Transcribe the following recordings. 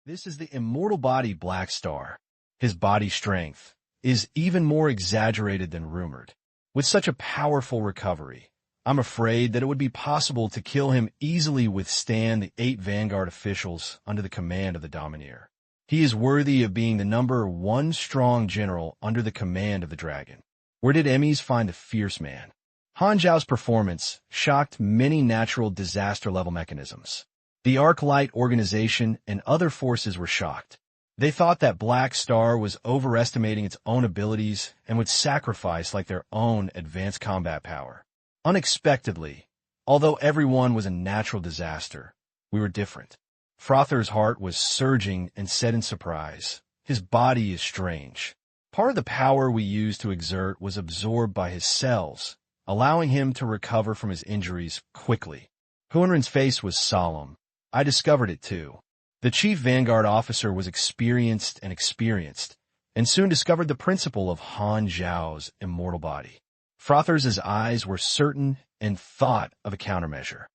This is the immortal body Black Star. His body strength is even more exaggerated than rumored. With such a powerful recovery, I'm afraid that it would be possible to kill him easily withstand the 8 Vanguard officials under the command of the Domineer. He is worthy of being the #1 strong general under the command of the Dragon. Where did Emmys find the fierce man? Han Xiao's performance shocked many natural disaster-level mechanisms. The Arc-Light organization and other forces were shocked. They thought that Black Star was overestimating its own abilities and would sacrifice like their own advanced combat power. Unexpectedly, although everyone was a natural disaster, we were different. Frother's heart was surging and said in surprise, "His body is strange." Part of the power we used to exert was absorbed by his cells, allowing him to recover from his injuries quickly. Huanren's face was solemn. I discovered it too. The chief Vanguard officer was experienced, and soon discovered the principle of Han Xiao's immortal body. Frother's eyes were certain and thought of a countermeasure.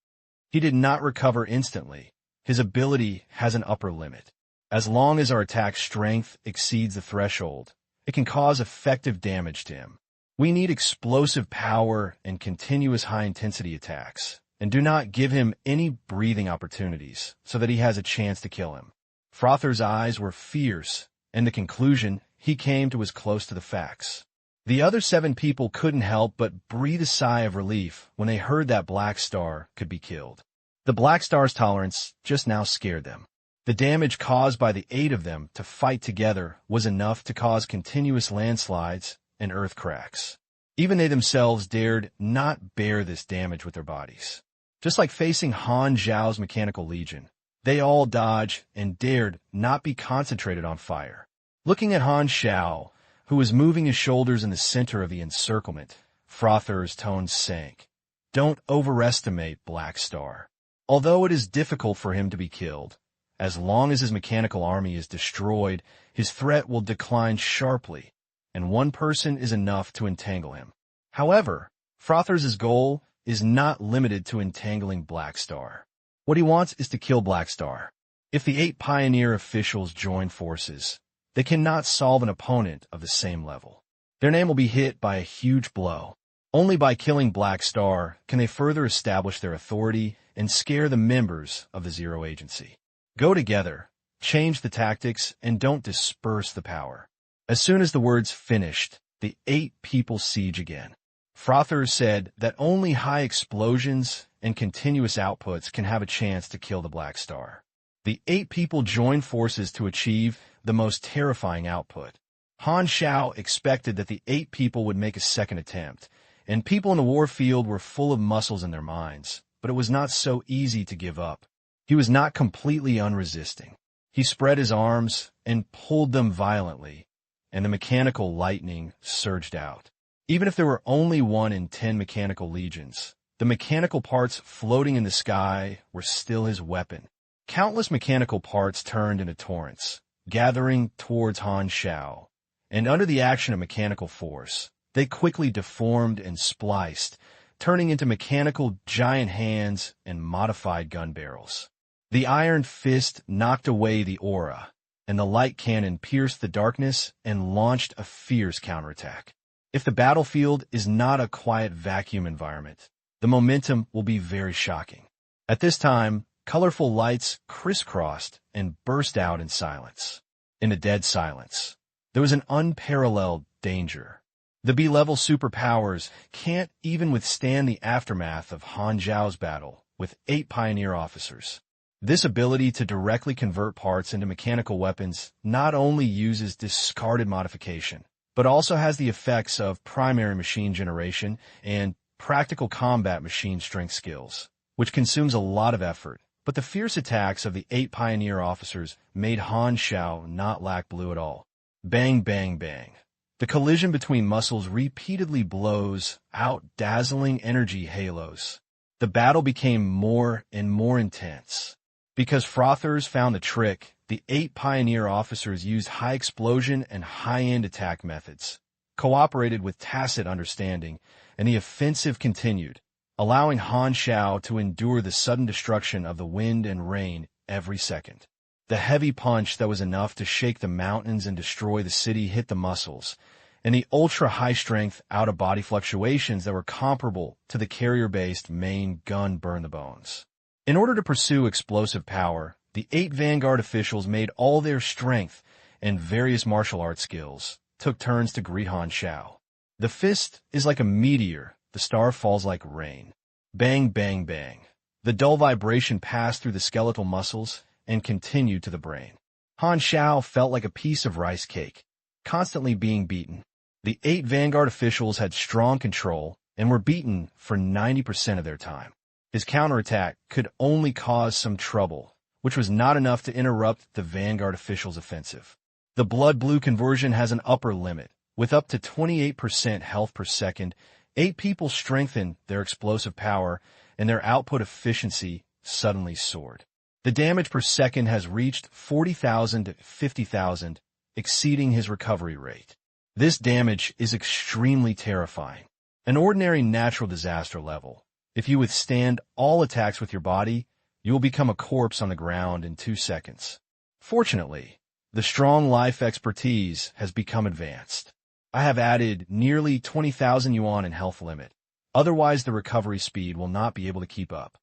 He did not recover instantly. His ability has an upper limit. As long as our attack strength exceeds the threshold, it can cause effective damage to him. We need explosive power and continuous high-intensity attacks, and do not give him any breathing opportunities so that he has a chance to kill him. Frother's eyes were fierce, and the conclusion he came to was close to the facts. The other 7 people couldn't help but breathe a sigh of relief when they heard that Black Star could be killed. The Black Star's tolerance just now scared them. The damage caused by the 8 of them to fight together was enough to cause continuous landslides and earth cracks. Even they themselves dared not bear this damage with their bodies. Just like facing Han Xiao's mechanical legion, they all dodged and dared not be concentrated on fire. Looking at Han Xiao, who was moving his shoulders in the center of the encirclement, Frother's tone sank. Don't overestimate Black Star. Although it is difficult for him to be killed, as long as his mechanical army is destroyed, his threat will decline sharply, and one person is enough to entangle him. However, Frother's goal is not limited to entangling Black Star. What he wants is to kill Black Star. If the 8 Pioneer officials join forces, they cannot solve an opponent of the same level. Their name will be hit by a huge blow. Only by killing Black Star can they further establish their authority and scare the members of the Zero Agency. Go together, change the tactics, and don't disperse the power. As soon as the words finished, the 8 people siege again. Frother said that only high explosions and continuous outputs can have a chance to kill the Black Star. The 8 people joined forces to achieve the most terrifying output. Han Xiao expected that the 8 people would make a second attempt, and people in the war field were full of muscles in their minds, but it was not so easy to give up. He was not completely unresisting. He spread his arms and pulled them violently, and the mechanical lightning surged out. Even if there were only 1 in 10 mechanical legions, the mechanical parts floating in the sky were still his weapon. Countless mechanical parts turned into torrents, gathering towards Han Xiao, and under the action of mechanical force, they quickly deformed and spliced, turning into mechanical giant hands and modified gun barrels. The iron fist knocked away the aura, and the light cannon pierced the darkness and launched a fierce counterattack. If the battlefield is not a quiet vacuum environment, the momentum will be very shocking. At this time, colorful lights crisscrossed and burst out in silence. In the dead silence, there was an unparalleled danger. The B-level superpowers can't even withstand the aftermath of Han Xiao's battle with 8 Pioneer officers. This ability to directly convert parts into mechanical weapons not only uses discarded modification, but also has the effects of primary machine generation and practical combat machine strength skills, which consumes a lot of effort. But the fierce attacks of the 8 Pioneer officers made Han Xiao not lack blue at all. Bang, bang, bang. The collision between muscles repeatedly blows out dazzling energy halos. The battle became more and more intense. Because Frothers found the trick, the 8 Pioneer officers used high explosion and high-end attack methods, cooperated with tacit understanding, and the offensive continued, allowing Han Xiao to endure the sudden destruction of the wind and rain every second. The heavy punch that was enough to shake the mountains and destroy the city hit the muscles, and the ultra-high-strength out-of-body fluctuations that were comparable to the carrier-based main gun burned the bones. In order to pursue explosive power, the 8 Vanguard officials made all their strength and various martial arts skills, took turns to greet Han Xiao. The fist is like a meteor, the star falls like rain. Bang, bang, bang. The dull vibration passed through the skeletal muscles and continued to the brain. Han Xiao felt like a piece of rice cake, constantly being beaten. The 8 Vanguard officials had strong control and were beaten for 90% of their time. His counterattack could only cause some trouble, which was not enough to interrupt the Vanguard officials' offensive. The blood-blue conversion has an upper limit. With up to 28% health per second, 8 people strengthened their explosive power, and their output efficiency suddenly soared. The damage per second has reached 40,000 to 50,000, exceeding his recovery rate. This damage is extremely terrifying. An ordinary natural disaster level. If you withstand all attacks with your body, you will become a corpse on the ground in 2 seconds. Fortunately, the strong life expertise has become advanced. I have added nearly 20,000 yuan in health limit. Otherwise, the recovery speed will not be able to keep up.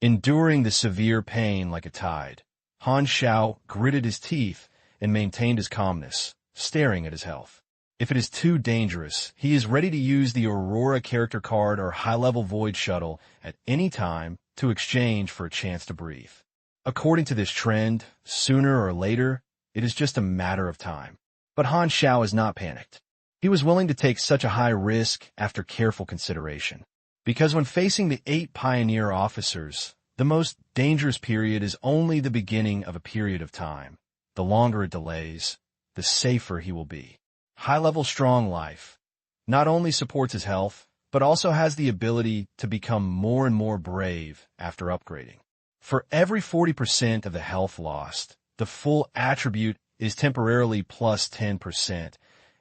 Enduring the severe pain like a tide, Han Xiao gritted his teeth and maintained his calmness, staring at his health. If it is too dangerous, he is ready to use the Aurora character card or high-level Void Shuttle at any time to exchange for a chance to breathe. According to this trend, sooner or later, it is just a matter of time. But Han Xiao is not panicked. He was willing to take such a high risk after careful consideration. Because when facing the 8 pioneer officers, the most dangerous period is only the beginning of a period of time. The longer it delays, the safer he will be. High-level strong life not only supports his health, but also has the ability to become more and more brave after upgrading. For every 40% of the health lost, the full attribute is temporarily plus 10%,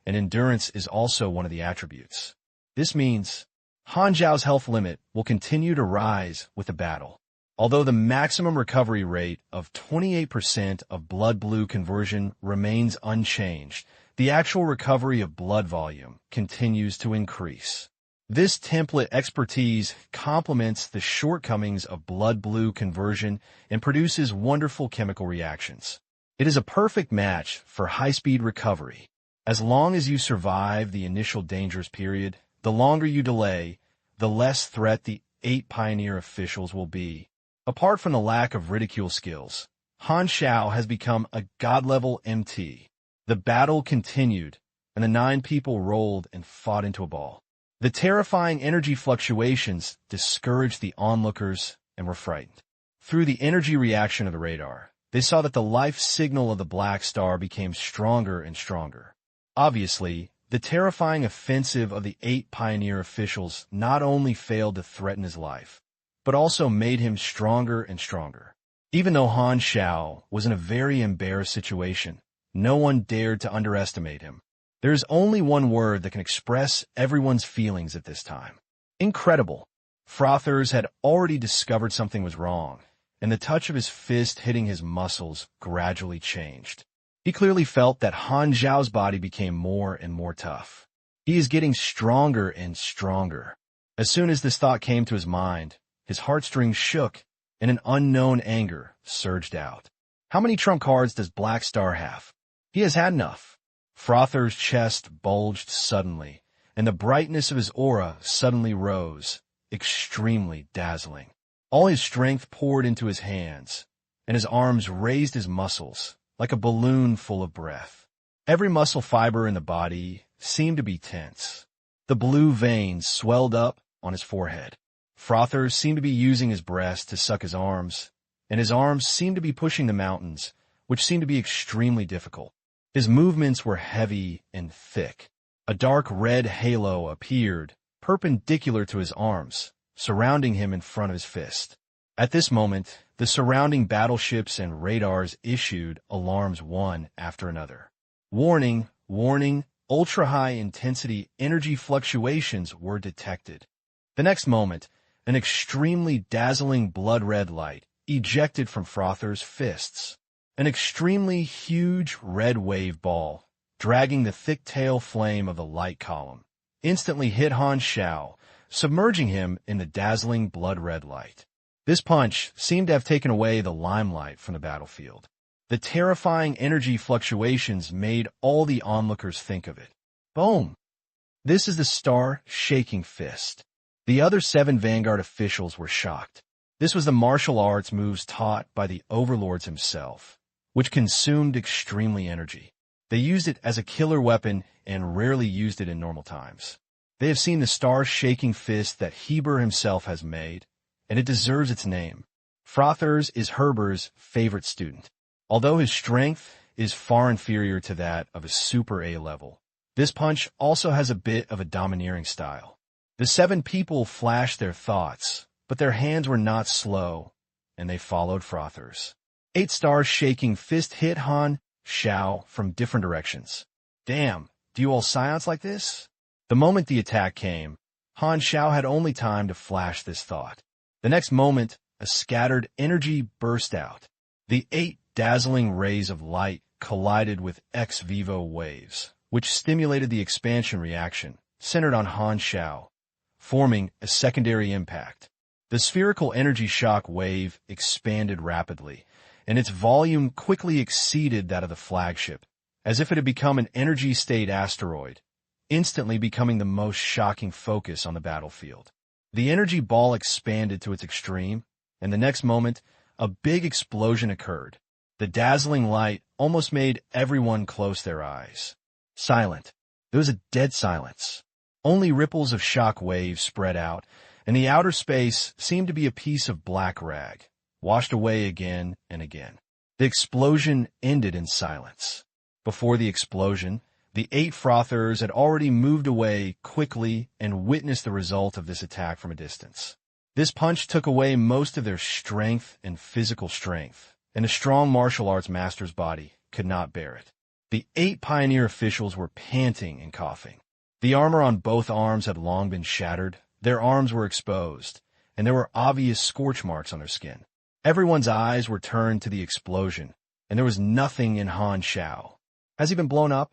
and endurance is also one of the attributes. This means Han Xiao's health limit will continue to rise with the battle. Although the maximum recovery rate of 28% of blood-blue conversion remains unchanged, the actual recovery of blood volume continues to increase. This template expertise complements the shortcomings of blood-blue conversion and produces wonderful chemical reactions. It is a perfect match for high-speed recovery. As long as you survive the initial dangerous period, the longer you delay, the less threat the 8 pioneer officials will be. Apart from the lack of ridicule skills, Han Xiao has become a god-level MT. The battle continued, and the 9 people rolled and fought into a ball. The terrifying energy fluctuations discouraged the onlookers and were frightened. Through the energy reaction of the radar, they saw that the life signal of the Black Star became stronger and stronger. Obviously, the terrifying offensive of the 8 pioneer officials not only failed to threaten his life, but also made him stronger and stronger. Even though Han Xiao was in a very embarrassed situation, no one dared to underestimate him. There is only one word that can express everyone's feelings at this time. Incredible. Frothers had already discovered something was wrong, and the touch of his fist hitting his muscles gradually changed. He clearly felt that Han Xiao's body became more and more tough. He is getting stronger and stronger. As soon as this thought came to his mind, his heartstrings shook, and an unknown anger surged out. How many trump cards does Black Star have? He has had enough. Frother's chest bulged suddenly, and the brightness of his aura suddenly rose, extremely dazzling. All his strength poured into his hands, and his arms raised his muscles, like a balloon full of breath. Every muscle fiber in the body seemed to be tense. The blue veins swelled up on his forehead. Frother seemed to be using his breast to suck his arms, and his arms seemed to be pushing the mountains, which seemed to be extremely difficult. His movements were heavy and thick. A dark red halo appeared, perpendicular to his arms, surrounding him in front of his fist. At this moment, the surrounding battleships and radars issued alarms one after another. Warning, warning, ultra-high-intensity energy fluctuations were detected. The next moment, an extremely dazzling blood-red light ejected from Frother's fists. An extremely huge red wave ball, dragging the thick tail flame of the light column, instantly hit Han Xiao, submerging him in the dazzling blood-red light. This punch seemed to have taken away the limelight from the battlefield. The terrifying energy fluctuations made all the onlookers think of it. Boom! This is the star-shaking fist. The other 7 Vanguard officials were shocked. This was the martial arts moves taught by the overlords himself, which consumed extremely energy. They used it as a killer weapon and rarely used it in normal times. They have seen the star-shaking fist that Heber himself has made, and it deserves its name. Frothers is Heber's favorite student. Although his strength is far inferior to that of a Super A level, this punch also has a bit of a domineering style. The 7 people flashed their thoughts, but their hands were not slow, and they followed Frothers. 8 star-shaking fist hit Han Xiao from different directions. Damn, do you all science like this? The moment the attack came, Han Xiao had only time to flash this thought. The next moment, a scattered energy burst out. The 8 dazzling rays of light collided with ex vivo waves, which stimulated the expansion reaction, centered on Han Xiao, forming a secondary impact. The spherical energy shock wave expanded rapidly, and its volume quickly exceeded that of the flagship, as if it had become an energy-state asteroid, instantly becoming the most shocking focus on the battlefield. The energy ball expanded to its extreme, and the next moment, a big explosion occurred. The dazzling light almost made everyone close their eyes. Silent. There was a dead silence. Only ripples of shock waves spread out, and the outer space seemed to be a piece of black rag, washed away again and again. The explosion ended in silence. Before the explosion, the 8 Frothers had already moved away quickly and witnessed the result of this attack from a distance. This punch took away most of their strength and physical strength, and a strong martial arts master's body could not bear it. The 8 pioneer officials were panting and coughing. The armor on both arms had long been shattered, their arms were exposed, and there were obvious scorch marks on their skin. Everyone's eyes were turned to the explosion, and there was nothing in Han Xiao. Has he been blown up?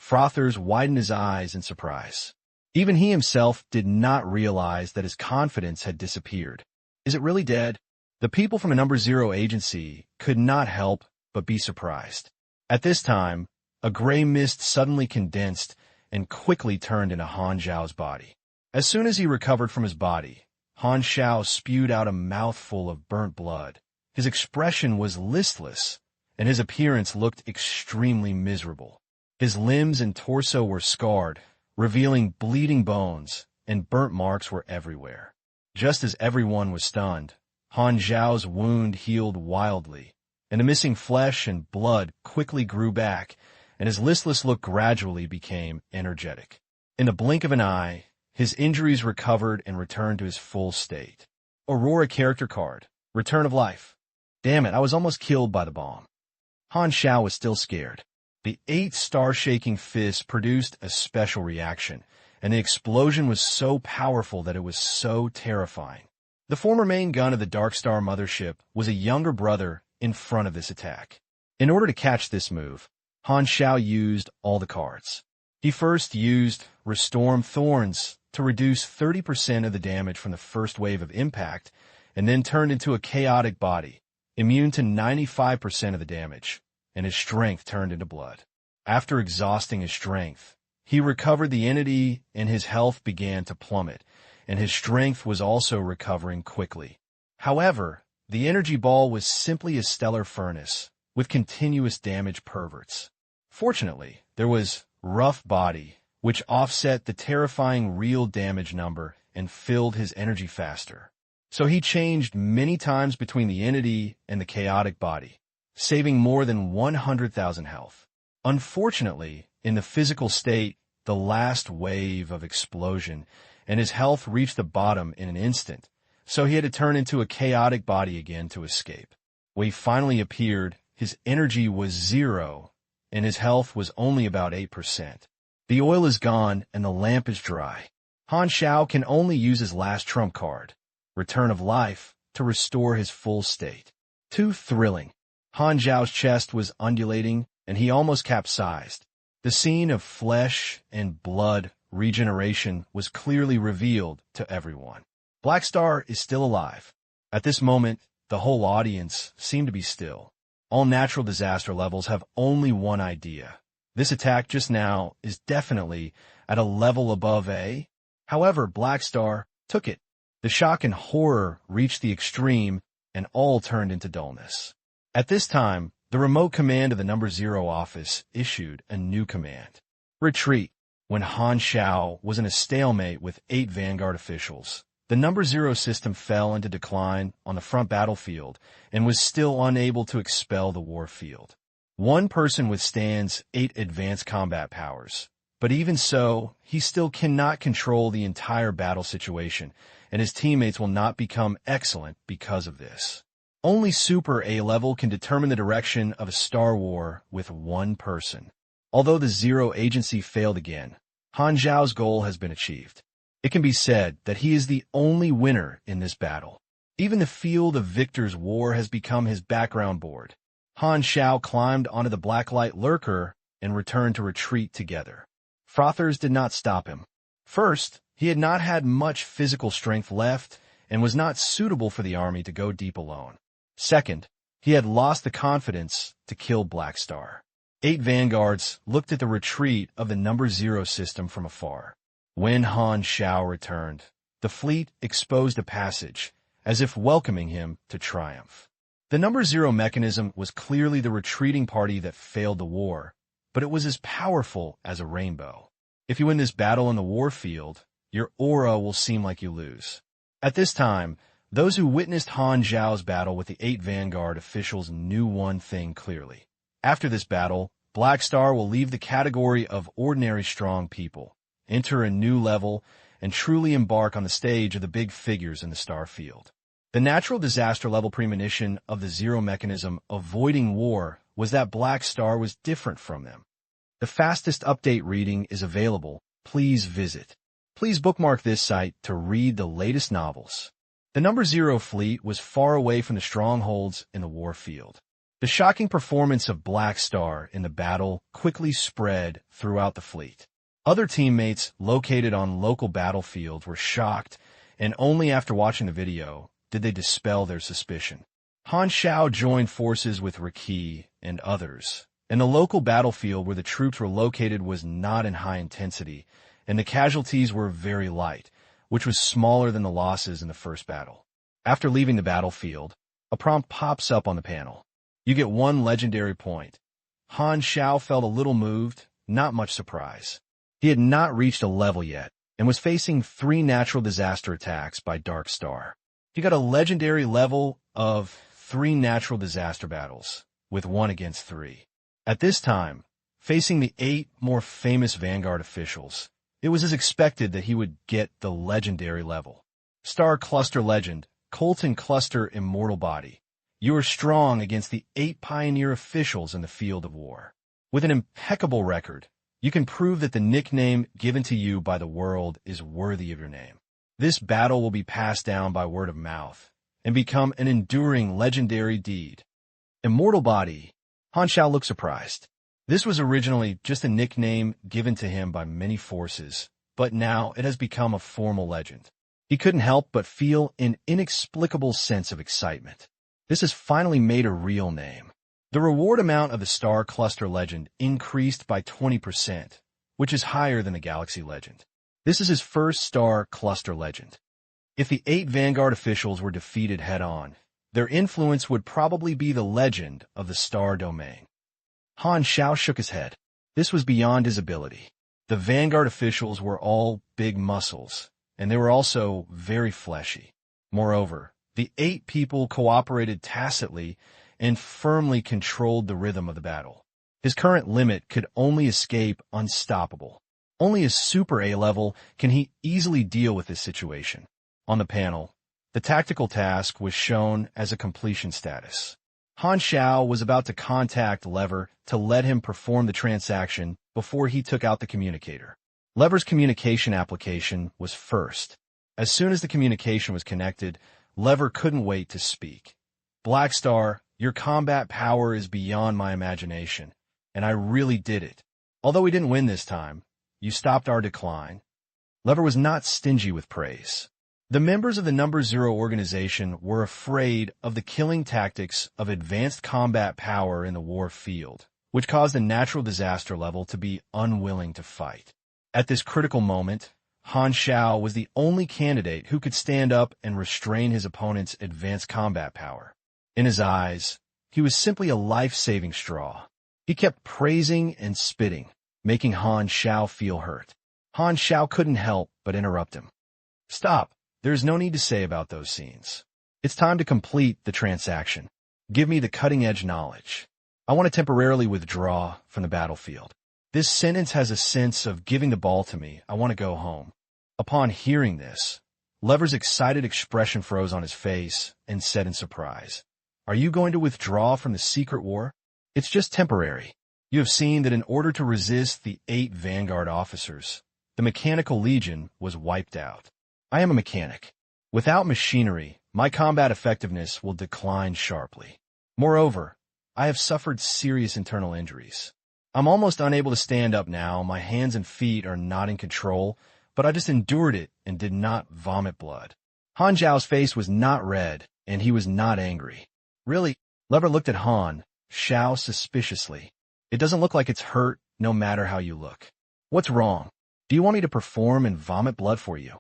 Frothers widened his eyes in surprise. Even he himself did not realize that his confidence had disappeared. Is it really dead? The people from a number 0 agency could not help but be surprised. At this time, a gray mist suddenly condensed and quickly turned into Han Xiao's body. As soon as he recovered from his body, Han Xiao spewed out a mouthful of burnt blood. His expression was listless, and his appearance looked extremely miserable. His limbs and torso were scarred, revealing bleeding bones, and burnt marks were everywhere. Just as everyone was stunned, Han Xiao's wound healed wildly, and the missing flesh and blood quickly grew back, and his listless look gradually became energetic. In the blink of an eye, his injuries recovered and returned to his full state. Aurora character card. Return of life. Damn it, I was almost killed by the bomb. Han Xiao was still scared. The 8 star-shaking fists produced a special reaction, and the explosion was so powerful that it was so terrifying. The former main gun of the Dark Star mothership was a younger brother in front of this attack. In order to catch this move, Han Xiao used all the cards. He first used Restorm Thorns to reduce 30% of the damage from the first wave of impact, and then turned into a chaotic body, immune to 95% of the damage, and his strength turned into blood. After exhausting his strength, he recovered the entity and his health began to plummet, and his strength was also recovering quickly. However, the energy ball was simply a stellar furnace, with continuous damage perverts. Fortunately, there was Rough Body, which offset the terrifying real damage number and filled his energy faster. So he changed many times between the entity and the chaotic body, saving more than 100,000 health. Unfortunately, in the physical state, the last wave of explosion, and his health reached the bottom in an instant, so he had to turn into a chaotic body again to escape. When he finally appeared, his energy was 0, and his health was only about 8%. The oil is gone, and the lamp is dry. Han Xiao can only use his last trump card, Return of Life, to restore his full state. Too thrilling. Han Xiao's chest was undulating, and he almost capsized. The scene of flesh and blood regeneration was clearly revealed to everyone. Black Star is still alive. At this moment, the whole audience seemed to be still. All natural disaster levels have only one idea. This attack just now is definitely at a level above A. However, Black Star took it. The shock and horror reached the extreme, and all turned into dullness. At this time, the remote command of the number 0 office issued a new command. Retreat. When Han Xiao was in a stalemate with 8 Vanguard officials, the number 0 system fell into decline on the front battlefield and was still unable to expel the war field. One person withstands 8 advanced combat powers, but even so, he still cannot control the entire battle situation, and his teammates will not become excellent because of this. Only Super A-level can determine the direction of a star war with one person. Although the Zero Agency failed again, Han Xiao's goal has been achieved. It can be said that he is the only winner in this battle. Even the field of Victor's war has become his background board. Han Xiao climbed onto the Blacklight Lurker and returned to retreat together. Frothers did not stop him. First, he had not had much physical strength left and was not suitable for the army to go deep alone. Second, he had lost the confidence to kill Black Star. 8 vanguards looked at the retreat of the number 0 system from afar. When Han Xiao returned, the fleet exposed a passage, as if welcoming him to triumph. The number 0 mechanism was clearly the retreating party that failed the war, but it was as powerful as a rainbow. If you win this battle in the war field, your aura will seem like you lose. At this time, those who witnessed Han Xiao's battle with the 8 Vanguard officials knew one thing clearly. After this battle, Black Star will leave the category of ordinary strong people, enter a new level, and truly embark on the stage of the big figures in the star field. The natural disaster level premonition of the 0 mechanism avoiding war was that Black Star was different from them. The fastest update reading is available. Please visit. Please bookmark this site to read the latest novels. The number 0 fleet was far away from the strongholds in the war field. The shocking performance of Black Star in the battle quickly spread throughout the fleet. Other teammates located on local battlefields were shocked, and only after watching the video did they dispel their suspicion. Han Xiao joined forces with Quirky and others, and the local battlefield where the troops were located was not in high intensity, and the casualties were very light, which was smaller than the losses in the first battle. After leaving the battlefield, a prompt pops up on the panel. You get 1 legendary point. Han Xiao felt a little moved, not much surprise. He had not reached a level yet, and was facing 3 natural disaster attacks by Dark Star. He got a legendary level of 3 natural disaster battles, with 1 against 3. At this time, facing the 8 more famous Vanguard officials, it was as expected that he would get the legendary level. Star Cluster Legend, Colton Cluster Immortal Body. You are strong against the 8 pioneer officials in the field of war. With an impeccable record, you can prove that the nickname given to you by the world is worthy of your name. This battle will be passed down by word of mouth and become an enduring legendary deed. Immortal Body. Han Xiao looked surprised. This was originally just a nickname given to him by many forces, but now it has become a formal legend. He couldn't help but feel an inexplicable sense of excitement. This has finally made a real name. The reward amount of the Star Cluster Legend increased by 20%, which is higher than the Galaxy Legend. This is his first Star Cluster Legend. If the 8 Vanguard officials were defeated head-on, their influence would probably be the legend of the Star Domain. Han Xiao shook his head. This was beyond his ability. The Vanguard officials were all big muscles, and they were also very fleshy. Moreover, the 8 people cooperated tacitly and firmly controlled the rhythm of the battle. His current limit could only escape unstoppable. Only a Super A level can he easily deal with this situation. On the panel, the tactical task was shown as a completion status. Han Xiao was about to contact Lever to let him perform the transaction before he took out the communicator. Lever's communication application was first. As soon as the communication was connected, Lever couldn't wait to speak. Black Star, Your combat power is beyond my imagination, and I really did it. Although we didn't win this time, you stopped our decline. Lever was not stingy with praise. The members of the Number Zero organization were afraid of the killing tactics of advanced combat power in the war field, which caused the natural disaster level to be unwilling to fight. At this critical moment, Han Xiao was the only candidate who could stand up and restrain his opponent's advanced combat power. In his eyes, he was simply a life-saving straw. He kept praising and spitting, making Han Xiao feel hurt. Han Xiao couldn't help but interrupt him. Stop. There is no need to say about those scenes. It's time to complete the transaction. Give me the cutting-edge knowledge. I want to temporarily withdraw from the battlefield. This sentence has a sense of giving the ball to me. I want to go home. Upon hearing this, Lever's excited expression froze on his face and said in surprise, Are you going to withdraw from the secret war? It's just temporary. You have seen that in order to resist the 8 Vanguard officers, the Mechanical Legion was wiped out. I am a mechanic. Without machinery, my combat effectiveness will decline sharply. Moreover, I have suffered serious internal injuries. I'm almost unable to stand up now. My hands and feet are not in control, but I just endured it and did not vomit blood. Han Xiao's face was not red, and he was not angry. Really? Lever looked at Han Xiao suspiciously. It doesn't look like it's hurt, no matter how you look. What's wrong? Do you want me to perform and vomit blood for you?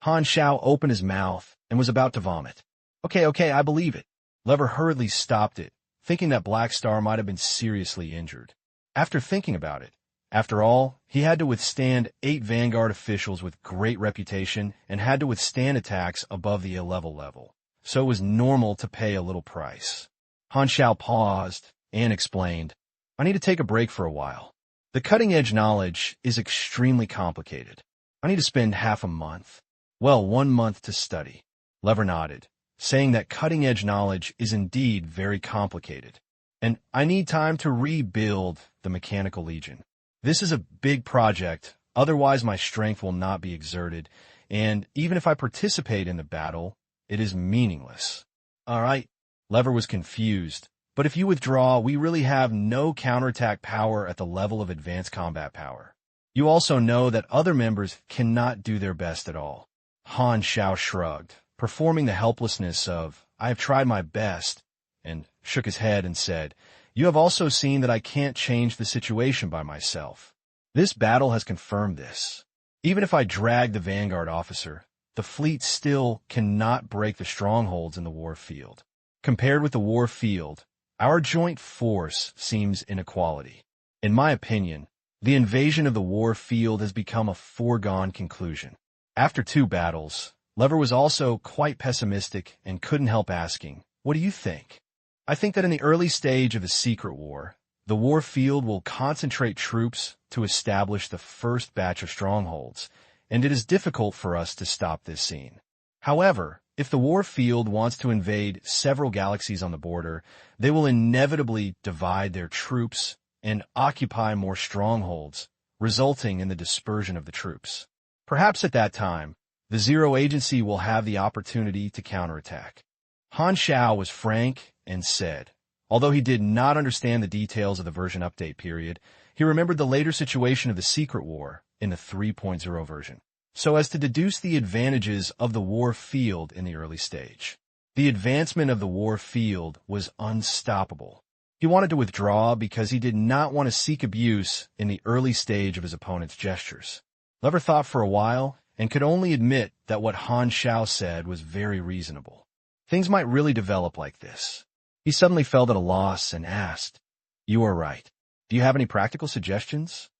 Han Xiao opened his mouth and was about to vomit. Okay, I believe it. Lever hurriedly stopped it, thinking that Black Star might have been seriously injured. After thinking about it, after all, he had to withstand 8 Vanguard officials with great reputation and had to withstand attacks above the A-level level, so it was normal to pay a little price. Han Xiao paused and explained, I need to take a break for a while. The cutting-edge knowledge is extremely complicated. I need to spend half a month. Well, 1 month to study. Lever nodded, saying that cutting-edge knowledge is indeed very complicated, and I need time to rebuild the Mechanical Legion. This is a big project, otherwise my strength will not be exerted, and even if I participate in the battle, it is meaningless. All right, Lever was confused, but if you withdraw, we really have no counterattack power at the level of advanced combat power. You also know that other members cannot do their best at all. Han Xiao shrugged, performing the helplessness of, I have tried my best, and shook his head and said, You have also seen that I can't change the situation by myself. This battle has confirmed this. Even if I drag the Vanguard officer, the fleet still cannot break the strongholds in the war field. Compared with the war field, our joint force seems inequality. In my opinion, the invasion of the war field has become a foregone conclusion. After 2 battles, Lever was also quite pessimistic and couldn't help asking, What do you think? I think that in the early stage of the secret war, the war field will concentrate troops to establish the first batch of strongholds, and it is difficult for us to stop this scene. However, if the war field wants to invade several galaxies on the border, they will inevitably divide their troops and occupy more strongholds, resulting in the dispersion of the troops. Perhaps at that time, the Zero Agency will have the opportunity to counterattack. Han Xiao was frank and said, although he did not understand the details of the version update period, he remembered the later situation of the Secret War in the 3.0 version, so as to deduce the advantages of the war field in the early stage. The advancement of the war field was unstoppable. He wanted to withdraw because he did not want to seek abuse in the early stage of his opponent's gestures. Lever thought for a while and could only admit that what Han Xiao said was very reasonable. Things might really develop like this. He suddenly felt at a loss and asked, You are right. Do you have any practical suggestions?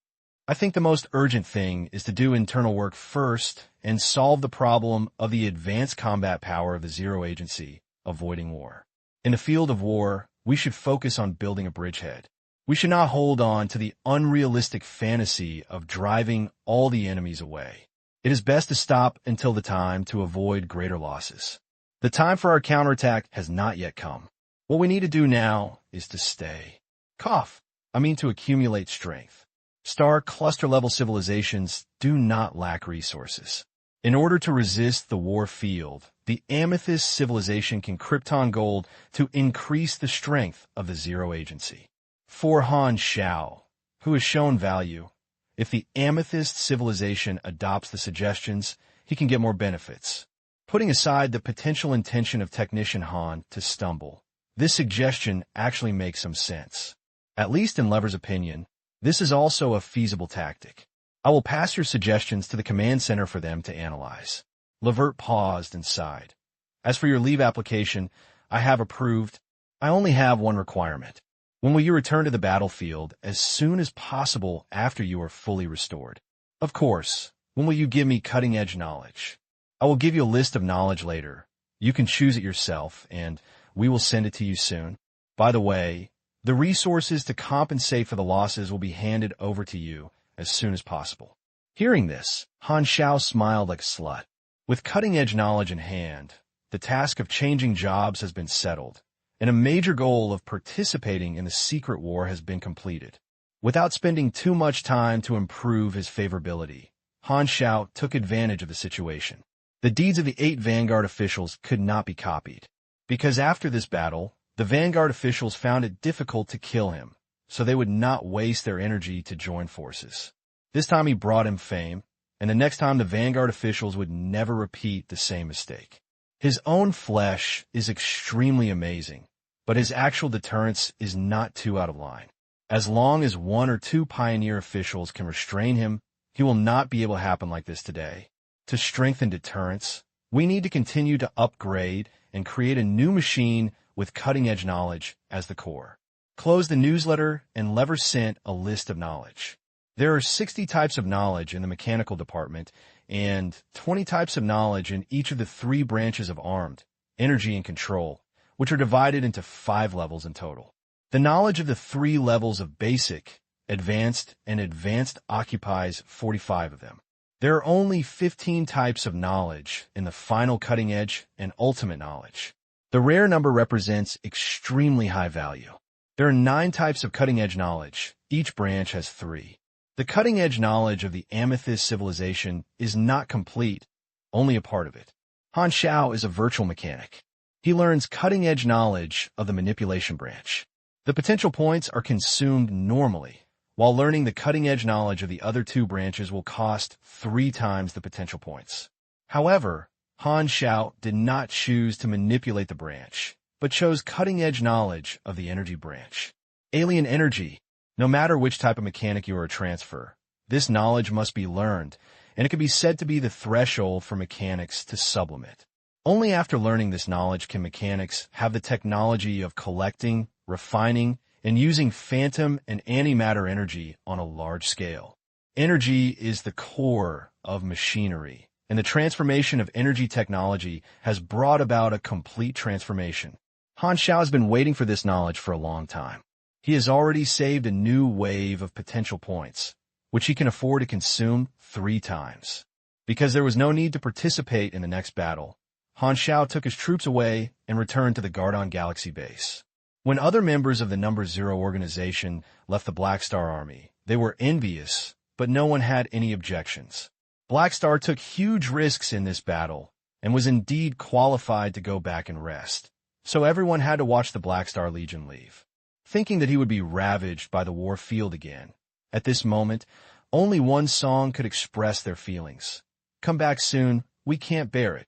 I think the most urgent thing is to do internal work first and solve the problem of the advanced combat power of the Zero Agency, avoiding war. In the field of war, we should focus on building a bridgehead. We should not hold on to the unrealistic fantasy of driving all the enemies away. It is best to stop until the time to avoid greater losses. The time for our counterattack has not yet come. What we need to do now is to stay. To accumulate strength. Star cluster-level civilizations do not lack resources. In order to resist the war field, the Amethyst civilization can Krypton gold to increase the strength of the Zero Agency. For Han Xiao, who has shown value, if the Amethyst civilization adopts the suggestions, he can get more benefits. Putting aside the potential intention of Technician Han to stumble, this suggestion actually makes some sense. At least in Lever's opinion, this is also a feasible tactic. I will pass your suggestions to the command center for them to analyze. Levert paused and sighed. As for your leave application, I have approved. I only have one requirement. When will you return to the battlefield as soon as possible after you are fully restored? Of course. When will you give me cutting-edge knowledge? I will give you a list of knowledge later. You can choose it yourself, and we will send it to you soon. By the way, the resources to compensate for the losses will be handed over to you as soon as possible. Hearing this, Han Xiao smiled like a slut. With cutting-edge knowledge in hand, the task of changing jobs has been settled, and a major goal of participating in the secret war has been completed. Without spending too much time to improve his favorability, Han Xiao took advantage of the situation. The deeds of the 8 Vanguard officials could not be copied, because after this battle, the Vanguard officials found it difficult to kill him, so they would not waste their energy to join forces. This time he brought him fame, and the next time the Vanguard officials would never repeat the same mistake. His own flesh is extremely amazing, but his actual deterrence is not too out of line. As long as 1 or 2 Pioneer officials can restrain him, he will not be able to happen like this today. To strengthen deterrence, we need to continue to upgrade and create a new machine with cutting-edge knowledge as the core. Close the newsletter, and Lever sent a list of knowledge. There are 60 types of knowledge in the mechanical department and 20 types of knowledge in each of the 3 branches of armed, energy, and control, which are divided into 5 levels in total. The knowledge of the 3 levels of basic, advanced, and advanced occupies 45 of them. There are only 15 types of knowledge in the final cutting edge and ultimate knowledge. The rare number represents extremely high value. There are 9 types of cutting-edge knowledge. Each branch has 3. The cutting-edge knowledge of the Amethyst civilization is not complete, only a part of it. Han Xiao is a virtual mechanic. He learns cutting-edge knowledge of the manipulation branch. The potential points are consumed normally, while learning the cutting-edge knowledge of the other 2 branches will cost 3 times the potential points. However, Han Xiao did not choose to manipulate the branch, but chose cutting-edge knowledge of the energy branch. Alien energy. No matter which type of mechanic you are a transfer, this knowledge must be learned, and it can be said to be the threshold for mechanics to sublimate. Only after learning this knowledge can mechanics have the technology of collecting, refining, and using phantom and antimatter energy on a large scale. Energy is the core of machinery, and the transformation of energy technology has brought about a complete transformation. Han Xiao has been waiting for this knowledge for a long time. He has already saved a new wave of potential points, which he can afford to consume 3 times. Because there was no need to participate in the next battle, Han Xiao took his troops away and returned to the Gardon Galaxy base. When other members of the Number Zero organization left the Black Star Army, they were envious, but no one had any objections. Black Star took huge risks in this battle and was indeed qualified to go back and rest, so everyone had to watch the Black Star Legion leave, thinking that he would be ravaged by the war field again. At this moment, only one song could express their feelings. Come back soon, we can't bear it.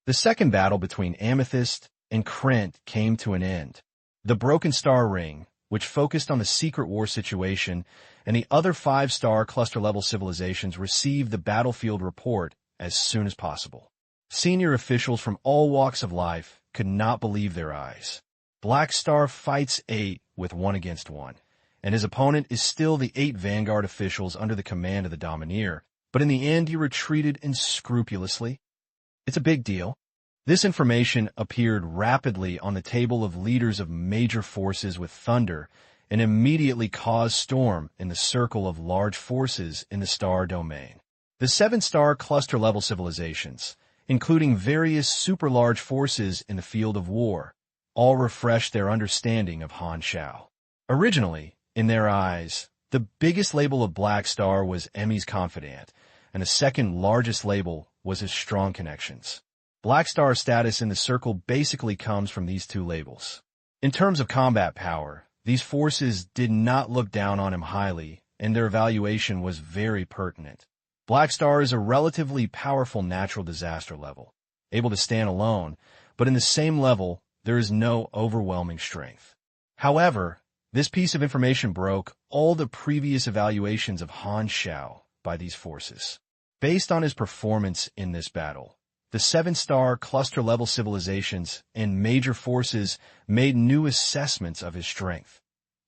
The second battle between Amethyst and Krent came to an end. The Broken Star Ring, which focused on the secret war situation, and the other 5-star cluster-level civilizations received the battlefield report as soon as possible. Senior officials from all walks of life could not believe their eyes. Black Star fights 8 with 1 against 1, and his opponent is still the 8 Vanguard officials under the command of the Domineer, but in the end he retreated unscrupulously. It's a big deal. This information appeared rapidly on the table of leaders of major forces with thunder and immediately caused storm in the circle of large forces in the star domain. The 7-star cluster-level civilizations, including various super-large forces in the field of war, all refreshed their understanding of Han Xiao. Originally, in their eyes, the biggest label of Black Star was Emmy's Confidant, and the second largest label was his strong connections. Black Star's status in the circle basically comes from these two labels. In terms of combat power, these forces did not look down on him highly, and their evaluation was very pertinent. Black Star is a relatively powerful natural disaster level, able to stand alone, but in the same level, there is no overwhelming strength. However, this piece of information broke all the previous evaluations of Han Xiao by these forces. Based on his performance in this battle, the 7-star cluster-level civilizations and major forces made new assessments of his strength.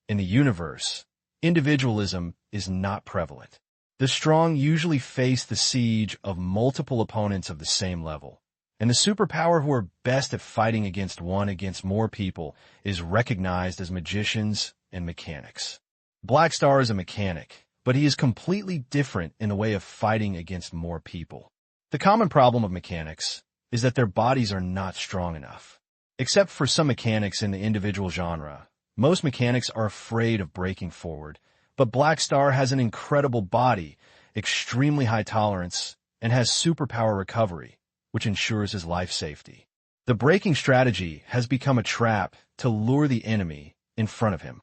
In the universe, individualism is not prevalent. The strong usually face the siege of multiple opponents of the same level, and the superpower who are best at fighting against more people is recognized as magicians and mechanics. Black Star is a mechanic, but he is completely different in the way of fighting against more people. The common problem of mechanics is that their bodies are not strong enough. Except for some mechanics in the individual genre, most mechanics are afraid of breaking forward, but Black Star has an incredible body, extremely high tolerance, and has superpower recovery, which ensures his life safety. The breaking strategy has become a trap to lure the enemy in front of him.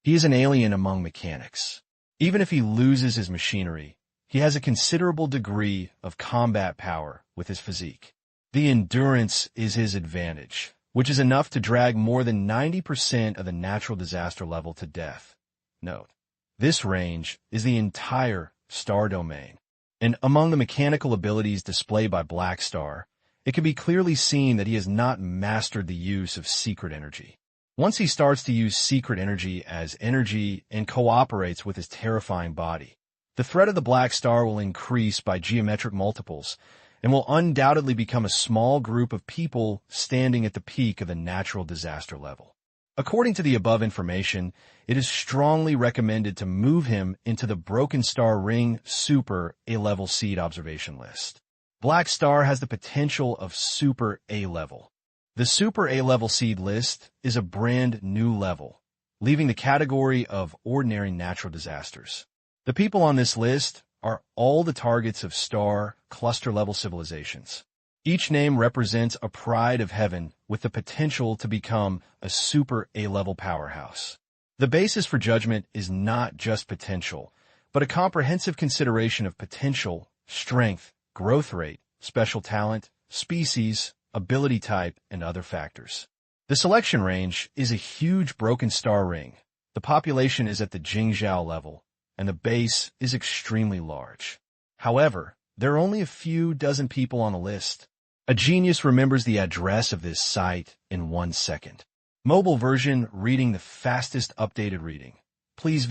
He is an alien among mechanics. Even if he loses his machinery, he has a considerable degree of combat power with his physique. The endurance is his advantage, which is enough to drag more than 90% of the natural disaster level to death. Note, this range is the entire star domain. And among the mechanical abilities displayed by Black Star, it can be clearly seen that he has not mastered the use of secret energy. Once he starts to use secret energy as energy and cooperates with his terrifying body, the threat of the Black Star will increase by geometric multiples and will undoubtedly become a small group of people standing at the peak of the natural disaster level. According to the above information, it is strongly recommended to move him into the Broken Star Ring Super A-level seed observation list. Black Star has the potential of Super A-level. The Super A-level seed list is a brand new level, leaving the category of ordinary natural disasters. The people on this list are all the targets of star cluster-level civilizations. Each name represents a pride of heaven with the potential to become a Super A-level powerhouse. The basis for judgment is not just potential, but a comprehensive consideration of potential, strength, growth rate, special talent, species, ability type, and other factors. The selection range is a huge broken star ring. The population is at the Jingzhou level, and the base is extremely large. However, there are only a few dozen people on the list. A genius remembers the address of this site in 1 second. Mobile version reading the fastest updated reading. Please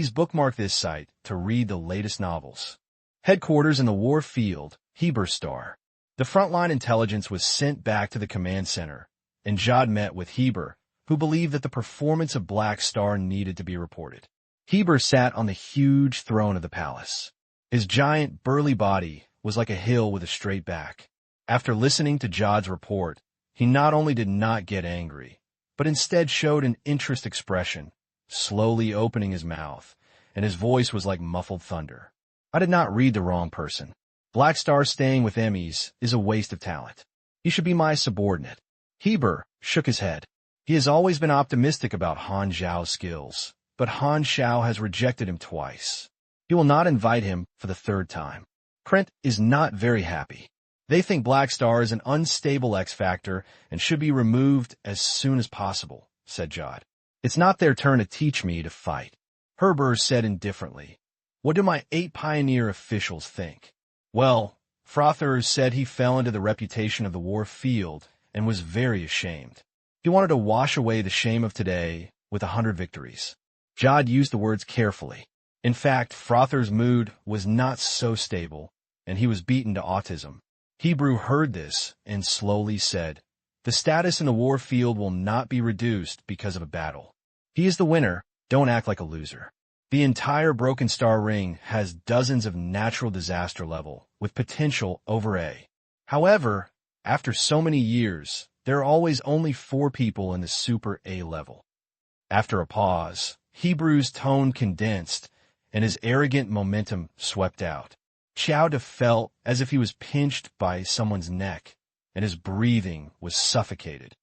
bookmark this site to read the latest novels. Headquarters in the war field, Heber Star. The frontline intelligence was sent back to the command center, and Jod met with Heber, who believed that the performance of Black Star needed to be reported. Heber sat on the huge throne of the palace. His giant, burly body was like a hill with a straight back. After listening to Jod's report, he not only did not get angry, but instead showed an interest expression, slowly opening his mouth, and his voice was like muffled thunder. I did not read the wrong person. Black Star staying with Emmys is a waste of talent. He should be my subordinate. Heber shook his head. He has always been optimistic about Han Xiao's skills, but Han Xiao has rejected him twice. He will not invite him for the 3rd time. Krent is not very happy. They think Black Star is an unstable X-Factor and should be removed as soon as possible, said Jod. It's not their turn to teach me to fight. Heber said indifferently. What do my 8 pioneer officials think? Well, Frother said he fell into the reputation of the war field and was very ashamed. He wanted to wash away the shame of today with 100 victories. Jod used the words carefully. In fact, Frother's mood was not so stable, and he was beaten to autism. Hebrew heard this and slowly said, the status in the war field will not be reduced because of a battle. He is the winner, don't act like a loser. The entire Broken Star Ring has dozens of natural disaster level with potential over A. However, after so many years, there are always only 4 people in the Super A level. After a pause, Hebrew's tone condensed and his arrogant momentum swept out. Xiao felt as if he was pinched by someone's neck, and his breathing was suffocated.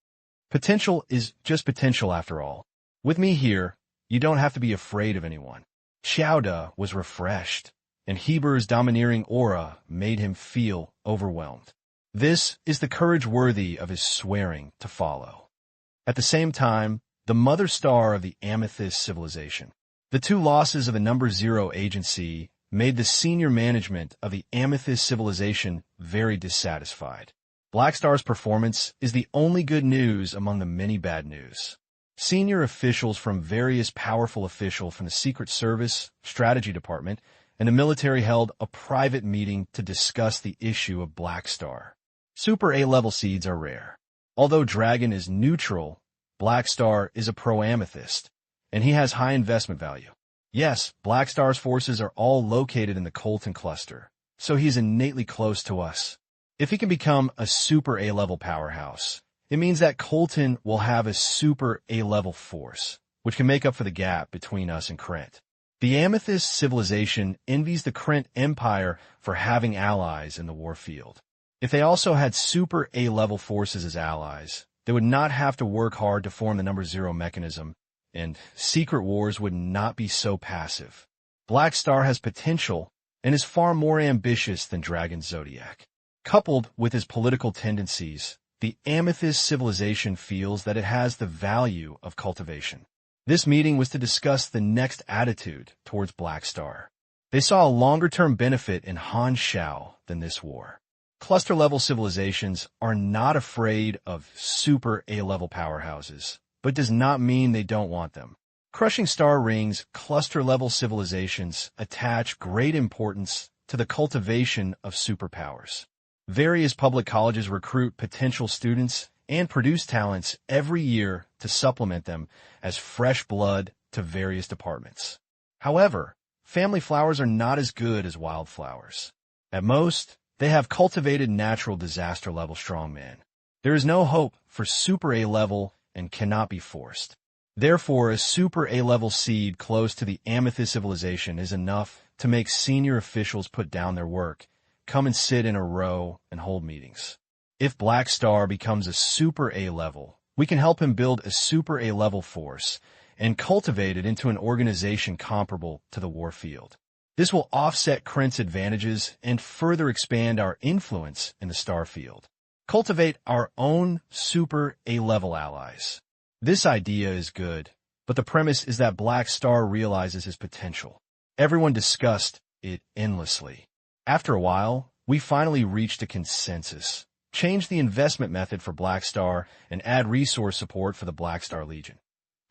Potential is just potential after all. With me here, you don't have to be afraid of anyone. Xiao was refreshed, and Heber's domineering aura made him feel overwhelmed. This is the courage worthy of his swearing to follow. At the same time, the mother star of the Amethyst civilization. The two losses of the number 0 agency made the senior management of the Amethyst civilization very dissatisfied. Black Star's performance is the only good news among the many bad news. Senior officials from various powerful officials from the Secret Service, Strategy Department, and the military held a private meeting to discuss the issue of Black Star. Super A-level seeds are rare. Although Dragon is neutral, Black Star is a pro-amethyst, and he has high investment value. Yes, Black Star's forces are all located in the Colton cluster, so he's innately close to us. If he can become a super A-level powerhouse, it means that Colton will have a super A-level force, which can make up for the gap between us and Krent. The Amethyst civilization envies the Krent Empire for having allies in the war field. If they also had super A-level forces as allies, they would not have to work hard to form the number 0 mechanism, and secret wars would not be so passive. Black Star has potential and is far more ambitious than Dragon Zodiac. Coupled with his political tendencies, the Amethyst civilization feels that it has the value of cultivation. This meeting was to discuss the next attitude towards Black Star. They saw a longer-term benefit in Han Xiao than this war. Cluster-level civilizations are not afraid of super A-level powerhouses, but does not mean they don't want them. Crushing Star Ring's cluster-level civilizations attach great importance to the cultivation of superpowers. Various public colleges recruit potential students and produce talents every year to supplement them as fresh blood to various departments. However, family flowers are not as good as wildflowers. At most, they have cultivated natural disaster-level strongmen. There is no hope for super A-level and cannot be forced. Therefore, a super A-level seed close to the Amethyst civilization is enough to make senior officials put down their work, come and sit in a row, and hold meetings. If Black Star becomes a super A-level, we can help him build a super A-level force and cultivate it into an organization comparable to the war field. This will offset Krent's advantages and further expand our influence in the star field. Cultivate our own super A-level allies. This idea is good, but the premise is that Black Star realizes his potential. Everyone discussed it endlessly. After a while, we finally reached a consensus. Change the investment method for Black Star and add resource support for the Black Star Legion.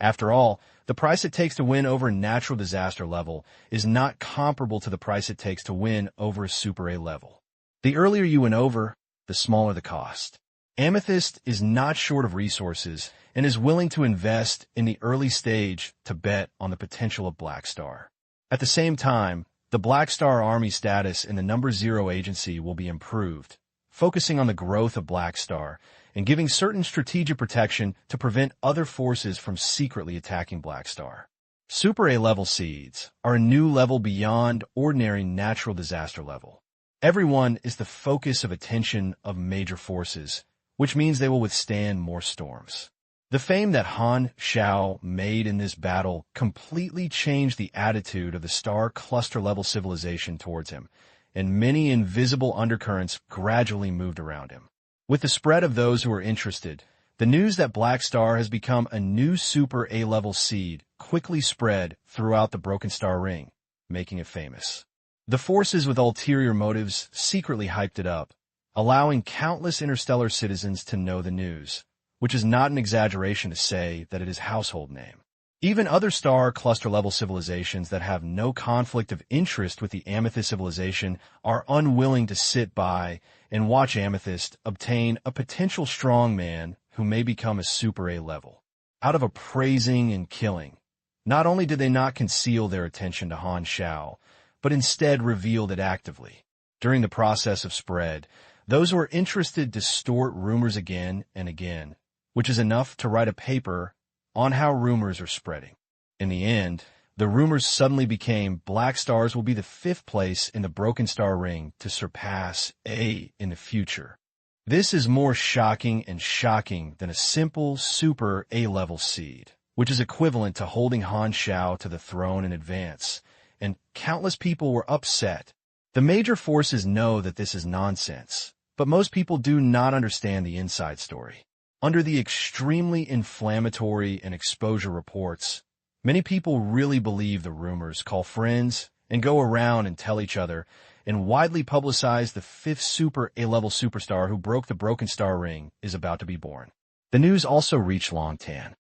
After all, the price it takes to win over natural disaster level is not comparable to the price it takes to win over a super A level. The earlier you win over, the smaller the cost. Amethyst is not short of resources and is willing to invest in the early stage to bet on the potential of Black Star. At the same time, the Black Star Army status in the number 0 agency will be improved, focusing on the growth of Black Star and giving certain strategic protection to prevent other forces from secretly attacking Black Star. Super A-level seeds are a new level beyond ordinary natural disaster level. Everyone is the focus of attention of major forces, which means they will withstand more storms. The fame that Han Xiao made in this battle completely changed the attitude of the star cluster-level civilization towards him, and many invisible undercurrents gradually moved around him. With the spread of those who are interested, the news that Black Star has become a new super A-level seed quickly spread throughout the Broken Star Ring, making it famous. The forces with ulterior motives secretly hyped it up, allowing countless interstellar citizens to know the news, which is not an exaggeration to say that it is household name. Even other star cluster-level civilizations that have no conflict of interest with the Amethyst civilization are unwilling to sit by and watch Amethyst obtain a potential strongman who may become a super A level. Out of appraising and killing, not only did they not conceal their attention to Han Xiao, but instead revealed it actively. During the process of spread, those who are interested distort rumors again and again, which is enough to write a paper on how rumors are spreading. In the end, The rumors suddenly became Black Stars will be the 5th place in the Broken Star Ring to surpass A in the future. This is more shocking than a simple super A-level seed, which is equivalent to holding Han Xiao to the throne in advance, and countless people were upset. The major forces know that this is nonsense, but most people do not understand the inside story. Under the extremely inflammatory and exposure reports, many people really believe the rumors, call friends, and go around and tell each other, and widely publicize the 5th super A-level superstar who broke the Broken Star Ring is about to be born. The news also reached Longtan.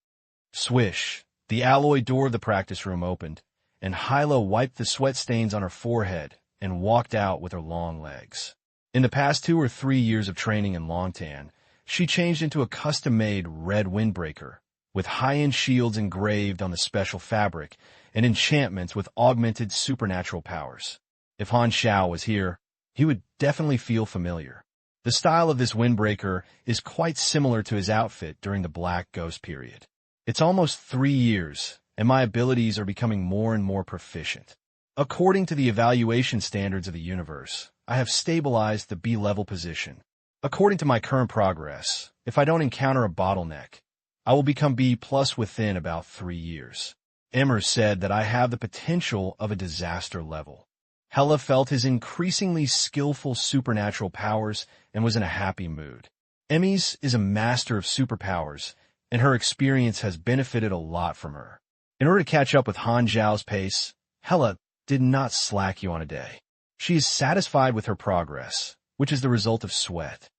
Swish, the alloy door of the practice room opened, and Hyla wiped the sweat stains on her forehead and walked out with her long legs. In the past 2 or 3 years of training in Longtan, she changed into a custom-made red windbreaker, with high-end shields engraved on the special fabric and enchantments with augmented supernatural powers. If Han Xiao was here, he would definitely feel familiar. The style of this windbreaker is quite similar to his outfit during the Black Ghost period. It's almost 3 years, and my abilities are becoming more and more proficient. According to the evaluation standards of the universe, I have stabilized the B-level position. According to my current progress, if I don't encounter a bottleneck, I will become B+ within about 3 years. Emmer said that I have the potential of a disaster level. Hela felt his increasingly skillful supernatural powers and was in a happy mood. Emmys is a master of superpowers, and her experience has benefited a lot from her. In order to catch up with Han Xiao's pace, Hela did not slack you on a day. She is satisfied with her progress, which is the result of sweat.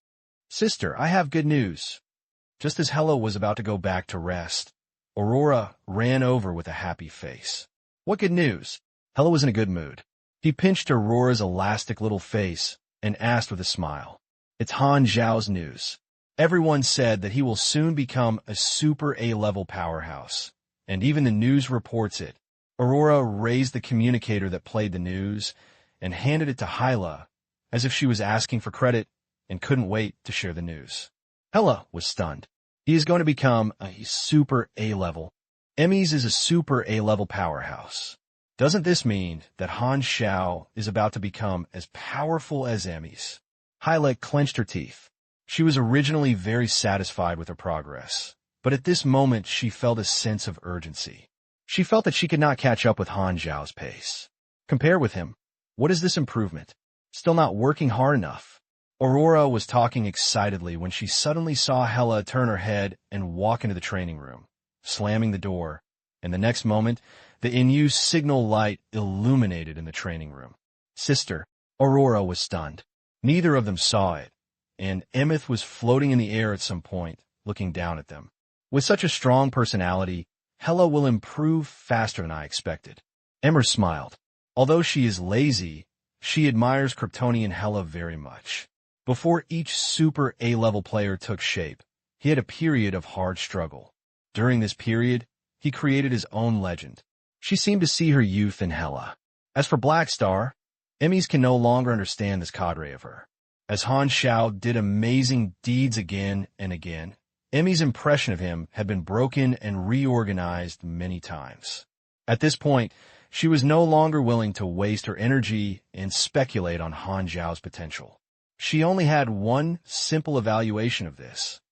Sister, I have good news. Just as Hela was about to go back to rest, Aurora ran over with a happy face. What good news? Hela was in a good mood. He pinched Aurora's elastic little face and asked with a smile. It's Han Xiao's news. Everyone said that he will soon become a super A-level powerhouse, and even the news reports it. Aurora raised the communicator that played the news and handed it to Hyla, as if she was asking for credit and couldn't wait to share the news. Hela was stunned. He is going to become a super A-level. Emmys is a super A-level powerhouse. Doesn't this mean that Han Xiao is about to become as powerful as Emmys? Hyla clenched her teeth. She was originally very satisfied with her progress, but at this moment she felt a sense of urgency. She felt that she could not catch up with Han Xiao's pace. Compare with him. What is this improvement? Still not working hard enough. Aurora was talking excitedly when she suddenly saw Hela turn her head and walk into the training room, slamming the door, and the next moment, the in-use signal light illuminated in the training room. Sister, Aurora was stunned. Neither of them saw it, and Emeth was floating in the air at some point, looking down at them. With such a strong personality, Hela will improve faster than I expected. Emmer smiled. Although she is lazy, she admires Kryptonian Hela very much. Before each super A-level player took shape, he had a period of hard struggle. During this period, he created his own legend. She seemed to see her youth in Hela. As for Black Star, Emmys can no longer understand this cadre of her. As Han Xiao did amazing deeds again and again, Emmy's impression of him had been broken and reorganized many times. At this point, she was no longer willing to waste her energy and speculate on Han Xiao's potential. She only had one simple evaluation of this.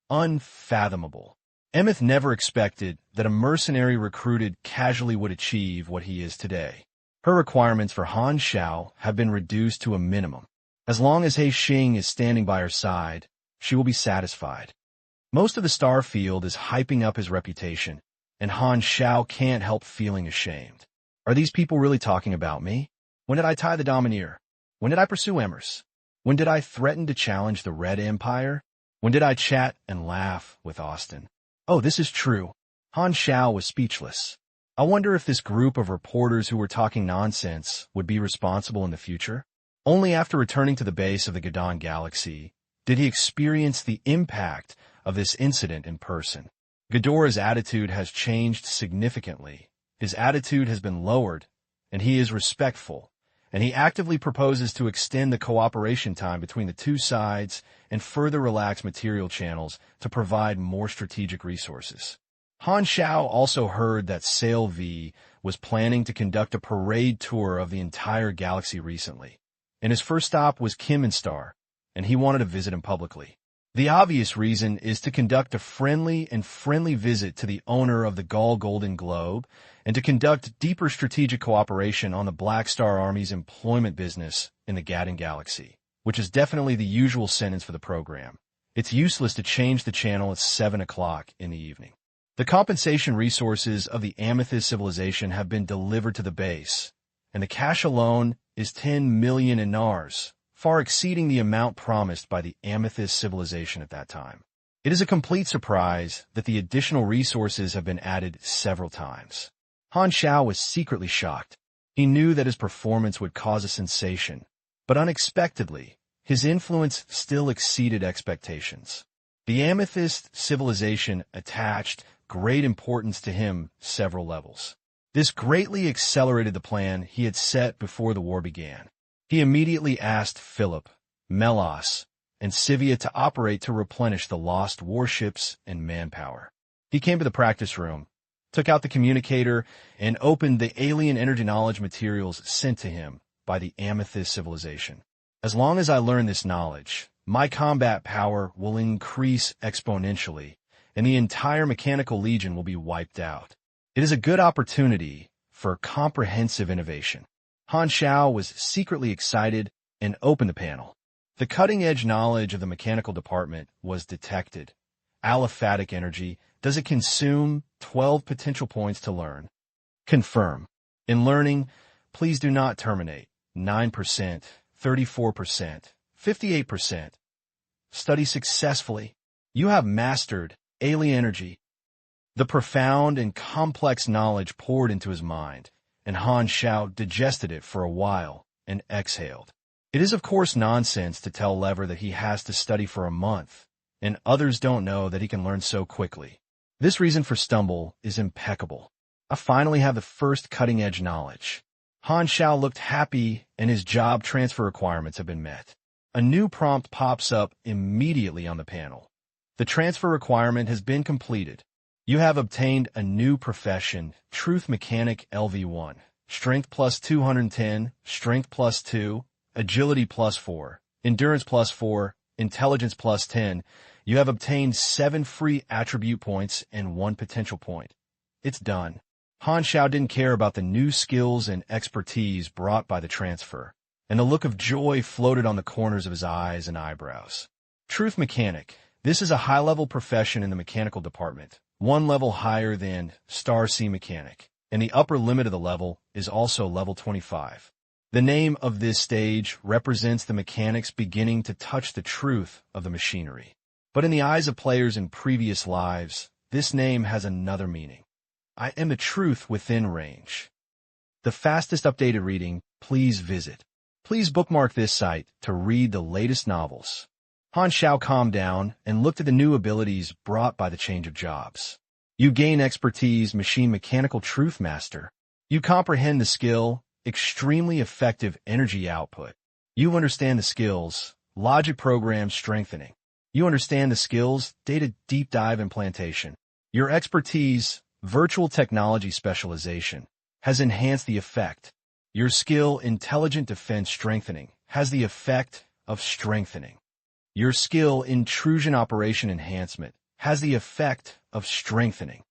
Unfathomable. Emeth never expected that a mercenary recruited casually would achieve what he is today. Her requirements for Han Xiao have been reduced to a minimum. As long as He Xing is standing by her side, she will be satisfied. Most of the star field is hyping up his reputation, and Han Xiao can't help feeling ashamed. Are these people really talking about me? When did I tie the Domineer? When did I pursue Emmers? When did I threaten to challenge the Red Empire? When did I chat and laugh with Austin? Oh, this is true. Han Xiao was speechless. I wonder if this group of reporters who were talking nonsense would be responsible in the future. Only after returning to the base of the Gadon Galaxy did he experience the impact of this incident in person. Ghidorah's attitude has changed significantly. His attitude has been lowered, and he is respectful, and he actively proposes to extend the cooperation time between the two sides and further relax material channels to provide more strategic resources. Han Xiao also heard that Sail V was planning to conduct a parade tour of the entire galaxy recently, and his first stop was Star, and he wanted to visit him publicly. The obvious reason is to conduct a friendly visit to the owner of the Gaul Golden Globe and to conduct deeper strategic cooperation on the Black Star Army's employment business in the Gaddon Galaxy, which is definitely the usual sentence for the program. It's useless to change the channel at 7 o'clock in the evening. The compensation resources of the Amethyst civilization have been delivered to the base, and the cash alone is 10 million inars, far exceeding the amount promised by the Amethyst civilization at that time. It is a complete surprise that the additional resources have been added several times. Han Xiao was secretly shocked. He knew that his performance would cause a sensation, but unexpectedly, his influence still exceeded expectations. The Amethyst civilization attached great importance to him several levels. This greatly accelerated the plan he had set before the war began. He immediately asked Philip, Melos, and Sivia to operate to replenish the lost warships and manpower. He came to the practice room, took out the communicator, and opened the alien energy knowledge materials sent to him by the Amethyst civilization. As long as I learn this knowledge, my combat power will increase exponentially, and the entire mechanical legion will be wiped out. It is a good opportunity for comprehensive innovation. Han Xiao was secretly excited and opened the panel. The cutting-edge knowledge of the mechanical department was detected. Aliphatic energy. Does it consume 12 potential points to learn? Confirm. In learning, please do not terminate. 9%, 34%, 58%. Study successfully. You have mastered alien energy. The profound and complex knowledge poured into his mind, and Han Xiao digested it for a while and exhaled. It is of course nonsense to tell Lever that he has to study for a month, and others don't know that he can learn so quickly. This reason for stumble is impeccable. I finally have the first cutting-edge knowledge. Han Xiao looked happy, and his job transfer requirements have been met. A new prompt pops up immediately on the panel. The transfer requirement has been completed. You have obtained a new profession, Truth Mechanic LV1. Strength plus 210, Strength plus 2, Agility plus 4, Endurance plus 4, Intelligence plus 10. You have obtained 7 free attribute points and 1 potential point. It's done. Han Xiao didn't care about the new skills and expertise brought by the transfer, and the look of joy floated on the corners of his eyes and eyebrows. Truth Mechanic. This is a high-level profession in the mechanical department, 1 level higher than Star Sea Mechanic, and the upper limit of the level is also level 25. The name of this stage represents the mechanics beginning to touch the truth of the machinery. But in the eyes of players in previous lives, this name has another meaning. I am the truth within range. The fastest updated reading, please visit. Please bookmark this site to read the latest novels. Han Xiao calmed down and looked at the new abilities brought by the change of jobs. You gain expertise, Machine Mechanical Truth Master. You comprehend the skill, Extremely Effective Energy Output. You understand the skills, Logic Program Strengthening. You understand the skills, Data Deep Dive Implantation. Your expertise, Virtual Technology Specialization, has enhanced the effect. Your skill, Intelligent Defense Strengthening, has the effect of strengthening. Your skill, Intrusion Operation Enhancement, has the effect of strengthening.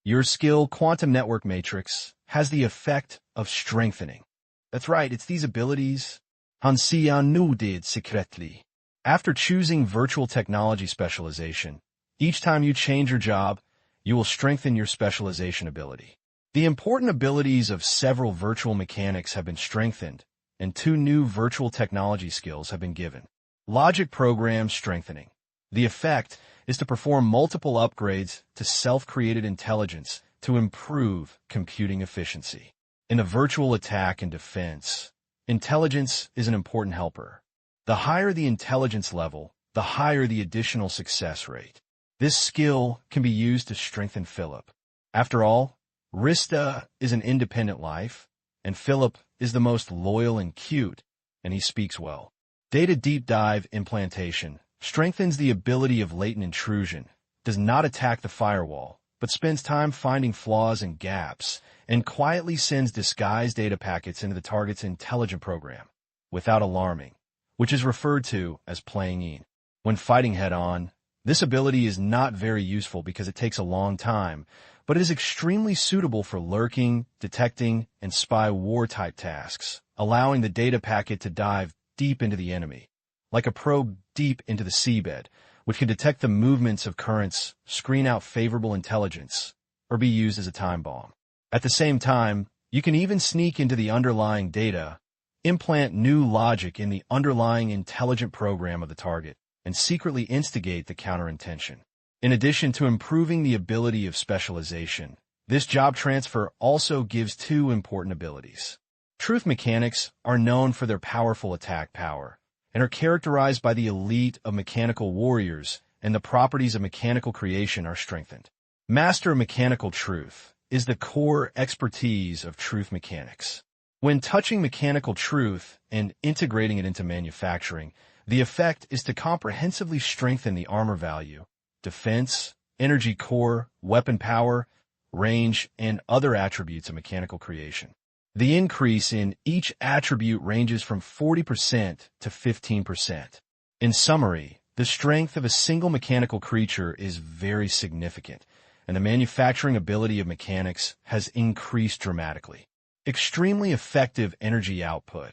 Your skill, Quantum Network Matrix, has the effect of strengthening. That's right, it's these abilities. Han Xiao knew did secretly. After choosing Virtual Technology Specialization, each time you change your job, you will strengthen your specialization ability. The important abilities of several virtual mechanics have been strengthened, and 2 new virtual technology skills have been given. Logic Program Strengthening. The effect is to perform multiple upgrades to self-created intelligence to improve computing efficiency. In the virtual attack and defense, intelligence is an important helper. The higher the intelligence level, the higher the additional success rate. This skill can be used to strengthen Philip. After all, Rista is an independent life, and Philip is the most loyal and cute, and he speaks well. Data Deep Dive Implantation strengthens the ability of latent intrusion, does not attack the firewall, but spends time finding flaws and gaps, and quietly sends disguised data packets into the target's intelligent program, without alarming, which is referred to as playing in. When fighting head-on, this ability is not very useful because it takes a long time, but it is extremely suitable for lurking, detecting, and spy war-type tasks, allowing the data packet to dive deep into the enemy, like a probe deep into the seabed, which can detect the movements of currents, screen out favorable intelligence, or be used as a time bomb. At the same time, you can even sneak into the underlying data, implant new logic in the underlying intelligent program of the target, and secretly instigate the counterintention. In addition to improving the ability of specialization, this job transfer also gives two important abilities. Truth mechanics are known for their powerful attack power, and are characterized by the elite of mechanical warriors, and the properties of mechanical creation are strengthened. Master of Mechanical Truth is the core expertise of truth mechanics. When touching mechanical truth and integrating it into manufacturing, the effect is to comprehensively strengthen the armor value, defense, energy core, weapon power, range, and other attributes of mechanical creation. The increase in each attribute ranges from 40% to 15%. In summary, the strength of a single mechanical creature is very significant, and the manufacturing ability of mechanics has increased dramatically. Extremely effective energy output.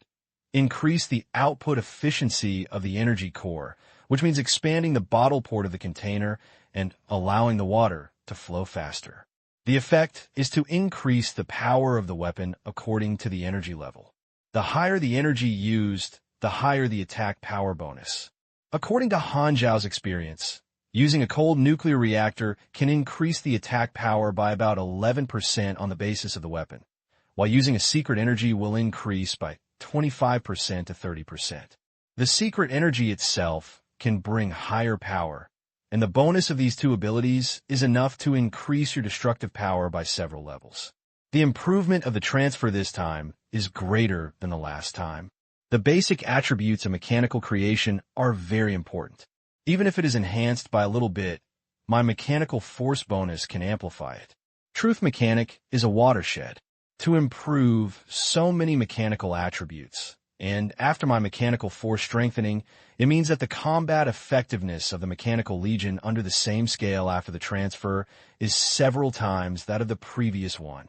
Increase the output efficiency of the energy core, which means expanding the bottle port of the container and allowing the water to flow faster. The effect is to increase the power of the weapon according to the energy level. The higher the energy used, the higher the attack power bonus. According to Han Xiao's experience, using a cold nuclear reactor can increase the attack power by about 11% on the basis of the weapon, while using a secret energy will increase by 25% to 30%. The secret energy itself can bring higher power, and the bonus of these two abilities is enough to increase your destructive power by several levels. The improvement of the transfer this time is greater than the last time. The basic attributes of mechanical creation are very important. Even if it is enhanced by a little bit, my mechanical force bonus can amplify it. Truth Mechanic is a watershed to improve so many mechanical attributes. And after my mechanical force strengthening, it means that the combat effectiveness of the Mechanical Legion under the same scale after the transfer is several times that of the previous one.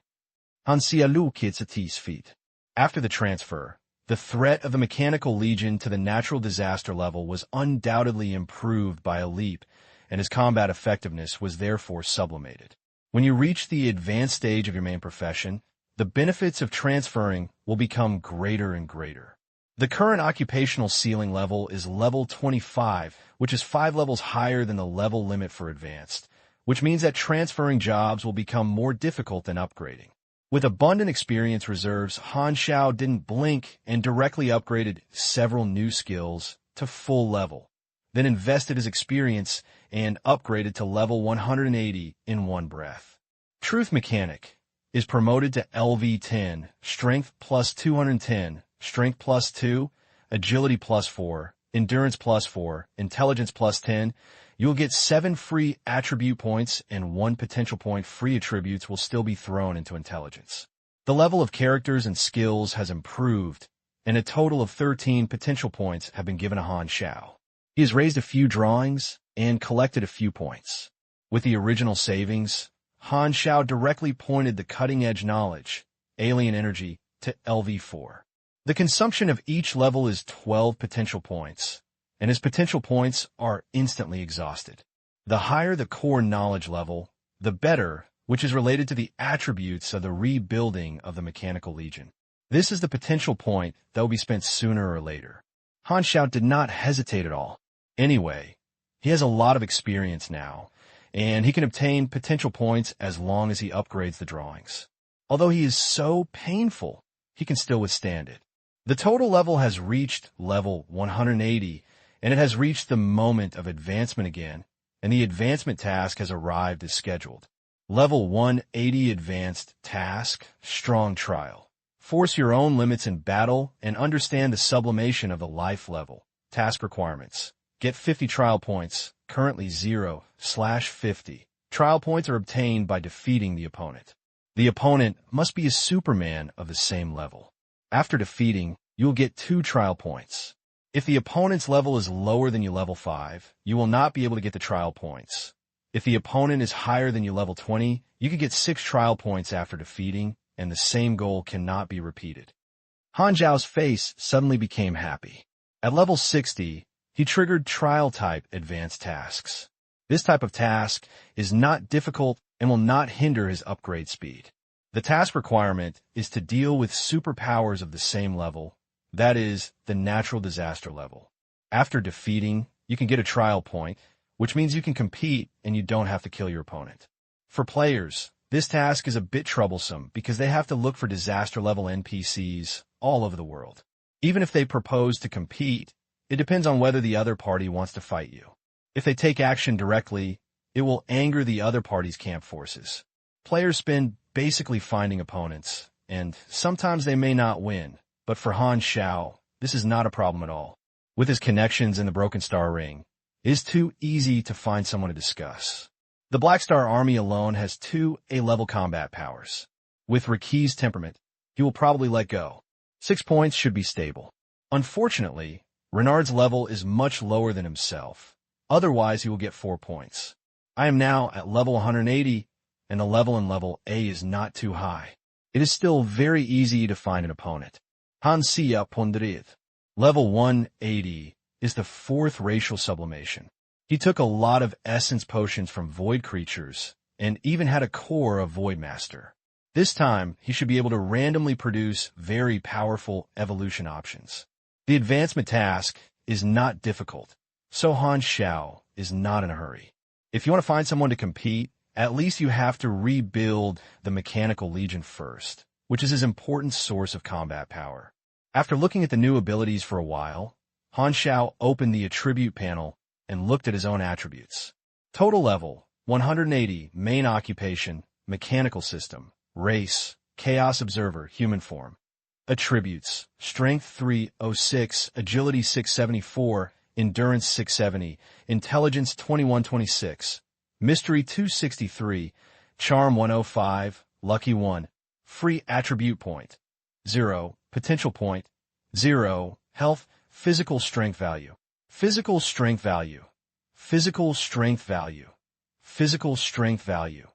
Han Xiao kits at his feet. After the transfer, the threat of the Mechanical Legion to the natural disaster level was undoubtedly improved by a leap, and his combat effectiveness was therefore sublimated. When you reach the advanced stage of your main profession, the benefits of transferring will become greater and greater. The current occupational ceiling level is level 25, which is 5 levels higher than the level limit for advanced, which means that transferring jobs will become more difficult than upgrading. With abundant experience reserves, Han Xiao didn't blink and directly upgraded several new skills to full level, then invested his experience and upgraded to level 180 in one breath. Truth Mechanic is promoted to LV10, Strength plus 210, Strength plus 2, Agility plus 4, Endurance plus 4, Intelligence plus 10. You'll get 7 free attribute points, and 1 potential point free attributes will still be thrown into Intelligence. The level of characters and skills has improved, and a total of 13 potential points have been given to Han Xiao. He has raised a few drawings and collected a few points. With the original savings, Han Xiao directly pointed the cutting-edge knowledge, alien energy, to LV4. The consumption of each level is 12 potential points, and his potential points are instantly exhausted. The higher the core knowledge level, the better, which is related to the attributes of the rebuilding of the Mechanical Legion. This is the potential point that will be spent sooner or later. Han Xiao did not hesitate at all. Anyway, he has a lot of experience now, and he can obtain potential points as long as he upgrades the drawings. Although he is so painful, he can still withstand it. The total level has reached level 180, and it has reached the moment of advancement again, and the advancement task has arrived as scheduled. Level 180 Advanced Task, Strong Trial. Force your own limits in battle and understand the sublimation of the life level. Task requirements. Get 50 trial points, currently 0/50. Trial points are obtained by defeating the opponent. The opponent must be a Superman of the same level. After defeating, you'll get 2 trial points. If the opponent's level is lower than you level 5, you will not be able to get the trial points. If the opponent is higher than you level 20, you can get 6 trial points after defeating, and the same goal cannot be repeated. Han Xiao's face suddenly became happy. At level 60, he triggered trial-type advanced tasks. This type of task is not difficult and will not hinder his upgrade speed. The task requirement is to deal with superpowers of the same level, that is, the natural disaster level. After defeating, you can get a trial point, which means you can compete and you don't have to kill your opponent. For players, this task is a bit troublesome because they have to look for disaster-level NPCs all over the world. Even if they propose to compete, it depends on whether the other party wants to fight you. If they take action directly, it will anger the other party's camp forces. Players spend basically finding opponents, and sometimes they may not win, but for Han Xiao, this is not a problem at all. With his connections in the Broken Star Ring, it is too easy to find someone to discuss. The Black Star Army alone has 2 A-level combat powers. With Riki's temperament, he will probably let go. 6 points should be stable. Unfortunately, Renard's level is much lower than himself. Otherwise, he will get 4 points. I am now at level 180, and the level in level A is not too high. It is still very easy to find an opponent. Han Xiao, level 180, is the 4th racial sublimation. He took a lot of essence potions from void creatures, and even had a core of Void Master. This time, he should be able to randomly produce very powerful evolution options. The advancement task is not difficult, so Han Xiao is not in a hurry. If you want to find someone to compete, at least you have to rebuild the Mechanical Legion first, which is his important source of combat power. After looking at the new abilities for a while, Han Xiao opened the attribute panel and looked at his own attributes. Total level, 180, main occupation, mechanical system, race, chaos observer, human form. Attributes, strength 306, agility 674, endurance 670, intelligence 2126, mystery 263, charm 105, lucky 1, free attribute point, 0, potential point, 0, health, physical strength value. Physical strength value, physical strength value, physical strength value,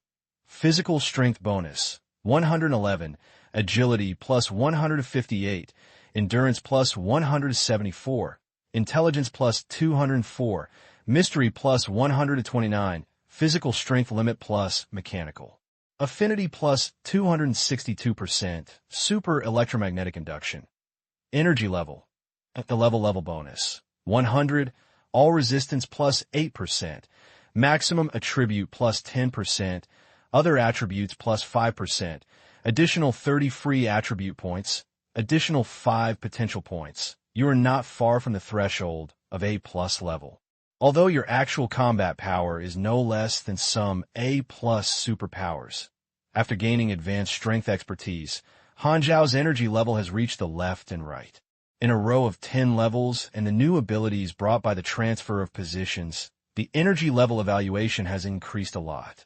physical strength bonus, 111, agility plus 158, endurance plus 174, intelligence plus 204, mystery plus 129, physical strength limit plus mechanical. Affinity plus 262%, super electromagnetic induction. Energy level, at the level bonus. 100, all resistance plus 8%, maximum attribute plus 10%, other attributes plus 5%, additional 30 free attribute points, additional 5 potential points. You are not far from the threshold of A+ level. Although your actual combat power is no less than some A+ superpowers. After gaining advanced strength expertise, Han Xiao's energy level has reached the left and right. In a row of 10 levels and the new abilities brought by the transfer of positions, the energy level evaluation has increased a lot.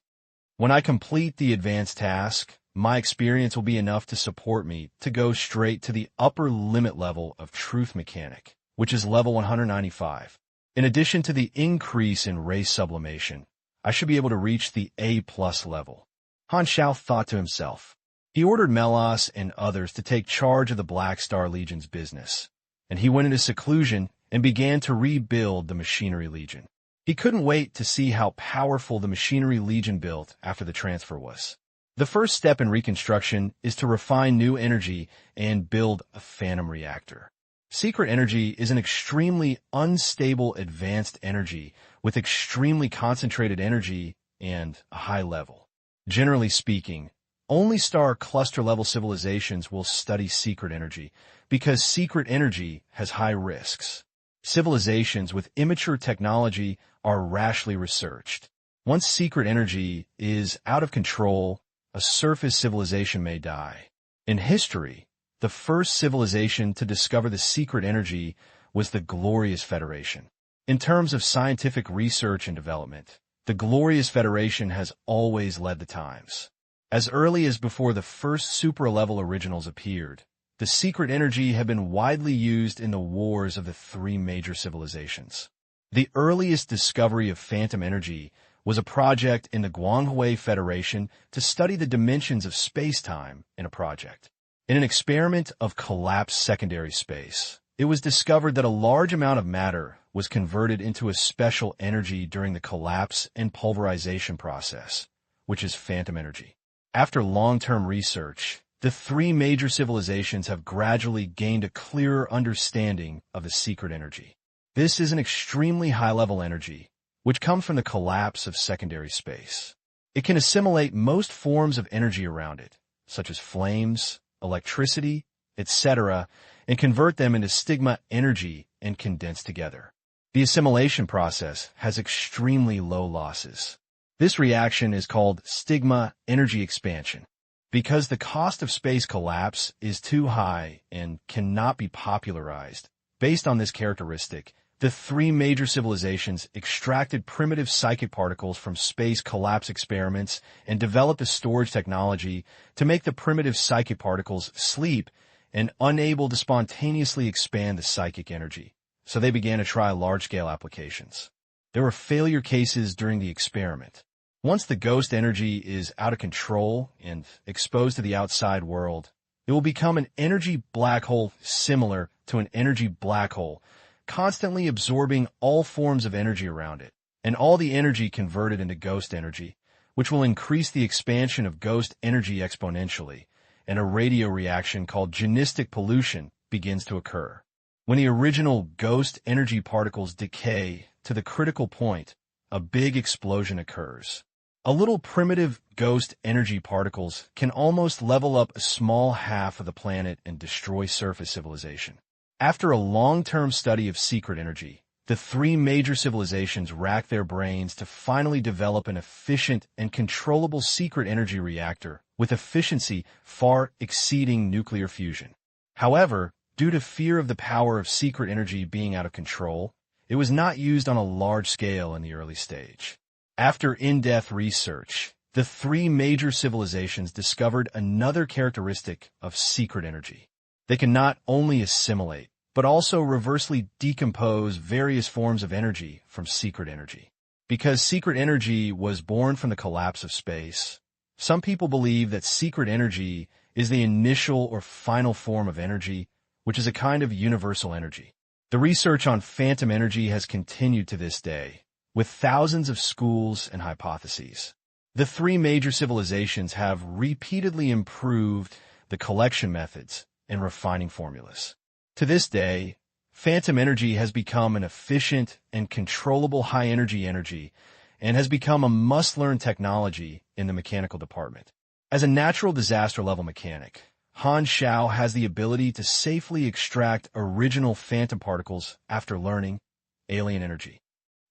When I complete the advanced task, my experience will be enough to support me to go straight to the upper limit level of Truth Mechanic, which is level 195. In addition to the increase in race sublimation, I should be able to reach the A+ level. Han Xiao thought to himself. He ordered Melas and others to take charge of the Black Star Legion's business, and he went into seclusion and began to rebuild the Machinery Legion. He couldn't wait to see how powerful the Machinery Legion built after the transfer was. The first step in reconstruction is to refine new energy and build a Phantom Reactor. Secret energy is an extremely unstable advanced energy with extremely concentrated energy and a high level. Generally speaking, only star cluster-level civilizations will study secret energy because secret energy has high risks. Civilizations with immature technology are rashly researched. Once secret energy is out of control, a surface civilization may die. In history, the first civilization to discover the secret energy was the Glorious Federation. In terms of scientific research and development, the glorious Federation has always led the times. As early as before the first super-level originals appeared, the secret energy had been widely used in the wars of the three major civilizations. The earliest discovery of phantom energy was a project in the Guanghui Federation to study the dimensions of space-time in a project. In an experiment of collapsed secondary space, it was discovered that a large amount of matter was converted into a special energy during the collapse and pulverization process, which is phantom energy. After long-term research, the three major civilizations have gradually gained a clearer understanding of the secret energy. This is an extremely high-level energy, which comes from the collapse of secondary space. It can assimilate most forms of energy around it, such as flames, electricity, etc., and convert them into stigma energy and condense together. The assimilation process has extremely low losses. This reaction is called stigma energy expansion. Because the cost of space collapse is too high and cannot be popularized, based on this characteristic, the three major civilizations extracted primitive psychic particles from space collapse experiments and developed a storage technology to make the primitive psychic particles sleep and unable to spontaneously expand the psychic energy. So they began to try large-scale applications. There were failure cases during the experiment. Once the ghost energy is out of control and exposed to the outside world, it will become an energy black hole similar to an energy black hole, constantly absorbing all forms of energy around it, and all the energy converted into ghost energy, which will increase the expansion of ghost energy exponentially, and a radio reaction called genistic pollution begins to occur. When the original ghost energy particles decay to the critical point, a big explosion occurs. A little primitive ghost energy particles can almost level up a small half of the planet and destroy surface civilization. After a long-term study of secret energy, the three major civilizations racked their brains to finally develop an efficient and controllable secret energy reactor with efficiency far exceeding nuclear fusion. However, due to fear of the power of secret energy being out of control, it was not used on a large scale in the early stage. After in-depth research, the three major civilizations discovered another characteristic of secret energy. They can not only assimilate, but also reversely decompose various forms of energy from secret energy. Because secret energy was born from the collapse of space, some people believe that secret energy is the initial or final form of energy, which is a kind of universal energy. The research on phantom energy has continued to this day, with thousands of schools and hypotheses. The three major civilizations have repeatedly improved the collection methods and refining formulas. To this day, phantom energy has become an efficient and controllable high-energy energy and has become a must-learn technology in the mechanical department. As a natural disaster-level mechanic, Han Xiao has the ability to safely extract original phantom particles after learning alien energy.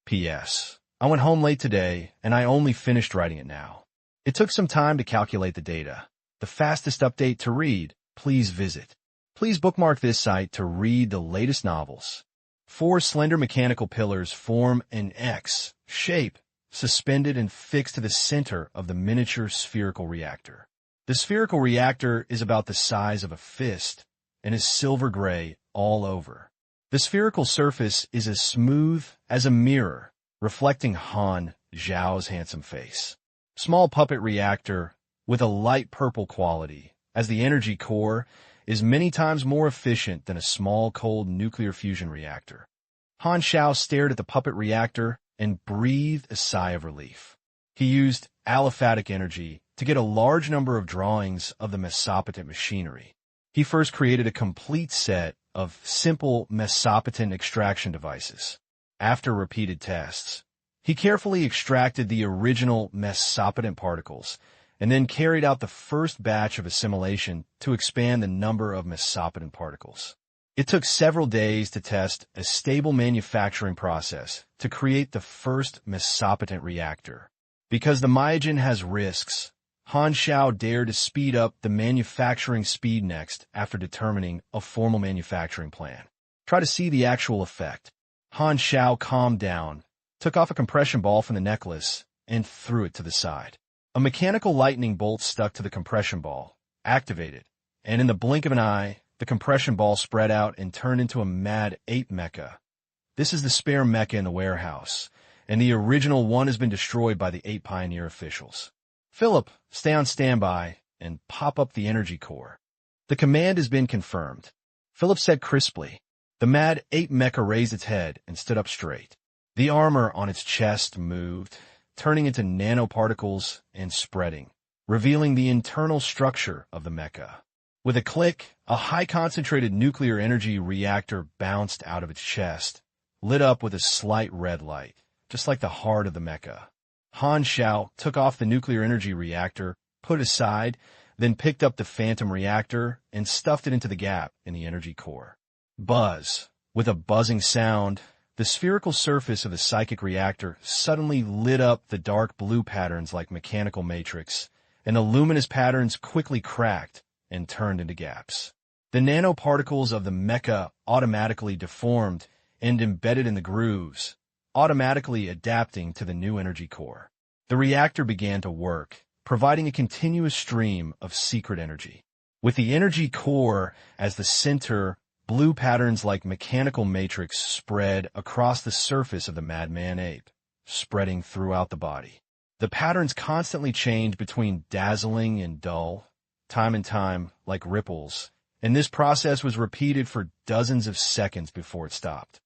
P.S. I went home late today, and I only finished writing it now. It took some time to calculate the data. The fastest update to read, please visit. Please bookmark this site to read the latest novels. 4 slender mechanical pillars form an X shape, suspended and fixed to the center of the miniature spherical reactor. The spherical reactor is about the size of a fist and is silver gray all over. The spherical surface is as smooth as a mirror, reflecting Han Xiao's handsome face. Small puppet reactor with a light purple quality, as the energy core is many times more efficient than a small cold nuclear fusion reactor. Han Xiao stared at the puppet reactor and breathed a sigh of relief. He used aliphatic energy to get a large number of drawings of the Mesopotamite machinery. He first created a complete set of simple Mesopotamite extraction devices. After repeated tests, he carefully extracted the original Mesopotamite particles and then carried out the first batch of assimilation to expand the number of Mesopotamite particles. It took several days to test a stable manufacturing process to create the first Mesopotamite reactor. Because the Myojin has risks, Han Xiao dared to speed up the manufacturing speed next after determining a formal manufacturing plan. Try to see the actual effect. Han Xiao calmed down took off a compression ball from the necklace and threw it to the side. A mechanical lightning bolt stuck to the compression ball, activated, and in the blink of an eye, the compression ball spread out and turned into a mad ape mecha. This is the spare mecha in the warehouse, and the original one has been destroyed by the Ape Pioneer officials. Philip, stay on standby and pop up the energy core. The command has been confirmed. Philip said crisply. The mad ape mecha raised its head and stood up straight. The armor on its chest moved, turning into nanoparticles and spreading, revealing the internal structure of the mecha. With a click, a high-concentrated nuclear energy reactor bounced out of its chest, lit up with a slight red light, just like the heart of the mecha. Han Xiao took off the nuclear energy reactor, put it aside, then picked up the phantom reactor and stuffed it into the gap in the energy core. Buzz. With a buzzing sound, the spherical surface of the psychic reactor suddenly lit up the dark blue patterns like mechanical matrix, and the luminous patterns quickly cracked and turned into gaps. The nanoparticles of the mecha automatically deformed and embedded in the grooves, automatically adapting to the new energy core. The reactor began to work, providing a continuous stream of secret energy. With the energy core as the center, blue patterns like mechanical matrix spread across the surface of the madman ape, spreading throughout the body. The patterns constantly changed between dazzling and dull, time and time like ripples, and this process was repeated for dozens of seconds before it stopped.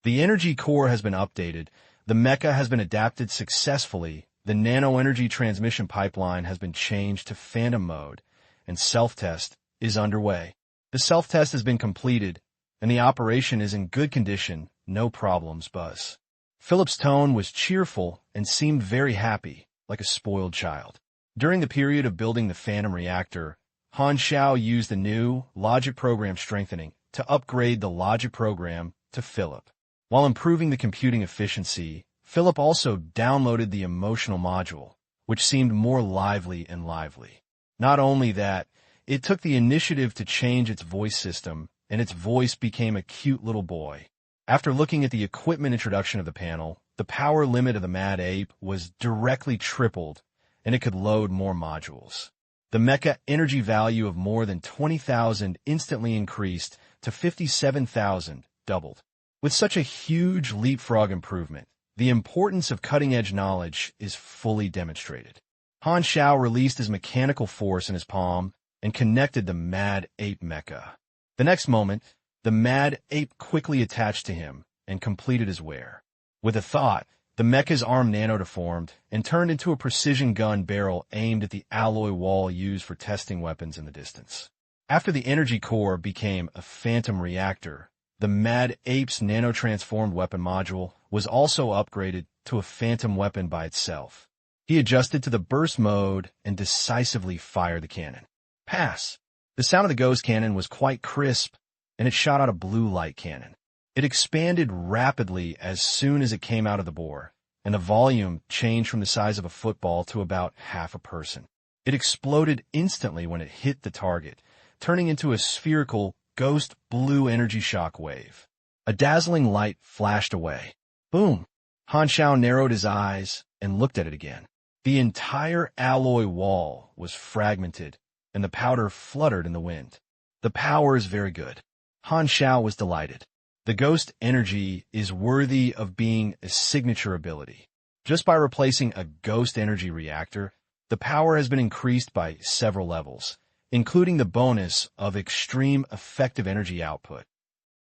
The energy core has been updated, the mecha has been adapted successfully, the nano-energy transmission pipeline has been changed to phantom mode, and self-test is underway. The self-test has been completed, and the operation is in good condition, no problems, Buzz. Philip's tone was cheerful and seemed very happy, like a spoiled child. During the period of building the phantom reactor, Han Xiao used the new logic program strengthening to upgrade the logic program to Philip. While improving the computing efficiency, Philip also downloaded the emotional module, which seemed more lively and lively. Not only that, it took the initiative to change its voice system, and its voice became a cute little boy. After looking at the equipment introduction of the panel, the power limit of the Mad Ape was directly tripled, and it could load more modules. The mecha energy value of more than 20,000 instantly increased to 57,000, doubled. With such a huge leapfrog improvement, the importance of cutting-edge knowledge is fully demonstrated. Han Xiao released his mechanical force in his palm and connected the Mad Ape mecha. The next moment, the Mad Ape quickly attached to him and completed his wear. With a thought, the mecha's arm nano-deformed and turned into a precision gun barrel aimed at the alloy wall used for testing weapons in the distance. After the energy core became a phantom reactor, the Mad Ape's nano-transformed weapon module was also upgraded to a phantom weapon by itself. He adjusted to the burst mode and decisively fired the cannon. Pass. The sound of the ghost cannon was quite crisp, and it shot out a blue light cannon. It expanded rapidly as soon as it came out of the bore, and the volume changed from the size of a football to about half a person. It exploded instantly when it hit the target, turning into a spherical, ghost blue energy shock wave. A dazzling light flashed away. Boom! Han Xiao narrowed his eyes and looked at it again. The entire alloy wall was fragmented, and the powder fluttered in the wind. The power is very good. Han Xiao was delighted. The ghost energy is worthy of being a signature ability. Just by replacing a ghost energy reactor, the power has been increased by several levels, including the bonus of extreme effective energy output.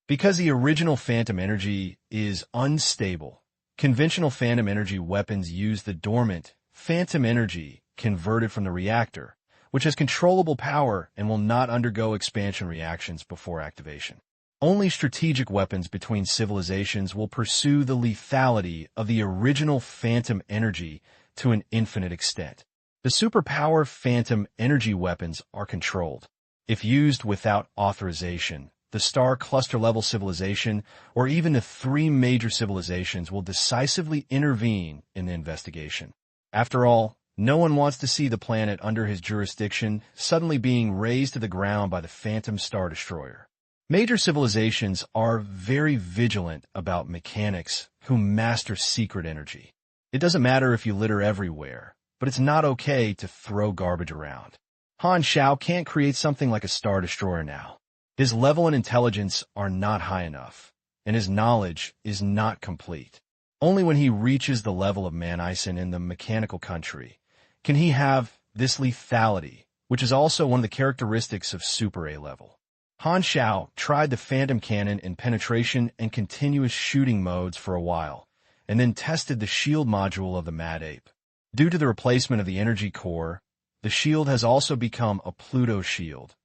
Because the original phantom energy is unstable, conventional phantom energy weapons use the dormant phantom energy converted from the reactor, which has controllable power and will not undergo expansion reactions before activation. Only strategic weapons between civilizations will pursue the lethality of the original phantom energy to an infinite extent. The superpower phantom energy weapons are controlled. If used without authorization, the star cluster level civilization, or even the three major civilizations will decisively intervene in the investigation. After all, no one wants to see the planet under his jurisdiction suddenly being razed to the ground by the Phantom Star Destroyer. Major civilizations are very vigilant about mechanics who master secret energy. It doesn't matter if you litter everywhere, but it's not okay to throw garbage around. Han Xiao can't create something like a Star Destroyer now. His level and intelligence are not high enough, and his knowledge is not complete. Only when he reaches the level of Manison in the mechanical country can he have this lethality, which is also one of the characteristics of Super A level. Han Xiao tried the Phantom Cannon in penetration and continuous shooting modes for a while, and then tested the shield module of the Mad Ape. Due to the replacement of the energy core, the shield has also become a Pluto shield,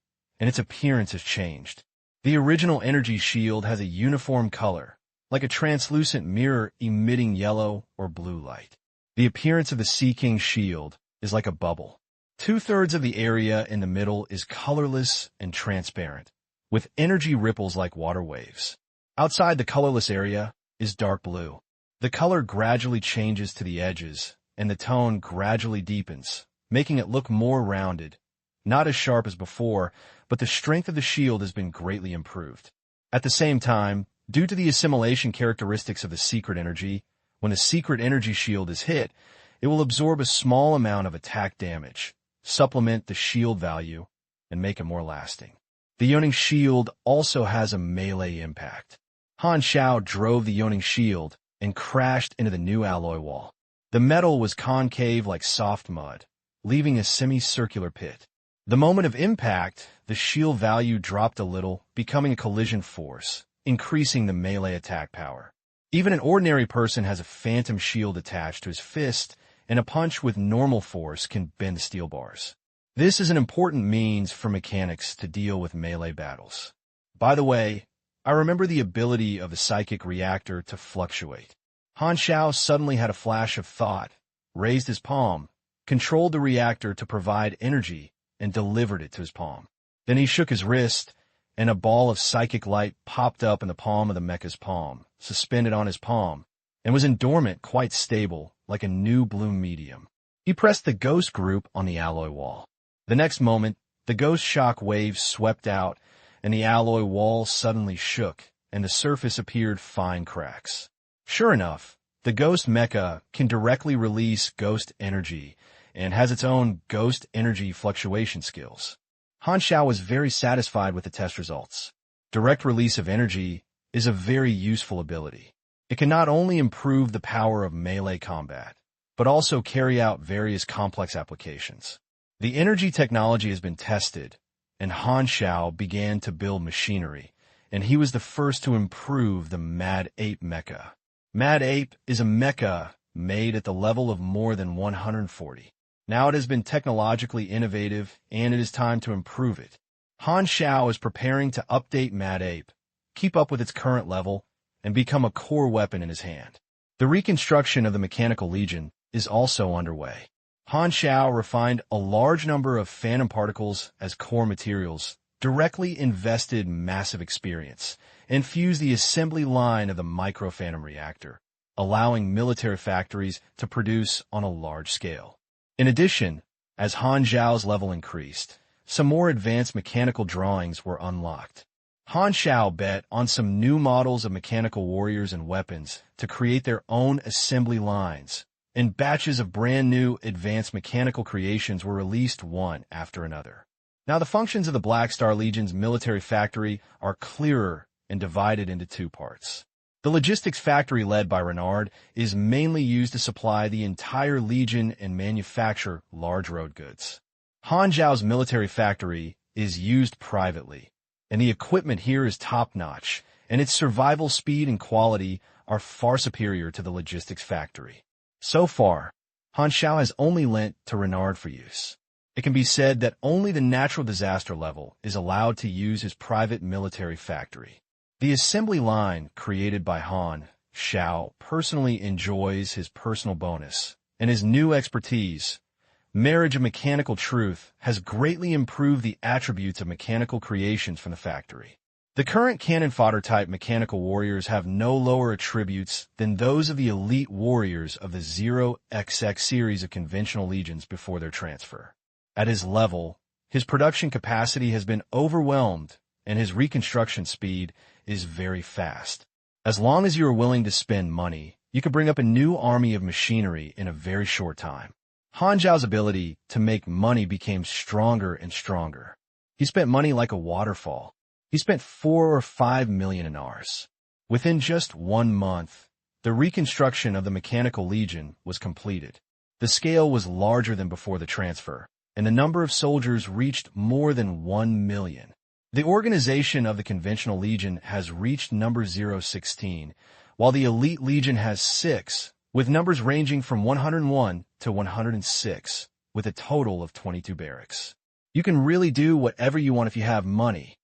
and its appearance has changed. The original energy shield has a uniform color, like a translucent mirror emitting yellow or blue light. The appearance of the Sea King shield is like a bubble. 2/3 of the area in the middle is colorless and transparent, with energy ripples like water waves. Outside the colorless area is dark blue. The color gradually changes to the edges, and the tone gradually deepens, making it look more rounded. Not as sharp as before, but the strength of the shield has been greatly improved. At the same time, due to the assimilation characteristics of the secret energy, when the secret energy shield is hit, it will absorb a small amount of attack damage, supplement the shield value, and make it more lasting. The Yoning shield also has a melee impact. Han Xiao drove the Yoning shield and crashed into the new alloy wall. The metal was concave like soft mud, leaving a semicircular pit. The moment of impact, the shield value dropped a little, becoming a collision force, increasing the melee attack power. Even an ordinary person has a phantom shield attached to his fist, and a punch with normal force can bend the steel bars. This is an important means for mechanics to deal with melee battles. By the way, I remember the ability of the psychic reactor to fluctuate. Han Xiao suddenly had a flash of thought, raised his palm, controlled the reactor to provide energy, and delivered it to his palm. Then he shook his wrist, and a ball of psychic light popped up in the palm of the mecha's palm, suspended on his palm, and was in dormant, quite stable, like a new blue medium. He pressed the ghost group on the alloy wall. The next moment, the ghost shock waves swept out, and the alloy wall suddenly shook, and the surface appeared fine cracks. Sure enough, the ghost mecha can directly release ghost energy and has its own ghost energy fluctuation skills. Han Xiao was very satisfied with the test results. Direct release of energy is a very useful ability. It can not only improve the power of melee combat, but also carry out various complex applications. The energy technology has been tested, and Han Xiao began to build machinery, and he was the first to improve the Mad Ape mecha. Mad Ape is a mecha made at the level of more than 140. Now it has been technologically innovative, and it is time to improve it. Han Xiao is preparing to update Mad Ape, keep up with its current level, and become a core weapon in his hand. The reconstruction of the Mechanical Legion is also underway. Han Xiao refined a large number of phantom particles as core materials, directly invested massive experience, and fused the assembly line of the micro-phantom reactor, allowing military factories to produce on a large scale. In addition, as Han Xiao's level increased, some more advanced mechanical drawings were unlocked. Han Xiao bet on some new models of mechanical warriors and weapons to create their own assembly lines, and batches of brand new advanced mechanical creations were released one after another. Now the functions of the Black Star Legion's military factory are clearer and divided into two parts. The logistics factory led by Renard is mainly used to supply the entire Legion and manufacture large road goods. Han Xiao's military factory is used privately, and the equipment here is top-notch, and its survival speed and quality are far superior to the logistics factory. So far, Han Xiao has only lent to Renard for use. It can be said that only the natural disaster level is allowed to use his private military factory. The assembly line created by Han Xiao personally enjoys his personal bonus, and his new expertise, Marriage of Mechanical Truth, has greatly improved the attributes of mechanical creations from the factory. The current cannon fodder type mechanical warriors have no lower attributes than those of the elite warriors of the 0XX series of conventional legions before their transfer. At his level, his production capacity has been overwhelmed and his reconstruction speed is very fast. As long as you are willing to spend money, you can bring up a new army of machinery in a very short time. Han Xiao's ability to make money became stronger and stronger. He spent money like a waterfall. He spent 4 or 5 million dinars. Within just 1 month, the reconstruction of the Mechanical Legion was completed. The scale was larger than before the transfer, and the number of soldiers reached more than 1 million. The organization of the Conventional Legion has reached number 016, while the Elite Legion has 6, with numbers ranging from 101 to 106, with a total of 22 barracks. You can really do whatever you want if you have money.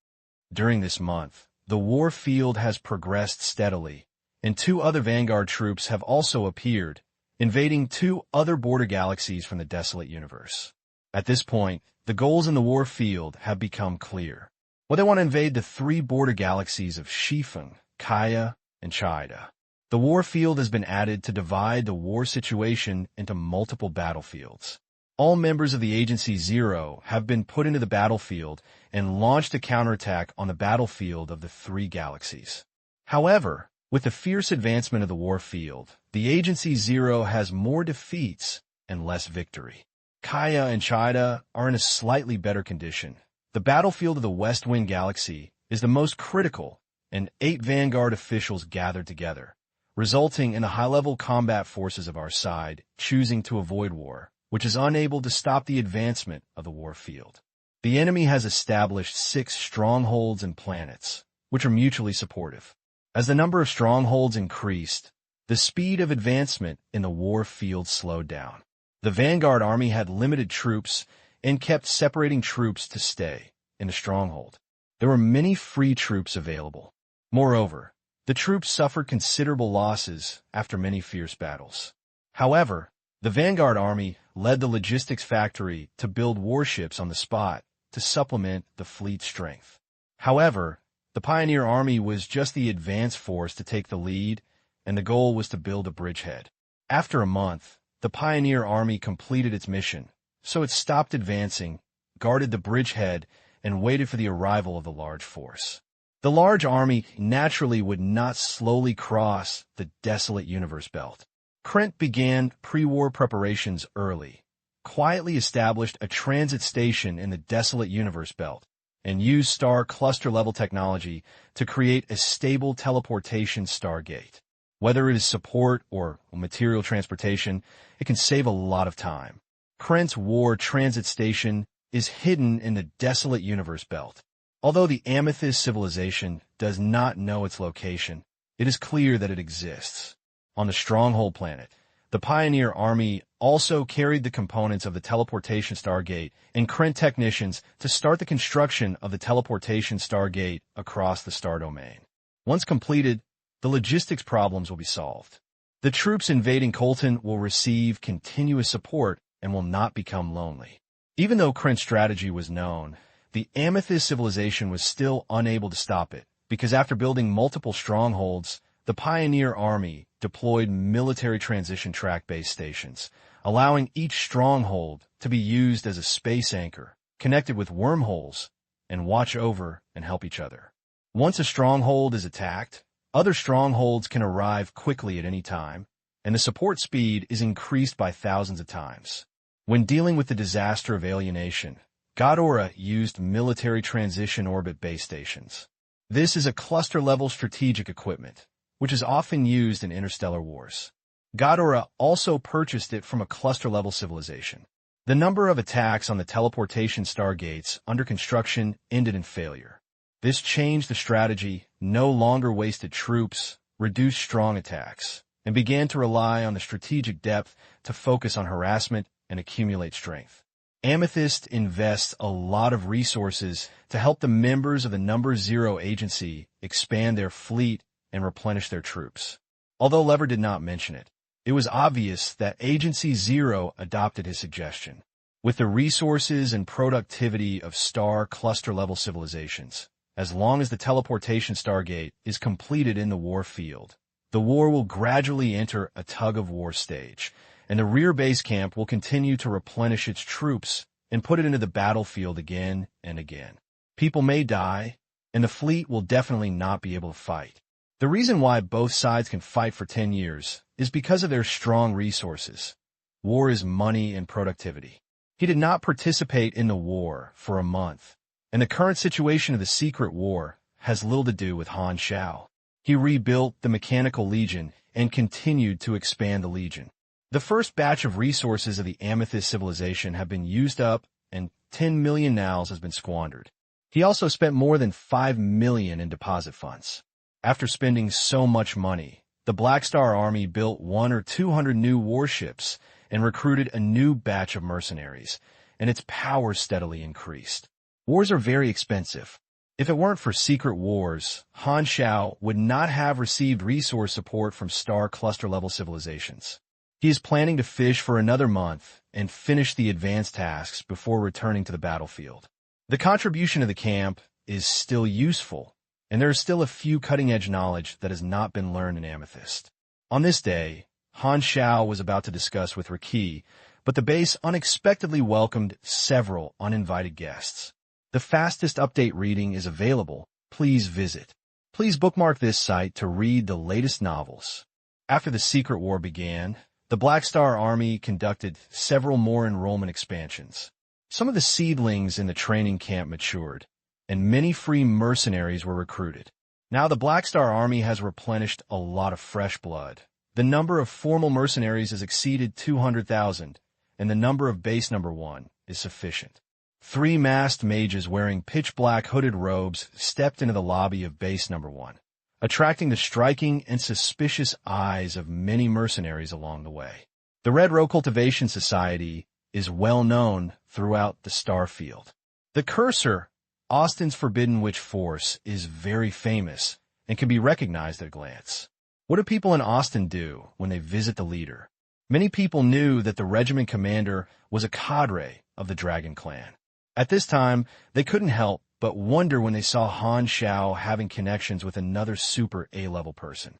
During this month, the war field has progressed steadily, and 2 other vanguard troops have also appeared, invading 2 other border galaxies from the desolate universe. At this point, the goals in the war field have become clear. Well, they want to invade the 3 border galaxies of Shifeng, Kaya, and Chida. The war field has been added to divide the war situation into multiple battlefields. All members of the Agency Zero have been put into the battlefield and launched a counterattack on the battlefield of the 3 galaxies. However, with the fierce advancement of the war field, the Agency Zero has more defeats and less victory. Kaya and Chida are in a slightly better condition. The battlefield of the West Wind Galaxy is the most critical, and 8 Vanguard officials gathered together, resulting in the high-level combat forces of our side choosing to avoid war, which is unable to stop the advancement of the war field. The enemy has established 6 strongholds and planets, which are mutually supportive. As the number of strongholds increased, the speed of advancement in the war field slowed down. The Vanguard army had limited troops and kept separating troops to stay in the stronghold. There were many free troops available. Moreover, the troops suffered considerable losses after many fierce battles. However, the Vanguard army led the logistics factory to build warships on the spot to supplement the fleet strength. However, the Pioneer Army was just the advance force to take the lead, and the goal was to build a bridgehead. After a month, the Pioneer Army completed its mission, so it stopped advancing, guarded the bridgehead, and waited for the arrival of the large force. The large army naturally would not slowly cross the desolate universe belt. Krent began pre-war preparations early, quietly established a transit station in the desolate universe belt, and used star cluster-level technology to create a stable teleportation stargate. Whether it is support or material transportation, it can save a lot of time. Krent's war transit station is hidden in the desolate universe belt. Although the Amethyst civilization does not know its location, it is clear that it exists. On the Stronghold planet, the Pioneer Army also carried the components of the teleportation stargate and Krent technicians to start the construction of the teleportation stargate across the star domain. Once completed, the logistics problems will be solved. The troops invading Colton will receive continuous support and will not become lonely. Even though Krent's strategy was known, the Amethyst civilization was still unable to stop it, because after building multiple strongholds, the Pioneer Army deployed military transition track base stations, allowing each stronghold to be used as a space anchor, connected with wormholes, and watch over and help each other. Once a stronghold is attacked, other strongholds can arrive quickly at any time, and the support speed is increased by thousands of times. When dealing with the disaster of alienation, Ghidorah used military transition orbit base stations. This is a cluster-level strategic equipment, which is often used in interstellar wars. Ghidorah also purchased it from a cluster-level civilization. The number of attacks on the teleportation stargates under construction ended in failure. This changed the strategy, no longer wasted troops, reduced strong attacks, and began to rely on the strategic depth to focus on harassment and accumulate strength. Amethyst invests a lot of resources to help the members of the Number Zero Agency expand their fleet and replenish their troops. Although Lever did not mention it, it was obvious that Agency Zero adopted his suggestion. With the resources and productivity of star cluster-level civilizations, as long as the teleportation stargate is completed in the war field, the war will gradually enter a tug-of-war stage, and the rear base camp will continue to replenish its troops and put it into the battlefield again and again. People may die, and the fleet will definitely not be able to fight. The reason why both sides can fight for 10 years is because of their strong resources. War is money and productivity. He did not participate in the war for a month, and the current situation of the Secret War has little to do with Han Xiao. He rebuilt the Mechanical Legion and continued to expand the Legion. The first batch of resources of the Amethyst civilization have been used up, and 10 million naus has been squandered. He also spent more than 5 million in deposit funds. After spending so much money, the Black Star Army built 100 or 200 new warships and recruited a new batch of mercenaries, and its power steadily increased. Wars are very expensive. If it weren't for secret wars, Han Xiao would not have received resource support from star cluster-level civilizations. He is planning to fish for another month and finish the advanced tasks before returning to the battlefield. The contribution of the camp is still useful, and there is still a few cutting-edge knowledge that has not been learned in Amethyst. On this day, Han Xiao was about to discuss with quirky, but the base unexpectedly welcomed several uninvited guests. The fastest update reading is available. Please visit. Please bookmark this site to read the latest novels. After the Secret War began, the Black Star Army conducted several more enrollment expansions. Some of the seedlings in the training camp matured, and many free mercenaries were recruited. Now the Black Star Army has replenished a lot of fresh blood. The number of formal mercenaries has exceeded 200,000, and the number of base number 1 is sufficient. 3 masked mages wearing pitch-black hooded robes stepped into the lobby of base number 1, attracting the striking and suspicious eyes of many mercenaries along the way. The Red Row Cultivation Society is well known throughout the Starfield. The cursor, Austin's Forbidden Witch Force, is very famous and can be recognized at a glance. What do people in Austin do when they visit the leader? Many people knew that the regiment commander was a cadre of the Dragon Clan. At this time, they couldn't help but wonder when they saw Han Xiao having connections with another super A-level person.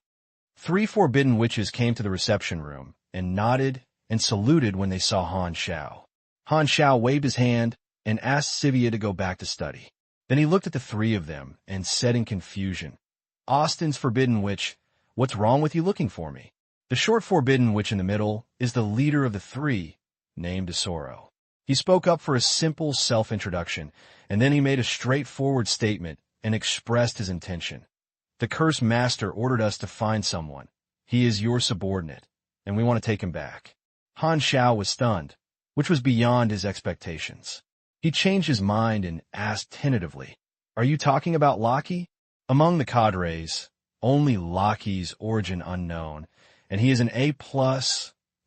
3 forbidden witches came to the reception room and nodded and saluted when they saw Han Xiao. Han Xiao waved his hand and asked Sivia to go back to study. Then he looked at the 3 of them and said in confusion, "Austin's Forbidden Witch, what's wrong with you looking for me?" The short forbidden witch in the middle is the leader of the 3, named Tesoro. He spoke up for a simple self-introduction, and then he made a straightforward statement and expressed his intention. "The Curse Master ordered us to find someone. He is your subordinate, and we want to take him back." Han Xiao was stunned, which was beyond his expectations. He changed his mind and asked tentatively, "Are you talking about Lockie?" Among the cadres, only Lockie's origin unknown, and he is an A+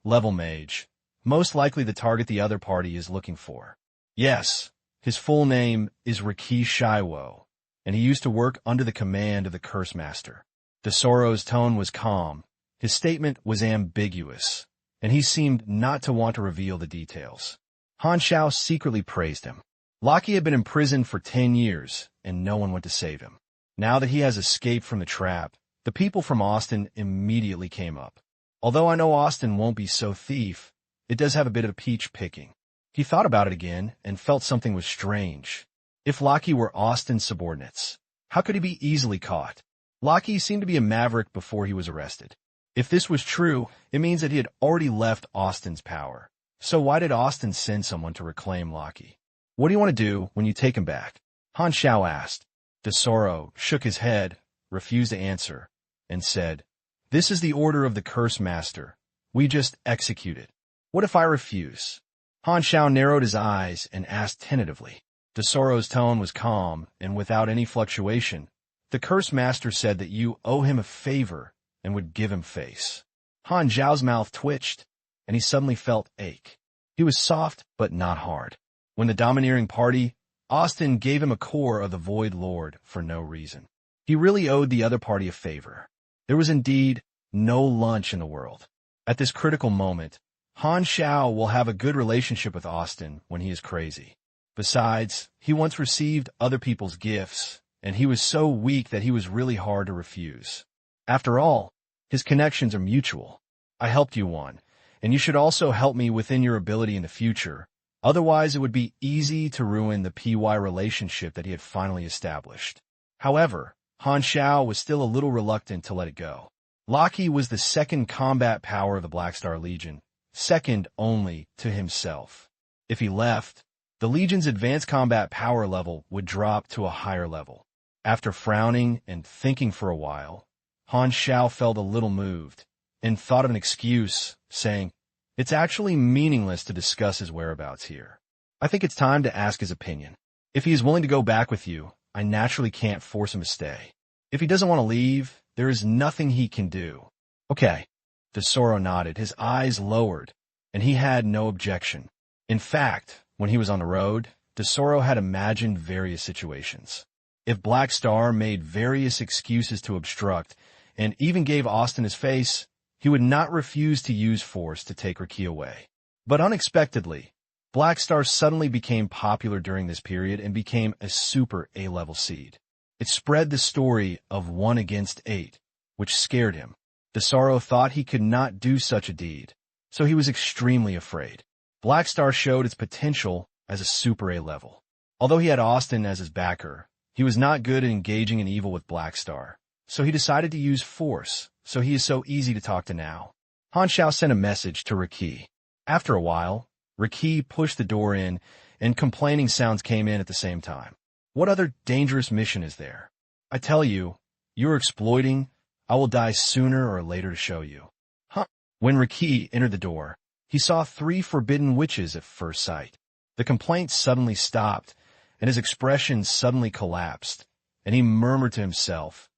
level mage, most likely the target the other party is looking for. Yes, his full name is Riki Shiwo, and he used to work under the command of the Curse Master. Tesoro's tone was calm. His statement was ambiguous, and he seemed not to want to reveal the details. Han Xiao secretly praised him. Lockie had been imprisoned for 10 years, and no one went to save him. Now that he has escaped from the trap, the people from Austin immediately came up. Although I know Austin won't be so thief, it does have a bit of peach picking. He thought about it again and felt something was strange. If Lockie were Austin's subordinates, how could he be easily caught? Lockie seemed to be a maverick before he was arrested. If this was true, it means that he had already left Austin's power. So why did Austin send someone to reclaim Lockie? "What do you want to do when you take him back?" Han Xiao asked. Tesoro shook his head, refused to answer, and said, "This is the order of the Curse Master. We just execute it. What if I refuse?" Han Xiao narrowed his eyes and asked tentatively. Tesoro's tone was calm and without any fluctuation. "The Curse Master said that you owe him a favor and would give him face." Han Xiao's mouth twitched, and he suddenly felt ache. He was soft but not hard. When the domineering party, Austin gave him a core of the Void Lord for no reason. He really owed the other party a favor. There was indeed no lunch in the world. At this critical moment, Han Xiao will have a good relationship with Austin when he is crazy. Besides, he once received other people's gifts, and he was so weak that he was really hard to refuse. After all, his connections are mutual. I helped you one, and you should also help me within your ability in the future. Otherwise, it would be easy to ruin the PY relationship that he had finally established. However, Han Xiao was still a little reluctant to let it go. Lockie was the second combat power of the Black Star Legion, second only to himself. If he left, the Legion's advanced combat power level would drop to a higher level. After frowning and thinking for a while, Han Xiao felt a little moved and thought of an excuse, saying, "It's actually meaningless to discuss his whereabouts here. I think it's time to ask his opinion. If he is willing to go back with you, I naturally can't force him to stay. If he doesn't want to leave, there is nothing he can do." "Okay." Tesoro nodded, his eyes lowered, and he had no objection. In fact, when he was on the road, Tesoro had imagined various situations. If Black Star made various excuses to obstruct, and even gave Austin his face, he would not refuse to use force to take Quirky away. But unexpectedly, Black Star suddenly became popular during this period and became a super A-level seed. It spread the story of 1 against 8, which scared him. Tesoro thought he could not do such a deed, so he was extremely afraid. Black Star showed its potential as a super A-level. Although he had Austin as his backer, he was not good at engaging in evil with Black Star, so he decided to use force, so he is so easy to talk to now. Han Xiao sent a message to Quirky. After a while, Quirky pushed the door in, and complaining sounds came in at the same time. "What other dangerous mission is there? I tell you, you're exploiting. I will die sooner or later to show you." Huh? When Quirky entered the door, he saw 3 forbidden witches at first sight. The complaints suddenly stopped, and his expression suddenly collapsed, and he murmured to himself,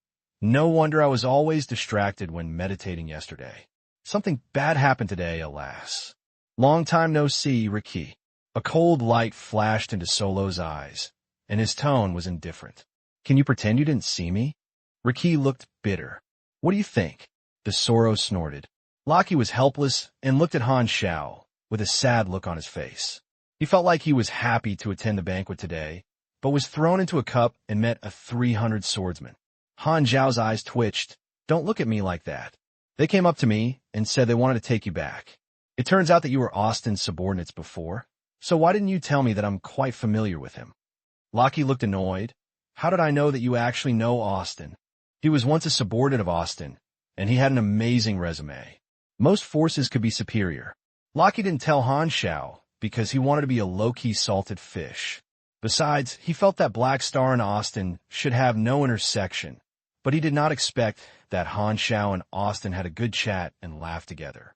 "No wonder I was always distracted when meditating yesterday. Something bad happened today, alas." "Long time no see, Quirky." A cold light flashed into Solo's eyes, and his tone was indifferent. "Can you pretend you didn't see me?" Quirky looked bitter. "What do you think?" Tesoro snorted. Lockie was helpless and looked at Han Xiao with a sad look on his face. He felt like he was happy to attend the banquet today, but was thrown into a cup and met a 300 swordsman. Han Xiao's eyes twitched. "Don't look at me like that. They came up to me and said they wanted to take you back. It turns out that you were Austin's subordinates before, so why didn't you tell me that I'm quite familiar with him?" Lockie looked annoyed. "How did I know that you actually know Austin? He was once a subordinate of Austin, and he had an amazing resume. Most forces could be superior." Lockie didn't tell Han Xiao because he wanted to be a low-key salted fish. Besides, he felt that Black Star and Austin should have no intersection, but he did not expect that Han Xiao and Austin had a good chat and laughed together.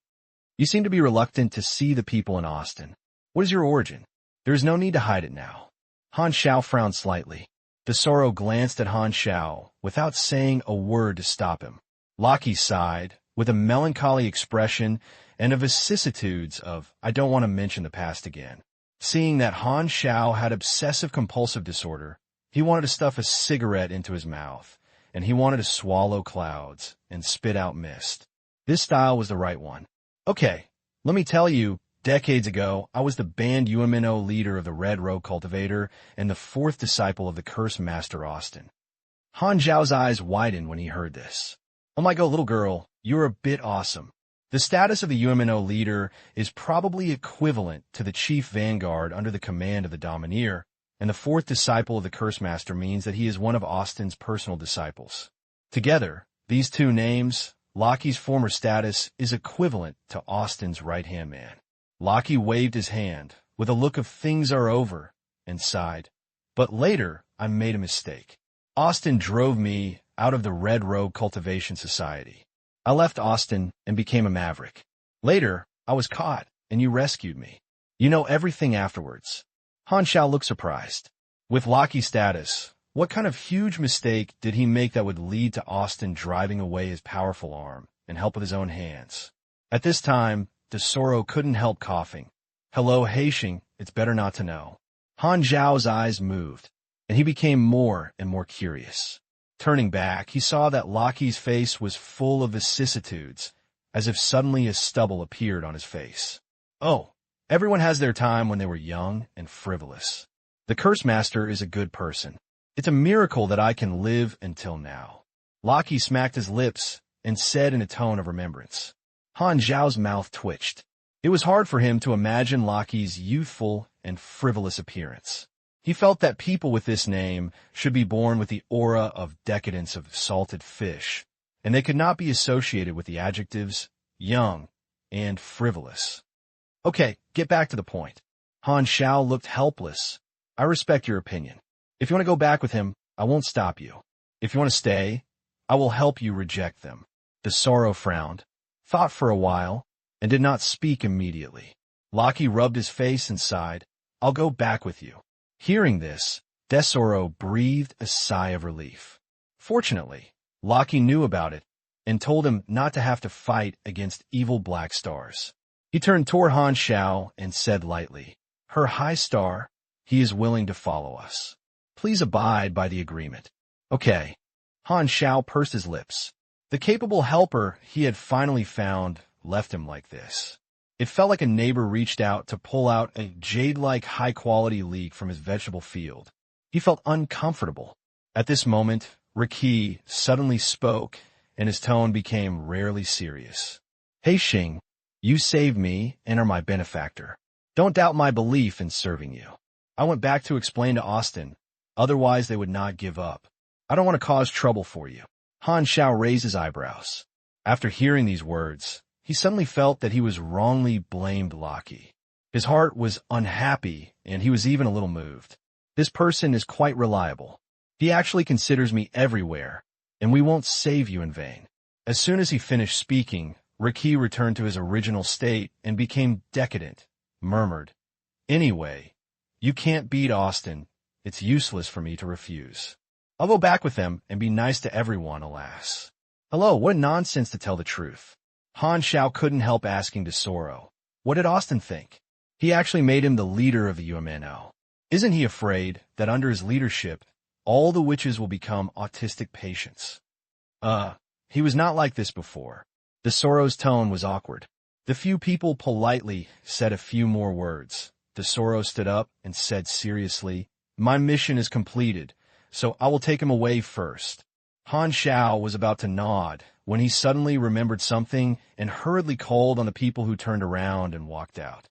"You seem to be reluctant to see the people in Austin. What is your origin? There is no need to hide it now." Han Xiao frowned slightly. Tesoro glanced at Han Xiao without saying a word to stop him. Lockie sighed, with a melancholy expression and a vicissitudes of, "I don't want to mention the past again." Seeing that Han Xiao had obsessive-compulsive disorder, he wanted to stuff a cigarette into his mouth, and he wanted to swallow clouds and spit out mist. This style was the right one. "Okay, let me tell you, decades ago, I was the banned UMNO leader of the Red Row Cultivator and the 4th disciple of the Curse Master Austin." Han Xiao's eyes widened when he heard this. "Oh my god, little girl, you're a bit awesome. The status of the UMNO leader is probably equivalent to the chief vanguard under the command of the Domineer, and the 4th disciple of the Curse Master means that he is one of Austin's personal disciples. Together, these two names, Lockie's former status, is equivalent to Austin's right-hand man." Lockie waved his hand with a look of "things are over," and sighed. "But later, I made a mistake. Austin drove me out of the Red Row Cultivation Society. I left Austin and became a maverick. Later, I was caught, and you rescued me. You know everything afterwards." Han Xiao looked surprised. With Lockie's status, what kind of huge mistake did he make that would lead to Austin driving away his powerful arm and help with his own hands? At this time, Tesoro couldn't help coughing. "Hello, Haishing, it's better not to know." Han Xiao's eyes moved, and he became more and more curious. Turning back, he saw that Lockie's face was full of vicissitudes, as if suddenly a stubble appeared on his face. "Oh, everyone has their time when they were young and frivolous. The Curse Master is a good person. It's a miracle that I can live until now." Lockie smacked his lips and said in a tone of remembrance. Han Xiao's mouth twitched. It was hard for him to imagine Lockie's youthful and frivolous appearance. He felt that people with this name should be born with the aura of decadence of salted fish, and they could not be associated with the adjectives young and frivolous. Okay, get back to the point. Han Xiao looked helpless. I respect your opinion. If you want to go back with him, I won't stop you. If you want to stay, I will help you reject them. Tesoro frowned, thought for a while, and did not speak immediately. Lockie rubbed his face and sighed. I'll go back with you. Hearing this, Tesoro breathed a sigh of relief. Fortunately, Lockie knew about it and told him not to have to fight against evil black stars. He turned toward Han Xiao and said lightly, Her High Star, he is willing to follow us. Please abide by the agreement. Okay. Han Xiao pursed his lips. The capable helper he had finally found left him like this. It felt like a neighbor reached out to pull out a jade-like high-quality leek from his vegetable field. He felt uncomfortable. At this moment, Ricky suddenly spoke, and his tone became rarely serious. Hey Xing, you saved me and are my benefactor. Don't doubt my belief in serving you. I went back to explain to Austin, otherwise they would not give up. I don't want to cause trouble for you. Han Xiao raised his eyebrows. After hearing these words, he suddenly felt that he was wrongly blamed Lockie. His heart was unhappy, and he was even a little moved. This person is quite reliable. He actually considers me everywhere, and we won't save you in vain. As soon as he finished speaking, Ricky returned to his original state and became decadent, murmured, Anyway, you can't beat Austin. It's useless for me to refuse. I'll go back with them and be nice to everyone, alas. Hello, what nonsense to tell the truth. Han Xiao couldn't help asking Tesoro, what did Austin think? He actually made him the leader of the UMNO. Isn't he afraid that under his leadership, all the witches will become autistic patients? He was not like this before. Tesoro's tone was awkward. The few people politely said a few more words. Tesoro stood up and said seriously, My mission is completed, so I will take him away first. Han Xiao was about to nod when he suddenly remembered something and hurriedly called on the people who turned around and walked out.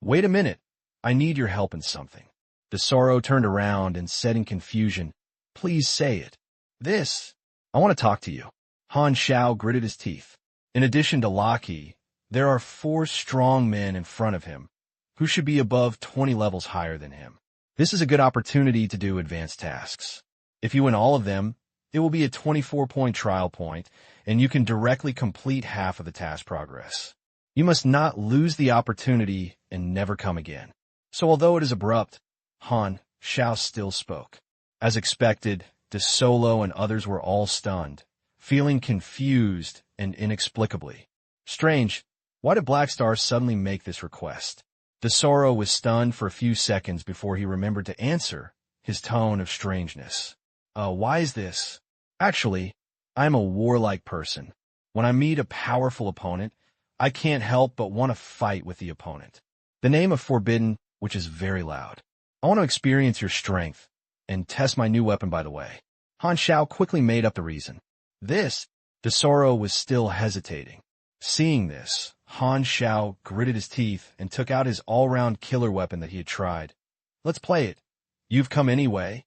Wait a minute. I need your help in something. Tesoro turned around and said in confusion, Please say it. I want to talk to you. Han Xiao gritted his teeth. In addition to Lockie, there are 4 strong men in front of him who should be above 20 levels higher than him. This is a good opportunity to do advanced tasks. If you win all of them, it will be a 24-point trial point, and you can directly complete half of the task progress. You must not lose the opportunity and never come again. So although it is abrupt, Han Xiao still spoke. As expected, Tesoro and others were all stunned, feeling confused and inexplicably. Strange, why did Black Star suddenly make this request? Tesoro was stunned for a few seconds before he remembered to answer, his tone of strangeness. Why is this? Actually, I'm a warlike person. When I meet a powerful opponent, I can't help but want to fight with the opponent. The name of Forbidden, which is very loud. I want to experience your strength and test my new weapon, by the way. Han Xiao quickly made up the reason. Tesoro was still hesitating. Seeing this, Han Xiao gritted his teeth and took out his all-round killer weapon that he had tried. Let's play it. You've come anyway.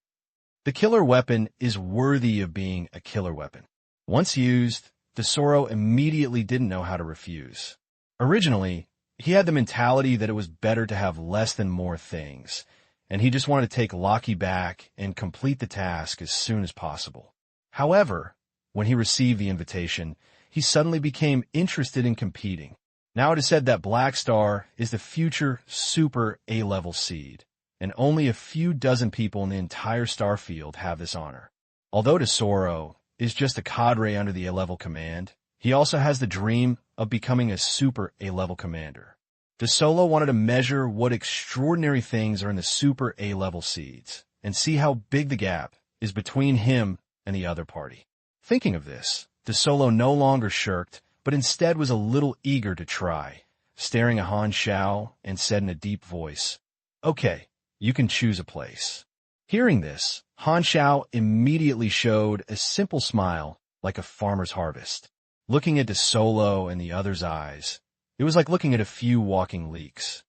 The killer weapon is worthy of being a killer weapon. Once used, Tesoro immediately didn't know how to refuse. Originally, he had the mentality that it was better to have less than more things, and he just wanted to take Lockie back and complete the task as soon as possible. However, when he received the invitation, he suddenly became interested in competing. Now it is said that Black Star is the future super A-level seed, and only a few dozen people in the entire star field have this honor. Although Tesoro is just a cadre under the A-level command, he also has the dream of becoming a super A-level commander. Tesoro wanted to measure what extraordinary things are in the super A-level seeds, and see how big the gap is between him and the other party. Thinking of this, Tesoro no longer shirked, but instead was a little eager to try, staring at Han Xiao and said in a deep voice, Okay, you can choose a place. Hearing this, Han Xiao immediately showed a simple smile like a farmer's harvest. Looking at Tesoro and the other's eyes, it was like looking at a few walking leeks.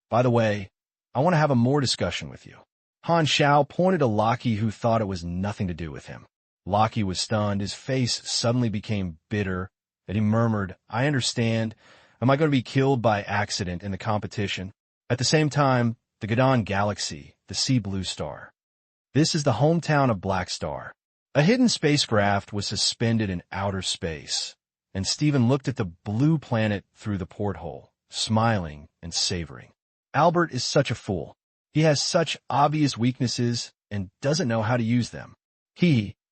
By the way, I want to have a more discussion with you. Han Xiao pointed to Lockie, who thought it was nothing to do with him. Lockie was stunned. His face suddenly became bitter, and he murmured, "I understand. Am I going to be killed by accident in the competition?" At the same time, the Gadon Galaxy, the Sea Blue Star. This is the hometown of Black Star. A hidden spacecraft was suspended in outer space, and Stephen looked at the blue planet through the porthole, smiling and savoring. Albert is such a fool. He has such obvious weaknesses and doesn't know how to use them.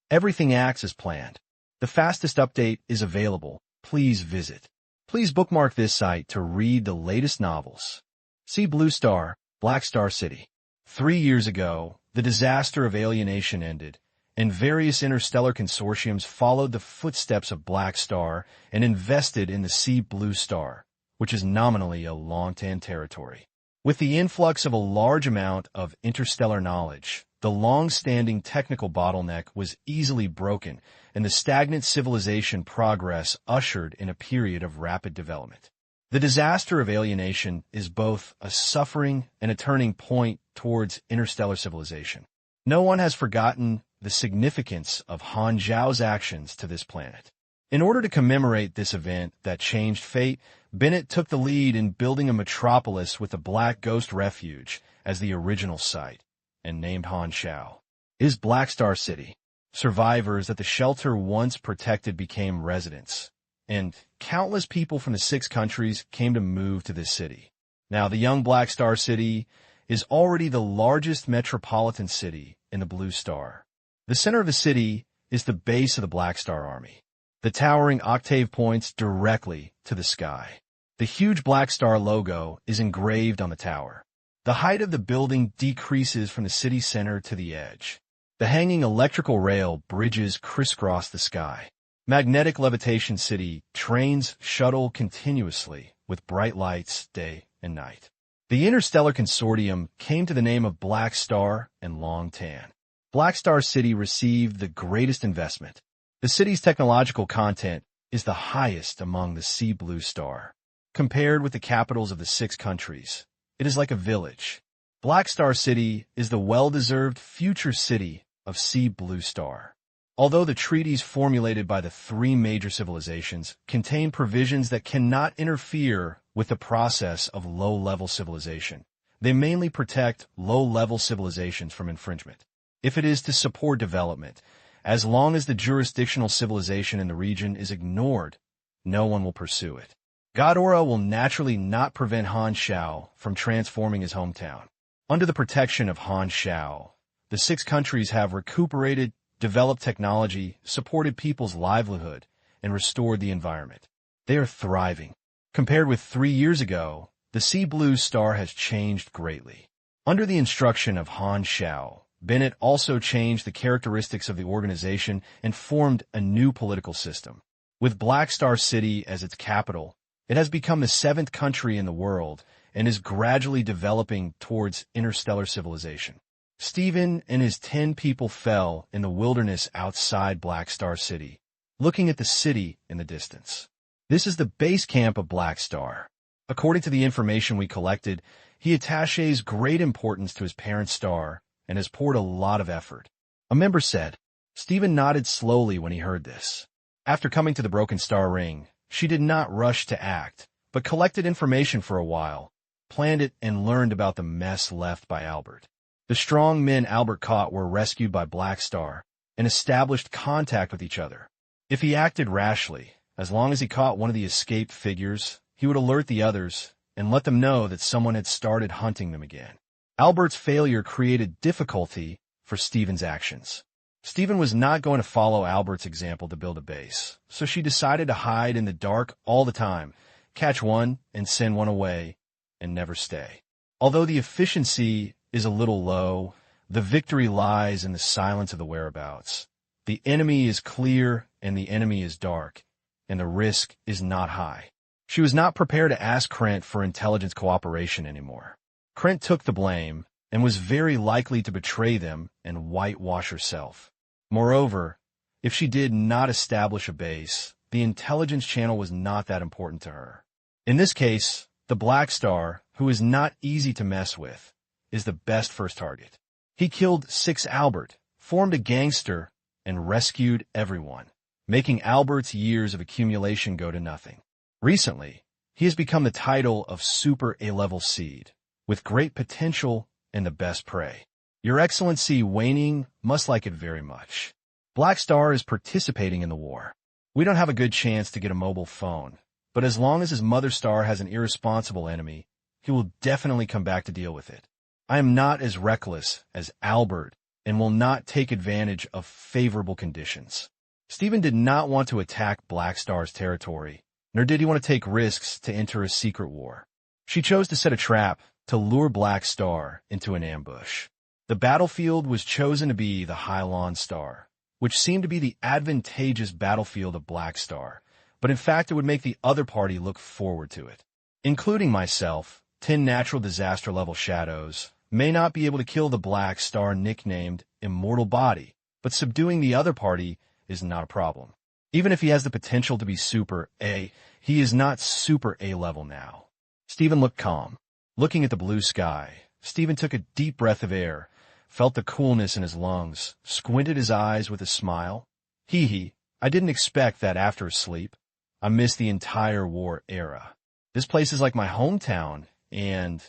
Everything acts as planned. The fastest update is available. Please visit. Please bookmark this site to read the latest novels. Sea Blue Star, Black Star City. 3 years ago, the disaster of alienation ended, and various interstellar consortiums followed the footsteps of Black Star and invested in the Sea Blue Star, which is nominally a long-tan territory. With the influx of a large amount of interstellar knowledge, the long-standing technical bottleneck was easily broken, and the stagnant civilization progress ushered in a period of rapid development. The disaster of alienation is both a suffering and a turning point towards interstellar civilization. No one has forgotten the significance of Han Xiao's actions to this planet. In order to commemorate this event that changed fate, Bennett took the lead in building a metropolis with the Black Ghost Refuge as the original site, and named Han Xiao. It is Black Star City. Survivors that the shelter once protected became residents, and countless people from the 6 countries came to move to this city. Now, the young Black Star City is already the largest metropolitan city in the Blue Star. The center of the city is the base of the Black Star Army. The towering octave points directly to the sky. The huge Black Star logo is engraved on the tower. The height of the building decreases from the city center to the edge. The hanging electrical rail bridges crisscross the sky. Magnetic levitation city trains shuttle continuously with bright lights day and night. The Interstellar Consortium came to the name of Black Star and Long Tan. Black Star City received the greatest investment. The city's technological content is the highest among the Sea Blue Star. Compared with the capitals of the 6 countries, it is like a village. Black Star City is the well-deserved future city of Sea Blue Star. Although the treaties formulated by the 3 major civilizations contain provisions that cannot interfere with the process of low-level civilization, they mainly protect low-level civilizations from infringement. If it is to support development, as long as the jurisdictional civilization in the region is ignored, no one will pursue it. Ghidorah will naturally not prevent Han Xiao from transforming his hometown. Under the protection of Han Xiao, the 6 countries have recuperated, developed technology, supported people's livelihood, and restored the environment. They are thriving. Compared with 3 years ago, the Sea Blue Star has changed greatly. Under the instruction of Han Xiao, Bennett also changed the characteristics of the organization and formed a new political system. With Black Star City as its capital, it has become the 7th country in the world and is gradually developing towards interstellar civilization. Stephen and his 10 people fell in the wilderness outside Black Star City, looking at the city in the distance. This is the base camp of Black Star. According to the information we collected, he attaches great importance to his parent star and has poured a lot of effort. A member said. Stephen nodded slowly when he heard this. After coming to the Broken Star Ring, she did not rush to act, but collected information for a while, planned it, and learned about the mess left by Albert. The strong men Albert caught were rescued by Black Star and established contact with each other. If he acted rashly, as long as he caught one of the escaped figures, he would alert the others and let them know that someone had started hunting them again. Albert's failure created difficulty for Stephen's actions. Stephen was not going to follow Albert's example to build a base, so she decided to hide in the dark all the time, catch one and send one away, and never stay. Although the efficiency is a little low, the victory lies in the silence of the whereabouts. The enemy is clear and the enemy is dark, and the risk is not high. She was not prepared to ask Krent for intelligence cooperation anymore. Krent took the blame and was very likely to betray them and whitewash herself. Moreover, if she did not establish a base, the intelligence channel was not that important to her. In this case, the Black Star, who is not easy to mess with, is the best first target. He killed 6 Albert, formed a gangster, and rescued everyone, making Albert's years of accumulation go to nothing. Recently, he has become the title of Super A-level seed, with great potential and the best prey. Your Excellency Waning must like it very much. Black Star is participating in the war. We don't have a good chance to get a mobile phone, but as long as his mother star has an irresponsible enemy, he will definitely come back to deal with it. I am not as reckless as Albert and will not take advantage of favorable conditions. Stephen did not want to attack Black Star's territory, nor did he want to take risks to enter a secret war. She chose to set a trap to lure Black Star into an ambush. The battlefield was chosen to be the Hylon Star, which seemed to be the advantageous battlefield of Black Star, but in fact it would make the other party look forward to it. Including myself, 10 natural disaster-level shadows may not be able to kill the Black Star nicknamed Immortal Body, but subduing the other party is not a problem. Even if he has the potential to be Super A, he is not Super A level now. Stephen looked calm. Looking at the blue sky, Stephen took a deep breath of air, felt the coolness in his lungs, squinted his eyes with a smile. I didn't expect that after sleep. I missed the entire war era. This place is like my hometown, and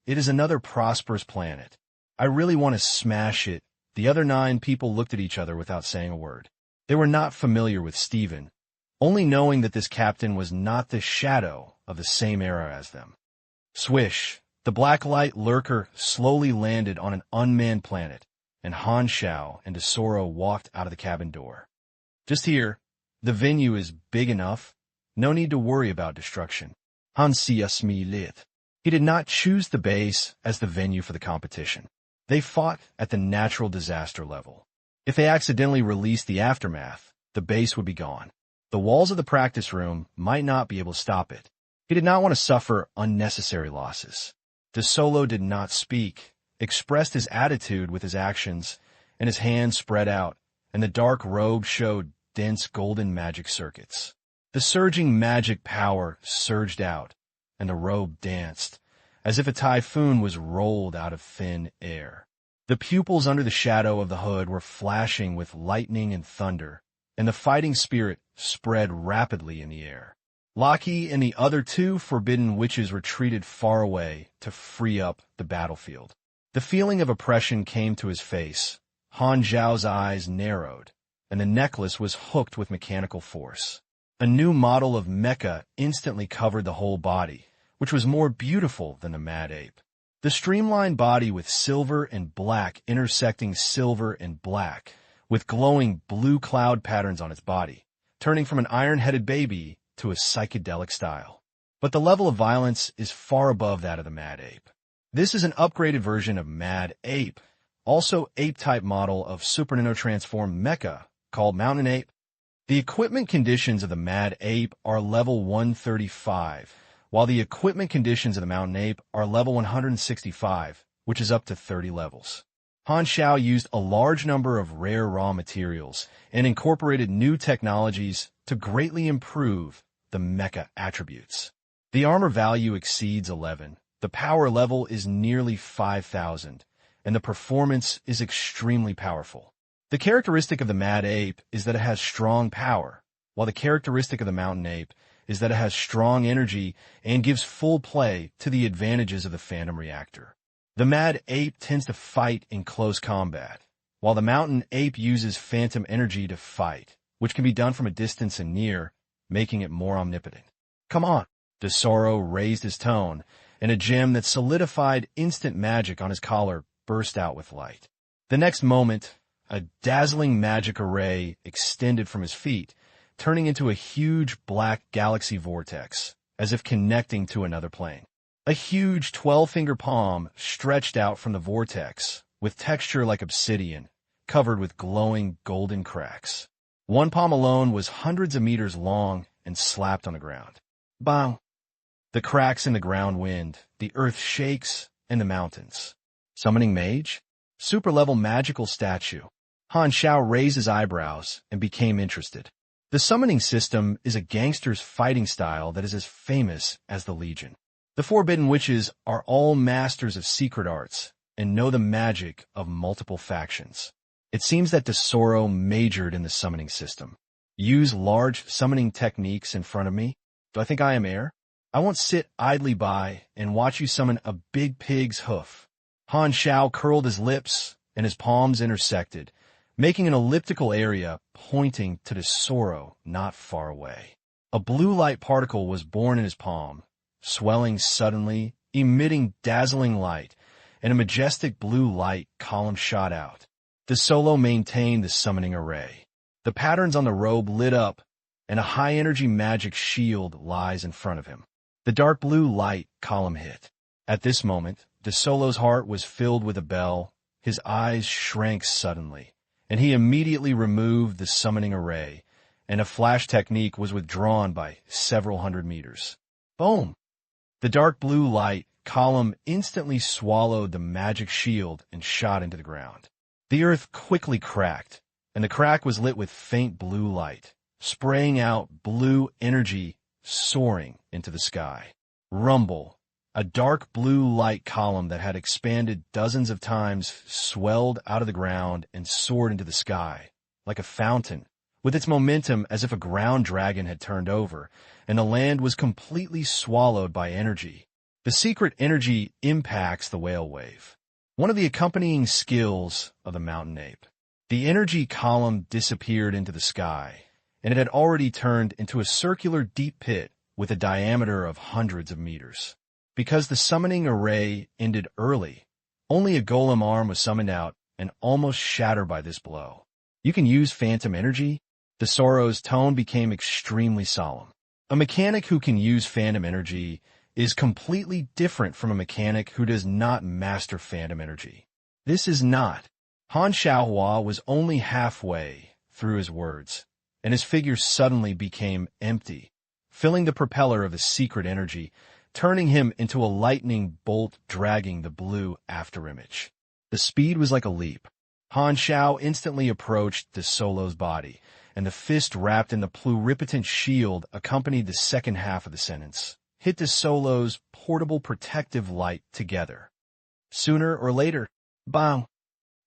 it is another prosperous planet. I really want to smash it. The other 9 people looked at each other without saying a word. They were not familiar with Stephen, only knowing that this captain was not the shadow of the same era as them. Swish! The black light lurker slowly landed on an unmanned planet, and Han Xiao and Tesoro walked out of the cabin door. Just here, the venue is big enough. No need to worry about destruction. Han Xiao lit. He did not choose the base as the venue for the competition. They fought at the natural disaster level. If they accidentally released the aftermath, the base would be gone. The walls of the practice room might not be able to stop it. He did not want to suffer unnecessary losses. De Solo did not speak, expressed his attitude with his actions, and his hands spread out, and the dark robe showed dense golden magic circuits. The surging magic power surged out, and the robe danced, as if a typhoon was rolled out of thin air. The pupils under the shadow of the hood were flashing with lightning and thunder, and the fighting spirit spread rapidly in the air. Loki and the other 2 forbidden witches retreated far away to free up the battlefield. The feeling of oppression came to his face. Han Xiao's eyes narrowed, and the necklace was hooked with mechanical force. A new model of mecha instantly covered the whole body, which was more beautiful than the Mad Ape. The streamlined body with silver and black intersecting silver and black, with glowing blue cloud patterns on its body, turning from an iron-headed baby to a psychedelic style. But the level of violence is far above that of the Mad Ape. This is an upgraded version of Mad Ape, also ape-type model of Super Nintendo transformed mecha called Mountain Ape. The equipment conditions of the Mad Ape are level 135, while the equipment conditions of the Mountain Ape are level 165, which is up to 30 levels. Han Xiao used a large number of rare raw materials and incorporated new technologies to greatly improve the mecha attributes. The armor value exceeds 11, the power level is nearly 5,000, and the performance is extremely powerful. The characteristic of the Mad Ape is that it has strong power, while the characteristic of the Mountain Ape is that it has strong energy and gives full play to the advantages of the Phantom Reactor. The Mad Ape tends to fight in close combat, while the Mountain Ape uses phantom energy to fight, which can be done from a distance and near, making it more omnipotent. Come on! Tesoro raised his tone, and a gem that solidified instant magic on his collar burst out with light. The next moment, a dazzling magic array extended from his feet, turning into a huge black galaxy vortex, as if connecting to another plane. A huge 12-finger palm stretched out from the vortex, with texture like obsidian, covered with glowing golden cracks. One palm alone was hundreds of meters long and slapped on the ground. Bang! The cracks in the ground wind, the earth shakes, and the mountains. Summoning mage? Super-level magical statue. Han Xiao raised his eyebrows and became interested. The summoning system is a gangster's fighting style that is as famous as the Legion. The Forbidden Witches are all masters of secret arts, and know the magic of multiple factions. It seems that Tesoro majored in the summoning system. Use large summoning techniques in front of me? Do I think I am air? I won't sit idly by and watch you summon a big pig's hoof. Han Xiao curled his lips and his palms intersected, making an elliptical area pointing to Tesoro not far away. A blue light particle was born in his palm, swelling suddenly, emitting dazzling light, and a majestic blue light column shot out. Tesoro maintained the summoning array. The patterns on the robe lit up, and a high-energy magic shield lies in front of him. The dark blue light column hit. At this moment, Tesoro's heart was filled with a bell, his eyes shrank suddenly, and he immediately removed the summoning array, and a flash technique was withdrawn by several hundred meters. Boom! The dark blue light column instantly swallowed the magic shield and shot into the ground. The earth quickly cracked, and the crack was lit with faint blue light, spraying out blue energy, soaring into the sky. Rumble! A dark blue light column that had expanded dozens of times swelled out of the ground and soared into the sky, like a fountain, with its momentum as if a ground dragon had turned over, and the land was completely swallowed by energy. The secret energy impacts the whale wave, one of the accompanying skills of the mountain ape. The energy column disappeared into the sky, and it had already turned into a circular deep pit with a diameter of hundreds of meters. Because the summoning array ended early, only a golem arm was summoned out and almost shattered by this blow. You can use phantom energy? Tesoro's tone became extremely solemn. A mechanic who can use phantom energy is completely different from a mechanic who does not master phantom energy. This is not. Han Xiao was only halfway through his words, and his figure suddenly became empty, filling the propeller of his secret energy, turning him into a lightning bolt dragging the blue afterimage. The speed was like a leap. Han Xiao instantly approached Tesoro's body, and the fist wrapped in the pluripotent shield accompanied the second half of the sentence. Hit Tesoro's portable protective light together. Sooner or later, bang!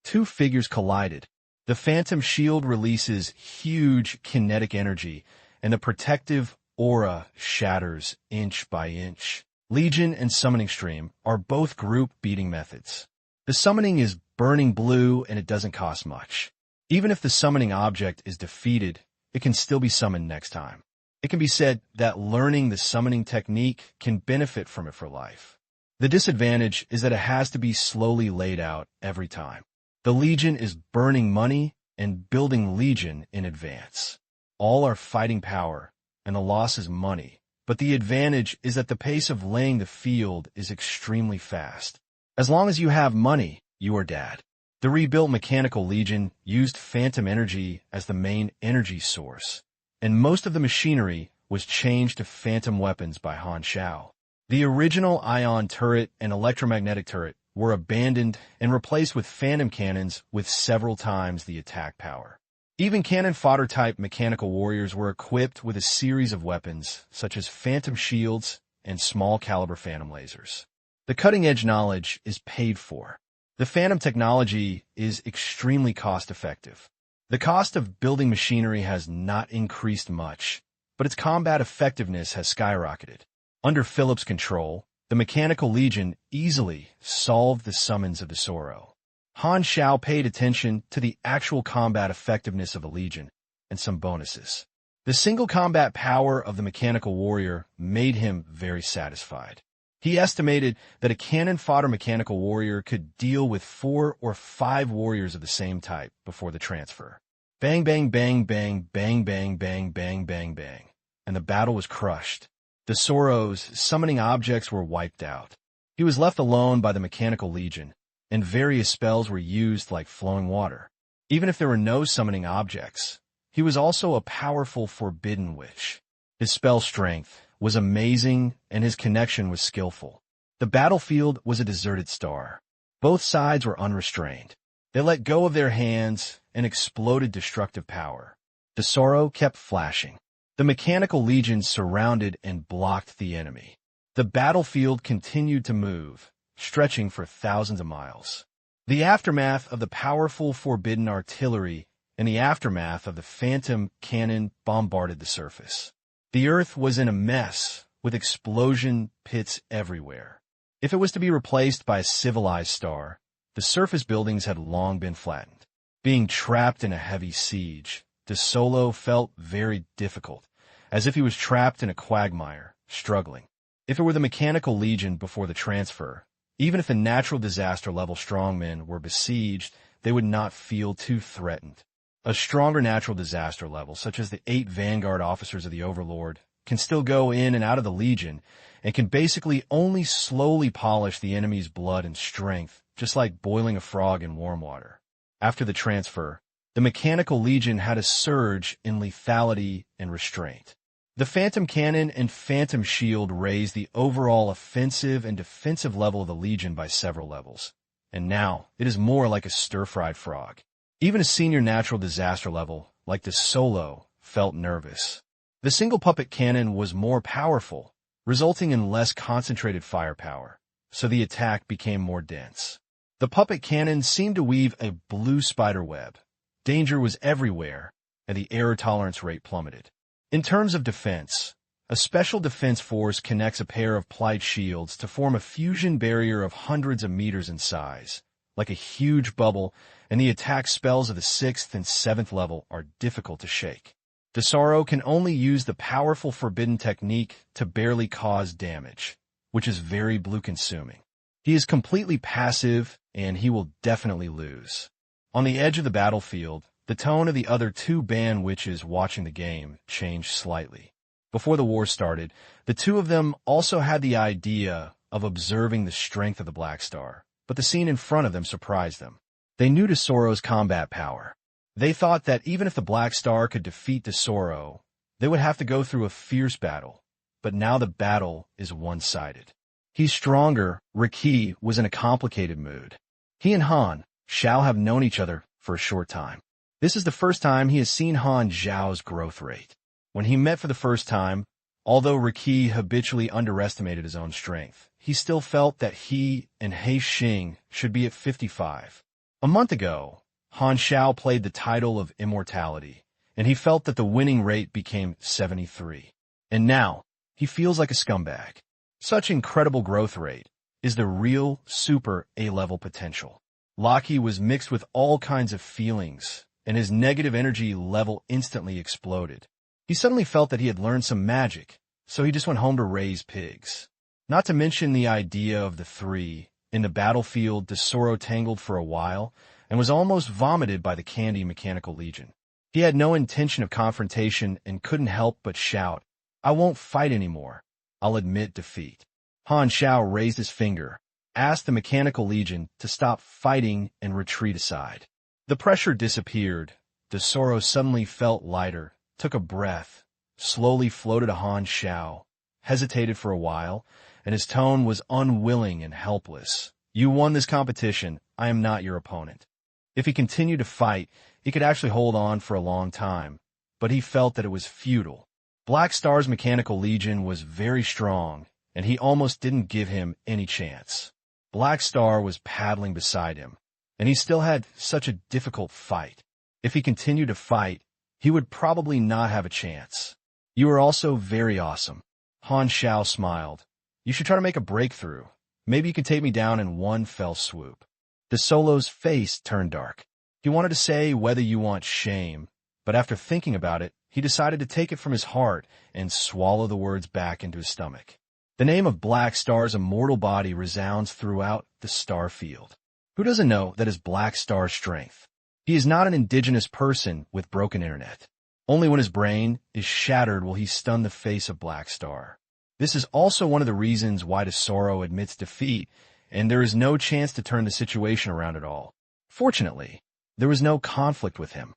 Two figures collided. The phantom shield releases huge kinetic energy, and the protective aura shatters inch by inch. Legion and summoning stream are both group beating methods. The summoning is burning blue and it doesn't cost much. Even if the summoning object is defeated, it can still be summoned next time. It can be said that learning the summoning technique can benefit from it for life. The disadvantage is that it has to be slowly laid out every time. The Legion is burning money and building Legion in advance. All are fighting power, and the loss is money. But the advantage is that the pace of laying the field is extremely fast. As long as you have money, you are dead. The rebuilt Mechanical Legion used phantom energy as the main energy source, and most of the machinery was changed to phantom weapons by Han Xiao. The original ion turret and electromagnetic turret were abandoned and replaced with phantom cannons with several times the attack power. Even cannon fodder-type mechanical warriors were equipped with a series of weapons, such as phantom shields and small-caliber phantom lasers. The cutting-edge knowledge is paid for. The phantom technology is extremely cost-effective. The cost of building machinery has not increased much, but its combat effectiveness has skyrocketed. Under Philip's control, the Mechanical Legion easily solved the summons of Tesoro. Han Xiao paid attention to the actual combat effectiveness of a Legion and some bonuses. The single combat power of the Mechanical Warrior made him very satisfied. He estimated that a cannon fodder Mechanical Warrior could deal with 4 or 5 warriors of the same type before the transfer. Bang, bang, bang, bang, bang, bang, bang, bang, bang, bang. And the battle was crushed. Tesoro's summoning objects were wiped out. He was left alone by the Mechanical Legion, and various spells were used like flowing water. Even if there were no summoning objects, he was also a powerful forbidden witch. His spell strength was amazing, and his connection was skillful. The battlefield was a deserted star. Both sides were unrestrained. They let go of their hands and exploded destructive power. Tesoro kept flashing. The Mechanical Legion surrounded and blocked the enemy. The battlefield continued to move, stretching for thousands of miles. The aftermath of the powerful forbidden artillery and the aftermath of the phantom cannon bombarded the surface. The Earth was in a mess, with explosion pits everywhere. If it was to be replaced by a civilized star, the surface buildings had long been flattened. Being trapped in a heavy siege, De Solo felt very difficult, as if he was trapped in a quagmire, struggling. If it were the Mechanical Legion before the transfer, even if the natural disaster level strongmen were besieged, they would not feel too threatened. A stronger natural disaster level, such as the 8 Vanguard officers of the Overlord, can still go in and out of the Legion, and can basically only slowly polish the enemy's blood and strength, just like boiling a frog in warm water. After the transfer, the Mechanical Legion had a surge in lethality and restraint. The Phantom Cannon and Phantom Shield raised the overall offensive and defensive level of the Legion by several levels, and now it is more like a stir-fried frog. Even a senior natural disaster level, like De Solo, felt nervous. The single puppet cannon was more powerful, resulting in less concentrated firepower, so the attack became more dense. The puppet cannon seemed to weave a blue spider web. Danger was everywhere, and the error tolerance rate plummeted. In terms of defense, a special defense force connects a pair of plight shields to form a fusion barrier of hundreds of meters in size, like a huge bubble, and the attack spells of the 6th and 7th level are difficult to shake. De Solo can only use the powerful forbidden technique to barely cause damage, which is very blue-consuming. He is completely passive, and he will definitely lose. On the edge of the battlefield, the tone of the other 2 band witches watching the game changed slightly. Before the war started, the 2 of them also had the idea of observing the strength of the Black Star, but the scene in front of them surprised them. They knew De Solo's combat power. They thought that even if the Black Star could defeat De Solo, they would have to go through a fierce battle, but now the battle is one-sided. He's stronger. Quirky was in a complicated mood. He and Han Xiao have known each other for a short time. This is the first time he has seen Han Xiao's growth rate. When he met for the first time, although Quirky habitually underestimated his own strength, he still felt that he and He Xing should be at 55. A month ago, Han Xiao played the title of immortality, and he felt that the winning rate became 73. And now, he feels like a scumbag. Such incredible growth rate is the real super A-level potential. Lockie was mixed with all kinds of feelings, and his negative energy level instantly exploded. He suddenly felt that he had learned some magic, so he just went home to raise pigs. Not to mention the idea of the 3. In the battlefield, De Solo tangled for a while, and was almost vomited by the Candy Mechanical Legion. He had no intention of confrontation and couldn't help but shout, "I won't fight anymore. I'll admit defeat." Han Xiao raised his finger, asked the Mechanical Legion to stop fighting and retreat aside. The pressure disappeared. De Solo suddenly felt lighter, took a breath, slowly floated to Han Xiao, hesitated for a while, and his tone was unwilling and helpless. "You won this competition. I am not your opponent." If he continued to fight, he could actually hold on for a long time, but he felt that it was futile. Black Star's Mechanical Legion was very strong, and he almost didn't give him any chance. Black Star was paddling beside him, and he still had such a difficult fight. If he continued to fight, he would probably not have a chance. "You are also very awesome." Han Xiao smiled. "You should try to make a breakthrough. Maybe you can take me down in one fell swoop." De Solo's face turned dark. He wanted to say whether you want shame, but after thinking about it, he decided to take it from his heart and swallow the words back into his stomach. The name of Black Star's immortal body resounds throughout the star field. Who doesn't know that is Black Star's strength? He is not an indigenous person with broken internet. Only when his brain is shattered will he stun the face of Black Star. This is also one of the reasons why De Solo admits defeat, and there is no chance to turn the situation around at all. Fortunately, there was no conflict with him.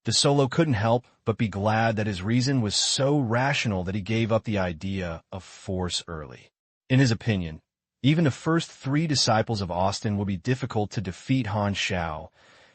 De Solo couldn't help but be glad that his reason was so rational that he gave up the idea of force early. In his opinion, even the first 3 disciples of Austin would be difficult to defeat Han Xiao,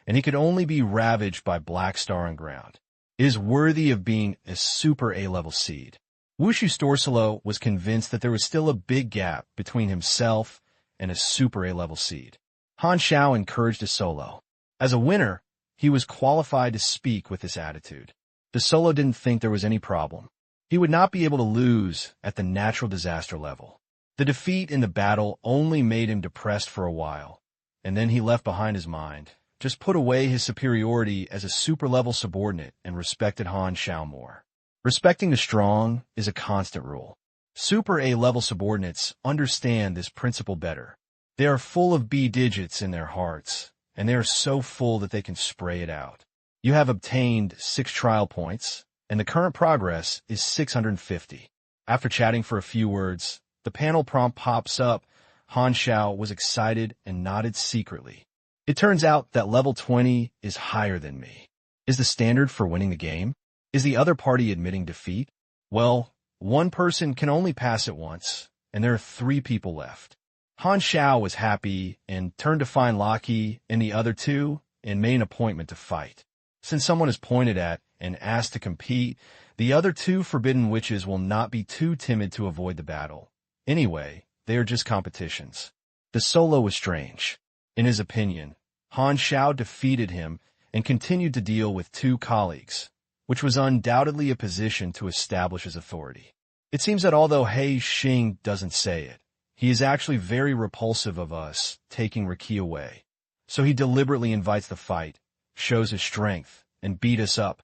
and he could only be ravaged by Black Star on ground. It is worthy of being a super A-level seed. Wushu Storsolo was convinced that there was still a big gap between himself and a Super A-level seed. Han Xiao encouraged his solo. As a winner, he was qualified to speak with this attitude. The solo didn't think there was any problem. He would not be able to lose at the natural disaster level. The defeat in the battle only made him depressed for a while, and then he left behind his mind, just put away his superiority as a super-level subordinate and respected Han Xiao more. Respecting the strong is a constant rule. Super A-level subordinates understand this principle better. They are full of B digits in their hearts, and they are so full that they can spray it out. You have obtained 6 trial points, and the current progress is 650. After chatting for a few words, the panel prompt pops up. Han Xiao was excited and nodded secretly. It turns out that level 20 is higher than me. Is the standard for winning the game? Is the other party admitting defeat? Well, one person can only pass it once, and there are 3 people left. Han Xiao was happy and turned to find Lucky and the other 2 and made an appointment to fight. Since someone is pointed at and asked to compete, the other 2 forbidden witches will not be too timid to avoid the battle. Anyway, they are just competitions. The solo was strange. In his opinion, Han Xiao defeated him and continued to deal with 2 colleagues, which was undoubtedly a position to establish his authority. It seems that although He Xing doesn't say it, he is actually very repulsive of us taking Riki away. So he deliberately invites the fight, shows his strength, and beat us up.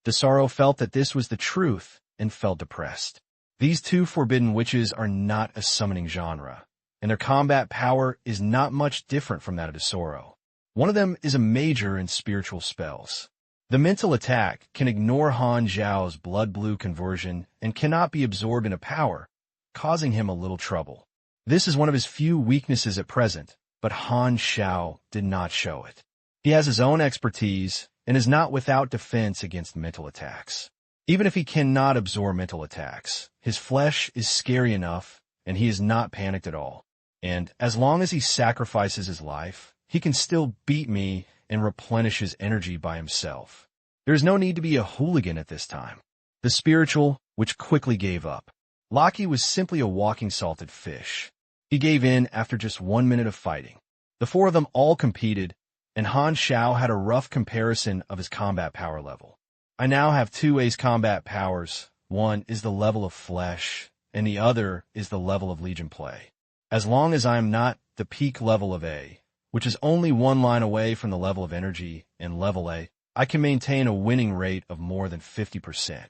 Desaro felt that this was the truth and felt depressed. These 2 forbidden witches are not a summoning genre, and their combat power is not much different from that of Desaro. One of them is a major in spiritual spells. The mental attack can ignore Han Xiao's blood blue conversion and cannot be absorbed in a power, causing him a little trouble. This is one of his few weaknesses at present, but Han Xiao did not show it. He has his own expertise and is not without defense against mental attacks. Even if he cannot absorb mental attacks, his flesh is scary enough and he is not panicked at all. And as long as he sacrifices his life, he can still beat me and replenish his energy by himself. There is no need to be a hooligan at this time. The spiritual, which quickly gave up. Lucky was simply a walking salted fish. He gave in after just 1 minute of fighting. The 4 of them all competed, and Han Xiao had a rough comparison of his combat power level. I now have 2 ace combat powers. One is the level of flesh, and the other is the level of Legion play. As long as I am not the peak level of A, which is only 1 line away from the level of energy in level A, I can maintain a winning rate of more than 50%.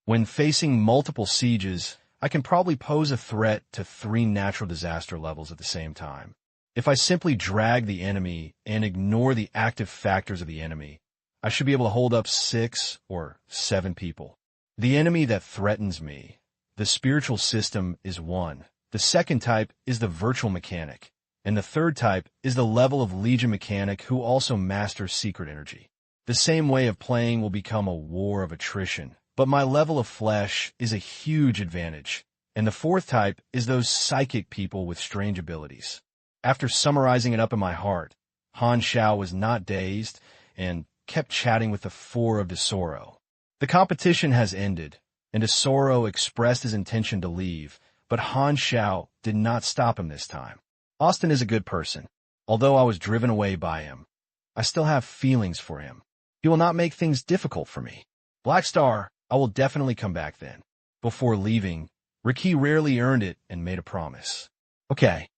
When facing multiple sieges, I can probably pose a threat to 3 natural disaster levels at the same time. If I simply drag the enemy and ignore the active factors of the enemy, I should be able to hold up 6 or 7 people. The enemy that threatens me, the spiritual system, is 1. The second type is the virtual mechanic, and the third type is the level of Legion mechanic who also masters secret energy. The same way of playing will become a war of attrition, but my level of flesh is a huge advantage, and the 4th type is those psychic people with strange abilities. After summarizing it up in my heart, Han Xiao was not dazed and kept chatting with the 4 of Desaro. The competition has ended, and Desaro expressed his intention to leave, but Han Xiao did not stop him this time. Austin is a good person. Although I was driven away by him, I still have feelings for him. He will not make things difficult for me. Black Star, I will definitely come back then. Before leaving, Riki rarely earned it and made a promise. Okay.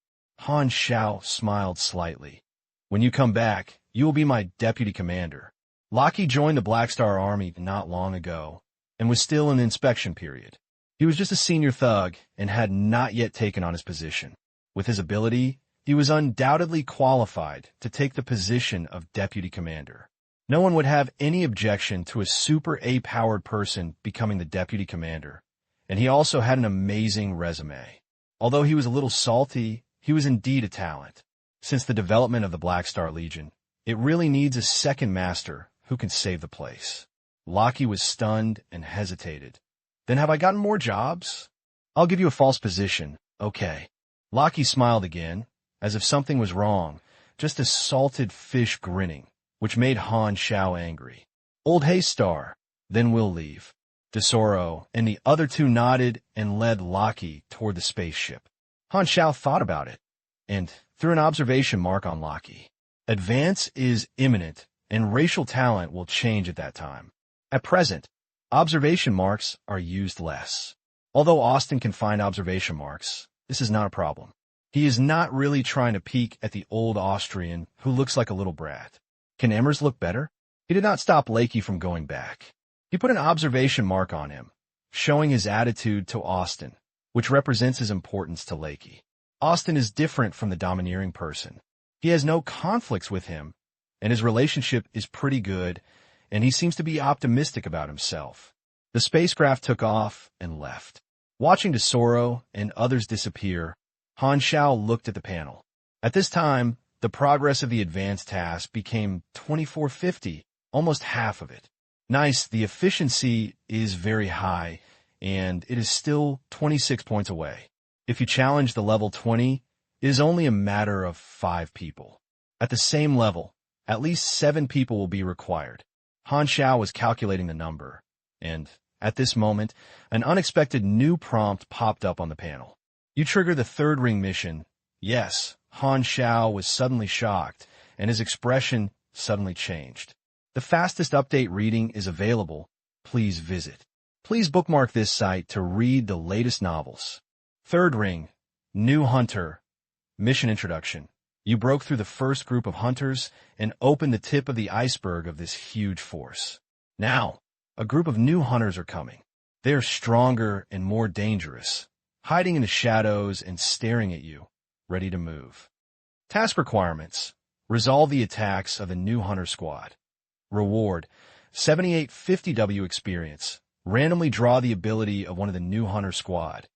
Han Xiao smiled slightly. When you come back, you will be my deputy commander. Lucky joined the Black Star Army not long ago and was still in the inspection period. He was just a senior thug and had not yet taken on his position. With his ability, he was undoubtedly qualified to take the position of deputy commander. No one would have any objection to a super A-powered person becoming the deputy commander, and he also had an amazing resume. Although he was a little salty, he was indeed a talent. Since the development of the Black Star Legion, it really needs a second master who can save the place. Lucky was stunned and hesitated. Then have I gotten more jobs? I'll give you a false position, okay. Lucky smiled again, as if something was wrong, just a salted fish grinning, which made Han Xiao angry. Old Hey Star, then we'll leave. Desaro and the other 2 nodded and led Lucky toward the spaceship. Han Xiao thought about it. and threw an observation mark on Lockie. Advance is imminent, and racial talent will change at that time. At present, observation marks are used less. Although Austin can find observation marks, this is not a problem. He is not really trying to peek at the old Austrian who looks like a little brat. Can Emmers look better? He did not stop Lakey from going back. He put an observation mark on him, showing his attitude to Austin, which represents his importance to Lakey. Austin is different from the domineering person. He has no conflicts with him, and his relationship is pretty good, and he seems to be optimistic about himself. The spacecraft took off and left. Watching Tesoro and others disappear, Han Xiao looked at the panel. At this time, the progress of the advanced task became 2450, almost half of it. Nice, the efficiency is very high, and it is still 26 points away. If you challenge the level 20, it is only a matter of 5 people. At the same level, at least 7 people will be required. Han Xiao was calculating the number, and at this moment, an unexpected new prompt popped up on the panel. You trigger the third ring mission. Yes, Han Xiao was suddenly shocked, and his expression suddenly changed. The fastest update reading is available. Please visit. Please bookmark this site to read the latest novels. Third ring, New Hunter, Mission Introduction. You broke through the first group of hunters and opened the tip of the iceberg of this huge force. Now, a group of new hunters are coming. They are stronger and more dangerous, hiding in the shadows and staring at you, ready to move. Task requirements. Resolve the attacks of the new hunter squad. Reward, 7850W experience. Randomly draw the ability of one of the new hunter squad.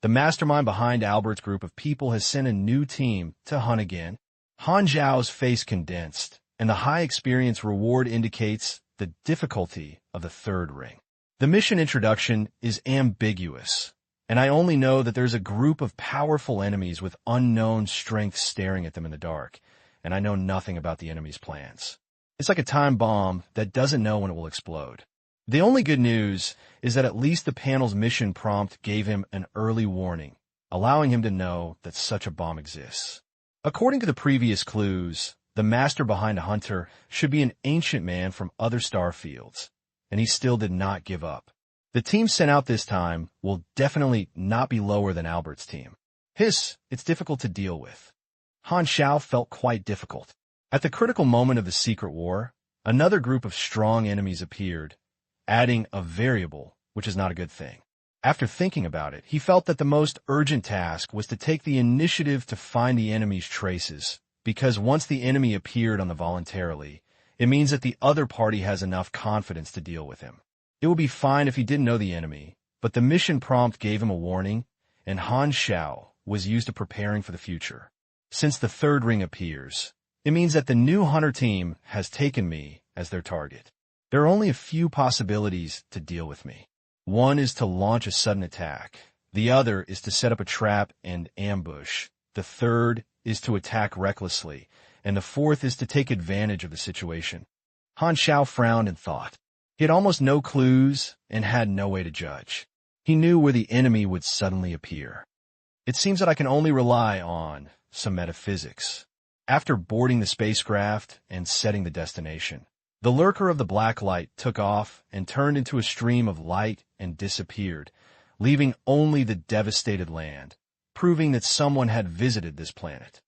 The mastermind behind Albert's group of people has sent a new team to hunt again. Han Xiao's face condensed, and the high experience reward indicates the difficulty of the third ring. The mission introduction is ambiguous, and I only know that there's a group of powerful enemies with unknown strength staring at them in the dark, and I know nothing about the enemy's plans. It's like a time bomb that doesn't know when it will explode. The only good news is that at least the panel's mission prompt gave him an early warning, allowing him to know that such a bomb exists. According to the previous clues, the master behind a hunter should be an ancient man from other star fields, and he still did not give up. The team sent out this time will definitely not be lower than Albert's team. It's difficult to deal with. Han Xiao felt quite difficult. At the critical moment of the secret war, another group of strong enemies appeared, adding a variable, which is not a good thing. After thinking about it, he felt that the most urgent task was to take the initiative to find the enemy's traces, because once the enemy appeared on the voluntarily, it means that the other party has enough confidence to deal with him. It would be fine if he didn't know the enemy, but the mission prompt gave him a warning, and Han Xiao was used to preparing for the future. Since the third ring appears, it means that the new hunter team has taken me as their target. There are only a few possibilities to deal with me. One is to launch a sudden attack. The other is to set up a trap and ambush. The third is to attack recklessly. And the fourth is to take advantage of the situation. Han Xiao frowned and thought. He had almost no clues and had no way to judge. He knew where the enemy would suddenly appear. It seems that I can only rely on some metaphysics. After boarding the spacecraft and setting the destination, the lurker of the black light took off and turned into a stream of light and disappeared, leaving only the devastated land, proving that someone had visited this planet.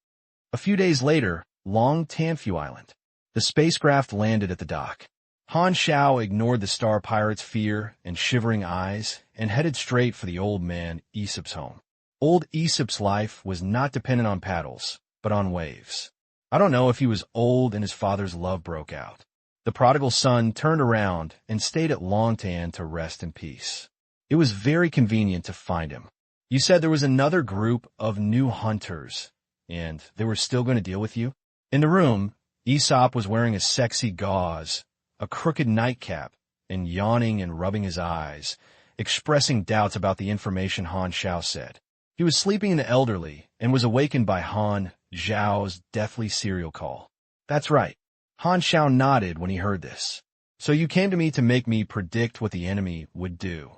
A few days later, Long Tanfu Island. The spacecraft landed at the dock. Han Xiao ignored the star pirate's fear and shivering eyes and headed straight for the old man Aesop's home. Old Aesop's life was not dependent on paddles, but on waves. I don't know if he was old and his father's love broke out. The prodigal son turned around and stayed at Longtan to rest in peace. It was very convenient to find him. You said there was another group of new hunters, and they were still going to deal with you? In the room, Aesop was wearing a sexy gauze, a crooked nightcap, and yawning and rubbing his eyes, expressing doubts about the information Han Xiao said. He was sleeping in the elderly and was awakened by Han Xiao's deathly serial call. That's right. Han Xiao nodded when he heard this. So you came to me to make me predict what the enemy would do.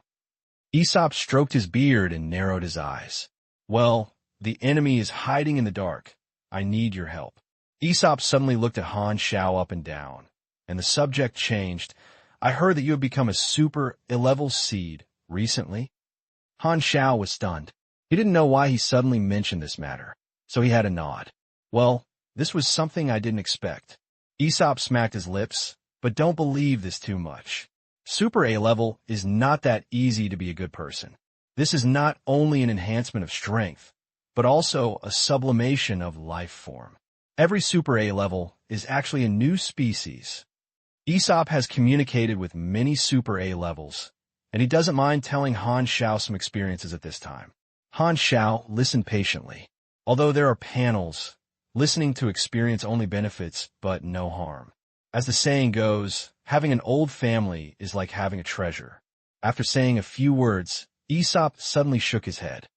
Aesop stroked his beard and narrowed his eyes. Well, The enemy is hiding in the dark. I need your help. Aesop suddenly looked at Han Xiao up and down, and the subject changed. I heard that you have become a super A-level seed recently. Han Xiao was stunned. He didn't know why he suddenly mentioned this matter, so he had a nod. Well, this was something I didn't expect. Aesop smacked his lips, but don't believe this too much. Super A-level is not that easy to be a good person. This is not only an enhancement of strength, but also a sublimation of life form. Every Super A-level is actually a new species. Aesop has communicated with many Super A-levels, and he doesn't mind telling Han Xiao some experiences at this time. Han Xiao listened patiently. Although there are panels, listening to experience only benefits, but no harm. As the saying goes, having an old family is like having a treasure. After saying a few words, Aesop suddenly shook his head.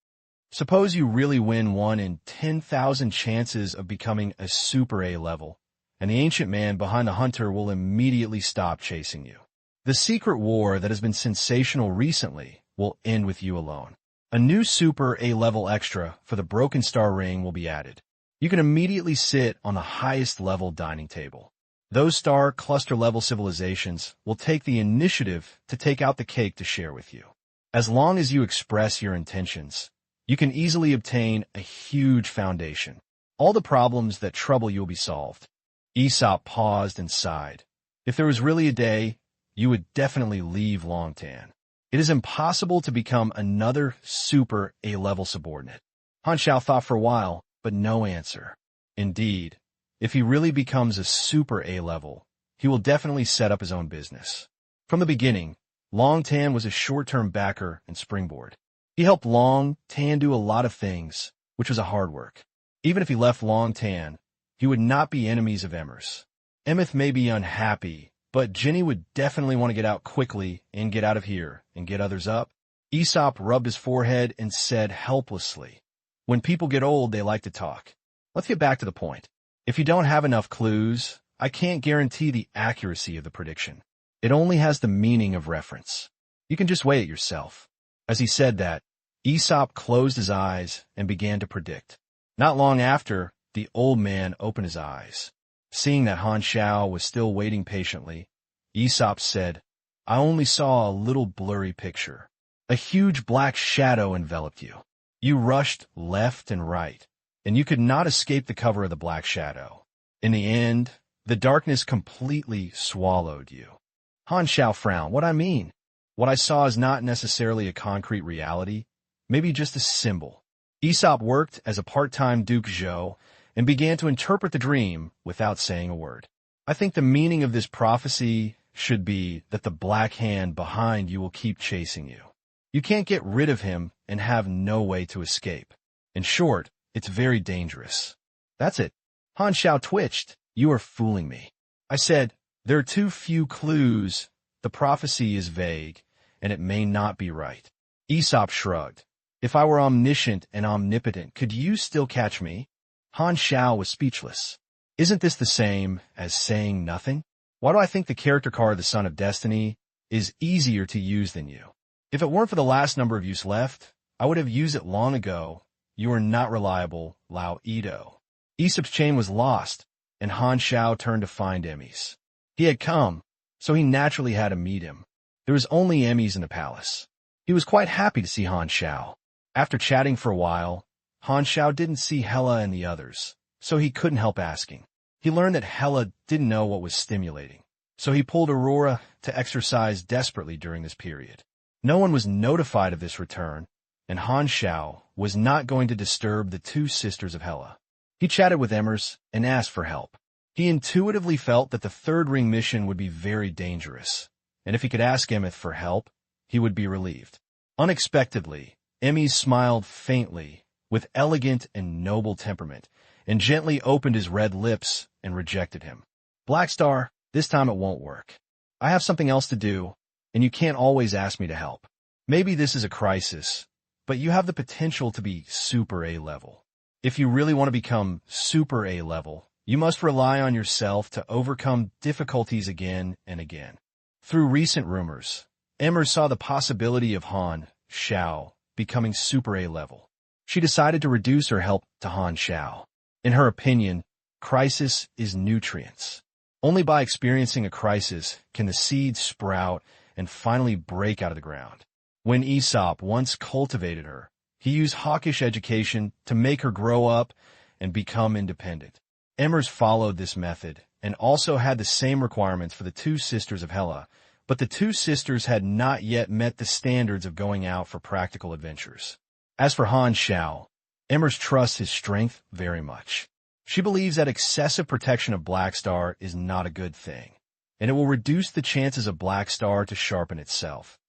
Suppose you really win 1 in 10,000 chances of becoming a Super A-level, and the ancient man behind the hunter will immediately stop chasing you. The secret war that has been sensational recently will end with you alone. A new Super A-level extra for the Broken Star Ring will be added. You can immediately sit on the highest level dining table. Those star cluster level civilizations will take the initiative to take out the cake to share with you. As long as you express your intentions, you can easily obtain a huge foundation. All the problems that trouble you will be solved. Aesop paused and sighed. If there was really a day, you would definitely leave Longtan. It is impossible to become another Super A-level subordinate. Han Xiao thought for a while, but no answer. Indeed, if he really becomes a Super A-level, he will definitely set up his own business. From the beginning, Long Tan was a short-term backer and springboard. He helped Long Tan do a lot of things, which was a hard work. Even if he left Long Tan, he would not be enemies of Emmers. Emeth may be unhappy, but Jenny would definitely want to get out quickly and get out of here and get others up. Aesop rubbed his forehead and said helplessly, "When people get old, they like to talk. Let's get back to the point. If you don't have enough clues, I can't guarantee the accuracy of the prediction. It only has the meaning of reference. You can just weigh it yourself." As he said that, Aesop closed his eyes and began to predict. Not long after, the old man opened his eyes. Seeing that Han Xiao was still waiting patiently, Aesop said, "I only saw a little blurry picture. A huge black shadow enveloped you. You rushed left and right, and you could not escape the cover of the black shadow. In the end, the darkness completely swallowed you." Han Xiao frowned. "What I mean? What I saw is not necessarily a concrete reality, maybe just a symbol." Aesop worked as a part-time Duke Zhou and began to interpret the dream without saying a word. "I think the meaning of this prophecy should be that the black hand behind you will keep chasing you. You can't get rid of him and have no way to escape. In short, it's very dangerous." "That's it." Han Xiao twitched. "You are fooling me." I said, "There are too few clues. The prophecy is vague, and it may not be right." Aesop shrugged. "If I were omniscient and omnipotent, could you still catch me?" Han Xiao was speechless. "Isn't this the same as saying nothing? Why do I think the character card, the Son of Destiny, is easier to use than you? If it weren't for the last number of use left, I would have used it long ago. You are not reliable, Lao Ido." Aesop's chain was lost, and Han Xiao turned to find Emmys. He had come, so he naturally had to meet him. There was only Emmys in the palace. He was quite happy to see Han Xiao. After chatting for a while, Han Xiao didn't see Hela and the others, so he couldn't help asking. He learned that Hela didn't know what was stimulating, so he pulled Aurora to exercise desperately during this period. No one was notified of this return, and Han Xiao was not going to disturb the two sisters of Hela. He chatted with Emmers and asked for help. He intuitively felt that the third ring mission would be very dangerous, and if he could ask Emmeth for help, he would be relieved. Unexpectedly, Emmy smiled faintly, with elegant and noble temperament, and gently opened his red lips and rejected him. "Black Star, this time it won't work. I have something else to do, and you can't always ask me to help. Maybe this is a crisis, but you have the potential to be Super A-level. If you really want to become Super A-level, you must rely on yourself to overcome difficulties again and again." Through recent rumors, Emmers saw the possibility of Han Xiao becoming Super A-level. She decided to reduce her help to Han Xiao. In her opinion, crisis is nutrients. Only by experiencing a crisis can the seed sprout and finally break out of the ground. When Aesop once cultivated her, he used hawkish education to make her grow up and become independent. Emers followed this method and also had the same requirements for the two sisters of Hela, but the two sisters had not yet met the standards of going out for practical adventures. As for Han Xiao, Emers trusts his strength very much. She believes that excessive protection of Black Star is not a good thing, and it will reduce the chances of Black Star to sharpen itself.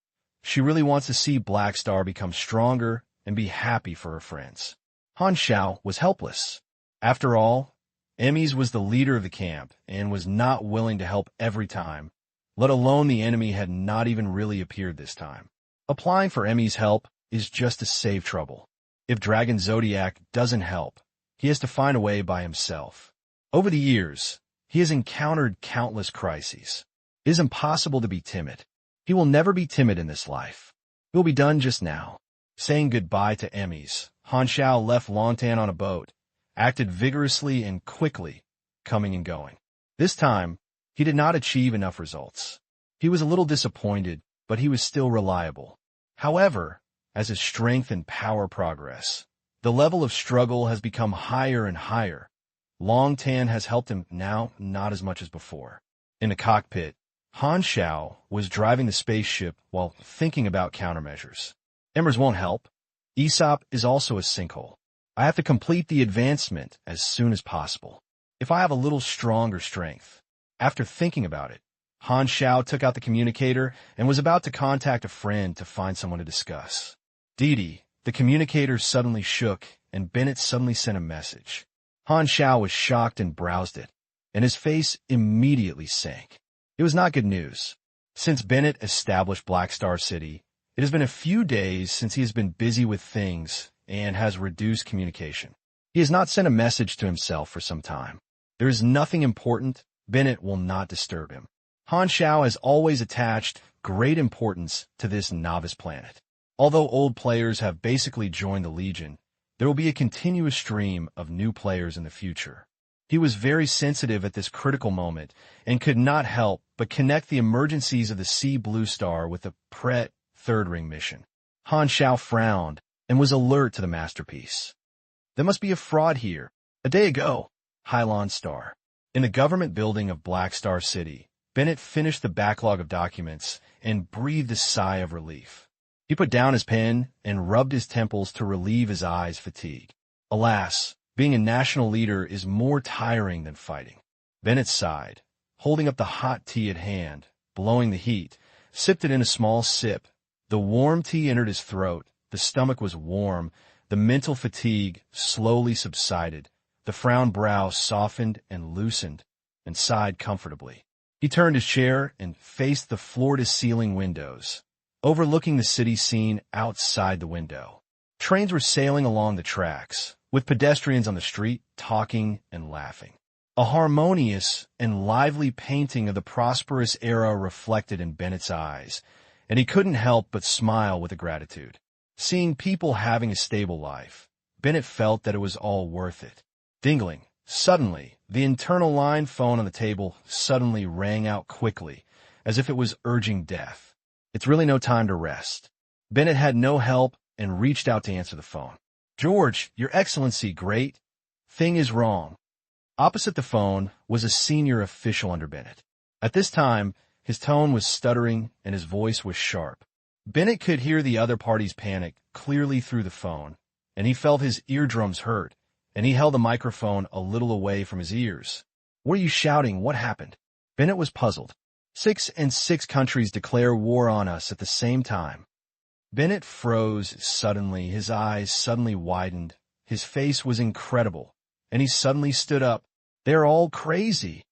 She really wants to see Black Star become stronger and be happy for her friends. Han Xiao was helpless. After all, Emmys was the leader of the camp and was not willing to help every time, let alone the enemy had not even really appeared this time. Applying for Emmy's help is just to save trouble. If Dragon Zodiac doesn't help, he has to find a way by himself. Over the years, he has encountered countless crises. It is impossible to be timid. He will never be timid in this life. It will be done just now. Saying goodbye to Emmys, Han Xiao left Lontan on a boat, acted vigorously and quickly, coming and going. This time, he did not achieve enough results. He was a little disappointed, but he was still reliable. However, as his strength and power progress, the level of struggle has become higher and higher. Long Tan has helped him now, not as much as before. In the cockpit, Han Xiao was driving the spaceship while thinking about countermeasures. Emers won't help. Aesop is also a sinkhole. I have to complete the advancement as soon as possible. If I have a little stronger strength. After thinking about it, Han Xiao took out the communicator and was about to contact a friend to find someone to discuss. Didi, the communicator suddenly shook and Bennett suddenly sent a message. Han Xiao was shocked and browsed it, and his face immediately sank. It was not good news. Since Bennett established Black Star City, it has been a few days since he has been busy with things and has reduced communication. He has not sent a message to himself for some time. There is nothing important. Bennett will not disturb him. Han Xiao has always attached great importance to this novice planet. Although old players have basically joined the Legion, there will be a continuous stream of new players in the future. He was very sensitive at this critical moment and could not help but connect the emergencies of the Sea Blue Star with the Pret Third Ring mission. Han Xiao frowned and was alert to the masterpiece. There must be a fraud here. A day ago, Hylon Star. In the government building of Black Star City, Bennett finished the backlog of documents and breathed a sigh of relief. He put down his pen and rubbed his temples to relieve his eyes' fatigue. Alas, being a national leader is more tiring than fighting. Bennett sighed, holding up the hot tea at hand, blowing the heat, sipped it in a small sip. The warm tea entered his throat, the stomach was warm, the mental fatigue slowly subsided, the frowned brow softened and loosened, and sighed comfortably. He turned his chair and faced the floor-to-ceiling windows, overlooking the city scene outside the window. Trains were sailing along the tracks, with pedestrians on the street talking and laughing. A harmonious and lively painting of the prosperous era reflected in Bennett's eyes, and he couldn't help but smile with gratitude. Seeing people having a stable life, Bennett felt that it was all worth it. Dingling. Suddenly, the internal line phone on the table suddenly rang out quickly, as if it was urging death. It's really no time to rest. Bennett had no help and reached out to answer the phone. George, Your Excellency, great. Thing is wrong. Opposite the phone was a senior official under Bennett. At this time, his tone was stuttering and his voice was sharp. Bennett could hear the other party's panic clearly through the phone, and he felt his eardrums hurt, and he held the microphone a little away from his ears. What are you shouting? What happened? Bennett was puzzled. 6 countries declare war on us at the same time. Bennett froze suddenly, his eyes suddenly widened, his face was incredible, and he suddenly stood up. They're all crazy.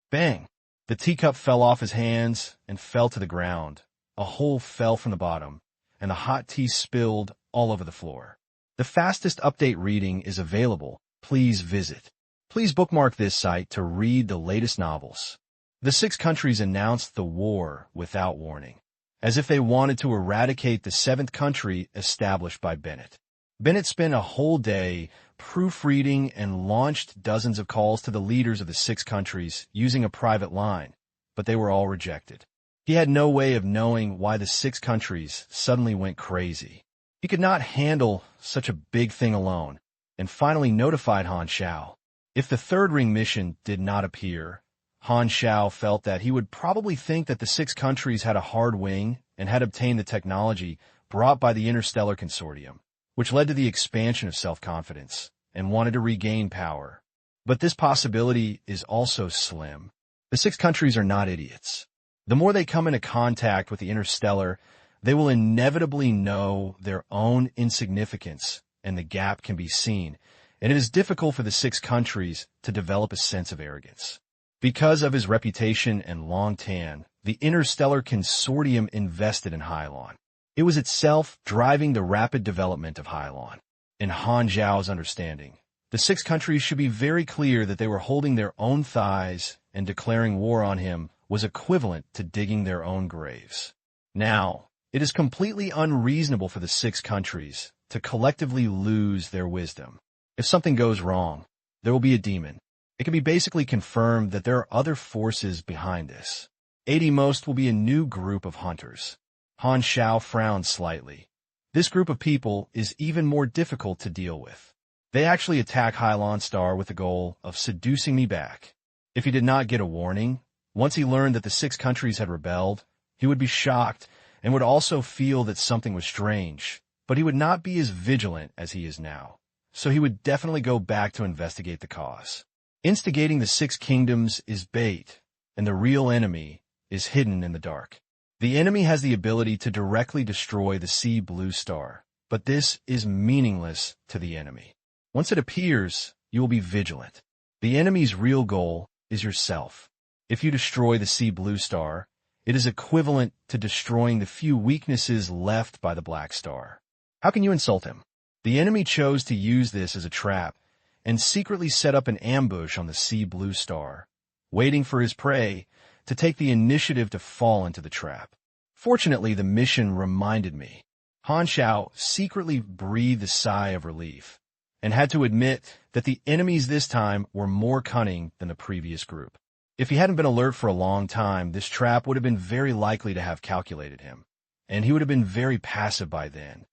Bang! The teacup fell off his hands and fell to the ground. A hole fell from the bottom, and the hot tea spilled all over the floor. The fastest update reading is available. Please visit. Please bookmark this site to read the latest novels. The 6 countries announced the war without warning, as if they wanted to eradicate the 7th country established by Bennett. Bennett spent a whole day proofreading and launched dozens of calls to the leaders of the 6 countries using a private line, but they were all rejected. He had no way of knowing why the 6 countries suddenly went crazy. He could not handle such a big thing alone, and finally notified Han Xiao. If the third ring mission did not appear, Han Xiao felt that he would probably think that the 6 countries had a hard wing and had obtained the technology brought by the Interstellar Consortium, which led to the expansion of self-confidence and wanted to regain power. But this possibility is also slim. The 6 countries are not idiots. The more they come into contact with the Interstellar, they will inevitably know their own insignificance, and the gap can be seen, and it is difficult for the 6 countries to develop a sense of arrogance. Because of his reputation and long tan, the Interstellar Consortium invested in Hylon. It was itself driving the rapid development of Hylon. In Han Xiao's understanding, the 6 countries should be very clear that they were holding their own thighs, and declaring war on him was equivalent to digging their own graves. Now, it is completely unreasonable for the 6 countries to collectively lose their wisdom. If something goes wrong, there will be a demon. It can be basically confirmed that there are other forces behind this. 80 most will be a new group of hunters. Han Xiao frowned slightly. This group of people is even more difficult to deal with. They actually attack Hylon Star with the goal of seducing me back. If he did not get a warning, once he learned that the 6 countries had rebelled, he would be shocked and would also feel that something was strange, but he would not be as vigilant as he is now. So he would definitely go back to investigate the cause. Instigating the 6 kingdoms is bait, and the real enemy is hidden in the dark. The enemy has the ability to directly destroy the sea blue star, but this is meaningless to the enemy. Once it appears, you will be vigilant. The enemy's real goal is yourself. If you destroy the sea blue star, it is equivalent to destroying the few weaknesses left by the black star. How can you insult him? The enemy chose to use this as a trap and secretly set up an ambush on the sea blue star, waiting for his prey to take the initiative to fall into the trap. Fortunately, the mission reminded me. Han Xiao secretly breathed a sigh of relief and had to admit that the enemies this time were more cunning than the previous group. If he hadn't been alert for a long time, this trap would have been very likely to have calculated him, and he would have been very passive by then.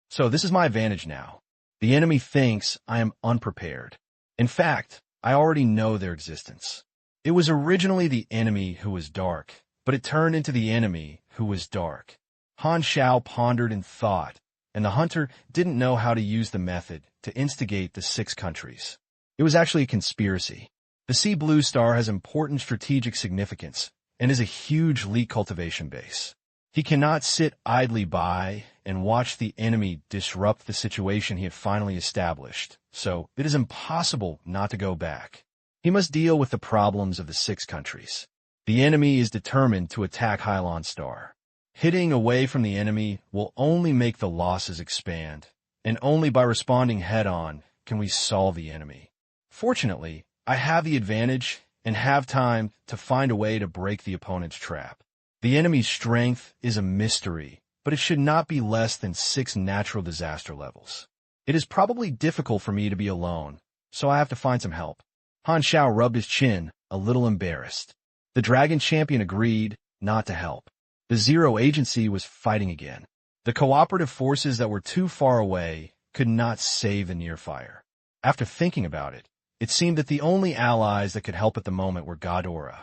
So this is my advantage now. The enemy thinks I am unprepared. In fact, I already know their existence. It was originally the enemy who was dark, but it turned into the enemy who was dark. Han Xiao pondered and thought, and the hunter didn't know how to use the method to instigate the 6 countries. It was actually a conspiracy. The sea blue star has important strategic significance and is a huge leek cultivation base. He cannot sit idly by and watch the enemy disrupt the situation he had finally established, so it is impossible not to go back. He must deal with the problems of the 6 countries. The enemy is determined to attack Hylon Star. Hitting away from the enemy will only make the losses expand, and only by responding head-on can we solve the enemy. Fortunately, I have the advantage and have time to find a way to break the opponent's trap. The enemy's strength is a mystery, but it should not be less than 6 natural disaster levels. It is probably difficult for me to be alone, so I have to find some help. Han Xiao rubbed his chin, a little embarrassed. The Dragon Champion agreed not to help. The Zero Agency was fighting again. The cooperative forces that were too far away could not save the Nearfire. After thinking about it, it seemed that the only allies that could help at the moment were Godora.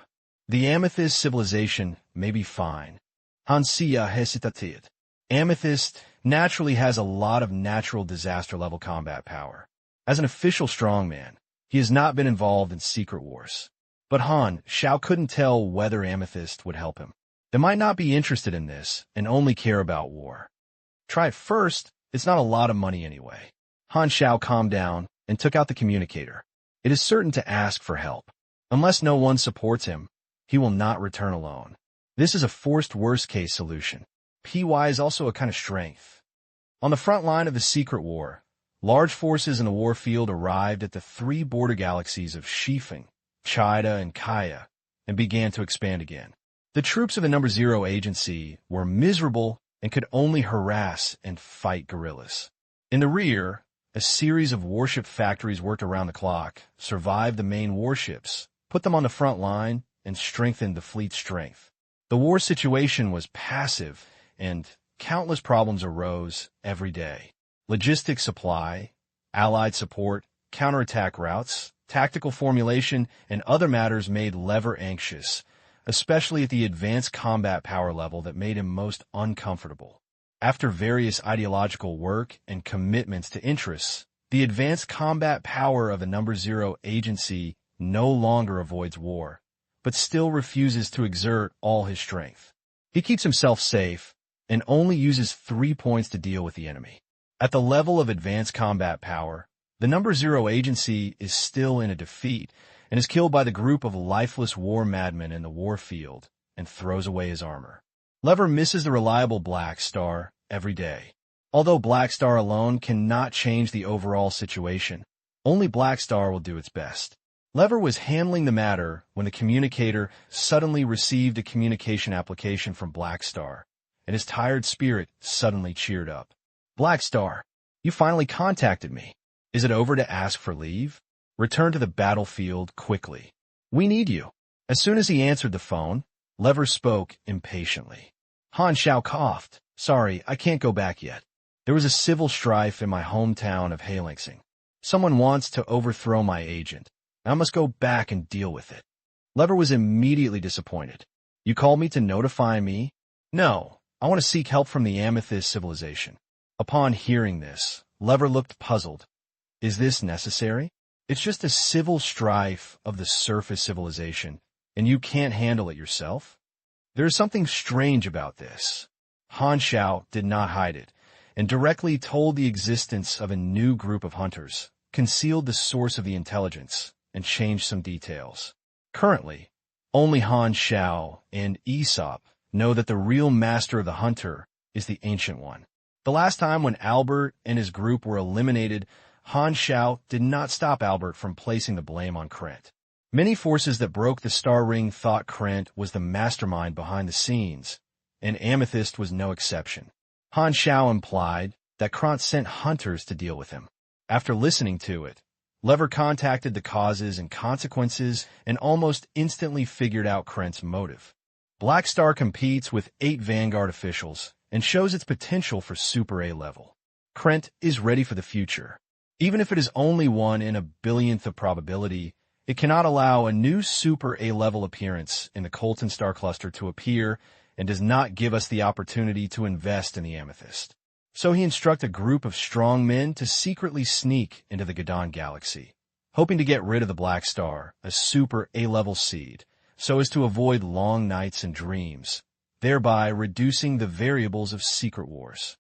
The Amethyst civilization may be fine. Han Xiao hesitated. Amethyst naturally has a lot of natural disaster-level combat power. As an official strongman, he has not been involved in secret wars. But Han Xiao couldn't tell whether Amethyst would help him. They might not be interested in this and only care about war. Try it first, it's not a lot of money anyway. Han Xiao calmed down and took out the communicator. It is certain to ask for help. Unless no one supports him, he will not return alone. This is a forced worst-case solution. PY is also a kind of strength. On the front line of the secret war, large forces in the war field arrived at the 3 border galaxies of Shifeng, Chida, and Kaya, and began to expand again. The troops of the No. 0 Agency were miserable and could only harass and fight guerrillas. In the rear, a series of warship factories worked around the clock, survived the main warships, put them on the front line, and strengthened the fleet's strength. The war situation was passive, and countless problems arose every day. Logistics supply, allied support, counterattack routes, tactical formulation, and other matters made Lever anxious, especially at the advanced combat power level that made him most uncomfortable. After various ideological work and commitments to interests, the advanced combat power of the Number Zero agency no longer avoids war, but still refuses to exert all his strength. He keeps himself safe and only uses 3 points to deal with the enemy. At the level of advanced combat power, the Number Zero agency is still in a defeat and is killed by the group of lifeless war madmen in the war field and throws away his armor. Lever misses the reliable Black Star every day. Although Black Star alone cannot change the overall situation, only Black Star will do its best. Lever was handling the matter when the communicator suddenly received a communication application from Black Star, and his tired spirit suddenly cheered up. Black Star, you finally contacted me. Is it over to ask for leave? Return to the battlefield quickly. We need you. As soon as he answered the phone, Lever spoke impatiently. Han Xiao coughed. Sorry, I can't go back yet. There was a civil strife in my hometown of Heilingsing. Someone wants to overthrow my agent. I must go back and deal with it. Lever was immediately disappointed. You called me to notify me? No, I want to seek help from the Amethyst civilization. Upon hearing this, Lever looked puzzled. Is this necessary? It's just a civil strife of the surface civilization, and you can't handle it yourself? There is something strange about this. Han Xiao did not hide it, and directly told the existence of a new group of hunters, concealed the source of the intelligence, and changed some details. Currently, only Han Xiao and Aesop know that the real master of the hunter is the Ancient One. The last time when Albert and his group were eliminated, Han Xiao did not stop Albert from placing the blame on Krent. Many forces that broke the Star Ring thought Krent was the mastermind behind the scenes, and Amethyst was no exception. Han Xiao implied that Krent sent hunters to deal with him. After listening to it, Lever contacted the causes and consequences and almost instantly figured out Krent's motive. Black Star competes with 8 Vanguard officials and shows its potential for Super A level. Krent is ready for the future. Even if it is only 1 in a billionth of probability, it cannot allow a new Super A level appearance in the Colton Star Cluster to appear and does not give us the opportunity to invest in the Amethyst. So he instructed a group of strong men to secretly sneak into the Gadon Galaxy, hoping to get rid of the Black Star, a Super A-level seed, so as to avoid long nights and dreams, thereby reducing the variables of secret wars.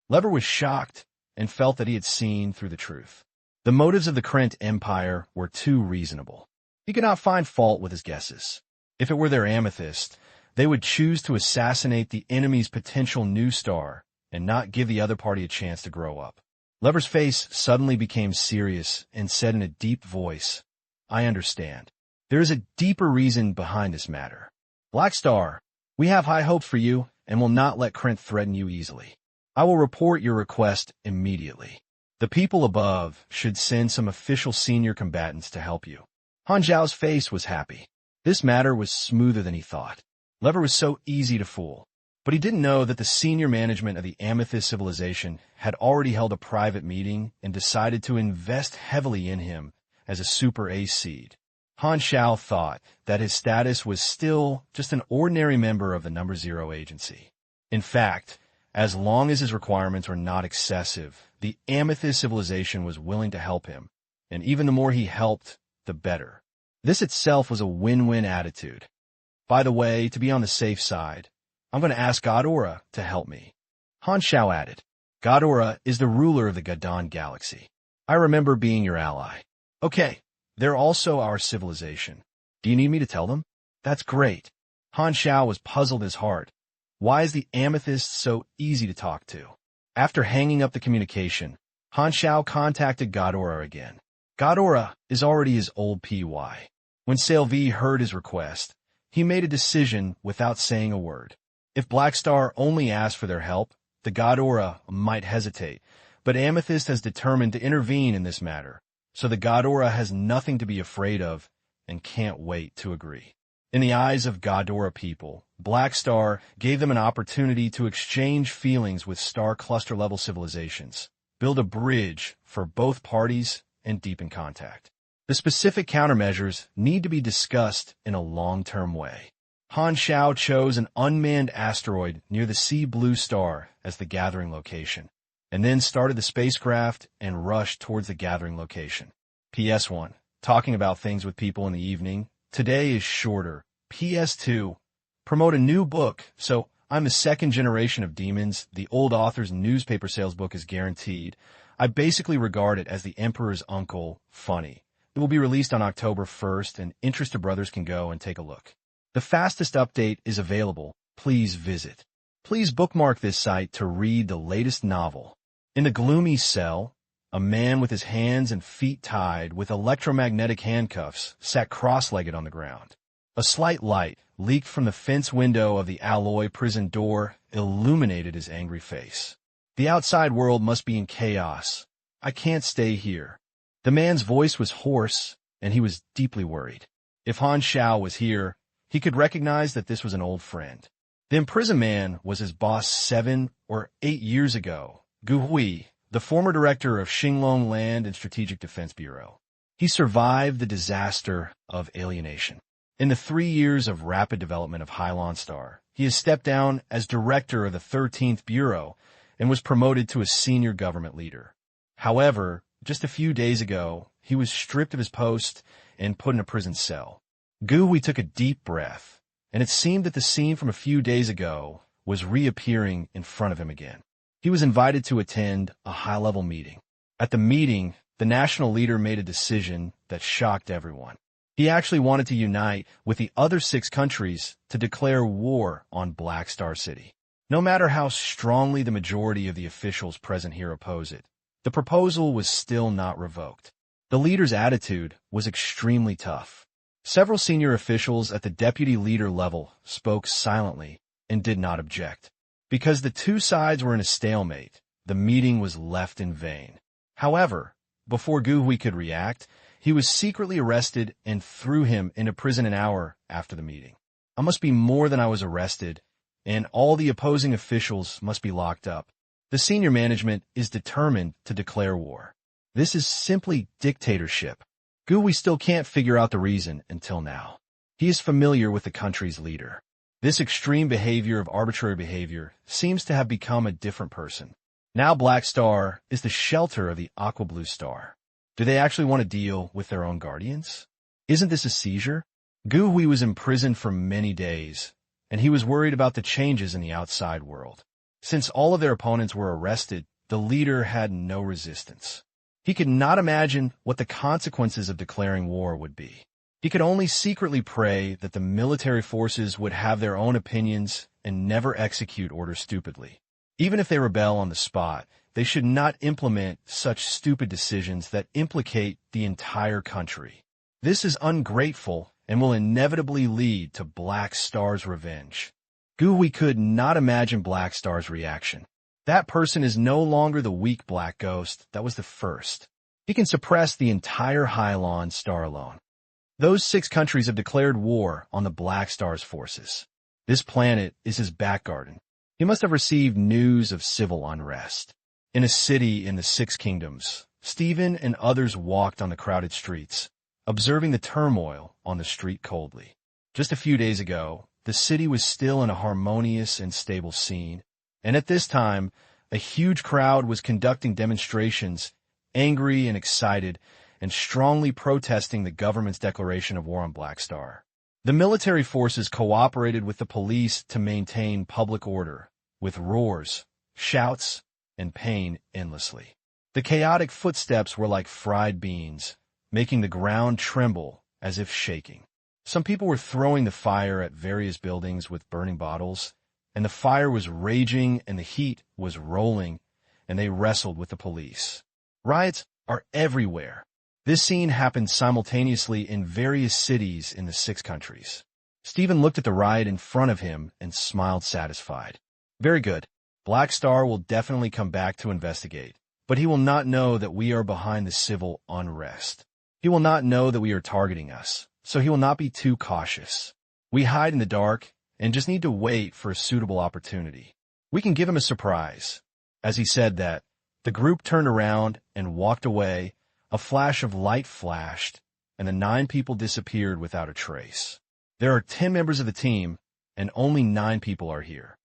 Lever was shocked and felt that he had seen through the truth. The motives of the Krent Empire were too reasonable. He could not find fault with his guesses. If it were their Amethyst, they would choose to assassinate the enemy's potential new star and not give the other party a chance to grow up. Lever's face suddenly became serious and said in a deep voice, I understand. There is a deeper reason behind this matter. Black Star, we have high hopes for you and will not let Krent threaten you easily. I will report your request immediately. The people above should send some official senior combatants to help you. Han Xiao's face was happy. This matter was smoother than he thought. Lever was so easy to fool, but he didn't know that the senior management of the Amethyst civilization had already held a private meeting and decided to invest heavily in him as a Super A seed. Han Xiao thought that his status was still just an ordinary member of the Number Zero agency. In fact, as long as his requirements were not excessive, the Amethyst civilization was willing to help him, and even the more he helped, the better. This itself was a win-win attitude. By the way, to be on the safe side, I'm going to ask Ghidorah to help me. Han Xiao added, Ghidorah is the ruler of the Gadon Galaxy. I remember being your ally. Okay, they're also our civilization. Do you need me to tell them? That's great. Han Xiao was puzzled in his heart. Why is the Amethyst so easy to talk to? After hanging up the communication, Han Xiao contacted Ghidorah again. Ghidorah is already his old PY. When Salvi heard his request, he made a decision without saying a word. If Black Star only asked for their help, the Ghidorah might hesitate, But Amethyst has determined to intervene in this matter, so the Godora has nothing to be afraid of and can't wait to agree. In the eyes of Godora people, Black Star gave them an opportunity to exchange feelings with star cluster-level civilizations, build a bridge for both parties, and deepen contact. The specific countermeasures need to be discussed in a long-term way. Han Xiao chose an unmanned asteroid near the Sea Blue Star as the gathering location, and then started the spacecraft and rushed towards the gathering location. PS1. Talking about things with people in the evening. Today is shorter. PS2. Promote a new book. So, I'm the second generation of demons. The old author's newspaper sales book is guaranteed. I basically regard it as the Emperor's uncle, funny. It will be released on October 1st, and interested brothers can go and take a look. The fastest update is available. Please visit. Please bookmark this site to read the latest novel. In the gloomy cell, a man with his hands and feet tied with electromagnetic handcuffs sat cross-legged on the ground. A slight light leaked from the fence window of the alloy prison door illuminated his angry face. The outside world must be in chaos. I can't stay here. The man's voice was hoarse, and he was deeply worried. If Han Xiao was here, he could recognize that this was an old friend. The imprisoned man was his boss 7 or 8 years ago, Gu Hui, the former director of Xinglong Land and Strategic Defense Bureau. He survived the disaster of alienation. In the 3 years of rapid development of Hylon Star, he has stepped down as director of the 13th Bureau and was promoted to a senior government leader. However, just a few days ago, he was stripped of his post and put in a prison cell. Gu Hui took a deep breath, and it seemed that the scene from a few days ago was reappearing in front of him again. He was invited to attend a high-level meeting. At the meeting, the national leader made a decision that shocked everyone. He actually wanted to unite with the other 6 countries to declare war on Black Star City. No matter how strongly the majority of the officials present here oppose it, the proposal was still not revoked. The leader's attitude was extremely tough. Several senior officials at the deputy leader level spoke silently and did not object. Because the 2 sides were in a stalemate, the meeting was left in vain. However, before Gu Hui could react, he was secretly arrested and threw him into prison an hour after the meeting. I must be more than I was arrested, and all the opposing officials must be locked up. The senior management is determined to declare war. This is simply dictatorship. Gu Hui still can't figure out the reason until now. He is familiar with the country's leader. This extreme behavior of arbitrary behavior seems to have become a different person. Now Black Star is the shelter of the Aqua Blue Star. Do they actually want to deal with their own guardians? Isn't this a seizure? Gu Hui was imprisoned for many days, and he was worried about the changes in the outside world. Since all of their opponents were arrested, the leader had no resistance. He could not imagine what the consequences of declaring war would be. He could only secretly pray that the military forces would have their own opinions and never execute orders stupidly. Even if they rebel on the spot, they should not implement such stupid decisions that implicate the entire country. This is ungrateful and will inevitably lead to Black Star's revenge. Gu Hui could not imagine Black Star's reaction. That person is no longer the weak black ghost that was the first. He can suppress the entire Hylon Star alone. Those 6 countries have declared war on the Black Star's forces. This planet is his back garden. He must have received news of civil unrest. In a city in the 6 kingdoms, Stephen and others walked on the crowded streets, observing the turmoil on the street coldly. Just a few days ago, the city was still in a harmonious and stable scene, and at this time, a huge crowd was conducting demonstrations, angry and excited, and strongly protesting the government's declaration of war on Black Star. The military forces cooperated with the police to maintain public order, with roars, shouts, and pain endlessly. The chaotic footsteps were like fried beans, making the ground tremble as if shaking. Some people were throwing the fire at various buildings with burning bottles, and the fire was raging and the heat was rolling, and they wrestled with the police. Riots are everywhere. This scene happened simultaneously in various cities in the 6 countries. Stephen looked at the riot in front of him and smiled satisfied. Very good. Black Star will definitely come back to investigate. but he will not know that we are behind the civil unrest. He will not know that we are targeting us, so he will not be too cautious. We hide in the dark and just need to wait for a suitable opportunity. We can give him a surprise." As he said that, the group turned around and walked away. A flash of light flashed, and the 9 people disappeared without a trace. There are 10 members of the team, and only 9 people are here.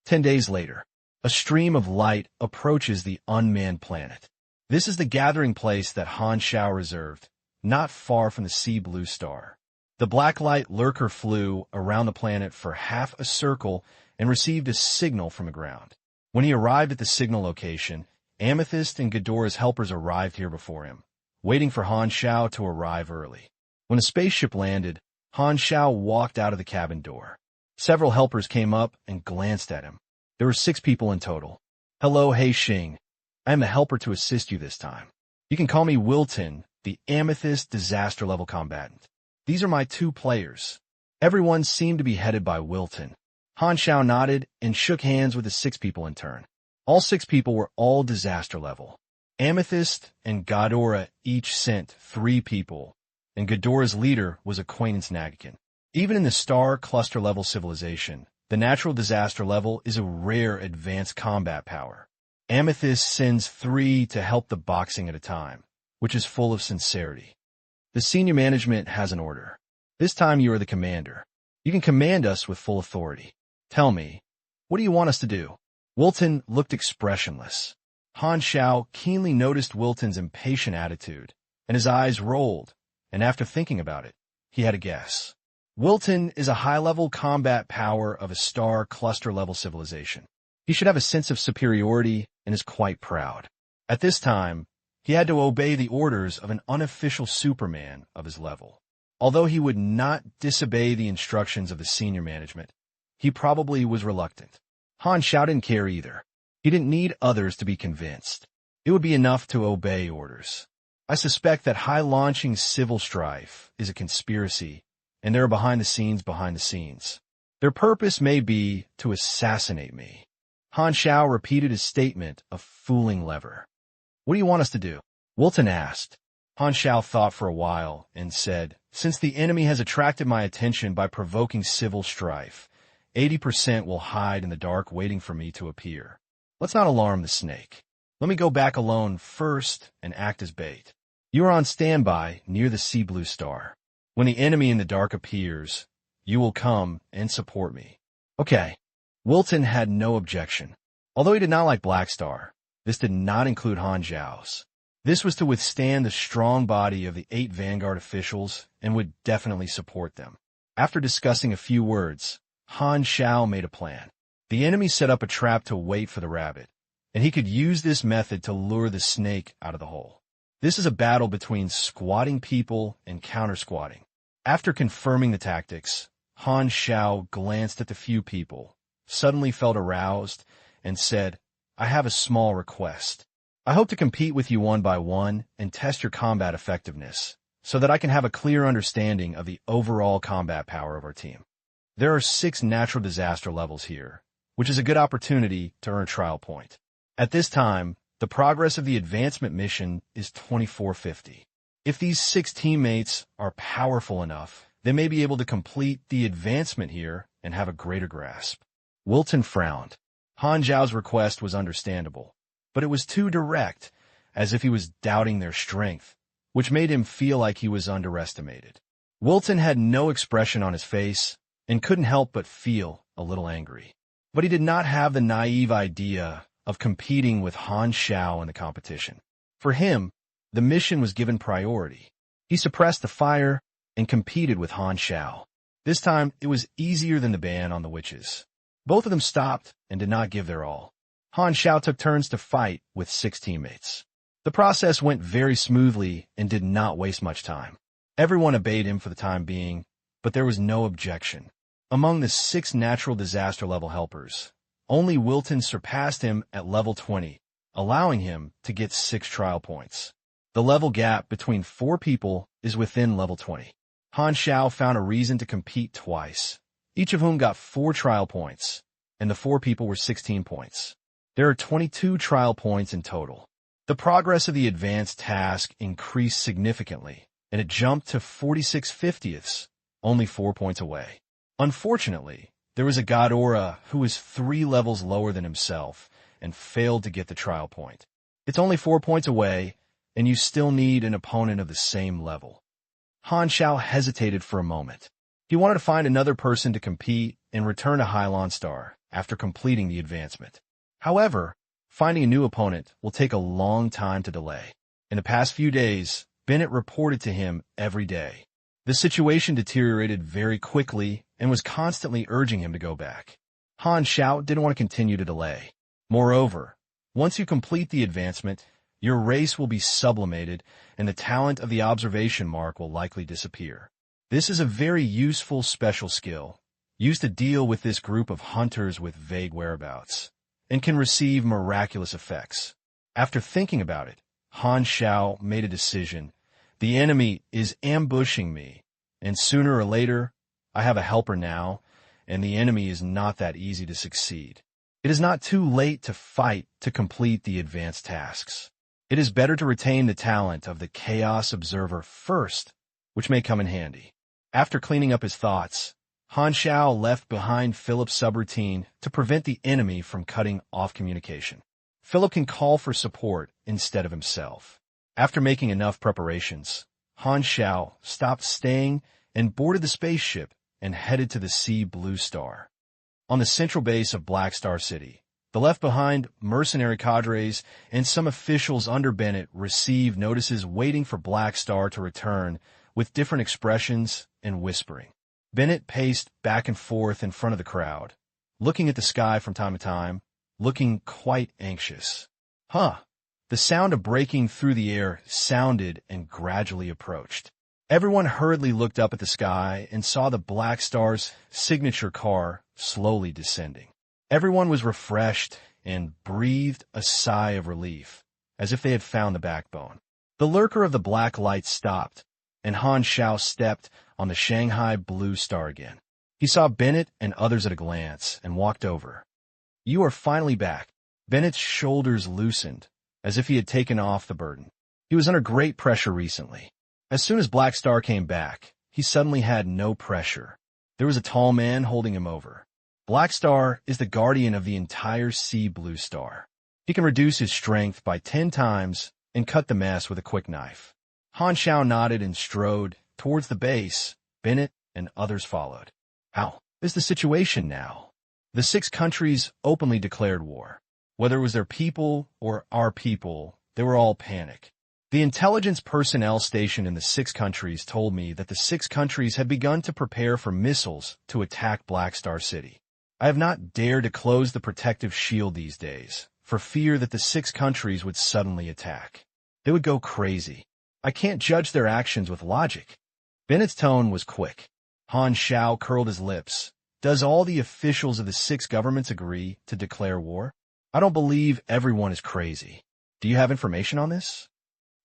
10 days later, a stream of light approaches the unmanned planet. This is the gathering place that Han Xiao reserved, not far from the Sea Blue Star. The black light lurker flew around the planet for half a circle and received a signal from the ground. When he arrived at the signal location, Amethyst and Ghidorah's helpers arrived here before him, waiting for Han Xiao to arrive early. When the spaceship landed, Han Xiao walked out of the cabin door. Several helpers came up and glanced at him. There were 6 people in total. "Hello, Hei Xing. I am the helper to assist you this time. You can call me Wilton, the Amethyst disaster-level combatant. These are my 2 players." Everyone seemed to be headed by Wilton. Han Xiao nodded and shook hands with the 6 people in turn. All 6 people were all disaster level. Amethyst and Ghidorah each sent 3 people, and Ghidorah's leader was Acquaintance Nagakin. Even in the star cluster level civilization, the natural disaster level is a rare advanced combat power. Amethyst sends 3 to help the boxing at a time, which is full of sincerity. The senior management has an order. This time you are the commander. You can command us with full authority. Tell me, what do you want us to do? Wilton looked expressionless. Han Xiao keenly noticed Wilton's impatient attitude, and his eyes rolled, and after thinking about it, he had a guess. Wilton is a high-level combat power of a star cluster-level civilization. He should have a sense of superiority and is quite proud. At this time, he had to obey the orders of an unofficial Superman of his level. Although he would not disobey the instructions of the senior management, he probably was reluctant. Han Xiao didn't care either. He didn't need others to be convinced. It would be enough to obey orders. I suspect that high-launching civil strife is a conspiracy, and they're behind the scenes. Their purpose may be to assassinate me. Han Xiao repeated his statement of fooling lever. What do you want us to do? Wilton asked. Han Xiao thought for a while and said, "Since the enemy has attracted my attention by provoking civil strife, 80% will hide in the dark waiting for me to appear. Let's not alarm the snake. Let me go back alone first and act as bait. You are on standby near the Sea Blue Star. When the enemy in the dark appears, you will come and support me." Okay. Wilton had no objection. Although he did not like Black Star, this did not include Han Xiao's. This was to withstand the strong body of the 8 Vanguard officials and would definitely support them. After discussing a few words, Han Xiao made a plan. The enemy set up a trap to wait for the rabbit, and he could use this method to lure the snake out of the hole. This is a battle between squatting people and counter-squatting. After confirming the tactics, Han Xiao glanced at the few people, suddenly felt aroused, and said, "I have a small request. I hope to compete with you one by one and test your combat effectiveness, so that I can have a clear understanding of the overall combat power of our team. There are 6 natural disaster levels here, which is a good opportunity to earn a trial point. At this time, the progress of the advancement mission is 2450. If these 6 teammates are powerful enough, they may be able to complete the advancement here and have a greater grasp." Wilton frowned. Han Xiao's request was understandable, but it was too direct, as if he was doubting their strength, which made him feel like he was underestimated. Wilton had no expression on his face and couldn't help but feel a little angry. But he did not have the naive idea of competing with Han Xiao in the competition. For him, the mission was given priority. He suppressed the fire and competed with Han Xiao. This time, it was easier than the ban on the witches. Both of them stopped and did not give their all. Han Xiao took turns to fight with 6 teammates. The process went very smoothly and did not waste much time. Everyone obeyed him for the time being, but there was no objection. Among the 6 natural disaster level helpers, only Wilton surpassed him at level 20, allowing him to get 6 trial points. The level gap between 4 people is within level 20. Han Xiao found a reason to compete twice, each of whom got 4 trial points, and the 4 people were 16 points. There are 22 trial points in total. The progress of the advanced task increased significantly, and it jumped to 46/50ths, only 4 points away. Unfortunately, there was a Godora who was 3 levels lower than himself and failed to get the trial point. It's only 4 points away, and you still need an opponent of the same level. Han Xiao hesitated for a moment. He wanted to find another person to compete and return to Hylon Star after completing the advancement. However, finding a new opponent will take a long time to delay. In the past few days, Bennett reported to him every day. The situation deteriorated very quickly and was constantly urging him to go back. Han Xiao didn't want to continue to delay. Moreover, once you complete the advancement, your race will be sublimated and the talent of the observation mark will likely disappear. This is a very useful special skill, used to deal with this group of hunters with vague whereabouts, and can receive miraculous effects. After thinking about it, Han Xiao made a decision. The enemy is ambushing me, and sooner or later, I have a helper now, and the enemy is not that easy to succeed. It is not too late to fight to complete the advanced tasks. It is better to retain the talent of the Chaos Observer first, which may come in handy. After cleaning up his thoughts, Han Xiao left behind Philip's subroutine to prevent the enemy from cutting off communication. Philip can call for support instead of himself. After making enough preparations, Han Xiao stopped staying and boarded the spaceship and headed to the Sea Blue Star. On the central base of Black Star City, the left-behind mercenary cadres and some officials under Bennett received notices waiting for Black Star to return with different expressions and whispering. Bennett paced back and forth in front of the crowd, looking at the sky from time to time, looking quite anxious. The sound of breaking through the air sounded and gradually approached. Everyone hurriedly looked up at the sky and saw the Black Star's signature car slowly descending. Everyone was refreshed and breathed a sigh of relief, as if they had found the backbone. The lurker of the black light stopped, and Han Xiao stepped on the Shanghai Blue Star again. He saw Bennett and others at a glance and walked over. "You are finally back." Bennett's shoulders loosened, as if he had taken off the burden. He was under great pressure recently. As soon as Black Star came back, he suddenly had no pressure. There was a tall man holding him over. Black Star is the guardian of the entire Sea Blue Star. He can reduce his strength by 10 times and cut the mess with a quick knife. Han Xiao nodded and strode towards the base. Bennett and others followed. How is the situation now? The 6 countries openly declared war. Whether it was their people or our people, they were all panic. The intelligence personnel stationed in the 6 countries told me that the 6 countries had begun to prepare for missiles to attack Black Star City. I have not dared to close the protective shield these days, for fear that the 6 countries would suddenly attack. They would go crazy. I can't judge their actions with logic. Bennett's tone was quick. Han Xiao curled his lips. Does all the officials of the 6 governments agree to declare war? I don't believe everyone is crazy. Do you have information on this?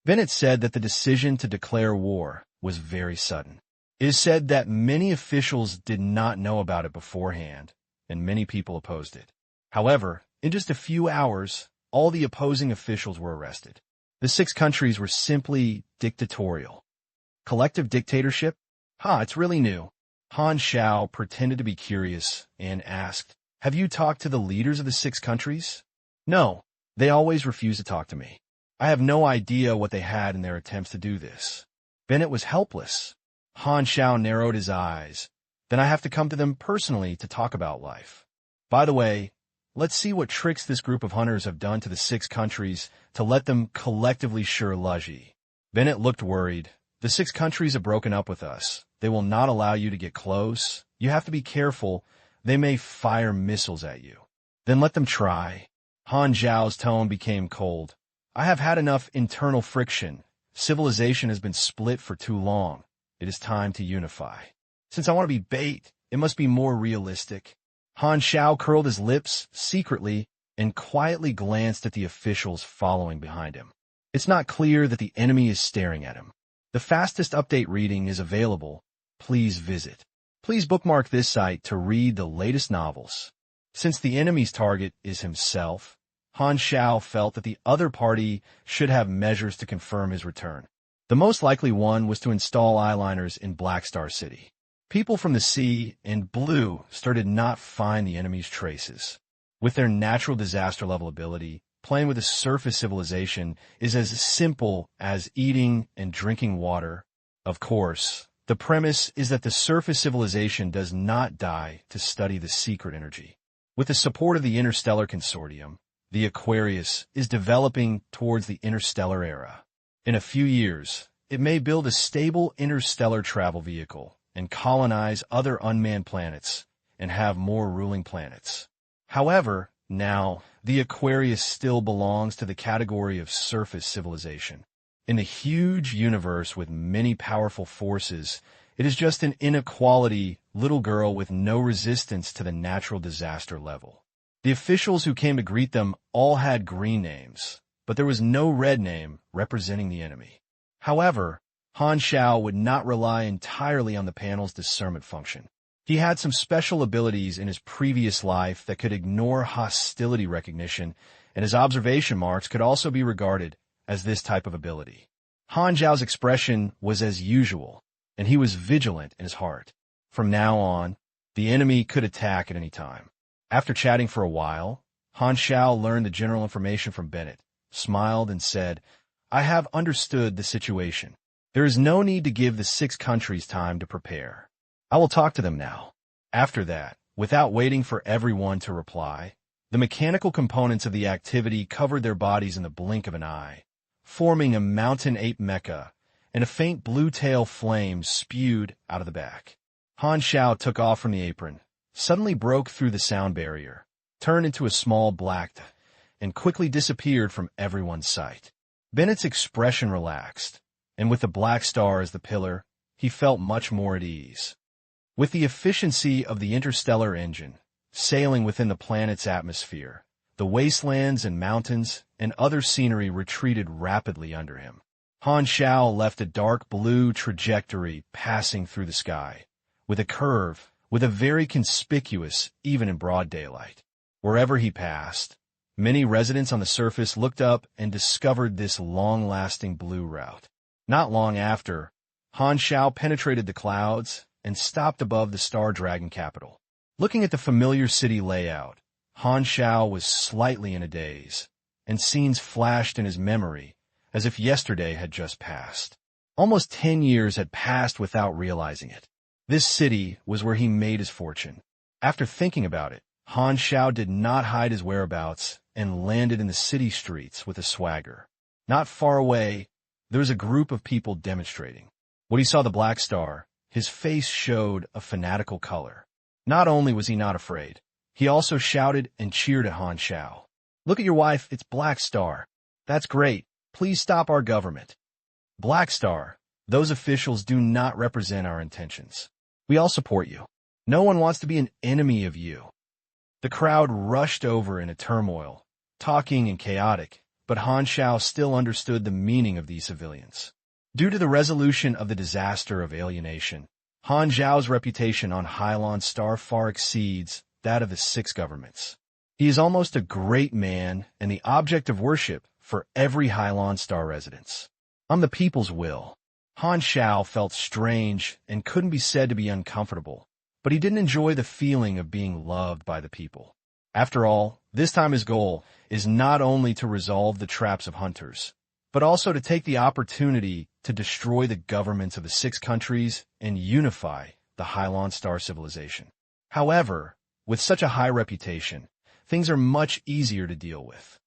Bennett said that the decision to declare war was very sudden. It is said that many officials did not know about it beforehand, and many people opposed it. However, in just a few hours, all the opposing officials were arrested. The 6 countries were simply dictatorial. Collective dictatorship? It's really new. Han Xiao pretended to be curious and asked, "Have you talked to the leaders of the 6 countries?" "No, they always refuse to talk to me. I have no idea what they had in their attempts to do this." Bennett was helpless. Han Xiao narrowed his eyes. "Then I have to come to them personally to talk about life. By the way, let's see what tricks this group of hunters have done to the 6 countries to let them collectively share Luji." Bennett looked worried. "The 6 countries have broken up with us. They will not allow you to get close. You have to be careful. They may fire missiles at you." "Then let them try." Han Xiao's tone became cold. "I have had enough internal friction. Civilization has been split for too long. It is time to unify. Since I want to be bait, it must be more realistic." Han Xiao curled his lips secretly and quietly glanced at the officials following behind him. It's not clear that the enemy is staring at him. The fastest update reading is available. Please visit. Please bookmark this site to read the latest novels. Since the enemy's target is himself, Han Xiao felt that the other party should have measures to confirm his return. The most likely one was to install eyeliners in Black Star City. People from the sea and blue started not find the enemy's traces. With their natural disaster-level ability, playing with a surface civilization is as simple as eating and drinking water. Of course, the premise is that the surface civilization does not die to study the secret energy. With the support of the Interstellar Consortium, the Aquarius is developing towards the interstellar era. In a few years, it may build a stable interstellar travel vehicle and colonize other unmanned planets and have more ruling planets. However, now, the Aquarius still belongs to the category of surface civilization. In a huge universe with many powerful forces, it is just an inequality little girl with no resistance to the natural disaster level. The officials who came to greet them all had green names, but there was no red name representing the enemy. However, Han Xiao would not rely entirely on the panel's discernment function. He had some special abilities in his previous life that could ignore hostility recognition, and his observation marks could also be regarded as this type of ability. Han Xiao's expression was as usual, and he was vigilant in his heart. From now on, the enemy could attack at any time. After chatting for a while, Han Xiao learned the general information from Bennett, smiled, and said, "I have understood the situation. There is no need to give the 6 countries time to prepare. I will talk to them now." After that, without waiting for everyone to reply, the mechanical components of the activity covered their bodies in the blink of an eye, forming a mountain ape mecha, and a faint blue tail flame spewed out of the back. Han Xiao took off from the apron, suddenly broke through the sound barrier, turned into a small black, and quickly disappeared from everyone's sight. Bennett's expression relaxed, and with the black star as the pillar, he felt much more at ease. With the efficiency of the interstellar engine, sailing within the planet's atmosphere, the wastelands and mountains and other scenery retreated rapidly under him. Han Xiao left a dark blue trajectory passing through the sky, with a curve, with a very conspicuous, even in broad daylight. Wherever he passed, many residents on the surface looked up and discovered this long-lasting blue route. Not long after, Han Xiao penetrated the clouds and stopped above the Star Dragon capital. Looking at the familiar city layout, Han Xiao was slightly in a daze, and scenes flashed in his memory as if yesterday had just passed. Almost 10 years had passed without realizing it. This city was where he made his fortune. After thinking about it, Han Xiao did not hide his whereabouts and landed in the city streets with a swagger. Not far away, there was a group of people demonstrating. When he saw the Black Star, his face showed a fanatical color. Not only was he not afraid, he also shouted and cheered at Han Xiao. "Look at your wife, it's Black Star. That's great. Please stop our government." Black Star, those officials do not represent our intentions. We all support you. No one wants to be an enemy of you. The crowd rushed over in a turmoil, talking and chaotic, but Han Xiao still understood the meaning of these civilians. Due to the resolution of the disaster of alienation, Han Xiao's reputation on Hylon Star far exceeds that of the 6 governments. He is almost a great man and the object of worship for every Hylon Star residence. On the people's will, Han Xiao felt strange and couldn't be said to be uncomfortable, but he didn't enjoy the feeling of being loved by the people. After all, this time his goal is not only to resolve the traps of hunters, but also to take the opportunity to destroy the governments of the 6 countries and unify the Hylon Star civilization. However, with such a high reputation, things are much easier to deal with.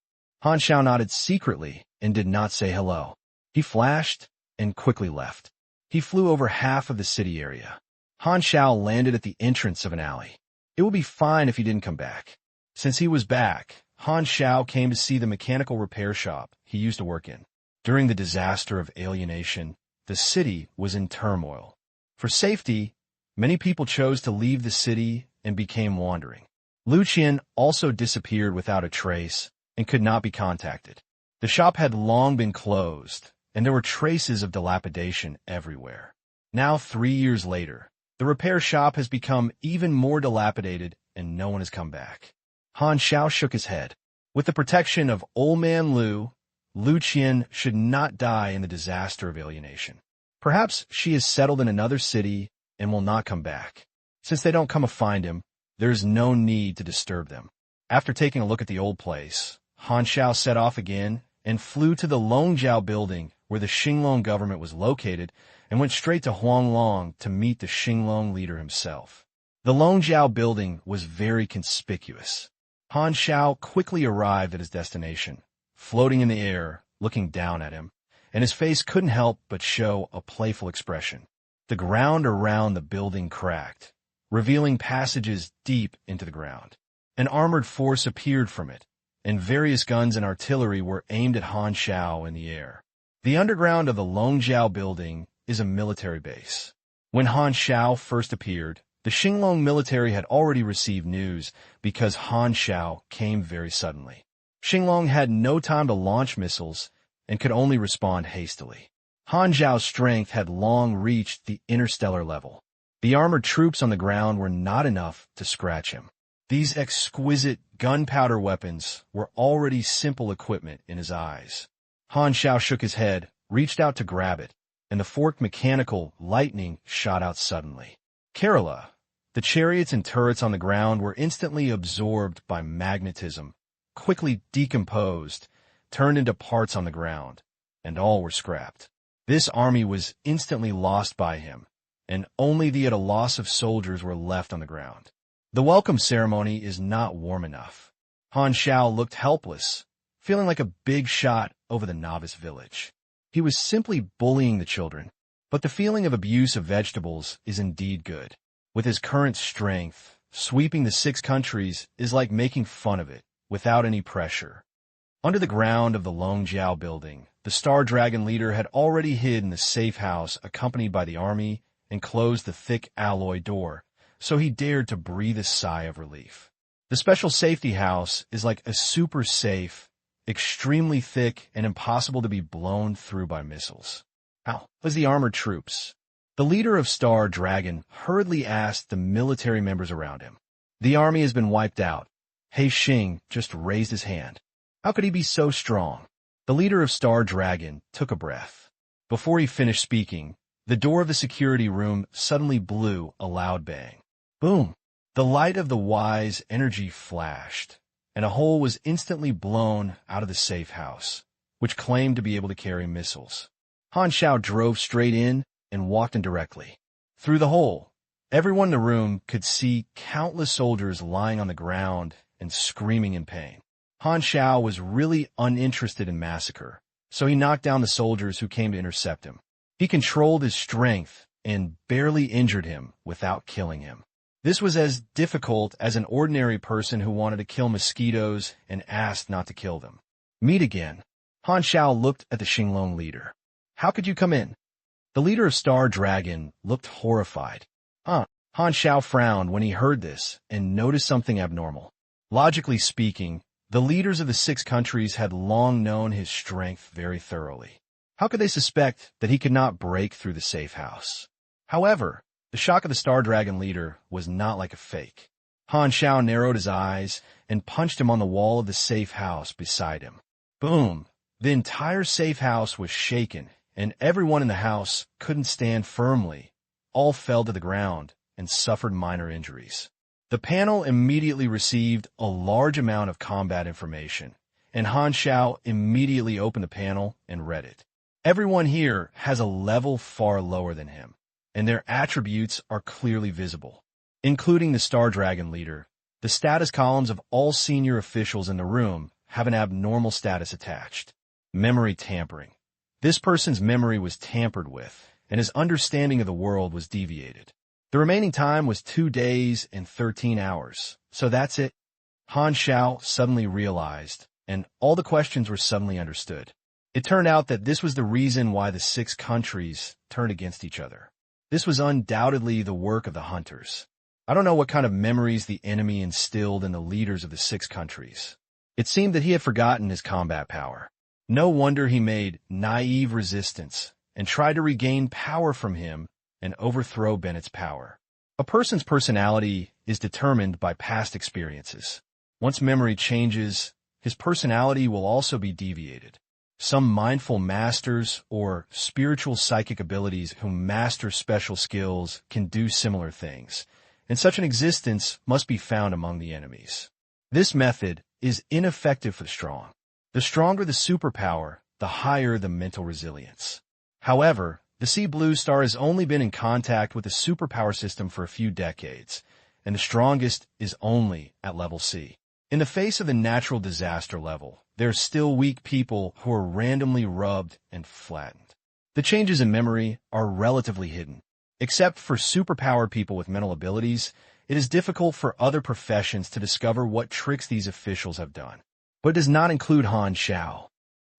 Han Xiao nodded secretly and did not say hello. He flashed and quickly left. He flew over half of the city area. Han Xiao landed at the entrance of an alley. It would be fine if he didn't come back. Since he was back, Han Xiao came to see the mechanical repair shop he used to work in. During the disaster of alienation, the city was in turmoil. For safety, many people chose to leave the city and became wandering. Lu Qian also disappeared without a trace and could not be contacted. The shop had long been closed, and there were traces of dilapidation everywhere. Now, 3 years later, the repair shop has become even more dilapidated and no one has come back. Han Xiao shook his head. With the protection of Old Man Lu, Lu Qian should not die in the disaster of alienation. Perhaps she is settled in another city and will not come back. Since they don't come to find him, there is no need to disturb them. After taking a look at the old place, Han Xiao set off again and flew to the Longjiao building where the Xinglong government was located and went straight to Huanglong to meet the Xinglong leader himself. The Longjiao building was very conspicuous. Han Xiao quickly arrived at his destination, floating in the air, looking down at him, and his face couldn't help but show a playful expression. The ground around the building cracked, revealing passages deep into the ground. An armored force appeared from it, and various guns and artillery were aimed at Han Xiao in the air. The underground of the Longjiao building is a military base. When Han Xiao first appeared, the Xinglong military had already received news because Han Xiao came very suddenly. Xinglong had no time to launch missiles and could only respond hastily. Han Xiao's strength had long reached the interstellar level. The armored troops on the ground were not enough to scratch him. These exquisite gunpowder weapons were already simple equipment in his eyes. Han Xiao shook his head, reached out to grab it, and the forked mechanical lightning shot out suddenly. Kerala, the chariots and turrets on the ground were instantly absorbed by magnetism, quickly decomposed, turned into parts on the ground, and all were scrapped. This army was instantly lost by him, and only the loss of soldiers were left on the ground. The welcome ceremony is not warm enough. Han Xiao looked helpless, feeling like a big shot over the novice village. He was simply bullying the children, but the feeling of abuse of vegetables is indeed good. With his current strength, sweeping the 6 countries is like making fun of it, without any pressure. Under the ground of the Longjiao building, the Star Dragon leader had already hid in the safe house accompanied by the army and closed the thick alloy door, so he dared to breathe a sigh of relief. The special safety house is like a super safe, extremely thick and impossible to be blown through by missiles. How was the armored troops? The leader of Star Dragon hurriedly asked the military members around him. The army has been wiped out. He Xing just raised his hand. How could he be so strong? The leader of Star Dragon took a breath. Before he finished speaking, the door of the security room suddenly blew a loud bang. Boom! The light of the wise energy flashed, and a hole was instantly blown out of the safe house, which claimed to be able to carry missiles. Han Xiao drove straight in and walked in directly. Through the hole, everyone in the room could see countless soldiers lying on the ground and screaming in pain. Han Xiao was really uninterested in massacre, so he knocked down the soldiers who came to intercept him. He controlled his strength and barely injured him without killing him. This was as difficult as an ordinary person who wanted to kill mosquitoes and asked not to kill them. Meet again. Han Xiao looked at the Xinglong leader. How could you come in? The leader of Star Dragon looked horrified. Han Xiao frowned when he heard this and noticed something abnormal. Logically speaking, the leaders of the 6 countries had long known his strength very thoroughly. How could they suspect that he could not break through the safe house? However, the shock of the Star Dragon leader was not like a fake. Han Xiao narrowed his eyes and punched him on the wall of the safe house beside him. Boom! The entire safe house was shaken, and everyone in the house couldn't stand firmly. All fell to the ground and suffered minor injuries. The panel immediately received a large amount of combat information, and Han Xiao immediately opened the panel and read it. Everyone here has a level far lower than him, and their attributes are clearly visible, including the Star Dragon leader. The status columns of all senior officials in the room have an abnormal status attached. Memory tampering. This person's memory was tampered with, and his understanding of the world was deviated. The remaining time was 2 days and 13 hours, so that's it. Han Xiao suddenly realized, and all the questions were suddenly understood. It turned out that this was the reason why the 6 countries turned against each other. This was undoubtedly the work of the hunters. I don't know what kind of memories the enemy instilled in the leaders of the 6 countries. It seemed that he had forgotten his combat power. No wonder he made naive resistance and tried to regain power from him and overthrow Bennett's power. A person's personality is determined by past experiences. Once memory changes, his personality will also be deviated. Some mindful masters or spiritual psychic abilities who master special skills can do similar things, and such an existence must be found among the enemies. This method is ineffective for the strong. The stronger the superpower, the higher the mental resilience. However, the Sea Blue Star has only been in contact with the superpower system for a few decades, and the strongest is only at level C. In the face of the natural disaster level, there are still weak people who are randomly rubbed and flattened. The changes in memory are relatively hidden. Except for superpowered people with mental abilities, it is difficult for other professions to discover what tricks these officials have done. But it does not include Han Xiao.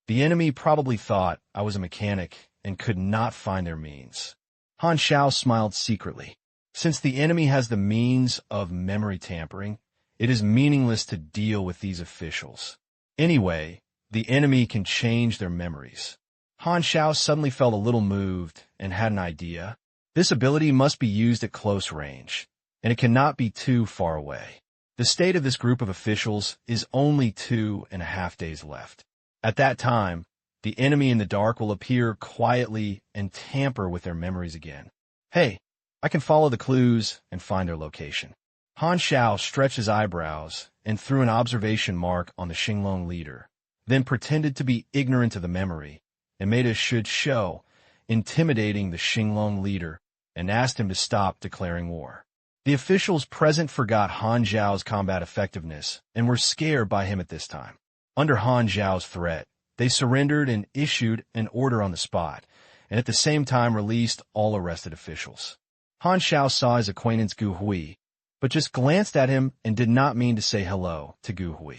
The enemy probably thought I was a mechanic and could not find their means. Han Xiao smiled secretly. Since the enemy has the means of memory tampering, it is meaningless to deal with these officials. Anyway, the enemy can change their memories. Han Xiao suddenly felt a little moved and had an idea. This ability must be used at close range, and it cannot be too far away. The state of this group of officials is only 2.5 days left. At that time, the enemy in the dark will appear quietly and tamper with their memories again. Hey, I can follow the clues and find their location. Han Xiao stretched his eyebrows and threw an observation mark on the Xinglong leader, then pretended to be ignorant of the memory and made a should show, intimidating the Xinglong leader, and asked him to stop declaring war. The officials present forgot Han Xiao's combat effectiveness and were scared by him at this time. Under Han Xiao's threat, they surrendered and issued an order on the spot, and at the same time released all arrested officials. Han Xiao saw his acquaintance Gu Hui, but just glanced at him and did not mean to say hello to Gu Hui.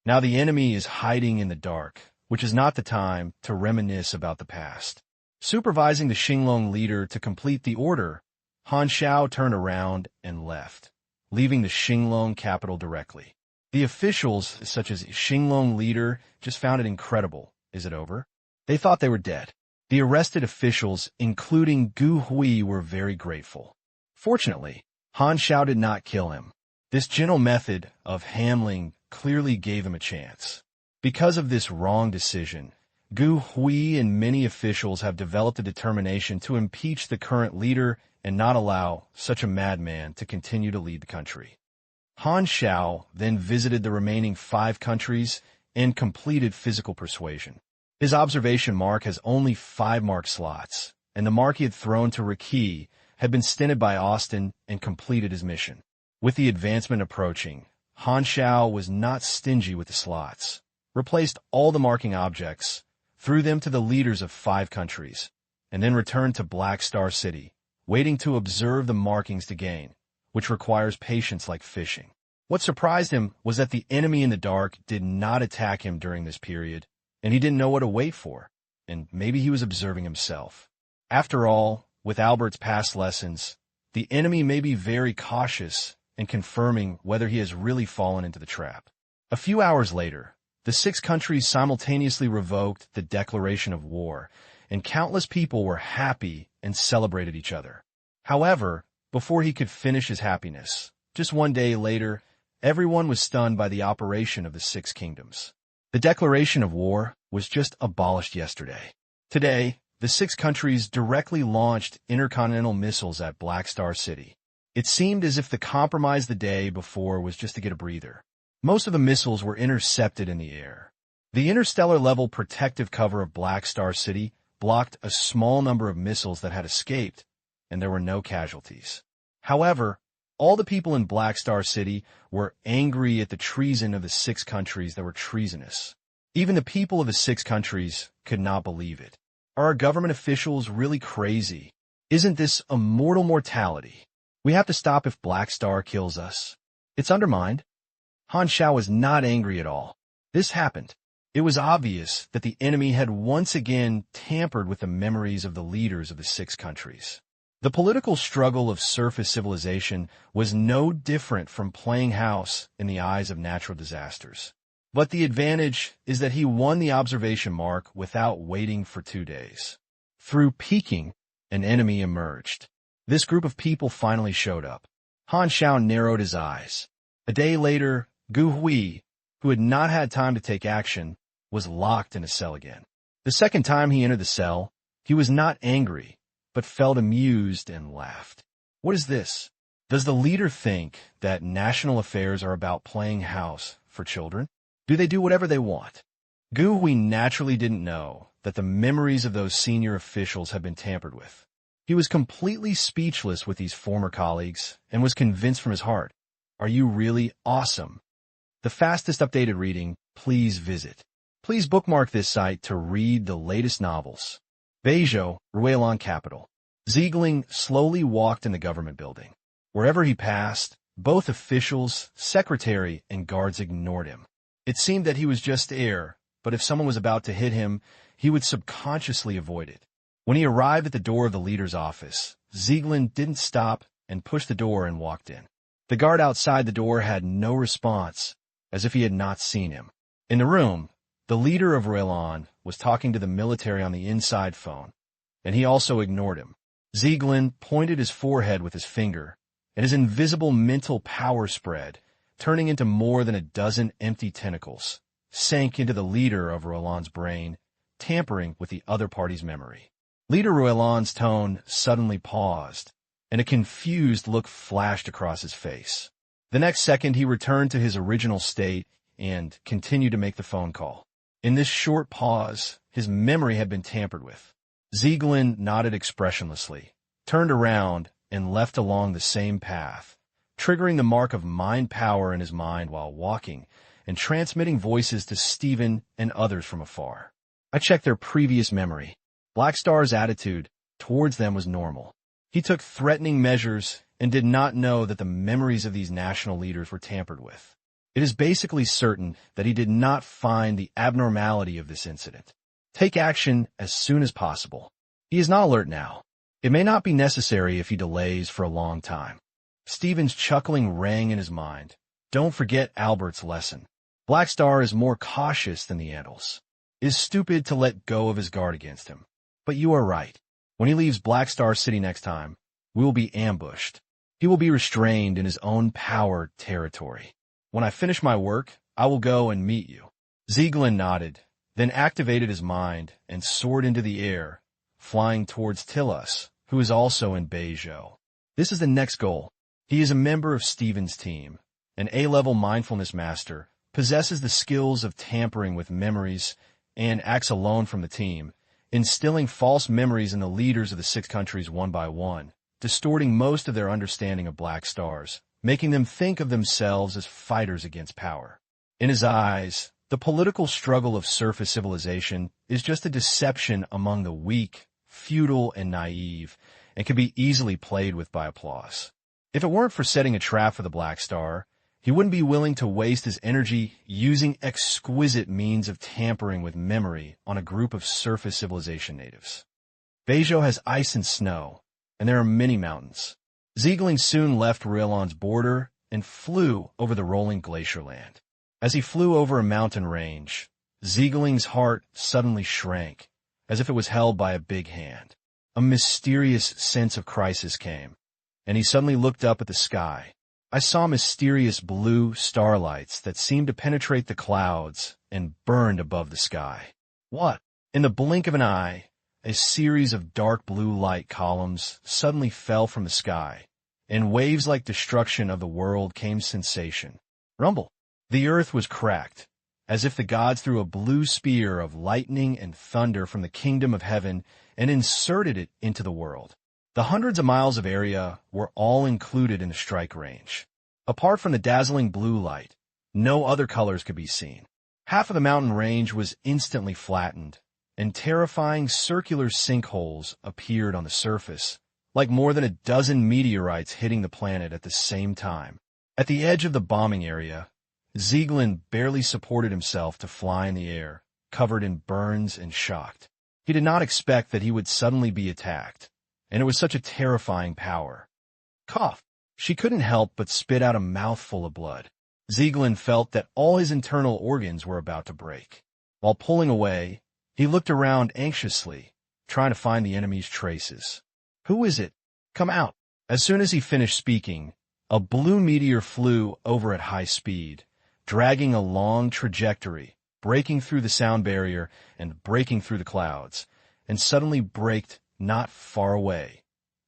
Now the enemy is hiding in the dark, which is not the time to reminisce about the past. Supervising the Xinglong leader to complete the order, Han Xiao turned around and left, leaving the Xinglong capital directly. The officials, such as Xinglong leader, just found it incredible. Is it over? They thought they were dead. The arrested officials, including Gu Hui, were very grateful. Fortunately, Han Xiao did not kill him. This gentle method of handling clearly gave him a chance. Because of this wrong decision, Gu Hui and many officials have developed a determination to impeach the current leader and not allow such a madman to continue to lead the country. Han Xiao then visited the remaining 5 countries and completed physical persuasion. His observation mark has only 5 mark slots, and the mark he had thrown to Riki had been stinted by Austin and completed his mission. With the advancement approaching, Han Xiao was not stingy with the slots, replaced all the marking objects, threw them to the leaders of 5 countries, and then returned to Black Star City, waiting to observe the markings to gain, which requires patience like fishing. What surprised him was that the enemy in the dark did not attack him during this period, and he didn't know what to wait for, and maybe he was observing himself. After all, with Albert's past lessons, the enemy may be very cautious in confirming whether he has really fallen into the trap. A few hours later, the 6 countries simultaneously revoked the declaration of war, and countless people were happy and celebrated each other. However, before he could finish his happiness, just one day later, everyone was stunned by the operation of the 6 kingdoms. The declaration of war was just abolished yesterday. Today, the 6 countries directly launched intercontinental missiles at Black Star City. It seemed as if the compromise the day before was just to get a breather. Most of the missiles were intercepted in the air. The interstellar-level protective cover of Black Star City blocked a small number of missiles that had escaped, and there were no casualties. However, all the people in Black Star City were angry at the treason of the 6 countries that were treasonous. Even the people of the 6 countries could not believe it. Are our government officials really crazy? Isn't this a mortal mortality? We have to stop if Black Star kills us. It's undermined. Han Xiao was not angry at all. This happened. It was obvious that the enemy had once again tampered with the memories of the leaders of the 6 countries. The political struggle of surface civilization was no different from playing house in the eyes of natural disasters. But the advantage is that he won the observation mark without waiting for 2 days. Through peeking, an enemy emerged. This group of people finally showed up. Han Xiao narrowed his eyes. A day later, Gu Hui, who had not had time to take action, was locked in a cell again. The second time he entered the cell, he was not angry, but felt amused and laughed. What is this? Does the leader think that national affairs are about playing house for children? Do they do whatever they want? We naturally didn't know that the memories of those senior officials had been tampered with. He was completely speechless with these former colleagues and was convinced from his heart, "Are you really awesome?" The fastest updated reading, please visit. Please bookmark this site to read the latest novels. Beijing, Ruelan capital. Ziegling slowly walked in the government building. Wherever he passed, both officials, secretary, and guards ignored him. It seemed that he was just air, but if someone was about to hit him, he would subconsciously avoid it. When he arrived at the door of the leader's office, Ziegling didn't stop and pushed the door and walked in. The guard outside the door had no response, as if he had not seen him. In the room, the leader of Ruelan was talking to the military on the inside phone, and he also ignored him. Ziegling pointed his forehead with his finger, and his invisible mental power spread, turning into more than a dozen empty tentacles, sank into the leader of Ruelan's brain, tampering with the other party's memory. Leader Ruelan's tone suddenly paused, and a confused look flashed across his face. The next second, he returned to his original state and continued to make the phone call. In this short pause, his memory had been tampered with. Ziegling nodded expressionlessly, turned around, and left along the same path, triggering the mark of mind power in his mind while walking and transmitting voices to Stephen and others from afar. I checked their previous memory. Black Star's attitude towards them was normal. He took threatening measures and did not know that the memories of these national leaders were tampered with. It is basically certain that he did not find the abnormality of this incident. Take action as soon as possible. He is not alert now. It may not be necessary if he delays for a long time. Stephen's chuckling rang in his mind. Don't forget Albert's lesson. Black Star is more cautious than the Andals. It is stupid to let go of his guard against him. But you are right. When he leaves Black Star City next time, we will be ambushed. He will be restrained in his own powered territory. When I finish my work, I will go and meet you. Ziegling nodded, then activated his mind and soared into the air, flying towards Tillas, who is also in Beijing. This is the next goal. He is a member of Stephen's team, an A-level mindfulness master, possesses the skills of tampering with memories, and acts alone from the team, instilling false memories in the leaders of the 6 countries one by one, distorting most of their understanding of Black Stars, making them think of themselves as fighters against power. In his eyes, the political struggle of surface civilization is just a deception among the weak, feudal, and naive, and can be easily played with by applause. If it weren't for setting a trap for the Black Star, he wouldn't be willing to waste his energy using exquisite means of tampering with memory on a group of surface civilization natives. Beijing has ice and snow, and there are many mountains. Ziegling soon left Ruelan's border and flew over the rolling glacier land. As he flew over a mountain range, Ziegling's heart suddenly shrank, as if it was held by a big hand. A mysterious sense of crisis came, and he suddenly looked up at the sky. I saw mysterious blue starlights that seemed to penetrate the clouds and burned above the sky. What? In the blink of an eye, a series of dark blue light columns suddenly fell from the sky, and waves like destruction of the world came sensation. Rumble. The earth was cracked, as if the gods threw a blue spear of lightning and thunder from the kingdom of heaven and inserted it into the world. The hundreds of miles of area were all included in the strike range. Apart from the dazzling blue light, no other colors could be seen. Half of the mountain range was instantly flattened, and terrifying circular sinkholes appeared on the surface, like more than a dozen meteorites hitting the planet at the same time. At the edge of the bombing area, Ziegling barely supported himself to fly in the air, covered in burns and shocked. He did not expect that he would suddenly be attacked, and it was such a terrifying power. Cough! She couldn't help but spit out a mouthful of blood. Ziegling felt that all his internal organs were about to break. While pulling away, he looked around anxiously, trying to find the enemy's traces. Who is it? Come out! As soon as he finished speaking, a blue meteor flew over at high speed, dragging a long trajectory, breaking through the sound barrier and breaking through the clouds, and suddenly braked not far away,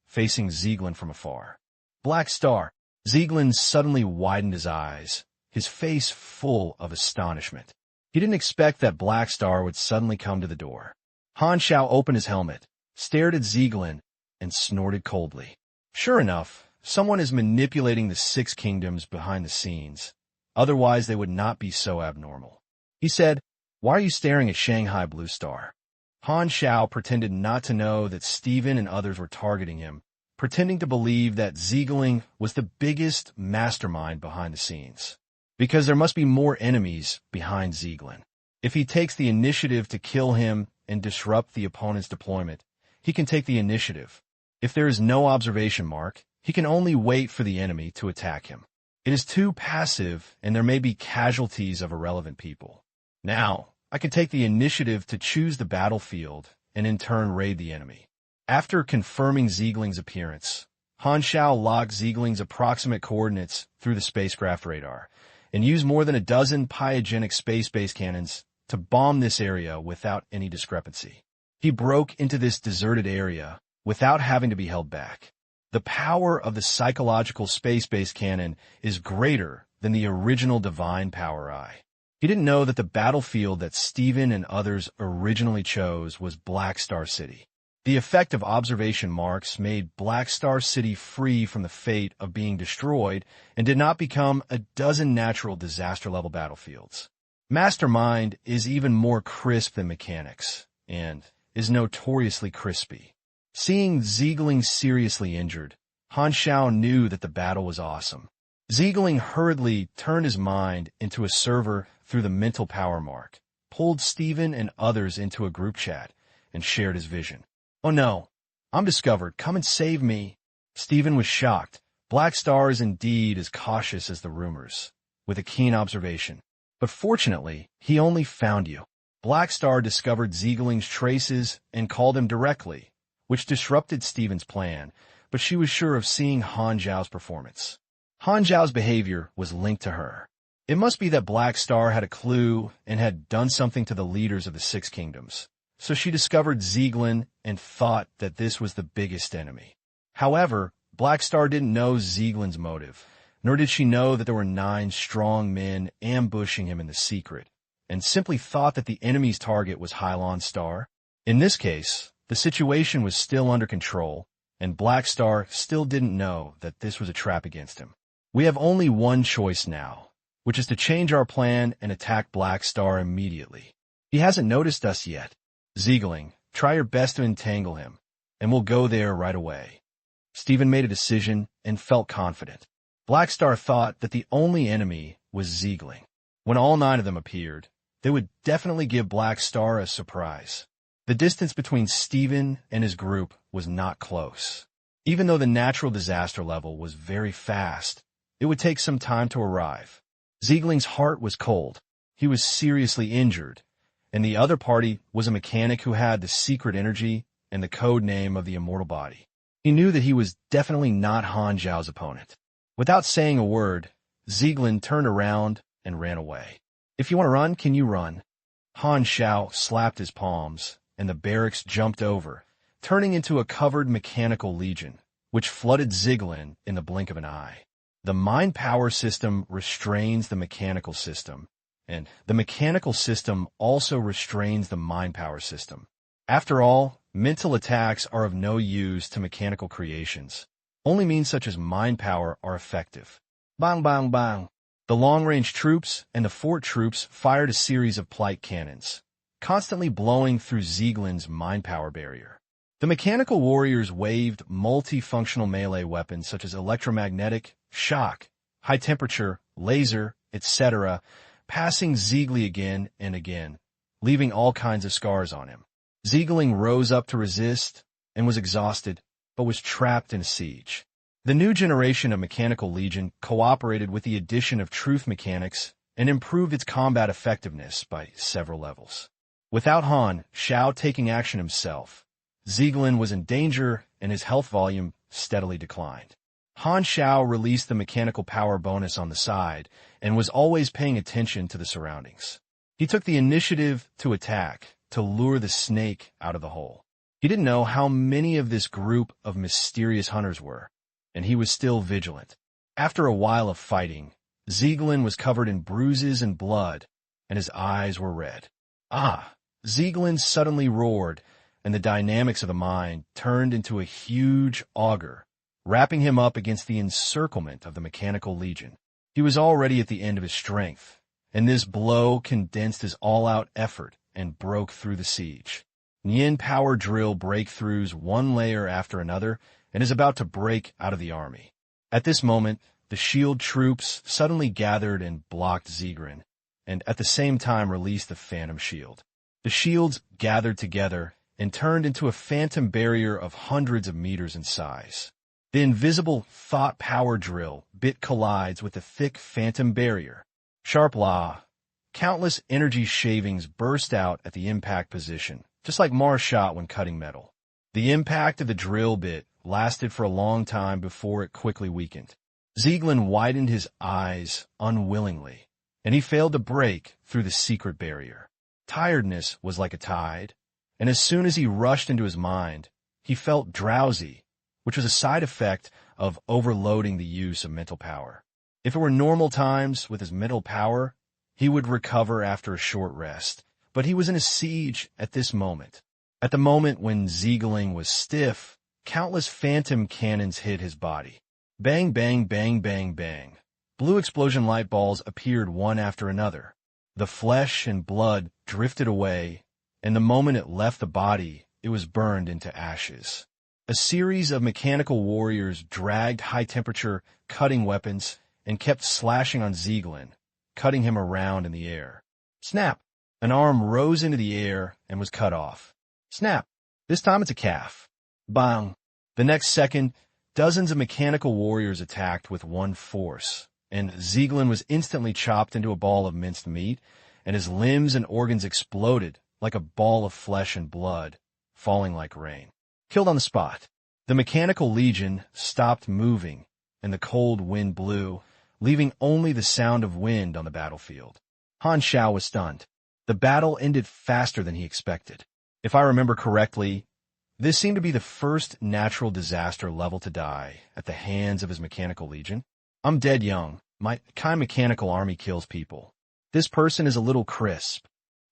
facing Zieglin from afar. Black Star. Zieglin suddenly widened his eyes, his face full of astonishment. He didn't expect that Black Star would suddenly come to the door. Han Xiao opened his helmet, stared at Zieglin, and snorted coldly. Sure enough, someone is manipulating the six kingdoms behind the scenes. Otherwise, they would not be so abnormal. He said, "Why are you staring at Shanghai Blue Star?" Han Xiao pretended not to know that Stephen and others were targeting him, pretending to believe that Zieglin was the biggest mastermind behind the scenes. Because there must be more enemies behind Zieglin. If he takes the initiative to kill him and disrupt the opponent's deployment, he can take the initiative. If there is no observation mark, he can only wait for the enemy to attack him. It is too passive, and there may be casualties of irrelevant people. Now, I can take the initiative to choose the battlefield and in turn raid the enemy. After confirming Zieglin's appearance, Han Xiao logged Zieglin's approximate coordinates through the spacecraft radar and used more than a dozen pyogenic space-based cannons to bomb this area without any discrepancy. He broke into this deserted area without having to be held back. The power of the psychological space-based cannon is greater than the original divine power eye. He didn't know that the battlefield that Stephen and others originally chose was Black Star City. The effect of observation marks made Black Star City free from the fate of being destroyed and did not become a dozen natural disaster-level battlefields. Mastermind is even more crisp than mechanics, and is notoriously crispy. Seeing Zieglin seriously injured, Han Xiao knew that the battle was awesome. Zieglin hurriedly turned his mind into a server through the mental power mark, pulled Stephen and others into a group chat, and shared his vision. "Oh no, I'm discovered. Come and save me." Stephen was shocked. Black Star is indeed as cautious as the rumors, with a keen observation. But fortunately, he only found you. Black Star discovered Zieglin's traces and called him directly, which disrupted Stephen's plan, but she was sure of seeing Han Xiao's performance. Han Xiao's behavior was linked to her. It must be that Black Star had a clue and had done something to the leaders of the Six Kingdoms. So she discovered Zieglin and thought that this was the biggest enemy. However, Black Star didn't know Zieglin's motive, nor did she know that there were 9 strong men ambushing him in the secret, and simply thought that the enemy's target was Hylon Star. In this case, the situation was still under control, and Black Star still didn't know that this was a trap against him. We have only one choice now, which is to change our plan and attack Black Star immediately. He hasn't noticed us yet. Zieglin, try your best to entangle him, and we'll go there right away. Stephen made a decision and felt confident. Black Star thought that the only enemy was Zieglin. When all 9 of them appeared, they would definitely give Black Star a surprise. The distance between Stephen and his group was not close. Even though the natural disaster level was very fast, it would take some time to arrive. Zieglin's heart was cold. He was seriously injured, and the other party was a mechanic who had the secret energy and the code name of the immortal body. He knew that he was definitely not Han Xiao's opponent. Without saying a word, Zieglin turned around and ran away. "If you want to run, can you run?" Han Xiao slapped his palms, and the barracks jumped over, turning into a covered mechanical legion, which flooded Zieglin in the blink of an eye. The mind power system restrains the mechanical system, and the mechanical system also restrains the mind power system. After all, mental attacks are of no use to mechanical creations. Only means such as mind power are effective. Bang, bang, bang. The long-range troops and the fort troops fired a series of plight cannons, constantly blowing through Zieglin's mind power barrier. The mechanical warriors waved multifunctional melee weapons such as electromagnetic, shock, high temperature, laser, etc., passing Zieglin again and again, leaving all kinds of scars on him. Zieglin rose up to resist and was exhausted, but was trapped in a siege. The new generation of Mechanical Legion cooperated with the addition of truth mechanics and improved its combat effectiveness by several levels. Without Han Xiao taking action himself, Zieglin was in danger and his health volume steadily declined. Han Xiao released the mechanical power bonus on the side and was always paying attention to the surroundings. He took the initiative to attack, to lure the snake out of the hole. He didn't know how many of this group of mysterious hunters were, and he was still vigilant. After a while of fighting, Zieglin was covered in bruises and blood, and his eyes were red. Ah! Zieglin suddenly roared, and the dynamics of the mind turned into a huge auger, wrapping him up against the encirclement of the mechanical legion. He was already at the end of his strength, and this blow condensed his all-out effort and broke through the siege. Nian power drill breakthroughs one layer after another and is about to break out of the army. At this moment, the shield troops suddenly gathered and blocked Zieglin, and at the same time released the phantom shield. The shields gathered together and turned into a phantom barrier of hundreds of meters in size. The invisible thought power drill bit collides with the thick phantom barrier. Sharp law. Countless energy shavings burst out at the impact position, just like Mars shot when cutting metal. The impact of the drill bit lasted for a long time before it quickly weakened. Zieglin widened his eyes unwillingly, and he failed to break through the secret barrier. Tiredness was like a tide, and as soon as he rushed into his mind, he felt drowsy, which was a side effect of overloading the use of mental power. If it were normal times with his mental power, he would recover after a short rest, but he was in a siege at this moment. At the moment when Zieglin was stiff, countless phantom cannons hit his body. Bang, bang, bang, bang, bang. Blue explosion light balls appeared one after another. The flesh and blood drifted away, and the moment it left the body, it was burned into ashes. A series of mechanical warriors dragged high-temperature cutting weapons and kept slashing on Zieglin, cutting him around in the air. Snap! An arm rose into the air and was cut off. Snap! This time it's a calf. Bang! The next second, dozens of mechanical warriors attacked with one force, and Zieglin was instantly chopped into a ball of minced meat, and his limbs and organs exploded like a ball of flesh and blood, falling like rain. Killed on the spot. The mechanical legion stopped moving, and the cold wind blew, leaving only the sound of wind on the battlefield. Han Xiao was stunned. The battle ended faster than he expected. If I remember correctly, this seemed to be the first natural disaster level to die at the hands of his mechanical legion. I'm dead young. My kind mechanical army kills people. This person is a little crisp.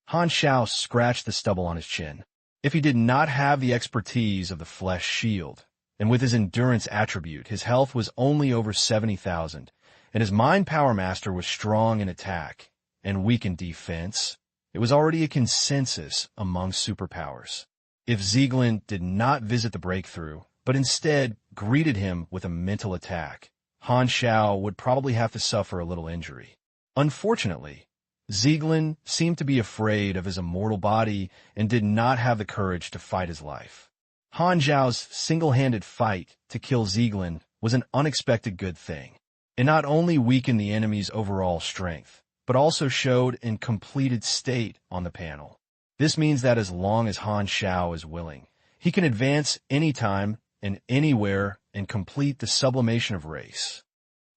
Han Xiao scratched the stubble on his chin. If he did not have the expertise of the flesh shield, and with his endurance attribute, his health was only over 70,000, and his mind power master was strong in attack and weak in defense, it was already a consensus among superpowers. If Zieglin did not visit the breakthrough, but instead greeted him with a mental attack, Han Xiao would probably have to suffer a little injury. Unfortunately, Zieglin seemed to be afraid of his immortal body and did not have the courage to fight his life. Han Xiao's single-handed fight to kill Zieglin was an unexpected good thing. It not only weakened the enemy's overall strength, but also showed in completed state on the panel. This means that as long as Han Xiao is willing, he can advance anytime and anywhere and complete the sublimation of race.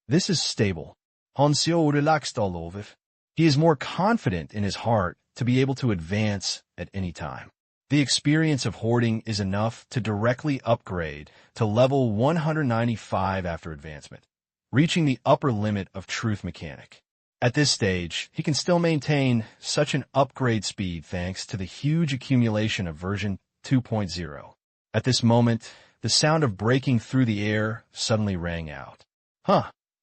This is stable. Han Xiao relaxed all over. He is more confident in his heart to be able to advance at any time. The experience of hoarding is enough to directly upgrade to level 195 after advancement, reaching the upper limit of truth mechanic. At this stage, he can still maintain such an upgrade speed thanks to the huge accumulation of version 2.0. At this moment, the sound of breaking through the air suddenly rang out.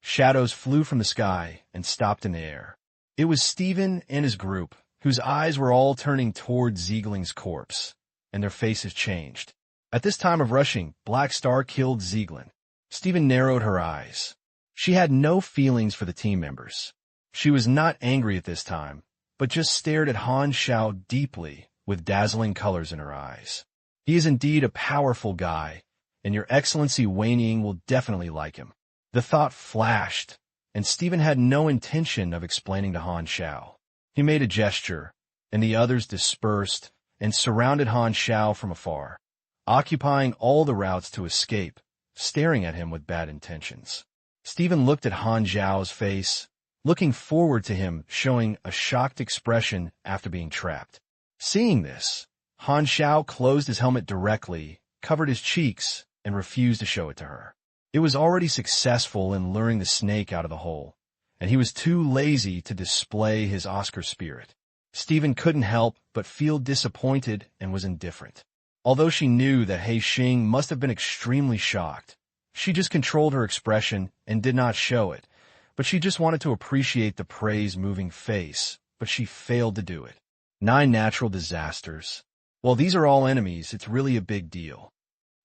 Shadows flew from the sky and stopped in the air. It was Stephen and his group, whose eyes were all turning toward Zieglin's corpse, and their faces changed. At this time of rushing, Black Star killed Zieglin. Stephen narrowed her eyes. She had no feelings for the team members. She was not angry at this time, but just stared at Han Xiao deeply with dazzling colors in her eyes. He is indeed a powerful guy, and Your Excellency Wei Ning will definitely like him. The thought flashed, and Stephen had no intention of explaining to Han Xiao. He made a gesture, and the others dispersed and surrounded Han Xiao from afar, occupying all the routes to escape, staring at him with bad intentions. Stephen looked at Han Xiao's face, looking forward to him showing a shocked expression after being trapped. Seeing this, Han Xiao closed his helmet directly, covered his cheeks, and refused to show it to her. It was already successful in luring the snake out of the hole, and he was too lazy to display his Oscar spirit. Stephen couldn't help but feel disappointed and was indifferent. Although she knew that He Xing must have been extremely shocked, she just controlled her expression and did not show it, but she just wanted to appreciate the prey's moving face, but she failed to do it. 9 natural disasters. Well, these are all enemies, it's really a big deal.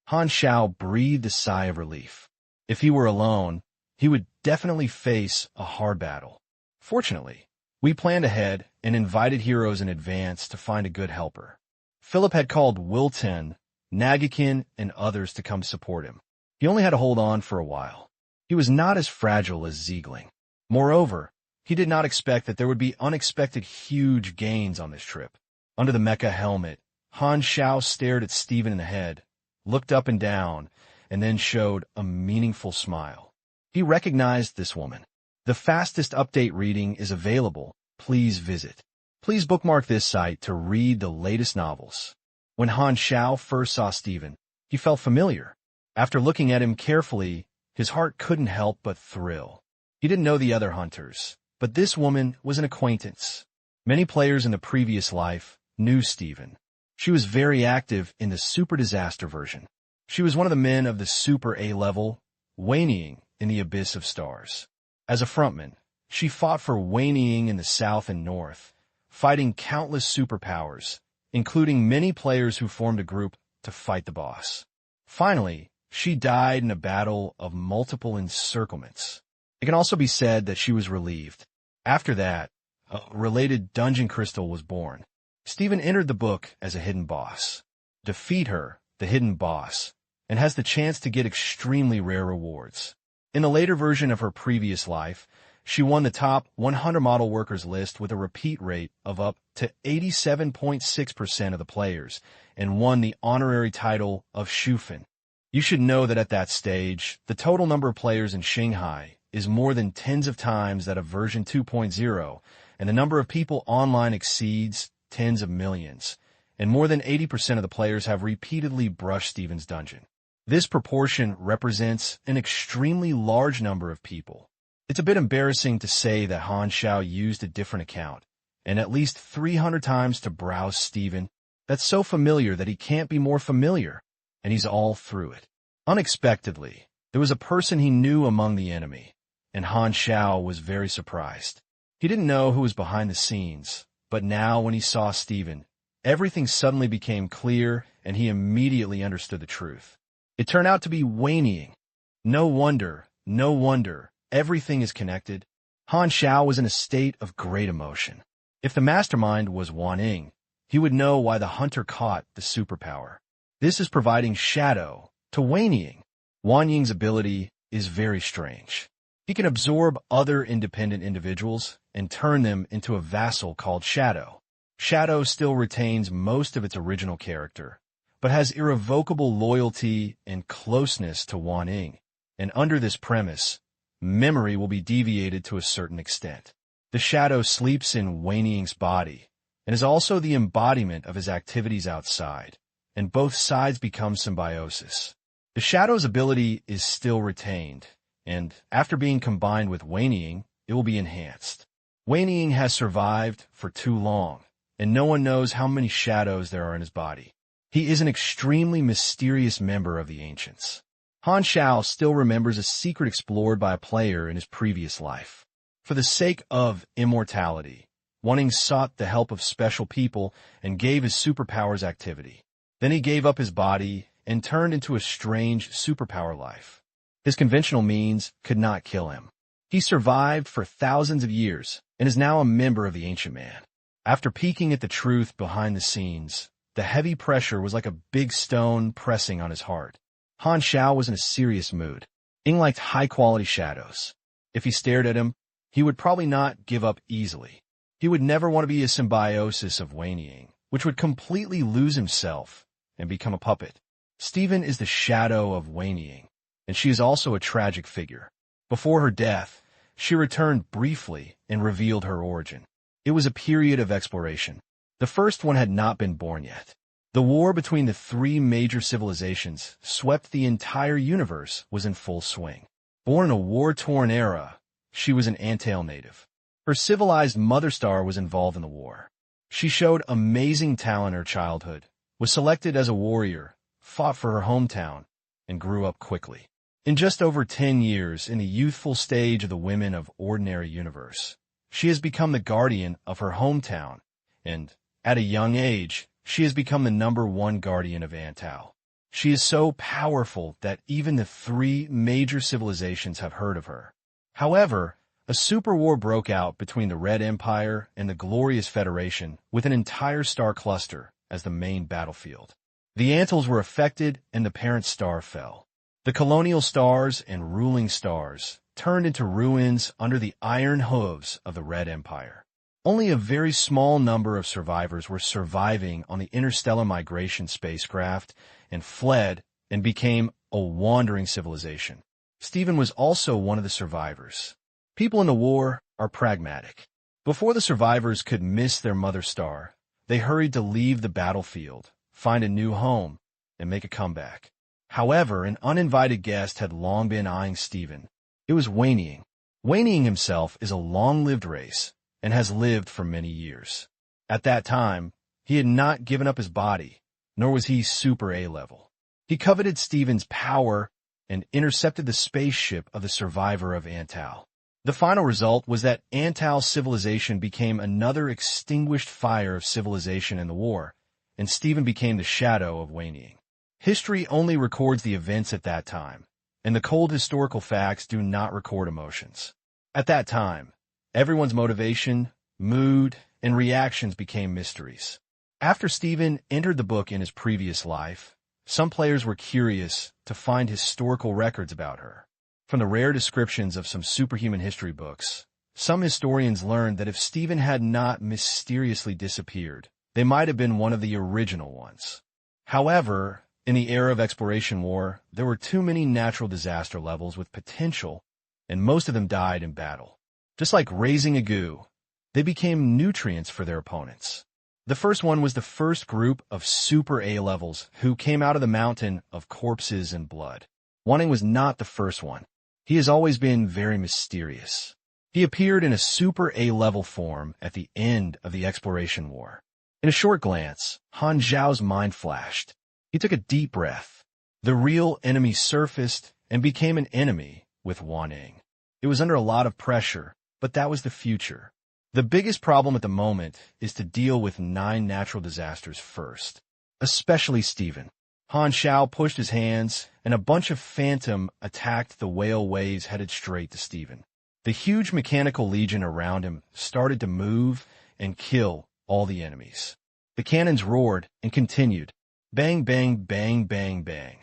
Han Xiao breathed a sigh of relief. If he were alone, he would definitely face a hard battle. Fortunately, we planned ahead and invited heroes in advance to find a good helper. Philip had called Wilton, Nagakin, and others to come support him. He only had to hold on for a while. He was not as fragile as Ziegling. Moreover, he did not expect that there would be unexpected huge gains on this trip. Under the mecha helmet, Han Xiao stared at Stephen in the head, looked up and down, and then showed a meaningful smile. He recognized this woman. The fastest update reading is available. Please visit. Please bookmark this site to read the latest novels. When Han Xiao first saw Stephen, he felt familiar. After looking at him carefully, his heart couldn't help but thrill. He didn't know the other hunters, but this woman was an acquaintance. Many players in the previous life knew Stephen. She was very active in the Super Disaster version. She was one of the men of the Super A level, Wanying in the Abyss of Stars. As a frontman, she fought for Wanying in the south and north, fighting countless superpowers, including many players who formed a group to fight the boss. Finally, she died in a battle of multiple encirclements. It can also be said that she was relieved. After that, a related dungeon crystal was born. Stephen entered the book as a hidden boss. Defeat her, the hidden boss, and has the chance to get extremely rare rewards. In the later version of her previous life, she won the top 100 model workers list with a repeat rate of up to 87.6% of the players and won the honorary title of Shufan. You should know that at that stage, the total number of players in Shanghai is more than tens of times that of version 2.0, and the number of people online exceeds tens of millions, and more than 80% of the players have repeatedly brushed Stephen's dungeon. This proportion represents an extremely large number of people. It's a bit embarrassing to say that Han Xiao used a different account, and at least 300 times to browse Stephen. That's so familiar that he can't be more familiar, and he's all through it. Unexpectedly, there was a person he knew among the enemy, and Han Xiao was very surprised. He didn't know who was behind the scenes, but now when he saw Stephen, everything suddenly became clear, and he immediately understood the truth. It turned out to be Wanying. No wonder, everything is connected. Han Xiao was in a state of great emotion. If the mastermind was Wanying, he would know why the hunter caught the superpower. This is providing shadow to Wanying. Wanying's ability is very strange. He can absorb other independent individuals and turn them into a vassal called Shadow. Shadow still retains most of its original character, but has irrevocable loyalty and closeness to Wanying. And under this premise, memory will be deviated to a certain extent. The Shadow sleeps in Wanying's body and is also the embodiment of his activities outside, and both sides become symbiosis. The Shadow's ability is still retained, and after being combined with Wanying, it will be enhanced. Wanying has survived for too long, and no one knows how many shadows there are in his body. He is an extremely mysterious member of the Ancients. Han Xiao still remembers a secret explored by a player in his previous life. For the sake of immortality, Wanying sought the help of special people and gave his superpowers activity. Then he gave up his body and turned into a strange superpower life. His conventional means could not kill him. He survived for thousands of years and is now a member of the Ancient Man. After peeking at the truth behind the scenes, the heavy pressure was like a big stone pressing on his heart. Han Xiao was in a serious mood. Ying liked high-quality shadows. If he stared at him, he would probably not give up easily. He would never want to be a symbiosis of Wanying, which would completely lose himself and become a puppet. Stephen is the shadow of Wanying. and she is also a tragic figure. Before her death, she returned briefly and revealed her origin. It was a period of exploration. The first one had not been born yet. The war between the three major civilizations swept the entire universe was in full swing. Born in a war-torn era, she was an Antail native. Her civilized mother star was involved in the war. She showed amazing talent in her childhood, was selected as a warrior, fought for her hometown, and grew up quickly. In just over 10 years, in the youthful stage of the women of ordinary universe, she has become the guardian of her hometown, and, at a young age, she has become the #1 guardian of Antail. She is so powerful that even the three major civilizations have heard of her. However, a super war broke out between the Red Empire and the Glorious Federation with an entire star cluster as the main battlefield. The Antails were affected and the parent star fell. The colonial stars and ruling stars turned into ruins under the iron hooves of the Red Empire. Only a very small number of survivors were surviving on the interstellar migration spacecraft and fled and became a wandering civilization. Stephen was also one of the survivors. People in the war are pragmatic. Before the survivors could miss their mother star, they hurried to leave the battlefield, find a new home, and make a comeback. However, an uninvited guest had long been eyeing Stephen. It was Wayneing. Wayneing himself is a long-lived race and has lived for many years. At that time, he had not given up his body, nor was he super A-level. He coveted Stephen's power and intercepted the spaceship of the survivor of Antail. The final result was that Antail's civilization became another extinguished fire of civilization in the war, and Stephen became the shadow of Wayneing. History only records the events at that time, and the cold historical facts do not record emotions. At that time, everyone's motivation, mood, and reactions became mysteries. After Stephen entered the book in his previous life, some players were curious to find historical records about her. From the rare descriptions of some superhuman history books, some historians learned that if Stephen had not mysteriously disappeared, they might have been one of the original ones. However, in the era of exploration war, there were too many natural disaster levels with potential, and most of them died in battle. Just like raising a goo, they became nutrients for their opponents. The first one was the first group of super A-levels who came out of the mountain of corpses and blood. Wanting was not the first one. He has always been very mysterious. He appeared in a super A-level form at the end of the exploration war. In a short glance, Han Xiao's mind flashed. He took a deep breath. The real enemy surfaced and became an enemy with Wayneing. It was under a lot of pressure, but that was the future. The biggest problem at the moment is to deal with 9 natural disasters first, especially Stephen. Han Xiao pushed his hands, and a bunch of phantom attacked the whale waves headed straight to Stephen. The huge mechanical legion around him started to move and kill all the enemies. The cannons roared and continued. Bang, bang, bang, bang, bang.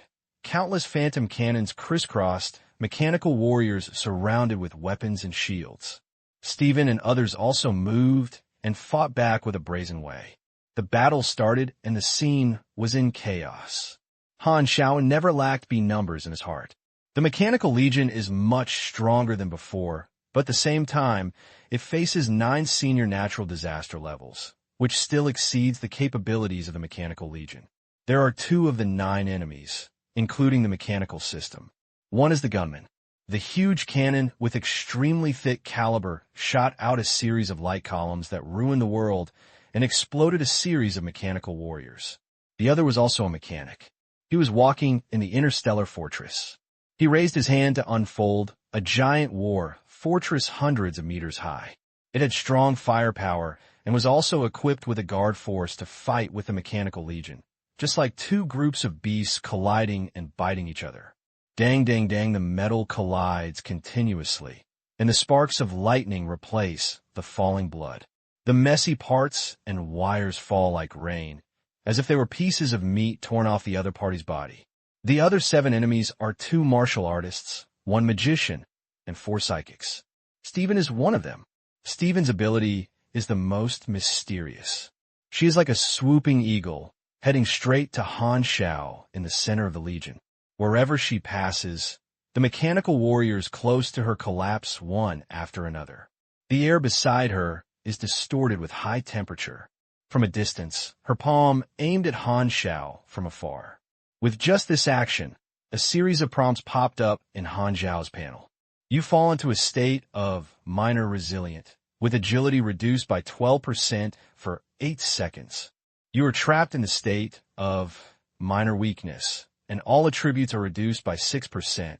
Countless phantom cannons crisscrossed, mechanical warriors surrounded with weapons and shields. Stephen and others also moved and fought back with a brazen way. The battle started and the scene was in chaos. Han Xiao never lacked numbers in his heart. The mechanical legion is much stronger than before, but at the same time, it faces 9 senior natural disaster levels, which still exceeds the capabilities of the mechanical legion. There are 2 of the 9 enemies, including the mechanical system. One is the gunman. The huge cannon with extremely thick caliber shot out a series of light columns that ruined the world and exploded a series of mechanical warriors. The other was also a mechanic. He was walking in the interstellar fortress. He raised his hand to unfold a giant war fortress hundreds of meters high. It had strong firepower and was also equipped with a guard force to fight with the mechanical legion, just like 2 groups of beasts colliding and biting each other. Dang, dang, dang, the metal collides continuously, and the sparks of lightning replace the falling blood. The messy parts and wires fall like rain, as if they were pieces of meat torn off the other party's body. The other 7 enemies are 2 martial artists, 1 magician, and 4 psychics. Stephen is one of them. Stephen's ability is the most mysterious. She is like a swooping eagle, heading straight to Han Xiao in the center of the Legion. Wherever she passes, The mechanical warriors close to her collapse one after another. The air beside her is distorted with high temperature. From a distance, her palm aimed at Han Xiao from afar. With just this action, a series of prompts popped up in Han Xiao's panel. You fall into a state of minor resilient, with agility reduced by 12% for 8 seconds. You are trapped in the state of minor weakness, and all attributes are reduced by 6%,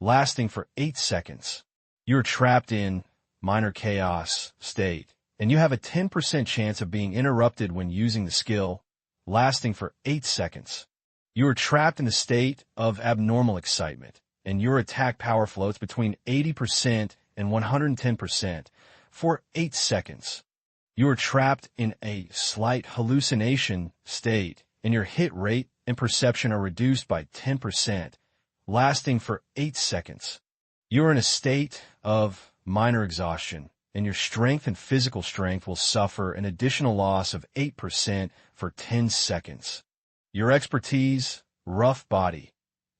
lasting for 8 seconds. You are trapped in minor chaos state, and you have a 10% chance of being interrupted when using the skill, lasting for 8 seconds. You are trapped in the state of abnormal excitement, and your attack power floats between 80% and 110% for 8 seconds. You are trapped in a slight hallucination state, and your hit rate and perception are reduced by 10%, lasting for 8 seconds. You are in a state of minor exhaustion, and your strength and physical strength will suffer an additional loss of 8% for 10 seconds. Your expertise, rough body,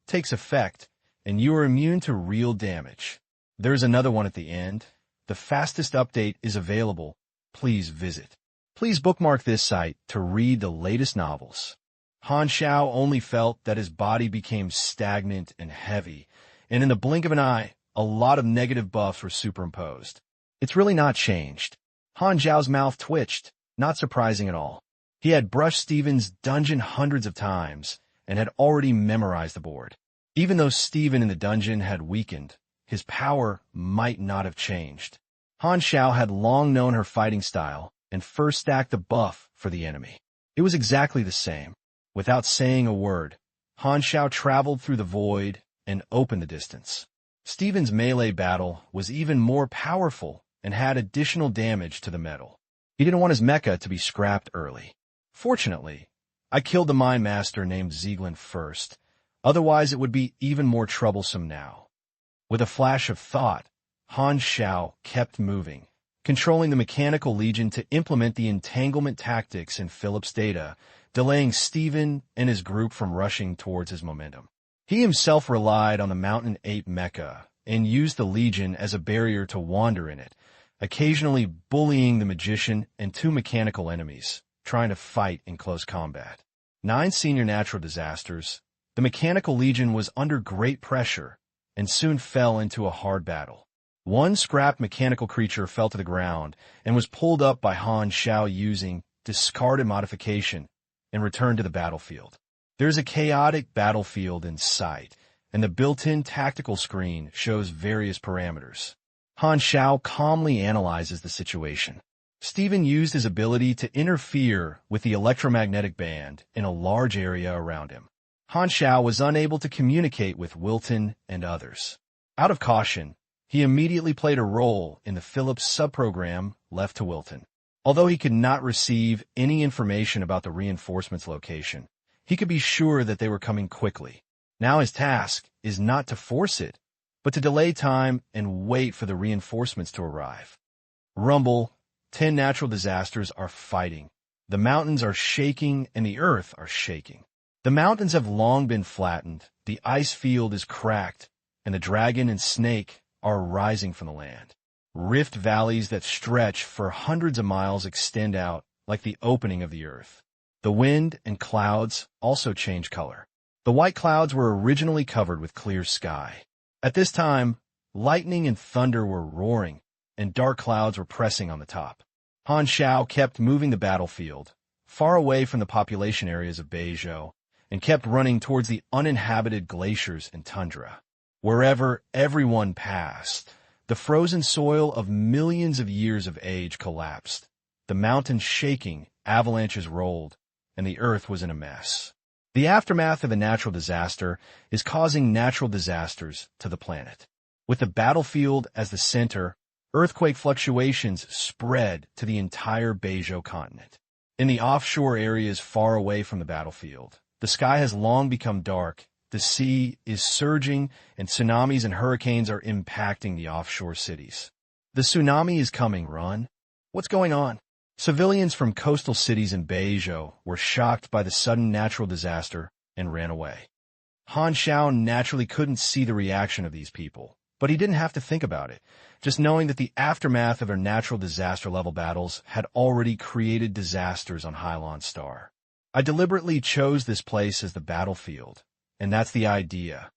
takes effect, and you are immune to real damage. There's another one at the end. The fastest update is available. Please visit. Please bookmark this site to read the latest novels. Han Xiao only felt that his body became stagnant and heavy, and in the blink of an eye, a lot of negative buffs were superimposed. It's really not changed. Han Xiao's mouth twitched, not surprising at all. He had brushed Steven's dungeon hundreds of times and had already memorized the board. Even though Steven in the dungeon had weakened, his power might not have changed. Han Xiao had long known her fighting style and first stacked the buff for the enemy. It was exactly the same. Without saying a word, Han Xiao traveled through the void and opened the distance. Steven's melee battle was even more powerful and had additional damage to the metal. He didn't want his mecha to be scrapped early. Fortunately, I killed the mine master named Zieglin first, otherwise it would be even more troublesome now. With a flash of thought, Han Xiao kept moving, controlling the mechanical legion to implement the entanglement tactics in Philip's data, delaying Steven and his group from rushing towards his momentum. He himself relied on the mountain ape mecha and used the legion as a barrier to wander in it, occasionally bullying the magician and 2 mechanical enemies, trying to fight in close combat. 9 senior natural disasters. The mechanical legion was under great pressure and soon fell into a hard battle. 1 scrapped mechanical creature fell to the ground and was pulled up by Han Xiao using discarded modification and returned to the battlefield. There's a chaotic battlefield in sight, and the built-in tactical screen shows various parameters. Han Xiao calmly analyzes the situation. Steven used his ability to interfere with the electromagnetic band in a large area around him. Han Xiao was unable to communicate with Wilton and others. Out of caution, he immediately played a role in the Phillips subprogram left to Wilton. Although he could not receive any information about the reinforcements' location, he could be sure that they were coming quickly. Now his task is not to force it, but to delay time and wait for the reinforcements to arrive. Rumble, 10 natural disasters are fighting. The mountains are shaking and the earth are shaking. The mountains have long been flattened, the ice field is cracked, and the dragon and snake are rising from the land. Rift valleys that stretch for hundreds of miles extend out like the opening of the earth. The wind and clouds also change color. The white clouds were originally covered with clear sky. At this time, lightning and thunder were roaring, and dark clouds were pressing on the top. Han Xiao kept moving the battlefield, far away from the population areas of Beizhou, and kept running towards the uninhabited glaciers and tundra. Wherever everyone passed, the frozen soil of millions of years of age collapsed. The mountains shaking, avalanches rolled, and the earth was in a mess. The aftermath of a natural disaster is causing natural disasters to the planet. With the battlefield as the center, earthquake fluctuations spread to the entire Beizhou continent. In the offshore areas far away from the battlefield, the sky has long become dark, the sea is surging, and tsunamis and hurricanes are impacting the offshore cities. The tsunami is coming, Ron. What's going on? Civilians from coastal cities in Beizhou were shocked by the sudden natural disaster and ran away. Han Xiao naturally couldn't see the reaction of these people, but he didn't have to think about it, just knowing that the aftermath of her natural disaster-level battles had already created disasters on Hylon Star. I deliberately chose this place as the battlefield, and that's the idea.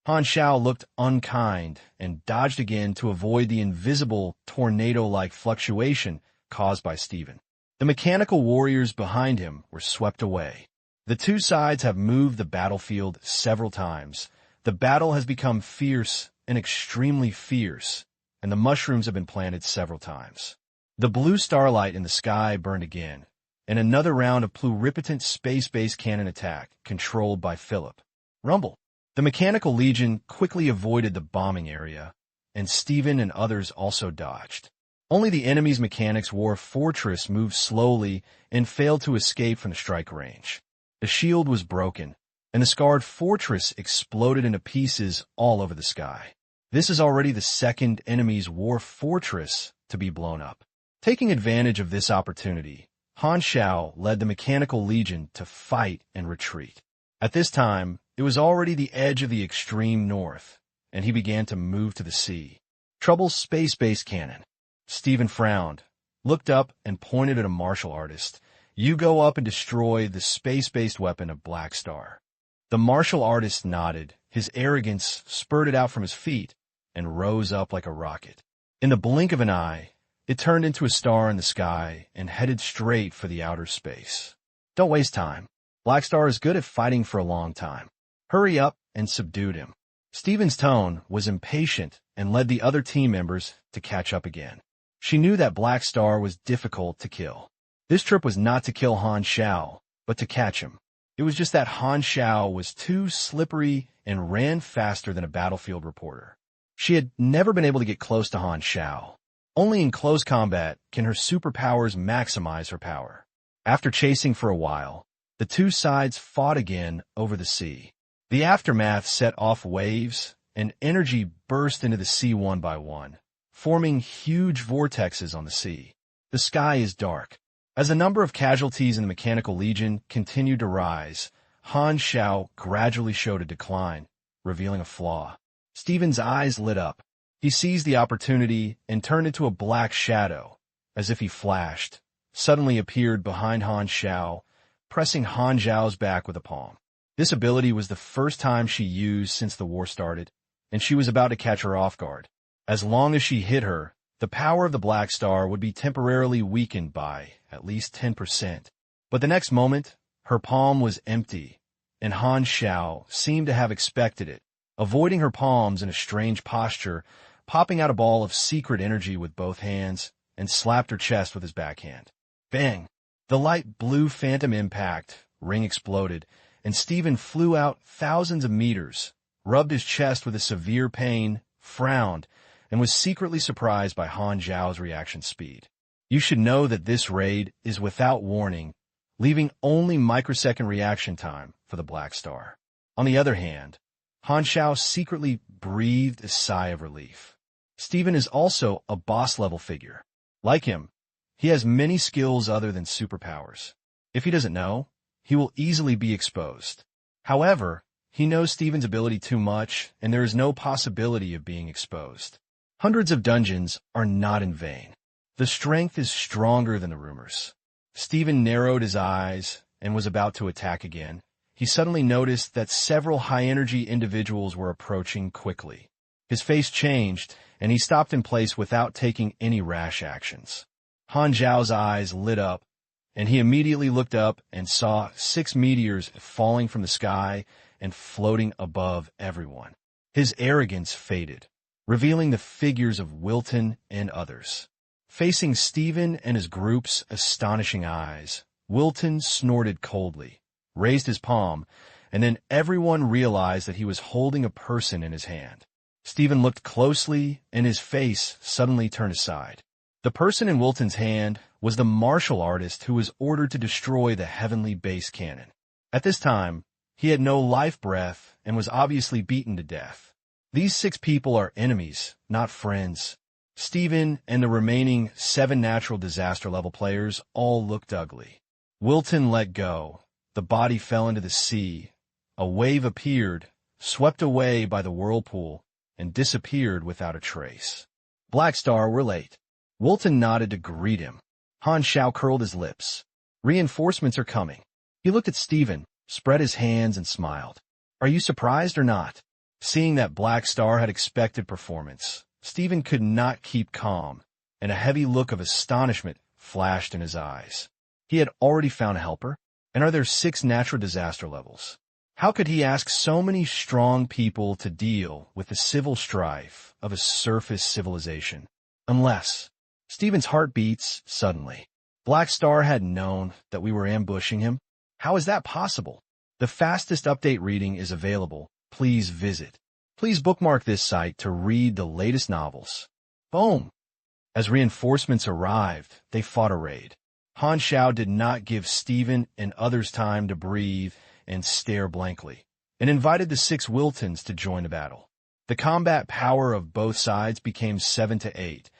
Han Xiao looked unkind and dodged again to avoid the invisible tornado-like fluctuation caused by Stephen. The mechanical warriors behind him were swept away. The two sides have moved the battlefield several times. The battle has become fierce and extremely fierce, and the mushrooms have been planted several times. The blue starlight in the sky burned again, and another round of pluripotent space-based cannon attack controlled by Philip. Rumble. The Mechanical Legion quickly avoided the bombing area, and Stephen and others also dodged. Only the enemy's mechanics war fortress moved slowly and failed to escape from the strike range. The shield was broken, and the scarred fortress exploded into pieces all over the sky. This is already the second enemy's war fortress to be blown up. Taking advantage of this opportunity, Han Xiao led the Mechanical Legion to fight and retreat. At this time, it was already the edge of the extreme north, and he began to move to the sea. Trouble's space-based cannon. Stephen frowned, looked up, and pointed at a martial artist. You go up and destroy the space-based weapon of Black Star. The martial artist nodded, his arrogance spurted out from his feet, and rose up like a rocket. In the blink of an eye, it turned into a star in the sky and headed straight for the outer space. Don't waste time. Black Star is good at fighting for a long time. Hurry up and subdued him. Stephen's tone was impatient and led the other team members to catch up again. She knew that Black Star was difficult to kill. This trip was not to kill Han Xiao, but to catch him. It was just that Han Xiao was too slippery and ran faster than a battlefield reporter. She had never been able to get close to Han Xiao. Only in close combat can her superpowers maximize her power. After chasing for a while, the two sides fought again over the sea. The aftermath set off waves, and energy burst into the sea one by one, forming huge vortexes on the sea. The sky is dark. As the number of casualties in the Mechanical Legion continued to rise, Han Xiao gradually showed a decline, revealing a flaw. Stephen's eyes lit up. He seized the opportunity and turned into a black shadow, as if he flashed, suddenly appeared behind Han Xiao, pressing Han Xiao's back with a palm. This ability was the first time she used since the war started, and she was about to catch her off guard. As long as she hit her, the power of the Black Star would be temporarily weakened by at least 10%. But the next moment, her palm was empty, and Han Xiao seemed to have expected it, avoiding her palms in a strange posture, popping out a ball of secret energy with both hands, and slapped her chest with his backhand. Bang! The light blue phantom impact ring exploded, and Stephen flew out thousands of meters, rubbed his chest with a severe pain, frowned, and was secretly surprised by Han Xiao's reaction speed. You should know that this raid is without warning, leaving only microsecond reaction time for the Black Star. On the other hand, Han Xiao secretly breathed a sigh of relief. Stephen is also a boss-level figure. Like him, he has many skills other than superpowers. If he doesn't know, he will easily be exposed. However, he knows Stephen's ability too much, and there is no possibility of being exposed. Hundreds of dungeons are not in vain. The strength is stronger than the rumors. Stephen narrowed his eyes and was about to attack again. He suddenly noticed that several high-energy individuals were approaching quickly. His face changed, and he stopped in place without taking any rash actions. Han Xiao's eyes lit up, and he immediately looked up and saw 6 meteors falling from the sky and floating above everyone. His arrogance faded, revealing the figures of Wilton and others. Facing Stephen and his group's astonishing eyes, Wilton snorted coldly, raised his palm, and then everyone realized that he was holding a person in his hand. Stephen looked closely, and his face suddenly turned aside. The person in Wilton's hand was the martial artist who was ordered to destroy the heavenly base cannon. At this time, he had no life breath and was obviously beaten to death. These 6 people are enemies, not friends. Stephen and the remaining 7 natural disaster-level players all looked ugly. Wilton let go. The body fell into the sea. A wave appeared, swept away by the whirlpool, and disappeared without a trace. Black Star, we're late. Wilton nodded to greet him. Han Xiao curled his lips. Reinforcements are coming. He looked at Stephen, spread his hands, and smiled. Are you surprised or not? Seeing that Black Star had expected performance, Stephen could not keep calm, and a heavy look of astonishment flashed in his eyes. He had already found a helper, and are there 6 natural disaster levels? How could he ask so many strong people to deal with the civil strife of a surface civilization? Unless... Stephen's heart beats suddenly. Black Star had known that we were ambushing him. How is that possible? The fastest update reading is available. Please visit. Please bookmark this site to read the latest novels. Boom! As reinforcements arrived, they fought a raid. Han Xiao did not give Stephen and others time to breathe and stare blankly, and invited the 6 Wiltons to join the battle. The combat power of both sides became 7 to 8,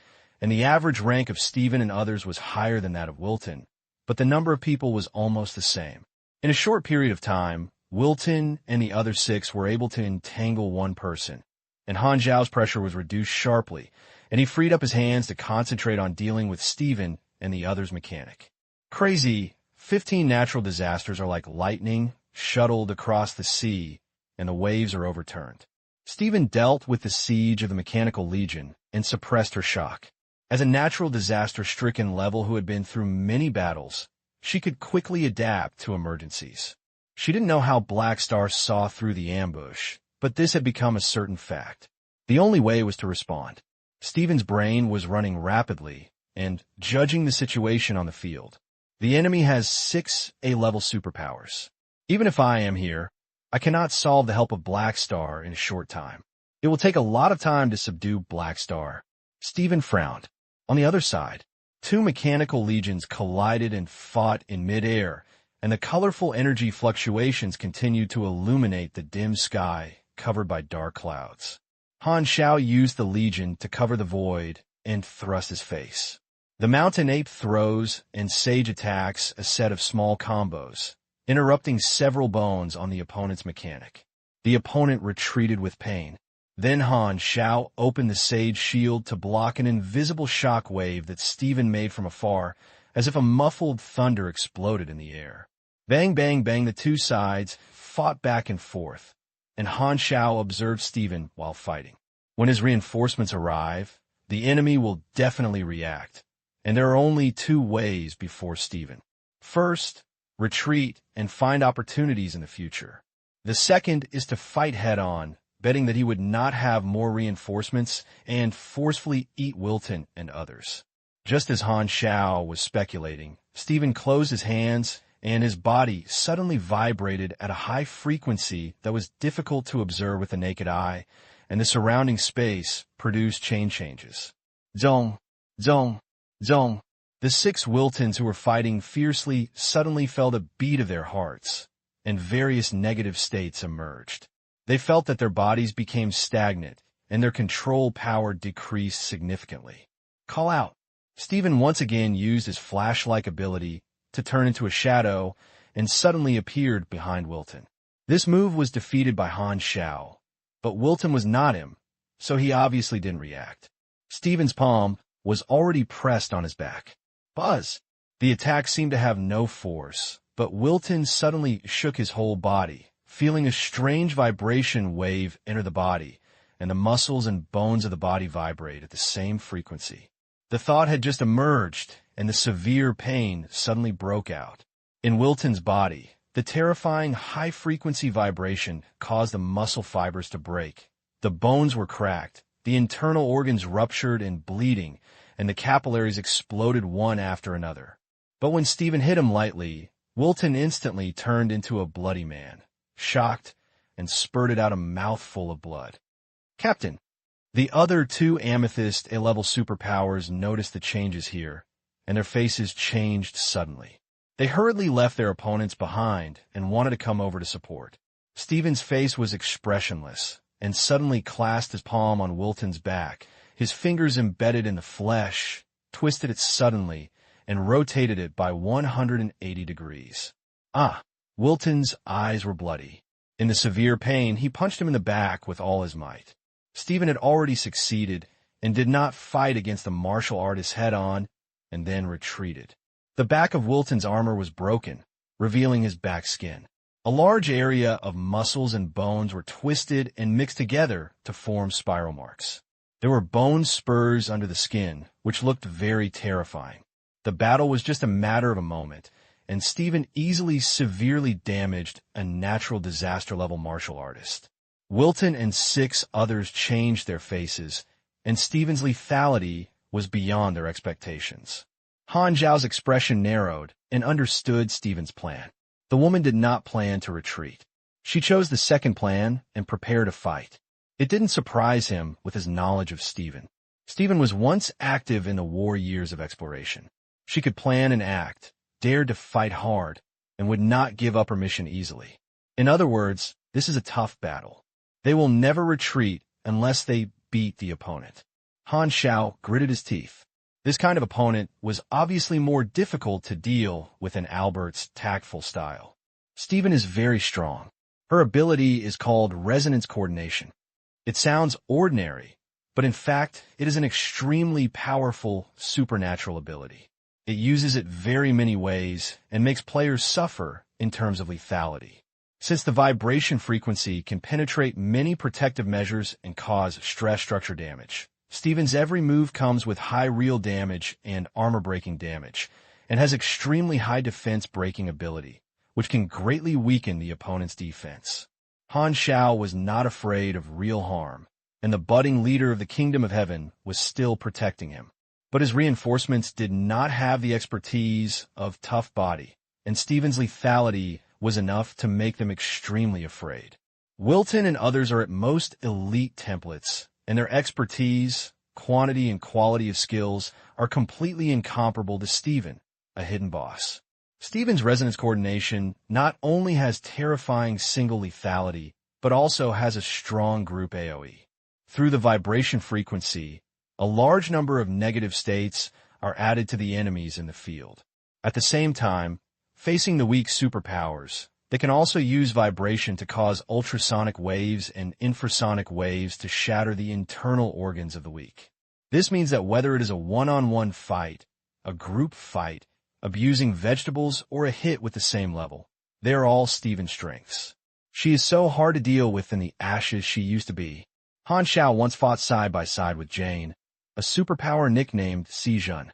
and the average rank of Stephen and others was higher than that of Wilton, but the number of people was almost the same. In a short period of time, Wilton and the other 6 were able to entangle one person, and Han Xiao's pressure was reduced sharply, and he freed up his hands to concentrate on dealing with Stephen and the other's mechanic. Crazy, 15 natural disasters are like lightning shuttled across the sea, and the waves are overturned. Stephen dealt with the siege of the Mechanical Legion and suppressed her shock. As a natural disaster-stricken level who had been through many battles, she could quickly adapt to emergencies. She didn't know how Black Star saw through the ambush, but this had become a certain fact. The only way was to respond. Stephen's brain was running rapidly and judging the situation on the field. The enemy has 6 A-level superpowers. Even if I am here, I cannot solve the help of Black Star in a short time. It will take a lot of time to subdue Black Star. Stephen frowned. On the other side, 2 mechanical legions collided and fought in midair, and the colorful energy fluctuations continued to illuminate the dim sky covered by dark clouds. Han Xiao used the legion to cover the void and thrust his face. The mountain ape throws and sage attacks a set of small combos, interrupting several bones on the opponent's mechanic. The opponent retreated with pain. Then Han Xiao opened the sage shield to block an invisible shock wave that Stephen made from afar, as if a muffled thunder exploded in the air. Bang, bang, bang, the 2 sides fought back and forth, and Han Xiao observed Stephen while fighting. When his reinforcements arrive, the enemy will definitely react, and there are only 2 ways before Stephen. First, retreat and find opportunities in the future. The second is to fight head-on, betting that he would not have more reinforcements and forcefully eat Wilton and others. Just as Han Xiao was speculating, Stephen closed his hands, and his body suddenly vibrated at a high frequency that was difficult to observe with the naked eye, and the surrounding space produced chain changes. Zong, zong, zong. The 6 Wiltons who were fighting fiercely suddenly felt a beat of their hearts, and various negative states emerged. They felt that their bodies became stagnant, and their control power decreased significantly. Call out. Stephen once again used his flash-like ability to turn into a shadow and suddenly appeared behind Wilton. This move was defeated by Han Xiao, but Wilton was not him, so he obviously didn't react. Stephen's palm was already pressed on his back. Buzz! The attack seemed to have no force, but Wilton suddenly shook his whole body, feeling a strange vibration wave enter the body, and the muscles and bones of the body vibrate at the same frequency. The thought had just emerged, and the severe pain suddenly broke out. In Wilton's body, the terrifying high-frequency vibration caused the muscle fibers to break. The bones were cracked, the internal organs ruptured and bleeding, and the capillaries exploded one after another. But when Stephen hit him lightly, Wilton instantly turned into a bloody man, shocked, and spurted out a mouthful of blood. Captain, the other 2 Amethyst A-level superpowers noticed the changes here, and their faces changed suddenly. They hurriedly left their opponents behind and wanted to come over to support. Stephen's face was expressionless, and suddenly clasped his palm on Wilton's back. His fingers embedded in the flesh, twisted it suddenly, and rotated it by 180 degrees. Ah! Wilton's eyes were bloody. In the severe pain, he punched him in the back with all his might. Stephen had already succeeded and did not fight against the martial artist head-on, and then retreated. The back of Wilton's armor was broken, revealing his back skin. A large area of muscles and bones were twisted and mixed together to form spiral marks. There were bone spurs under the skin, which looked very terrifying. The battle was just a matter of a moment, and Stephen easily severely damaged a natural disaster-level martial artist. Wilton and 6 others changed their faces, and Stephen's lethality was beyond their expectations. Han Xiao's expression narrowed and understood Stephen's plan. The woman did not plan to retreat. She chose the second plan and prepared to fight. It didn't surprise him with his knowledge of Stephen. Stephen was once active in the war years of exploration. She could plan and act, dared to fight hard, and would not give up her mission easily. In other words, this is a tough battle. They will never retreat unless they beat the opponent. Han Xiao gritted his teeth. This kind of opponent was obviously more difficult to deal with than Albert's tactful style. Stephen is very strong. Her ability is called resonance coordination. It sounds ordinary, but in fact, it is an extremely powerful supernatural ability. It uses it very many ways and makes players suffer in terms of lethality. Since the vibration frequency can penetrate many protective measures and cause stress structure damage, Stephen's every move comes with high real damage and armor-breaking damage, and has extremely high defense-breaking ability, which can greatly weaken the opponent's defense. Han Xiao was not afraid of real harm, and the budding leader of the Kingdom of Heaven was still protecting him. But his reinforcements did not have the expertise of tough body, and Stephen's lethality was enough to make them extremely afraid. Wilton and others are at most elite templates, and their expertise, quantity, and quality of skills are completely incomparable to Stephen, a hidden boss. Stephen's resonance coordination not only has terrifying single lethality, but also has a strong group AoE. Through the vibration frequency, a large number of negative states are added to the enemies in the field. At the same time, facing the weak superpowers, they can also use vibration to cause ultrasonic waves and infrasonic waves to shatter the internal organs of the weak. This means that whether it is a one-on-one fight, a group fight, abusing vegetables, or a hit with the same level, they are all Stephen's strengths. She is so hard to deal with in the ashes she used to be. Han Xiao once fought side by side with Jane, a superpower nicknamed Sijun.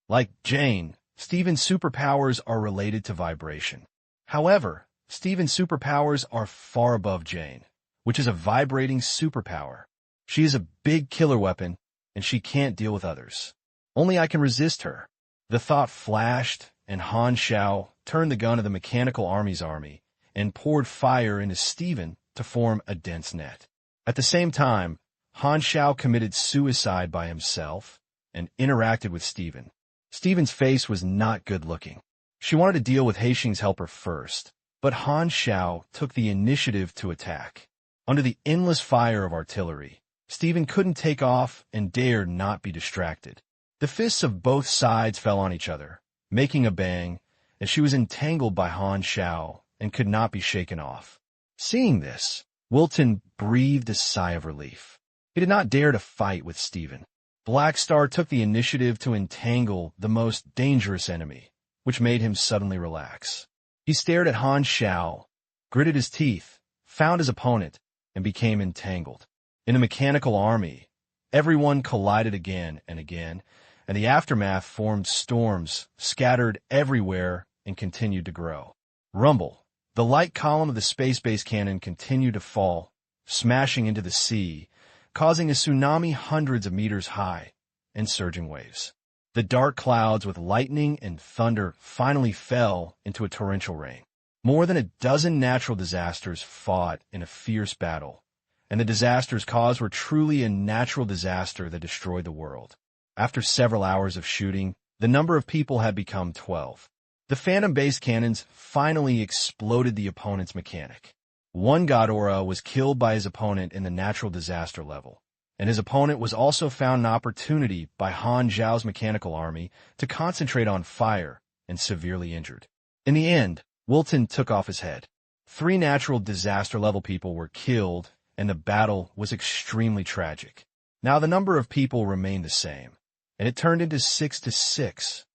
Like Jane, Stephen's superpowers are related to vibration. However, Stephen's superpowers are far above Jane, which is a vibrating superpower. She is a big killer weapon, and she can't deal with others. Only I can resist her. The thought flashed, and Han Xiao turned the gun of the mechanical army's army and poured fire into Stephen to form a dense net. At the same time, Han Xiao committed suicide by himself and interacted with Stephen. Stephen's face was not good looking. She wanted to deal with Haixing's helper first, but Han Xiao took the initiative to attack. Under the endless fire of artillery, Stephen couldn't take off and dared not be distracted. The fists of both sides fell on each other, making a bang, as she was entangled by Han Xiao and could not be shaken off. Seeing this, Wilton breathed a sigh of relief. He did not dare to fight with Stephen. Black Star took the initiative to entangle the most dangerous enemy, which made him suddenly relax. He stared at Han Xiao, gritted his teeth, found his opponent, and became entangled. In the mechanical army, everyone collided again and again, and the aftermath formed storms scattered everywhere and continued to grow. Rumble. The light column of the space-based cannon continued to fall, smashing into the sea, causing a tsunami hundreds of meters high and surging waves. The dark clouds with lightning and thunder finally fell into a torrential rain. More than a dozen natural disasters fought in a fierce battle, and the disasters caused were truly a natural disaster that destroyed the world. After several hours of shooting, the number of people had become 12. The phantom-based cannons finally exploded the opponent's mechanic. One Godora was killed by his opponent in the natural disaster level, and his opponent was also found an opportunity by Han Xiao's mechanical army to concentrate on fire and severely injured. In the end, Wilton took off his head. 3 natural disaster-level people were killed, and the battle was extremely tragic. Now the number of people remained the same, and it turned into 6-6.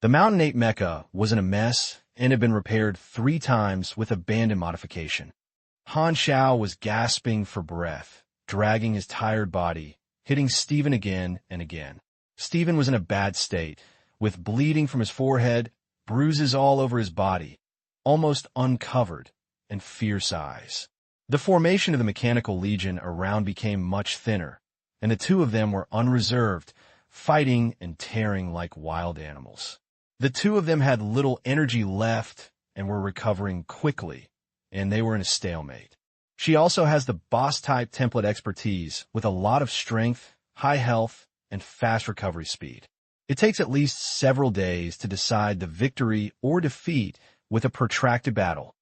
The Mountain Ape mecha was in a mess and had been repaired 3 times with abandoned modification. Han Xiao was gasping for breath, dragging his tired body, hitting Stephen again and again. Stephen was in a bad state, with bleeding from his forehead, bruises all over his body, almost uncovered, and fierce eyes. The formation of the Mechanical Legion around became much thinner, and the 2 of them were unreserved, fighting and tearing like wild animals. The 2 of them had little energy left and were recovering quickly, and they were in a stalemate. She also has the boss-type template expertise with a lot of strength, high health, and fast recovery speed. It takes at least several days to decide the victory or defeat with a protracted battle.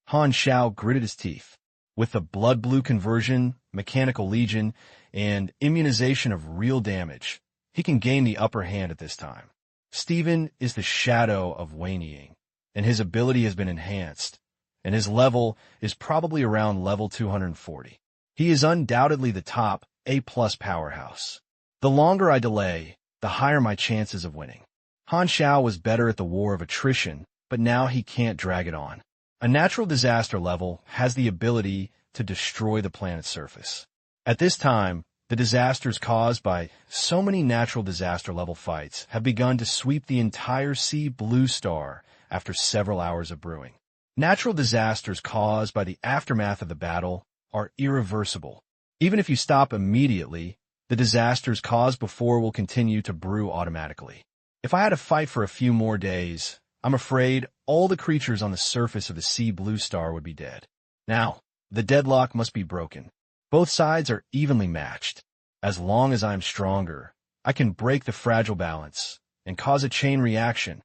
Han Xiao gritted his teeth. With the blood blue conversion, Mechanical Legion, and immunization of real damage, he can gain the upper hand at this time. Stephen is the shadow of Wei Ying, and his ability has been enhanced, and his level is probably around level 240. He is undoubtedly the top A+ powerhouse. The longer I delay, the higher my chances of winning. Han Xiao was better at the war of attrition, but now he can't drag it on. A natural disaster level has the ability to destroy the planet's surface. At this time, the disasters caused by so many natural disaster level fights have begun to sweep the entire sea blue star after several hours of brewing. Natural disasters caused by the aftermath of the battle are irreversible. Even if you stop immediately, the disasters caused before will continue to brew automatically. If I had to fight for a few more days, I'm afraid all the creatures on the surface of the sea blue star would be dead. Now, the deadlock must be broken. Both sides are evenly matched. As long as I'm stronger, I can break the fragile balance and cause a chain reaction.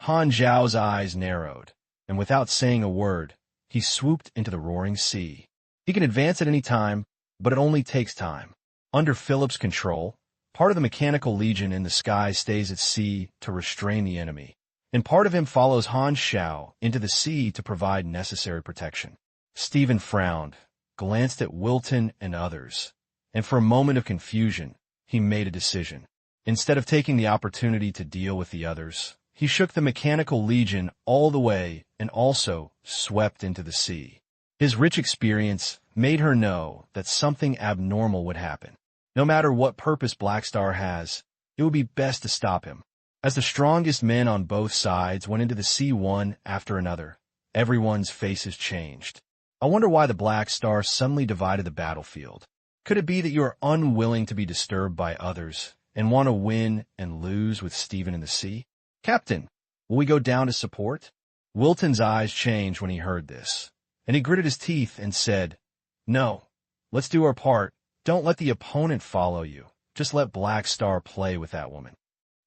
Han Xiao's eyes narrowed, and without saying a word, he swooped into the roaring sea. He can advance at any time, but it only takes time. Under Philip's control, part of the Mechanical Legion in the sky stays at sea to restrain the enemy, and part of him follows Han Xiao into the sea to provide necessary protection. Stephen frowned, glanced at Wilton and others, and for a moment of confusion, he made a decision. Instead of taking the opportunity to deal with the others, he shook the Mechanical Legion all the way and also swept into the sea. His rich experience made her know that something abnormal would happen. No matter what purpose Blackstar has, it would be best to stop him. As the strongest men on both sides went into the sea one after another, everyone's faces changed. I wonder why the Black Star suddenly divided the battlefield. Could it be that you are unwilling to be disturbed by others and want to win and lose with Stephen in the sea? Captain, will we go down to support? Wilton's eyes changed when he heard this, and he gritted his teeth and said, "No, let's do our part. Don't let the opponent follow you. Just let Black Star play with that woman."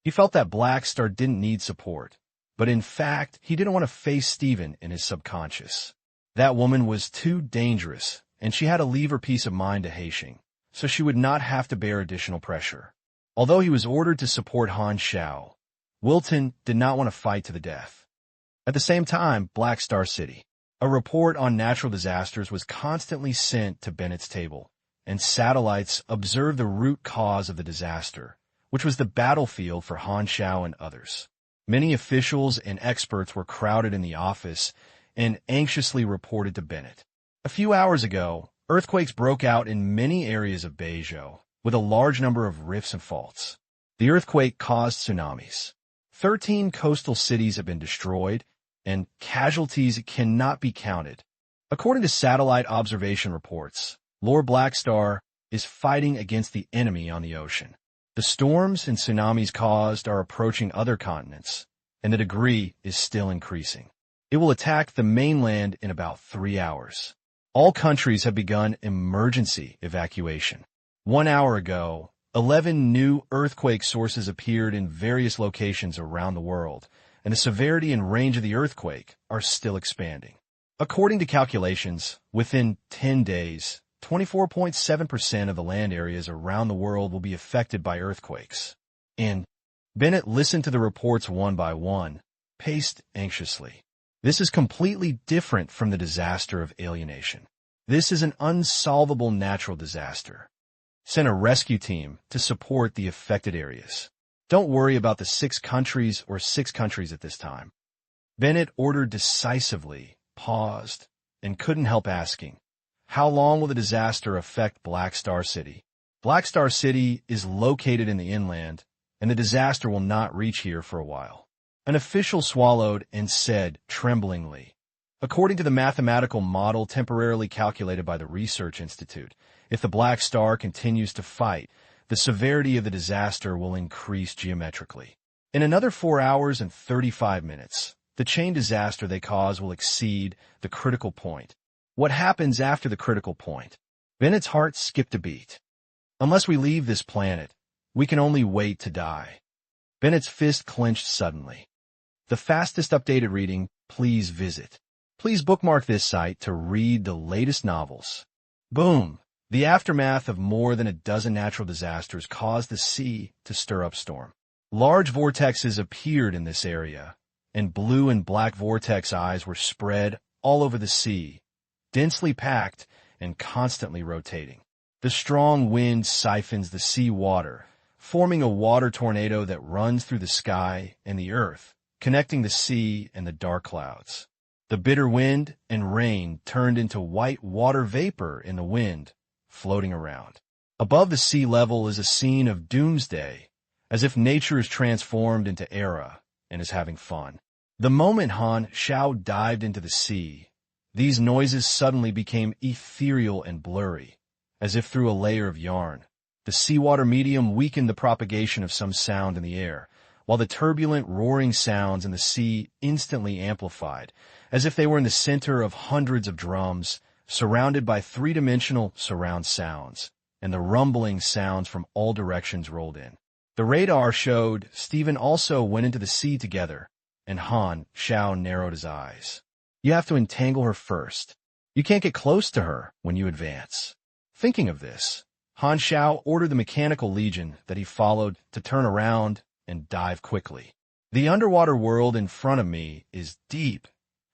He felt that Black Star didn't need support, but in fact, he didn't want to face Stephen in his subconscious. That woman was too dangerous, and she had to leave her peace of mind to Haishing, so she would not have to bear additional pressure. Although he was ordered to support Han Xiao, Wilton did not want to fight to the death. At the same time, Black Star City. A report on natural disasters was constantly sent to Bennett's table, and satellites observed the root cause of the disaster, which was the battlefield for Han Xiao and others. Many officials and experts were crowded in the office and anxiously reported to Bennett. A few hours ago, earthquakes broke out in many areas of Beizhou, with a large number of rifts and faults. The earthquake caused tsunamis. 13 coastal cities have been destroyed, and casualties cannot be counted. According to satellite observation reports, Lord Blackstar is fighting against the enemy on the ocean. The storms and tsunamis caused are approaching other continents, and the degree is still increasing. It will attack the mainland in about 3 hours. All countries have begun emergency evacuation. 1 hour ago, 11 new earthquake sources appeared in various locations around the world, and the severity and range of the earthquake are still expanding. According to calculations, within 10 days, 24.7% of the land areas around the world will be affected by earthquakes. And Bennett listened to the reports one by one, paced anxiously. This is completely different from the disaster of alienation. This is an unsolvable natural disaster. Send a rescue team to support the affected areas. Don't worry about the 6 countries at this time. Bennett ordered decisively, paused, and couldn't help asking, how long will the disaster affect Black Star City? Black Star City is located in the inland, and the disaster will not reach here for a while. An official swallowed and said tremblingly, according to the mathematical model temporarily calculated by the Research Institute, if the Black Star continues to fight, the severity of the disaster will increase geometrically. In another 4 hours and 35 minutes, the chain disaster they cause will exceed the critical point. What happens after the critical point? Bennett's heart skipped a beat. Unless we leave this planet, we can only wait to die. Bennett's fist clenched suddenly. The fastest updated reading, please visit. Please bookmark this site to read the latest novels. Boom! The aftermath of more than a dozen natural disasters caused the sea to stir up storm. Large vortexes appeared in this area, and blue and black vortex eyes were spread all over the sea, densely packed and constantly rotating. The strong wind siphons the sea water, forming a water tornado that runs through the sky and the earth, connecting the sea and the dark clouds. The bitter wind and rain turned into white water vapor in the wind, floating around. Above the sea level is a scene of doomsday, as if nature is transformed into Era and is having fun. The moment Han Xiao dived into the sea, these noises suddenly became ethereal and blurry, as if through a layer of yarn. The seawater medium weakened the propagation of some sound in the air, while the turbulent, roaring sounds in the sea instantly amplified, as if they were in the center of hundreds of drums, surrounded by 3-dimensional surround sounds, and the rumbling sounds from all directions rolled in. The radar showed Stephen also went into the sea together, and Han Xiao narrowed his eyes. You have to entangle her first. You can't get close to her when you advance. Thinking of this, Han Xiao ordered the mechanical legion that he followed to turn around and dive quickly. The underwater world in front of me is deep,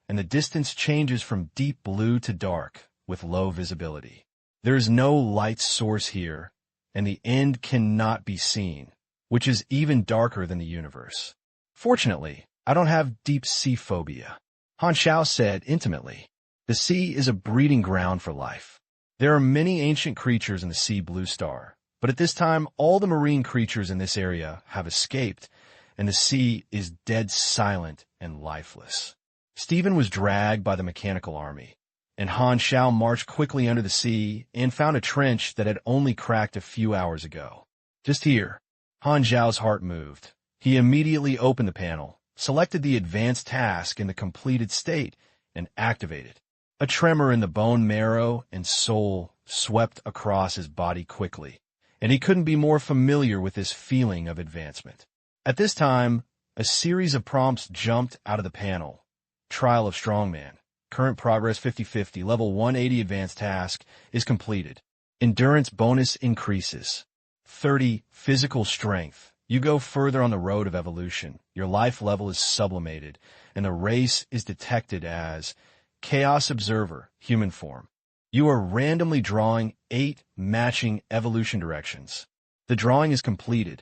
and the distance changes from deep blue to dark with low visibility. There is no light source here, and the end cannot be seen, which is even darker than the universe. Fortunately, I don't have deep sea phobia. Han Xiao said intimately, the sea is a breeding ground for life. There are many ancient creatures in the sea blue star, but at this time all the marine creatures in this area have escaped, and the sea is dead silent and lifeless. Stephen was dragged by the mechanical army, and Han Xiao marched quickly under the sea and found a trench that had only cracked a few hours ago. Just here, Han Xiao's heart moved. He immediately opened the panel, selected the advanced task in the completed state, and activated. A tremor in the bone marrow and soul swept across his body quickly, and he couldn't be more familiar with this feeling of advancement. At this time, a series of prompts jumped out of the panel. Trial of Strongman. Current progress 50-50. Level 180 advanced task is completed. Endurance bonus increases. 30. Physical strength. You go further on the road of evolution. Your life level is sublimated, and the race is detected as Chaos Observer, human form. You are randomly drawing 8 matching evolution directions. The drawing is completed.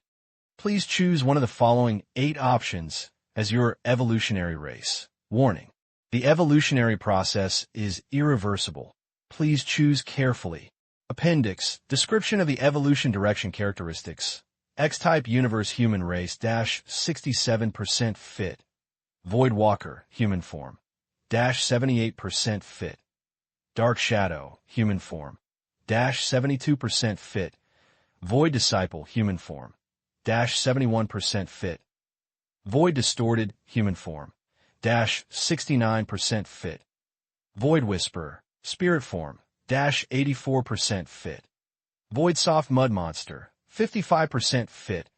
Please choose one of the following 8 options as your evolutionary race. Warning: the evolutionary process is irreversible. Please choose carefully. Appendix: description of the evolution direction characteristics. X-type universe human race -67% fit. Void Walker, human form -78% fit. Dark Shadow, human form -72% fit. Void Disciple, human form -71% fit. Void Distorted, human form -69% fit. Void Whisperer, spirit form -84% fit. Void Soft Mud Monster 55% fit.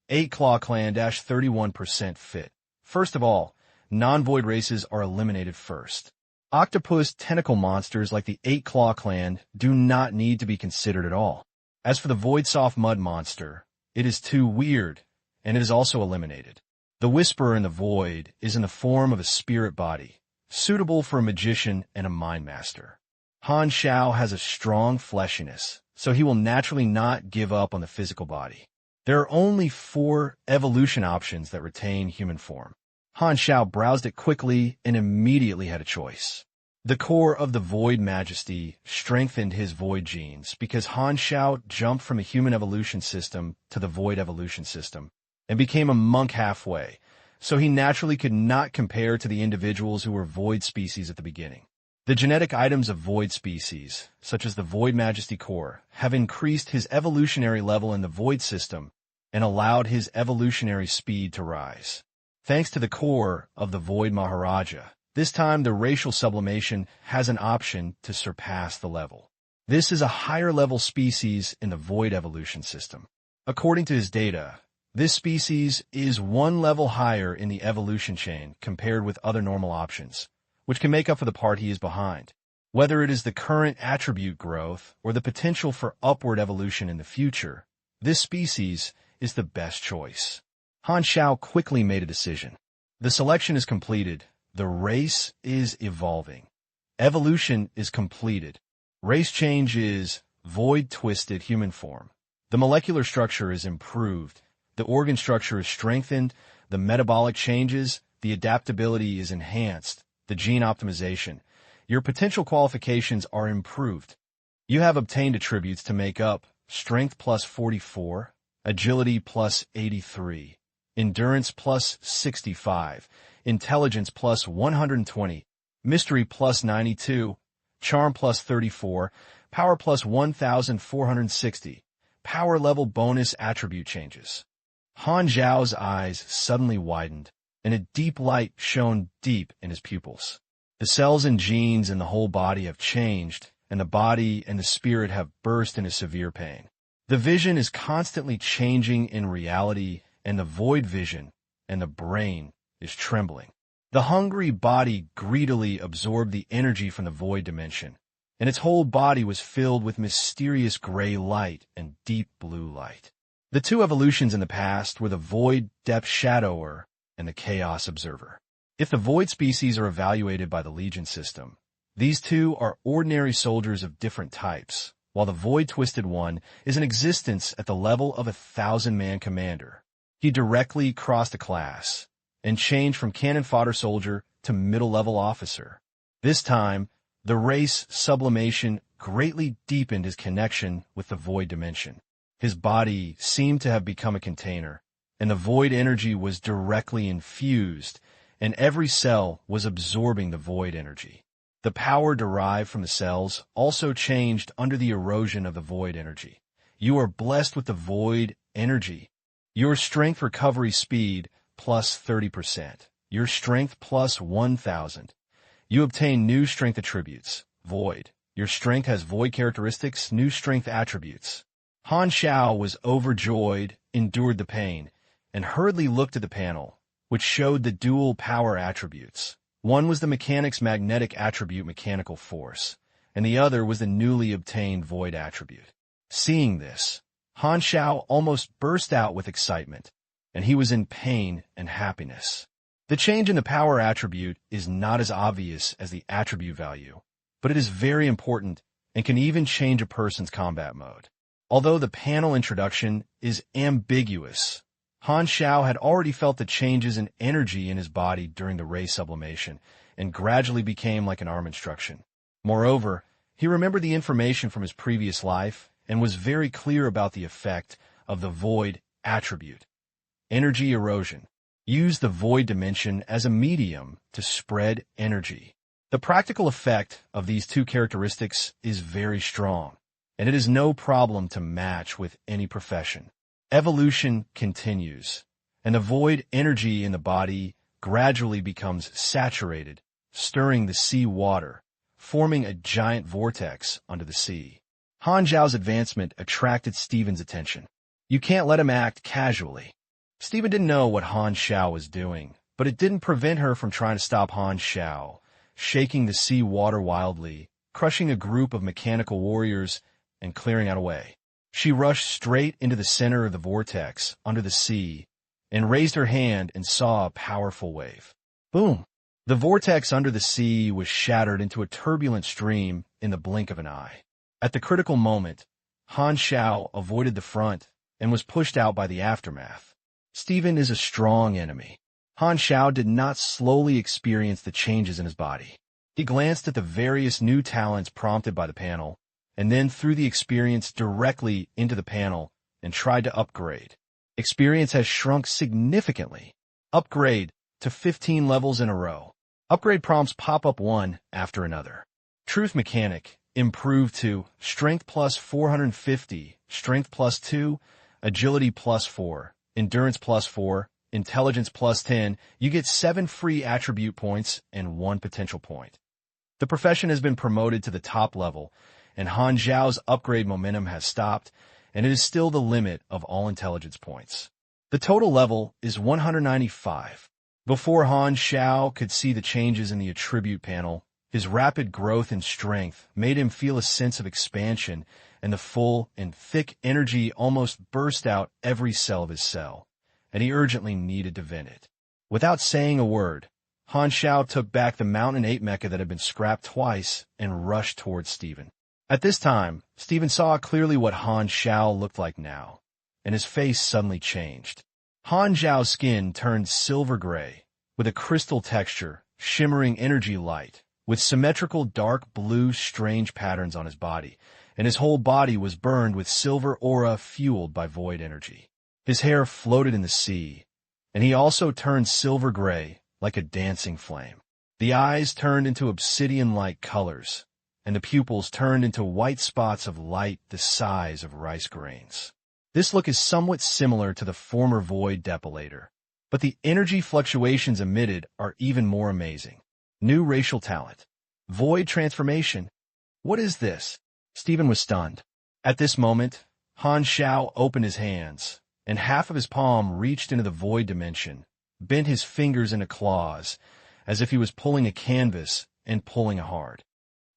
8 Claw Clan -31% fit. First of all, non-void races are eliminated first. Octopus tentacle monsters like the 8 Claw Clan do not need to be considered at all. As for the Void Soft Mud Monster, it is too weird, and it is also eliminated. The Whisperer in the Void is in the form of a spirit body, suitable for a magician and a mind master. Han Xiao has a strong fleshiness, so he will naturally not give up on the physical body. There are only 4 evolution options that retain human form. Han Xiao browsed it quickly and immediately had a choice. The core of the Void Majesty strengthened his Void genes because Han Xiao jumped from a human evolution system to the Void evolution system and became a monk halfway, so he naturally could not compare to the individuals who were Void species at the beginning. The genetic items of Void species, such as the Void Majesty core, have increased his evolutionary level in the Void system and allowed his evolutionary speed to rise. Thanks to the core of the Void Maharaja, this time the racial sublimation has an option to surpass the level. This is a higher level species in the Void evolution system. According to his data, this species is 1 level higher in the evolution chain compared with other normal options, which can make up for the part he is behind. Whether it is the current attribute growth or the potential for upward evolution in the future, this species is the best choice. Han Xiao quickly made a decision. The selection is completed. The race is evolving. Evolution is completed. Race change is void-twisted human form. The molecular structure is improved. The organ structure is strengthened. The metabolic changes. The adaptability is enhanced. The gene optimization. Your potential qualifications are improved. You have obtained attributes to make up strength plus 44, agility plus 83, endurance plus 65, intelligence plus 120, mystery plus 92, charm plus 34, power plus 1,460, power level bonus attribute changes. Han Xiao's eyes suddenly widened, and a deep light shone deep in his pupils. The cells and genes in the whole body have changed, and the body and the spirit have burst into severe pain. The vision is constantly changing in reality, and the void vision and the brain is trembling. The hungry body greedily absorbed the energy from the void dimension, and its whole body was filled with mysterious gray light and deep blue light. The 2 evolutions in the past were the void depth shadower and the chaos observer. If the void species are evaluated by the Legion system, these 2 are ordinary soldiers of different types, while the void-twisted one is in existence at the level of a 1,000-man commander. He directly crossed a class and changed from cannon fodder soldier to middle-level officer. This time, the race sublimation greatly deepened his connection with the void dimension. His body seemed to have become a container, and the void energy was directly infused, and every cell was absorbing the void energy. The power derived from the cells also changed under the erosion of the void energy. You are blessed with the void energy. Your strength recovery speed plus 30%. Your strength plus 1,000. You obtain new strength attributes. Void. Your strength has void characteristics, new strength attributes. Han Xiao was overjoyed, endured the pain, and hurriedly looked at the panel, which showed the dual power attributes. One was the mechanic's magnetic attribute, mechanical force, and the other was the newly obtained void attribute. Seeing this, Han Xiao almost burst out with excitement, and he was in pain and happiness. The change in the power attribute is not as obvious as the attribute value, but it is very important and can even change a person's combat mode. Although the panel introduction is ambiguous, Han Xiao had already felt the changes in energy in his body during the ray sublimation and gradually became like an arm instruction. Moreover, he remembered the information from his previous life and was very clear about the effect of the void attribute. Energy erosion. Use the void dimension as a medium to spread energy. The practical effect of these 2 characteristics is very strong, and it is no problem to match with any profession. Evolution continues, and the void energy in the body gradually becomes saturated, stirring the sea water, forming a giant vortex under the sea. Han Xiao's advancement attracted Stephen's attention. You can't let him act casually. Stephen didn't know what Han Xiao was doing, but it didn't prevent her from trying to stop Han Xiao, shaking the sea water wildly, crushing a group of mechanical warriors, and clearing out a way. She rushed straight into the center of the vortex under the sea and raised her hand and saw a powerful wave. Boom! The vortex under the sea was shattered into a turbulent stream in the blink of an eye. At the critical moment, Han Xiao avoided the front and was pushed out by the aftermath. Stephen is a strong enemy. Han Xiao did not slowly experience the changes in his body. He glanced at the various new talents prompted by the panel, and then threw the experience directly into the panel and tried to upgrade. Experience has shrunk significantly. Upgrade to 15 levels in a row. Upgrade prompts pop up one after another. Truth mechanic improved to strength plus 450, strength plus 2, agility plus 4, endurance plus 4, intelligence plus 10. You get 7 free attribute points and 1 potential point. The profession has been promoted to the top level, and Han Xiao's upgrade momentum has stopped, and it is still the limit of all intelligence points. The total level is 195. Before Han Xiao could see the changes in the attribute panel, his rapid growth in strength made him feel a sense of expansion, and the full and thick energy almost burst out every cell of his cell, and he urgently needed to vent it. Without saying a word, Han Xiao took back the Mountain Ape mecha that had been scrapped twice and rushed towards Stephen. At this time, Stephen saw clearly what Han Xiao looked like now, and his face suddenly changed. Han Xiao's skin turned silver gray, with a crystal texture, shimmering energy light, with symmetrical dark blue strange patterns on his body, and his whole body was burned with silver aura fueled by void energy. His hair floated in the sea, and he also turned silver gray, like a dancing flame. The eyes turned into obsidian-like colors, and the pupils turned into white spots of light the size of rice grains. This look is somewhat similar to the former Void Depilator, but the energy fluctuations emitted are even more amazing. New racial talent. Void transformation. What is this? Stephen was stunned. At this moment, Han Xiao opened his hands, and half of his palm reached into the void dimension, bent his fingers into claws, as if he was pulling a canvas and pulling hard.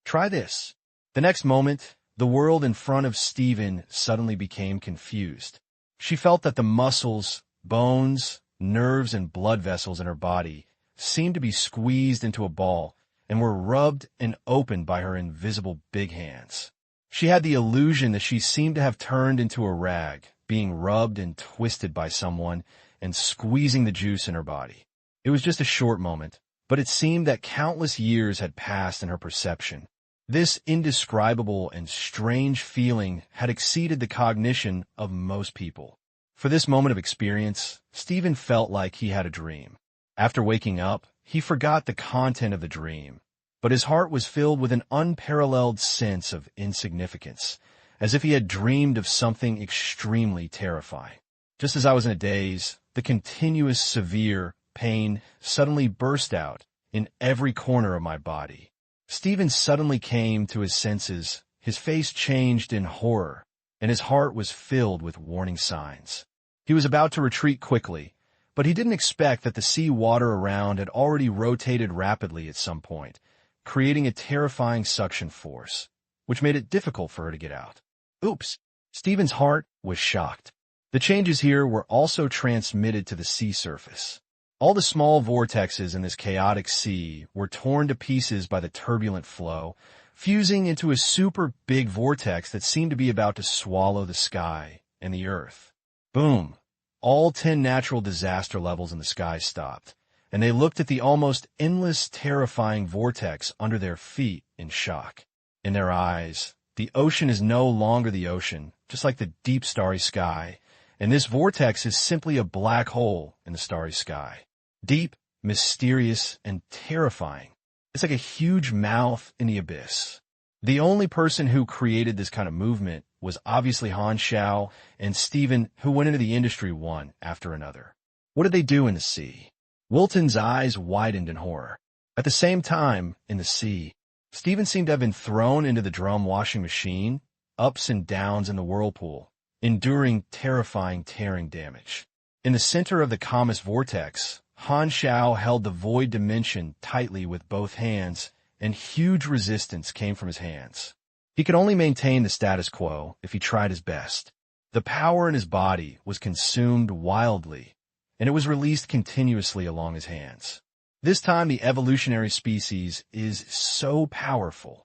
Try this. The next moment, the world in front of Stephen suddenly became confused. She felt that the muscles, bones, nerves, and blood vessels in her body seemed to be squeezed into a ball and were rubbed and opened by her invisible big hands. She had the illusion that she seemed to have turned into a rag, being rubbed and twisted by someone and squeezing the juice in her body. It was just a short moment, but it seemed that countless years had passed in her perception. This indescribable and strange feeling had exceeded the cognition of most people. For this moment of experience, Stephen felt like he had a dream. After waking up, he forgot the content of the dream, but his heart was filled with an unparalleled sense of insignificance, as if he had dreamed of something extremely terrifying. Just as I was in a daze, the continuous severe pain suddenly burst out in every corner of my body. Stephen suddenly came to his senses, his face changed in horror, and his heart was filled with warning signs. He was about to retreat quickly, but he didn't expect that the sea water around had already rotated rapidly at some point, creating a terrifying suction force, which made it difficult for her to get out. Oops! Stephen's heart was shocked. The changes here were also transmitted to the sea surface. All the small vortexes in this chaotic sea were torn to pieces by the turbulent flow, fusing into a super big vortex that seemed to be about to swallow the sky and the earth. Boom! All 10 natural disaster levels in the sky stopped, and they looked at the almost endless, terrifying vortex under their feet in shock. In their eyes, the ocean is no longer the ocean, just like the deep starry sky, and this vortex is simply a black hole in the starry sky. Deep, mysterious, and terrifying. It's like a huge mouth in the abyss. The only person who created this kind of movement was obviously Han Xiao and Stephen, who went into the industry one after another. What did they do in the sea? Wilton's eyes widened in horror. At the same time, in the sea, Stephen seemed to have been thrown into the drum washing machine, ups and downs in the whirlpool, enduring terrifying tearing damage. In the center of the Kamas vortex, Han Xiao held the void dimension tightly with both hands, and huge resistance came from his hands. He could only maintain the status quo if he tried his best. The power in his body was consumed wildly, and it was released continuously along his hands. This time the evolutionary species is so powerful.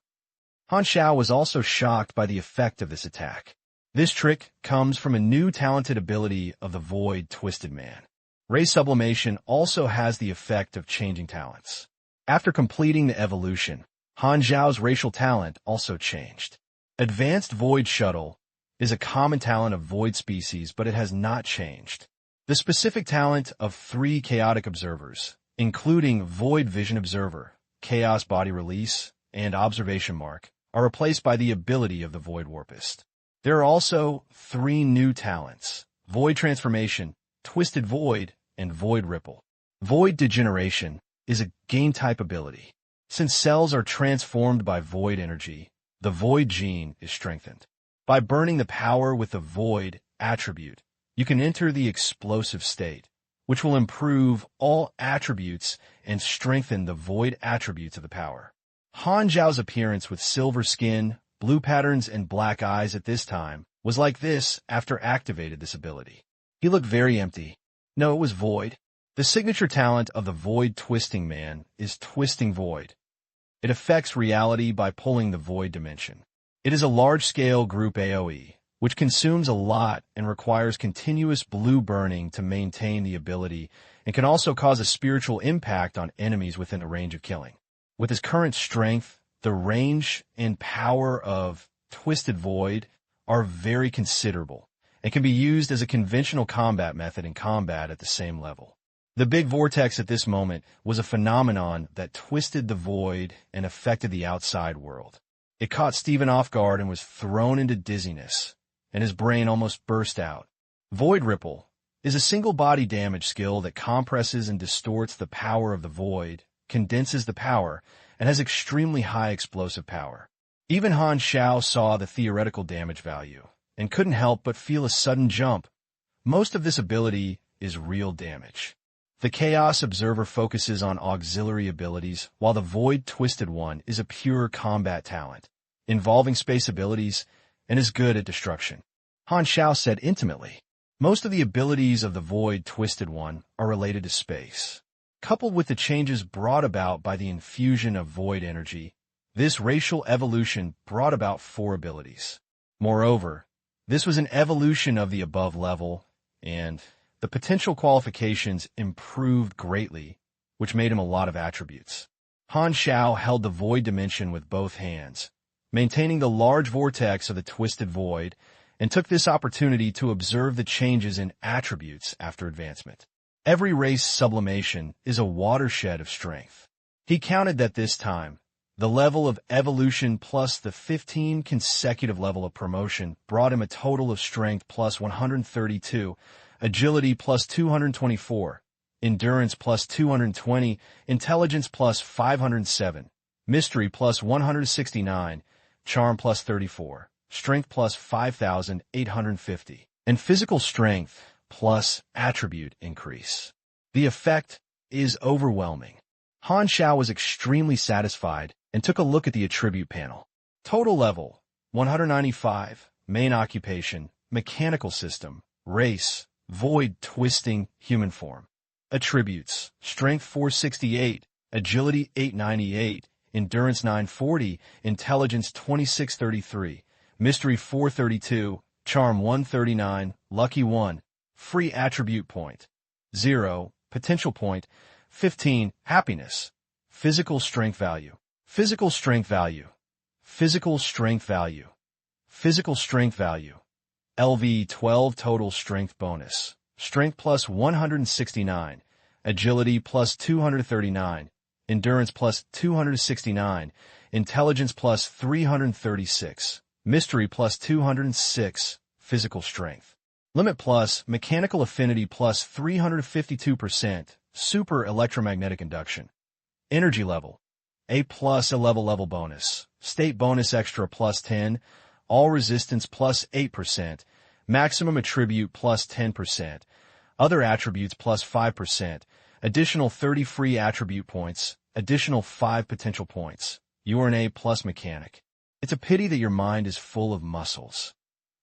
Han Xiao was also shocked by the effect of this attack. This trick comes from a new talented ability of the Void Twisted Man. Ray sublimation also has the effect of changing talents. After completing the evolution, Han Xiao's racial talent also changed. Advanced Void Shuttle is a common talent of Void species, but it has not changed. The specific talent of 3 Chaotic Observers, including Void Vision Observer, Chaos Body Release, and Observation Mark, are replaced by the ability of the Void Warpist. There are also 3 new talents: Void Transformation, Twisted Void, and Void Ripple. Void Degeneration is a game-type ability. Since cells are transformed by void energy, the Void gene is strengthened. By burning the power with the Void attribute, you can enter the explosive state, which will improve all attributes and strengthen the Void attributes of the power. Han Xiao's appearance with silver skin, blue patterns, and black eyes at this time was like this after activated this ability. He looked very empty. No, it was void. The signature talent of the Void Twisting Man is Twisting Void. It affects reality by pulling the void dimension. It is a large-scale group AoE, which consumes a lot and requires continuous blue burning to maintain the ability, and can also cause a spiritual impact on enemies within a range of killing. With his current strength, the range and power of Twisted Void are very considerable and can be used as a conventional combat method in combat at the same level. The Big Vortex at this moment was a phenomenon that twisted the void and affected the outside world. It caught Steven off guard and was thrown into dizziness, and his brain almost burst out. Void Ripple is a single body damage skill that compresses and distorts the power of the void, condenses the power, and has extremely high explosive power. Even Han Xiao saw the theoretical damage value and couldn't help but feel a sudden jump. Most of this ability is real damage. The Chaos Observer focuses on auxiliary abilities, while the Void Twisted One is a pure combat talent, involving space abilities, and is good at destruction. Han Xiao said intimately, most of the abilities of the Void Twisted One are related to space. Coupled with the changes brought about by the infusion of void energy, this racial evolution brought about 4 abilities. Moreover, this was an evolution of the above level, and the potential qualifications improved greatly, which made him a lot of attributes. Han Xiao held the void dimension with both hands, maintaining the large vortex of the Twisted Void, and took this opportunity to observe the changes in attributes after advancement. Every race sublimation is a watershed of strength. He counted that this time, the level of evolution plus the 15 consecutive level of promotion brought him a total of strength plus 132, agility plus 224, endurance plus 220, intelligence plus 507, mystery plus 169, charm plus 34, strength plus 5,850, and physical strength plus attribute increase. The effect is overwhelming. Han Xiao was extremely satisfied and took a look at the attribute panel. Total level, 195, main occupation, mechanical system, race, void twisting, human form. Attributes, strength 468, agility 898, endurance 940, intelligence 2633, mystery 432, charm 139, lucky 1, free attribute point, 0, potential point, 15, happiness, physical strength value, physical strength value, physical strength value, physical strength value, LV 12 total strength bonus, strength plus 169, agility plus 239, endurance plus 269, intelligence plus 336, mystery plus 206, physical strength. Limit plus, mechanical affinity plus 352%, super electromagnetic induction. Energy level, A plus a level bonus, state bonus extra plus 10, all resistance plus 8%, maximum attribute plus 10%, other attributes plus 5%, additional 30 free attribute points, additional 5 potential points. You are an A plus mechanic. It's a pity that your mind is full of muscles.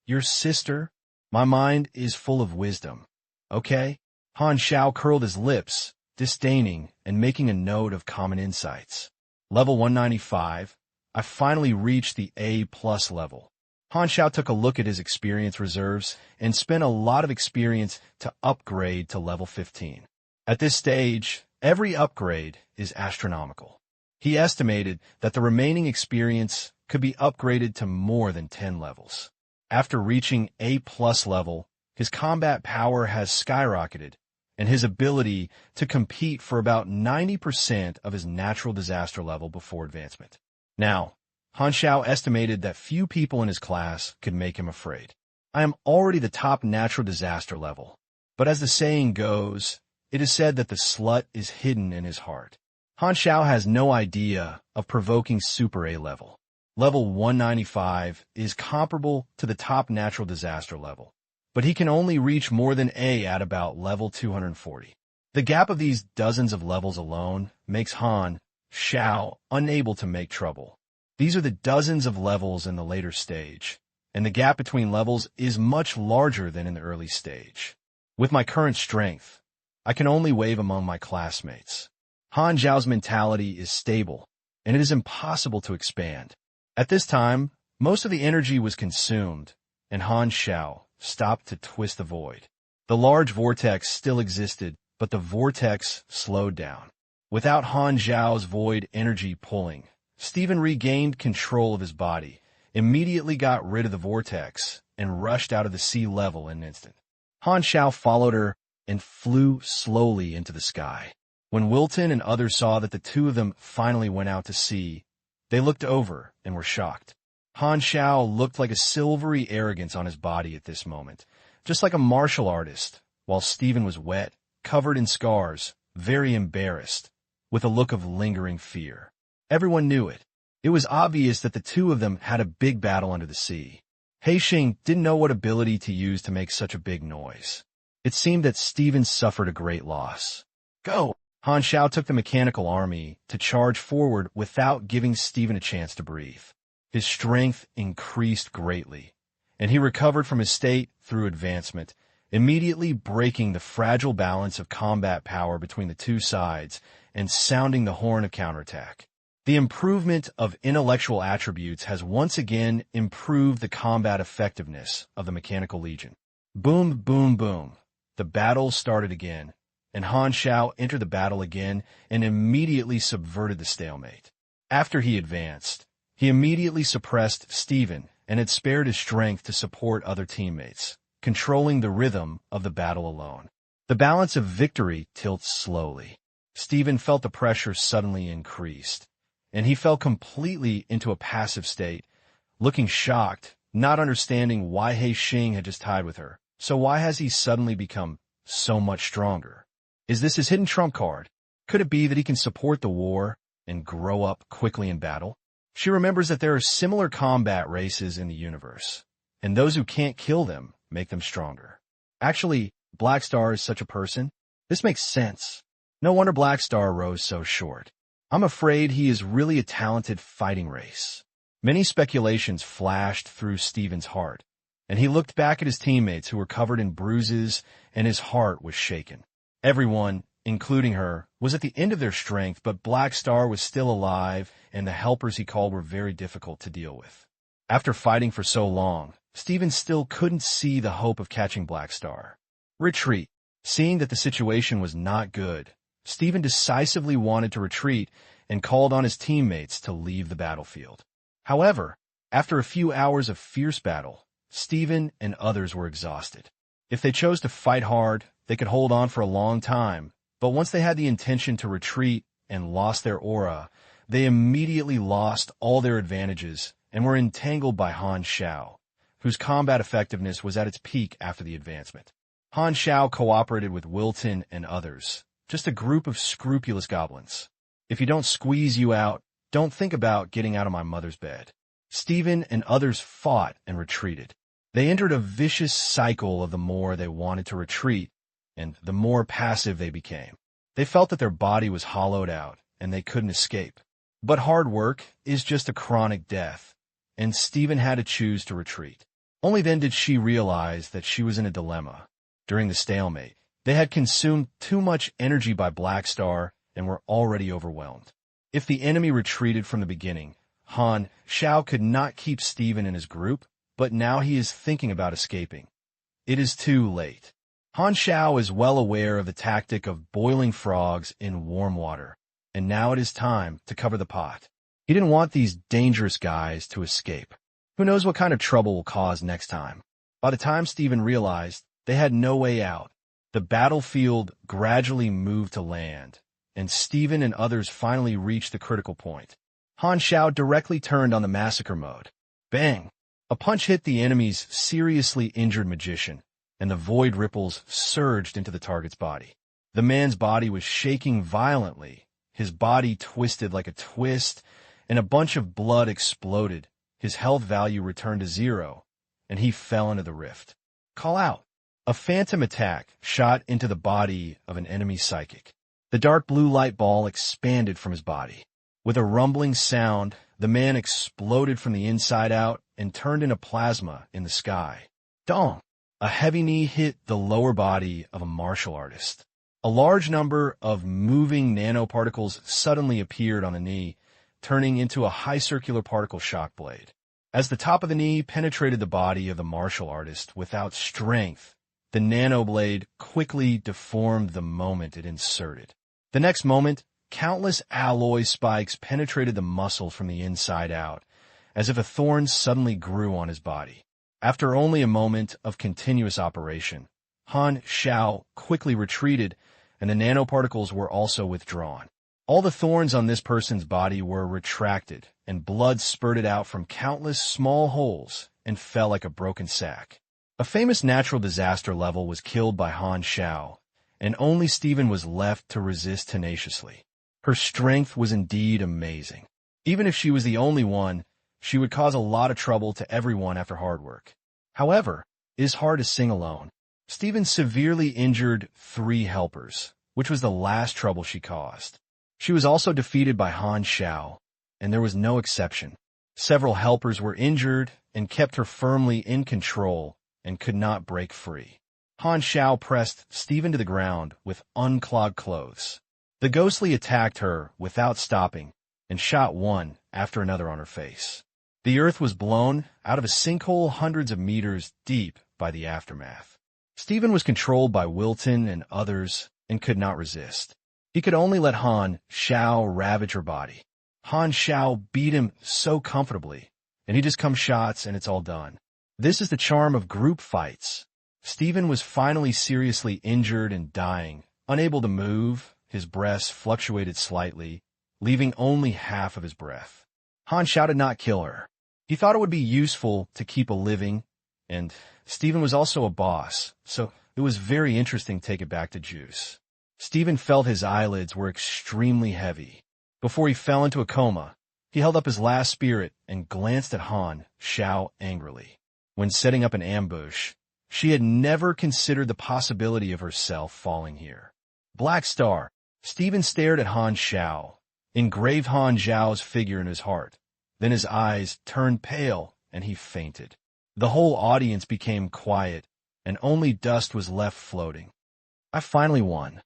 Your sister? My mind is full of wisdom. Okay? Han Xiao curled his lips disdaining and making a note of common insights. Level 195, I finally reached the A+ level. Han Xiao took a look at his experience reserves and spent a lot of experience to upgrade to level 15. At this stage, every upgrade is astronomical. He estimated that the remaining experience could be upgraded to more than 10 levels. After reaching A+ level, his combat power has skyrocketed, and his ability to compete for about 90% of his natural disaster level before advancement. Now, Han Xiao estimated that few people in his class could make him afraid. I am already the top natural disaster level, but as the saying goes, it is said that the slut is hidden in his heart. Han Xiao has no idea of provoking Super A level. Level 195 is comparable to the top natural disaster level, but he can only reach more than A at about level 240. The gap of these dozens of levels alone makes Han Xiao unable to make trouble. These are the dozens of levels in the later stage, and the gap between levels is much larger than in the early stage. With my current strength, I can only wave among my classmates. Han Xiao's mentality is stable, and it is impossible to expand. At this time, most of the energy was consumed, and Han Xiao stopped to twist the void. The large vortex still existed, but the vortex slowed down. Without Han Xiao's void energy pulling, Stephen regained control of his body, immediately got rid of the vortex, and rushed out of the sea level in an instant. Han Xiao followed her and flew slowly into the sky. When Wilton and others saw that the two of them finally went out to sea, they looked over and were shocked. Han Xiao looked like a silvery arrogance on his body at this moment, just like a martial artist, while Stephen was wet, covered in scars, very embarrassed, with a look of lingering fear. Everyone knew it. It was obvious that the two of them had a big battle under the sea. He Xing didn't know what ability to use to make such a big noise. It seemed that Stephen suffered a great loss. Go! Han Xiao took the mechanical army to charge forward without giving Stephen a chance to breathe. His strength increased greatly, and he recovered from his state through advancement, immediately breaking the fragile balance of combat power between the two sides and sounding the horn of counterattack. The improvement of intellectual attributes has once again improved the combat effectiveness of the Mechanical Legion. Boom, boom, boom. The battle started again, and Han Xiao entered the battle again and immediately subverted the stalemate. After he advanced, he immediately suppressed Stephen and had spared his strength to support other teammates, controlling the rhythm of the battle alone. The balance of victory tilts slowly. Stephen felt the pressure suddenly increased, and he fell completely into a passive state, looking shocked, not understanding why He Xing had just tied with her. So why has he suddenly become so much stronger? Is this his hidden trump card? Could it be that he can support the war and grow up quickly in battle? She remembers that there are similar combat races in the universe, and those who can't kill them make them stronger. Actually, Black Star is such a person. This makes sense. No wonder Black Star rose so short. I'm afraid he is really a talented fighting race. Many speculations flashed through Stephen's heart, and he looked back at his teammates who were covered in bruises, and his heart was shaken. Everyone, including her, was at the end of their strength, but Black Star was still alive, and the helpers he called were very difficult to deal with. After fighting for so long, Stephen still couldn't see the hope of catching Black Star. Retreat. Seeing that the situation was not good, Stephen decisively wanted to retreat and called on his teammates to leave the battlefield. However, after a few hours of fierce battle, Stephen and others were exhausted. If they chose to fight hard, they could hold on for a long time, but once they had the intention to retreat and lost their aura, they immediately lost all their advantages and were entangled by Han Xiao, whose combat effectiveness was at its peak after the advancement. Han Xiao cooperated with Wilton and others, just a group of scrupulous goblins. If you don't squeeze you out, don't think about getting out of my mother's bed. Stephen and others fought and retreated. They entered a vicious cycle of the more they wanted to retreat, and the more passive they became. They felt that their body was hollowed out, and they couldn't escape. But hard work is just a chronic death, and Stephen had to choose to retreat. Only then did she realize that she was in a dilemma. During the stalemate, They had consumed too much energy by Black Star and were already overwhelmed. If the enemy retreated from the beginning, Han Xiao could not keep Steven in his group, but now he is thinking about escaping. It is too late. Han Xiao is well aware of the tactic of boiling frogs in warm water, and now it is time to cover the pot. He didn't want these dangerous guys to escape. Who knows what kind of trouble will cause next time? By the time Steven realized they had no way out, the battlefield gradually moved to land, and Steven and others finally reached the critical point. Han Xiao directly turned on the massacre mode. Bang! A punch hit the enemy's seriously injured magician, and the void ripples surged into the target's body. The man's body was shaking violently. His body twisted like a twist, and a bunch of blood exploded. His health value returned to 0, and he fell into the rift. Call out! A phantom attack shot into the body of an enemy psychic. The dark blue light ball expanded from his body. With a rumbling sound, the man exploded from the inside out and turned into plasma in the sky. Dong! A heavy knee hit the lower body of a martial artist. A large number of moving nanoparticles suddenly appeared on the knee, turning into a high circular particle shock blade. As the top of the knee penetrated the body of the martial artist without strength, the nanoblade quickly deformed the moment it inserted. The next moment, countless alloy spikes penetrated the muscle from the inside out, as if a thorn suddenly grew on his body. After only a moment of continuous operation, Han Xiao quickly retreated, and the nanoparticles were also withdrawn. All the thorns on this person's body were retracted, and blood spurted out from countless small holes and fell like a broken sack. A famous natural disaster level was killed by Han Xiao, and only Steven was left to resist tenaciously. Her strength was indeed amazing. Even if she was the only one, she would cause a lot of trouble to everyone after hard work. However, it is hard to sing alone. Steven severely injured 3 helpers, which was the last trouble she caused. She was also defeated by Han Xiao, and there was no exception. Several helpers were injured and kept her firmly in control and could not break free. Han Xiao pressed Steven to the ground with unclogged clothes. The ghostly attacked her without stopping and shot one after another on her face. The earth was blown out of a sinkhole hundreds of meters deep by the aftermath. Steven was controlled by Wilton and others and could not resist. He could only let Han Xiao ravage her body. Han Xiao beat him so comfortably, and he just comes shots and it's all done. This is the charm of group fights. Steven was finally seriously injured and dying, unable to move. His breath fluctuated slightly, leaving only half of his breath. Han Xiao did not kill her. He thought it would be useful to keep a living, and Steven was also a boss, so it was very interesting to take it back to Juice. Steven felt his eyelids were extremely heavy. Before he fell into a coma, he held up his last spirit and glanced at Han Xiao angrily. When setting up an ambush, she had never considered the possibility of herself falling here. Black Star. Steven stared at Han Xiao, engraved Han Xiao's figure in his heart. Then his eyes turned pale, and he fainted. The whole audience became quiet, and only dust was left floating. I finally won.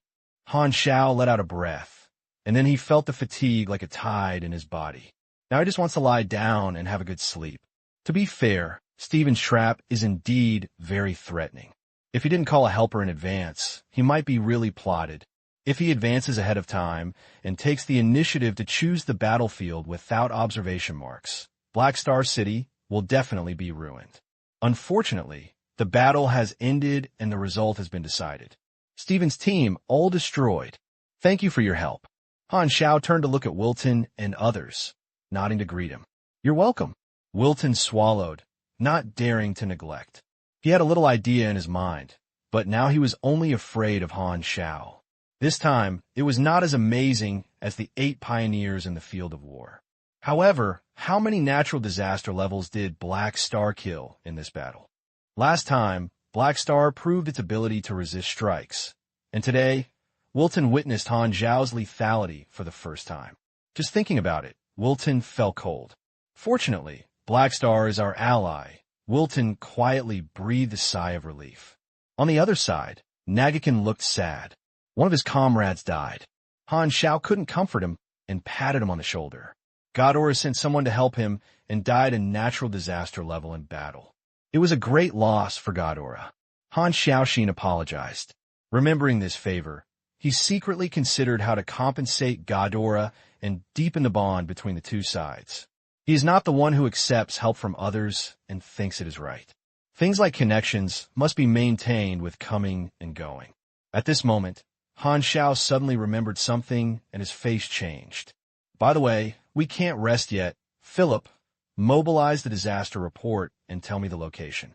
Han Xiao let out a breath, and then he felt the fatigue like a tide in his body. Now he just wants to lie down and have a good sleep. To be fair, Steven's trap is indeed very threatening. If he didn't call a helper in advance, he might be really plotted. If he advances ahead of time and takes the initiative to choose the battlefield without observation marks, Black Star City will definitely be ruined. Unfortunately, the battle has ended and the result has been decided. Steven's team all destroyed. Thank you for your help. Han Xiao turned to look at Wilton and others, nodding to greet him. You're welcome. Wilton swallowed, not daring to neglect. He had a little idea in his mind, but now he was only afraid of Han Xiao. This time, it was not as amazing as the 8 pioneers in the field of war. However, how many natural disaster levels did Black Star kill in this battle? Last time, Black Star proved its ability to resist strikes, and today, Wilton witnessed Han Xiao's lethality for the first time. Just thinking about it, Wilton felt cold. Fortunately, Black Star is our ally. Wilton quietly breathed a sigh of relief. On the other side, Nagakin looked sad. One of his comrades died. Han Xiao couldn't comfort him and patted him on the shoulder. Ghidorah sent someone to help him and died a natural disaster level in battle. It was a great loss for Ghidorah. Han Xiaoxin apologized. Remembering this favor, he secretly considered how to compensate Ghidorah and deepen the bond between the two sides. He is not the one who accepts help from others and thinks it is right. Things like connections must be maintained with coming and going. At this moment, Han Xiao suddenly remembered something and his face changed. By the way, we can't rest yet. Philip, mobilize the disaster report and tell me the location.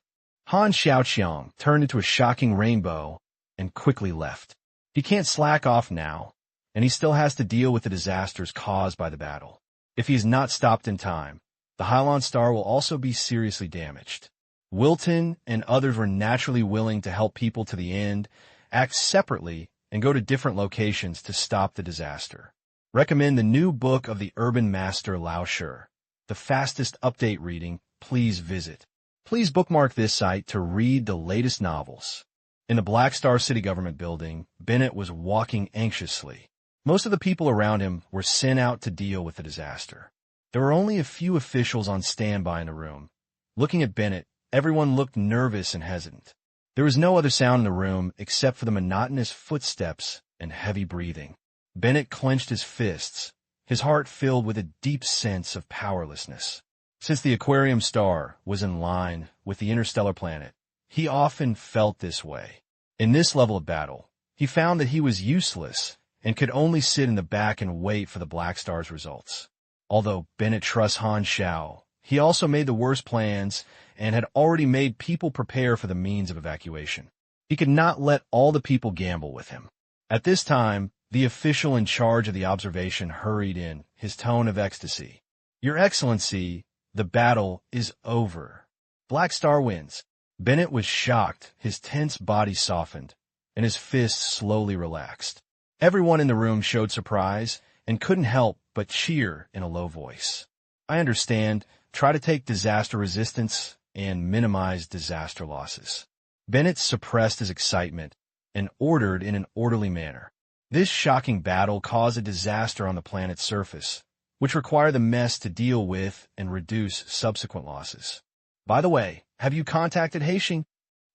Han Xiaoqiang turned into a shocking rainbow and quickly left. He can't slack off now, and he still has to deal with the disasters caused by the battle. If he is not stopped in time, the Hylon Star will also be seriously damaged. Wilton and others were naturally willing to help people to the end, act separately, and go to different locations to stop the disaster. Recommend the new book of the urban master Lao Shi. The fastest update reading, please visit. Please bookmark this site to read the latest novels. In the Black Star City government building, Bennett was walking anxiously. Most of the people around him were sent out to deal with the disaster. There were only a few officials on standby in the room. Looking at Bennett, everyone looked nervous and hesitant. There was no other sound in the room except for the monotonous footsteps and heavy breathing. Bennett clenched his fists, his heart filled with a deep sense of powerlessness. Since the Aquarium Star was in line with the interstellar planet, he often felt this way. In this level of battle, he found that he was useless and could only sit in the back and wait for the Black Star's results. Although Bennett trusts Han Xiao, he also made the worst plans and had already made people prepare for the means of evacuation. He could not let all the people gamble with him. At this time, the official in charge of the observation hurried in, his tone of ecstasy. "Your Excellency, the battle is over. Black Star wins." Bennett was shocked, his tense body softened, and his fists slowly relaxed. Everyone in the room showed surprise and couldn't help but cheer in a low voice. "I understand. Try to take disaster resistance and minimize disaster losses." Bennett suppressed his excitement and ordered in an orderly manner. This shocking battle caused a disaster on the planet's surface, which required the mess to deal with and reduce subsequent losses. By the way, have you contacted Haixing?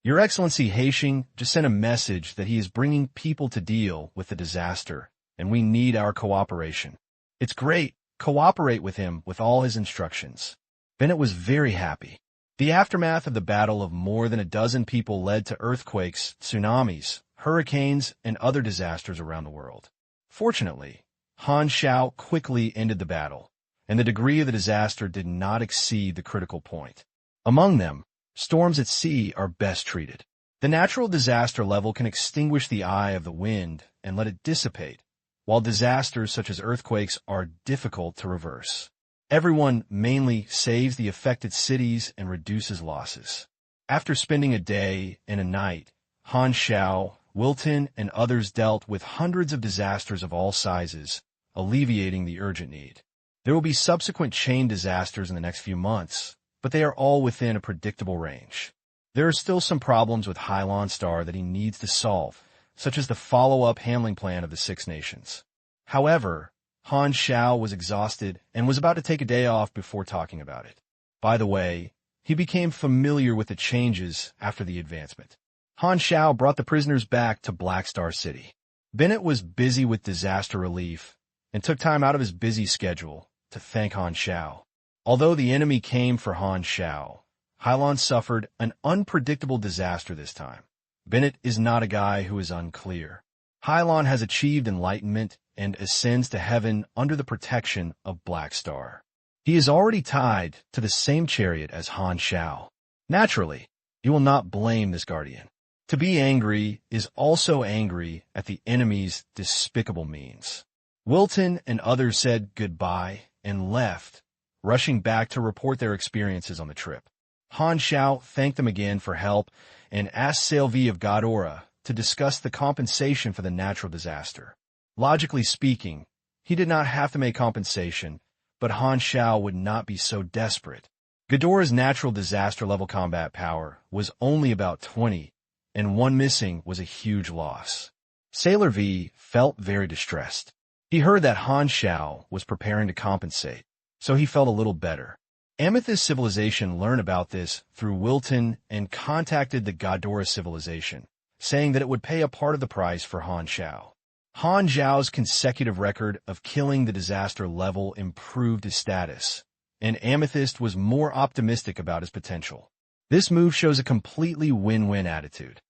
Your Excellency Haixing just sent a message that he is bringing people to deal with the disaster, and we need our cooperation. It's great. Cooperate with him with all his instructions. Bennett was very happy. The aftermath of the battle of more than a dozen people led to earthquakes, tsunamis, hurricanes, and other disasters around the world. Fortunately, Han Xiao quickly ended the battle, and the degree of the disaster did not exceed the critical point. Among them, storms at sea are best treated. The natural disaster level can extinguish the eye of the wind and let it dissipate, while disasters such as earthquakes are difficult to reverse. Everyone mainly saves the affected cities and reduces losses. After spending a day and a night, Han Xiao, Wilton, and others dealt with hundreds of disasters of all sizes, alleviating the urgent need. There will be subsequent chain disasters in the next few months, but they are all within a predictable range. There are still some problems with Hylon Star that he needs to solve, such as the follow-up handling plan of the Six Nations. However, Han Xiao was exhausted and was about to take a day off before talking about it. By the way, he became familiar with the changes after the advancement. Han Xiao brought the prisoners back to Black Star City. Bennett was busy with disaster relief and took time out of his busy schedule to thank Han Xiao. Although the enemy came for Han Xiao, Hylon suffered an unpredictable disaster this time. Bennett is not a guy who is unclear. Hylon has achieved enlightenment and ascends to heaven under the protection of Black Star. He is already tied to the same chariot as Han Xiao. Naturally, he will not blame this guardian. To be angry is also angry at the enemy's despicable means. Wilton and others said goodbye and left, rushing back to report their experiences on the trip. Han Xiao thanked them again for help and asked Sylvie of Ghidorah to discuss the compensation for the natural disaster. Logically speaking, he did not have to make compensation, but Han Xiao would not be so desperate. Ghidorah's natural disaster level combat power was only about 20, and one missing was a huge loss. Sailor V felt very distressed. He heard that Han Xiao was preparing to compensate, so he felt a little better. Amethyst Civilization learned about this through Wilton and contacted the Godora Civilization, saying that it would pay a part of the price for Han Xiao. Han Xiao's consecutive record of killing the disaster level improved his status, and Amethyst was more optimistic about his potential. This move shows a completely win-win attitude.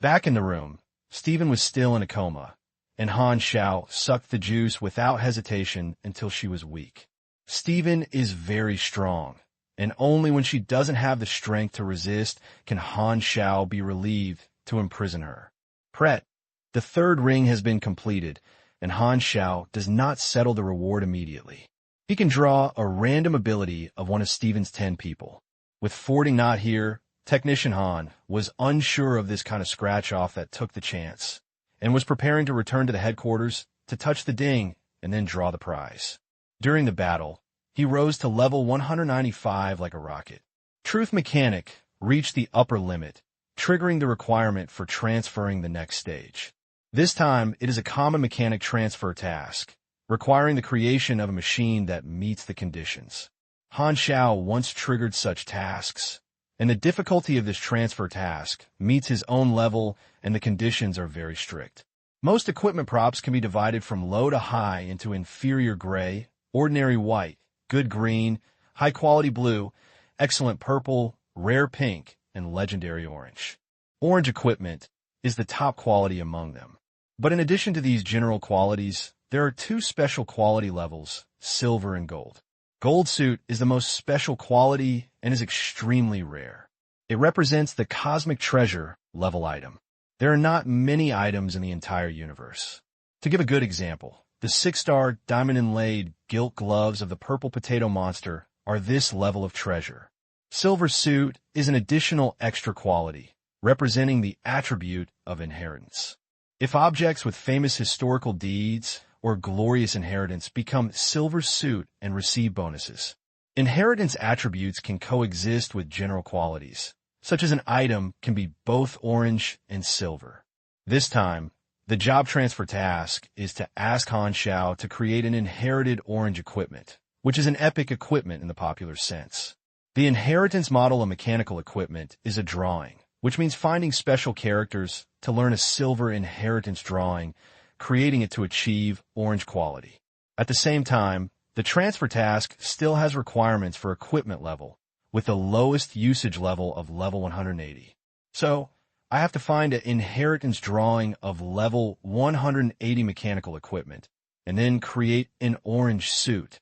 Back in the room, Stephen was still in a coma, and Han Xiao sucked the juice without hesitation until she was weak. Stephen is very strong, and only when she doesn't have the strength to resist can Han Xiao be relieved to imprison her. Pret, the third ring has been completed, and Han Xiao does not settle the reward immediately. He can draw a random ability of one of Stephen's 10 people. With Fording not here, Technician Han was unsure of this kind of scratch-off that took the chance, and was preparing to return to the headquarters to touch the ding and then draw the prize. During the battle, he rose to level 195 like a rocket. Truth Mechanic reached the upper limit, triggering the requirement for transferring the next stage. This time, it is a common mechanic transfer task, requiring the creation of a machine that meets the conditions. Han Xiao once triggered such tasks, and the difficulty of this transfer task meets his own level and the conditions are very strict. Most equipment props can be divided from low to high into inferior gray, ordinary white, good green, high-quality blue, excellent purple, rare pink, and legendary orange. Orange equipment is the top quality among them. But in addition to these general qualities, there are two special quality levels, silver and gold. Gold suit is the most special quality and is extremely rare. It represents the cosmic treasure level item. There are not many items in the entire universe. To give a good example, the 6-star diamond-inlaid gilt gloves of the purple potato monster are this level of treasure. Silver suit is an additional extra quality, representing the attribute of inheritance. If objects with famous historical deeds or glorious inheritance become silver suit and receive bonuses. Inheritance attributes can coexist with general qualities, such as an item can be both orange and silver. This time, the job transfer task is to ask Han Xiao to create an inherited orange equipment, which is an epic equipment in the popular sense. The inheritance model of mechanical equipment is a drawing, which means finding special characters to learn a silver inheritance drawing, creating it to achieve orange quality. At the same time, the transfer task still has requirements for equipment level, with the lowest usage level of level 180. So, I have to find an inheritance drawing of level 180 mechanical equipment, and then create an orange suit.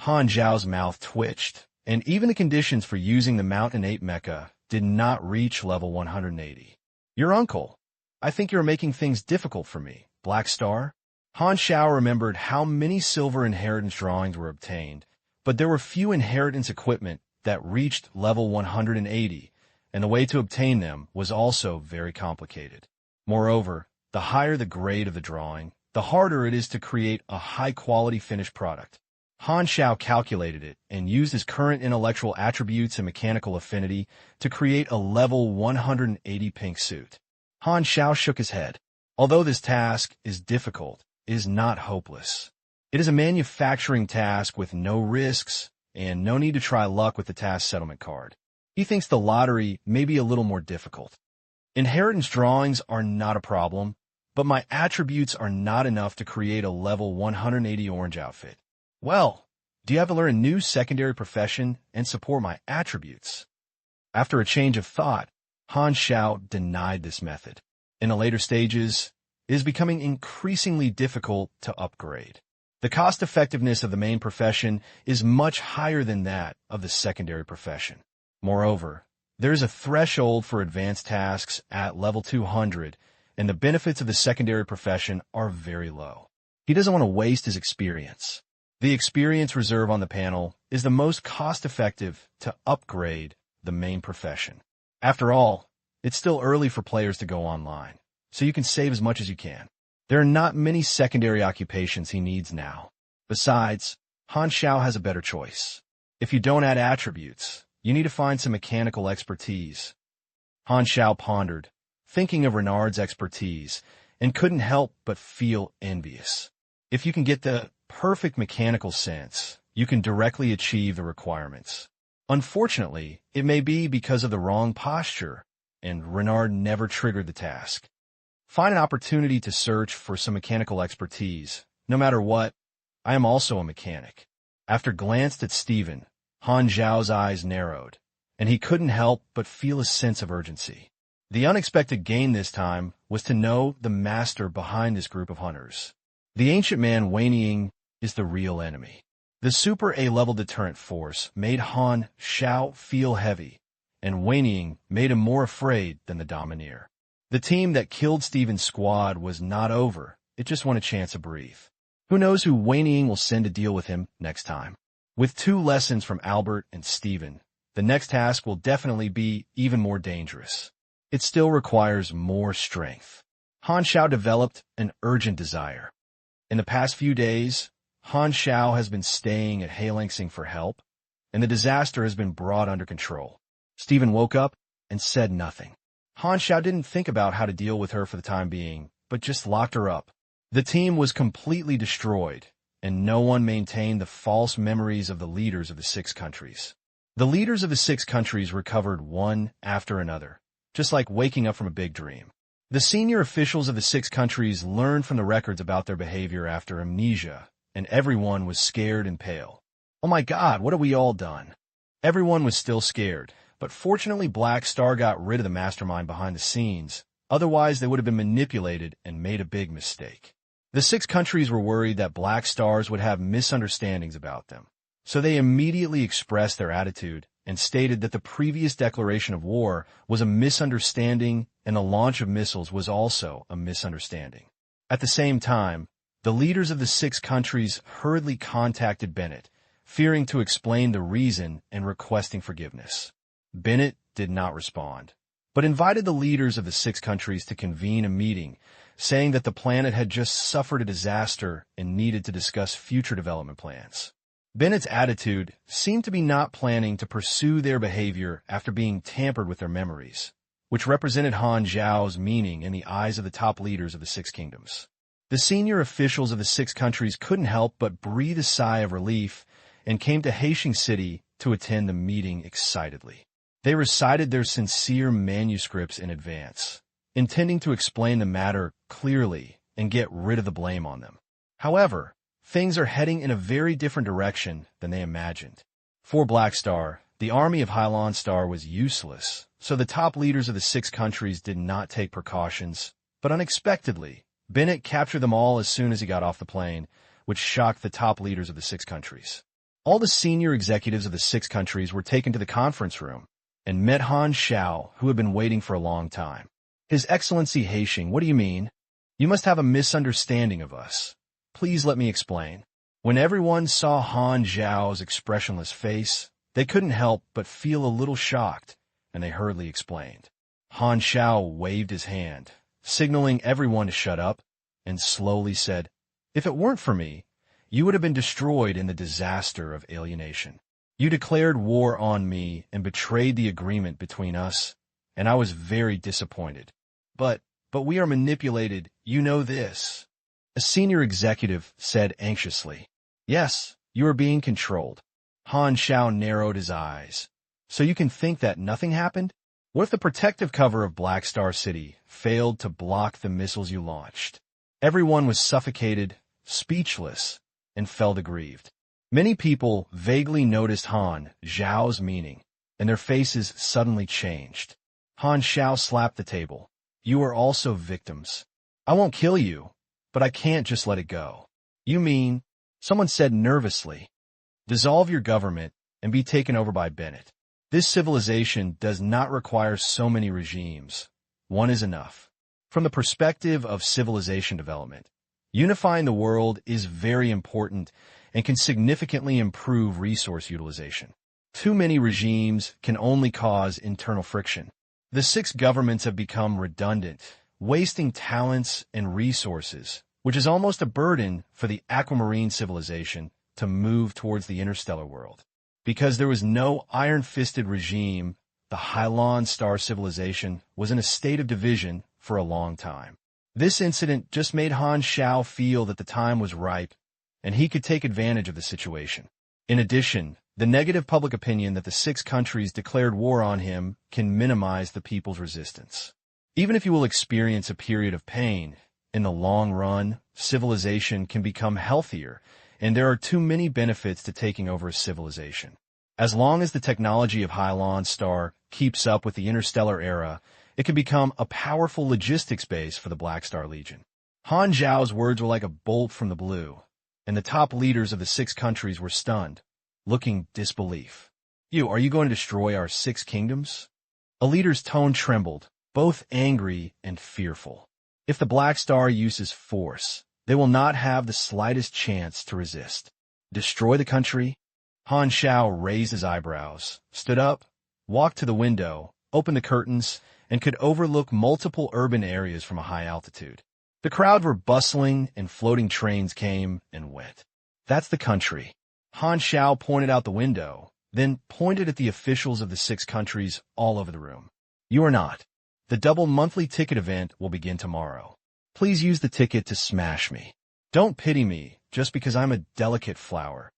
Han Xiao's mouth twitched, and even the conditions for using the Mountain Ape mecha did not reach level 180. Your uncle. I think you're making things difficult for me, Black Star. Han Xiao remembered how many silver inheritance drawings were obtained, but there were few inheritance equipment that reached level 180, and the way to obtain them was also very complicated. Moreover, the higher the grade of the drawing, the harder it is to create a high-quality finished product. Han Xiao calculated it and used his current intellectual attributes and mechanical affinity to create a level 180 pink suit. Han Xiao shook his head. Although this task is difficult, it is not hopeless. It is a manufacturing task with no risks and no need to try luck with the task settlement card. He thinks the lottery may be a little more difficult. Inheritance drawings are not a problem, but my attributes are not enough to create a level 180 orange outfit. Well, do you have to learn a new secondary profession and support my attributes? After a change of thought, Han Xiao denied this method. In the later stages, it is becoming increasingly difficult to upgrade. The cost-effectiveness of the main profession is much higher than that of the secondary profession. Moreover, there is a threshold for advanced tasks at level 200, and the benefits of the secondary profession are very low. He doesn't want to waste his experience. The experience reserve on the panel is the most cost-effective to upgrade the main profession. After all, it's still early for players to go online, so you can save as much as you can. There are not many secondary occupations he needs now. Besides, Han Xiao has a better choice. If you don't add attributes, you need to find some mechanical expertise. Han Xiao pondered, thinking of Renard's expertise, and couldn't help but feel envious. If you can get the perfect mechanical sense, you can directly achieve the requirements. Unfortunately, it may be because of the wrong posture, and Renard never triggered the task. Find an opportunity to search for some mechanical expertise. No matter what, I am also a mechanic. After glanced at Stephen, Han Xiao's eyes narrowed, and he couldn't help but feel a sense of urgency. The unexpected gain this time was to know the master behind this group of hunters. The ancient man Wei Ning is the real enemy. The super A-level deterrent force made Han Xiao feel heavy, and Wei Ning made him more afraid than the Domineer. The team that killed Stephen's squad was not over. It just wanted a chance to breathe. Who knows who Wei Ning will send to deal with him next time? With 2 lessons from Albert and Stephen, the next task will definitely be even more dangerous. It still requires more strength. Han Xiao developed an urgent desire. In the past few days, Han Xiao has been staying at Hailangsing for help, and the disaster has been brought under control. Stephen woke up and said nothing. Han Xiao didn't think about how to deal with her for the time being, but just locked her up. The team was completely destroyed, and no one maintained the false memories of the leaders of the 6 countries. The leaders of the 6 countries recovered one after another, just like waking up from a big dream. The senior officials of the 6 countries learned from the records about their behavior after amnesia, and everyone was scared and pale. Oh my God, what have we all done? Everyone was still scared, but fortunately Black Star got rid of the mastermind behind the scenes. Otherwise, they would have been manipulated and made a big mistake. The 6 countries were worried that Black Stars would have misunderstandings about them, so they immediately expressed their attitude and stated that the previous declaration of war was a misunderstanding and the launch of missiles was also a misunderstanding. At the same time, the leaders of the 6 countries hurriedly contacted Bennett, fearing to explain the reason and requesting forgiveness. Bennett did not respond, but invited the leaders of the 6 countries to convene a meeting, saying that the planet had just suffered a disaster and needed to discuss future development plans. Bennett's attitude seemed to be not planning to pursue their behavior after being tampered with their memories, which represented Han Xiao's meaning in the eyes of the top leaders of the 6 kingdoms. The senior officials of the 6 countries couldn't help but breathe a sigh of relief and came to Haixing City to attend the meeting excitedly. They recited their sincere manuscripts in advance, intending to explain the matter clearly and get rid of the blame on them. However, things are heading in a very different direction than they imagined. For Black Star, the army of Hylon Star was useless, so the top leaders of the 6 countries did not take precautions, but unexpectedly, Bennett captured them all as soon as he got off the plane, which shocked the top leaders of the 6 countries. All the senior executives of the 6 countries were taken to the conference room and met Han Xiao, who had been waiting for a long time. His Excellency Haixing, what do you mean? You must have a misunderstanding of us. Please let me explain. When everyone saw Han Xiao's expressionless face, they couldn't help but feel a little shocked, and they hurriedly explained. Han Xiao waved his hand, signaling everyone to shut up, and slowly said, "If it weren't for me, you would have been destroyed in the disaster of alienation. You declared war on me and betrayed the agreement between us, and I was very disappointed. But we are manipulated, you know this." A senior executive said anxiously, "Yes, you are being controlled." Han Xiao narrowed his eyes. "So you can think that nothing happened? What if the protective cover of Black Star City failed to block the missiles you launched?" Everyone was suffocated, speechless, and felt aggrieved. Many people vaguely noticed Han Xiao's meaning, and their faces suddenly changed. Han Xiao slapped the table. "You are also victims. I won't kill you, but I can't just let it go." "You mean," someone said nervously, "dissolve your government and be taken over by Bennett. This civilization does not require so many regimes. One is enough." From the perspective of civilization development, unifying the world is very important and can significantly improve resource utilization. Too many regimes can only cause internal friction. The 6 governments have become redundant, wasting talents and resources, which is almost a burden for the aquamarine civilization to move towards the interstellar world. Because there was no iron-fisted regime, the Han Star civilization was in a state of division for a long time. This incident just made Han Xiao feel that the time was ripe, and he could take advantage of the situation. In addition, the negative public opinion that the 6 countries declared war on him can minimize the people's resistance. Even if you will experience a period of pain, in the long run, civilization can become healthier, and there are too many benefits to taking over a civilization. As long as the technology of Han Star keeps up with the interstellar era, it can become a powerful logistics base for the Black Star Legion. Han Xiao's words were like a bolt from the blue, and the top leaders of the 6 countries were stunned, looking disbelief. Are you going to destroy our 6 kingdoms? A leader's tone trembled, both angry and fearful. If the Black Star uses force, they will not have the slightest chance to resist. Destroy the country? Han Xiao raised his eyebrows, stood up, walked to the window, opened the curtains, and could overlook multiple urban areas from a high altitude. The crowd were bustling, and floating trains came and went. That's the country. Han Xiao pointed out the window, then pointed at the officials of the 6 countries all over the room. You are not. The double monthly ticket event will begin tomorrow. Please use the ticket to smash me. Don't pity me just because I'm a delicate flower.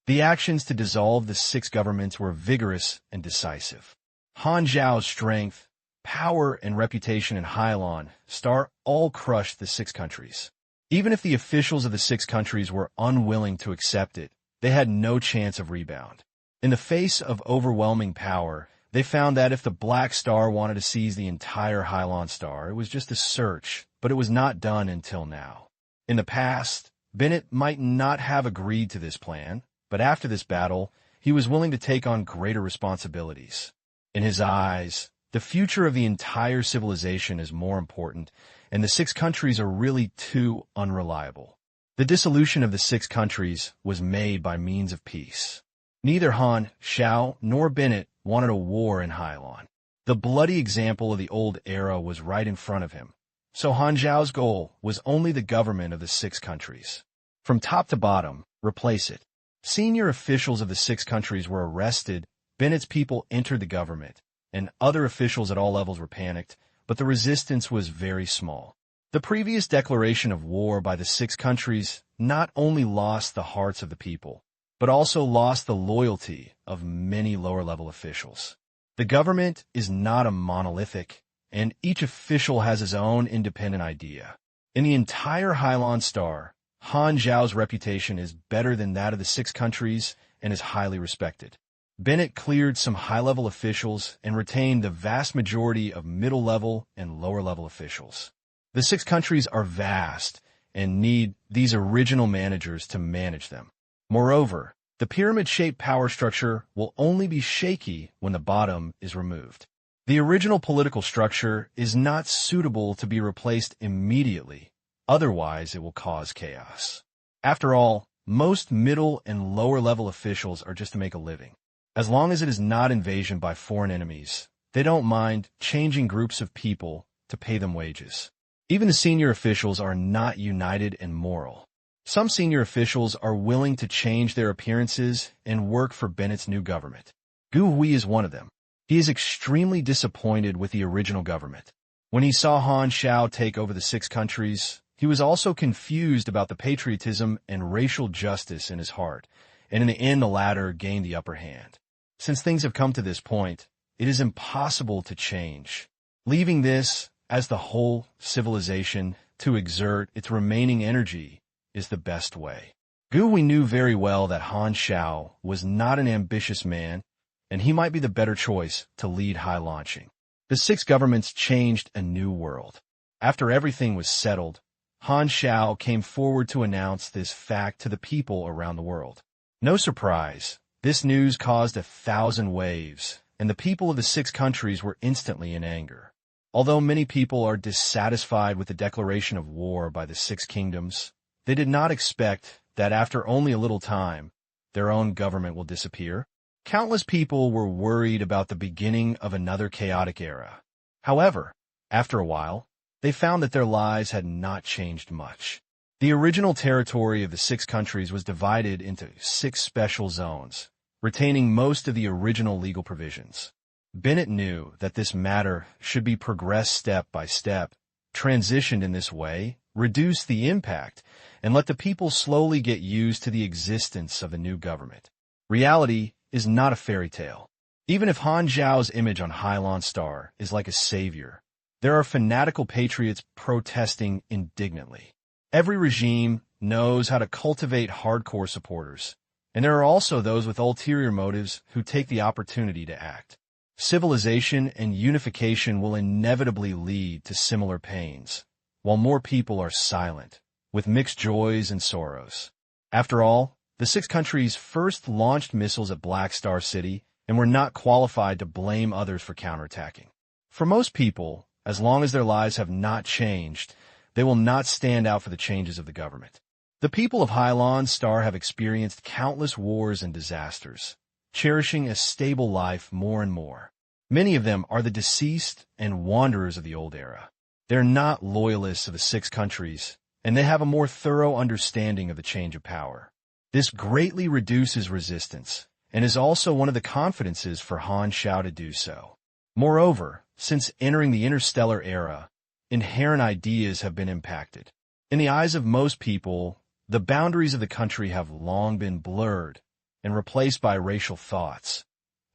The actions to dissolve the 6 governments were vigorous and decisive. Han Xiao's strength, power, and reputation in Han Star all crushed the 6 countries. Even if the officials of the 6 countries were unwilling to accept it, they had no chance of rebound. In the face of overwhelming power, they found that if the Black Star wanted to seize the entire Han Star, it was just a search, but it was not done until now. In the past, Bennett might not have agreed to this plan, but after this battle, he was willing to take on greater responsibilities. In his eyes, the future of the entire civilization is more important, and the 6 countries are really too unreliable. The dissolution of the 6 countries was made by means of peace. Neither Han Xiao nor Bennett wanted a war in Han. The bloody example of the old era was right in front of him, so Han Xiao's goal was only the government of the 6 countries. From top to bottom, replace it. Senior officials of the 6 countries were arrested, Bennett's people entered the government, and other officials at all levels were panicked, but the resistance was very small. The previous declaration of war by the 6 countries not only lost the hearts of the people, but also lost the loyalty of many lower-level officials. The government is not a monolithic, and each official has his own independent idea. In the entire Han Star, Han Xiao's reputation is better than that of the 6 countries and is highly respected. Bennett cleared some high-level officials and retained the vast majority of middle-level and lower-level officials. The 6 countries are vast and need these original managers to manage them. Moreover, the pyramid-shaped power structure will only be shaky when the bottom is removed. The original political structure is not suitable to be replaced immediately, otherwise it will cause chaos. After all, most middle and lower-level officials are just to make a living. As long as it is not invasion by foreign enemies, they don't mind changing groups of people to pay them wages. Even the senior officials are not united and moral. Some senior officials are willing to change their appearances and work for Bennett's new government. Gu Hui is one of them. He is extremely disappointed with the original government. When he saw Han Xiao take over the 6 countries, he was also confused about the patriotism and racial justice in his heart, and in the end the latter gained the upper hand. Since things have come to this point, it is impossible to change. Leaving this, as the whole civilization, to exert its remaining energy is the best way. Gu Hui knew very well that Han Xiao was not an ambitious man, and he might be the better choice to lead high launching. The 6 governments changed a new world. After everything was settled, Han Xiao came forward to announce this fact to the people around the world. No surprise, this news caused 1,000 waves, and the people of the 6 countries were instantly in anger. Although many people are dissatisfied with the declaration of war by the 6 kingdoms, they did not expect that after only a little time, their own government will disappear. Countless people were worried about the beginning of another chaotic era. However, after a while, they found that their lives had not changed much. The original territory of the 6 countries was divided into 6 special zones, retaining most of the original legal provisions. Bennett knew that this matter should be progressed step by step, transitioned in this way, reduce the impact, and let the people slowly get used to the existence of the new government. Reality is not a fairy tale. Even if Han Xiao's image on Hylon Star is like a savior, there are fanatical patriots protesting indignantly. Every regime knows how to cultivate hardcore supporters, and there are also those with ulterior motives who take the opportunity to act. Civilization and unification will inevitably lead to similar pains, while more people are silent, with mixed joys and sorrows. After all, the 6 countries first launched missiles at Black Star City and were not qualified to blame others for counterattacking. For most people, as long as their lives have not changed, they will not stand out for the changes of the government. The people of Hylon Star have experienced countless wars and disasters, cherishing a stable life more and more. Many of them are the deceased and wanderers of the old era. They're not loyalists of the 6 countries, and they have a more thorough understanding of the change of power. This greatly reduces resistance, and is also one of the confidences for Han Xiao to do so. Moreover, since entering the interstellar era, inherent ideas have been impacted. In the eyes of most people, the boundaries of the country have long been blurred and replaced by racial thoughts.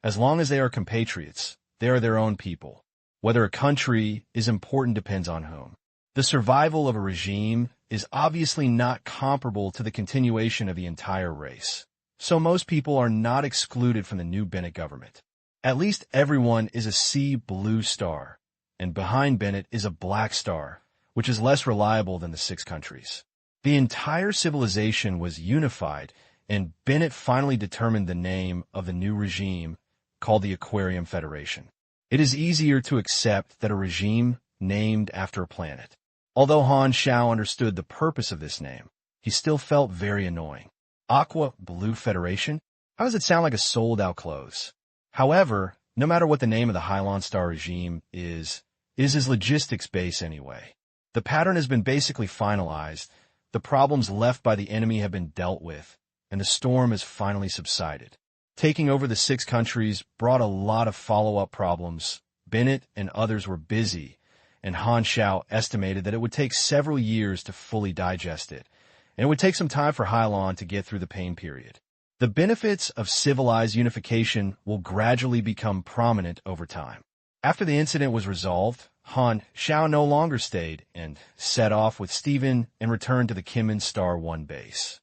As long as they are compatriots, they are their own people. Whether a country is important depends on whom. The survival of a regime is obviously not comparable to the continuation of the entire race. So most people are not excluded from the new Bennett government. At least everyone is a sea blue star, and behind Bennett is a black star, which is less reliable than the 6 countries. The entire civilization was unified, and Bennett finally determined the name of the new regime, called the Aquarium Federation. It is easier to accept that a regime named after a planet. Although Han Xiao understood the purpose of this name, he still felt very annoying. Aqua Blue Federation? How does it sound like a sold-out clothes? However, no matter what the name of the Hylon Star regime is, it is his logistics base anyway. The pattern has been basically finalized, the problems left by the enemy have been dealt with, and the storm has finally subsided. Taking over the 6 countries brought a lot of follow-up problems. Bennett and others were busy, and Han Xiao estimated that it would take several years to fully digest it, and it would take some time for Hylon to get through the pain period. The benefits of civilized unification will gradually become prominent over time. After the incident was resolved, Han Xiao no longer stayed and set off with Stephen and returned to the Kimin Star 1 base.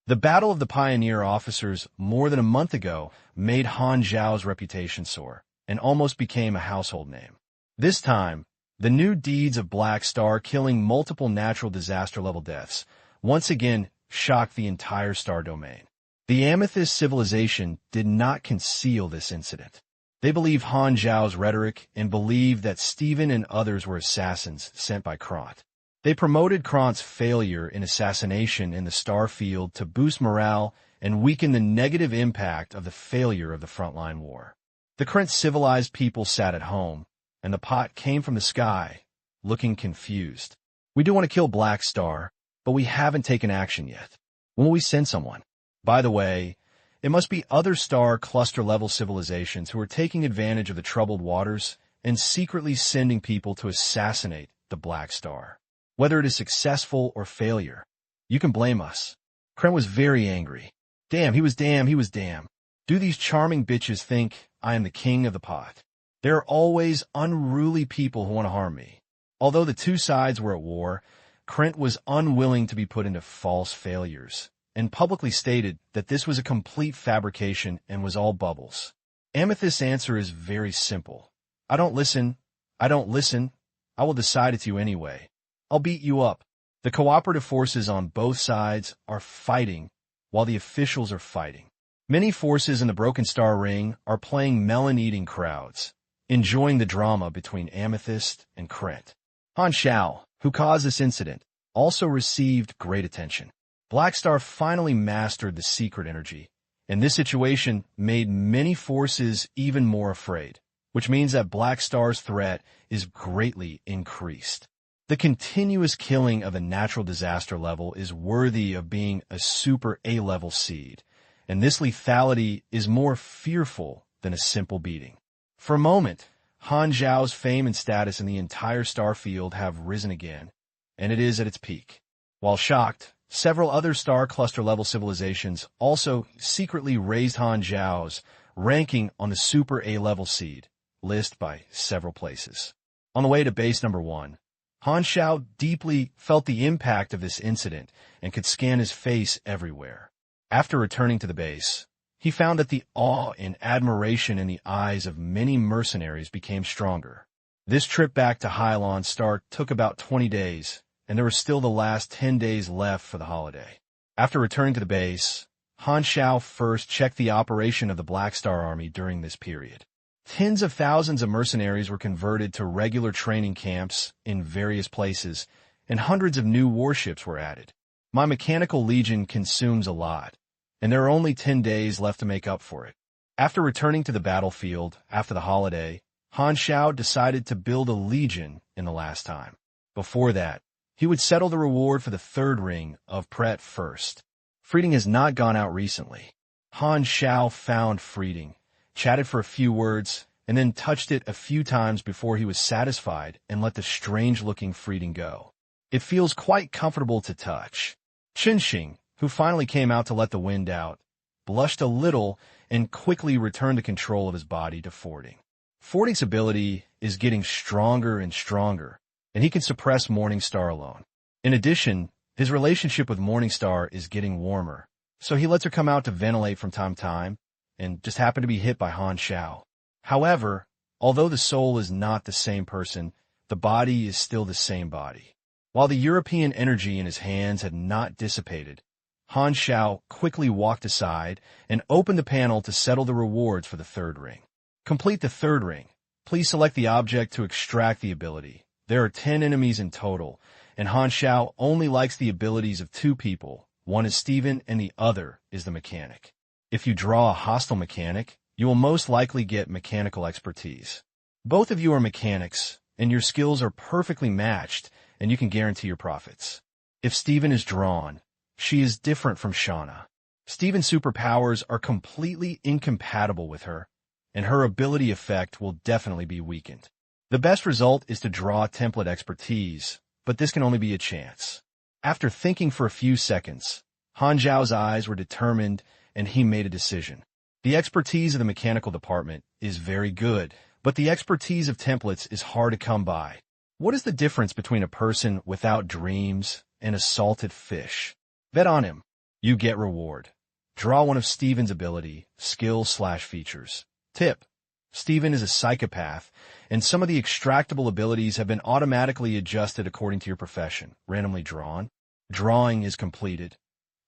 The Battle of the Pioneer Officers more than a month ago made Han Xiao's reputation soar and almost became a household name. This time, the new deeds of Black Star killing multiple natural disaster-level deaths once again shocked the entire star domain. The Amethyst civilization did not conceal this incident. They believed Han Xiao's rhetoric and believed that Stephen and others were assassins sent by Krant. They promoted Krant's failure in assassination in the star field to boost morale and weaken the negative impact of the failure of the frontline war. The Krant civilized people sat at home, and the pot came from the sky, looking confused. We do want to kill Black Star, but we haven't taken action yet. When will we send someone? By the way, it must be other star cluster-level civilizations who are taking advantage of the troubled waters and secretly sending people to assassinate the Black Star. Whether it is successful or failure, you can blame us. Krent was very angry. Damn, he was damn. Do these charming bitches think I am the king of the pot? There are always unruly people who want to harm me. Although the 2 sides were at war, Krent was unwilling to be put into false failures, and publicly stated that this was a complete fabrication and was all bubbles. Amethyst's answer is very simple. I don't listen. I will decide it to you anyway. I'll beat you up. The cooperative forces on both sides are fighting, while the officials are fighting. Many forces in the Broken Star Ring are playing melon-eating crowds, enjoying the drama between Amethyst and Krent. Han Xiao, who caused this incident, also received great attention. Black Star finally mastered the secret energy, and this situation made many forces even more afraid, which means that Black Star's threat is greatly increased. The continuous killing of a natural disaster level is worthy of being a super A-level seed, and this lethality is more fearful than a simple beating. For a moment, Han Xiao's fame and status in the entire star field have risen again, and it is at its peak. While shocked, several other star cluster-level civilizations also secretly raised Han Xiao's ranking on the Super A-level seed list by several places. On the way to base number 1, Han Xiao deeply felt the impact of this incident and could scan his face everywhere. After returning to the base, he found that the awe and admiration in the eyes of many mercenaries became stronger. This trip back to Hylon Star took about 20 days, and there were still the last 10 days left for the holiday. After returning to the base, Han Xiao first checked the operation of the Black Star Army during this period. Tens of thousands of mercenaries were converted to regular training camps in various places, and hundreds of new warships were added. My mechanical legion consumes a lot, and there are only 10 days left to make up for it. After returning to the battlefield after the holiday, Han Xiao decided to build a legion in the last time. Before that, he would settle the reward for the third ring of Pret first. Freeding has not gone out recently. Han Xiao found Freeding, chatted for a few words, and then touched it a few times before he was satisfied and let the strange-looking Freeding go. It feels quite comfortable to touch. Qinxing, who finally came out to let the wind out, blushed a little and quickly returned the control of his body to Fording. Fording's ability is getting stronger and stronger, and he can suppress Morningstar alone. In addition, his relationship with Morningstar is getting warmer, so he lets her come out to ventilate from time to time, and just happened to be hit by Han Xiao. However, although the soul is not the same person, the body is still the same body. While the European energy in his hands had not dissipated, Han Xiao quickly walked aside and opened the panel to settle the rewards for the third ring. Complete the third ring. Please select the object to extract the ability. There are 10 enemies in total, and Han Xiao only likes the abilities of 2 people. One is Steven and the other is the mechanic. If you draw a hostile mechanic, you will most likely get mechanical expertise. Both of you are mechanics, and your skills are perfectly matched, and you can guarantee your profits. If Steven is drawn, she is different from Shauna. Steven's superpowers are completely incompatible with her, and her ability effect will definitely be weakened. The best result is to draw template expertise, but this can only be a chance. After thinking for a few seconds, Han Xiao's eyes were determined and he made a decision. The expertise of the mechanical department is very good, but the expertise of templates is hard to come by. What is the difference between a person without dreams and a salted fish? Bet on him. You get reward. Draw one of Steven's ability, skill/features. Tip: Steven is a psychopath, and some of the extractable abilities have been automatically adjusted according to your profession. Randomly drawn. Drawing is completed.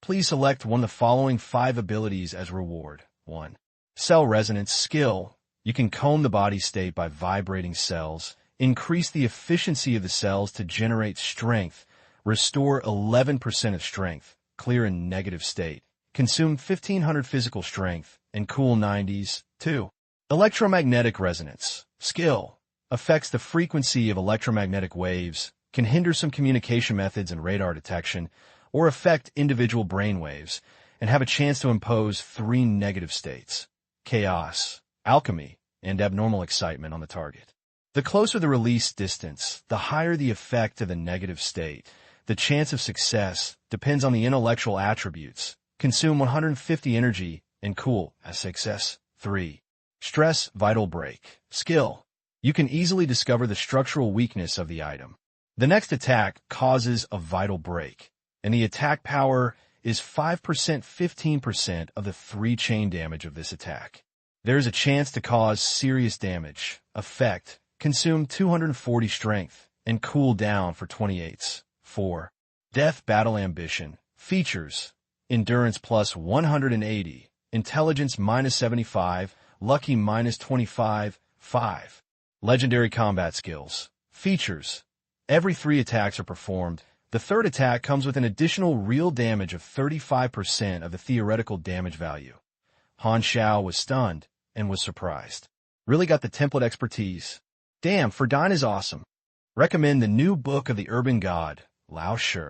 Please select one of the following 5 abilities as reward. 1. Cell resonance skill. You can comb the body state by vibrating cells, increase the efficiency of the cells to generate strength, restore 11% of strength, clear in negative state, consume 1500 physical strength, and cool 90s. 2. Electromagnetic resonance skill. Affects the frequency of electromagnetic waves, can hinder some communication methods and radar detection, or affect individual brain waves, and have a chance to impose 3 negative states: chaos, alchemy, and abnormal excitement on the target. The closer the release distance, the higher the effect of the negative state. The chance of success depends on the intellectual attributes. Consume 150 energy and cool as success. 3. Stress vital break skill. You can easily discover the structural weakness of the item. The next attack causes a vital break, and the attack power is 5%, 15% of the 3 chain damage of this attack. There is a chance to cause serious damage. Effect: consume 240 strength and cool down for 28s. 4. Death battle ambition features: endurance plus 180, intelligence minus 75, lucky minus 25. 5. Legendary combat skills features: every 3 attacks are performed. The third attack comes with an additional real damage of 35% of the theoretical damage value. Han Xiao was stunned and was surprised. Really got the template expertise. Damn, Ferdine is awesome. Recommend the new book of the Urban God, Lao Shi.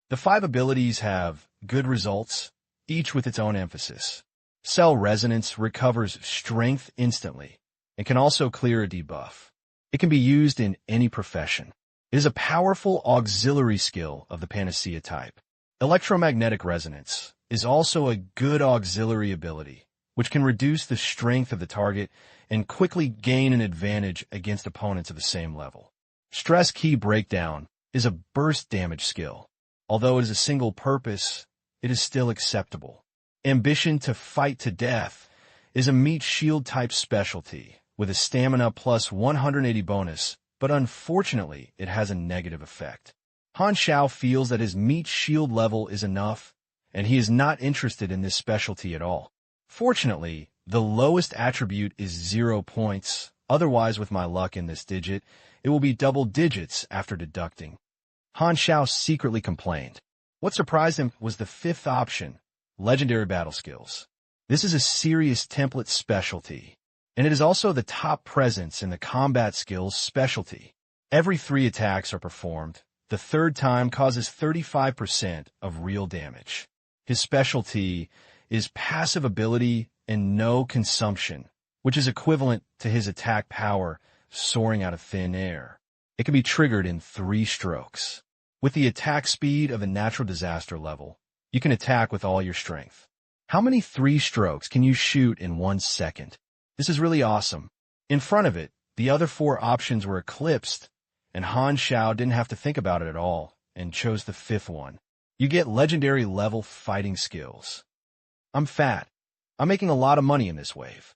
The 5 abilities have good results, each with its own emphasis. Cell resonance recovers strength instantly. and can also clear a debuff. It can be used in any profession. It is a powerful auxiliary skill of the Panacea type. Electromagnetic resonance is also a good auxiliary ability, which can reduce the strength of the target and quickly gain an advantage against opponents of the same level. Stress key breakdown is a burst damage skill. Although it is a single purpose, it is still acceptable. Ambition to fight to death is a meat shield type specialty with a stamina plus 180 bonus, but unfortunately it has a negative effect. Han Xiao feels that his meat shield level is enough, and he is not interested in this specialty at all. Fortunately, the lowest attribute is 0 points, otherwise with my luck in this digit, it will be double digits after deducting. Han Xiao secretly complained. What surprised him was the fifth option, legendary battle skills. This is a serious template specialty, and it is also the top presence in the combat skills specialty. Every 3 attacks are performed. The third time causes 35% of real damage. His specialty is passive ability and no consumption, which is equivalent to his attack power soaring out of thin air. It can be triggered in 3 strokes. With the attack speed of a natural disaster level, you can attack with all your strength. How many 3 strokes can you shoot in 1 second? This is really awesome. In front of it, the other 4 options were eclipsed, and Han Xiao didn't have to think about it at all and chose the 5th one. You get legendary level fighting skills. I'm fat. I'm making a lot of money in this wave.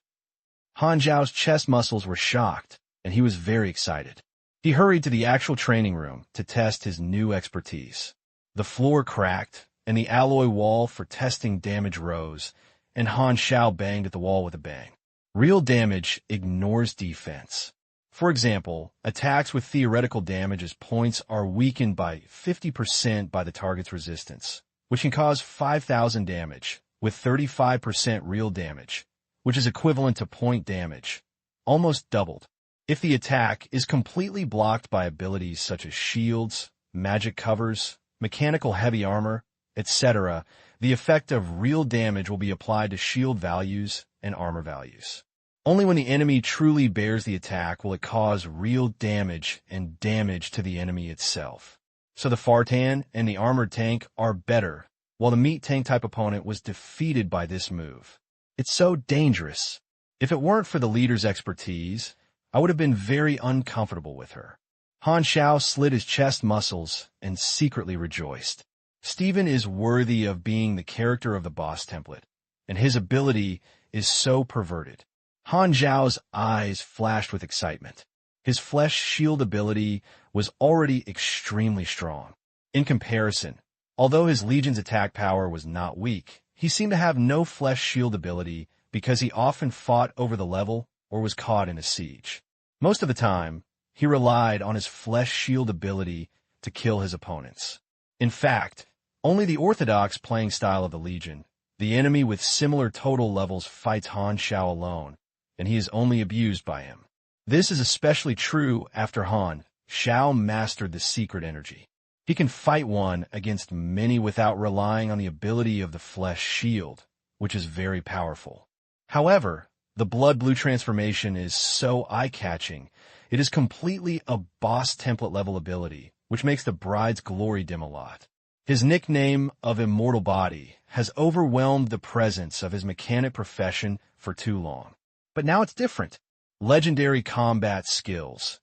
Han Xiao's chest muscles were shocked, and he was very excited. He hurried to the actual training room to test his new expertise. The floor cracked, and the alloy wall for testing damage rose, and Han Xiao banged at the wall with a bang. Real damage ignores defense. For example, attacks with theoretical damage as points are weakened by 50% by the target's resistance, which can cause 5,000 damage, with 35% real damage, which is equivalent to point damage, almost doubled. If the attack is completely blocked by abilities such as shields, magic covers, mechanical heavy armor, etc., the effect of real damage will be applied to shield values and armor values. Only when the enemy truly bears the attack will it cause real damage and damage to the enemy itself. So the Fartan and the armored tank are better, while the meat tank type opponent was defeated by this move. It's so dangerous. If it weren't for the leader's expertise, I would have been very uncomfortable with her. Han Xiao slid his chest muscles and secretly rejoiced. Stephen is worthy of being the character of the boss template, and his ability is so perverted. Han Xiao's eyes flashed with excitement. His flesh shield ability was already extremely strong. In comparison, although his legion's attack power was not weak, he seemed to have no flesh shield ability because he often fought over the level or was caught in a siege. Most of the time, he relied on his flesh shield ability to kill his opponents. In fact, only the orthodox playing style of the Legion, the enemy with similar total levels, fights Han Xiao alone, and he is only abused by him. This is especially true after Han Xiao mastered the secret energy. He can fight one against many without relying on the ability of the flesh shield, which is very powerful. However, the blood blue transformation is so eye-catching, it is completely a boss template level ability, which makes the bride's glory dim a lot. His nickname of Immortal Body has overwhelmed the presence of his mechanic profession for too long. But now it's different. Legendary combat skills.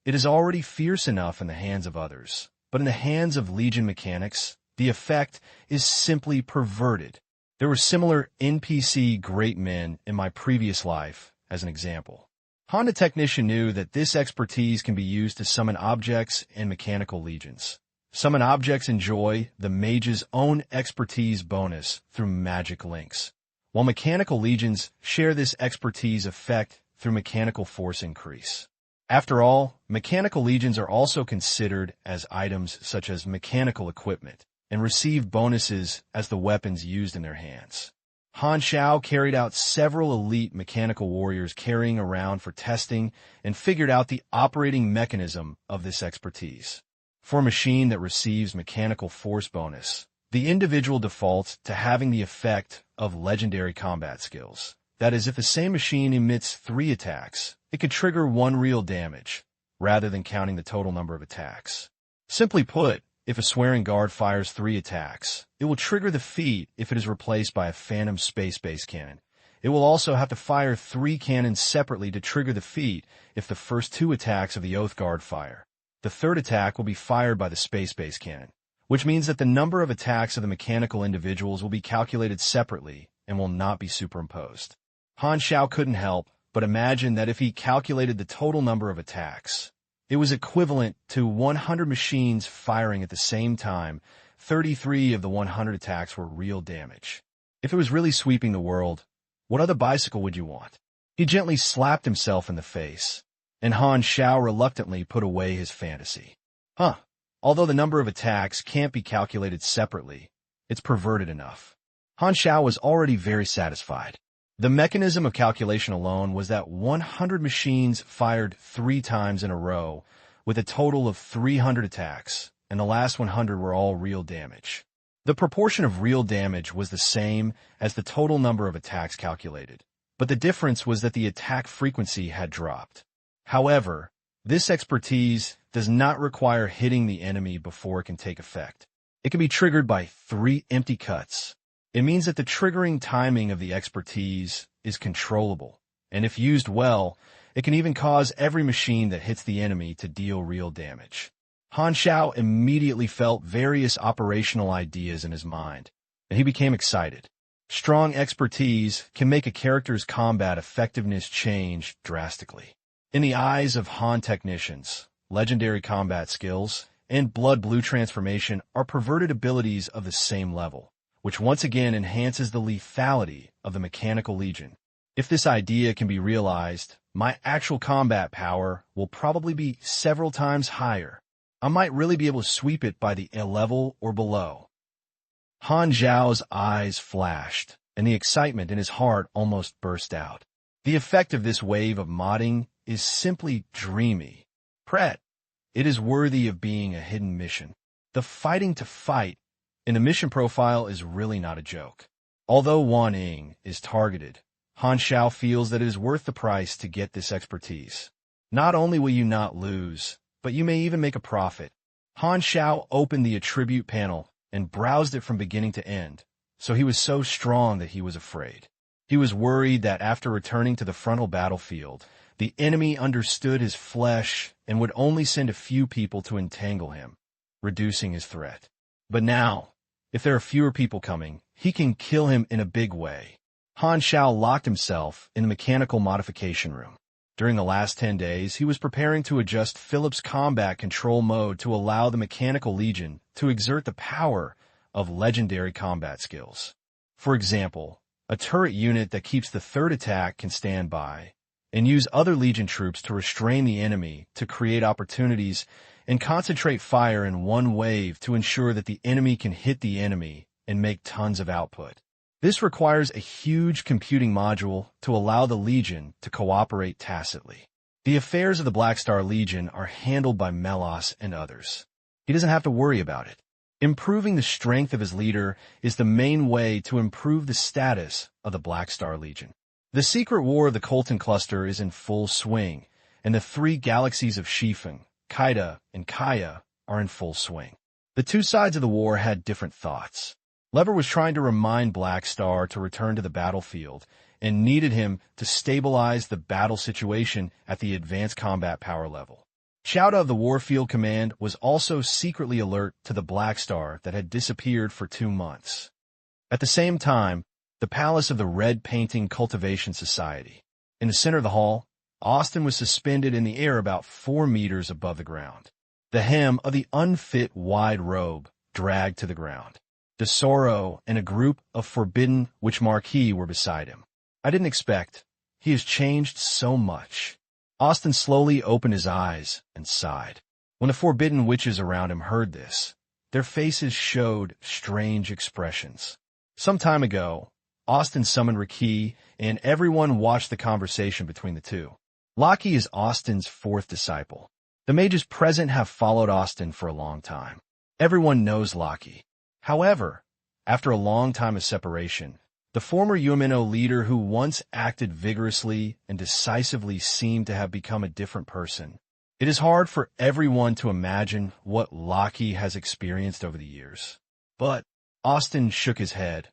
It is already fierce enough in the hands of others, but in the hands of Legion mechanics, the effect is simply perverted. There were similar NPC great men in my previous life, as an example. Han the Technician knew that this expertise can be used to summon objects and mechanical legions. Summon objects enjoy the mage's own expertise bonus through magic links, while mechanical legions share this expertise effect through mechanical force increase. After all, mechanical legions are also considered as items such as mechanical equipment and receive bonuses as the weapons used in their hands. Han Xiao carried out several elite mechanical warriors carrying around for testing and figured out the operating mechanism of this expertise. For a machine that receives mechanical force bonus, the individual defaults to having the effect of legendary combat skills. That is, if the same machine emits 3 attacks, it could trigger one real damage, rather than counting the total number of attacks. Simply put, if a swearing guard fires 3 attacks, it will trigger the feat if it is replaced by a phantom space-based cannon. It will also have to fire 3 cannons separately to trigger the feat if the first 2 attacks of the Oath Guard fire. The third attack will be fired by the space-based cannon, which means that the number of attacks of the mechanical individuals will be calculated separately and will not be superimposed. Han Xiao couldn't help but imagine that if he calculated the total number of attacks, it was equivalent to 100 machines firing at the same time. 33 of the 100 attacks were real damage. If it was really sweeping the world, what other bicycle would you want? He gently slapped himself in the face, and Han Xiao reluctantly put away his fantasy. Although the number of attacks can't be calculated separately, it's perverted enough. Han Xiao was already very satisfied. The mechanism of calculation alone was that 100 machines fired 3 times in a row, with a total of 300 attacks, and the last 100 were all real damage. The proportion of real damage was the same as the total number of attacks calculated, but the difference was that the attack frequency had dropped. However, this expertise does not require hitting the enemy before it can take effect. It can be triggered by 3 empty cuts. It means that the triggering timing of the expertise is controllable, and if used well, it can even cause every machine that hits the enemy to deal real damage. Han Xiao immediately felt various operational ideas in his mind, and he became excited. Strong expertise can make a character's combat effectiveness change drastically. In the eyes of Han technicians, legendary combat skills and blood blue transformation are perverted abilities of the same level, which once again enhances the lethality of the Mechanical Legion. If this idea can be realized, my actual combat power will probably be several times higher. I might really be able to sweep it by the A level or below. Han Xiao's eyes flashed, and the excitement in his heart almost burst out. The effect of this wave of modding is simply dreamy. Pret, it is worthy of being a hidden mission. The fighting to fight in the mission profile is really not a joke. Although Wan Ying is targeted, Han Xiao feels that it is worth the price to get this expertise. Not only will you not lose, but you may even make a profit. Han Xiao opened the attribute panel and browsed it from beginning to end, so he was so strong that he was afraid. He was worried that after returning to the frontal battlefield, the enemy understood his flesh and would only send a few people to entangle him, reducing his threat. But now, if there are fewer people coming, he can kill him in a big way. Han Xiao locked himself in the mechanical modification room. During the last 10 days, he was preparing to adjust Philip's combat control mode to allow the Mechanical Legion to exert the power of legendary combat skills. For example, a turret unit that keeps the third attack can stand by and use other Legion troops to restrain the enemy to create opportunities and concentrate fire in one wave to ensure that the enemy can hit the enemy and make tons of output. This requires a huge computing module to allow the Legion to cooperate tacitly. The affairs of the Black Star Legion are handled by Melos and others. He doesn't have to worry about it. Improving the strength of his leader is the main way to improve the status of the Black Star Legion. The secret war of the Colton Cluster is in full swing, and the 3 galaxies of Shifeng, Kaida, and Kaya are in full swing. The 2 sides of the war had different thoughts. Lever was trying to remind Black Star to return to the battlefield and needed him to stabilize the battle situation at the advanced combat power level. Chowda of the Warfield Command was also secretly alert to the Black Star that had disappeared for 2 months. At the same time, the Palace of the Red Painting Cultivation Society. In the center of the hall, Austin was suspended in the air about 4 meters above the ground. The hem of the unfit wide robe dragged to the ground. DeSoro and a group of Forbidden Witch Marquis were beside him. I didn't expect. He has changed so much. Austin slowly opened his eyes and sighed. When the Forbidden Witches around him heard this, their faces showed strange expressions. Some time ago, Austin summoned Riki, and everyone watched the conversation between the two. Lockie is Austin's 4th disciple. The mages present have followed Austin for a long time. Everyone knows Lockie. However, after a long time of separation, The former UMNO leader who once acted vigorously and decisively seemed to have become a different person. It is hard for everyone to imagine what Lockie has experienced over the years. But Austin shook his head.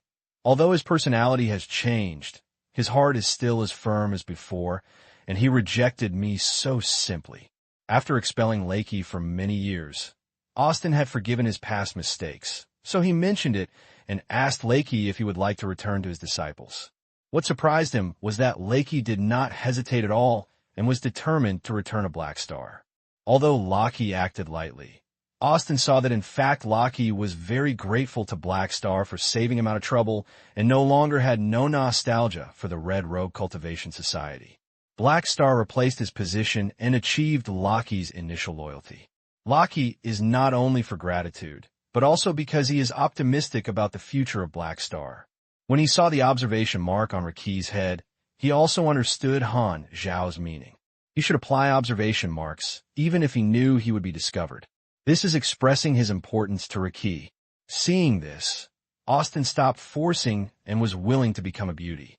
Although his personality has changed, his heart is still as firm as before, and he rejected me so simply. After expelling Lakey for many years, Austin had forgiven his past mistakes, so he mentioned it and asked Lakey if he would like to return to his disciples. What surprised him was that Lakey did not hesitate at all and was determined to return a Black Star. Although Lockie acted lightly, Austin saw that in fact Lockie was very grateful to Black Star for saving him out of trouble and no longer had no nostalgia for the Red Rogue Cultivation Society. Black Star replaced his position and achieved Lockie's initial loyalty. Lockie is not only for gratitude, but also because he is optimistic about the future of Black Star. When he saw the observation mark on Ricky's head, he also understood Han Xiao's meaning. He should apply observation marks, even if he knew he would be discovered. This is expressing his importance to Ricky. Seeing this, Austin stopped forcing and was willing to become a beauty.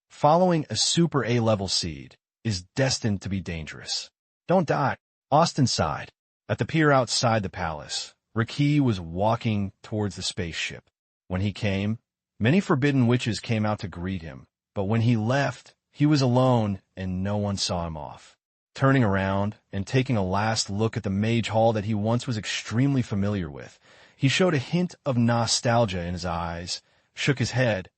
Following a super A-level seed is destined to be dangerous. Don't die. Austin sighed. At the pier outside the palace, Ricky was walking towards the spaceship. When he came, many forbidden witches came out to greet him, but when he left, he was alone and no one saw him off. Turning around and taking a last look at the mage hall that he once was extremely familiar with, he showed a hint of nostalgia in his eyes, shook his head,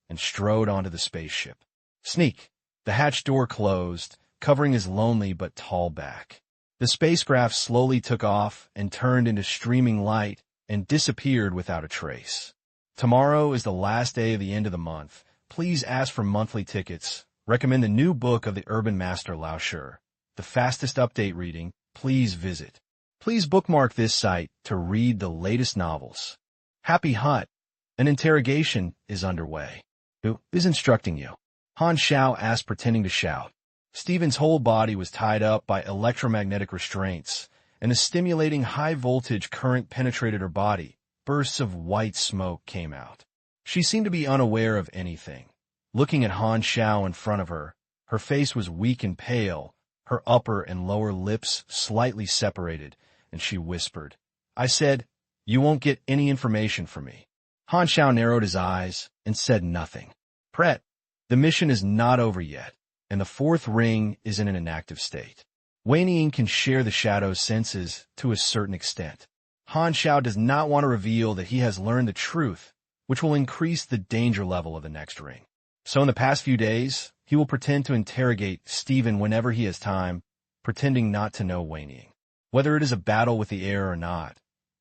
and strode onto the spaceship. Sneak! The hatch door closed, covering his lonely but tall back. The spacecraft slowly took off and turned into streaming light and disappeared without a trace. Tomorrow is the last day of the end of the month. Please ask for monthly tickets. Recommend the new book of the Urban Master Lao Shi. The fastest update reading. Please visit. Please bookmark this site to read the latest novels. Happy Hut. An interrogation is underway. Who is instructing you? Han Xiao asked, pretending to shout. Stephen's whole body was tied up by electromagnetic restraints, and a stimulating high-voltage current penetrated her body. Bursts of white smoke came out. She seemed to be unaware of anything. Looking at Han Xiao in front of her, her face was weak and pale, her upper and lower lips slightly separated, and she whispered, I said, you won't get any information from me. Han Xiao narrowed his eyes and said nothing. Pret, the mission is not over yet, and the fourth ring is in an inactive state. Wei Ning can share the Shadow's senses to a certain extent. Han Xiao does not want to reveal that he has learned the truth, which will increase the danger level of the next ring. So in the past few days, he will pretend to interrogate Stephen whenever he has time, pretending not to know Wei Ning. Whether it is a battle with the air or not,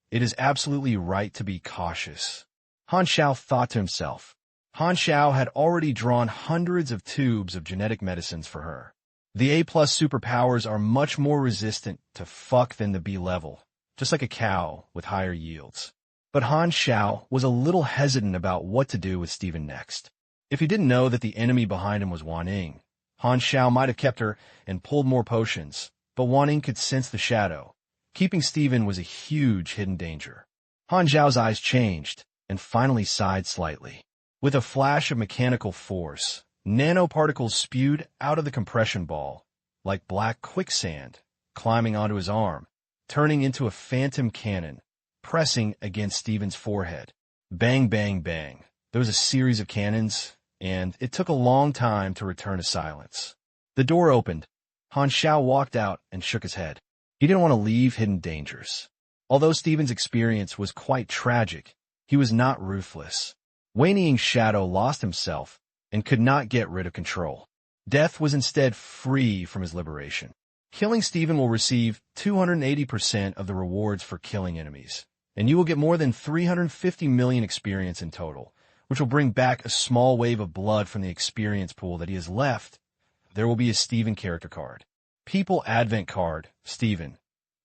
it is absolutely right to be cautious. Han Xiao thought to himself. Han Xiao had already drawn hundreds of tubes of genetic medicines for her. The A-plus superpowers are much more resistant to fuck than the B-level, just like a cow with higher yields. But Han Xiao was a little hesitant about what to do with Stephen next. If he didn't know that the enemy behind him was Wan Ning, Han Xiao might have kept her and pulled more potions, but Wan Ning could sense the shadow. Keeping Stephen was a huge hidden danger. Han Xiao's eyes changed and finally sighed slightly. With a flash of mechanical force, nanoparticles spewed out of the compression ball, like black quicksand, climbing onto his arm, turning into a phantom cannon, pressing against Stephen's forehead. Bang, bang, bang. There was a series of cannons, and it took a long time to return to silence. The door opened. Han Xiao walked out and shook his head. He didn't want to leave hidden dangers. Although Stephen's experience was quite tragic, he was not ruthless. Wei Ning's shadow lost himself and could not get rid of control. Death was instead free from his liberation. Killing Stephen will receive 280% of the rewards for killing enemies, and you will get more than 350 million experience in total, which will bring back a small wave of blood from the experience pool that he has left. There will be a Stephen character card. People Advent card, Stephen.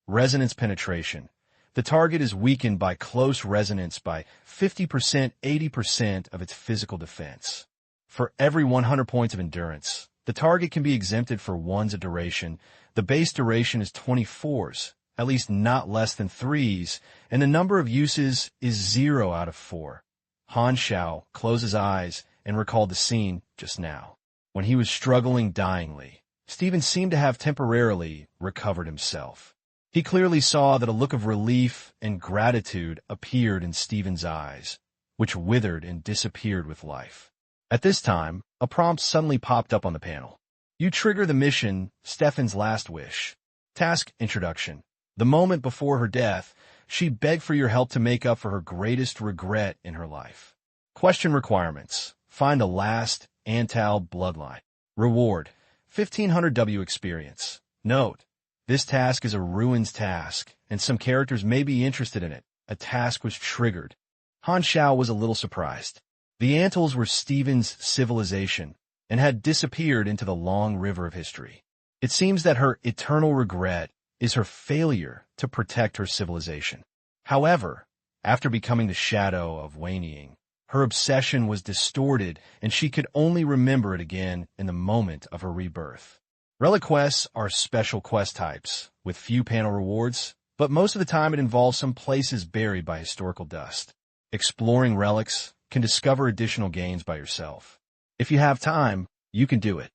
Resonance penetration. The target is weakened by close resonance by 50%, 80% of its physical defense. For every 100 points of endurance, the target can be exempted for one's duration. The base duration is 24s, at least not less than 3s, and the number of uses is 0 out of 4. Han Xiao closed his eyes and recalled the scene just now. When he was struggling dyingly, Stephen seemed to have temporarily recovered himself. He clearly saw that a look of relief and gratitude appeared in Stephen's eyes, which withered and disappeared with life. At this time, a prompt suddenly popped up on the panel. You trigger the mission, Stephen's last wish. Task Introduction. The moment before her death, she begged for your help to make up for her greatest regret in her life. Question requirements. Find the last Antal bloodline. Reward. 1500 W experience. Note. This task is a ruins task, and some characters may be interested in it. A task was triggered. Han Xiao was a little surprised. The Antals were Stephen's civilization and had disappeared into the long river of history. It seems that her eternal regret is her failure to protect her civilization. However, after becoming the shadow of Wanying, her obsession was distorted and she could only remember it again in the moment of her rebirth. Relic quests are special quest types, with few panel rewards, but most of the time it involves some places buried by historical dust. Exploring relics can discover additional gains by yourself. If you have time, you can do it.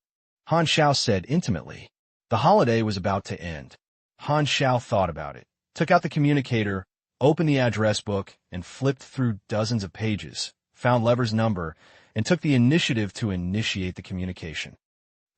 Han Xiao said intimately. The holiday was about to end. Han Xiao thought about it, took out the communicator, opened the address book, and flipped through dozens of pages, found Lever's number, and took the initiative to initiate the communication.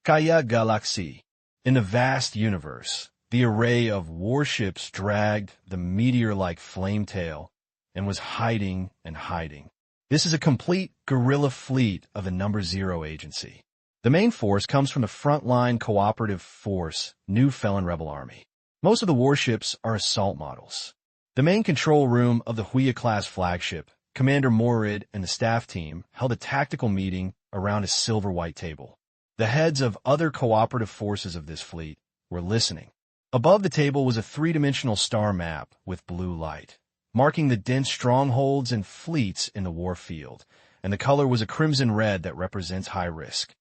Kaya Galaxy. In the vast universe, the array of warships dragged the meteor-like flame tail and was hiding and hiding. This is a complete guerrilla fleet of the Number Zero Agency. The main force comes from the frontline cooperative force, New Felon Rebel Army. Most of the warships are assault models. The main control room of the Huia-class flagship, Commander Morid and the staff team held a tactical meeting around a silver-white table. The heads of other cooperative forces of this fleet were listening. Above the table was a three-dimensional star map with blue light, marking the dense strongholds and fleets in the war field, and the color was a crimson red that represents high risk.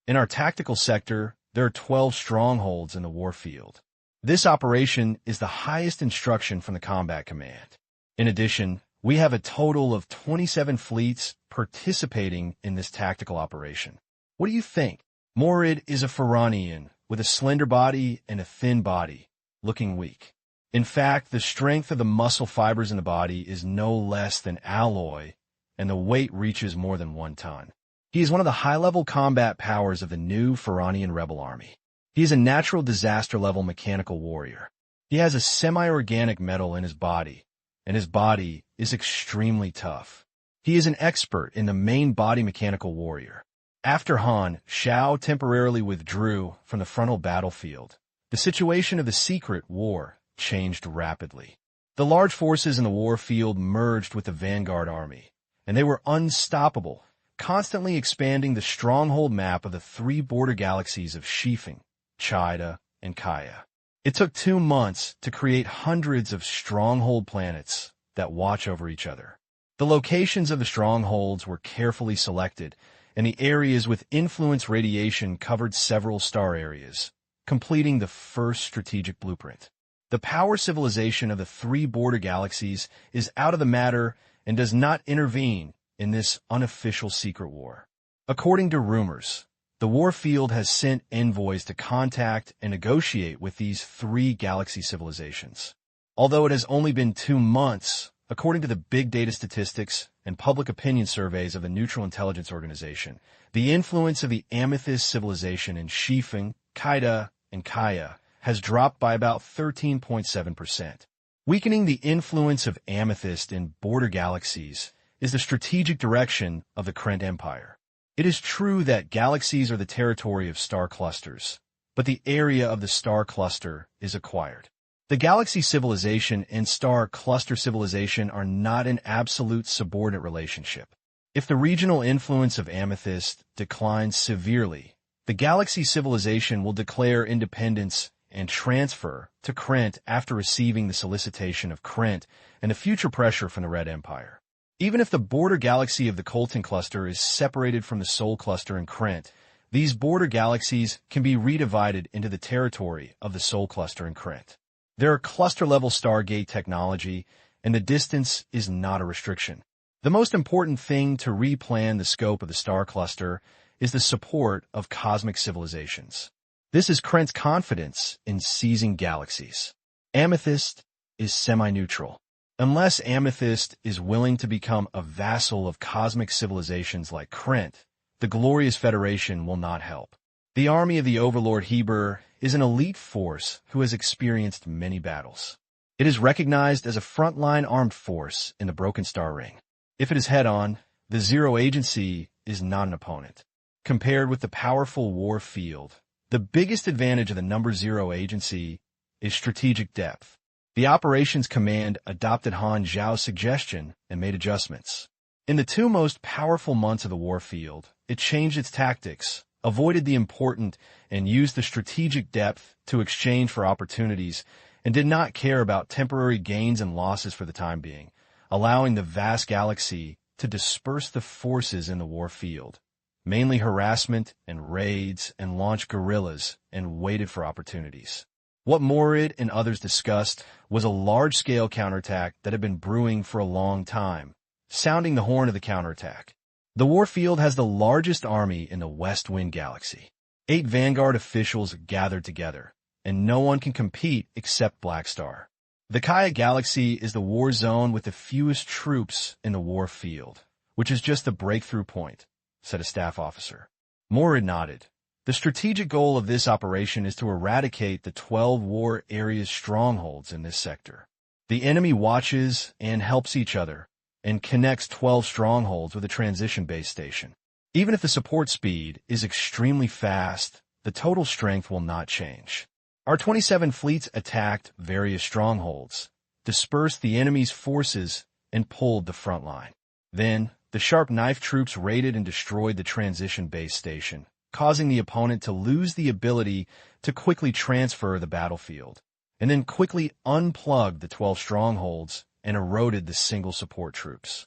In our tactical sector, there are 12 strongholds in the war field. This operation is the highest instruction from the Combat Command. In addition, we have a total of 27 fleets participating in this tactical operation. What do you think? Morid is a Faranian with a slender body and a thin body, looking weak. In fact, the strength of the muscle fibers in the body is no less than alloy, and the weight reaches more than 1 ton. He is one of the high-level combat powers of the new Faranian Rebel Army. He is a natural disaster-level mechanical warrior. He has a semi-organic metal in his body, and his body is extremely tough. He is an expert in the main body mechanical warrior. After Han Xiao temporarily withdrew from the frontal battlefield, the situation of the secret war changed rapidly. The large forces in the war field merged with the vanguard army, and they were unstoppable, constantly expanding the stronghold map of the 3 border galaxies of Shifeng, Chida, and Kaya. It took 2 months to create hundreds of stronghold planets that watch over each other. The locations of the strongholds were carefully selected, and the areas with influence radiation covered several star areas, completing the first strategic blueprint. The power civilization of the 3 border galaxies is out of the matter and does not intervene in this unofficial secret war. According to rumors, the war field has sent envoys to contact and negotiate with these 3 galaxy civilizations. Although it has only been 2 months, according to the big data statistics and public opinion surveys of the Neutral Intelligence Organization, the influence of the Amethyst civilization in Shifeng, Qaida, and Kaya has dropped by about 13.7%. Weakening the influence of Amethyst in border galaxies is the strategic direction of the Krent Empire. It is true that galaxies are the territory of star clusters, but the area of the star cluster is acquired. The galaxy civilization and star cluster civilization are not an absolute subordinate relationship. If the regional influence of Amethyst declines severely, the galaxy civilization will declare independence and transfer to Krent after receiving the solicitation of Krent and the future pressure from the Red Empire. Even if the border galaxy of the Colton cluster is separated from the Sol cluster in Krent, these border galaxies can be redivided into the territory of the Sol cluster in Krent. There are cluster-level Stargate technology, and the distance is not a restriction. The most important thing to replan the scope of the star cluster is the support of cosmic civilizations. This is Krent's confidence in seizing galaxies. Amethyst is semi-neutral. Unless Amethyst is willing to become a vassal of cosmic civilizations like Krent, the Glorious Federation will not help. The army of the Overlord Heber is an elite force who has experienced many battles. It is recognized as a frontline armed force in the Broken Star Ring. If it is head-on, the Zero Agency is not an opponent. Compared with the powerful war field, the biggest advantage of the number Zero Agency is strategic depth. The Operations Command adopted Han Xiao's suggestion and made adjustments. In the 2 most powerful months of the war field, it changed its tactics, avoided the important, and used the strategic depth to exchange for opportunities, and did not care about temporary gains and losses for the time being, allowing the vast galaxy to disperse the forces in the war field, mainly harassment and raids, and launch guerrillas, and waited for opportunities. What Morid and others discussed was a large-scale counterattack that had been brewing for a long time, sounding the horn of the counterattack. The warfield has the largest army in the West Wind Galaxy. 8 Vanguard officials gathered together, and no one can compete except Black Star. The Kaya Galaxy is the war zone with the fewest troops in the war field, which is just the breakthrough point, said a staff officer. Morid nodded. The strategic goal of this operation is to eradicate the 12 war area's strongholds in this sector. The enemy watches and helps each other, and connects 12 strongholds with a transition base station. Even if the support speed is extremely fast, the total strength will not change. Our 27 fleets attacked various strongholds, dispersed the enemy's forces, and pulled the front line. Then, the sharp knife troops raided and destroyed the transition base station, causing the opponent to lose the ability to quickly transfer the battlefield, and then quickly unplugged the 12 strongholds and eroded the single support troops.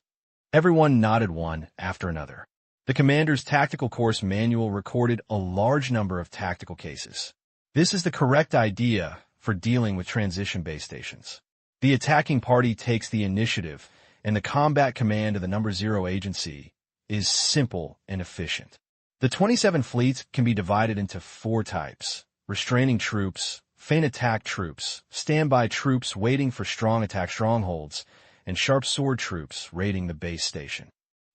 Everyone nodded one after another. The commander's tactical course manual recorded a large number of tactical cases. This is the correct idea for dealing with transition base stations. The attacking party takes the initiative, and the combat command of the number 0 agency is simple and efficient. The 27 fleets can be divided into 4 types: restraining troops, feint attack troops, standby troops waiting for strong attack strongholds, and sharp sword troops raiding the base station.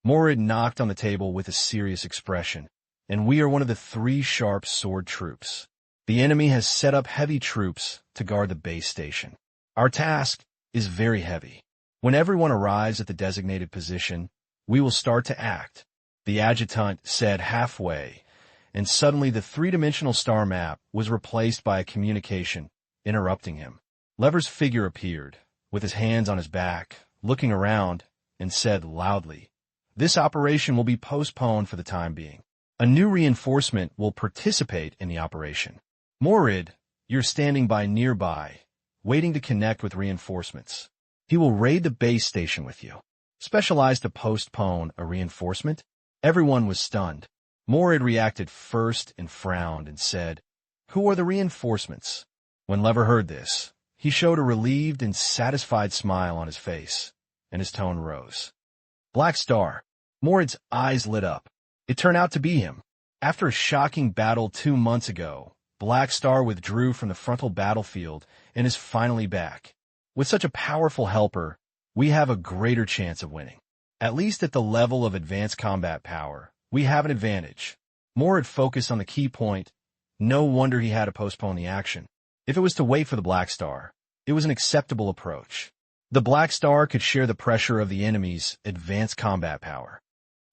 Morid knocked on the table with a serious expression, and we are one of the 3 sharp sword troops. The enemy has set up heavy troops to guard the base station. Our task is very heavy. When everyone arrives at the designated position, we will start to act, the adjutant said halfway, and suddenly the 3-dimensional star map was replaced by a communication, interrupting him. Lever's figure appeared, with his hands on his back, looking around, and said loudly, "This operation will be postponed for the time being. A new reinforcement will participate in the operation. Morid, you're standing by nearby, waiting to connect with reinforcements. He will raid the base station with you." Specialized to postpone a reinforcement? Everyone was stunned. Morid reacted first and frowned and said, "Who are the reinforcements?" When Lever heard this, he showed a relieved and satisfied smile on his face, and his tone rose. Black Star. Morid's eyes lit up. It turned out to be him. After a shocking battle 2 months ago, Black Star withdrew from the frontal battlefield and is finally back. With such a powerful helper, we have a greater chance of winning. At least at the level of advanced combat power, we have an advantage. Morid focused on the key point. No wonder he had to postpone the action. If it was to wait for the Black Star, it was an acceptable approach. The Black Star could share the pressure of the enemy's advanced combat power.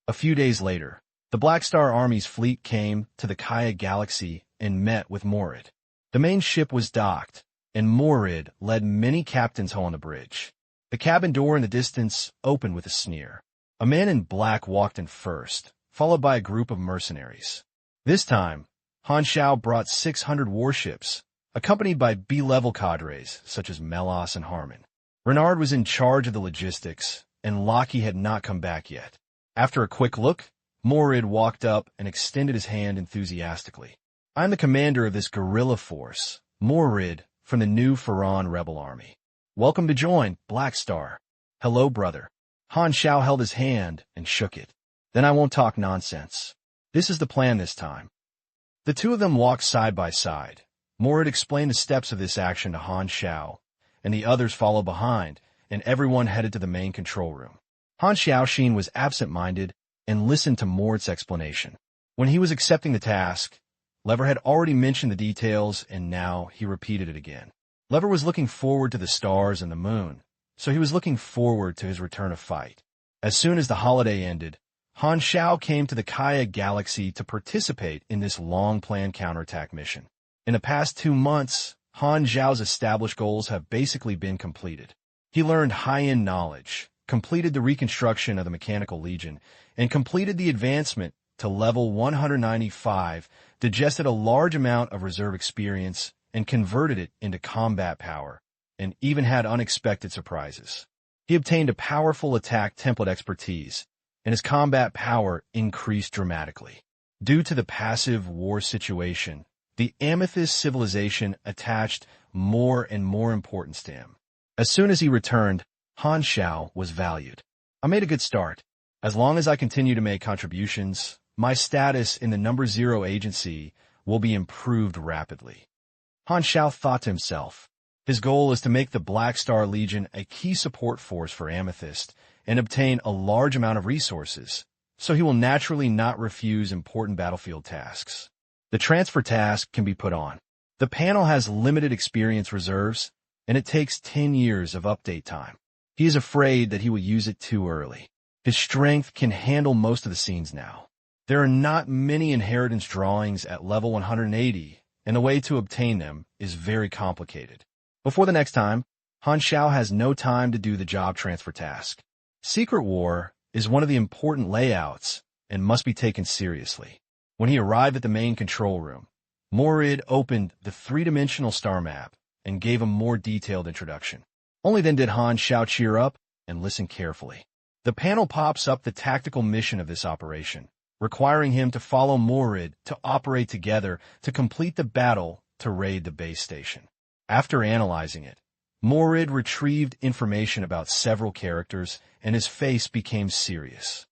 A few days later, the Black Star Army's fleet came to the Kaya Galaxy and met with Morid. The main ship was docked, and Morid led many captains home on the bridge. The cabin door in the distance opened with a sneer. A man in black walked in first, followed by a group of mercenaries. This time, Han Xiao brought 600 warships, accompanied by B-level cadres such as Melos and Harmon. Renard was in charge of the logistics, and Lockie had not come back yet. After a quick look, Morid walked up and extended his hand enthusiastically. "I'm the commander of this guerrilla force, Morid, from the new Faran rebel army. Welcome to join, Black Star." "Hello, brother." Han Xiao held his hand and shook it. Then I won't talk nonsense. This is the plan this time. The two of them walked side by side. Morid explained the steps of this action to Han Xiao, and the others followed behind, and everyone headed to the main control room. Han Xiaoxin was absent-minded and listened to Morid's explanation. When he was accepting the task, Lever had already mentioned the details, and now he repeated it again. Lever was looking forward to the stars and the moon, so he was looking forward to his return of fight. As soon as the holiday ended, Han Xiao came to the Kaya Galaxy to participate in this long-planned counterattack mission. In the past 2 months, Han Xiao's established goals have basically been completed. He learned high-end knowledge, completed the reconstruction of the Mechanical Legion, and completed the advancement to level 195, digested a large amount of reserve experience, and converted it into combat power, and even had unexpected surprises. He obtained a powerful attack template expertise, and his combat power increased dramatically. Due to the passive war situation, the Amethyst civilization attached more and more importance to him. As soon as he returned, Han Xiao was valued. I made a good start. As long as I continue to make contributions, my status in the number 0 agency will be improved rapidly. Han Xiao thought to himself. His goal is to make the Black Star Legion a key support force for Amethyst and obtain a large amount of resources, so he will naturally not refuse important battlefield tasks. The transfer task can be put on. The panel has limited experience reserves, and it takes 10 years of update time. He is afraid that he will use it too early. His strength can handle most of the scenes now. There are not many inheritance drawings at level 180, and the way to obtain them is very complicated. Before the next time, Han Xiao has no time to do the job transfer task. Secret War is one of the important layouts and must be taken seriously. When he arrived at the main control room, Morid opened the 3-dimensional star map and gave a more detailed introduction. Only then did Han Xiao cheer up and listen carefully. The panel pops up the tactical mission of this operation, requiring him to follow Morid to operate together to complete the battle to raid the base station. After analyzing it, Morid retrieved information about several characters, and his face became serious.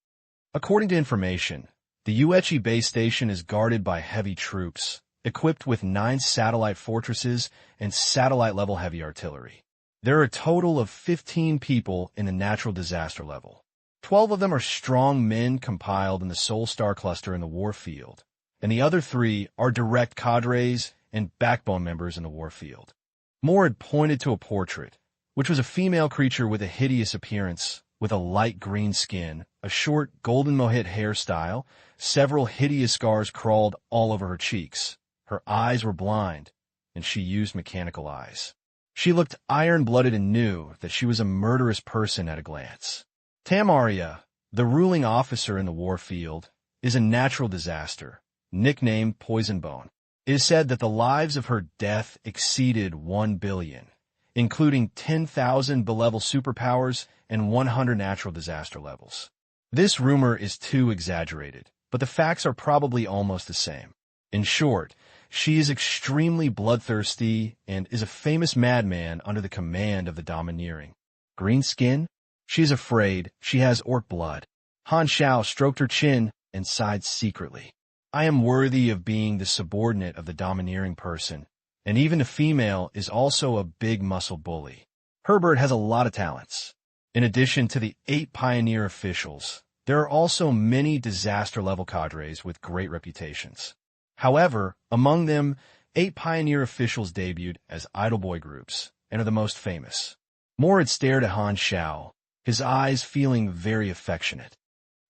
According to information, the Yuechi base station is guarded by heavy troops, equipped with 9 satellite fortresses and satellite-level heavy artillery. There are a total of 15 people in the natural disaster level. 12 of them are strong men compiled in the Soul Star cluster in the war field, and the other 3 are direct cadres and backbone members in the war field. Morid pointed to a portrait, which was a female creature with a hideous appearance, with a light green skin, a short golden mohit hairstyle. Several hideous scars crawled all over her cheeks. Her eyes were blind, and she used mechanical eyes. She looked iron-blooded and knew that she was a murderous person at a glance. Tamaria, the ruling officer in the war field, is a natural disaster, nicknamed Poison Bone. It is said that the lives of her death exceeded 1 billion, including 10,000 B-level superpowers and 100 natural disaster levels. This rumor is too exaggerated, but the facts are probably almost the same. In short, she is extremely bloodthirsty and is a famous madman under the command of the Domineering. Green skin? She is afraid she has orc blood. Han Xiao stroked her chin and sighed secretly. I am worthy of being the subordinate of the Domineering person, and even the female is also a big muscle bully. Herbert has a lot of talents. In addition to the 8 pioneer officials, there are also many disaster-level cadres with great reputations. However, among them, 8 pioneer officials debuted as idol boy groups and are the most famous. Morid stared at Han Xiao, his eyes feeling very affectionate.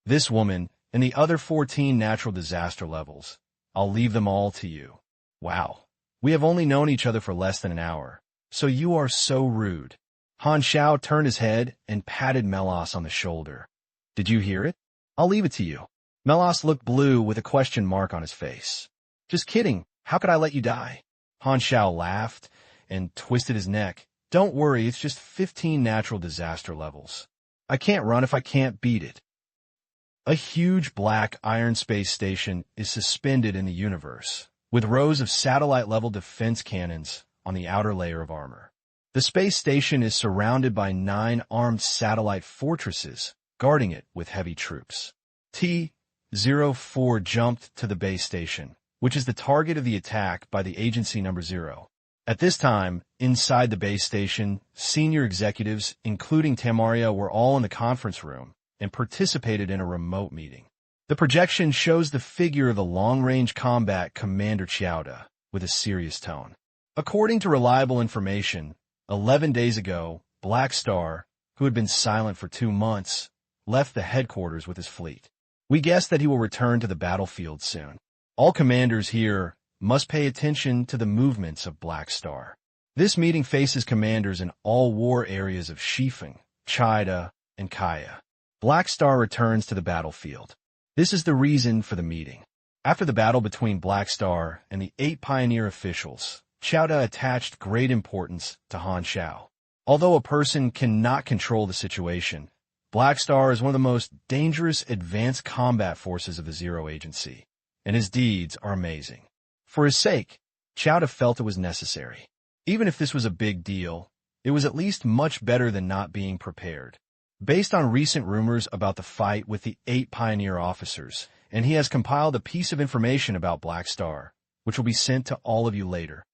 This woman and the other 14 natural disaster levels, I'll leave them all to you. Wow, we have only known each other for less than an hour, so you are so rude. Han Xiao turned his head and patted Melas on the shoulder. Did you hear it? I'll leave it to you. Melas looked blue with a question mark on his face. Just kidding. How could I let you die? Han Xiao laughed and twisted his neck. Don't worry, it's just 15 natural disaster levels. I can't run if I can't beat it. A huge black iron space station is suspended in the universe, with rows of satellite-level defense cannons on the outer layer of armor. The space station is surrounded by 9 armed satellite fortresses, guarding it with heavy troops. T-04 jumped to the base station, which is the target of the attack by the Agency No. 0. At this time, inside the base station, senior executives, including Tamaria, were all in the conference room and participated in a remote meeting. The projection shows the figure of the long-range combat Commander Xiao with a serious tone. According to reliable information, 11 days ago, Black Star, who had been silent for 2 months, left the headquarters with his fleet. We guess that he will return to the battlefield soon. All commanders here must pay attention to the movements of Black Star. This meeting faces commanders in all war areas of Shifeng, Chida, and Kaya. Black Star returns to the battlefield. This is the reason for the meeting. After the battle between Black Star and the 8 pioneer officials, Chowda attached great importance to Han Xiao. Although a person cannot control the situation, Black Star is one of the most dangerous advanced combat forces of the Zero Agency, and his deeds are amazing. For his sake, Chowda felt it was necessary. Even if this was a big deal, it was at least much better than not being prepared. Based on recent rumors about the fight with the 8 pioneer officers, and he has compiled a piece of information about Black Star, which will be sent to all of you later.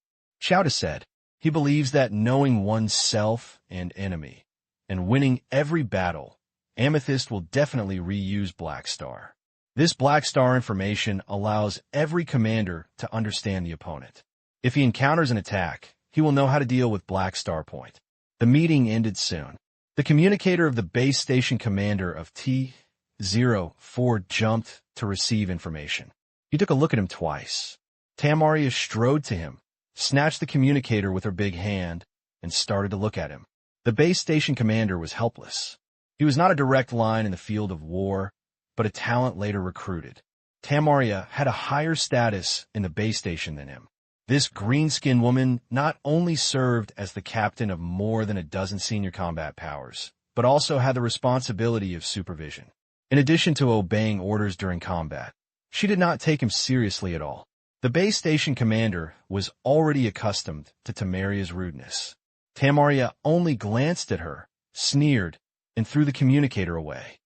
Chowda said he believes that knowing one's self and enemy, and winning every battle, Amethyst will definitely reuse Black Star. This Black Star information allows every commander to understand the opponent. If he encounters an attack, he will know how to deal with Black Star Point. The meeting ended soon. The communicator of the base station commander of T-04 jumped to receive information. He took a look at him twice. Tamaria strode to him, snatched the communicator with her big hand, and started to look at him. The base station commander was helpless. He was not a direct line in the field of war, but a talent later recruited. Tamaria had a higher status in the base station than him. This green-skinned woman not only served as the captain of more than a dozen senior combat powers, but also had the responsibility of supervision. In addition to obeying orders during combat, she did not take him seriously at all. The base station commander was already accustomed to Tamaria's rudeness. Tamaria only glanced at her, sneered, and threw the communicator away.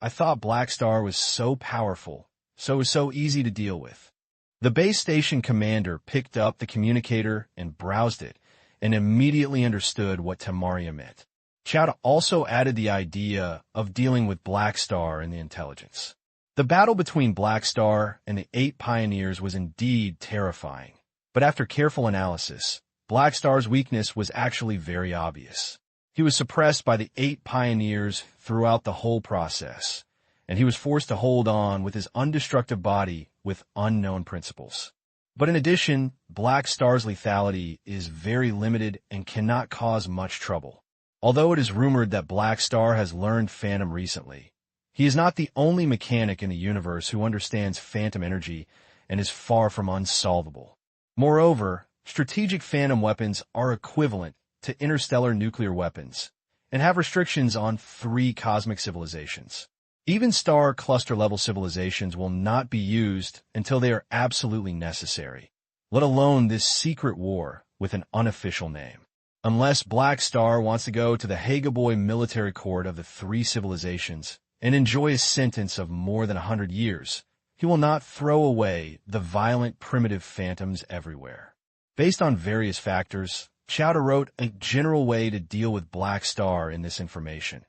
I thought Black Star was so powerful, so it was so easy to deal with. The base station commander picked up the communicator and browsed it, and immediately understood what Tamaria meant. Chowda also added the idea of dealing with Black Star in the intelligence. The battle between Black Star and the 8 pioneers was indeed terrifying, but after careful analysis, Black Star's weakness was actually very obvious. He was suppressed by the 8 pioneers throughout the whole process, and he was forced to hold on with his undestructive body with unknown principles. But in addition, Black Star's lethality is very limited and cannot cause much trouble. Although it is rumored that Black Star has learned Phantom recently, he is not the only mechanic in the universe who understands Phantom energy and is far from unsolvable. Moreover, strategic Phantom weapons are equivalent to interstellar nuclear weapons and have restrictions on 3 cosmic civilizations. Even star cluster-level civilizations will not be used until they are absolutely necessary, let alone this secret war with an unofficial name. Unless Black Star wants to go to the Hagaboy military court of the 3 civilizations and enjoy a sentence of more than 100 years, he will not throw away the violent primitive phantoms everywhere. Based on various factors, Chowda wrote a general way to deal with Black Star in this information,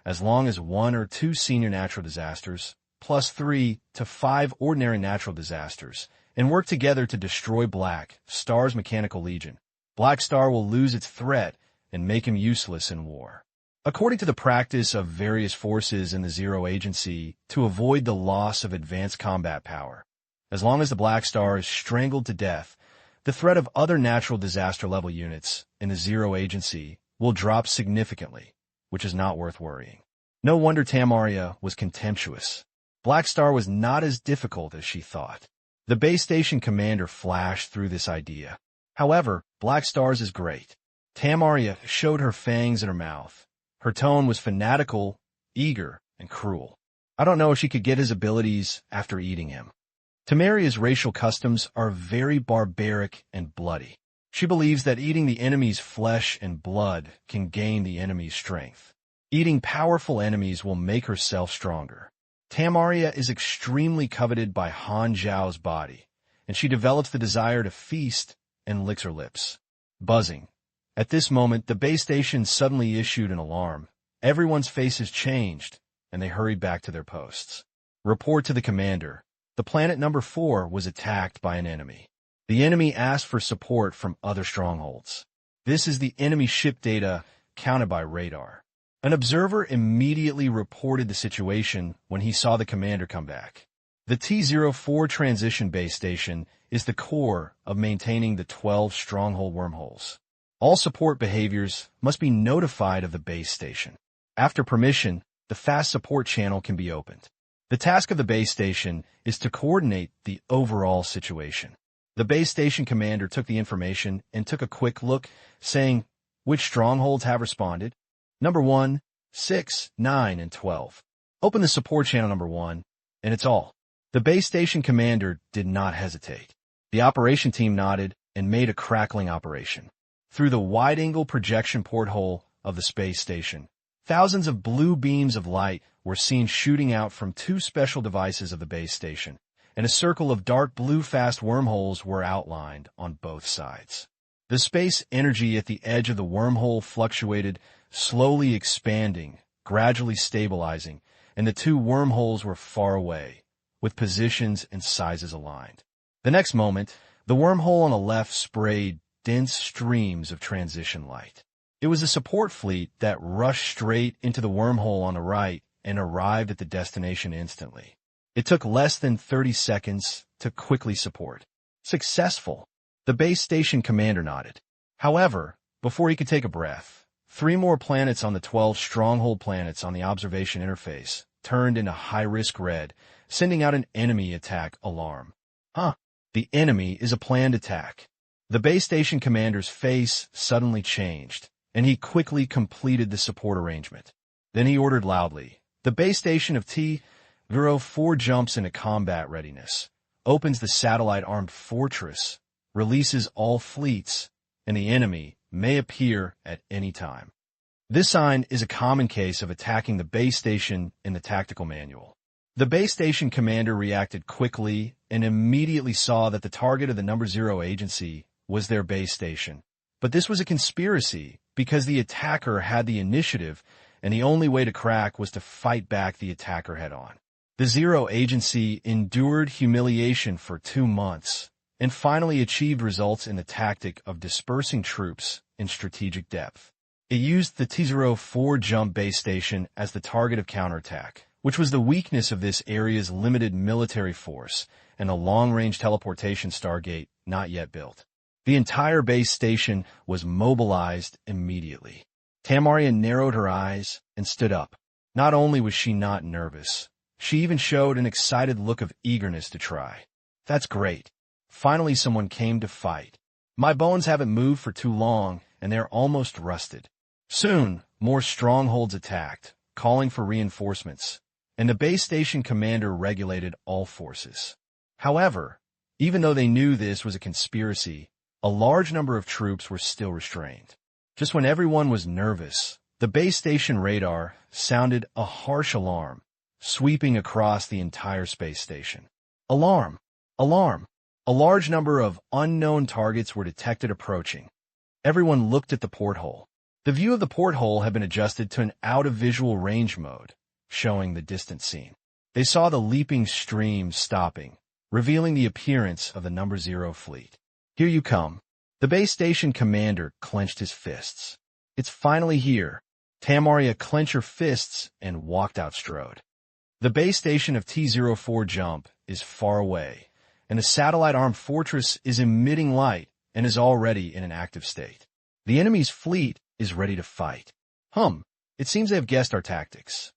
as long as 1 or 2 senior natural disasters, plus 3 to 5 ordinary natural disasters, and work together to destroy Black Star's mechanical legion, Black Star will lose its threat and make him useless in war. According to the practice of various forces in the Zero Agency to avoid the loss of advanced combat power, as long as the Black Star is strangled to death, the threat of other natural disaster-level units in the Zero Agency will drop significantly, which is not worth worrying. No wonder Tamaria was contemptuous. Black Star was not as difficult as she thought. The base station commander flashed through this idea. However, Black Star's is great. Tamaria showed her fangs in her mouth. Her tone was fanatical, eager, and cruel. I don't know if she could get his abilities after eating him. Tamaria's racial customs are very barbaric and bloody. She believes that eating the enemy's flesh and blood can gain the enemy's strength. Eating powerful enemies will make herself stronger. Tamaria is extremely coveted by Han Xiao's body, and she develops the desire to feast and licks her lips. Buzzing. At this moment, the base station suddenly issued an alarm. Everyone's faces changed, and they hurried back to their posts. Report to the commander. The planet number 4 was attacked by an enemy. The enemy asked for support from other strongholds. This is the enemy ship data counted by radar. An observer immediately reported the situation when he saw the commander come back. The T-04 transition base station is the core of maintaining the 12 stronghold wormholes. All support behaviors must be notified of the base station. After permission, the fast support channel can be opened. The task of the base station is to coordinate the overall situation. The base station commander took the information and took a quick look, saying, which strongholds have responded? Number 1, 6, 9, and 12. Open the support channel number 1, and it's all. The base station commander did not hesitate. The operation team nodded and made a crackling operation. Through the wide-angle projection porthole of the space station, thousands of blue beams of light were seen shooting out from 2 special devices of the base station, and a circle of dark blue fast wormholes were outlined on both sides. The space energy at the edge of the wormhole fluctuated, slowly expanding, gradually stabilizing, and the 2 wormholes were far away, with positions and sizes aligned. The next moment, the wormhole on the left sprayed dense streams of transition light. It was a support fleet that rushed straight into the wormhole on the right and arrived at the destination instantly. It took less than 30 seconds to quickly support. Successful. The base station commander nodded. However, before he could take a breath, 3 more planets on the 12 stronghold planets on the observation interface turned into high-risk red, sending out an enemy attack alarm. The enemy is a planned attack. The base station commander's face suddenly changed, and he quickly completed the support arrangement. Then he ordered loudly, the base station of T-04 jumps into combat readiness, opens the satellite-armed fortress, releases all fleets, and the enemy may appear at any time. This sign is a common case of attacking the base station in the tactical manual. The base station commander reacted quickly and immediately saw that the target of the number 0 agency was their base station. But this was a conspiracy because the attacker had the initiative, and the only way to crack was to fight back the attacker head-on. The 0 agency endured humiliation for 2 months and finally achieved results in the tactic of dispersing troops in strategic depth. It used the T-04 jump base station as the target of counterattack, which was the weakness of this area's limited military force and the long-range teleportation Stargate not yet built. The entire base station was mobilized immediately. Tamaria narrowed her eyes and stood up. Not only was she not nervous, she even showed an excited look of eagerness to try. That's great. Finally someone came to fight. My bones haven't moved for too long, and they're almost rusted. Soon, more strongholds attacked, calling for reinforcements, and the base station commander regulated all forces. However, even though they knew this was a conspiracy, a large number of troops were still restrained. Just when everyone was nervous, the base station radar sounded a harsh alarm, sweeping across the entire space station. Alarm! Alarm! A large number of unknown targets were detected approaching. Everyone looked at the porthole. The view of the porthole had been adjusted to an out-of-visual range mode, showing the distant scene. They saw the leaping stream stopping, revealing the appearance of the number 0 fleet. Here you come. The base station commander clenched his fists. It's finally here. Tamaria clenched her fists and walked out strode. The base station of T-04 jump is far away, and the satellite-armed fortress is emitting light and is already in an active state. The enemy's fleet is ready to fight. It seems they have guessed our tactics.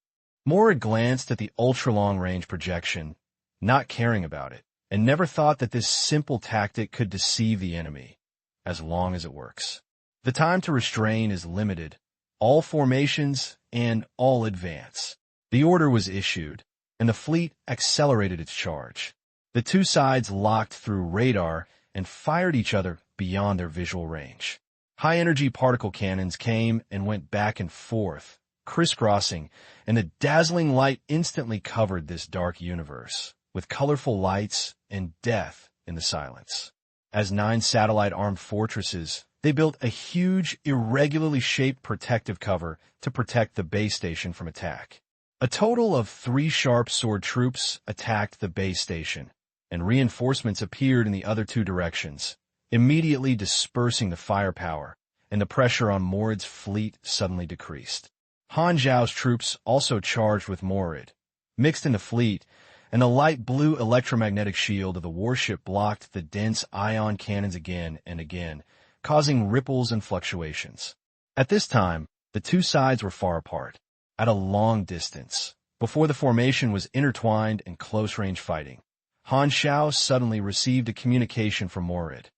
Mora glanced at the ultra-long-range projection, not caring about it, and never thought that this simple tactic could deceive the enemy, as long as it works. The time to restrain is limited, all formations and all advance. The order was issued, and the fleet accelerated its charge. The 2 sides locked through radar and fired each other beyond their visual range. High-energy particle cannons came and went back and forth, crisscrossing, and the dazzling light instantly covered this dark universe, with colorful lights and death in the silence. As 9 satellite-armed fortresses, they built a huge, irregularly shaped protective cover to protect the base station from attack. A total of 3 sharp sword troops attacked the base station, and reinforcements appeared in the other 2 directions, immediately dispersing the firepower, and the pressure on Morid's fleet suddenly decreased. Han Xiao's troops also charged with Morid, mixed in the fleet, and the light blue electromagnetic shield of the warship blocked the dense ion cannons again and again, causing ripples and fluctuations. At this time, the 2 sides were far apart, at a long distance. Before the formation was intertwined in close-range fighting, Han Xiao suddenly received a communication from Morid.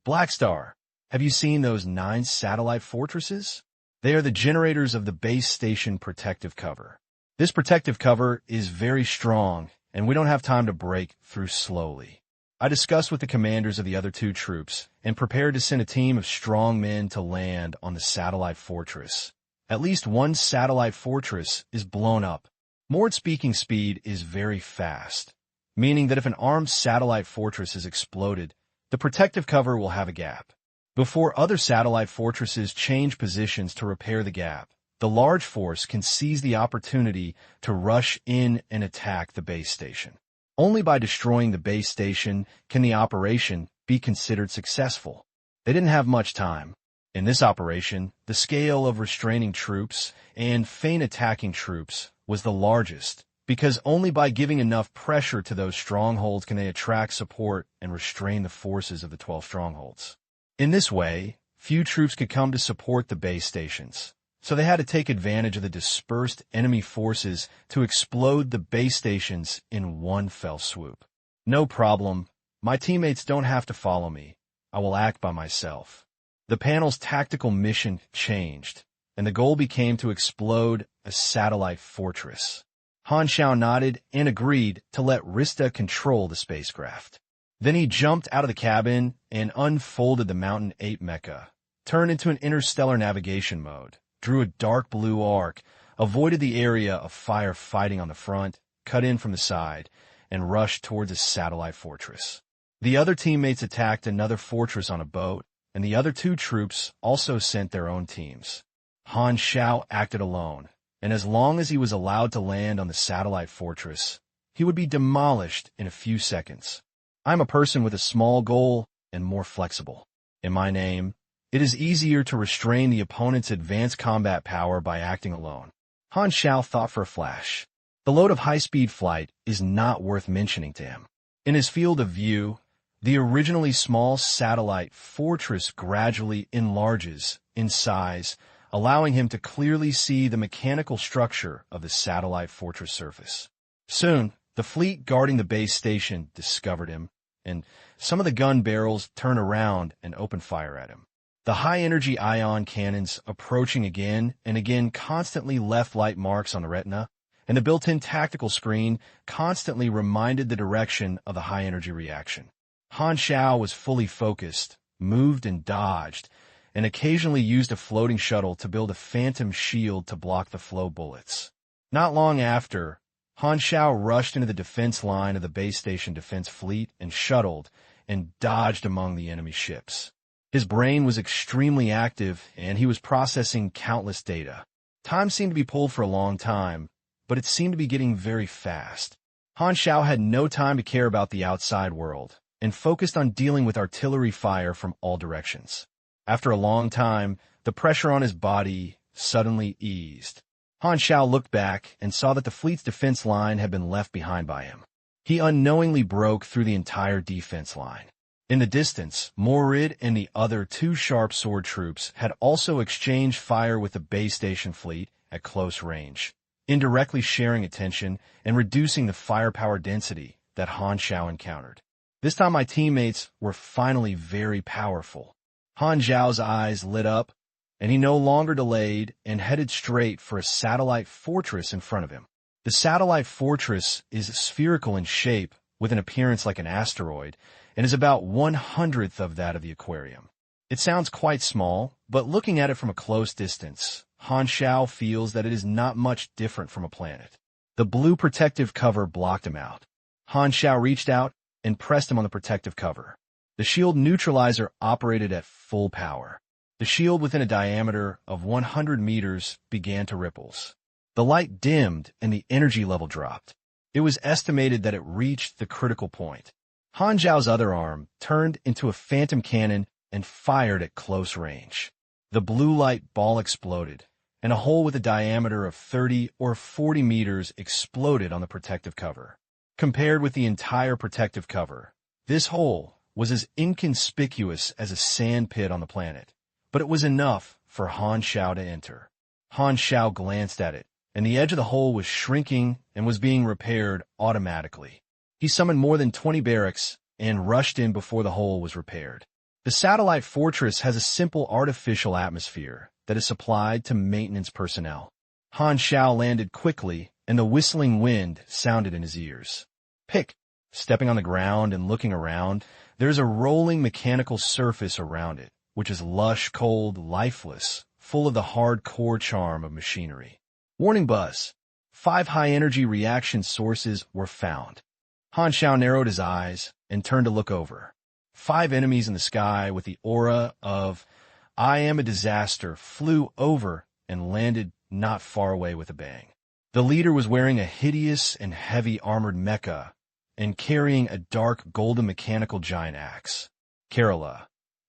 "Black Star, have you seen those 9 satellite fortresses? They are the generators of the base station protective cover. This protective cover is very strong, and we don't have time to break through slowly." I discussed with the commanders of the other 2 troops and prepared to send a team of strong men to land on the satellite fortress. At least 1 satellite fortress is blown up. Morid's speaking speed is very fast, meaning that if an armed satellite fortress is exploded, the protective cover will have a gap. Before other satellite fortresses change positions to repair the gap, the large force can seize the opportunity to rush in and attack the base station. Only by destroying the base station can the operation be considered successful. They didn't have much time. In this operation, the scale of restraining troops and feint attacking troops was the largest, because only by giving enough pressure to those strongholds can they attract support and restrain the forces of the 12 strongholds. In this way, few troops could come to support the base stations, so they had to take advantage of the dispersed enemy forces to explode the base stations in one fell swoop. "No problem. My teammates don't have to follow me. I will act by myself." The panel's tactical mission changed, and the goal became to explode a satellite fortress. Han Xiao nodded and agreed to let Rista control the spacecraft. Then he jumped out of the cabin and unfolded the Mountain Ape mecha, turned into an interstellar navigation mode, drew a dark blue arc, avoided the area of fire fighting on the front, cut in from the side, and rushed towards a satellite fortress. The other teammates attacked another fortress on a boat, and the other 2 troops also sent their own teams. Han Xiao acted alone, and as long as he was allowed to land on the satellite fortress, he would be demolished in a few seconds. I'm a person with a small goal and more flexible. In my name, it is easier to restrain the opponent's advanced combat power by acting alone. Han Xiao thought for a flash. The load of high-speed flight is not worth mentioning to him. In his field of view, the originally small satellite fortress gradually enlarges in size, allowing him to clearly see the mechanical structure of the satellite fortress surface. Soon, the fleet guarding the base station discovered him, and some of the gun barrels turned around and opened fire at him. The high-energy ion cannons approaching again and again constantly left light marks on the retina, and the built-in tactical screen constantly reminded the direction of the high-energy reaction. Han Xiao was fully focused, moved and dodged, and occasionally used a floating shuttle to build a phantom shield to block the flow bullets. Not long after, Han Xiao rushed into the defense line of the base station defense fleet and shuttled and dodged among the enemy ships. His brain was extremely active, and he was processing countless data. Time seemed to be pulled for a long time, but it seemed to be getting very fast. Han Xiao had no time to care about the outside world, and focused on dealing with artillery fire from all directions. After a long time, the pressure on his body suddenly eased. Han Xiao looked back and saw that the fleet's defense line had been left behind by him. He unknowingly broke through the entire defense line. In the distance, Morid and the other 2 sharp sword troops had also exchanged fire with the base station fleet at close range, indirectly sharing attention and reducing the firepower density that Han Xiao encountered. This time my teammates were finally very powerful. Han Xiao's eyes lit up, and he no longer delayed and headed straight for a satellite fortress in front of him. The satellite fortress is spherical in shape, with an appearance like an asteroid, and is about 1/100th of that of the aquarium. It sounds quite small, but looking at it from a close distance, Han Xiao feels that it is not much different from a planet. The blue protective cover blocked him out. Han Xiao reached out and pressed him on the protective cover. The shield neutralizer operated at full power. The shield within a diameter of 100 meters began to ripples. The light dimmed and the energy level dropped. It was estimated that it reached the critical point. Han Xiao's other arm turned into a phantom cannon and fired at close range. The blue light ball exploded, and a hole with a diameter of 30 or 40 meters exploded on the protective cover. Compared with the entire protective cover, this hole was as inconspicuous as a sand pit on the planet, but it was enough for Han Xiao to enter. Han Xiao glanced at it, and the edge of the hole was shrinking and was being repaired automatically. He summoned more than 20 barracks and rushed in before the hole was repaired. The satellite fortress has a simple artificial atmosphere that is supplied to maintenance personnel. Han Xiao landed quickly, and the whistling wind sounded in his ears. Pick! Stepping on the ground and looking around, there is a rolling mechanical surface around it, which is lush, cold, lifeless, full of the hardcore charm of machinery. Warning buzz. 5 high-energy reaction sources were found. Han Xiao narrowed his eyes and turned to look over. 5 enemies in the sky with the aura of "I am a disaster" flew over and landed not far away with a bang. The leader was wearing a hideous and heavy armored mecha and carrying a dark golden mechanical giant axe. Kerala.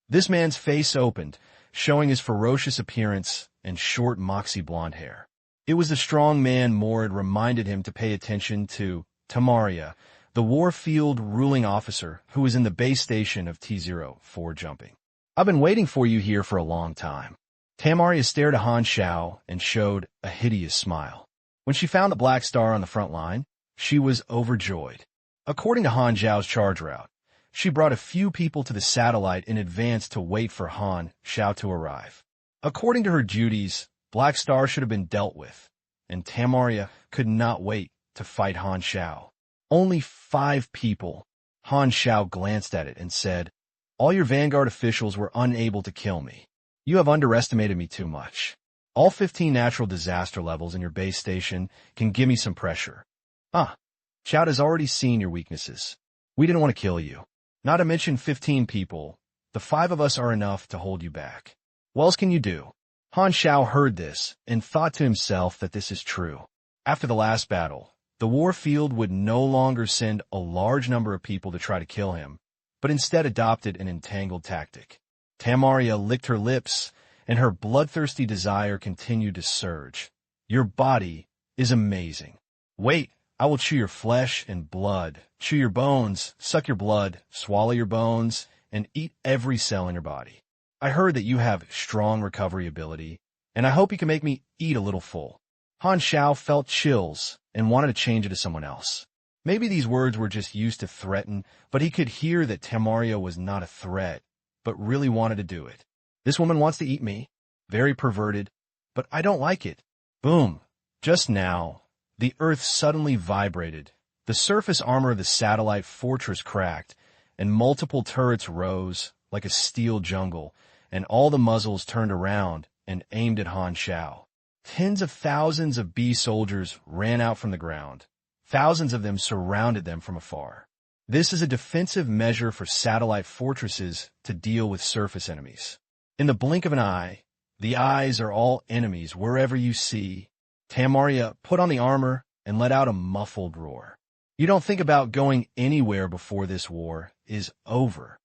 This man's face opened, showing his ferocious appearance and short moxie blonde hair. It was the strong man Mord reminded him to pay attention to, Tamaria, the warfield ruling officer who was in the base station of T-04 jumping. "I've been waiting for you here for a long time." Tamaria stared at Han Xiao and showed a hideous smile. When she found the black star on the front line, she was overjoyed. According to Han Xiao's charge route, she brought a few people to the satellite in advance to wait for Han Xiao to arrive. According to her duties, Black Star should have been dealt with, and Tamaria could not wait to fight Han Xiao. Only 5 people. Han Xiao glanced at it and said, "All your Vanguard officials were unable to kill me. You have underestimated me too much. All 15 natural disaster levels in your base station can give me some pressure. Xiao has already seen your weaknesses. We didn't want to kill you. Not to mention 15 people. The 5 of us are enough to hold you back. What else can you do?" Han Xiao heard this and thought to himself that this is true. After the last battle, the warfield would no longer send a large number of people to try to kill him, but instead adopted an entangled tactic. Tamaria licked her lips, and her bloodthirsty desire continued to surge. "Your body is amazing. Wait, I will chew your flesh and blood, chew your bones, suck your blood, swallow your bones, and eat every cell in your body. I heard that you have strong recovery ability, and I hope you can make me eat a little full." Han Xiao felt chills and wanted to change it to someone else. Maybe these words were just used to threaten, but he could hear that Tamaria was not a threat, but really wanted to do it. "This woman wants to eat me. Very perverted, but I don't like it." Boom. Just now, the earth suddenly vibrated. The surface armor of the satellite fortress cracked, and multiple turrets rose like a steel jungle, and all the muzzles turned around and aimed at Han Xiao. Tens of thousands of bee soldiers ran out from the ground. Thousands of them surrounded them from afar. This is a defensive measure for satellite fortresses to deal with surface enemies. In the blink of an eye, the eyes are all enemies wherever you see. Tamaria put on the armor and let out a muffled roar. You don't think about going anywhere before this war is over.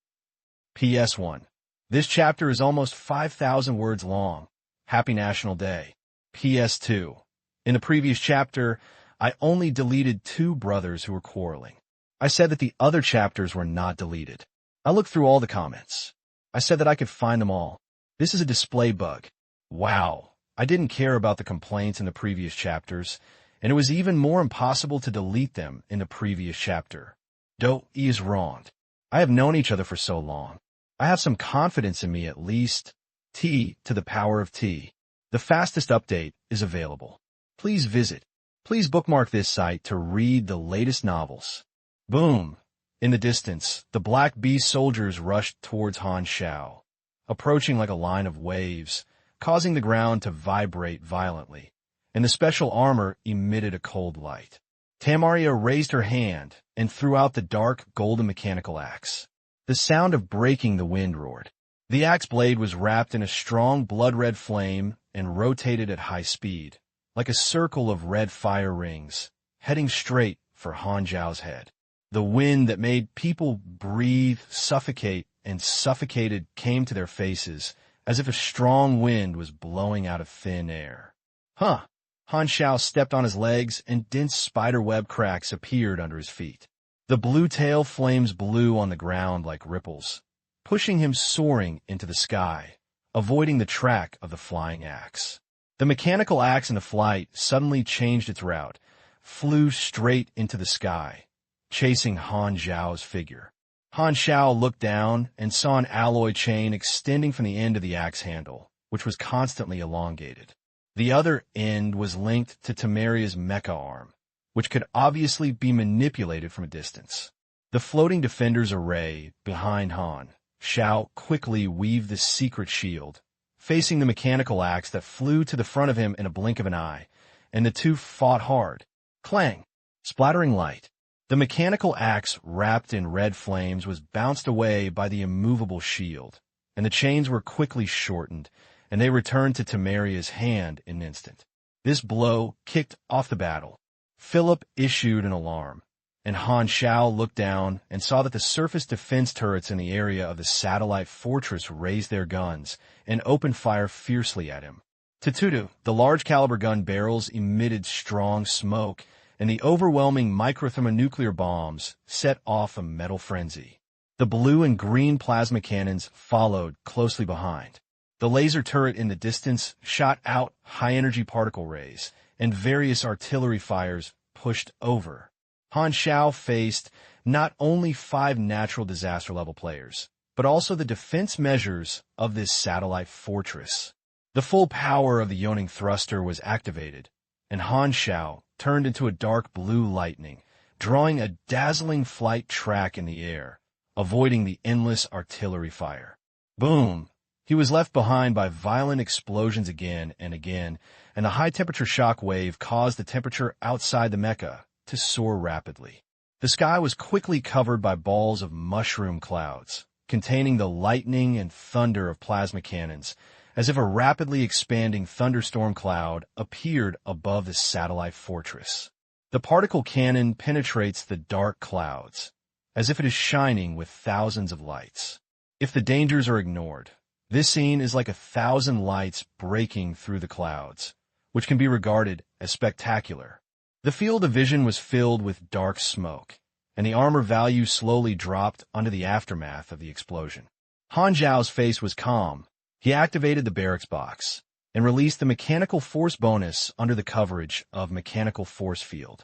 PS1. This chapter is almost 5,000 words long. Happy National Day. PS2. In the previous chapter, I only deleted 2 brothers who were quarreling. I said that the other chapters were not deleted. I looked through all the comments. I said that I could find them all. This is a display bug. Wow. I didn't care about the complaints in the previous chapters, and it was even more impossible to delete them in the previous chapter. Do is wronged. I have known each other for so long. I have some confidence in me at least. T to the power of T. The fastest update is available. Please visit. Please bookmark this site to read the latest novels. Boom. In the distance, the Black Beast soldiers rushed towards Han Xiao. approaching like a line of waves, causing the ground to vibrate violently, and the special armor emitted a cold light. Tamaria raised her hand and threw out the dark, golden mechanical axe. The sound of breaking the wind roared. The axe blade was wrapped in a strong blood-red flame and rotated at high speed, like a circle of red fire rings, heading straight for Han Xiao's head. The wind that made people breathe, suffocate, and suffocated came to their faces, as if a strong wind was blowing out of thin air. Huh! Han Xiao stepped on his legs, and dense spiderweb cracks appeared under his feet. The blue tail flames blew on the ground like ripples, pushing him soaring into the sky, avoiding the track of the flying axe. The mechanical axe in the flight suddenly changed its route, flew straight into the sky, chasing Han Xiao's figure. Han Xiao looked down and saw an alloy chain extending from the end of the axe handle, which was constantly elongated. The other end was linked to Tamaria's mecha arm, which could obviously be manipulated from a distance. The floating defender's array behind Han Xiao quickly weaved this secret shield, facing the mechanical axe that flew to the front of him in a blink of an eye, and the two fought hard. Clang! Splattering light. The mechanical axe, wrapped in red flames, was bounced away by the immovable shield, and the chains were quickly shortened, and they returned to Tamaria's hand in an instant. This blow kicked off the battle. Philip issued an alarm, and Han Xiao looked down and saw that the surface defense turrets in the area of the satellite fortress raised their guns and opened fire fiercely at him. Tututu, the large-caliber gun barrels emitted strong smoke, and the overwhelming microthermonuclear bombs set off a metal frenzy. The blue and green plasma cannons followed closely behind. The laser turret in the distance shot out high-energy particle rays, and various artillery fires pushed over. Han Xiao faced not only 5 natural disaster-level players, but also the defense measures of this satellite fortress. The full power of the Yawning Thruster was activated, and Han Xiao turned into a dark blue lightning, drawing a dazzling flight track in the air, avoiding the endless artillery fire. Boom! He was left behind by violent explosions again and again, and the high-temperature shock wave caused the temperature outside the mecha to soar rapidly. The sky was quickly covered by balls of mushroom clouds, containing the lightning and thunder of plasma cannons, as if a rapidly expanding thunderstorm cloud appeared above the satellite fortress. The particle cannon penetrates the dark clouds, as if it is shining with thousands of lights. If the dangers are ignored, this scene is like 1,000 lights breaking through the clouds, which can be regarded as spectacular. The field of vision was filled with dark smoke, and the armor value slowly dropped under the aftermath of the explosion. Han Xiao's face was calm. He activated the barracks box and released the mechanical force bonus under the coverage of mechanical force field.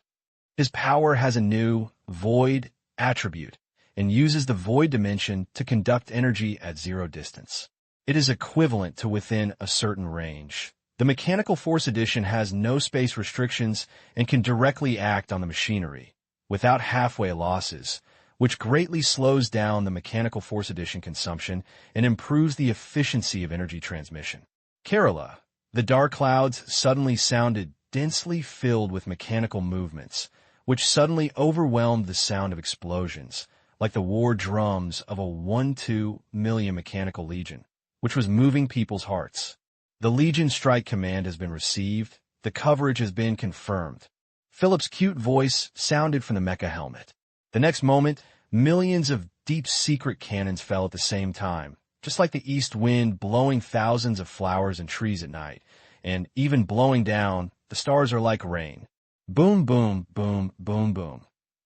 His power has a new void attribute and uses the void dimension to conduct energy at 0 distance. It is equivalent to within a certain range. The mechanical force edition has no space restrictions and can directly act on the machinery without halfway losses, which greatly slows down the mechanical force edition consumption and improves the efficiency of energy transmission. Kerala, the dark clouds suddenly sounded densely filled with mechanical movements, which suddenly overwhelmed the sound of explosions, like the war drums of a 1-2 million mechanical legion, which was moving people's hearts. The Legion strike command has been received. The coverage has been confirmed. Philip's cute voice sounded from the mecha helmet. The next moment, millions of deep-secret cannons fell at the same time, just like the east wind blowing thousands of flowers and trees at night, and even blowing down, the stars are like rain. Boom, boom, boom, boom, boom.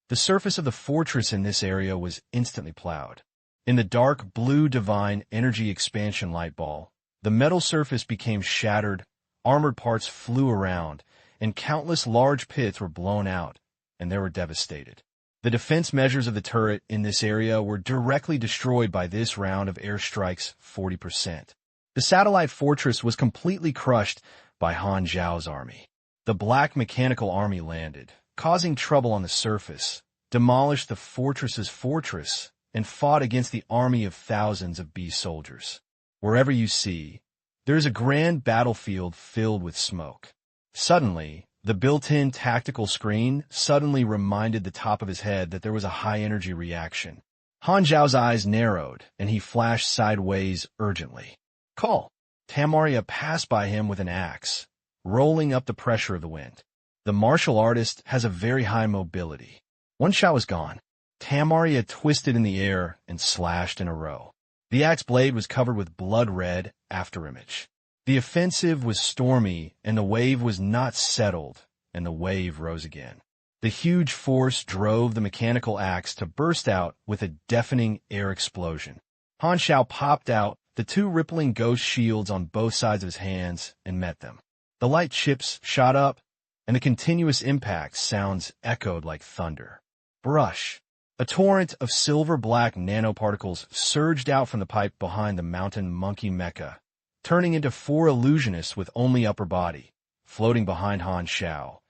The surface of the fortress in this area was instantly plowed. In the dark blue divine energy expansion light ball, the metal surface became shattered, armored parts flew around, and countless large pits were blown out, and they were devastated. The defense measures of the turret in this area were directly destroyed by this round of airstrikes 40%. The satellite fortress was completely crushed by Han Xiao's army. The black mechanical army landed, causing trouble on the surface, demolished the fortress's fortress, and fought against the army of thousands of beast soldiers. Wherever you see, there is a grand battlefield filled with smoke. Suddenly, the built-in tactical screen suddenly reminded the top of his head that there was a high-energy reaction. Han Xiao's eyes narrowed, and he flashed sideways urgently. Call! Tamaria passed by him with an axe, rolling up the pressure of the wind. The martial artist has a very high mobility. One Xiao was gone. Tamaria twisted in the air and slashed in a row. The axe blade was covered with blood-red afterimage. The offensive was stormy, and the wave was not settled, and the wave rose again. The huge force drove the mechanical axe to burst out with a deafening air explosion. Han Xiao popped out the two rippling ghost shields on both sides of his hands and met them. The light chips shot up, and the continuous impact sounds echoed like thunder. Brush! A torrent of silver-black nanoparticles surged out from the pipe behind the mountain monkey mecha, turning into 4 illusionists with only upper body, floating behind Han Xiao,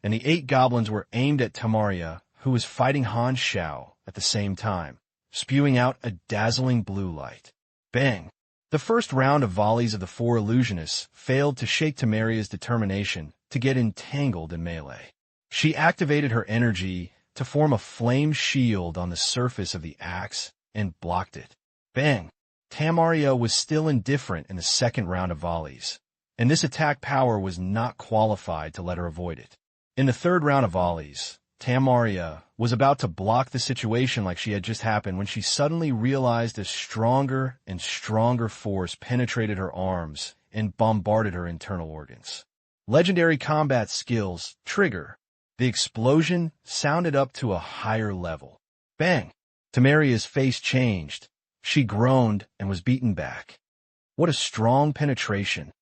and the 8 goblins were aimed at Tamaria, who was fighting Han Xiao at the same time, spewing out a dazzling blue light. Bang! The first round of volleys of the 4 illusionists failed to shake Tamaria's determination to get entangled in melee. She activated her energy to form a flame shield on the surface of the axe and blocked it. Bang! Tamaria was still indifferent in the second round of volleys, and this attack power was not qualified to let her avoid it. In the third round of volleys, Tamaria was about to block the situation like she had just happened when she suddenly realized a stronger and stronger force penetrated her arms and bombarded her internal organs. Legendary combat skills trigger. The explosion sounded up to a higher level. Bang! Tamaria's face changed. She groaned and was beaten back. What a strong penetration.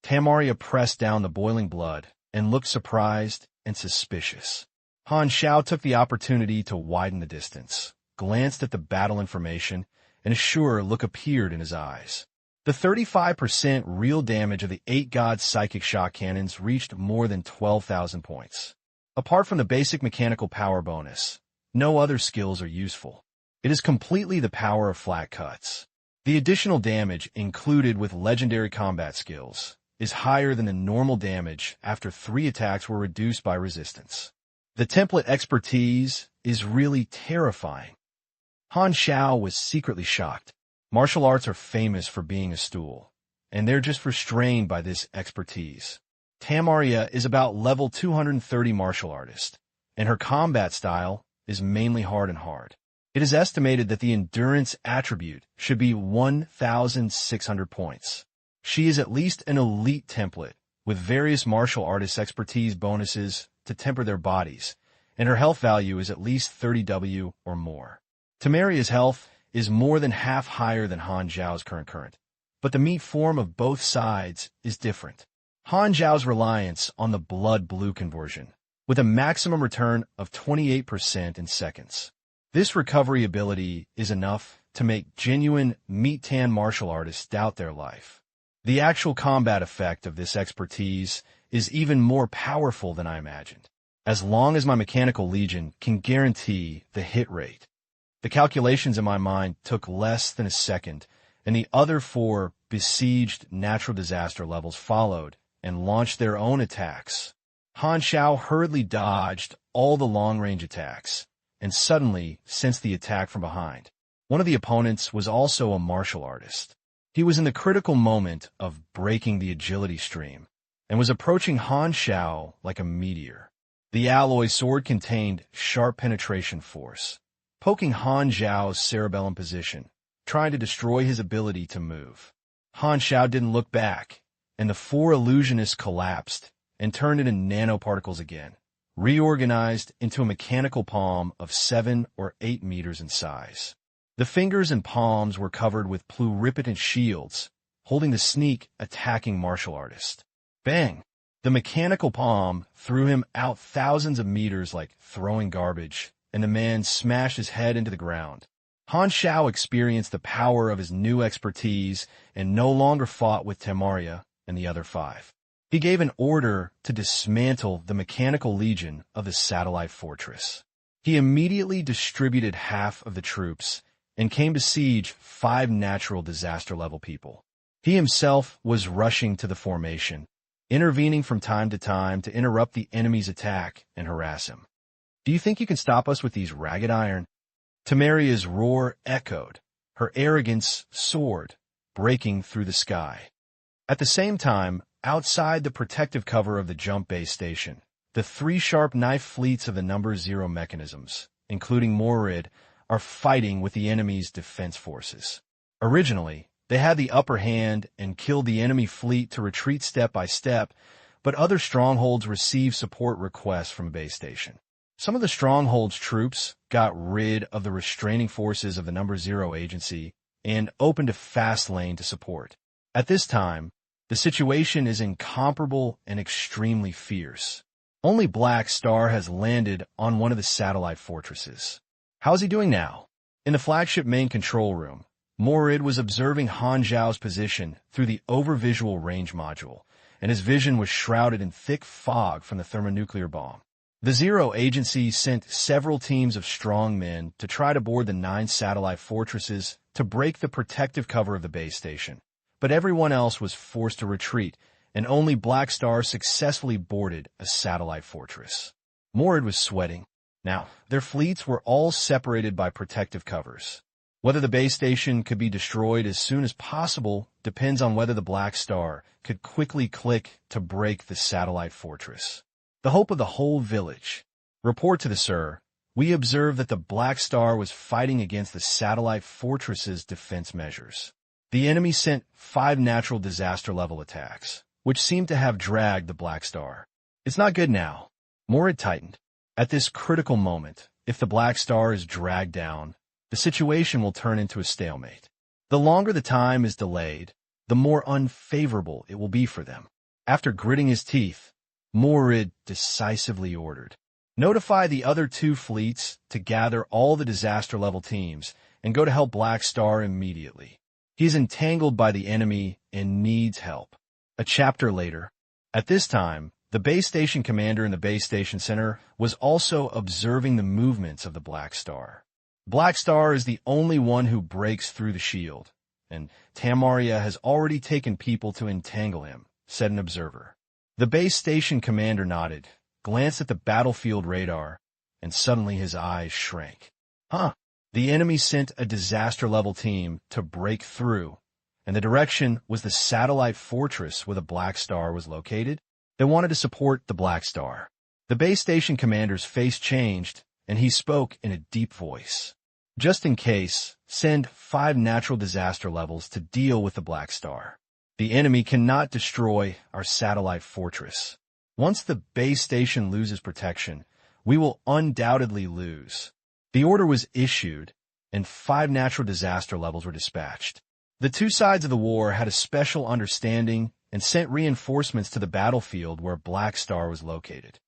Tamaria pressed down the boiling blood and looked surprised and suspicious. Han Xiao took the opportunity to widen the distance, glanced at the battle information, and a sure look appeared in his eyes. The 35% real damage of the 8 God psychic shock cannons reached more than 12,000 points. Apart from the basic mechanical power bonus, no other skills are useful. It is completely the power of flat cuts. The additional damage included with legendary combat skills is higher than the normal damage after 3 attacks were reduced by resistance. The template expertise is really terrifying. Han Xiao was secretly shocked. Martial arts are famous for being a stool, and they're just restrained by this expertise. Tamaria is about level 230 martial artist, and her combat style is mainly hard and hard. It is estimated that the endurance attribute should be 1,600 points. She is at least an elite template, with various martial artists' expertise bonuses to temper their bodies, and her health value is at least 30W or more. Tamaria's health is more than half higher than Han Xiao's current, but the meat form of both sides is different. Han Xiao's reliance on the blood blue conversion, with a maximum return of 28% in seconds. This recovery ability is enough to make genuine meat-tan martial artists doubt their life. The actual combat effect of this expertise is even more powerful than I imagined, as long as my mechanical legion can guarantee the hit rate. The calculations in my mind took less than a second, and the other 4 besieged natural disaster levels followed and launched their own attacks. Han Xiao hurriedly dodged all the long-range attacks, and suddenly sensed the attack from behind. One of the opponents was also a martial artist. He was in the critical moment of breaking the agility stream, and was approaching Han Xiao like a meteor. The alloy sword contained sharp penetration force, poking Han Xiao's cerebellum position, trying to destroy his ability to move. Han Xiao didn't look back, and the 4 illusionists collapsed and turned into nanoparticles again, reorganized into a mechanical palm of 7 or 8 meters in size. The fingers and palms were covered with pluripotent shields, holding the sneak attacking martial artist. Bang! The mechanical palm threw him out thousands of meters like throwing garbage, and the man smashed his head into the ground. Han Xiao experienced the power of his new expertise and no longer fought with Tamaria and the other 5. He gave an order to dismantle the mechanical legion of the satellite fortress. He immediately distributed half of the troops and came to siege 5 natural disaster-level people. He himself was rushing to the formation, intervening from time to interrupt the enemy's attack and harass him. "Do you think you can stop us with these ragged iron?" Temeria's roar echoed, her arrogance soared, breaking through the sky. At the same time, outside the protective cover of the jump base station, the three sharp knife fleets of the number 0 mechanisms, including Morid, are fighting with the enemy's defense forces. Originally, they had the upper hand and killed the enemy fleet to retreat step by step, but other strongholds received support requests from base station. Some of the stronghold's troops got rid of the restraining forces of the number 0 agency and opened a fast lane to support. At this time, the situation is incomparable and extremely fierce. Only Black Star has landed on one of the satellite fortresses. How's he doing now? In the flagship main control room, Morid was observing Han Xiao's position through the overvisual range module, and his vision was shrouded in thick fog from the thermonuclear bomb. The 0 agency sent several teams of strong men to try to board the 9 satellite fortresses to break the protective cover of the base station, but everyone else was forced to retreat, and only Black Star successfully boarded a satellite fortress. Morid was sweating. Now, their fleets were all separated by protective covers. Whether the base station could be destroyed as soon as possible depends on whether the Black Star could quickly click to break the satellite fortress. The hope of the whole village. Report to the Sir. We observed that the Black Star was fighting against the satellite fortress's defense measures. The enemy sent 5 natural disaster-level attacks, which seemed to have dragged the Black Star. It's not good now. Morid tightened. At this critical moment, if the Black Star is dragged down, the situation will turn into a stalemate. The longer the time is delayed, the more unfavorable it will be for them. After gritting his teeth, Morid decisively ordered, "Notify the other 2 fleets to gather all the disaster-level teams and go to help Black Star immediately. He's entangled by the enemy and needs help." A chapter later. At this time, the base station commander in the base station center was also observing the movements of the Black Star. Black Star is the only one who breaks through the shield, and Tamaria has already taken people to entangle him, said an observer. The base station commander nodded, glanced at the battlefield radar, and suddenly his eyes shrank. The enemy sent a disaster-level team to break through, and the direction was the satellite fortress where the Black Star was located. They wanted to support the Black Star. The base station commander's face changed, and he spoke in a deep voice. "Just in case, send 5 natural disaster levels to deal with the Black Star. The enemy cannot destroy our satellite fortress. Once the base station loses protection, we will undoubtedly lose." The order was issued, and 5 natural disaster levels were dispatched. The 2 sides of the war had a special understanding and sent reinforcements to the battlefield where Black Star was located.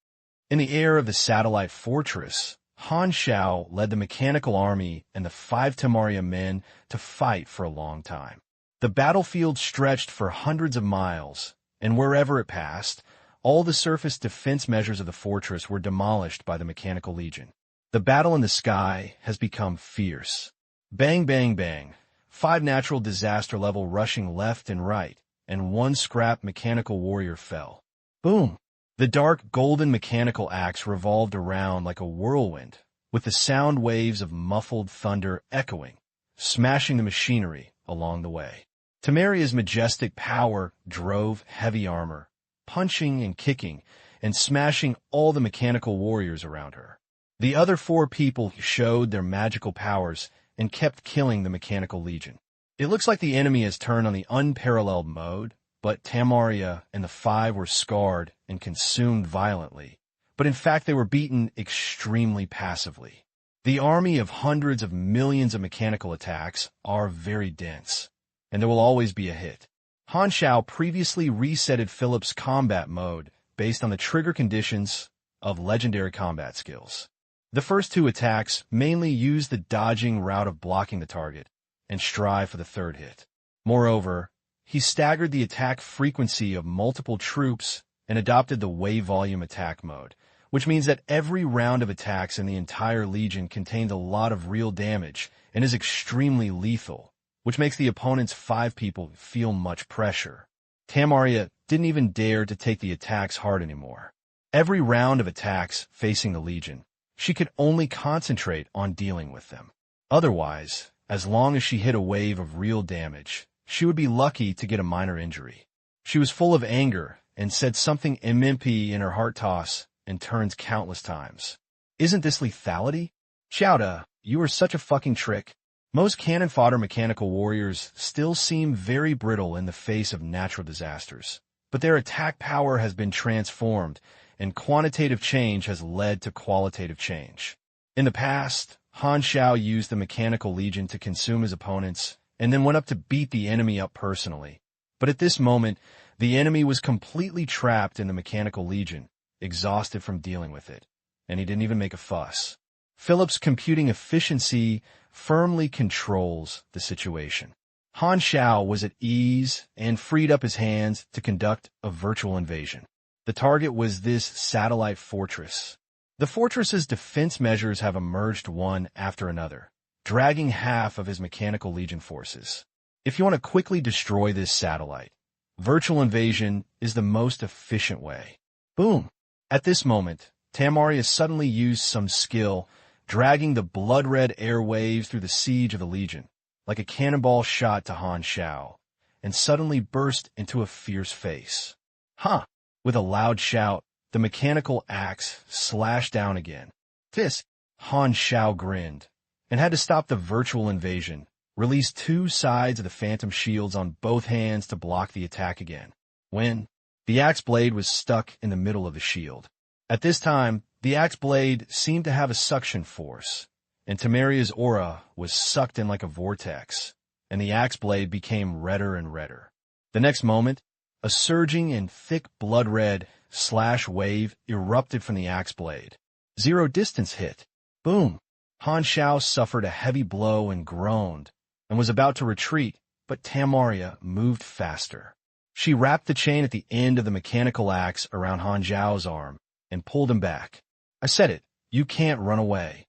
In the air of the satellite fortress, Han Xiao led the mechanical army and the 5 Tamaria men to fight for a long time. The battlefield stretched for hundreds of miles, and wherever it passed, all the surface defense measures of the fortress were demolished by the Mechanical Legion. The battle in the sky has become fierce. Bang, bang, bang. 5 natural disaster level rushing left and right, and 1 scrap mechanical warrior fell. Boom! The dark golden mechanical axe revolved around like a whirlwind, with the sound waves of muffled thunder echoing, smashing the machinery along the way. Temeria's majestic power drove heavy armor, punching and kicking, and smashing all the mechanical warriors around her. The other 4 people showed their magical powers and kept killing the Mechanical Legion. It looks like the enemy has turned on the unparalleled mode, but Tamaria and the 5 were scarred and consumed violently. But in fact, they were beaten extremely passively. The army of hundreds of millions of mechanical attacks are very dense, and there will always be a hit. Han Xiao previously resetted Philip's combat mode based on the trigger conditions of legendary combat skills. The first 2 attacks mainly use the dodging route of blocking the target and strive for the 3rd hit. Moreover, he staggered the attack frequency of multiple troops and adopted the wave volume attack mode, which means that every round of attacks in the entire Legion contained a lot of real damage and is extremely lethal, which makes the opponent's 5 people feel much pressure. Tamaria didn't even dare to take the attacks hard anymore. Every round of attacks facing the Legion, she could only concentrate on dealing with them. Otherwise, as long as she hit a wave of real damage, she would be lucky to get a minor injury. She was full of anger and said something impy in her heart toss and turns countless times. Isn't this lethality? Xiao, you are such a fucking trick. Most cannon fodder mechanical warriors still seem very brittle in the face of natural disasters, but their attack power has been transformed, and quantitative change has led to qualitative change. In the past, Han Xiao used the Mechanical Legion to consume his opponents, and then went up to beat the enemy up personally. But at this moment, the enemy was completely trapped in the Mechanical Legion, exhausted from dealing with it, and he didn't even make a fuss. Philip's computing efficiency firmly controls the situation. Han Xiao was at ease and freed up his hands to conduct a virtual invasion. The target was this satellite fortress. The fortress's defense measures have emerged one after another, dragging half of his Mechanical Legion forces. If you want to quickly destroy this satellite, virtual invasion is the most efficient way. Boom! At this moment, Tamaria suddenly used some skill, dragging the blood-red air waves through the siege of the Legion, like a cannonball shot to Han Xiao, and suddenly burst into a fierce face. Huh! With a loud shout, the mechanical axe slashed down again. This, Han Xiao grinned, and had to stop the virtual invasion, release 2 sides of the phantom shields on both hands to block the attack again. When the axe blade was stuck in the middle of the shield. At this time, the axe blade seemed to have a suction force, and Tamaria's aura was sucked in like a vortex, and the axe blade became redder and redder. The next moment, a surging and thick blood-red slash wave erupted from the axe blade. Zero distance hit. Boom! Han Xiao suffered a heavy blow and groaned, and was about to retreat, but Tamaria moved faster. She wrapped the chain at the end of the mechanical axe around Han Xiao's arm and pulled him back. I said it, you can't run away.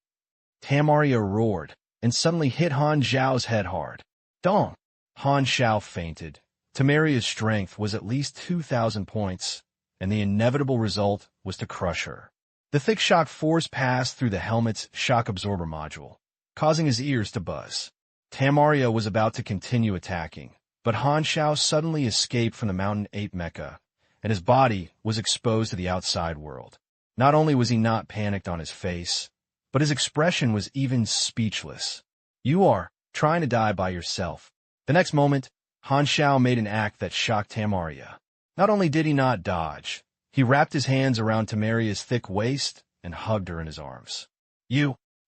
Tamaria roared, and suddenly hit Han Xiao's head hard. Dong! Han Xiao fainted. Tamaria's strength was at least 2,000 points, and the inevitable result was to crush her. The thick shock force passed through the helmet's shock absorber module, causing his ears to buzz. Tamaria was about to continue attacking, but Han Xiao suddenly escaped from the mountain ape mecha, and his body was exposed to the outside world. Not only was he not panicked on his face, but his expression was even speechless. You are trying to die by yourself. The next moment, Han Xiao made an act that shocked Tamaria. Not only did he not dodge, he wrapped his hands around Tamaria's thick waist and hugged her in his arms.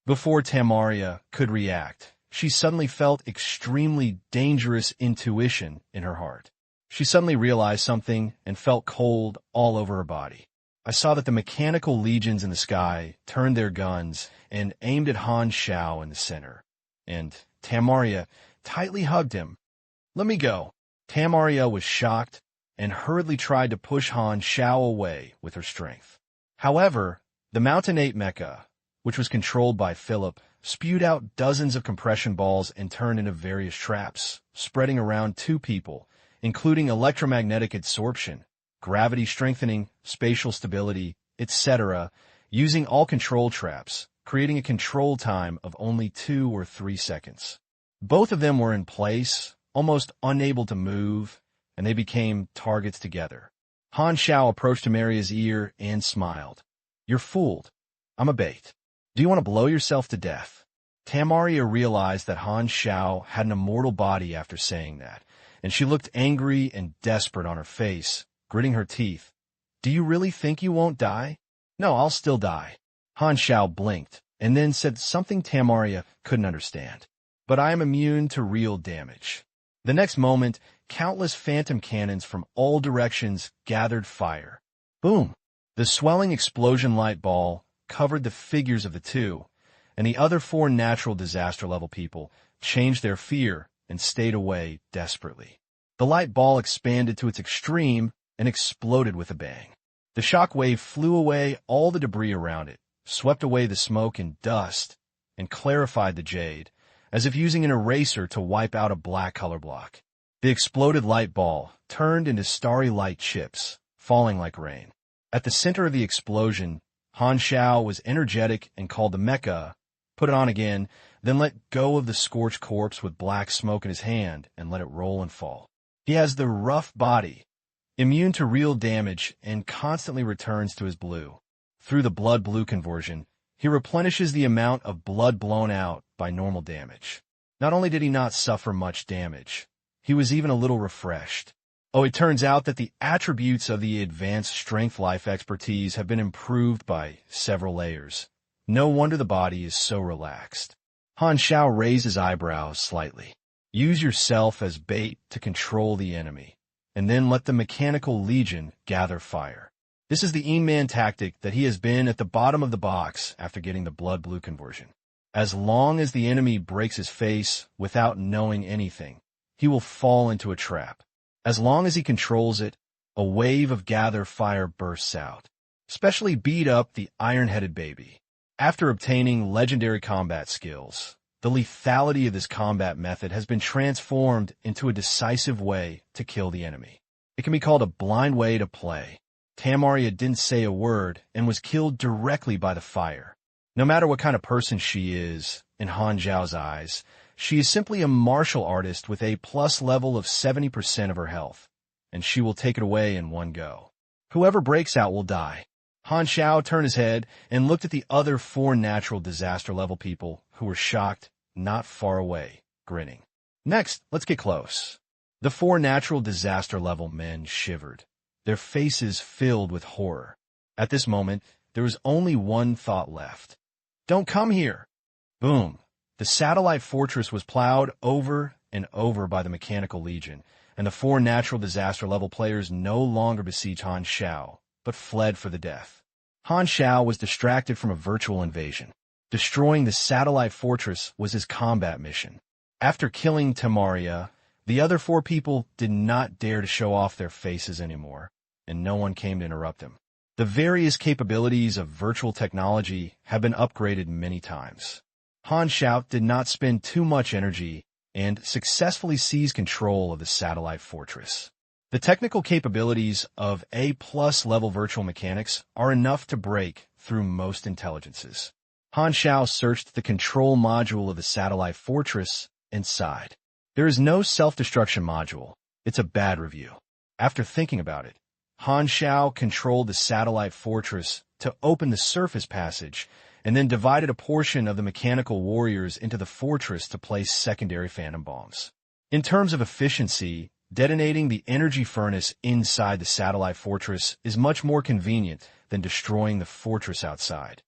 Before Tamaria could react, she suddenly felt extremely dangerous intuition in her heart. She suddenly realized something and felt cold all over her body. I saw that the mechanical legions in the sky turned their guns and aimed at Han Xiao in the center, and Tamaria tightly hugged him. Let me go. Tamaria was shocked and hurriedly tried to push Han Xiao away with her strength. However, the mountain ape mecha, which was controlled by Philip, spewed out dozens of compression balls and turned into various traps, spreading around 2 people, including electromagnetic absorption, gravity strengthening, spatial stability, etc., using all control traps, creating a control time of only 2 or 3 seconds. Both of them were in place, almost unable to move, and they became targets together. Han Xiao approached Tamaria's ear and smiled. You're fooled. I'm a bait. Do you want to blow yourself to death? Tamaria realized that Han Xiao had an immortal body after saying that, and she looked angry and desperate on her face, gritting her teeth. Do you really think you won't die? No, I'll still die. Han Xiao blinked, and then said something Tamaria couldn't understand. But I am immune to real damage. The next moment, countless phantom cannons from all directions gathered fire. Boom! The swelling explosion light ball covered the figures of the 2, and the other 4 natural disaster-level people changed their fear and stayed away desperately. The light ball expanded to its extreme and exploded with a bang. The shock wave flew away all the debris around it, swept away the smoke and dust, and clarified the jade, as if using an eraser to wipe out a black color block. The exploded light ball turned into starry light chips, falling like rain. At the center of the explosion, Han Xiao was energetic and called the mecha, put it on again, then let go of the scorched corpse with black smoke in his hand and let it roll and fall. He has the rough body, immune to real damage, and constantly returns to his blue. Through the blood-blue conversion, he replenishes the amount of blood blown out by normal damage. Not only did he not suffer much damage, he was even a little refreshed. Oh, it turns out that the attributes of the advanced strength life expertise have been improved by several layers. No wonder the body is so relaxed. Han Xiao raised his eyebrows slightly. Use yourself as bait to control the enemy, and then let the mechanical legion gather fire. This is the Man tactic that he has been at the bottom of the box after getting the blood-blue conversion. As long as the enemy breaks his face without knowing anything, he will fall into a trap. As long as he controls it, a wave of gather fire bursts out. Especially beat up the iron-headed baby. After obtaining legendary combat skills, the lethality of this combat method has been transformed into a decisive way to kill the enemy. It can be called a blind way to play. Tamaria didn't say a word and was killed directly by the fire. No matter what kind of person she is, in Han Xiao's eyes, she is simply a martial artist with a plus level of 70% of her health, and she will take it away in one go. Whoever breaks out will die. Han Xiao turned his head and looked at the other 4 natural disaster level people who were shocked, not far away, grinning. Next, let's get close. The 4 natural disaster level men shivered, their faces filled with horror. At this moment, there was only one thought left. Don't come here! Boom! The satellite fortress was plowed over and over by the mechanical legion, and the 4 natural disaster level players no longer besieged Han Xiao, but fled for the death. Han Xiao was distracted from a virtual invasion. Destroying the satellite fortress was his combat mission. After killing Tamaria, the other 4 people did not dare to show off their faces anymore, and no one came to interrupt him. The various capabilities of virtual technology have been upgraded many times. Han Xiao did not spend too much energy and successfully seized control of the satellite fortress. The technical capabilities of A+ level virtual mechanics are enough to break through most intelligences. Han Xiao searched the control module of the satellite fortress and sighed. There is no self-destruction module. It's a bad review. After thinking about it, Han Xiao controlled the satellite fortress to open the surface passage and then divided a portion of the mechanical warriors into the fortress to place secondary phantom bombs. In terms of efficiency, detonating the energy furnace inside the satellite fortress is much more convenient than destroying the fortress outside.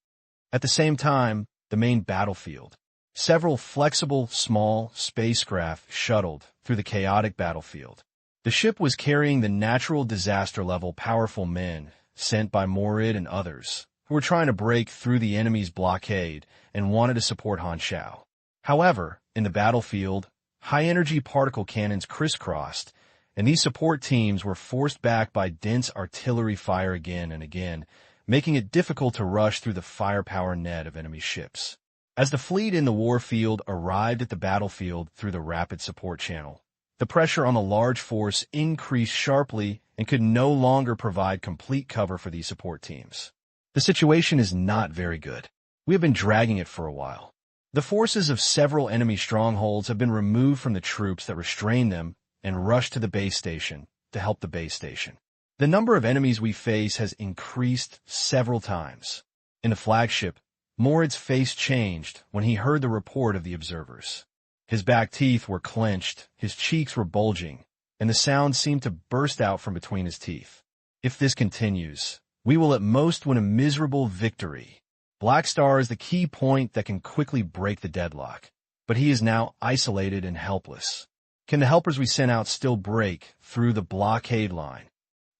At the same time, the main battlefield. Several flexible, small spacecraft shuttled through the chaotic battlefield. The ship was carrying the natural disaster-level powerful men sent by Morid and others, who were trying to break through the enemy's blockade and wanted to support Han Xiao. However, in the battlefield, high-energy particle cannons crisscrossed, and these support teams were forced back by dense artillery fire again and again, making it difficult to rush through the firepower net of enemy ships. As the fleet in the warfield arrived at the battlefield through the rapid support channel, the pressure on the large force increased sharply and could no longer provide complete cover for these support teams. The situation is not very good. We have been dragging it for a while. The forces of several enemy strongholds have been removed from the troops that restrain them and rushed to the base station to help the base station. The number of enemies we face has increased several times. In the flagship, Morid's face changed when he heard the report of the observers. His back teeth were clenched, his cheeks were bulging, and the sound seemed to burst out from between his teeth. If this continues, we will at most win a miserable victory. Black Star is the key point that can quickly break the deadlock, but he is now isolated and helpless. Can the helpers we sent out still break through the blockade line?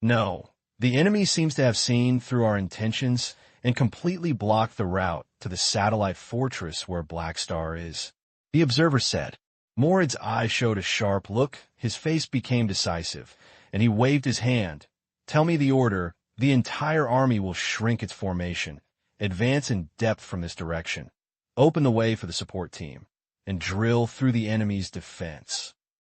No. The enemy seems to have seen through our intentions and completely blocked the route to the satellite fortress where Black Star is. The observer said. Morid's eyes showed a sharp look, his face became decisive, and he waved his hand. Tell me the order, the entire army will shrink its formation, advance in depth from this direction, open the way for the support team, and drill through the enemy's defense.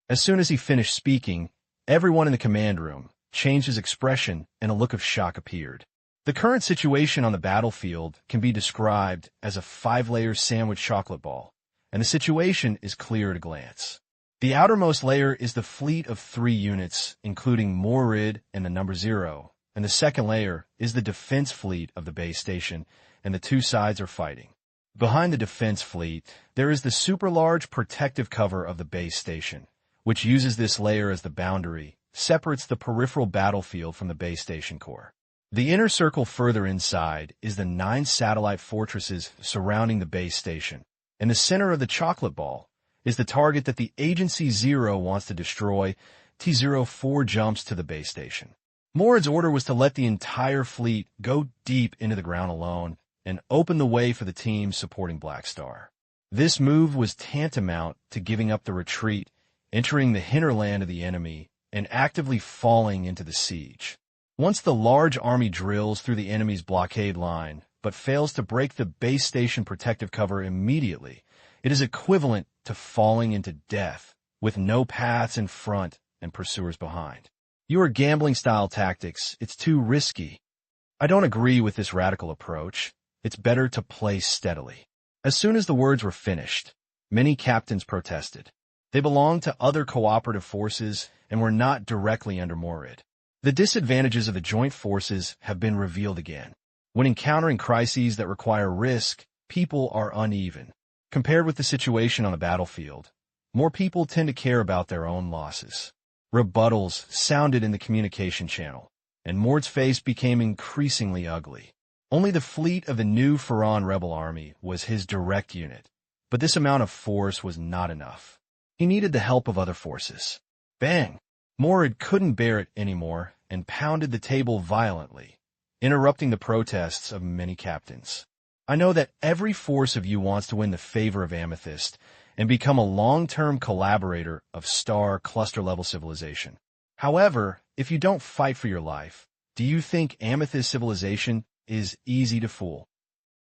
As soon as he finished speaking, everyone in the command room changed his expression and a look of shock appeared. The current situation on the battlefield can be described as a 5-layer sandwich chocolate ball, and the situation is clear at a glance. The outermost layer is the fleet of 3 units, including Morid and the number 0, and the second layer is the defense fleet of the base station, and the two sides are fighting. Behind the defense fleet, there is the super-large protective cover of the base station, which uses this layer as the boundary, separates the peripheral battlefield from the base station core. The inner circle further inside is the 9 satellite fortresses surrounding the base station, and the center of the chocolate ball is the target that the Agency 0 wants to destroy. T-04 jumps to the base station. Morid's order was to let the entire fleet go deep into the ground alone and open the way for the team supporting Black Star. This move was tantamount to giving up the retreat, entering the hinterland of the enemy, and actively falling into the siege. Once the large army drills through the enemy's blockade line, but fails to break the base station protective cover immediately, it is equivalent to falling into death, with no paths in front and pursuers behind. You are gambling-style tactics. It's too risky. I don't agree with this radical approach. It's better to play steadily. As soon as the words were finished, many captains protested. They belonged to other cooperative forces and were not directly under Morid. The disadvantages of the joint forces have been revealed again. When encountering crises that require risk, people are uneven. Compared with the situation on the battlefield, more people tend to care about their own losses. Rebuttals sounded in the communication channel, and Morid's face became increasingly ugly. Only the fleet of the new Faran rebel army was his direct unit, but this amount of force was not enough. He needed the help of other forces. Bang! Morid couldn't bear it anymore and pounded the table violently, interrupting the protests of many captains. I know that every force of you wants to win the favor of Amethyst and become a long-term collaborator of Star cluster-level civilization. However, if you don't fight for your life, do you think Amethyst civilization is easy to fool?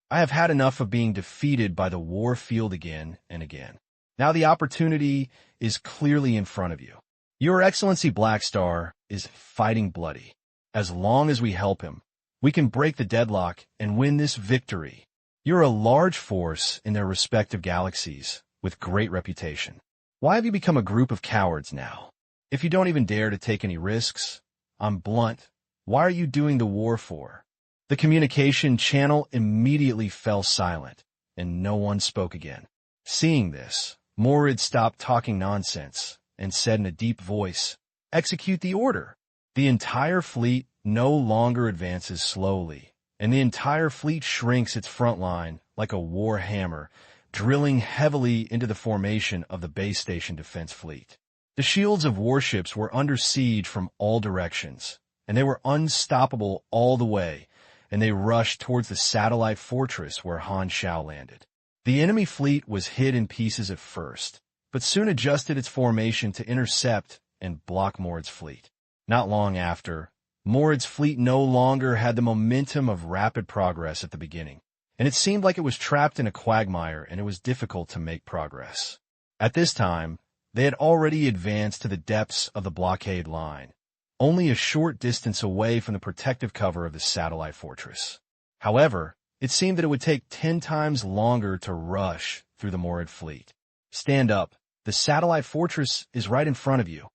I have had enough of being defeated by the war field again and again. Now the opportunity is clearly in front of you. Your Excellency Black Star is fighting bloody. As long as we help him, we can break the deadlock and win this victory. You're a large force in their respective galaxies, with great reputation. Why have you become a group of cowards now? If you don't even dare to take any risks, I'm blunt. Why are you doing the war for? The communication channel immediately fell silent, and no one spoke again. Seeing this, Morid stopped talking nonsense and said in a deep voice, "Execute the order." The entire fleet no longer advances slowly, and the entire fleet shrinks its front line like a war hammer, drilling heavily into the formation of the base station defense fleet. The shields of warships were under siege from all directions, and they were unstoppable all the way, and they rushed towards the satellite fortress where Han Xiao landed. The enemy fleet was hit in pieces at first, but soon adjusted its formation to intercept and block Morid's fleet. Not long after, Morid's fleet no longer had the momentum of rapid progress at the beginning, and it seemed like it was trapped in a quagmire and it was difficult to make progress. At this time, they had already advanced to the depths of the blockade line, only a short distance away from the protective cover of the satellite fortress. However, it seemed that it would take 10 times longer to rush through the Morid fleet. Stand up. The satellite fortress is right in front of you.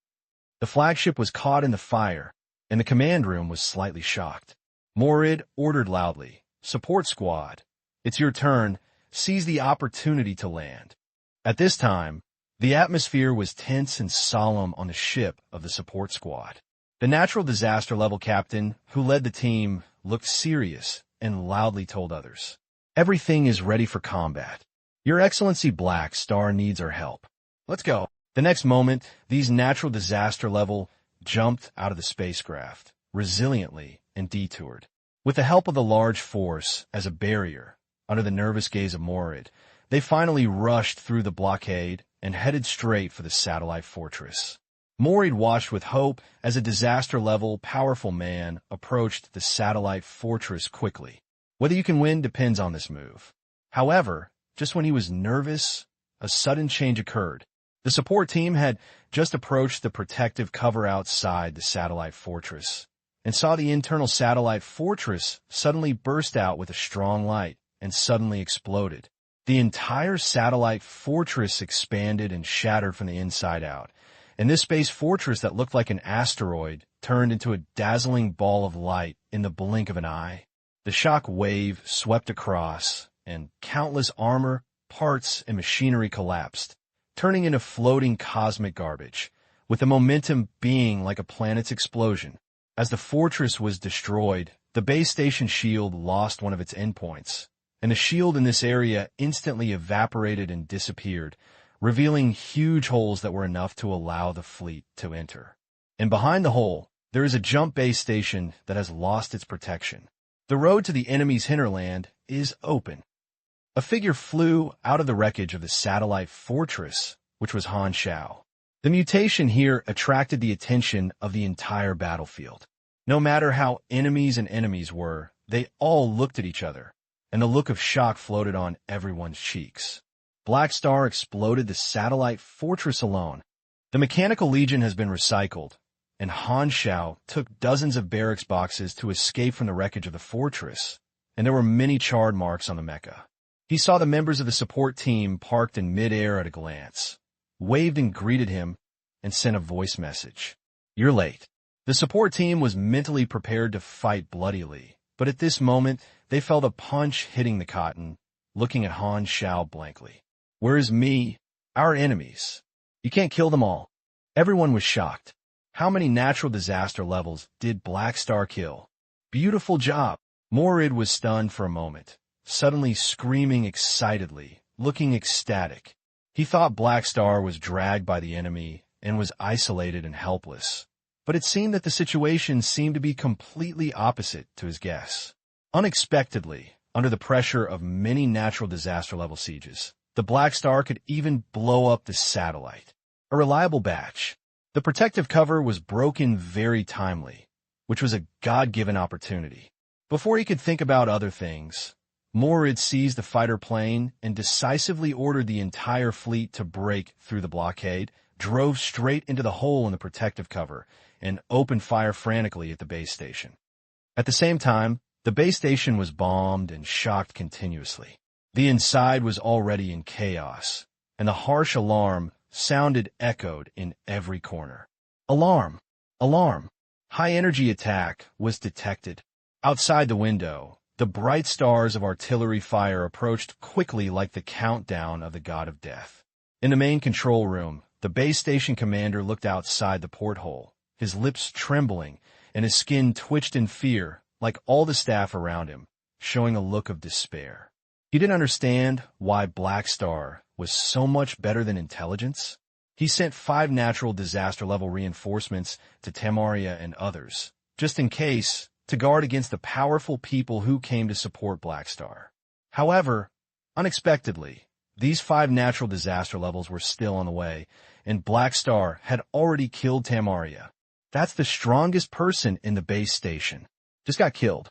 The flagship was caught in the fire, and the command room was slightly shocked. Morid ordered loudly, "Support squad, it's your turn. Seize the opportunity to land." At this time, the atmosphere was tense and solemn on the ship of the support squad. The natural disaster level captain who led the team looked serious and loudly told others, "Everything is ready for combat. Your Excellency Black Star needs our help. Let's go." The next moment, these natural disaster level jumped out of the spacecraft, resiliently and detoured. With the help of the large force as a barrier, under the nervous gaze of Morid, they finally rushed through the blockade and headed straight for the satellite fortress. Morid watched with hope as a disaster-level, powerful man approached the satellite fortress quickly. Whether you can win depends on this move. However, just when he was nervous, a sudden change occurred. The support team had just approached the protective cover outside the satellite fortress and saw the internal satellite fortress suddenly burst out with a strong light and suddenly exploded. The entire satellite fortress expanded and shattered from the inside out, and this space fortress that looked like an asteroid turned into a dazzling ball of light in the blink of an eye. The shock wave swept across, and countless armor, parts, and machinery collapsed, turning into floating cosmic garbage, with the momentum being like a planet's explosion. As the fortress was destroyed, the base station shield lost one of its endpoints, and the shield in this area instantly evaporated and disappeared, revealing huge holes that were enough to allow the fleet to enter. And behind the hole, there is a jump base station that has lost its protection. The road to the enemy's hinterland is open. A figure flew out of the wreckage of the satellite fortress, which was Han Xiao. The mutation here attracted the attention of the entire battlefield. No matter how enemies were, they all looked at each other, and the look of shock floated on everyone's cheeks. Black Star exploded the satellite fortress alone. The Mechanical Legion has been recycled, and Han Xiao took dozens of barracks boxes to escape from the wreckage of the fortress, and there were many charred marks on the mecha. He saw the members of the support team parked in mid-air at a glance, waved and greeted him, and sent a voice message. "You're late." The support team was mentally prepared to fight bloodily, but at this moment, they felt a punch hitting the cotton, looking at Han Xiao blankly. "Where's me? Our enemies. You can't kill them all." Everyone was shocked. How many natural disaster levels did Black Star kill? Beautiful job. Morid was stunned for a moment, suddenly screaming excitedly, looking ecstatic. He thought Black Star was dragged by the enemy and was isolated and helpless. But it seemed that the situation seemed to be completely opposite to his guess. Unexpectedly, under the pressure of many natural disaster level sieges, the Black Star could even blow up the satellite. A reliable batch. The protective cover was broken very timely, which was a God-given opportunity. Before he could think about other things, Morid seized the fighter plane and decisively ordered the entire fleet to break through the blockade, drove straight into the hole in the protective cover, and opened fire frantically at the base station. At the same time, the base station was bombed and shocked continuously. The inside was already in chaos, and the harsh alarm sounded echoed in every corner. Alarm! Alarm! High-energy attack was detected. Outside the window, the bright stars of artillery fire approached quickly like the countdown of the god of death. In the main control room, the base station commander looked outside the porthole, his lips trembling and his skin twitched in fear, like all the staff around him, showing a look of despair. He didn't understand why Black Star was so much better than intelligence. He sent 5 natural disaster-level reinforcements to Tamaria and others, just in case, to guard against the powerful people who came to support Black Star. However, unexpectedly, these 5 natural disaster levels were still on the way, and Black Star had already killed Tamaria. That's the strongest person in the base station. Just got killed.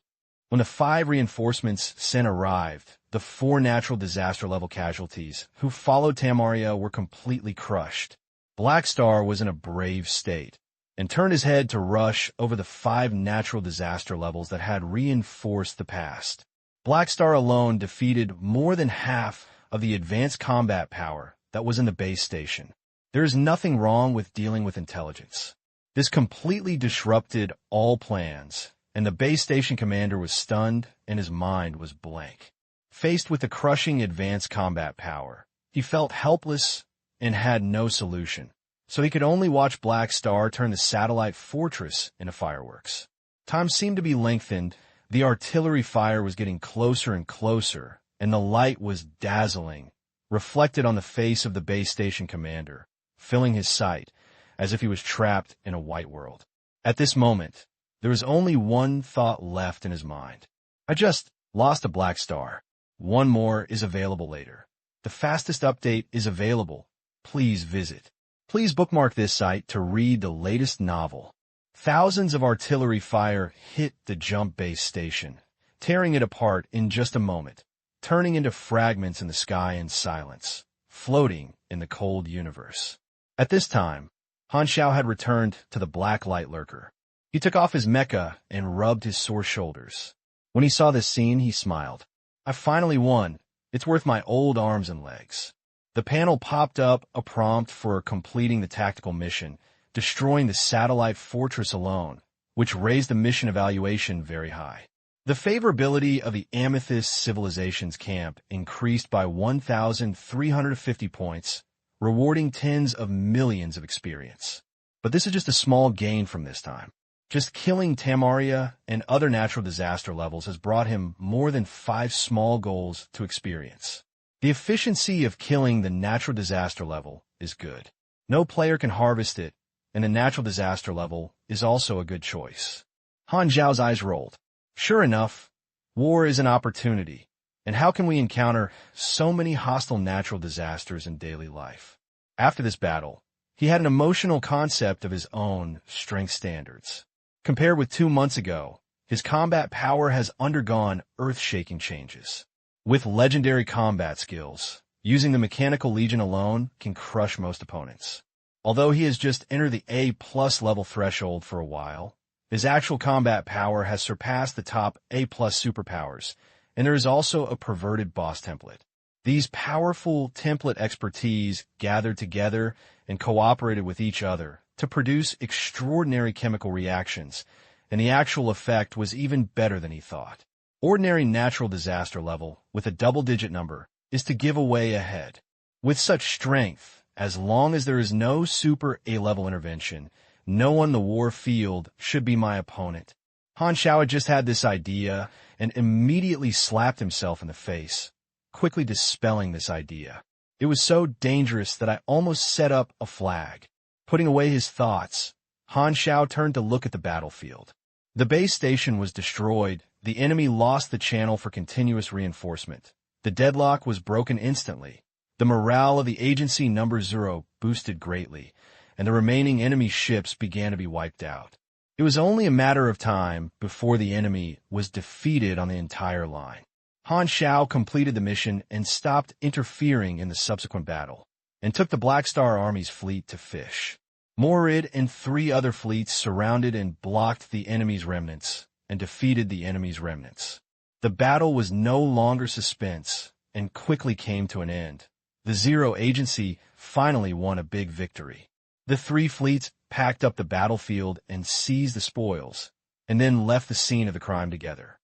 When the 5 reinforcements sent arrived, the 4 natural disaster level casualties who followed Tamaria were completely crushed. Black Star was in a brave state and turned his head to rush over the 5 natural disaster levels that had reinforced the past. Black Star alone defeated more than half of the advanced combat power that was in the base station. There is nothing wrong with dealing with intelligence. This completely disrupted all plans, and the base station commander was stunned and his mind was blank. Faced with the crushing advanced combat power, he felt helpless and had no solution, so he could only watch Black Star turn the satellite fortress into fireworks. Time seemed to be lengthened, the artillery fire was getting closer and closer, and the light was dazzling, reflected on the face of the base station commander, filling his sight as if he was trapped in a white world. At this moment, there was only one thought left in his mind. I just lost a Black Star. One more is available later. The fastest update is available. Please visit. Please bookmark this site to read the latest novel. Thousands of artillery fire hit the jump base station, tearing it apart in just a moment, turning into fragments in the sky in silence. floating in the cold universe. At this time, Han Xiao had returned to the black light lurker. He took off his mecha and rubbed his sore shoulders. When he saw this scene, he smiled. I finally won. It's worth my old arms and legs. The panel popped up a prompt for completing the tactical mission, destroying the satellite fortress alone, which raised the mission evaluation very high. The favorability of the Amethyst Civilization's camp increased by 1,350 points, rewarding tens of millions of experience. But this is just a small gain from this time. Just killing Tamaria and other natural disaster levels has brought him more than 5 small goals to experience. The efficiency of killing the natural disaster level is good. No player can harvest it, and the natural disaster level is also a good choice. Han Xiao's eyes rolled. Sure enough, war is an opportunity, and how can we encounter so many hostile natural disasters in daily life? After this battle, he had an emotional concept of his own strength standards. Compared with 2 months ago, his combat power has undergone earth-shaking changes. With legendary combat skills, using the Mechanical Legion alone can crush most opponents. Although he has just entered the A+ level threshold for a while, his actual combat power has surpassed the top A+ superpowers, and there is also a perverted boss template. These powerful template expertise gathered together and cooperated with each other to produce extraordinary chemical reactions, and the actual effect was even better than he thought. Ordinary natural disaster level with a double-digit number is to give away a head. With such strength, as long as there is no super A-level intervention, no one in the war field should be my opponent. Han Xiao had just had this idea and immediately slapped himself in the face, quickly dispelling this idea. It was so dangerous that I almost set up a flag. Putting away his thoughts, Han Xiao turned to look at the battlefield. The base station was destroyed. The enemy lost the channel for continuous reinforcement. The deadlock was broken instantly. The morale of the Agency Number 0 boosted greatly, and the remaining enemy ships began to be wiped out. It was only a matter of time before the enemy was defeated on the entire line. Han Xiao completed the mission and stopped interfering in the subsequent battle, and took the Black Star Army's fleet to fish. Morid and 3 other fleets surrounded and blocked the enemy's remnants, and defeated the enemy's remnants. The battle was no longer suspense, and quickly came to an end. The Zero Agency finally won a big victory. The 3 fleets packed up the battlefield and seized the spoils, and then left the scene of the crime together.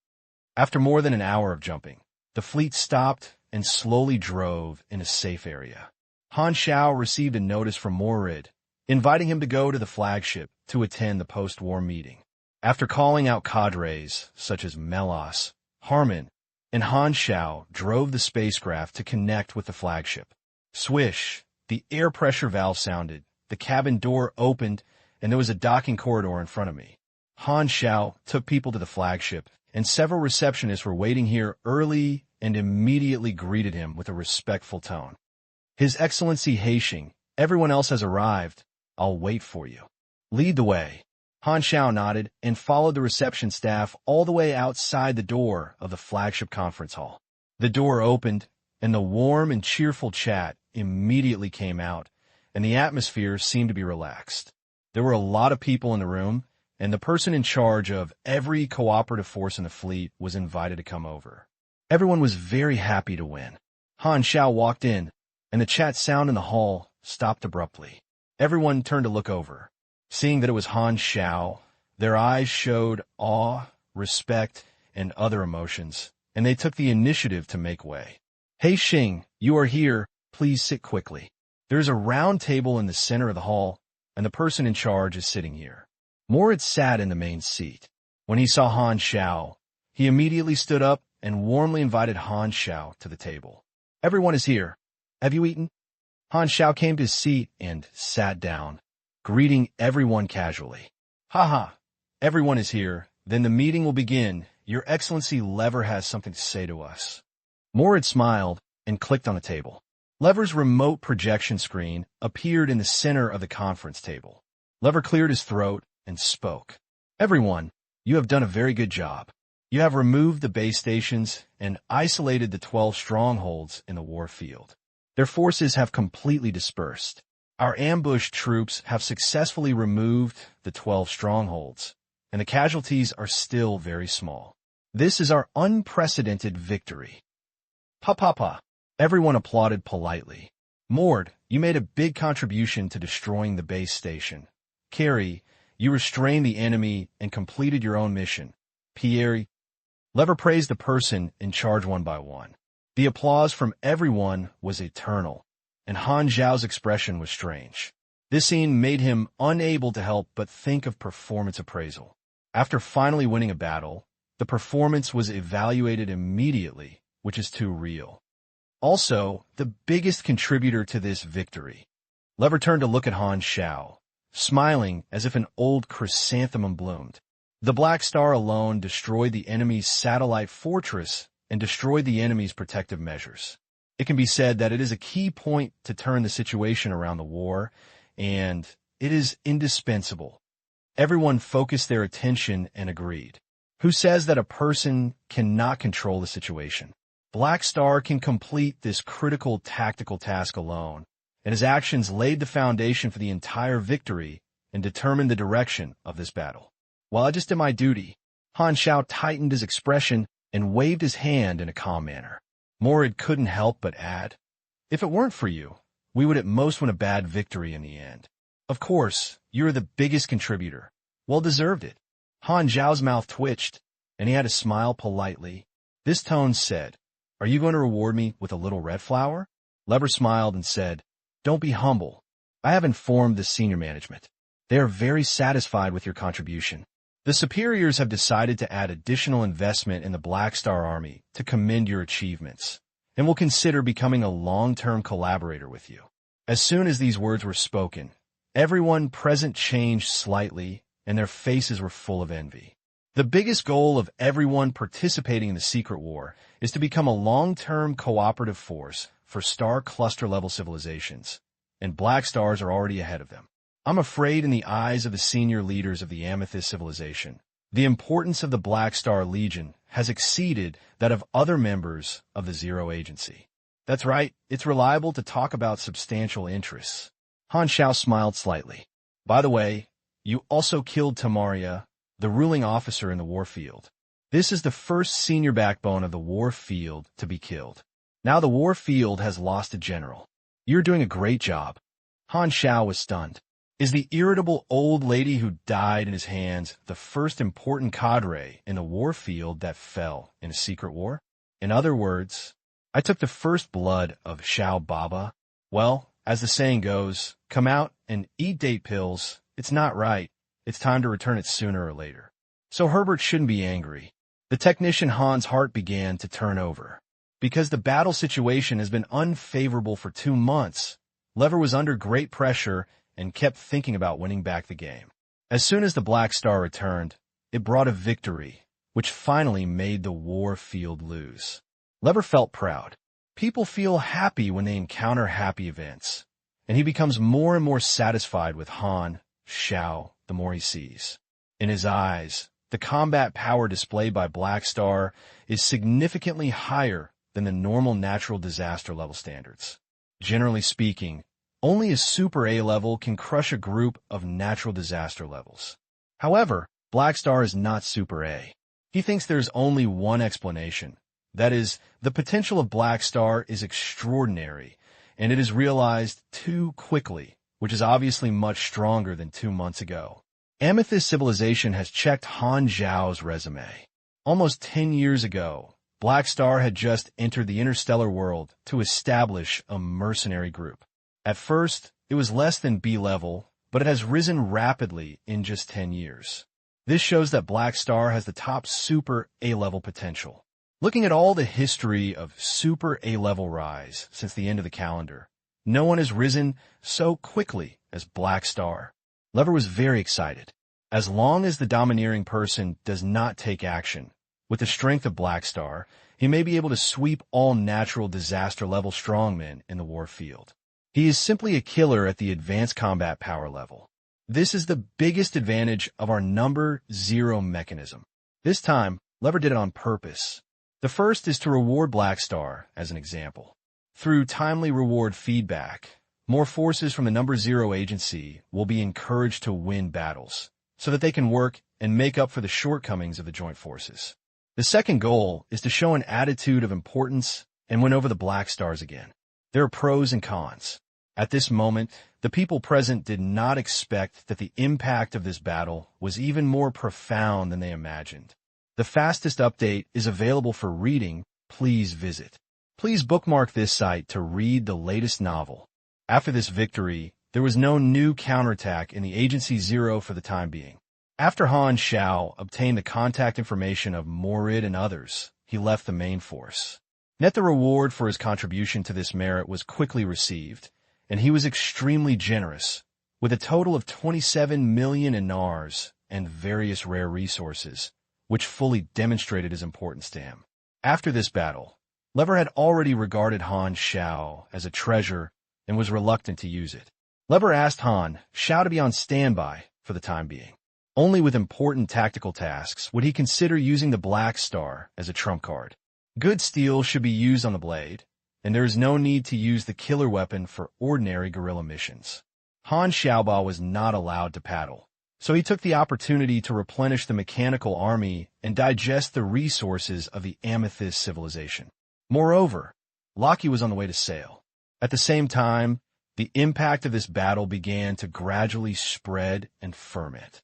After more than an hour of jumping, the fleet stopped and slowly drove in a safe area. Han Xiao received a notice from Morid, inviting him to go to the flagship to attend the post-war meeting. After calling out cadres such as Melas, Harmon, and Han Xiao drove the spacecraft to connect with the flagship. Swish, the air pressure valve sounded, the cabin door opened, and there was a docking corridor in front of me. Han Xiao took people to the flagship, and several receptionists were waiting here early and immediately greeted him with a respectful tone. His Excellency Haixing, everyone else has arrived. I'll wait for you. Lead the way. Han Xiao nodded and followed the reception staff all the way outside the door of the flagship conference hall. The door opened, and the warm and cheerful chat immediately came out, and the atmosphere seemed to be relaxed. There were a lot of people in the room, and the person in charge of every cooperative force in the fleet was invited to come over. Everyone was very happy to win. Han Xiao walked in, and the chat sound in the hall stopped abruptly. Everyone turned to look over. Seeing that it was Han Xiao, their eyes showed awe, respect, and other emotions, and they took the initiative to make way. Haixing, you are here. Please sit quickly. There's a round table in the center of the hall, and the person in charge is sitting here. Moritz sat in the main seat. When he saw Han Xiao, he immediately stood up and warmly invited Han Xiao to the table. Everyone is here. Have you eaten? Han Xiao came to his seat and sat down, greeting everyone casually. Haha, everyone is here. Then the meeting will begin. Your Excellency Lever has something to say to us. Moritz smiled and clicked on a table. Lever's remote projection screen appeared in the center of the conference table. Lever cleared his throat and spoke. Everyone, you have done a very good job. You have removed the base stations and isolated the 12 strongholds in the war field. Their forces have completely dispersed. Our ambushed troops have successfully removed the 12 strongholds, and the casualties are still very small. This is our unprecedented victory. Pa pa pa. Everyone applauded politely. Mord, you made a big contribution to destroying the base station. Carrie, you restrained the enemy and completed your own mission. Pierre, Lever praised the person in charge one by one. The applause from everyone was eternal, and Han Xiao's expression was strange. This scene made him unable to help but think of performance appraisal. After finally winning a battle, the performance was evaluated immediately, which is too real. Also, the biggest contributor to this victory. Lever turned to look at Han Xiao, smiling as if an old chrysanthemum bloomed. The Black Star alone destroyed the enemy's satellite fortress and destroyed the enemy's protective measures. It can be said that it is a key point to turn the situation around the war, and it is indispensable. Everyone focused their attention and agreed. Who says that a person cannot control the situation? Black Star can complete this critical tactical task alone, and his actions laid the foundation for the entire victory and determined the direction of this battle. While I just did my duty, Han Xiao tightened his expression and waved his hand in a calm manner. Morid couldn't help but add, if it weren't for you, we would at most win a bad victory in the end. Of course, you're the biggest contributor. Well deserved it. Han Xiao's mouth twitched, and he had to smile politely. This tone said, are you going to reward me with a little red flower? Lever smiled and said, don't be humble. I have informed the senior management. They are very satisfied with your contribution. The superiors have decided to add additional investment in the Black Star Army to commend your achievements, and will consider becoming a long-term collaborator with you. As soon as these words were spoken, everyone present changed slightly, and their faces were full of envy. The biggest goal of everyone participating in the secret war is to become a long-term cooperative force for star cluster-level civilizations, and Black Stars are already ahead of them. I'm afraid in the eyes of the senior leaders of the Amethyst civilization, the importance of the Black Star Legion has exceeded that of other members of the Zero Agency. That's right, it's reliable to talk about substantial interests. Han Xiao smiled slightly. By the way, you also killed Tamaria, the ruling officer in the war field. This is the first senior backbone of the war field to be killed. Now the war field has lost a general. You're doing a great job. Han Xiao was stunned. Is the irritable old lady who died in his hands the first important cadre in the war field that fell in a secret war? In other words, I took the first blood of Xiao Baba. Well, as the saying goes, come out and eat date pills. It's not right. It's time to return it sooner or later. So Herbert shouldn't be angry. The technician Han's heart began to turn over. Because the battle situation has been unfavorable for 2 months, Lever was under great pressure and kept thinking about winning back the game. As soon as the Black Star returned, it brought a victory, which finally made the war field lose. Lever felt proud. People feel happy when they encounter happy events, and he becomes more and more satisfied with Han Xiao the more he sees. In his eyes, the combat power displayed by Black Star is significantly higher than the normal natural disaster level standards. Generally speaking, only a Super A level can crush a group of natural disaster levels. However, Black Star is not Super A. He thinks there's only one explanation. That is, the potential of Black Star is extraordinary, and it is realized too quickly, which is obviously much stronger than 2 months ago. Amethyst Civilization has checked Han Xiao's resume. Almost 10 years ago, Black Star had just entered the interstellar world to establish a mercenary group. At first, it was less than B-level, but it has risen rapidly in just 10 years. This shows that Black Star has the top Super A-level potential. Looking at all the history of Super A-level rise since the end of the calendar, no one has risen so quickly as Black Star. Lever was very excited. As long as the domineering person does not take action, with the strength of Black Star, he may be able to sweep all natural disaster-level strongmen in the war field. He is simply a killer at the advanced combat power level. This is the biggest advantage of our number 0 mechanism. This time, Lever did it on purpose. The first is to reward Black Star as an example. Through timely reward feedback, more forces from the Number Zero Agency will be encouraged to win battles, so that they can work and make up for the shortcomings of the joint forces. The second goal is to show an attitude of importance and win over the Black Stars again. There are pros and cons. At this moment, the people present did not expect that the impact of this battle was even more profound than they imagined. The fastest update is available for reading. Please visit. Please bookmark this site to read the latest novel. After this victory, there was no new counterattack in the Agency Zero for the time being. After Han Xiao obtained the contact information of Morid and others, he left the main force. Net the reward for his contribution to this merit was quickly received, and he was extremely generous, with a total of 27 million inars and various rare resources, which fully demonstrated his importance to him. After this battle, Lever had already regarded Han Xiao as a treasure and was reluctant to use it. Lever asked Han Xiao to be on standby for the time being. Only with important tactical tasks would he consider using the Black Star as a trump card. Good steel should be used on the blade, and there is no need to use the killer weapon for ordinary guerrilla missions. Han Xiaoba was not allowed to paddle, so he took the opportunity to replenish the mechanical army and digest the resources of the Amethyst civilization. Moreover, Lockie was on the way to sail. At the same time, the impact of this battle began to gradually spread and ferment.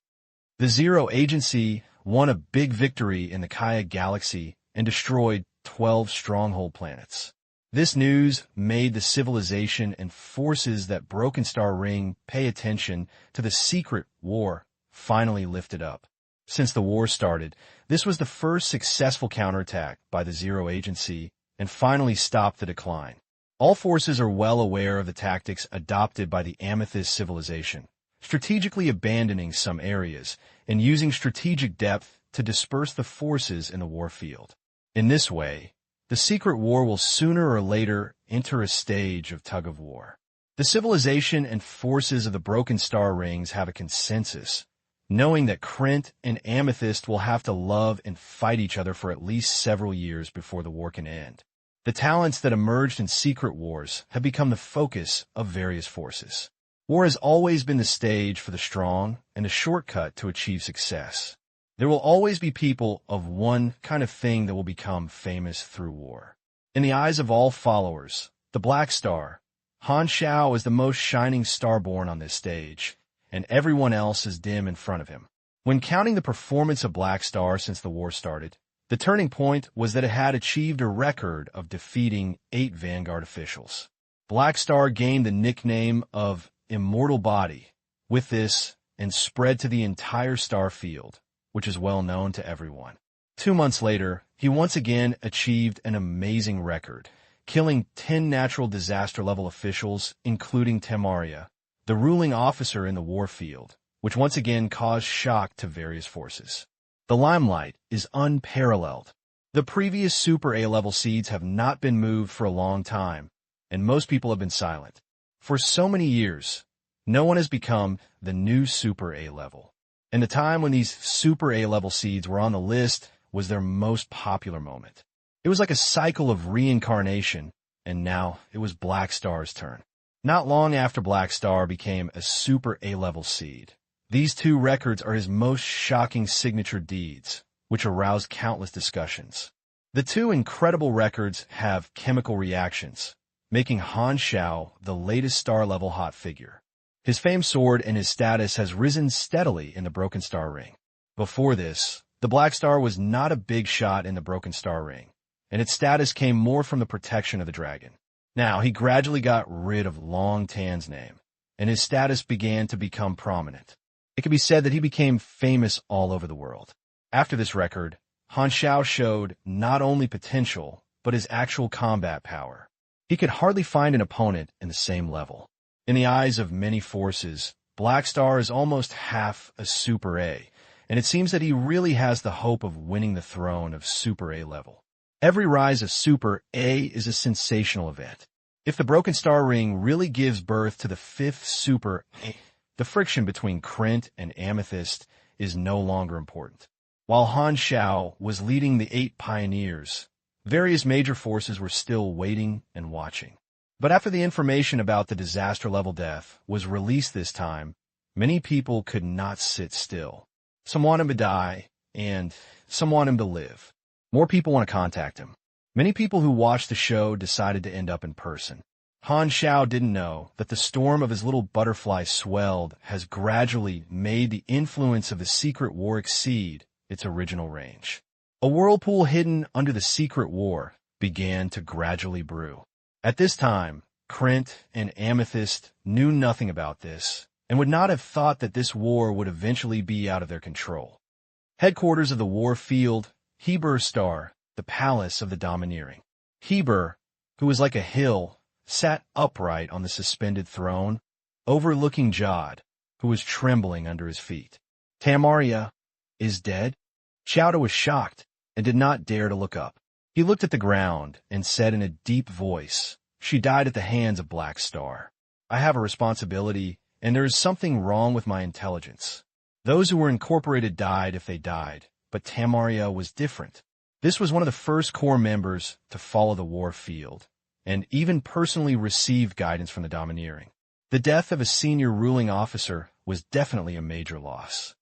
The Zero Agency won a big victory in the Kaya Galaxy and destroyed 12 stronghold planets. This news made the civilization and forces that Broken Star Ring pay attention to the secret war finally lifted up. Since the war started, this was the first successful counterattack by the Zero Agency and finally stopped the decline. All forces are well aware of the tactics adopted by the Amethyst civilization, strategically abandoning some areas and using strategic depth to disperse the forces in the war field. In this way, the secret war will sooner or later enter a stage of tug-of-war. The civilization and forces of the Broken Star Rings have a consensus, knowing that Krent and Amethyst will have to love and fight each other for at least several years before the war can end. The talents that emerged in secret wars have become the focus of various forces. War has always been the stage for the strong and a shortcut to achieve success. There will always be people of one kind of thing that will become famous through war. In the eyes of all followers, the Black Star, Han Xiao is the most shining star born on this stage, and everyone else is dim in front of him. When counting the performance of Black Star since the war started, the turning point was that it had achieved a record of defeating 8 Vanguard officials. Black Star gained the nickname of Immortal Body with this and spread to the entire star field, which is well known to everyone. 2 months later, he once again achieved an amazing record, killing 10 natural disaster-level officials, including Tamaria, the ruling officer in the war field, which once again caused shock to various forces. The limelight is unparalleled. The previous Super A-level seeds have not been moved for a long time, and most people have been silent. For so many years, no one has become the new Super A-level. And the time when these Super A-level seeds were on the list was their most popular moment. It was like a cycle of reincarnation, and now it was Black Star's turn. Not long after Black Star became a Super A-level seed, these 2 records are his most shocking signature deeds, which aroused countless discussions. The 2 incredible records have chemical reactions, making Han Xiao the latest star-level hot figure. His famed sword and his status has risen steadily in the Broken Star Ring. Before this, the Black Star was not a big shot in the Broken Star Ring, and its status came more from the protection of the dragon. Now, he gradually got rid of Long Tan's name, and his status began to become prominent. It can be said that he became famous all over the world. After this record, Han Xiao showed not only potential, but his actual combat power. He could hardly find an opponent in the same level. In the eyes of many forces, Black Star is almost half a Super A, and it seems that he really has the hope of winning the throne of Super A level. Every rise of Super A is a sensational event. If the Broken Star Ring really gives birth to the 5th Super A, the friction between Krent and Amethyst is no longer important. While Han Xiao was leading the 8 pioneers, Various major forces were still waiting and watching. But after the information about the disaster-level death was released this time, many people could not sit still. Some want him to die, and some want him to live. More people want to contact him. Many people who watched the show decided to end up in person. Han Xiao didn't know that the storm of his little butterfly swelled has gradually made the influence of the secret war exceed its original range. A whirlpool hidden under the secret war began to gradually brew. At this time, Krent and Amethyst knew nothing about this and would not have thought that this war would eventually be out of their control. Headquarters of the war field, Heber Star, the palace of the domineering. Heber, who was like a hill, sat upright on the suspended throne, overlooking Jod, who was trembling under his feet. Tamaria is dead? Chowda was shocked and did not dare to look up. He looked at the ground and said in a deep voice, "She died at the hands of Black Star. I have a responsibility, and there is something wrong with my intelligence. Those who were incorporated died if they died, but Tamaria was different. This was one of the first core members to follow the war field, and even personally received guidance from the domineering. The death of a senior ruling officer was definitely a major loss."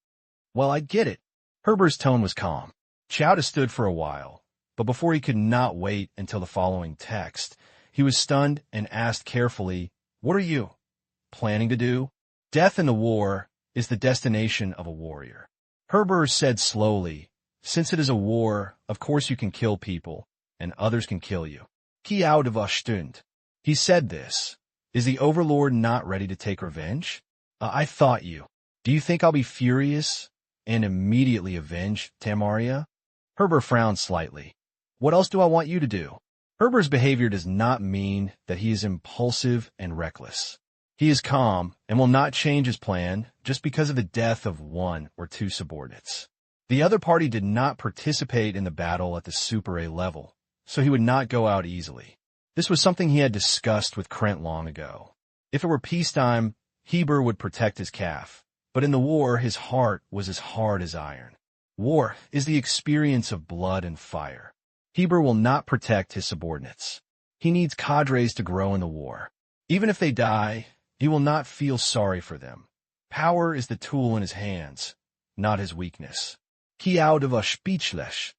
"Well, I get it." Herbert's tone was calm. Chowda stood for a while, but before he could not wait until the following text, he was stunned and asked carefully, "What are you planning to do?" "Death in the war is the destination of a warrior." Herbert said slowly, "Since it is a war, of course you can kill people, and others can kill you. Kiao de Stund." He said this. Is the Overlord not ready to take revenge? I thought you. Do you think I'll be furious and immediately avenge Tamaria? Herbert frowned slightly. What else do I want you to do? Herbert's behavior does not mean that he is impulsive and reckless. He is calm and will not change his plan just because of the death of one or two subordinates. The other party did not participate in the battle at the Super A level, so he would not go out easily. This was something he had discussed with Krent long ago. If it were peacetime, Heber would protect his calf, but in the war his heart was as hard as iron. War is the experience of blood and fire. Heber will not protect his subordinates. He needs cadres to grow in the war. Even if they die, he will not feel sorry for them. Power is the tool in his hands, not his weakness. Kiao de was speechless.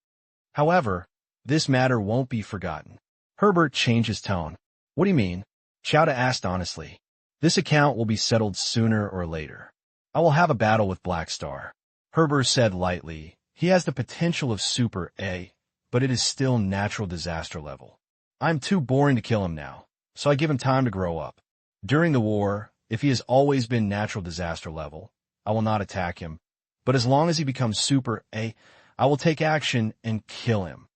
However, this matter won't be forgotten. Herbert changed his tone. What do you mean? Chowda asked honestly. This account will be settled sooner or later. I will have a battle with Black Star. Herbert said lightly. He has the potential of Super A, but it is still natural disaster level. I'm too boring to kill him now, so I give him time to grow up. During the war, if he has always been natural disaster level, I will not attack him. But as long as he becomes Super A, I will take action and kill him.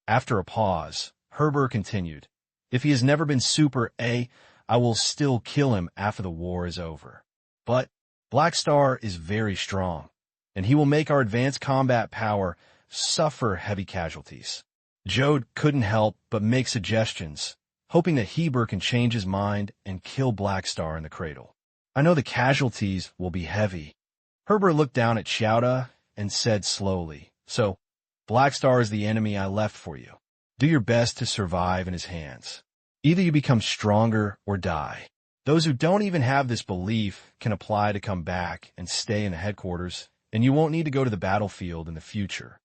After a pause, Herbert continued, if he has never been Super A, I will still kill him after the war is over. But Black Star is very strong, and he will make our advanced combat power suffer heavy casualties. Jode couldn't help but make suggestions, hoping that Heber can change his mind and kill Black Star in the cradle. I know the casualties will be heavy. Herbert looked down at Chowda and said slowly, so, Black Star is the enemy I left for you. Do your best to survive in his hands. Either you become stronger or die. Those who don't even have this belief can apply to come back and stay in the headquarters, and you won't need to go to the battlefield in the future.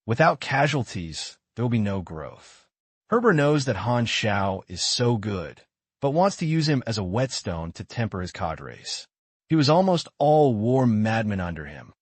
Without casualties, there will be no growth. Herbert knows that Han Xiao is so good, but wants to use him as a whetstone to temper his cadres. He was almost all war madmen under him,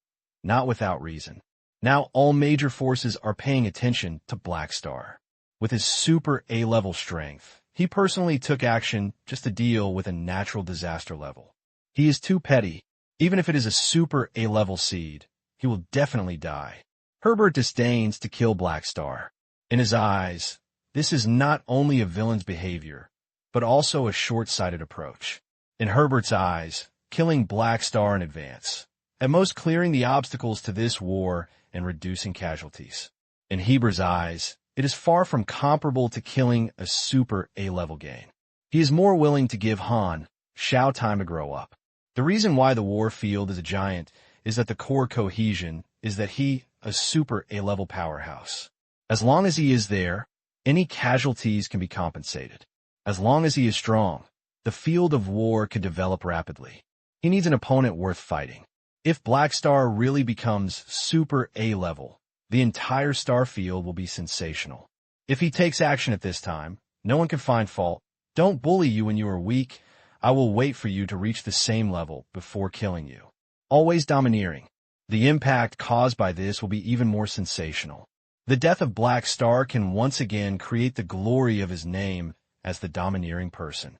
not without reason. Now all major forces are paying attention to Black Star. With his Super A-level strength, he personally took action just to deal with a natural disaster level. He is too petty. Even if it is a Super A-level seed, he will definitely die. Herbert disdains to kill Black Star. In his eyes, this is not only a villain's behavior, but also a short-sighted approach. In Herbert's eyes, killing Black Star in advance, at most clearing the obstacles to this war and reducing casualties. In Heber's eyes, it is far from comparable to killing a Super A-level gain. He is more willing to give Han Xiao time to grow up. The reason why the war field is a giant is that the core cohesion is that he, a Super A-level powerhouse. As long as he is there, Any casualties can be compensated. As long as he is strong, the field of war can develop rapidly. He needs an opponent worth fighting. If Black Star really becomes Super A-level, the entire star field will be sensational. If he takes action at this time, no one can find fault. Don't bully you when you are weak. I will wait for you to reach the same level before killing you. Always domineering. The impact caused by this will be even more sensational. The death of Black Star can once again create the glory of his name as the domineering person.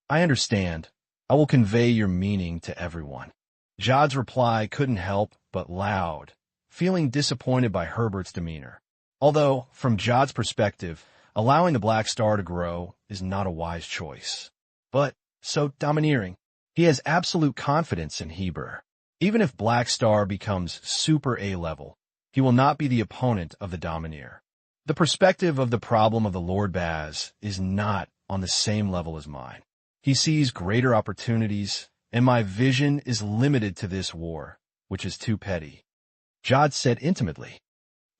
I understand. I will convey your meaning to everyone. Jod's reply couldn't help but loud, feeling disappointed by Herbert's demeanor. Although, from Jod's perspective, allowing the Black Star to grow is not a wise choice. But, so domineering. He has absolute confidence in Heber. Even if Black Star becomes Super A-level, he will not be the opponent of the Domineer. The perspective of the problem of the Lord Baz is not on the same level as mine. He sees greater opportunities, and my vision is limited to this war, which is too petty. Jod said intimately.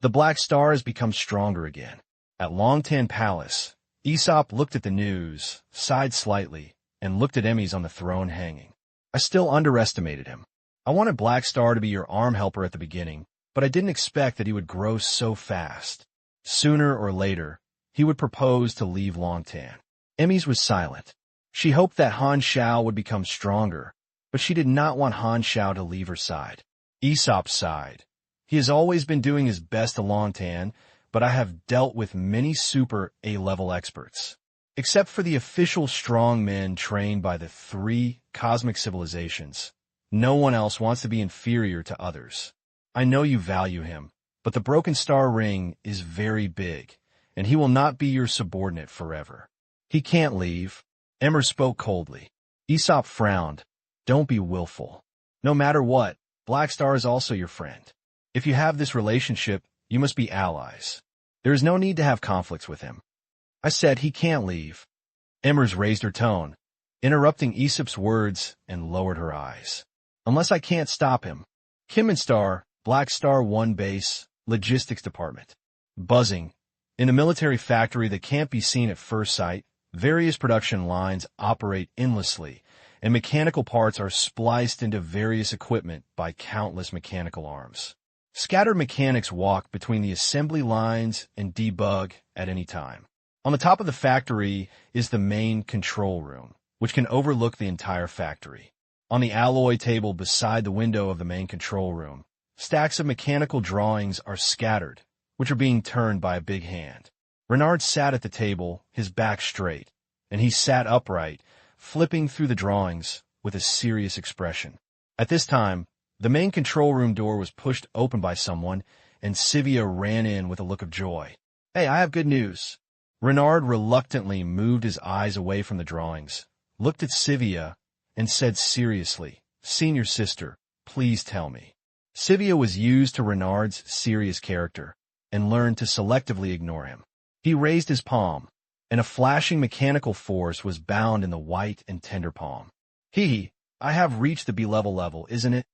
The Black Star has become stronger again. At Longtan Palace, Aesop looked at the news, sighed slightly, and looked at Emmys on the throne hanging. I still underestimated him. I wanted Black Star to be your arm helper at the beginning, but I didn't expect that he would grow so fast. Sooner or later, he would propose to leave Longtan. Emmys was silent. She hoped that Han Xiao would become stronger, but she did not want Han Xiao to leave her side. Aesop sighed. He has always been doing his best at Longtan, but I have dealt with many Super A-level experts. Except for the official strong men trained by the 3 cosmic civilizations, no one else wants to be inferior to others. I know you value him, but the Broken Star Ring is very big, and he will not be your subordinate forever. He can't leave. Emmer spoke coldly. Aesop frowned. Don't be willful. No matter what, Black Star is also your friend. If you have this relationship, you must be allies. There is no need to have conflicts with him. I said he can't leave. Emmers raised her tone, interrupting Aesop's words, and lowered her eyes. Unless I can't stop him. Kimmenstar, Black Star 1 Base, Logistics Department. Buzzing. In a military factory that can't be seen at first sight, various production lines operate endlessly, and mechanical parts are spliced into various equipment by countless mechanical arms. Scattered mechanics walk between the assembly lines and debug at any time. On the top of the factory is the main control room, which can overlook the entire factory. On the alloy table beside the window of the main control room, stacks of mechanical drawings are scattered, which are being turned by a big hand. Renard sat at the table, his back straight, and he sat upright, flipping through the drawings with a serious expression. At this time, the main control room door was pushed open by someone, and Sivia ran in with a look of joy. Hey, I have good news. Renard reluctantly moved his eyes away from the drawings, looked at Sivia, and said seriously, Senior sister, please tell me. Sivia was used to Renard's serious character, and learned to selectively ignore him. He raised his palm, and a flashing mechanical force was bound in the white and tender palm. I have reached the B-level, isn't it?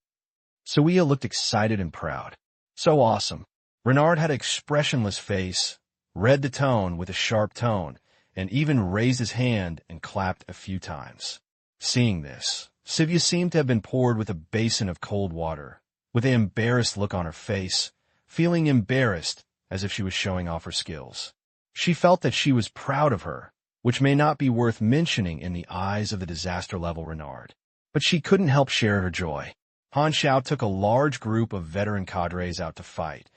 Sivia looked excited and proud. So awesome. Renard had an expressionless face, read the tone with a sharp tone, and even raised his hand and clapped a few times. Seeing this, Sivia seemed to have been poured with a basin of cold water, with an embarrassed look on her face, feeling embarrassed as if she was showing off her skills. She felt that she was proud of her, which may not be worth mentioning in the eyes of the disaster-level Renard. But she couldn't help share her joy. Han Xiao took a large group of veteran cadres out to fight,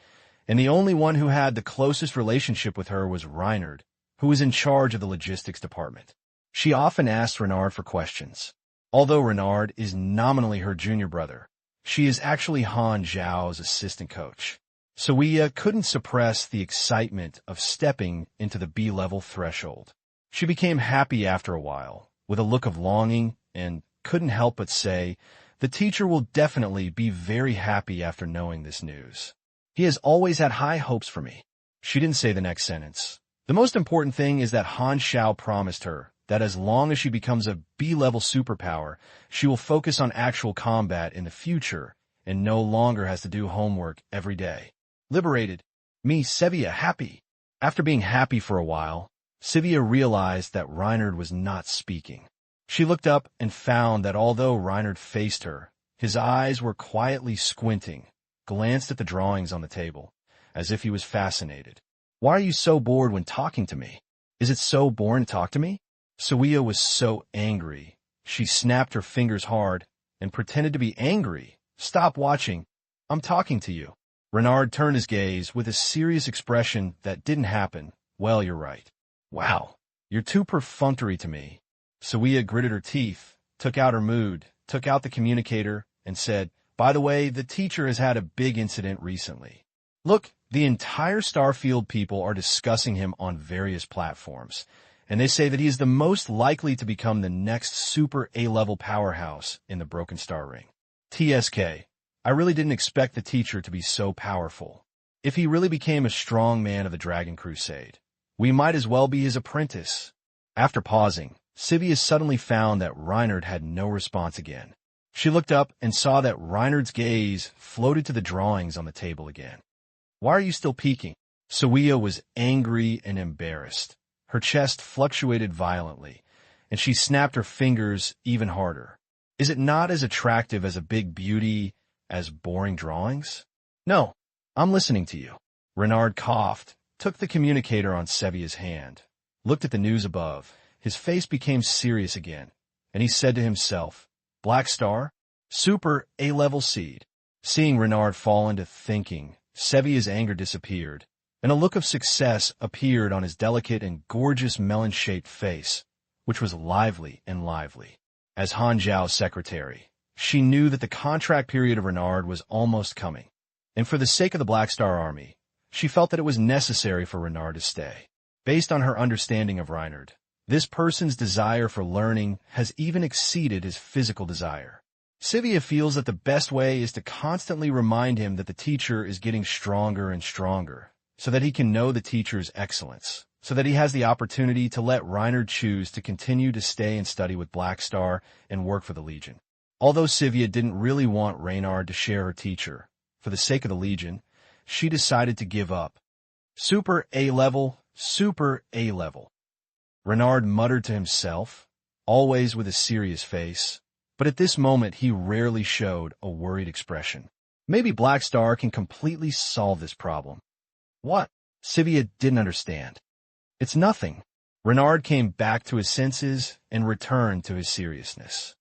and the only one who had the closest relationship with her was Reinhard, who was in charge of the logistics department. She often asked Renard for questions. Although Renard is nominally her junior brother, she is actually Han Xiao's assistant coach. Sivia couldn't suppress the excitement of stepping into the B-level threshold. She became happy after a while, with a look of longing, and couldn't help but say, the teacher will definitely be very happy after knowing this news. He has always had high hopes for me. She didn't say the next sentence. The most important thing is that Han Xiao promised her that as long as she becomes a B-level superpower, she will focus on actual combat in the future and no longer has to do homework every day. Liberated. Me, Sivia, happy. After being happy for a while, Sivia realized that Reinhard was not speaking. She looked up and found that although Reinhard faced her, his eyes were quietly squinting, glanced at the drawings on the table, as if he was fascinated. "Why are you so bored when talking to me? Is it so boring to talk to me?" Sivia was so angry. She snapped her fingers hard and pretended to be angry. "Stop watching. I'm talking to you." Reinhard turned his gaze with a serious expression that didn't happen. "Well, you're right." "Wow, you're too perfunctory to me." Sivia gritted her teeth, took out her mood, took out the communicator, and said, "By the way, the teacher has had a big incident recently. Look, the entire Starfield people are discussing him on various platforms, and they say that he is the most likely to become the next super A-level powerhouse in the Broken Star Ring. TSK, I really didn't expect the teacher to be so powerful. If he really became a strong man of the Dragon Crusade, we might as well be his apprentice." After pausing, Sivia suddenly found that Reinhard had no response again. She looked up and saw that Reinhard's gaze floated to the drawings on the table again. "Why are you still peeking?" Sivia was angry and embarrassed. Her chest fluctuated violently, and she snapped her fingers even harder. "Is it not as attractive as a big beauty as boring drawings?" "No, I'm listening to you." Reinhard coughed, took the communicator on Sivia's hand, looked at the news above. His face became serious again, and he said to himself, "Black Star? Super A-level seed." Seeing Reinhard fall into thinking, Sivia's anger disappeared, and a look of success appeared on his delicate and gorgeous melon-shaped face, which was lively and lively. As Han Xiao's secretary, she knew that the contract period of Reinhard was almost coming, and for the sake of the Black Star Army, she felt that it was necessary for Reinhard to stay. Based on her understanding of Reinhard, this person's desire for learning has even exceeded his physical desire. Sivia feels that the best way is to constantly remind him that the teacher is getting stronger and stronger, so that he can know the teacher's excellence, so that he has the opportunity to let Reinhard choose to continue to stay and study with Black Star and work for the Legion. Although Sivia didn't really want Reinhard to share her teacher, for the sake of the Legion, she decided to give up. Super A-level, super A-level. Reinhard muttered to himself, always with a serious face, but at this moment he rarely showed a worried expression. Maybe Black Star can completely solve this problem. What? Sivia didn't understand. It's nothing. Reinhard came back to his senses and returned to his seriousness.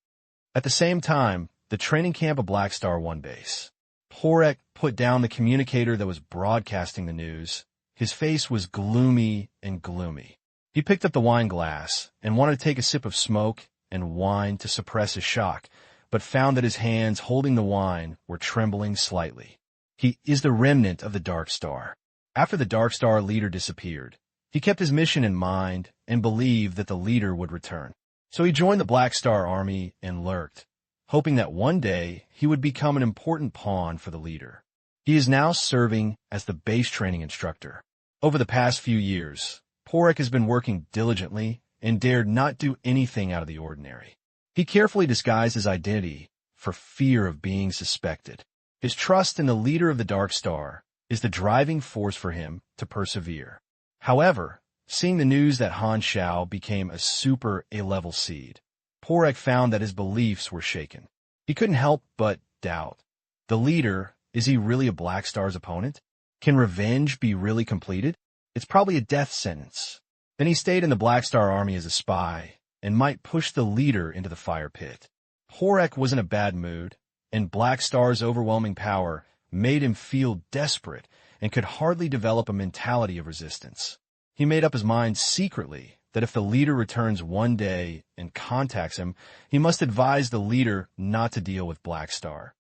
At the same time, the training camp of Black Star 1 base. Porek put down the communicator that was broadcasting the news. His face was gloomy and gloomy. He picked up the wine glass and wanted to take a sip of smoke and wine to suppress his shock, but found that his hands holding the wine were trembling slightly. He is the remnant of the Dark Star. After the Dark Star leader disappeared, he kept his mission in mind and believed that the leader would return. So he joined the Black Star Army and lurked, hoping that one day he would become an important pawn for the leader. He is now serving as the base training instructor. Over the past few years, Porek has been working diligently and dared not do anything out of the ordinary. He carefully disguised his identity for fear of being suspected. His trust in the leader of the Dark Star is the driving force for him to persevere. However, seeing the news that Han Xiao became a super A-level seed, Porek found that his beliefs were shaken. He couldn't help but doubt. The leader, is he really a Black Star's opponent? Can revenge be really completed? It's probably a death sentence. Then he stayed in the Black Star Army as a spy and might push the leader into the fire pit. Porek was in a bad mood, and Black Star's overwhelming power made him feel desperate and could hardly develop a mentality of resistance. He made up his mind secretly that if the leader returns one day and contacts him, he must advise the leader not to deal with Black Star.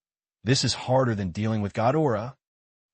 This is harder than dealing with Ghidorah.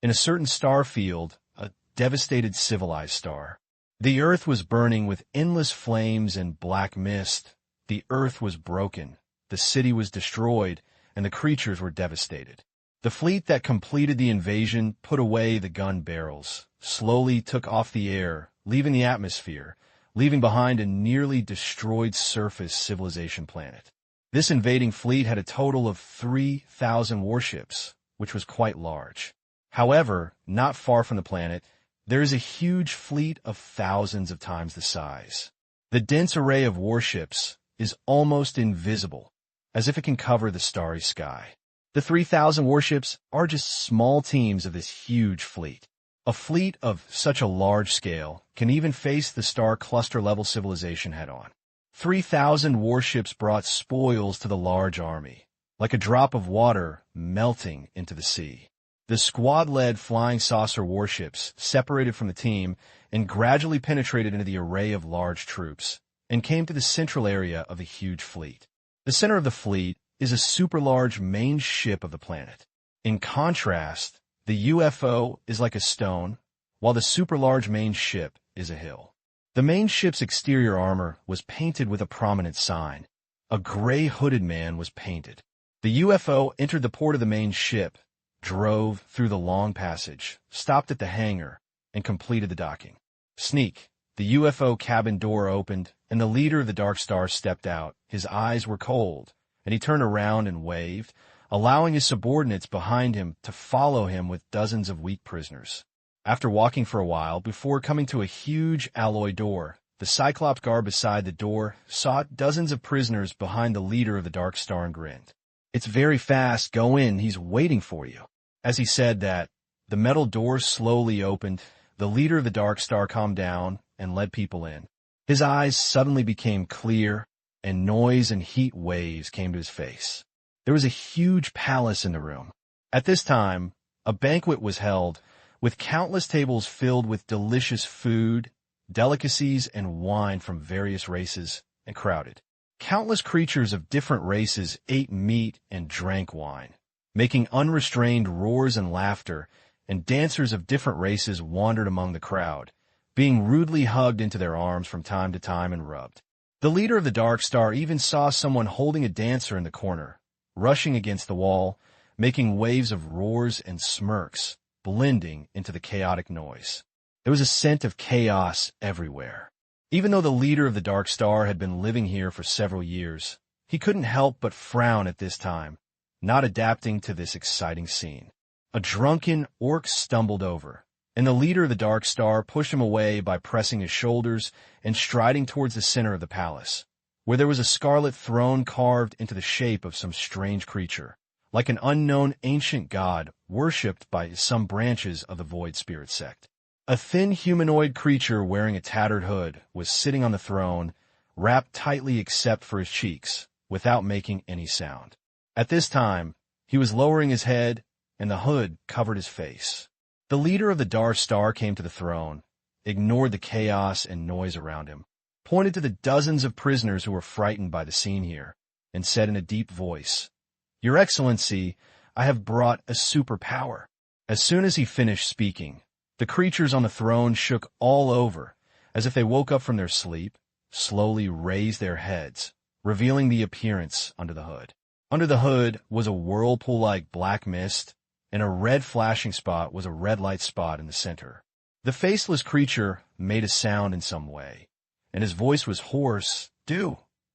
In a certain star field, a devastated civilized star, the earth was burning with endless flames and black mist. The earth was broken, the city was destroyed, and the creatures were devastated. The fleet that completed the invasion put away the gun barrels, slowly took off the air, leaving the atmosphere, leaving behind a nearly destroyed surface civilization planet. This invading fleet had a total of 3,000 warships, which was quite large. However, not far from the planet, There is a huge fleet of thousands of times the size. The dense array of warships is almost invisible, as if it can cover the starry sky. The 3,000 warships are just small teams of this huge fleet. A fleet of such a large scale can even face the star cluster-level civilization head-on. 3,000 warships brought spoils to the large army, like a drop of water melting into the sea. The squad-led flying saucer warships separated from the team and gradually penetrated into the array of large troops and came to the central area of the huge fleet. The center of the fleet is a super-large main ship of the planet. In contrast, the UFO is like a stone, while the super-large main ship is a hill. The main ship's exterior armor was painted with a prominent sign. A gray hooded man was painted. The UFO entered the port of the main ship, drove through the long passage, stopped at the hangar, and completed the docking. Sneak. The UFO cabin door opened, and the leader of the Dark Star stepped out. His eyes were cold, and he turned around and waved, allowing his subordinates behind him to follow him with dozens of weak prisoners. After walking for a while, before coming to a huge alloy door, the Cyclops guard beside the door saw dozens of prisoners behind the leader of the Dark Star and grinned. "It's very fast. Go in. He's waiting for you." As he said that, the metal door slowly opened. The leader of the Dark Star calmed down and led people in. His eyes suddenly became clear, and noise and heat waves came to his face. There was a huge palace in the room. At this time, a banquet was held, with countless tables filled with delicious food, delicacies, and wine from various races, and crowded. Countless creatures of different races ate meat and drank wine, making unrestrained roars and laughter, and dancers of different races wandered among the crowd, being rudely hugged into their arms from time to time and rubbed. The leader of the Dark Star even saw someone holding a dancer in the corner, rushing against the wall, making waves of roars and smirks, blending into the chaotic noise. There was a scent of chaos everywhere. Even though the leader of the Dark Star had been living here for several years, he couldn't help but frown at this time, not adapting to this exciting scene. A drunken orc stumbled over, and the leader of the Dark Star pushed him away by pressing his shoulders and striding towards the center of the palace, where there was a scarlet throne carved into the shape of some strange creature, like an unknown ancient god worshipped by some branches of the Void Spirit sect. A thin humanoid creature wearing a tattered hood was sitting on the throne, wrapped tightly except for his cheeks, without making any sound. At this time, he was lowering his head, and the hood covered his face. The leader of the Dark Star came to the throne, ignored the chaos and noise around him, pointed to the dozens of prisoners who were frightened by the scene here, and said in a deep voice, "Your Excellency, I have brought a superpower." As soon as he finished speaking, the creatures on the throne shook all over, as if they woke up from their sleep, slowly raised their heads, revealing the appearance under the hood. Under the hood was a whirlpool-like black mist, and a red flashing spot was a red light spot in the center. The faceless creature made a sound in some way, and his voice was hoarse.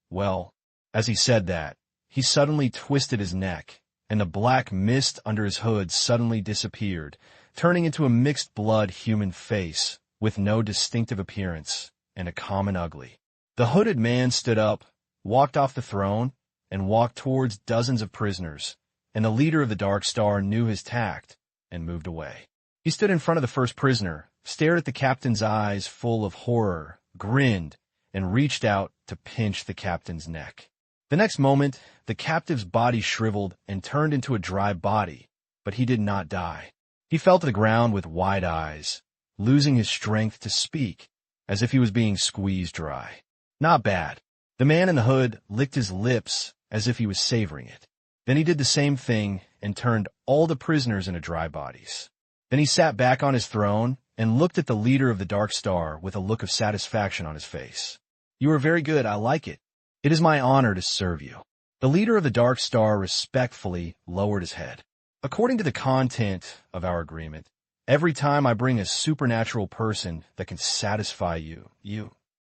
Well, as he said that, he suddenly twisted his neck, and the black mist under his hood suddenly disappeared, turning into a mixed-blood human face with no distinctive appearance and a common ugly. The hooded man stood up, walked off the throne, and walked towards dozens of prisoners, and the leader of the Dark Star knew his tact and moved away. He stood in front of the first prisoner, stared at the captain's eyes full of horror, grinned, and reached out to pinch the captain's neck. The next moment, the captive's body shriveled and turned into a dry body, but he did not die. He fell to the ground with wide eyes, losing his strength to speak, as if he was being squeezed dry. Not bad. The man in the hood licked his lips as if he was savoring it. Then he did the same thing and turned all the prisoners into dry bodies. Then he sat back on his throne and looked at the leader of the Dark Star with a look of satisfaction on his face. "You are very good. I like it. It is my honor to serve you." The leader of the Dark Star respectfully lowered his head. "According to the content of our agreement, every time I bring a supernatural person that can satisfy you.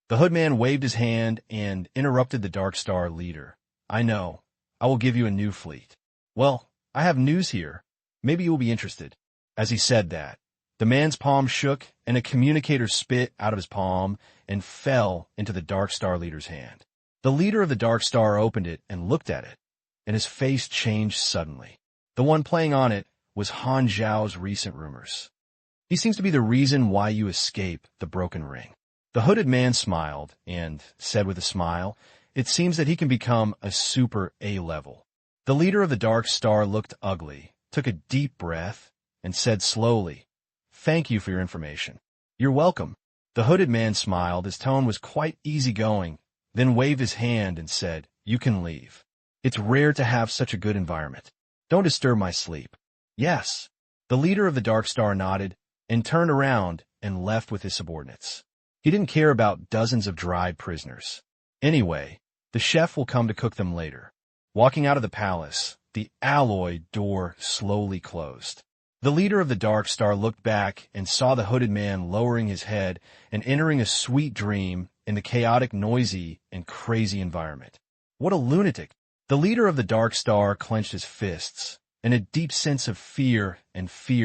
The hoodman waved his hand and interrupted the Dark Star leader. "I know. I will give you a new fleet. Well, I have news here. Maybe you will be interested." As he said that, The man's palm shook, and a communicator spit out of his palm and fell into the Dark Star leader's hand. The leader of the Dark Star opened it and looked at it, and his face changed suddenly. The one playing on it was Han Xiao's recent rumors. He seems to be the reason why you escape the broken ring. The hooded man smiled and said with a smile, "It seems that he can become a super A-level." The leader of the Dark Star looked ugly, took a deep breath, and said slowly, "Thank you for your information." "You're welcome." The hooded man smiled. His tone was quite easygoing, then waved his hand and said, "You can leave. It's rare to have such a good environment. Don't disturb my sleep." "Yes." The leader of the Dark Star nodded and turned around and left with his subordinates. He didn't care about dozens of dried prisoners. Anyway, the chef will come to cook them later. Walking out of the palace, the alloy door slowly closed. The leader of the Dark Star looked back and saw the hooded man lowering his head and entering a sweet dream in the chaotic, noisy, and crazy environment. What a lunatic! The leader of the Dark Star clenched his fists, and a deep sense of fear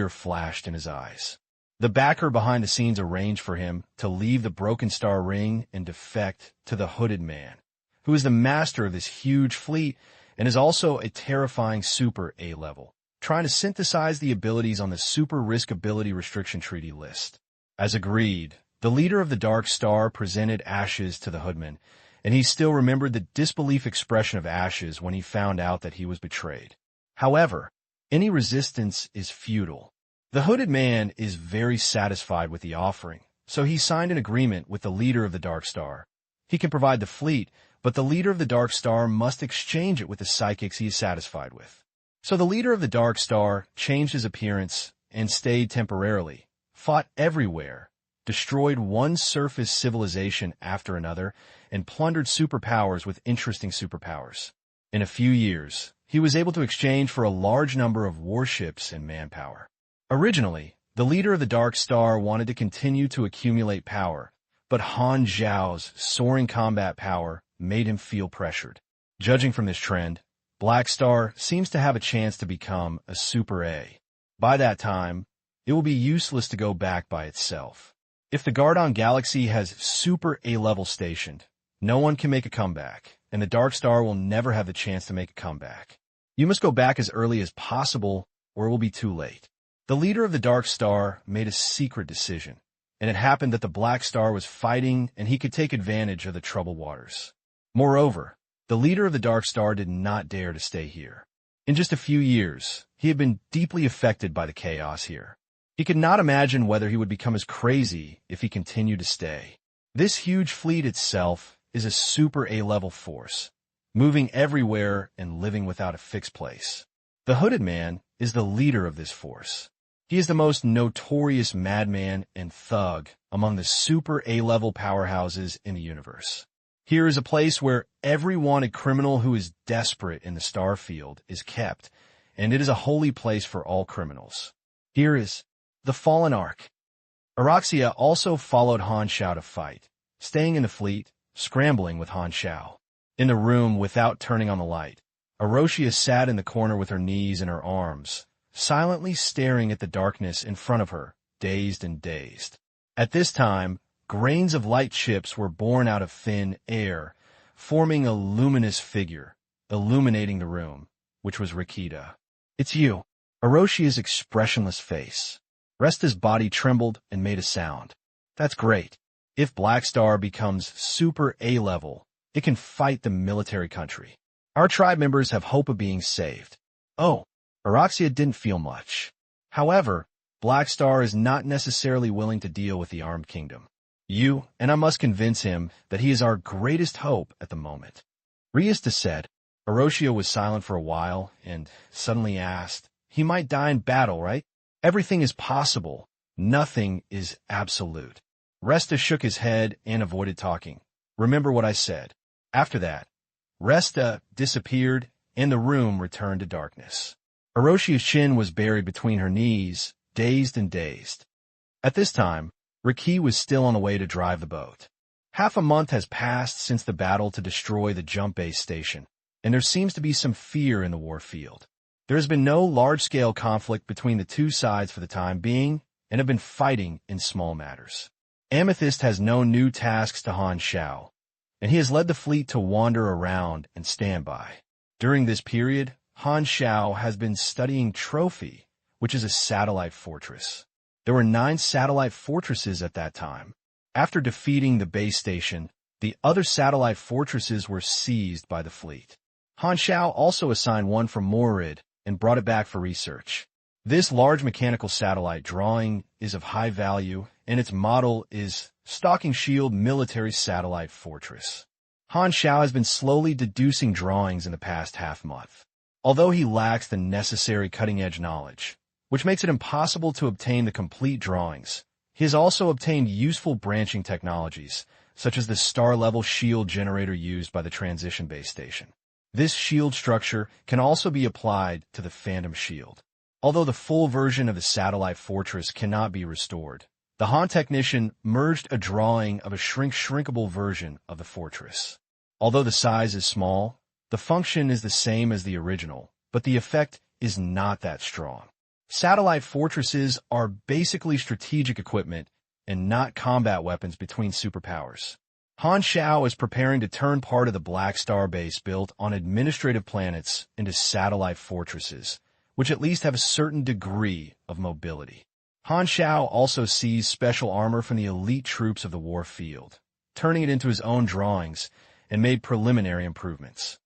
flashed in his eyes. The backer behind the scenes arranged for him to leave the Broken Star Ring and defect to the hooded man, who is the master of this huge fleet and is also a terrifying super A-level, trying to synthesize the abilities on the Super Risk Ability Restriction Treaty list. As agreed, the leader of the Dark Star presented Ashes to the hoodman, and he still remembered the disbelief expression of Ashes when he found out that he was betrayed. However, any resistance is futile. The hooded man is very satisfied with the offering, so he signed an agreement with the leader of the Dark Star. He can provide the fleet, but the leader of the Dark Star must exchange it with the psychics he is satisfied with. So the leader of the Dark Star changed his appearance and stayed temporarily, fought everywhere, destroyed one surface civilization after another, and plundered superpowers with interesting superpowers. In a few years, he was able to exchange for a large number of warships and manpower. Originally, the leader of the Dark Star wanted to continue to accumulate power, but Han Xiao's soaring combat power made him feel pressured. Judging from this trend, Black Star seems to have a chance to become a Super A. By that time, it will be useless to go back by itself. If the Gardon Galaxy has Super A-level stationed, no one can make a comeback, and the Dark Star will never have the chance to make a comeback. You must go back as early as possible, or it will be too late. The leader of the Dark Star made a secret decision, and it happened that the Black Star was fighting and he could take advantage of the troubled waters. Moreover, the leader of the Dark Star did not dare to stay here. In just a few years, he had been deeply affected by the chaos here. He could not imagine whether he would become as crazy if he continued to stay. This huge fleet itself is a Super A-level force, moving everywhere and living without a fixed place. The hooded man is the leader of this force. He is the most notorious madman and thug among the Super A-level powerhouses in the universe. Here is a place where every wanted criminal who is desperate in the star field is kept, and it is a holy place for all criminals. Here is the Fallen Ark. Araxia also followed Han Xiao to fight, staying in the fleet, scrambling with Han Xiao. In the room without turning on the light, Araxia sat in the corner with her knees in her arms, silently staring at the darkness in front of her, dazed and dazed. At this time, grains of light chips were born out of thin air, forming a luminous figure, illuminating the room, which was Rikita. "It's you." Araxia's expressionless face. Resta's body trembled and made a sound. "That's great. If Black Star becomes Super A-level, it can fight the military country. Our tribe members have hope of being saved." Oh, Araxia didn't feel much. However, Black Star is not necessarily willing to deal with the armed kingdom. You and I must convince him that he is our greatest hope at the moment. Riasta said. Araxia was silent for a while and suddenly asked, "He might die in battle, right? Everything is possible. Nothing is absolute." Resta shook his head and avoided talking. "Remember what I said." After that, Resta disappeared and the room returned to darkness. Araxia's chin was buried between her knees, dazed and dazed. At this time, Riki was still on the way to drive the boat. Half a month has passed since the battle to destroy the jump base station, and there seems to be some fear in the war field. There has been no large-scale conflict between the two sides for the time being, and have been fighting in small matters. Amethyst has no new tasks to Han Xiao, and he has led the fleet to wander around and stand by. During this period, Han Xiao has been studying Trophy, which is a satellite fortress. There were 9 satellite fortresses at that time. After defeating the base station, the other satellite fortresses were seized by the fleet. Han Xiao also assigned one from Morid and brought it back for research. This large mechanical satellite drawing is of high value, and its model is Stalking Shield Military Satellite Fortress. Han Xiao has been slowly deducing drawings in the past half-month. Although he lacks the necessary cutting-edge knowledge, which makes it impossible to obtain the complete drawings, he has also obtained useful branching technologies, such as the star-level shield generator used by the transition base station. This shield structure can also be applied to the Phantom Shield. Although the full version of the satellite fortress cannot be restored, the Han technician merged a drawing of a shrinkable version of the fortress. Although the size is small, the function is the same as the original, but the effect is not that strong. Satellite fortresses are basically strategic equipment and not combat weapons between superpowers. Han Xiao is preparing to turn part of the Black Star base built on administrative planets into satellite fortresses, which at least have a certain degree of mobility. Han Xiao also seized special armor from the elite troops of the war field, turning it into his own drawings, and made preliminary improvements.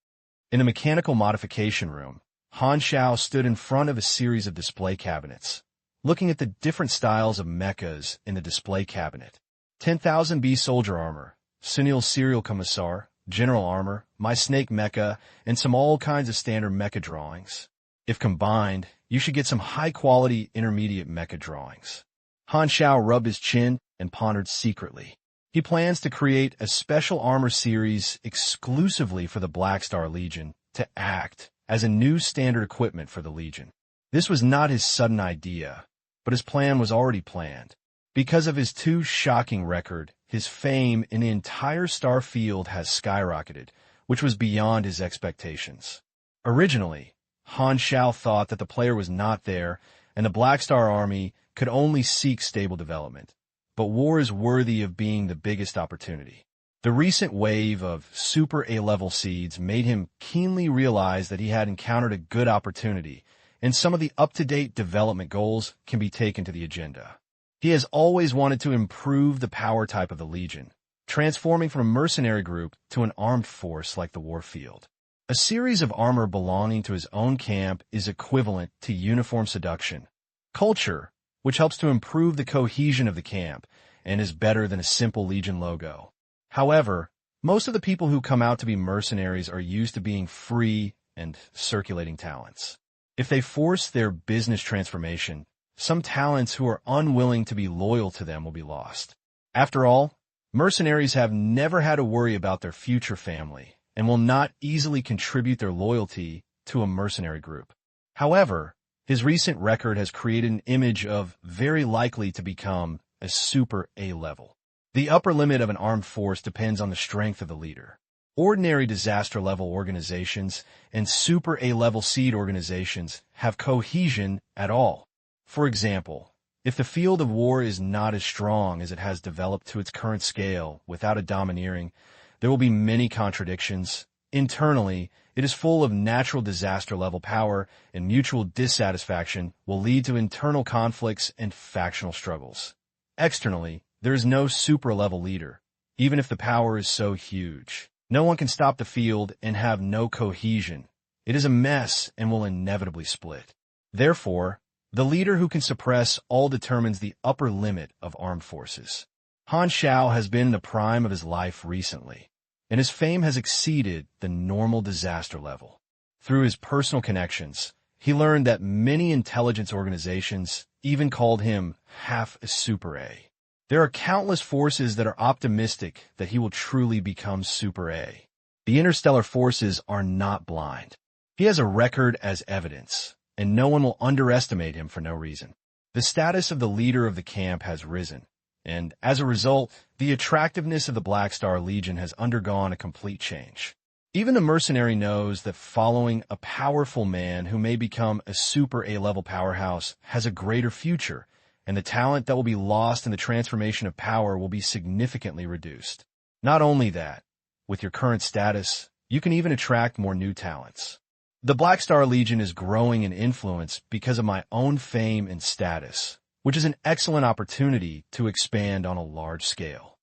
In the mechanical modification room, Han Xiao stood in front of a series of display cabinets, looking at the different styles of mechas in the display cabinet. 10,000B soldier armor, Sunil serial commissar, general armor, my snake mecha, and some all kinds of standard mecha drawings. If combined, you should get some high-quality intermediate mecha drawings. Han Xiao rubbed his chin and pondered secretly. He plans to create a special armor series exclusively for the Black Star Legion to act as a new standard equipment for the Legion. This was not his sudden idea, but his plan was already planned. Because of his too shocking record, his fame in the entire star field has skyrocketed, which was beyond his expectations. Originally, Han Xiao thought that the player was not there, and the Black Star Army could only seek stable development. But war is worthy of being the biggest opportunity. The recent wave of super A-level seeds made him keenly realize that he had encountered a good opportunity, and some of the up-to-date development goals can be taken to the agenda. He has always wanted to improve the power type of the Legion, transforming from a mercenary group to an armed force like the Warfield. A series of armor belonging to his own camp is equivalent to uniform seduction. Culture, which helps to improve the cohesion of the camp, and is better than a simple Legion logo. However, most of the people who come out to be mercenaries are used to being free and circulating talents. If they force their business transformation, some talents who are unwilling to be loyal to them will be lost. After all, mercenaries have never had to worry about their future family and will not easily contribute their loyalty to a mercenary group. However, his recent record has created an image of very likely to become a super A-level. The upper limit of an armed force depends on the strength of the leader. Ordinary disaster-level organizations and super A-level seed organizations have cohesion at all. For example, if the field of war is not as strong as it has developed to its current scale without a domineering, there will be many contradictions. Internally, it is full of natural disaster-level power, and mutual dissatisfaction will lead to internal conflicts and factional struggles. Externally, there is no super-level leader, even if the power is so huge. No one can stop the field and have no cohesion. It is a mess and will inevitably split. Therefore, the leader who can suppress all determines the upper limit of armed forces. Han Xiao has been in the prime of his life recently, and his fame has exceeded the normal disaster level. Through his personal connections, he learned that many intelligence organizations even called him half a Super A. There are countless forces that are optimistic that he will truly become Super A. The interstellar forces are not blind. He has a record as evidence, and no one will underestimate him for no reason. The status of the leader of the camp has risen, and as a result, the attractiveness of the Black Star Legion has undergone a complete change. Even the mercenary knows that following a powerful man who may become a Super A-level powerhouse has a greater future, and the talent that will be lost in the transformation of power will be significantly reduced. Not only that, with your current status, you can even attract more new talents. The Black Star Legion is growing in influence because of my own fame and status, which is an excellent opportunity to expand on a large scale.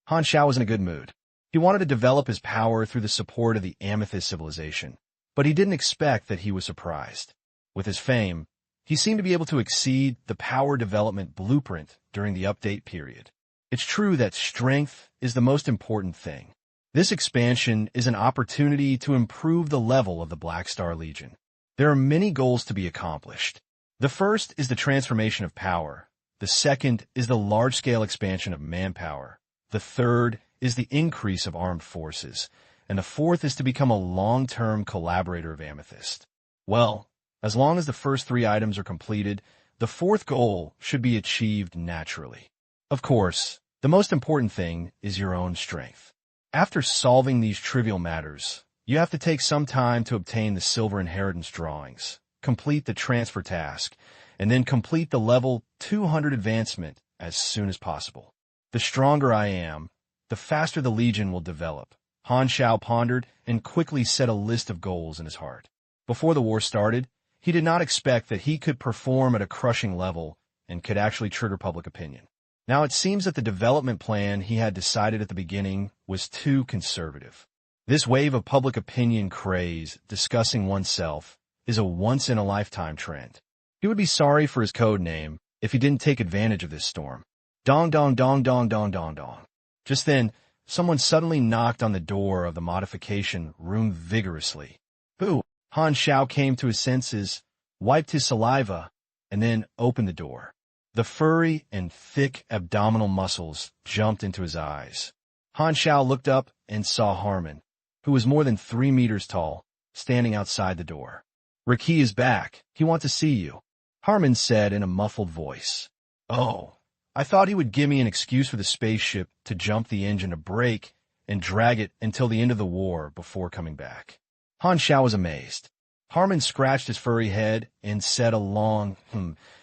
Han Xiao was in a good mood. He wanted to develop his power through the support of the Amethyst civilization, but he didn't expect that he was surprised. With his fame, he seemed to be able to exceed the power development blueprint during the update period. It's true that strength is the most important thing. This expansion is an opportunity to improve the level of the Black Star Legion. There are many goals to be accomplished. The first is the transformation of power. The second is the large-scale expansion of manpower. The third is the increase of armed forces. And the fourth is to become a long-term collaborator of Amethyst. Well, as long as the first three items are completed, the fourth goal should be achieved naturally. Of course, the most important thing is your own strength. After solving these trivial matters, you have to take some time to obtain the Silver Inheritance drawings, complete the transfer task, and then complete the level 200 advancement as soon as possible. The stronger I am, the faster the Legion will develop. Han Xiao pondered and quickly set a list of goals in his heart. Before the war started, he did not expect that he could perform at a crushing level and could actually trigger public opinion. Now it seems that the development plan he had decided at the beginning was too conservative. This wave of public opinion craze discussing oneself is a once-in-a-lifetime trend. He would be sorry for his code name if he didn't take advantage of this storm. Dong dong dong dong dong dong dong. Just then, someone suddenly knocked on the door of the modification room vigorously. Boo! Han Xiao came to his senses, wiped his saliva, and then opened the door. The furry and thick abdominal muscles jumped into his eyes. Han Xiao looked up and saw Harmon, who was more than 3 meters tall, standing outside the door. "Ricky is back. He wants to see you," Harmon said in a muffled voice. "Oh, I thought he would give me an excuse for the spaceship to jump the engine to brake and drag it until the end of the war before coming back." Han Xiao was amazed. Harmon scratched his furry head and said a long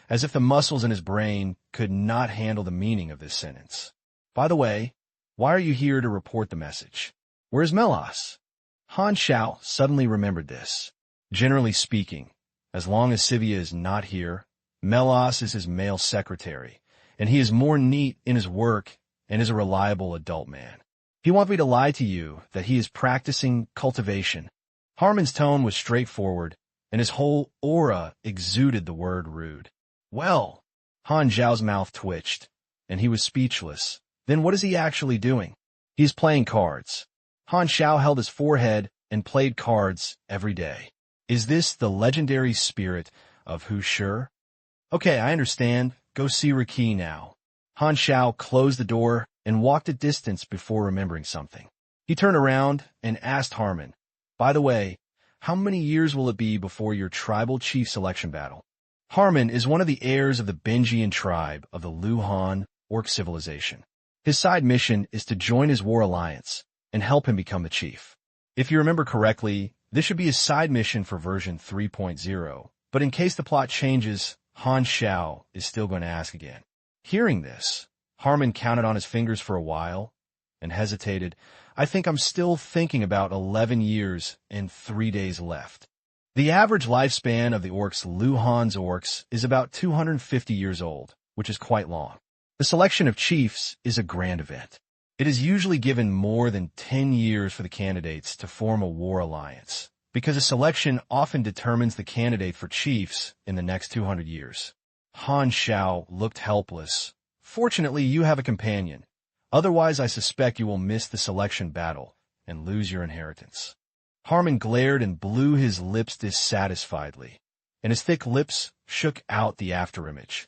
as if the muscles in his brain could not handle the meaning of this sentence. "By the way, why are you here to report the message? Where's Melas?" Han Xiao suddenly remembered this. Generally speaking, as long as Sivia is not here, Melas is his male secretary, and he is more neat in his work and is a reliable adult man. He wants me to lie to you that he is practicing cultivation. Harmon's tone was straightforward, and his whole aura exuded the word rude. "Well," Han Xiao's mouth twitched, and he was speechless. "Then what is he actually doing?" "He's playing cards." Han Xiao held his forehead and played cards every day. "Is this the legendary spirit of Hu Shi?" "Okay, I understand. Go see Ricky now." Han Xiao closed the door and walked a distance before remembering something. He turned around and asked Harmon, "By the way, how many years will it be before your tribal chief selection battle?" Harmon is one of the heirs of the Benjian tribe of the Luhan Orc civilization. His side mission is to join his war alliance and help him become the chief. If you remember correctly, this should be his side mission for version 3.0, but in case the plot changes, Han Xiao is still going to ask again. Hearing this, Harmon counted on his fingers for a while and hesitated. "I think I'm still thinking about 11 years and 3 days left." The average lifespan of the orcs Luhan's orcs is about 250 years old, which is quite long. The selection of chiefs is a grand event. It is usually given more than 10 years for the candidates to form a war alliance, because a selection often determines the candidate for chiefs in the next 200 years. Han Xiao looked helpless. "Fortunately, you have a companion. Otherwise, I suspect you will miss the selection battle and lose your inheritance." Harmon glared and blew his lips dissatisfiedly, and his thick lips shook out the afterimage.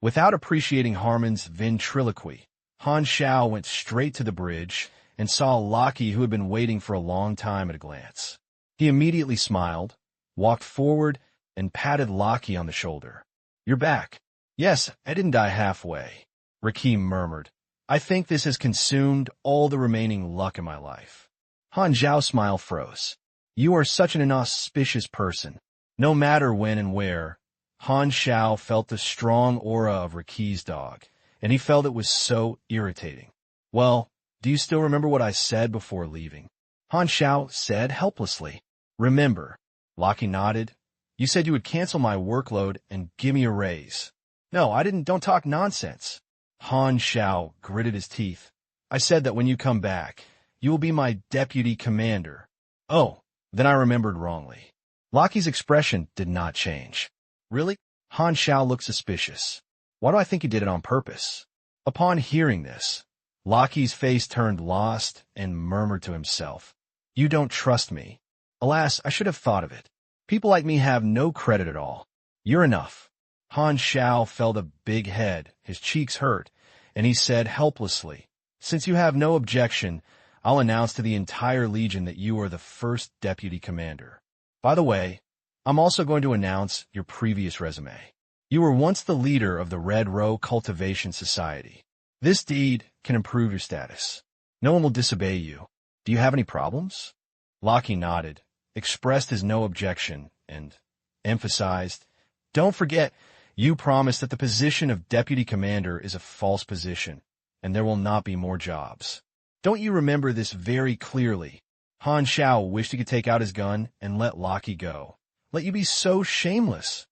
Without appreciating Harmon's ventriloquy, Han Xiao went straight to the bridge and saw Lockie, who had been waiting for a long time, at a glance. He immediately smiled, walked forward, and patted Lockie on the shoulder. "You're back." "Yes, I didn't die halfway," Rakim murmured. "I think this has consumed all the remaining luck in my life." Han Xiao's smile froze. "You are such an inauspicious person. No matter when and where." Han Xiao felt the strong aura of Ricky's dog, and he felt it was so irritating. "Well, do you still remember what I said before leaving?" Han Xiao said helplessly. "Remember." Lockie nodded. "You said you would cancel my workload and give me a raise." "No, I didn't. Don't talk nonsense." Han Xiao gritted his teeth. "I said that when you come back, you will be my deputy commander." "Oh, then I remembered wrongly." Lockie's expression did not change. "Really?" Han Xiao looked suspicious. "Why do I think you did it on purpose?" Upon hearing this, Lockie's face turned lost and murmured to himself, "You don't trust me. Alas, I should have thought of it. People like me have no credit at all. You're enough." Han Xiao felt a big head, his cheeks hurt, and he said helplessly, "Since you have no objection, I'll announce to the entire Legion that you are the first deputy commander. By the way, I'm also going to announce your previous resume. You were once the leader of the Red Row Cultivation Society. This deed can improve your status. No one will disobey you. Do you have any problems?" Lockie nodded, expressed his no objection, and emphasized, "Don't forget, you promised that the position of deputy commander is a false position, and there will not be more jobs. Don't you remember this very clearly?" Han Xiao wished he could take out his gun and let Lockie go. "Let you be so shameless."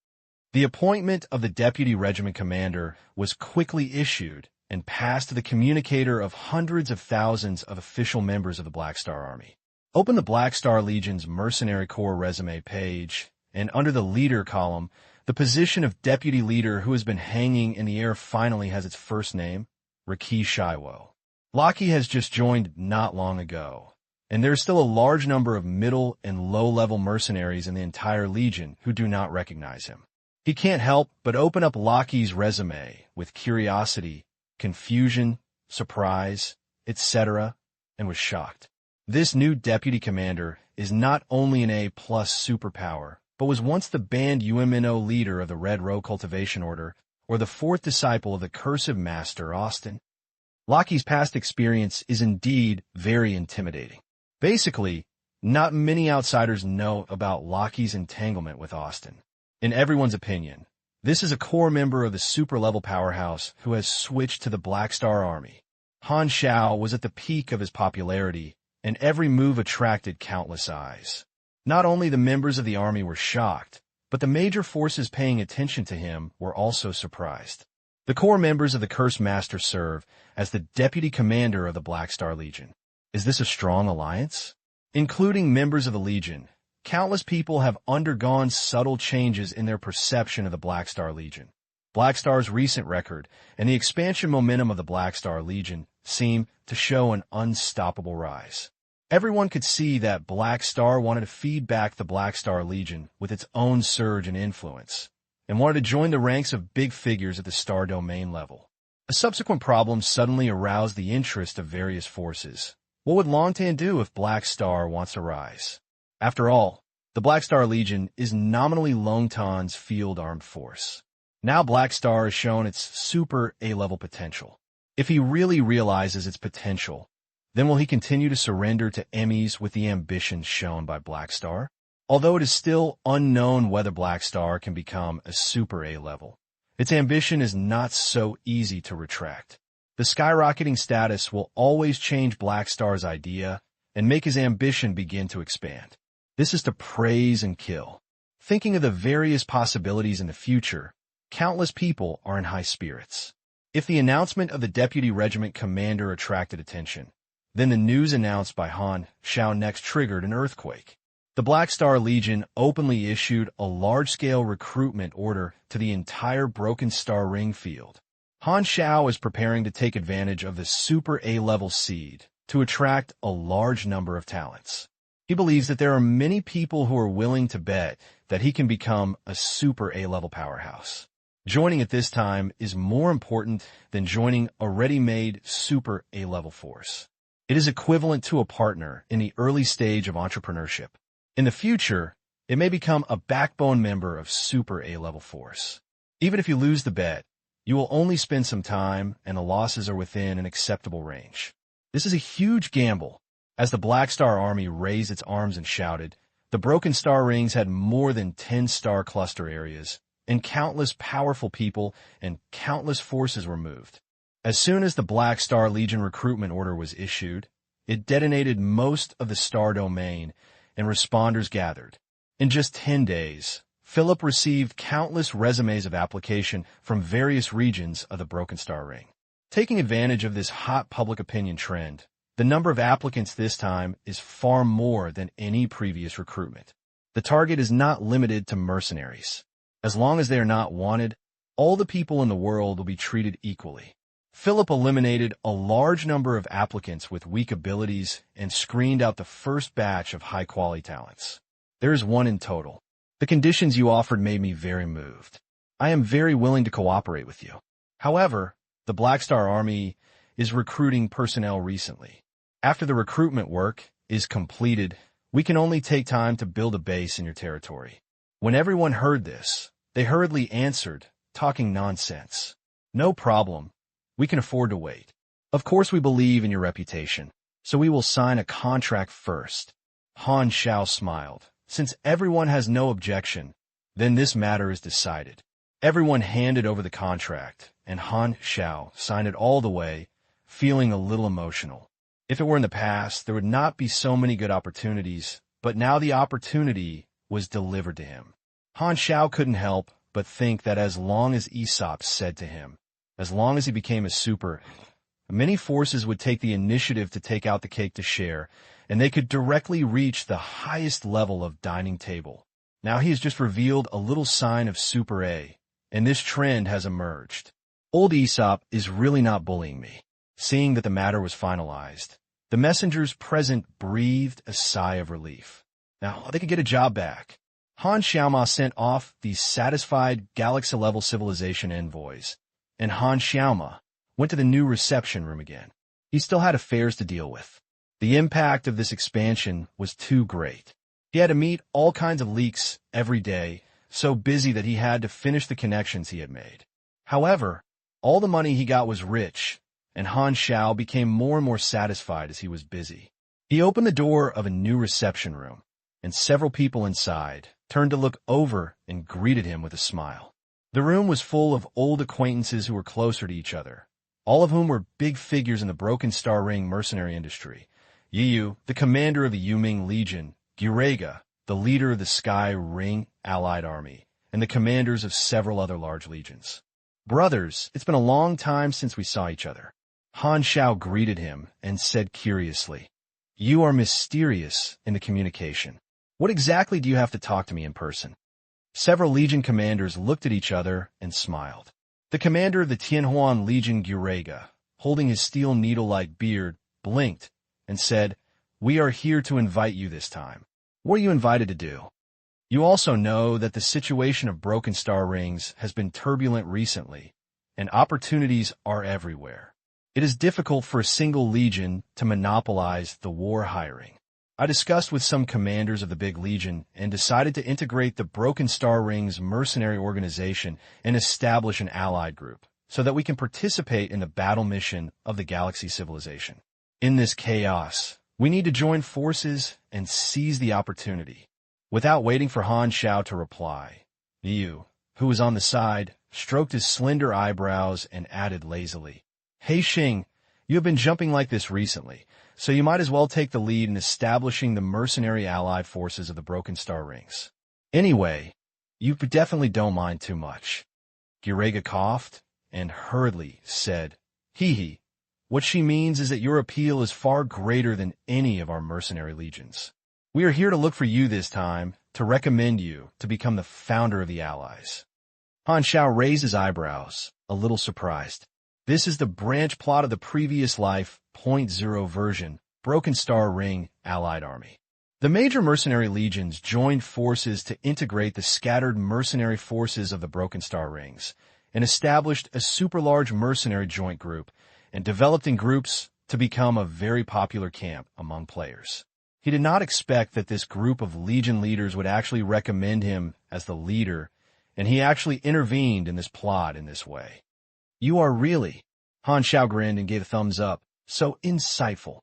The appointment of the deputy regiment commander was quickly issued and passed to the communicator of hundreds of thousands of official members of the Black Star Army. Open the Black Star Legion's Mercenary Corps resume page, and under the leader column, the position of deputy leader who has been hanging in the air finally has its first name, Ricky Shiwo. Lockie has just joined not long ago, and there is still a large number of middle and low-level mercenaries in the entire Legion who do not recognize him. He can't help but open up Lockie's resume with curiosity, confusion, surprise, etc., and was shocked. This new deputy commander is not only an A-plus superpower, but was once the banned UMNO leader of the Red Row Cultivation Order, or the fourth disciple of the Cursive Master Austin. Lockie's past experience is indeed very intimidating. Basically, not many outsiders know about Lockie's entanglement with Austin. In everyone's opinion, this is a core member of the super-level powerhouse who has switched to the Black Star Army. Han Xiao was at the peak of his popularity, and every move attracted countless eyes. Not only the members of the army were shocked, but the major forces paying attention to him were also surprised. The core members of the Curse Master serve as the deputy commander of the Black Star Legion. Is this a strong alliance? Including members of the Legion, countless people have undergone subtle changes in their perception of the Black Star Legion. Black Star's recent record and the expansion momentum of the Black Star Legion seem to show an unstoppable rise. Everyone could see that Black Star wanted to feed back the Black Star Legion with its own surge in influence, and wanted to join the ranks of big figures at the Star Domain level. A subsequent problem suddenly aroused the interest of various forces. What would Longtan do if Black Star wants to rise? After all, the Black Star Legion is nominally Longtan's field armed force. Now Black Star has shown its super A-level potential. If he really realizes its potential, then will he continue to surrender to enemies with the ambitions shown by Black Star? Although it is still unknown whether Black Star can become a super A-level, its ambition is not so easy to retract. The skyrocketing status will always change Black Star's idea and make his ambition begin to expand. This is to praise and kill. Thinking of the various possibilities in the future, countless people are in high spirits. If the announcement of the deputy regiment commander attracted attention, then the news announced by Han Xiao next triggered an earthquake. The Black Star Legion openly issued a large-scale recruitment order to the entire Broken Star Ring field. Han Xiao is preparing to take advantage of the Super A-level seed to attract a large number of talents. He believes that there are many people who are willing to bet that he can become a Super A-level powerhouse. Joining at this time is more important than joining a ready-made Super A-level force. It is equivalent to a partner in the early stage of entrepreneurship. In the future, it may become a backbone member of Super A-level force. Even if you lose the bet, you will only spend some time and the losses are within an acceptable range. This is a huge gamble. As the Black Star Army raised its arms and shouted, the Broken Star Rings had more than 10 star cluster areas, and countless powerful people and countless forces were moved. As soon as the Black Star Legion recruitment order was issued, it detonated most of the star domain, and responders gathered. In just 10 days, Philip received countless resumes of application from various regions of the Broken Star Ring. Taking advantage of this hot public opinion trend, the number of applicants this time is far more than any previous recruitment. The target is not limited to mercenaries. As long as they are not wanted, all the people in the world will be treated equally. Philip eliminated a large number of applicants with weak abilities and screened out the first batch of high-quality talents. There is one in total. The conditions you offered made me very moved. I am very willing to cooperate with you. However, the Black Star Army is recruiting personnel recently. After the recruitment work is completed, we can only take time to build a base in your territory. When everyone heard this, they hurriedly answered, talking nonsense. No problem. We can afford to wait. Of course we believe in your reputation, so we will sign a contract first. Han Xiao smiled. Since everyone has no objection, then this matter is decided. Everyone handed over the contract, and Han Xiao signed it all the way, feeling a little emotional. If it were in the past, there would not be so many good opportunities, but now the opportunity was delivered to him. Han Xiao couldn't help but think that as long as Aesop said to him, as long as he became a super, many forces would take the initiative to take out the cake to share, and they could directly reach the highest level of dining table. Now he has just revealed a little sign of Super A, and this trend has emerged. Old Aesop is really not bullying me. Seeing that the matter was finalized, the messengers present breathed a sigh of relief. Now they could get a job back. Han Xiaoma sent off these satisfied galaxy-level civilization envoys, and Han Xiaoma went to the new reception room again. He still had affairs to deal with. The impact of this expansion was too great. He had to meet all kinds of leaks every day, so busy that he had to finish the connections he had made. However, all the money he got was rich, and Han Xiao became more and more satisfied as he was busy. He opened the door of a new reception room, and several people inside turned to look over and greeted him with a smile. The room was full of old acquaintances who were closer to each other, all of whom were big figures in the Broken Star Ring mercenary industry. Yiyu, the commander of the Yuming Legion, Gurega, the leader of the Sky Ring Allied Army, and the commanders of several other large legions. Brothers, it's been a long time since we saw each other. Han Xiao greeted him and said curiously, "You are mysterious in the communication. What exactly do you have to talk to me in person?" Several legion commanders looked at each other and smiled. The commander of the Tianhuan Legion, Gurega, holding his steel needle-like beard, blinked and said, "We are here to invite you this time." "What are you invited to do?" "You also know that the situation of Broken Star Rings has been turbulent recently, and opportunities are everywhere. It is difficult for a single legion to monopolize the war hiring. I discussed with some commanders of the big legion and decided to integrate the Broken Star Rings mercenary organization and establish an allied group so that we can participate in the battle mission of the galaxy civilization. In this chaos, we need to join forces and seize the opportunity." Without waiting for Han Xiao to reply, Liu, who was on the side, stroked his slender eyebrows and added lazily, "Hey Xing, you have been jumping like this recently, so you might as well take the lead in establishing the mercenary allied forces of the Broken Star Rings. Anyway, you definitely don't mind too much." Gurega coughed and hurriedly said, "Hee. What she means is that your appeal is far greater than any of our mercenary legions. We are here to look for you this time, to recommend you to become the founder of the Allies." Han Xiao raised his eyebrows, a little surprised. This is the branch plot of the previous life, .0 version, Broken Star Ring Allied Army. The major mercenary legions joined forces to integrate the scattered mercenary forces of the Broken Star Rings, and established a super-large mercenary joint group, and developed in groups to become a very popular camp among players. He did not expect that this group of legion leaders would actually recommend him as the leader, and he actually intervened in this plot in this way. "You are really," Han Xiao grinned and gave a thumbs up, "so insightful."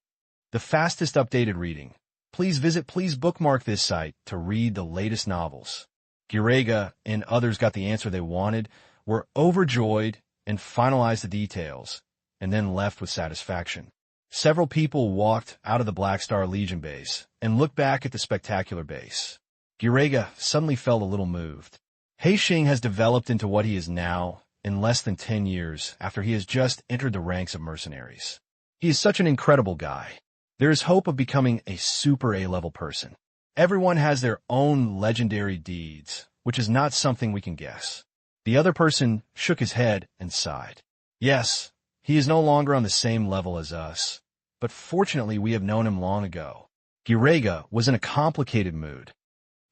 The fastest updated reading. Please bookmark this site to read the latest novels. Gurega and others got the answer they wanted, were overjoyed, and finalized the details, and then left with satisfaction. Several people walked out of the Black Star Legion base and looked back at the spectacular base. Gurega suddenly felt a little moved. He Xing has developed into what he is now in less than 10 years after he has just entered the ranks of mercenaries. He is such an incredible guy. There is hope of becoming a super A-level person. Everyone has their own legendary deeds, which is not something we can guess. The other person shook his head and sighed. Yes, he is no longer on the same level as us, but fortunately we have known him long ago. Gurega was in a complicated mood.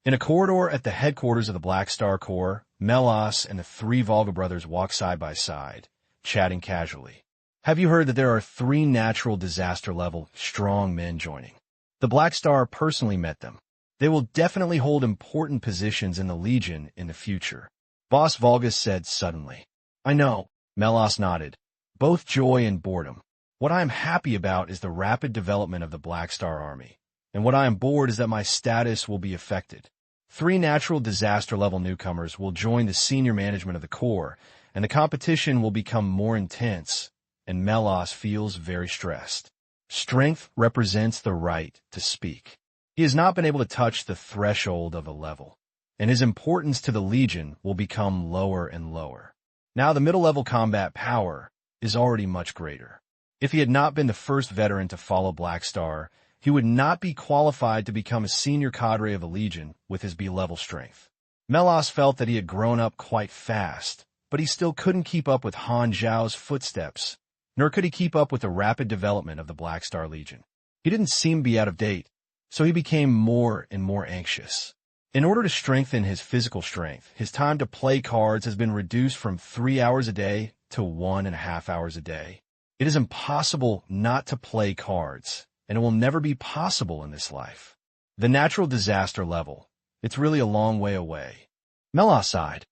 In a corridor at the headquarters of the Black Star Corps, Melas and the three Volga brothers walked side by side, chatting casually. Have you heard that there are 3 natural disaster-level strong men joining? The Black Star personally met them. They will definitely hold important positions in the Legion in the future. Boss Volga said suddenly. I know, Melas nodded. Both joy and boredom. What I am happy about is the rapid development of the Black Star Army, and what I am bored is that my status will be affected. 3 natural disaster-level newcomers will join the senior management of the Corps, and the competition will become more intense, and Melas feels very stressed. Strength represents the right to speak. He has not been able to touch the threshold of a level, and his importance to the Legion will become lower and lower. Now the middle-level combat power is already much greater. If he had not been the first veteran to follow Black Star, he would not be qualified to become a senior cadre of the Legion with his B-level strength. Melas felt that he had grown up quite fast, but he still couldn't keep up with Han Xiao's footsteps, nor could he keep up with the rapid development of the Black Star Legion. He didn't seem to be out of date, so he became more and more anxious. In order to strengthen his physical strength, his time to play cards has been reduced from 3 hours a day to 1.5 hours a day. It is impossible not to play cards, and it will never be possible in this life. The natural disaster level, it's really a long way away. Melas sighed.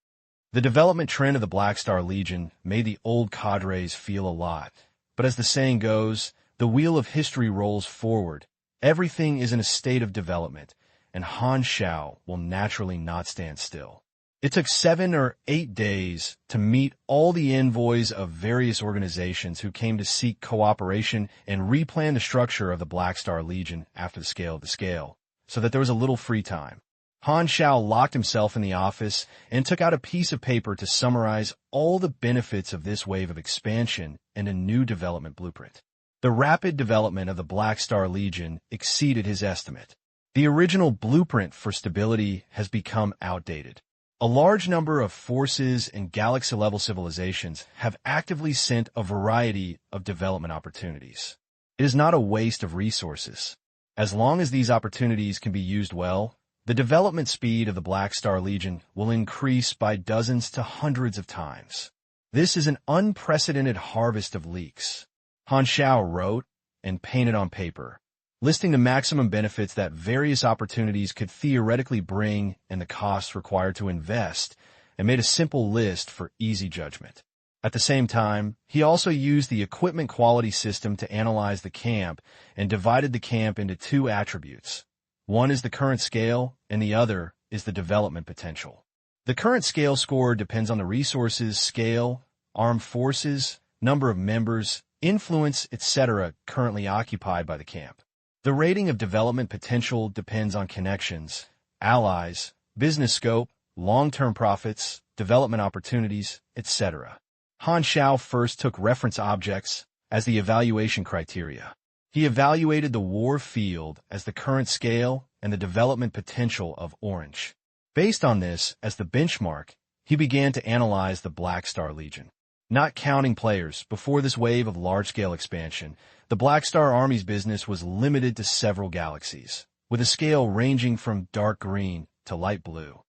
The development trend of the Black Star Legion made the old cadres feel a lot, but as the saying goes, the wheel of history rolls forward. Everything is in a state of development, and Han Xiao will naturally not stand still. It took 7 or 8 days to meet all the envoys of various organizations who came to seek cooperation and replan the structure of the Black Star Legion after the scale of the scale, so that there was a little free time. Han Xiao locked himself in the office and took out a piece of paper to summarize all the benefits of this wave of expansion and a new development blueprint. The rapid development of the Black Star Legion exceeded his estimate. The original blueprint for stability has become outdated. A large number of forces and galaxy-level civilizations have actively sent a variety of development opportunities. It is not a waste of resources. As long as these opportunities can be used well, the development speed of the Black Star Legion will increase by dozens to hundreds of times. This is an unprecedented harvest of leaks. Han Xiao wrote and painted on paper, listing the maximum benefits that various opportunities could theoretically bring and the costs required to invest, and made a simple list for easy judgment. At the same time, he also used the equipment quality system to analyze the camp and divided the camp into 2 attributes. One is the current scale, and the other is the development potential. The current scale score depends on the resources, scale, armed forces, number of members, influence, etc. currently occupied by the camp. The rating of development potential depends on connections, allies, business scope, long-term profits, development opportunities, etc. Han Xiao first took reference objects as the evaluation criteria. He evaluated the war field as the current scale and the development potential of Orange. Based on this as the benchmark, he began to analyze the Black Star Legion. Not counting players, before this wave of large-scale expansion, the Black Star Army's business was limited to several galaxies, with a scale ranging from dark green to light blue.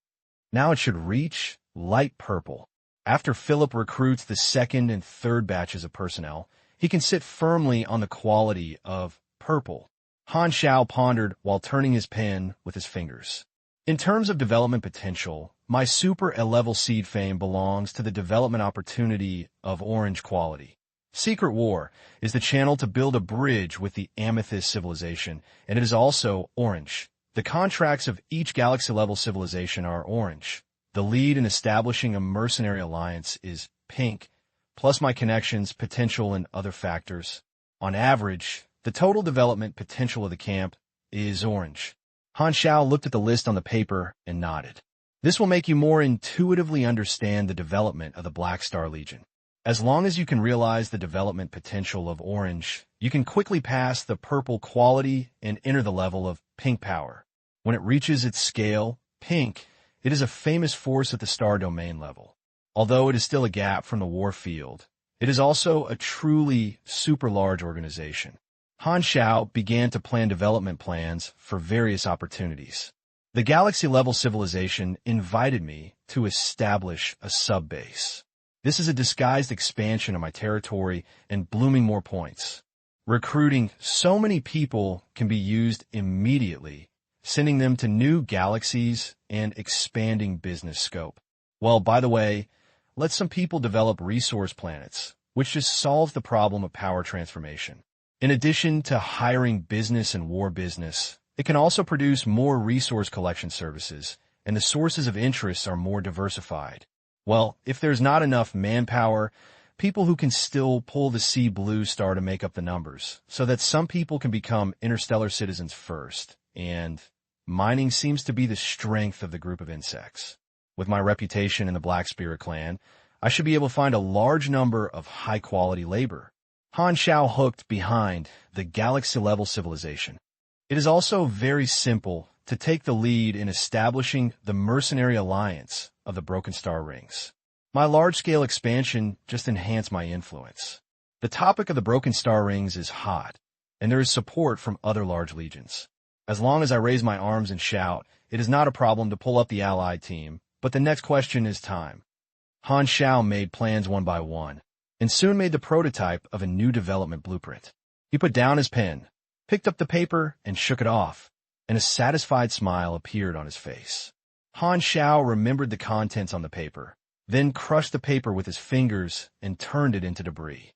Now it should reach light purple. After Philip recruits the 2nd and 3rd batches of personnel, he can sit firmly on the quality of purple. Han Xiao pondered while turning his pen with his fingers. In terms of development potential, my super A-level seed fame belongs to the development opportunity of orange quality. Secret War is the channel to build a bridge with the Amethyst civilization, and it is also orange. The contracts of each galaxy-level civilization are orange. The lead in establishing a mercenary alliance is pink, plus my connections, potential, and other factors. On average, the total development potential of the camp is orange. Han Xiao looked at the list on the paper and nodded. This will make you more intuitively understand the development of the Black Star Legion. As long as you can realize the development potential of orange, you can quickly pass the purple quality and enter the level of pink power. When it reaches its scale, pink, it is a famous force at the star domain level. Although it is still a gap from the war field, it is also a truly super large organization. Han Xiao began to plan development plans for various opportunities. The galaxy-level civilization invited me to establish a sub-base. This is a disguised expansion of my territory and blooming more points. Recruiting so many people can be used immediately, sending them to new galaxies and expanding business scope. Well, by the way, let some people develop resource planets, which just solves the problem of power transformation. In addition to hiring business and war business, it can also produce more resource collection services, and the sources of interest are more diversified. Well, if there's not enough manpower, people who can still pull the sea blue star to make up the numbers, so that some people can become interstellar citizens first, and mining seems to be the strength of the group of insects. With my reputation in the Black Spirit clan, I should be able to find a large number of high-quality labor. Han Xiao hooked behind the galaxy-level civilization. It is also very simple to take the lead in establishing the mercenary alliance of the Broken Star Rings. My large-scale expansion just enhanced my influence. The topic of the Broken Star Rings is hot, and there is support from other large legions. As long as I raise my arms and shout, it is not a problem to pull up the allied team, but the next question is time. Han Xiao made plans one by one, and soon made the prototype of a new development blueprint. He put down his pen, picked up the paper, and shook it off, and a satisfied smile appeared on his face. Han Xiao remembered the contents on the paper, then crushed the paper with his fingers and turned it into debris.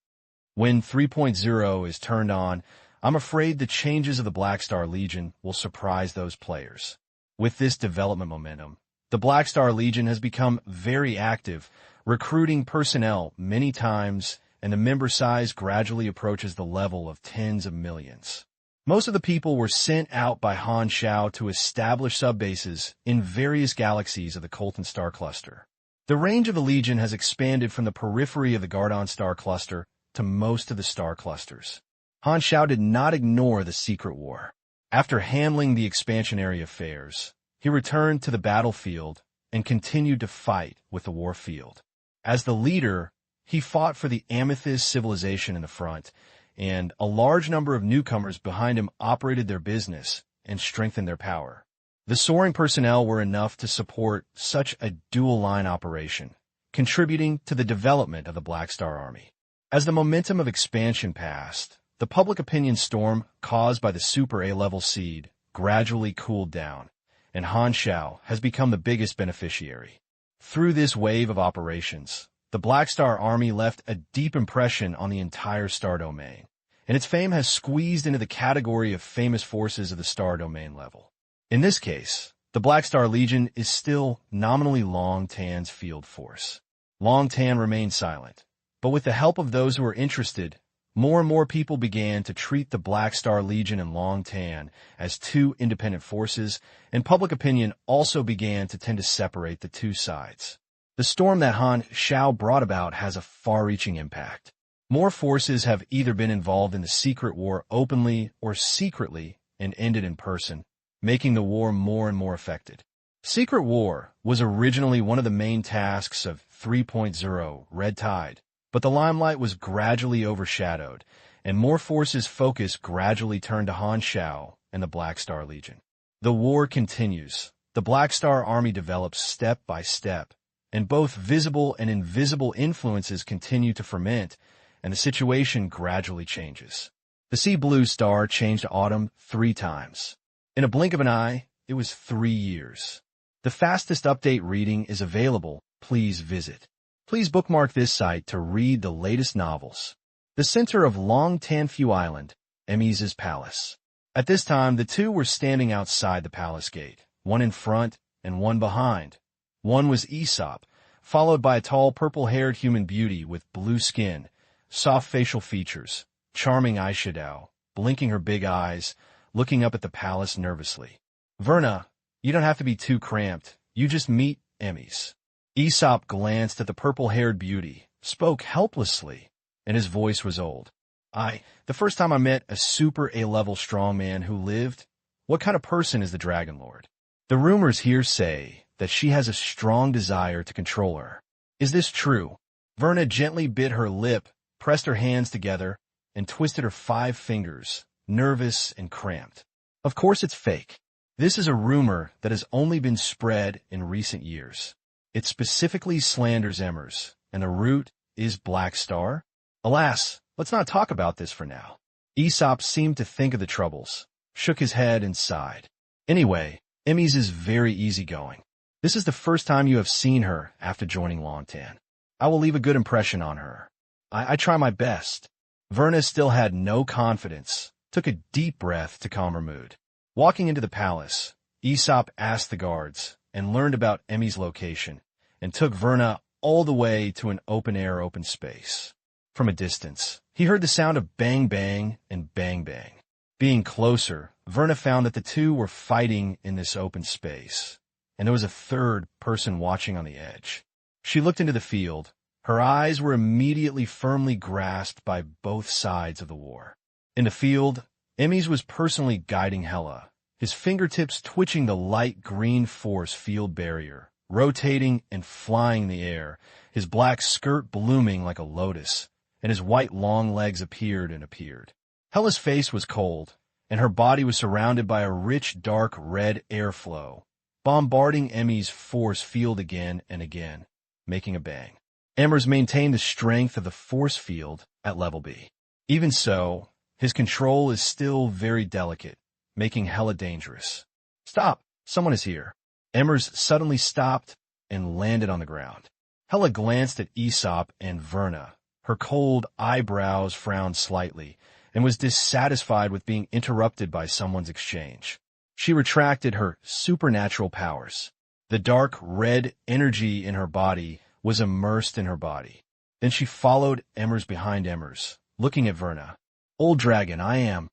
When 3.0 is turned on, I'm afraid the changes of the Black Star Legion will surprise those players. With this development momentum, the Black Star Legion has become very active, recruiting personnel many times, and the member size gradually approaches the level of tens of millions. Most of the people were sent out by Han Xiao to establish subbases in various galaxies of the Colton Star Cluster. The range of the Legion has expanded from the periphery of the Gardon Star Cluster to most of the star clusters. Han Xiao did not ignore the secret war. After handling the expansionary affairs, he returned to the battlefield and continued to fight with the war field. As the leader, he fought for the Amethyst civilization in the front, and a large number of newcomers behind him operated their business and strengthened their power. The soaring personnel were enough to support such a dual-line operation, contributing to the development of the Black Star Army. As the momentum of expansion passed, the public opinion storm caused by the Super A-level seed gradually cooled down, and Han Xiao has become the biggest beneficiary. Through this wave of operations, the Black Star Army left a deep impression on the entire star domain, and its fame has squeezed into the category of famous forces of the star domain level. In this case, the Black Star Legion is still nominally Long Tan's field force. Long Tan remained silent, but with the help of those who were interested, more and more people began to treat the Black Star Legion and Long Tan as two independent forces, and public opinion also began to tend to separate the two sides. The storm that Han Xiao brought about has a far-reaching impact. More forces have either been involved in the secret war openly or secretly and ended in person, making the war more and more affected. Secret war was originally one of the main tasks of 3.0 Red Tide, but the limelight was gradually overshadowed, and more forces' focus gradually turned to Han Xiao and the Black Star Legion. The war continues. The Black Star Army develops step by step, and both visible and invisible influences continue to ferment, and the situation gradually changes. The Sea Blue Star changed autumn 3 times. In a blink of an eye, it was 3 years. The fastest update reading is available. Please visit. Please bookmark this site to read the latest novels. The center of Long Tanfu Island, Emmy's palace. At this time, the two were standing outside the palace gate, one in front and one behind. One was Aesop, followed by a tall purple-haired human beauty with blue skin, soft facial features, charming eyeshadow, blinking her big eyes, looking up at the palace nervously. Verna, you don't have to be too cramped. You just meet Emmys. Aesop glanced at the purple-haired beauty, spoke helplessly, and his voice was old. The first time I met a super A-level strongman who lived, what kind of person is the Dragon Lord? The rumors here say that she has a strong desire to control her. Is this true? Verna gently bit her lip, pressed her hands together, and twisted her 5 fingers, nervous and cramped. Of course it's fake. This is a rumor that has only been spread in recent years. It specifically slanders Emmers, and the root is Black Star. Alas, let's not talk about this for now. Aesop seemed to think of the troubles, shook his head and sighed. Anyway, Emmys is very easygoing. This is the first time you have seen her after joining Longtan. I will leave a good impression on her. I try my best. Verna still had no confidence, took a deep breath to calm her mood. Walking into the palace, Aesop asked the guards and learned about Emmy's location and took Verna all the way to an open-air open space. From a distance, he heard the sound of bang bang and bang bang. Being closer, Verna found that the two were fighting in this open space, and there was a third person watching on the edge. She looked into the field. Her eyes were immediately firmly grasped by both sides of the war. In the field, Emmys was personally guiding Hela, his fingertips twitching the light green force field barrier, rotating and flying in the air, his black skirt blooming like a lotus, and his white long legs appeared and appeared. Hela's face was cold, and her body was surrounded by a rich dark red airflow, bombarding Emmy's force field again and again, making a bang. Emmers maintained the strength of the force field at level B. Even so, his control is still very delicate, making Hela dangerous. Stop! Someone is here. Emmers suddenly stopped and landed on the ground. Hela glanced at Aesop and Verna. Her cold eyebrows frowned slightly, and was dissatisfied with being interrupted by someone's exchange. She retracted her supernatural powers. The dark red energy in her body was immersed in her body. Then she followed Emmers behind Emmers, looking at Verna. Old dragon, I am.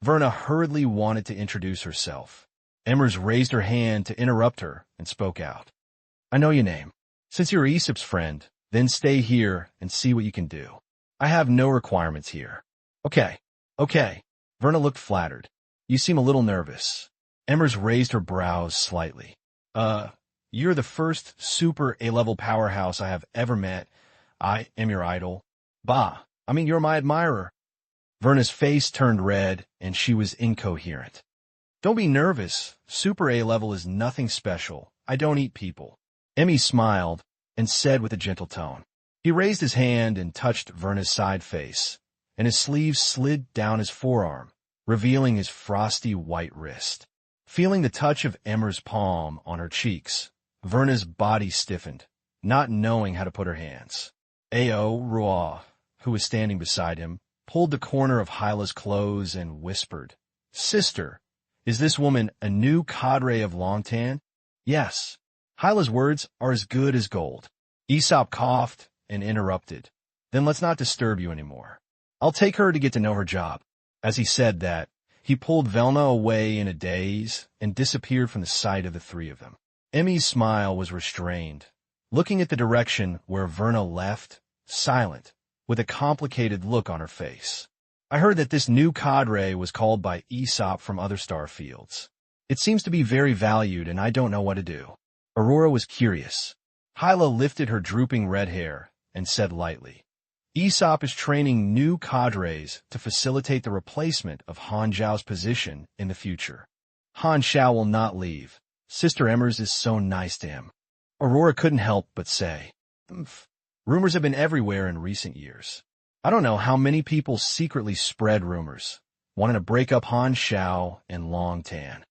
Verna hurriedly wanted to introduce herself. Emmers raised her hand to interrupt her and spoke out. I know your name. Since you're Aesop's friend, then stay here and see what you can do. I have no requirements here. Okay. Verna looked flattered. You seem a little nervous. Emmers raised her brows slightly. You're the first super A-level powerhouse I have ever met. I am your idol. You're my admirer. Verna's face turned red, and she was incoherent. Don't be nervous. Super A-level is nothing special. I don't eat people. Emmy smiled and said with a gentle tone. He raised his hand and touched Verna's side face, and his sleeve slid down his forearm, revealing his frosty white wrist. Feeling the touch of Emmer's palm on her cheeks, Verna's body stiffened, not knowing how to put her hands. Ao Ruah, who was standing beside him, pulled the corner of Hyla's clothes and whispered, Sister, is this woman a new cadre of Longtan? Yes. Hyla's words are as good as gold. Aesop coughed and interrupted. Then let's not disturb you anymore. I'll take her to get to know her job. As he said that, he pulled Velna away in a daze and disappeared from the sight of the three of them. Emmy's smile was restrained, looking at the direction where Verna left, silent, with a complicated look on her face. I heard that this new cadre was called by Aesop from other star fields. It seems to be very valued, and I don't know what to do. Aurora was curious. Hyla lifted her drooping red hair and said lightly, Aesop is training new cadres to facilitate the replacement of Han Xiao's position in the future. Han Xiao will not leave. Sister Emmers is so nice to him. Aurora couldn't help but say, Rumors have been everywhere in recent years. I don't know how many people secretly spread rumors, wanting to break up Han Xiao and Longtan.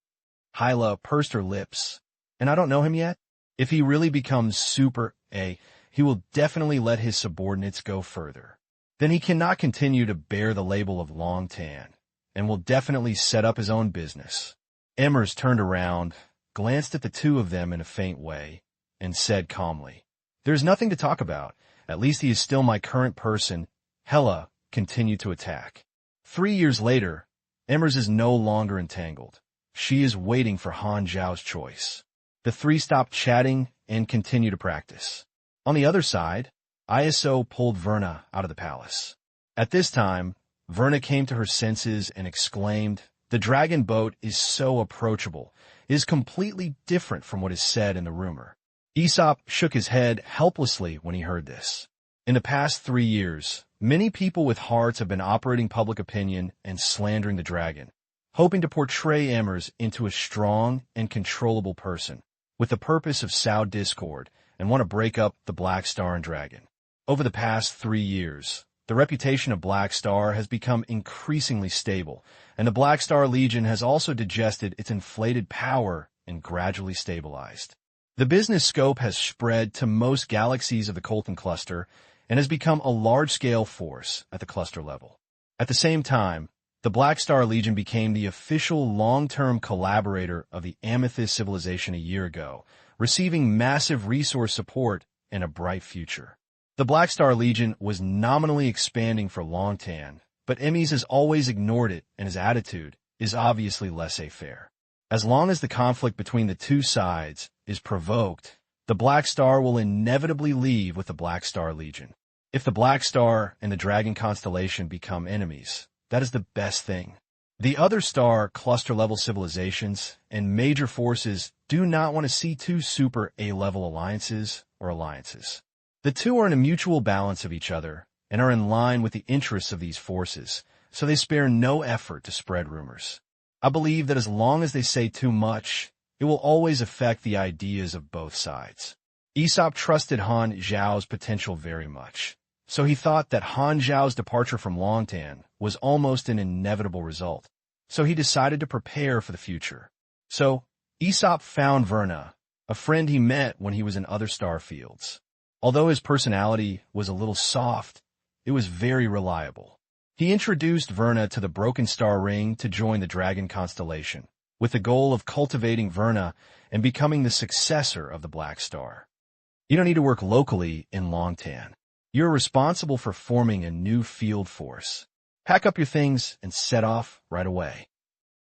Hyla pursed her lips. And I don't know him yet. If he really becomes Super A, he will definitely let his subordinates go further. Then he cannot continue to bear the label of Longtan, and will definitely set up his own business. Emmers turned around, glanced at the two of them in a faint way, and said calmly, "There's nothing to talk about. At least he is still my current person." Hela continued to attack. 3 years later, Emmers is no longer entangled. She is waiting for Han Xiao's choice. The three stopped chatting and continued to practice. On the other side, ISO pulled Verna out of the palace. At this time, Verna came to her senses and exclaimed, "The dragon boat is so approachable. It is completely different from what is said in the rumor." Aesop shook his head helplessly when he heard this. In the past 3 years, many people with hearts have been operating public opinion and slandering the dragon, hoping to portray Emmers into a strong and controllable person, with the purpose of sow discord and want to break up the Black Star and Dragon. Over the past 3 years, the reputation of Black Star has become increasingly stable, and the Black Star Legion has also digested its inflated power and gradually stabilized. The business scope has spread to most galaxies of the Colton cluster and has become a large-scale force at the cluster level. At the same time, the Black Star Legion became the official long-term collaborator of the Amethyst civilization a year ago, receiving massive resource support and a bright future. The Black Star Legion was nominally expanding for Longtan, but Emmys has always ignored it, and his attitude is obviously laissez-faire. As long as the conflict between the two sides is provoked, the Black Star will inevitably leave with the Black Star Legion. If the Black Star and the Dragon constellation become enemies, that is the best thing. The other star cluster-level civilizations and major forces do not want to see two super A-level alliances or alliances. The two are in a mutual balance of each other and are in line with the interests of these forces, so they spare no effort to spread rumors. I believe that as long as they say too much, it will always affect the ideas of both sides. Aesop trusted Han Xiao's potential very much, so he thought that Han Xiao's departure from Longtan was almost an inevitable result, so he decided to prepare for the future. So, Aesop found Verna, a friend he met when he was in other star fields. Although his personality was a little soft, it was very reliable. He introduced Verna to the Broken Star Ring to join the Dragon constellation, with the goal of cultivating Verna and becoming the successor of the Black Star. You don't need to work locally in Longtan. You're responsible for forming a new field force. Pack up your things and set off right away.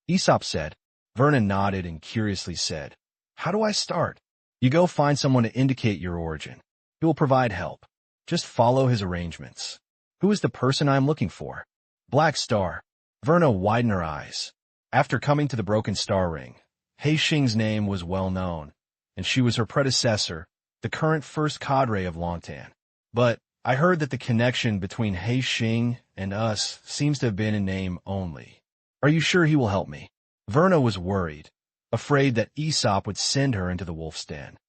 Aesop said. Verna nodded and curiously said, "How do I start?" "You go find someone to indicate your origin. He will provide help. Just follow his arrangements." "Who is the person I am looking for?" "Black Star." Verna widened her eyes. After coming to the Broken Star Ring, He Xing's name was well known, and she was her predecessor, the current first cadre of Longtan. But I heard that the connection between He Xing and us seems to have been in name only. Are you sure he will help me? Verna was worried, afraid that Aesop would send her into the wolf's den.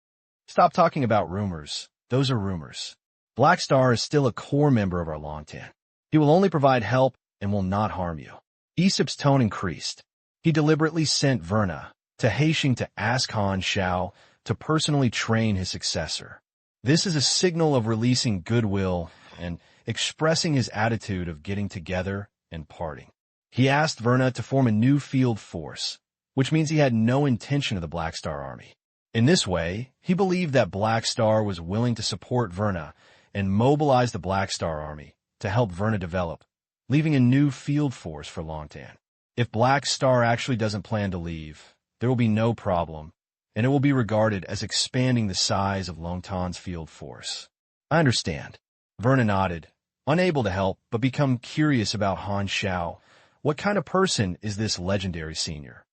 Stop talking about rumors. Those are rumors. Black Star is still a core member of our Longtan. He will only provide help and will not harm you. Aesop's tone increased. He deliberately sent Verna to He Xing to ask Han Xiao to personally train his successor. This is a signal of releasing goodwill and expressing his attitude of getting together and parting. He asked Verna to form a new field force, which means he had no intention of the Black Star Army. In this way, he believed that Black Star was willing to support Verna and mobilize the Black Star Army to help Verna develop, leaving a new field force for Longtan. If Black Star actually doesn't plan to leave, there will be no problem, and it will be regarded as expanding the size of Longtan's field force. I understand. Verna nodded, unable to help but become curious about Han Xiao. What kind of person is this legendary senior?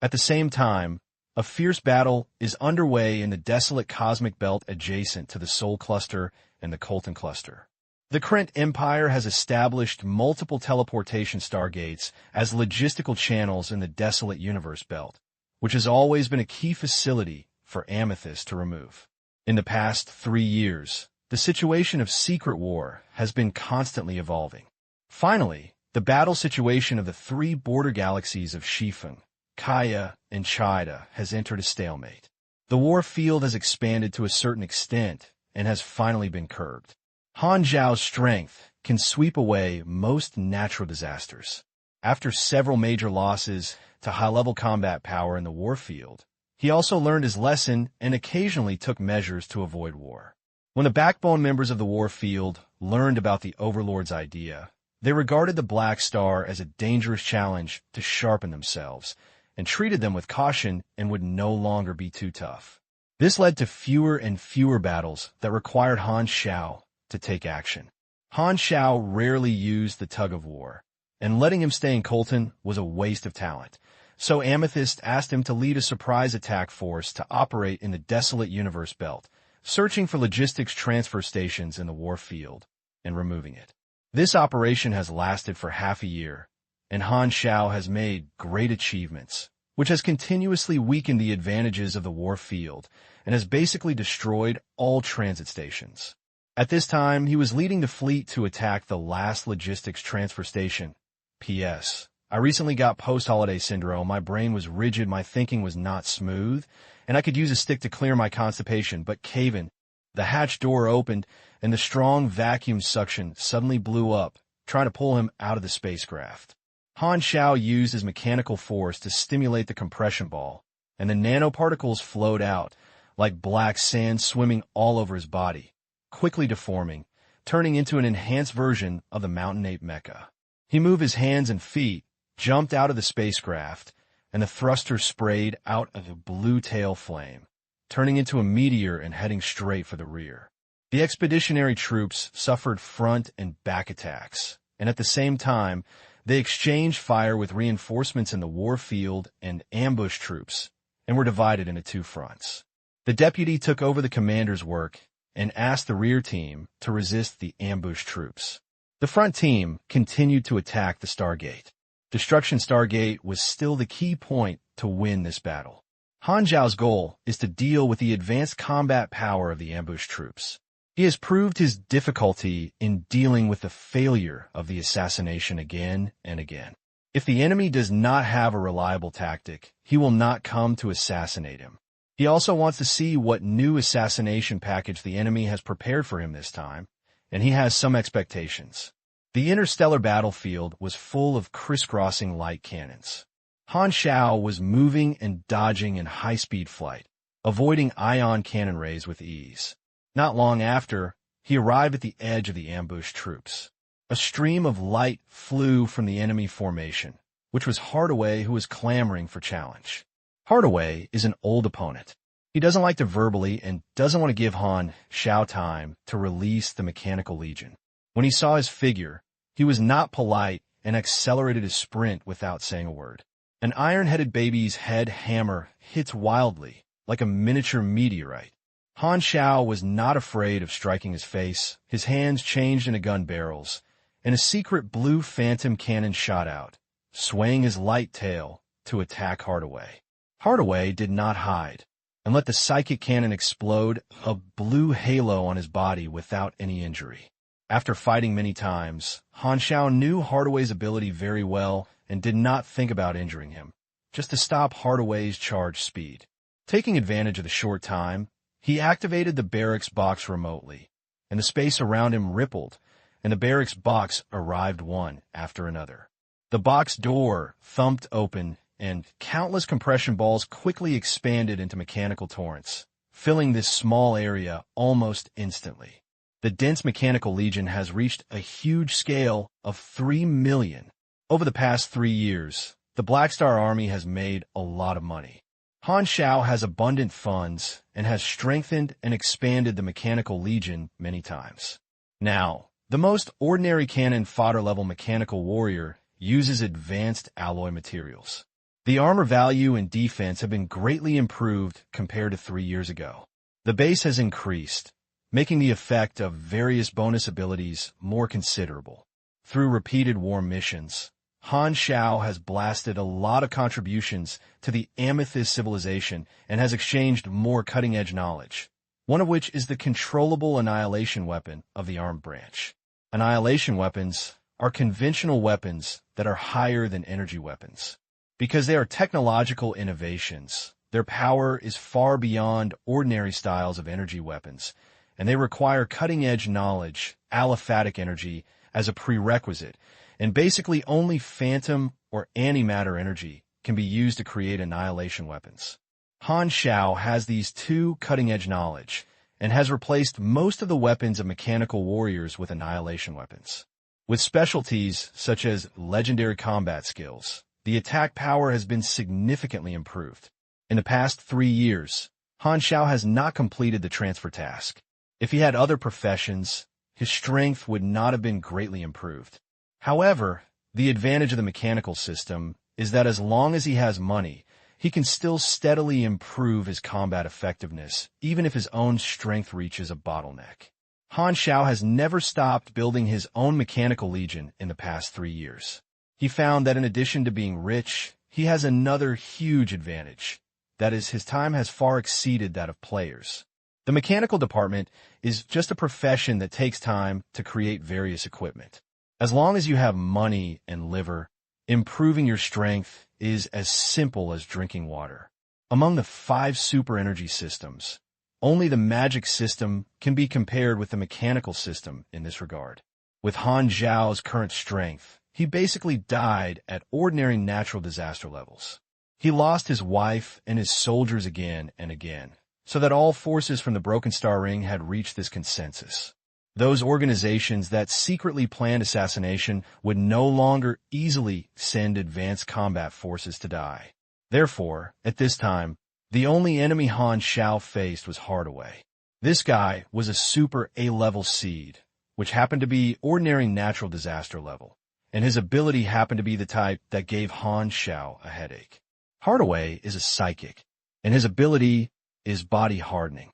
At the same time, a fierce battle is underway in the desolate cosmic belt adjacent to the Sol Cluster and the Colton Cluster. The Krent Empire has established multiple teleportation stargates as logistical channels in the desolate universe belt, which has always been a key facility for Amethyst to remove. In the past 3 years, the situation of secret war has been constantly evolving. Finally, the battle situation of the 3 border galaxies of Shifeng, Kaya, and Chida has entered a stalemate. The war field has expanded to a certain extent and has finally been curbed. Han Xiao's strength can sweep away most natural disasters. After several major losses to high-level combat power in the war field, He also learned his lesson and occasionally took measures to avoid war. When the backbone members of the war field learned about the Overlord's idea, they regarded the Black Star as a dangerous challenge to sharpen themselves, and treated them with caution and would no longer be too tough. This led to fewer and fewer battles that required Han Xiao to take action. Han Xiao rarely used the tug-of-war, and letting him stay in Colton was a waste of talent. So Amethyst asked him to lead a surprise attack force to operate in the desolate universe belt, searching for logistics transfer stations in the war field and removing it. This operation has lasted for half a year, and Han Xiao has made great achievements, which has continuously weakened the advantages of the war field and has basically destroyed all transit stations. At this time, he was leading the fleet to attack the last logistics transfer station. P.S. I recently got post-holiday syndrome. My brain was rigid, my thinking was not smooth, and I could use a stick to clear my constipation, but cave-in. The hatch door opened, and the strong vacuum suction suddenly blew up, trying to pull him out of the spacecraft. Han Xiao used his mechanical force to stimulate the compression ball, and the nanoparticles flowed out, like black sand swimming all over his body, quickly deforming, turning into an enhanced version of the mountain ape mecha. He moved his hands and feet, jumped out of the spacecraft, and the thruster sprayed out of a blue tail flame, turning into a meteor and heading straight for the rear. The expeditionary troops suffered front and back attacks, and at the same time, they exchanged fire with reinforcements in the war field and ambush troops, and were divided into two fronts. The deputy took over the commander's work and asked the rear team to resist the ambush troops. The front team continued to attack the Stargate. Destruction Stargate was still the key point to win this battle. Han Xiao's goal is to deal with the advanced combat power of the ambush troops. He has proved his difficulty in dealing with the failure of the assassination again and again. If the enemy does not have a reliable tactic, he will not come to assassinate him. He also wants to see what new assassination package the enemy has prepared for him this time, and he has some expectations. The interstellar battlefield was full of crisscrossing light cannons. Han Xiao was moving and dodging in high-speed flight, avoiding ion cannon rays with ease. Not long after, he arrived at the edge of the ambush troops. A stream of light flew from the enemy formation, which was Hardaway, who was clamoring for challenge. Hardaway is an old opponent. He doesn't like to verbally and doesn't want to give Han Xiao time to release the Mechanical Legion. When he saw his figure, he was not polite and accelerated his sprint without saying a word. An iron-headed baby's head hammer hits wildly, like a miniature meteorite. Han Xiao was not afraid of striking his face. His hands changed into gun barrels, and a secret blue phantom cannon shot out, swaying his light tail to attack Hardaway. Hardaway did not hide, and let the psychic cannon explode a blue halo on his body without any injury. After fighting many times, Han Xiao knew Hardaway's ability very well and did not think about injuring him, just to stop Hardaway's charge speed. Taking advantage of the short time, he activated the barracks box remotely, and the space around him rippled, and the barracks box arrived one after another. The box door thumped open, and countless compression balls quickly expanded into mechanical torrents, filling this small area almost instantly. The dense Mechanical Legion has reached a huge scale of 3 million. Over the past 3 years, the Black Star Army has made a lot of money. Han Xiao has abundant funds and has strengthened and expanded the Mechanical Legion many times. Now, the most ordinary cannon fodder-level mechanical warrior uses advanced alloy materials. The armor value and defense have been greatly improved compared to 3 years ago. The base has increased, making the effect of various bonus abilities more considerable. Through repeated war missions, Han Xiao has blasted a lot of contributions to the Amethyst civilization and has exchanged more cutting-edge knowledge, one of which is the controllable annihilation weapon of the armed branch. Annihilation weapons are conventional weapons that are higher than energy weapons. Because they are technological innovations, their power is far beyond ordinary styles of energy weapons, and they require cutting-edge knowledge, aliphatic energy, as a prerequisite, and basically only phantom or antimatter energy can be used to create annihilation weapons. Han Xiao has these two cutting-edge knowledge and has replaced most of the weapons of mechanical warriors with annihilation weapons. With specialties such as legendary combat skills, the attack power has been significantly improved. In the past 3 years, Han Xiao has not completed the transfer task. If he had other professions, his strength would not have been greatly improved. However, the advantage of the mechanical system is that as long as he has money, he can still steadily improve his combat effectiveness, even if his own strength reaches a bottleneck. Han Xiao has never stopped building his own mechanical legion in the past 3 years. He found that in addition to being rich, he has another huge advantage. That is, his time has far exceeded that of players. The mechanical department is just a profession that takes time to create various equipment. As long as you have money and liver, improving your strength is as simple as drinking water. Among the 5 super energy systems, only the magic system can be compared with the mechanical system in this regard. With Han Xiao's current strength, he basically died at ordinary natural disaster levels. He lost his wife and his soldiers again and again, so that all forces from the Broken Star Ring had reached this consensus. Those organizations that secretly planned assassination would no longer easily send advanced combat forces to die. Therefore, at this time, the only enemy Han Xiao faced was Hardaway. This guy was a super A-level seed, which happened to be ordinary natural disaster level, and his ability happened to be the type that gave Han Xiao a headache. Hardaway is a psychic, and his ability is body hardening.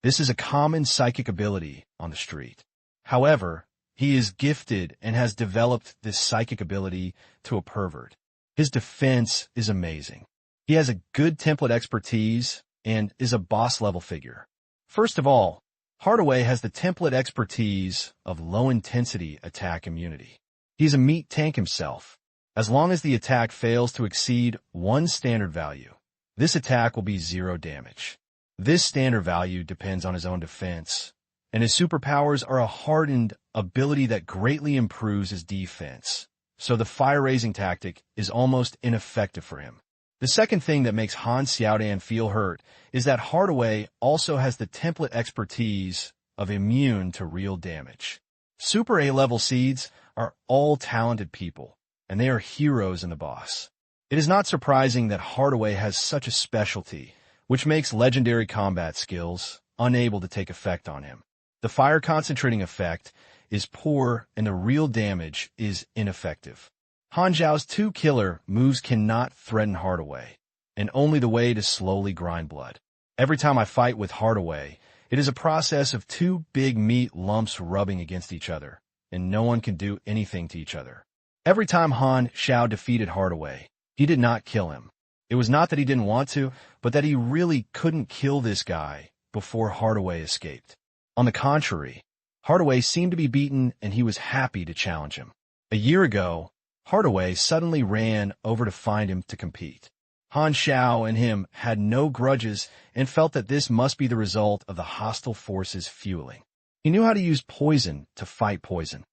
This is a common psychic ability on the street. However, he is gifted and has developed this psychic ability to a pervert. His defense is amazing. He has a good template expertise and is a boss-level figure. First of all, Hardaway has the template expertise of low-intensity attack immunity. He's a meat tank himself. As long as the attack fails to exceed 1 standard value, this attack will be 0 damage. This standard value depends on his own defense, and his superpowers are a hardened ability that greatly improves his defense, so the fire-raising tactic is almost ineffective for him. The second thing that makes Han Xiaodan feel hurt is that Hardaway also has the template expertise of immune to real damage. Super A-level seeds are all talented people, and they are heroes in the boss. It is not surprising that Hardaway has such a specialty, which makes legendary combat skills unable to take effect on him. The fire concentrating effect is poor and the real damage is ineffective. Han Xiao's 2 killer moves cannot threaten Hardaway, and only the way to slowly grind blood. Every time I fight with Hardaway, it is a process of 2 big meat lumps rubbing against each other, and no one can do anything to each other. Every time Han Xiao defeated Hardaway, he did not kill him. It was not that he didn't want to, but that he really couldn't kill this guy before Hardaway escaped. On the contrary, Hardaway seemed to be beaten and he was happy to challenge him. A year ago, Hardaway suddenly ran over to find him to compete. Han Xiao and him had no grudges and felt that this must be the result of the hostile forces fueling. He knew how to use poison to fight poison.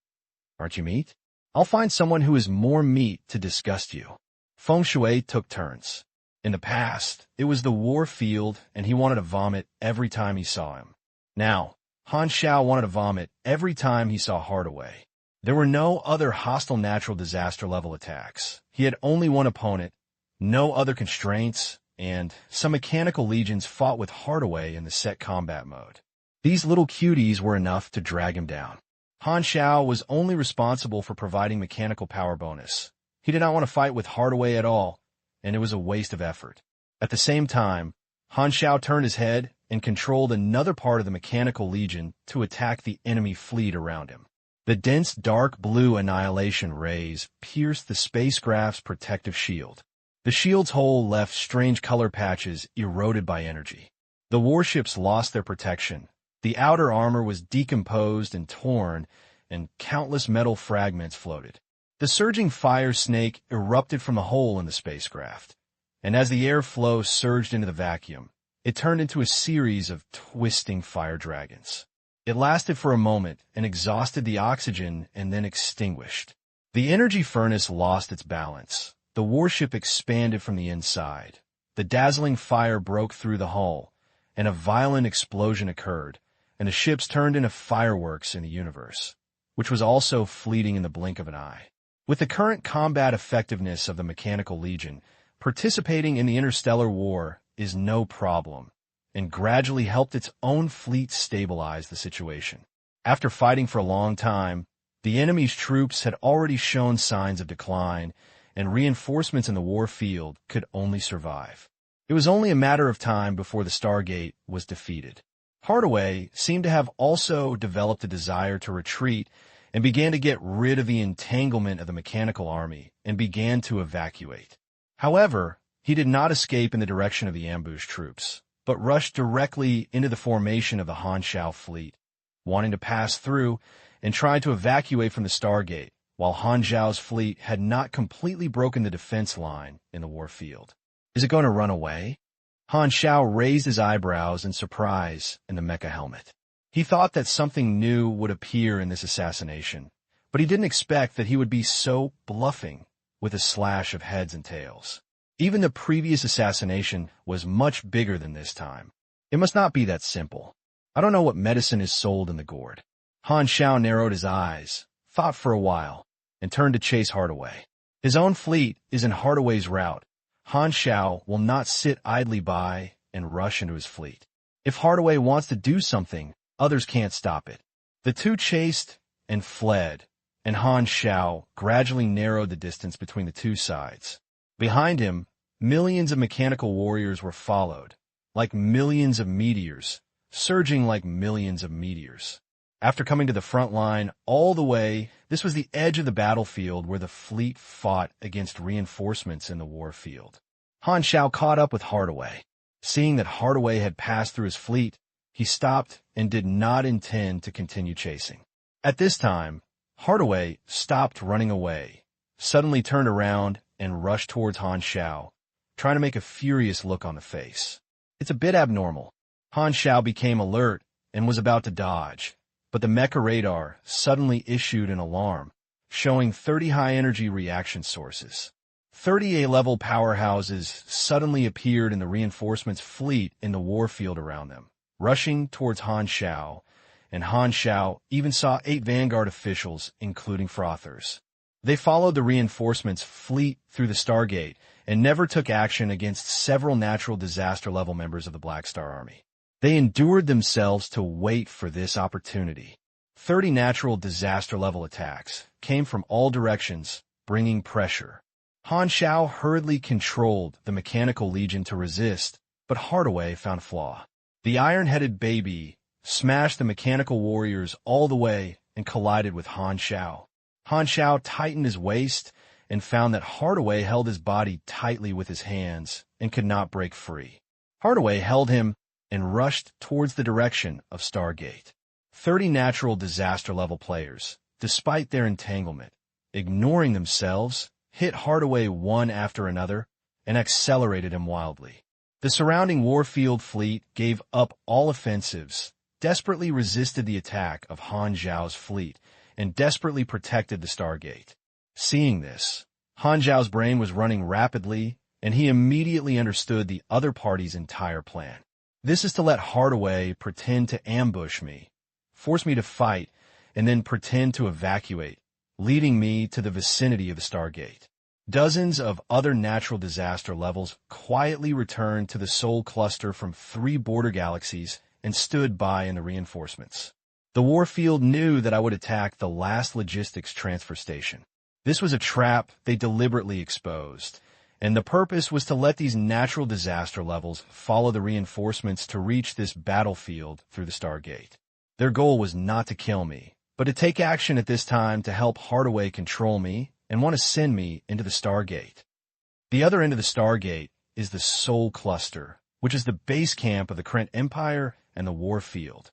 Aren't you meat? I'll find someone who is more meat to disgust you. Feng Shui took turns. In the past, it was the war field and he wanted to vomit every time he saw him. Now, Han Xiao wanted to vomit every time he saw Hardaway. There were no other hostile natural disaster level attacks. He had only one opponent, no other constraints, and some mechanical legions fought with Hardaway in the set combat mode. These little cuties were enough to drag him down. Han Xiao was only responsible for providing mechanical power bonus. He did not want to fight with Hardaway at all, and it was a waste of effort. At the same time, Han Xiao turned his head and controlled another part of the mechanical legion to attack the enemy fleet around him. The dense dark blue annihilation rays pierced the spacecraft's protective shield. The shield's hole left strange color patches eroded by energy. The warships lost their protection. The outer armor was decomposed and torn, and countless metal fragments floated. The surging fire snake erupted from a hole in the spacecraft, and as the airflow surged into the vacuum, it turned into a series of twisting fire dragons. It lasted for a moment and exhausted the oxygen and then extinguished. The energy furnace lost its balance. The warship expanded from the inside, The dazzling fire broke through the hull, and a violent explosion occurred, and the ships turned into fireworks in the universe, which was also fleeting in the blink of an eye. With the current combat effectiveness of the Mechanical Legion, participating in the interstellar war is no problem, and gradually helped its own fleet stabilize the situation. After fighting for a long time, the enemy's troops had already shown signs of decline, and reinforcements in the war field could only survive. It was only a matter of time before the Stargate was defeated. Hardaway seemed to have also developed a desire to retreat and began to get rid of the entanglement of the mechanical army and began to evacuate. However, he did not escape in the direction of the ambush troops, but rushed directly into the formation of the Han Xiao fleet, wanting to pass through and tried to evacuate from the Stargate, while Han Xiao's fleet had not completely broken the defense line in the war field. Is it going to run away? Han Xiao raised his eyebrows in surprise in the mecha helmet. He thought that something new would appear in this assassination, but he didn't expect that he would be so bluffing with a slash of heads and tails. Even the previous assassination was much bigger than this time. It must not be that simple. I don't know what medicine is sold in the gourd. Han Xiao narrowed his eyes, thought for a while, and turned to chase Hardaway. His own fleet is in Hardaway's route. Han Xiao will not sit idly by and rush into his fleet. If Hardaway wants to do something, others can't stop it. The two chased and fled, and Han Xiao gradually narrowed the distance between the two sides. Behind him, millions of mechanical warriors were followed, like millions of meteors, surging like millions of meteors. After coming to the front line all the way, this was the edge of the battlefield where the fleet fought against reinforcements in the war field. Han Xiao caught up with Hardaway. Seeing that Hardaway had passed through his fleet, he stopped and did not intend to continue chasing. At this time, Hardaway stopped running away, suddenly turned around and rushed towards Han Xiao, trying to make a furious look on the face. It's a bit abnormal. Han Xiao became alert and was about to dodge, but the mecha radar suddenly issued an alarm, showing 30 high-energy reaction sources. 30 A-level powerhouses suddenly appeared in the reinforcements' fleet in the war field around them, rushing towards Han Xiao, and Han Xiao even saw 8 Vanguard officials, including frothers. They followed the reinforcements' fleet through the Stargate and never took action against several natural disaster-level members of the Black Star Army. They endured themselves to wait for this opportunity. 30 natural disaster-level attacks came from all directions, bringing pressure. Han Xiao hurriedly controlled the Mechanical Legion to resist, but Hardaway found a flaw. The iron-headed baby smashed the mechanical warriors all the way and collided with Han Xiao. Han Xiao tightened his waist and found that Hardaway held his body tightly with his hands and could not break free. Hardaway held him and rushed towards the direction of Stargate. 30 natural disaster-level players, despite their entanglement, ignoring themselves, hit Hardaway one after another and accelerated him wildly. The surrounding warfield fleet gave up all offensives, desperately resisted the attack of Han Xiao's fleet, and desperately protected the Stargate. Seeing this, Han Xiao's brain was running rapidly, and he immediately understood the other party's entire plan. This is to let Hardaway pretend to ambush me, force me to fight, and then pretend to evacuate, leading me to the vicinity of the Stargate. Dozens of other natural disaster levels quietly returned to the Sol cluster from 3 border galaxies and stood by in the reinforcements. The warfield knew that I would attack the last logistics transfer station. This was a trap they deliberately exposed, and the purpose was to let these natural disaster levels follow the reinforcements to reach this battlefield through the Stargate. Their goal was not to kill me, but to take action at this time to help Hardaway control me and want to send me into the Stargate. The other end of the Stargate is the Sol cluster, which is the base camp of the Krent Empire and the warfield.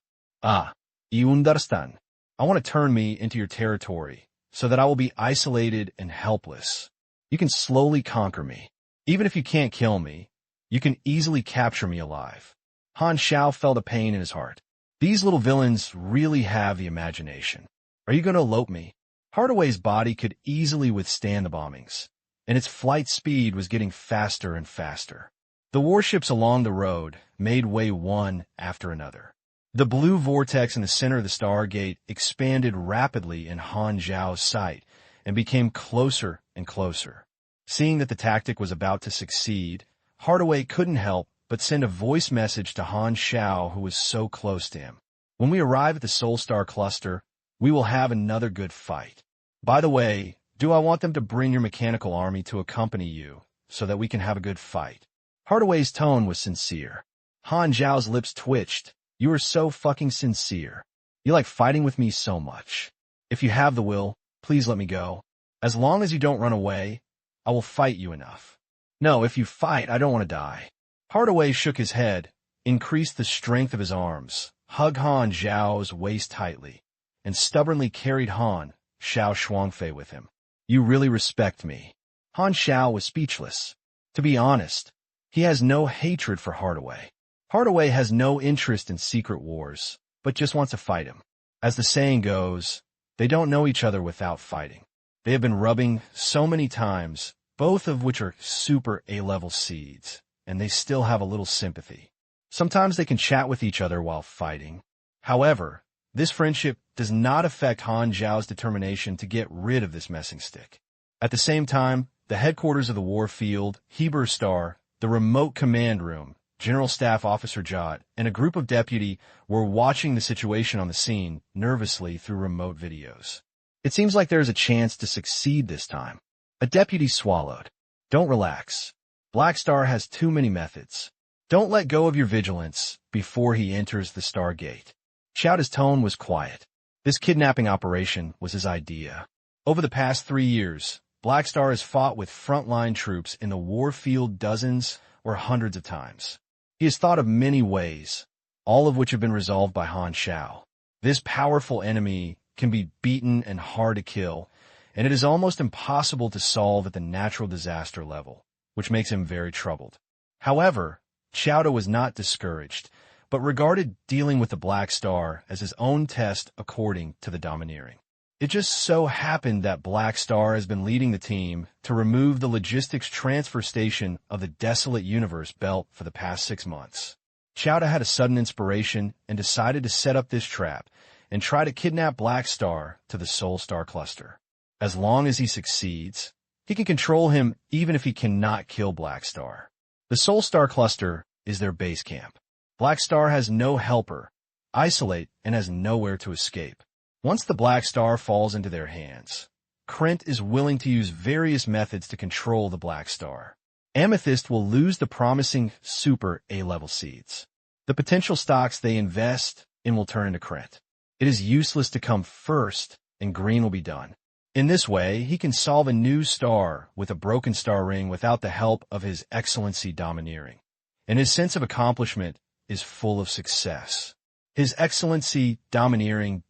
You understand. I want to turn me into your territory so that I will be isolated and helpless. You can slowly conquer me. Even if you can't kill me, you can easily capture me alive. Han Xiao felt a pain in his heart. These little villains really have the imagination. Are you going to elope me? Hardaway's body could easily withstand the bombings, and its flight speed was getting faster and faster. The warships along the road made way one after another. The blue vortex in the center of the Stargate expanded rapidly in Han Xiao's sight and became closer and closer. Seeing that the tactic was about to succeed, Hardaway couldn't help but send a voice message to Han Xiao, who was so close to him. When we arrive at the Soul Star cluster, we will have another good fight. By the way, do I want them to bring your mechanical army to accompany you so that we can have a good fight? Hardaway's tone was sincere. Han Xiao's lips twitched. You are so fucking sincere. You like fighting with me so much. If you have the will, please let me go. As long as you don't run away, I will fight you enough. No, if you fight, I don't want to die. Hardaway shook his head, increased the strength of his arms, hugged Han Xiao's waist tightly, and stubbornly carried Han Xiao Shuangfei with him. You really respect me. Han Xiao was speechless. To be honest, he has no hatred for Hardaway. Hardaway has no interest in secret wars, but just wants to fight him. As the saying goes, they don't know each other without fighting. They have been rubbing so many times, both of which are super A-level seeds, and they still have a little sympathy. Sometimes they can chat with each other while fighting. However, this friendship does not affect Han Xiao's determination to get rid of this messing stick. At the same time, the headquarters of the warfield, Heber Star, the remote command room, General Staff Officer Jot, and a group of deputy were watching the situation on the scene nervously through remote videos. It seems like there is a chance to succeed this time. A deputy swallowed. Don't relax. Black Star has too many methods. Don't let go of your vigilance before he enters the Stargate. Xiaoda's tone was quiet. This kidnapping operation was his idea. Over the past 3 years, Black Star has fought with frontline troops in the warfield dozens or hundreds of times. He has thought of many ways, all of which have been resolved by Han Xiao. This powerful enemy can be beaten and hard to kill, and it is almost impossible to solve at the natural disaster level, which makes him very troubled. However, Xiaoda was not discouraged, but regarded dealing with the Black Star as his own test according to the Domineering. It just so happened that Black Star has been leading the team to remove the logistics transfer station of the desolate universe belt for the past 6 months. Xiaoda had a sudden inspiration and decided to set up this trap and try to kidnap Black Star to the Soul Star cluster. As long as he succeeds, he can control him even if he cannot kill Black Star. The Soul Star cluster is their base camp. Black Star has no helper, isolate, and has nowhere to escape. Once the Black Star falls into their hands, Krent is willing to use various methods to control the Black Star. Amethyst will lose the promising super A-level seeds. The potential stocks they invest in will turn into Krent. It is useless to come first, and green will be done. In this way, he can solve a new star with a broken star ring without the help of his Excellency Domineering. And his sense of accomplishment is full of success. His Excellency Domineering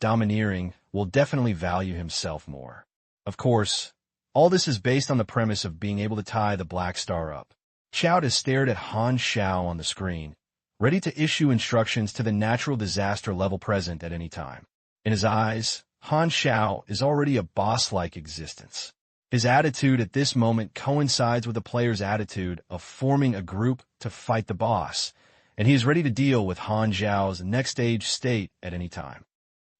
will definitely value himself more. Of course, all this is based on the premise of being able to tie the Black Star up. Xiao stared at Han Xiao on the screen, ready to issue instructions to the natural disaster level present at any time. In his eyes, Han Xiao is already a boss-like existence. His attitude at this moment coincides with the player's attitude of forming a group to fight the boss, and he is ready to deal with Han Xiao's next stage state at any time.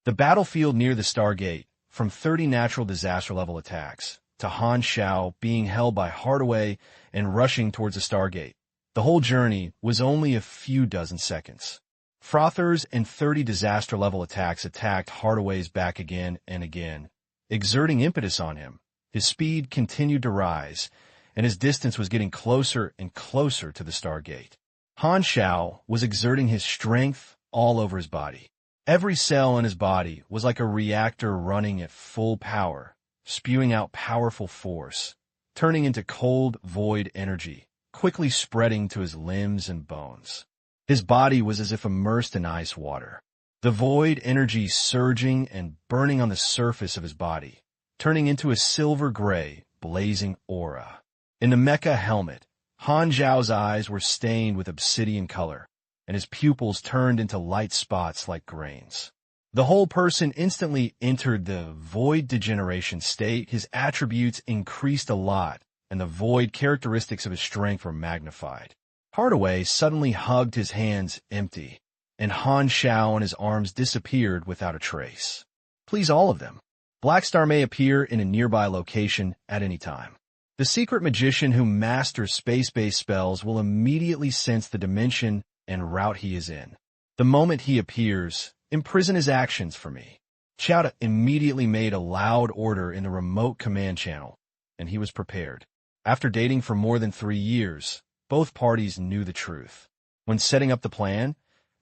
The battlefield near the Stargate, from 30 natural disaster level attacks to Han Xiao being held by Hardaway and rushing towards the Stargate. The whole journey was only a few dozen seconds. Frothers and 30 disaster level attacks attacked Hardaway's back again and again, exerting impetus on him. His speed continued to rise, and his distance was getting closer and closer to the Stargate. Han Xiao was exerting his strength all over his body. Every cell in his body was like a reactor running at full power, spewing out powerful force, turning into cold void energy, quickly spreading to his limbs and bones. His body was as if immersed in ice water. The void energy surging and burning on the surface of his body, turning into a silver gray, blazing aura. In the mecha helmet, Han Xiao's eyes were stained with obsidian color, and his pupils turned into light spots like grains. The whole person instantly entered the void degeneration state. His attributes increased a lot, and the void characteristics of his strength were magnified. Hardaway suddenly hugged his hands empty, and Han Xiao and his arms disappeared without a trace. Please all of them. Black Star may appear in a nearby location at any time. The secret magician who masters space-based spells will immediately sense the dimension and route he is in. The moment he appears, imprison his actions for me. Xiao immediately made a loud order in the remote command channel, and he was prepared. After dating for more than 3 years, both parties knew the truth. When setting up the plan,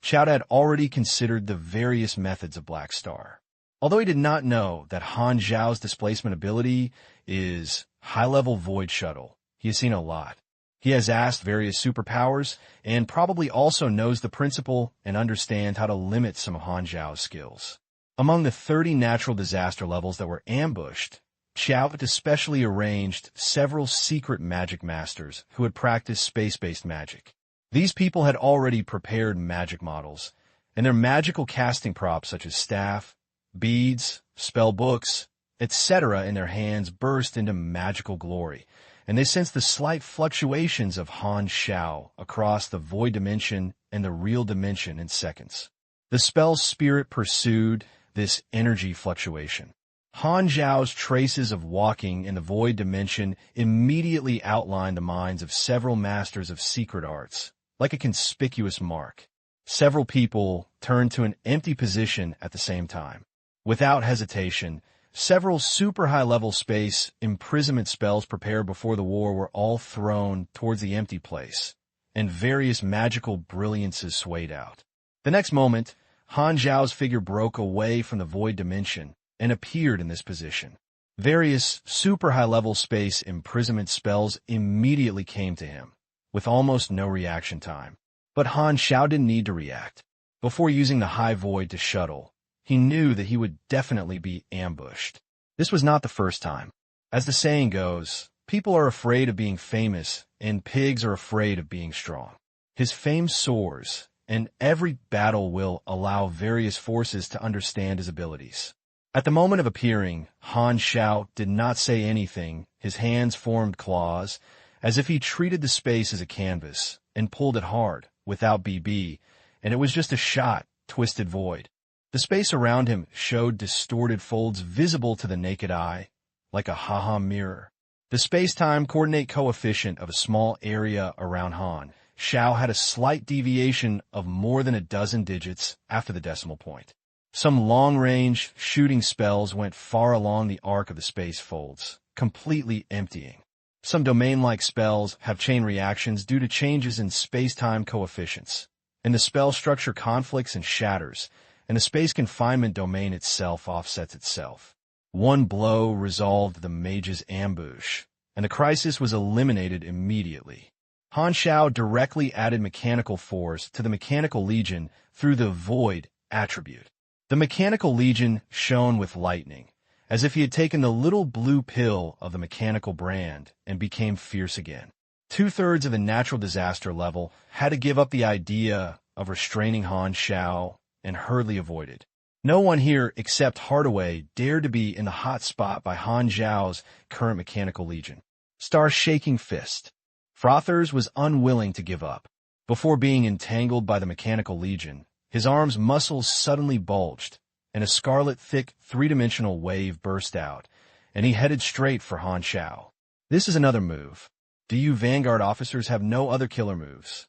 Xiao had already considered the various methods of Black Star. Although he did not know that Han Xiao's displacement ability is high-level void shuttle, he has seen a lot. He has asked various superpowers and probably also knows the principle and understands how to limit some of Han Xiao's skills. Among the 30 natural disaster levels that were ambushed, Xiao had especially arranged several secret magic masters who had practiced space-based magic. These people had already prepared magic models, and their magical casting props such as staff, beads, spell books, etc. in their hands burst into magical glory, and they sensed the slight fluctuations of Han Xiao across the void dimension and the real dimension in seconds. The spell's spirit pursued this energy fluctuation. Han Xiao's traces of walking in the void dimension immediately outlined the minds of several masters of secret arts, like a conspicuous mark. Several people turned to an empty position at the same time. Without hesitation, several super high-level space imprisonment spells prepared before the war were all thrown towards the empty place, and various magical brilliances swayed out. The next moment, Han Xiao's figure broke away from the void dimension and appeared in this position. Various super high-level space imprisonment spells immediately came to him, with almost no reaction time. But Han Xiao didn't need to react. Before using the high void to shuttle, he knew that he would definitely be ambushed. This was not the first time. As the saying goes, people are afraid of being famous, and pigs are afraid of being strong. His fame soars, and every battle will allow various forces to understand his abilities. At the moment of appearing, Han Xiao did not say anything. His hands formed claws, as if he treated the space as a canvas, and pulled it hard, without BB, and it was just a shot, twisted void. The space around him showed distorted folds visible to the naked eye, like a ha-ha mirror. The space-time coordinate coefficient of a small area around Han Xiao had a slight deviation of more than a dozen digits after the decimal point. Some long-range shooting spells went far along the arc of the space folds, completely emptying. Some domain-like spells have chain reactions due to changes in space-time coefficients, and the spell structure conflicts and shatters, and the space confinement domain itself offsets itself. One blow resolved the mage's ambush, and the crisis was eliminated immediately. Han Xiao directly added mechanical force to the Mechanical Legion through the Void attribute. The Mechanical Legion shone with lightning, as if he had taken the little blue pill of the mechanical brand and became fierce again. 2/3 of the natural disaster level had to give up the idea of restraining Han Xiao and hurriedly avoided. No one here except Hardaway dared to be in the hot spot by Han Xiao's current Mechanical Legion. Star Shaking Fist. Frothers was unwilling to give up. Before being entangled by the Mechanical Legion, his arms' muscles suddenly bulged, and a scarlet thick three-dimensional wave burst out, and he headed straight for Han Xiao. This is another move. Do you Vanguard officers have no other killer moves?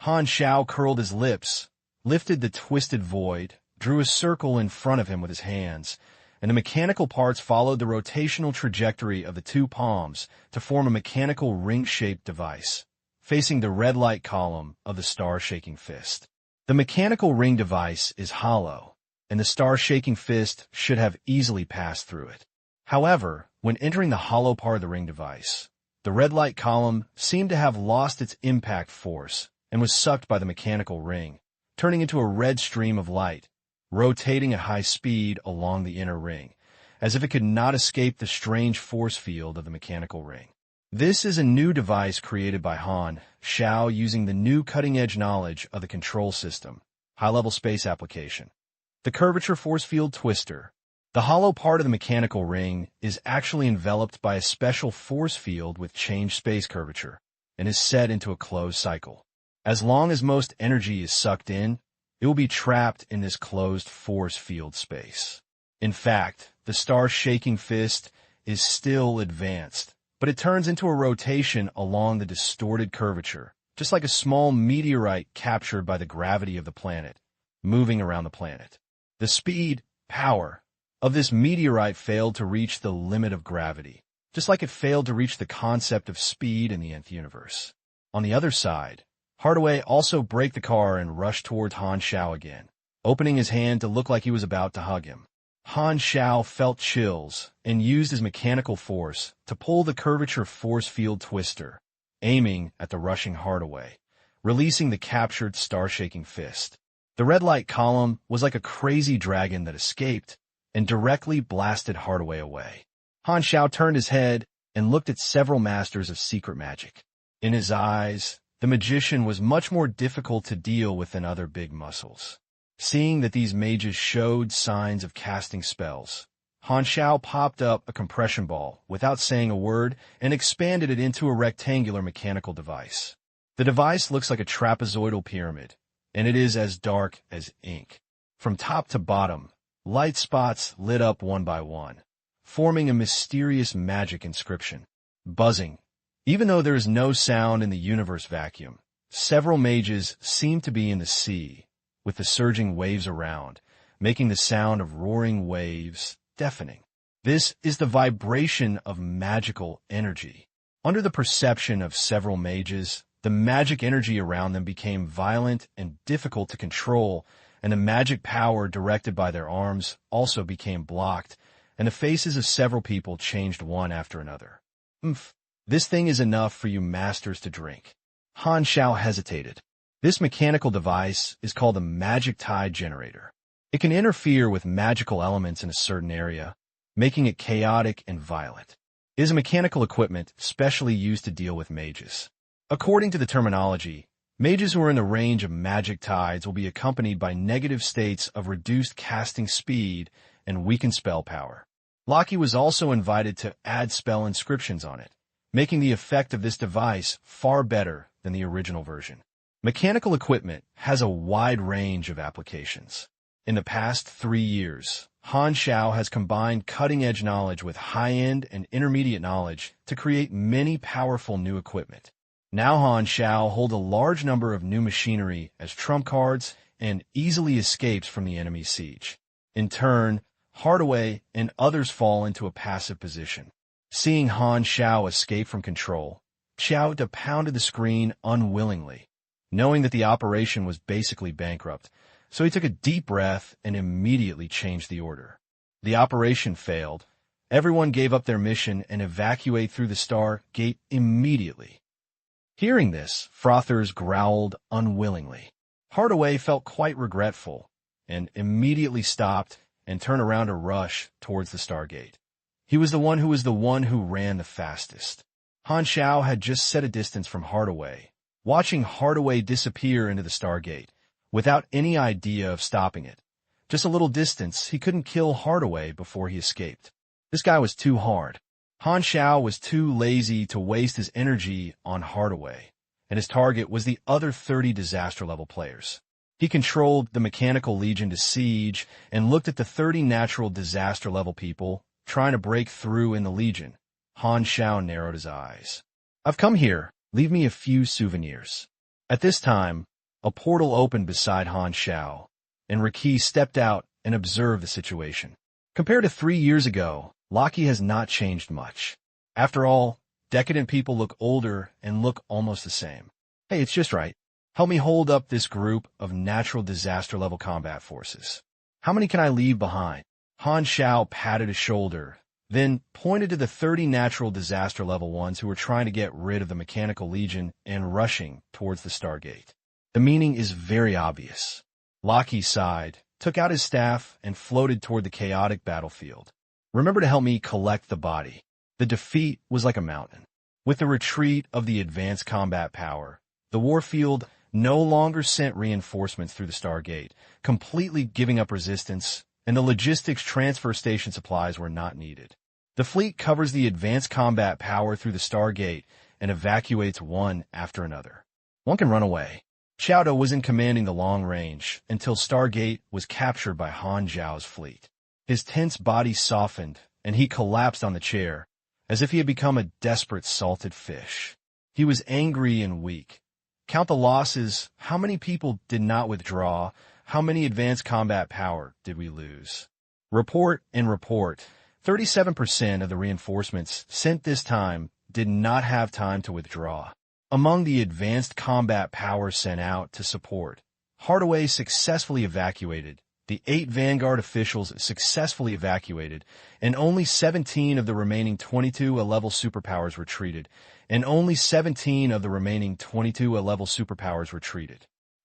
Han Xiao curled his lips, lifted the twisted void, drew a circle in front of him with his hands, and the mechanical parts followed the rotational trajectory of the two palms to form a mechanical ring-shaped device, facing the red light column of the star-shaking fist. The mechanical ring device is hollow, and the star-shaking fist should have easily passed through it. However, when entering the hollow part of the ring device, the red light column seemed to have lost its impact force and was sucked by the mechanical ring, turning into a red stream of light, rotating at high speed along the inner ring, as if it could not escape the strange force field of the mechanical ring. This is a new device created by Han Xiao using the new cutting-edge knowledge of the control system, high-level space application. The curvature force field twister. The hollow part of the mechanical ring is actually enveloped by a special force field with changed space curvature and is set into a closed cycle. As long as most energy is sucked in, it will be trapped in this closed force field space. In fact, the star's shaking fist is still advanced, but it turns into a rotation along the distorted curvature, just like a small meteorite captured by the gravity of the planet, moving around the planet. The speed, power, of this meteorite failed to reach the limit of gravity, just like it failed to reach the concept of speed in the nth universe. On the other side, Hardaway also braked the car and rushed towards Han Xiao again, opening his hand to look like he was about to hug him. Han Xiao felt chills and used his mechanical force to pull the curvature force field twister, aiming at the rushing Hardaway, releasing the captured star-shaking fist. The red light column was like a crazy dragon that escaped and directly blasted Hardaway away. Han Xiao turned his head and looked at several masters of secret magic. In his eyes, the magician was much more difficult to deal with than other big muscles. Seeing that these mages showed signs of casting spells, Han Xiao popped up a compression ball without saying a word and expanded it into a rectangular mechanical device. The device looks like a trapezoidal pyramid, and it is as dark as ink. From top to bottom, light spots lit up one by one, forming a mysterious magic inscription. Buzzing. Even though there is no sound in the universe vacuum, several mages seem to be in the sea, with the surging waves around, making the sound of roaring waves deafening. This is the vibration of magical energy. Under the perception of several mages, the magic energy around them became violent and difficult to control, and the magic power directed by their arms also became blocked, and the faces of several people changed one after another. This thing is enough for you masters to drink. Han Xiao hesitated. This mechanical device is called a magic tide generator. It can interfere with magical elements in a certain area, making it chaotic and violent. It is a mechanical equipment specially used to deal with mages. According to the terminology, mages who are in the range of magic tides will be accompanied by negative states of reduced casting speed and weakened spell power. Lockie was also invited to add spell inscriptions on it, making the effect of this device far better than the original version. Mechanical equipment has a wide range of applications. In the past 3 years, Han Xiao has combined cutting-edge knowledge with high-end and intermediate knowledge to create many powerful new equipment. Now Han Xiao holds a large number of new machinery as trump cards and easily escapes from the enemy's siege. In turn, Hardaway and others fall into a passive position. Seeing Han Xiao escape from control, Xiao pounded the screen unwillingly, knowing that the operation was basically bankrupt, so he took a deep breath and immediately changed the order. The operation failed. Everyone gave up their mission and evacuated through the Star Gate immediately. Hearing this, Frothers growled unwillingly. Hardaway felt quite regretful and immediately stopped and turned around to rush towards the Stargate. He was the one who ran the fastest. Han Xiao had just set a distance from Hardaway, watching Hardaway disappear into the Stargate, without any idea of stopping it. Just a little distance, he couldn't kill Hardaway before he escaped. This guy was too hard. Han Xiao was too lazy to waste his energy on Hardaway, and his target was the other 30 disaster-level players. He controlled the Mechanical Legion to siege and looked at the 30 natural disaster-level people trying to break through in the Legion. Han Xiao narrowed his eyes. "I've come here. Leave me a few souvenirs." At this time, a portal opened beside Han Xiao, and Riki stepped out and observed the situation. Compared to 3 years ago, Lockie has not changed much. After all, decadent people look older and look almost the same. Hey, it's just right. Help me hold up this group of natural disaster-level combat forces. How many can I leave behind? Han Xiao patted his shoulder, then pointed to the 30 natural disaster-level ones who were trying to get rid of the Mechanical Legion and rushing towards the Stargate. The meaning is very obvious. Lockie sighed, took out his staff, and floated toward the chaotic battlefield. Remember to help me collect the body. The defeat was like a mountain. With the retreat of the advanced combat power, the warfield no longer sent reinforcements through the Stargate, completely giving up resistance, and the logistics transfer station supplies were not needed. The fleet covers the advanced combat power through the Stargate and evacuates one after another. One can run away. Xiao was in commanding the long range until Stargate was captured by Han Xiao's fleet. His tense body softened, and he collapsed on the chair, as if he had become a desperate salted fish. He was angry and weak. Count the losses. How many people did not withdraw? How many advanced combat power did we lose? Report and report. 37% of the reinforcements sent this time did not have time to withdraw. Among the advanced combat power sent out to support, Hardaway successfully evacuated, the 8 Vanguard officials successfully evacuated, and only 17 of the remaining 22 A-level superpowers retreated,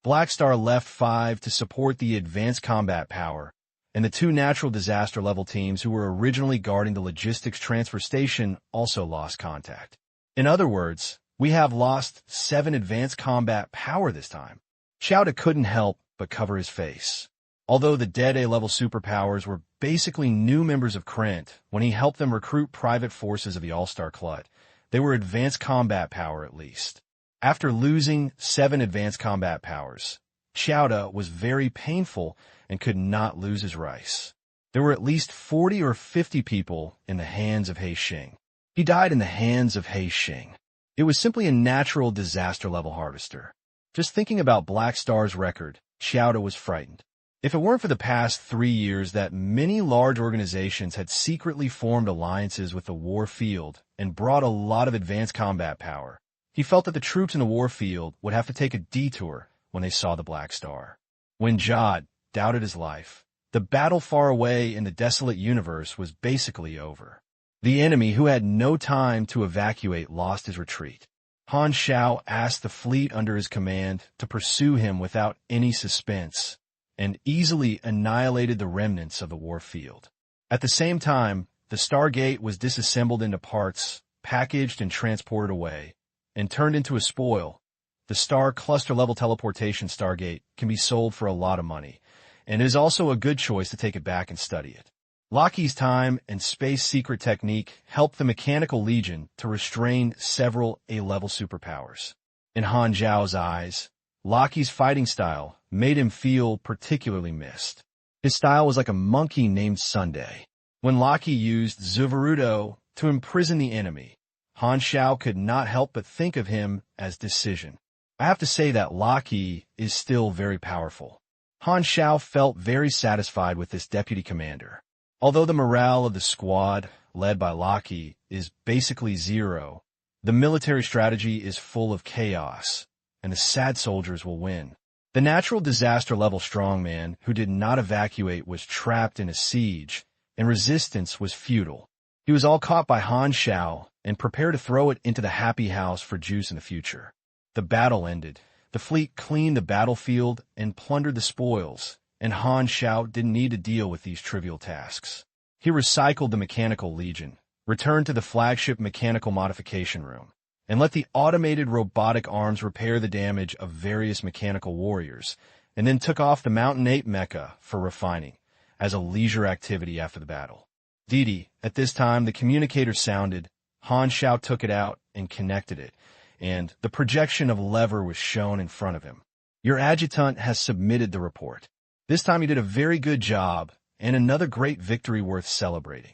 Black Star left 5 to support the advanced combat power, and the 2 natural disaster level teams who were originally guarding the logistics transfer station also lost contact. In other words, we have lost 7 advanced combat power this time. Xiao couldn't help but cover his face. Although the dead A-level superpowers were basically new members of Krent when he helped them recruit private forces of the All-Star Club, they were advanced combat power at least. After losing 7 advanced combat powers, Xiao was very painful and could not lose his rice. There were at least 40 or 50 people in the hands of He Xing. He died in the hands of He Xing. It was simply a natural disaster-level harvester. Just thinking about Black Star's record, Xiao was frightened. If it weren't for the past 3 years that many large organizations had secretly formed alliances with the war field and brought a lot of advanced combat power, he felt that the troops in the war field would have to take a detour when they saw the Black Star. When Jod doubted his life, the battle far away in the desolate universe was basically over. The enemy, who had no time to evacuate, lost his retreat. Han Xiao asked the fleet under his command to pursue him without any suspense, and easily annihilated the remnants of the war field. At the same time, the Stargate was disassembled into parts, packaged and transported away, and turned into a spoil. The Star Cluster-level teleportation Stargate can be sold for a lot of money, and it is also a good choice to take it back and study it. Loki's time and space secret technique helped the Mechanical Legion to restrain several A-level superpowers. In Han Xiao's eyes, Loki's fighting style made him feel particularly missed. His style was like a monkey named Sunday. When Loki used Zuvarudo to imprison the enemy, Han Xiao could not help but think of him as Decision. I have to say that Loki is still very powerful. Han Xiao felt very satisfied with this deputy commander. Although the morale of the squad, led by Loki, is basically zero, the military strategy is full of chaos, and the sad soldiers will win. The natural disaster-level strongman who did not evacuate was trapped in a siege, and resistance was futile. He was all caught by Han Xiao and prepared to throw it into the happy house for juice in the future. The battle ended. The fleet cleaned the battlefield and plundered the spoils, and Han Xiao didn't need to deal with these trivial tasks. He recycled the Mechanical Legion, returned to the flagship mechanical modification room, and let the automated robotic arms repair the damage of various mechanical warriors, and then took off the Mountain Ape mecha for refining, as a leisure activity after the battle. Didi, at this time the communicator sounded, Han Xiao took it out and connected it, and the projection of Lever was shown in front of him. Your adjutant has submitted the report. This time you did a very good job, and another great victory worth celebrating.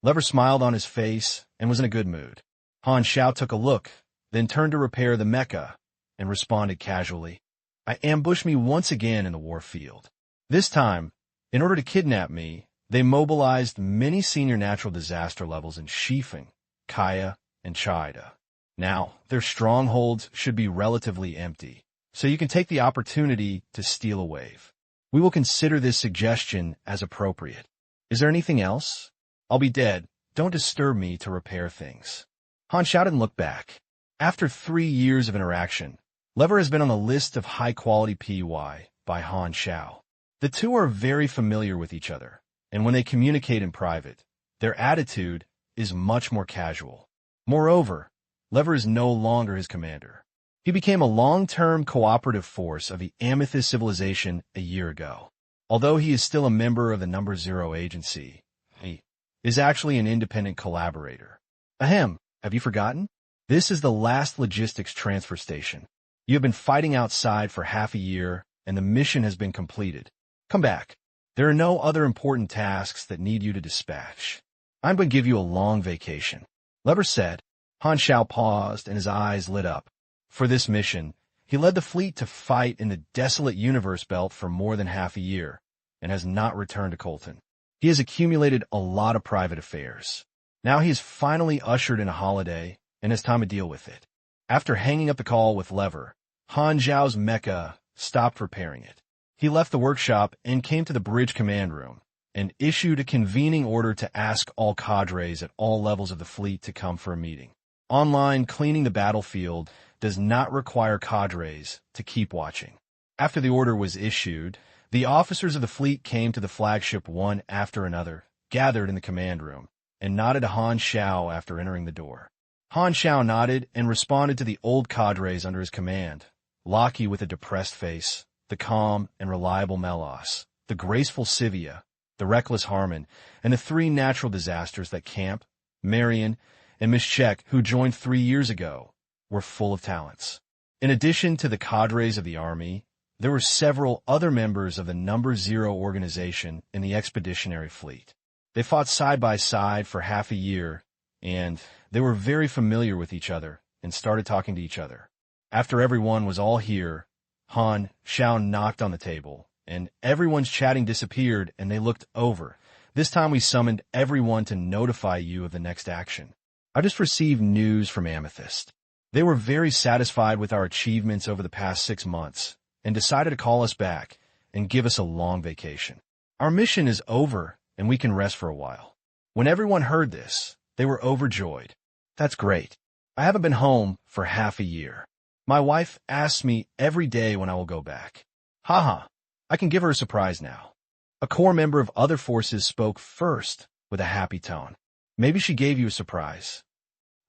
Lever smiled on his face and was in a good mood. Han Xiao took a look, then turned to repair the mecha, and responded casually, I ambushed me once again in the war field. This time, in order to kidnap me, they mobilized many senior natural disaster levels in Shifeng, Kaya, and Chida. Now, their strongholds should be relatively empty, so you can take the opportunity to steal a wave. We will consider this suggestion as appropriate. Is there anything else? I'll be dead. Don't disturb me to repair things. Han Xiao didn't look back. After 3 years of interaction, Lever has been on the list of high-quality PY by Han Xiao. The two are very familiar with each other, and when they communicate in private, their attitude is much more casual. Moreover, Lever is no longer his commander. He became a long-term cooperative force of the Amethyst civilization a year ago. Although he is still a member of the Number Zero agency, he is actually an independent collaborator. Ahem, have you forgotten? This is the last logistics transfer station. You have been fighting outside for half a year, and the mission has been completed. Come back. There are no other important tasks that need you to dispatch. I'm going to give you a long vacation. Lever said. Han Xiao paused, and his eyes lit up. For this mission, he led the fleet to fight in the desolate universe belt for more than half a year, and has not returned to Colton. He has accumulated a lot of private affairs. Now he is finally ushered in a holiday, and has time to deal with it. After hanging up the call with Lever, Han Xiao's mecha stopped repairing it. He left the workshop and came to the bridge command room, and issued a convening order to ask all cadres at all levels of the fleet to come for a meeting. Online cleaning the battlefield does not require cadres to keep watching. After the order was issued, the officers of the fleet came to the flagship one after another, gathered in the command room, and nodded to Han Xiao after entering the door. Han Xiao nodded and responded to the old cadres under his command, Lockie with a depressed face, the calm and reliable Melos, the graceful Sivia, the reckless Harmon, and the three natural disasters that Camp, Marion, and Miss Check, who joined 3 years ago, were full of talents. In addition to the cadres of the Army, there were several other members of the Number Zero organization in the expeditionary fleet. They fought side by side for half a year, and they were very familiar with each other and started talking to each other. After everyone was all here, Han Xiao knocked on the table, and everyone's chatting disappeared, and they looked over. This time we summoned everyone to notify you of the next action. I just received news from Amethyst. They were very satisfied with our achievements over the past 6 months, and decided to call us back and give us a long vacation. Our mission is over, and we can rest for a while. When everyone heard this, they were overjoyed. That's great. I haven't been home for half a year. My wife asks me every day when I will go back. Haha, I can give her a surprise now. A core member of other forces spoke first with a happy tone. Maybe she gave you a surprise.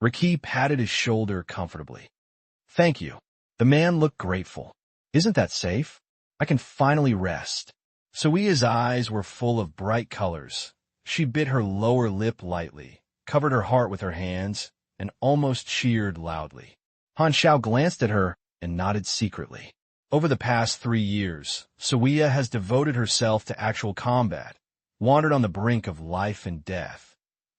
Ricky patted his shoulder comfortably. Thank you. The man looked grateful. Isn't that safe? I can finally rest. Suiya's eyes were full of bright colors. She bit her lower lip lightly, covered her heart with her hands, and almost cheered loudly. Han Xiao glanced at her and nodded secretly. Over the past 3 years, Suiya has devoted herself to actual combat, wandered on the brink of life and death,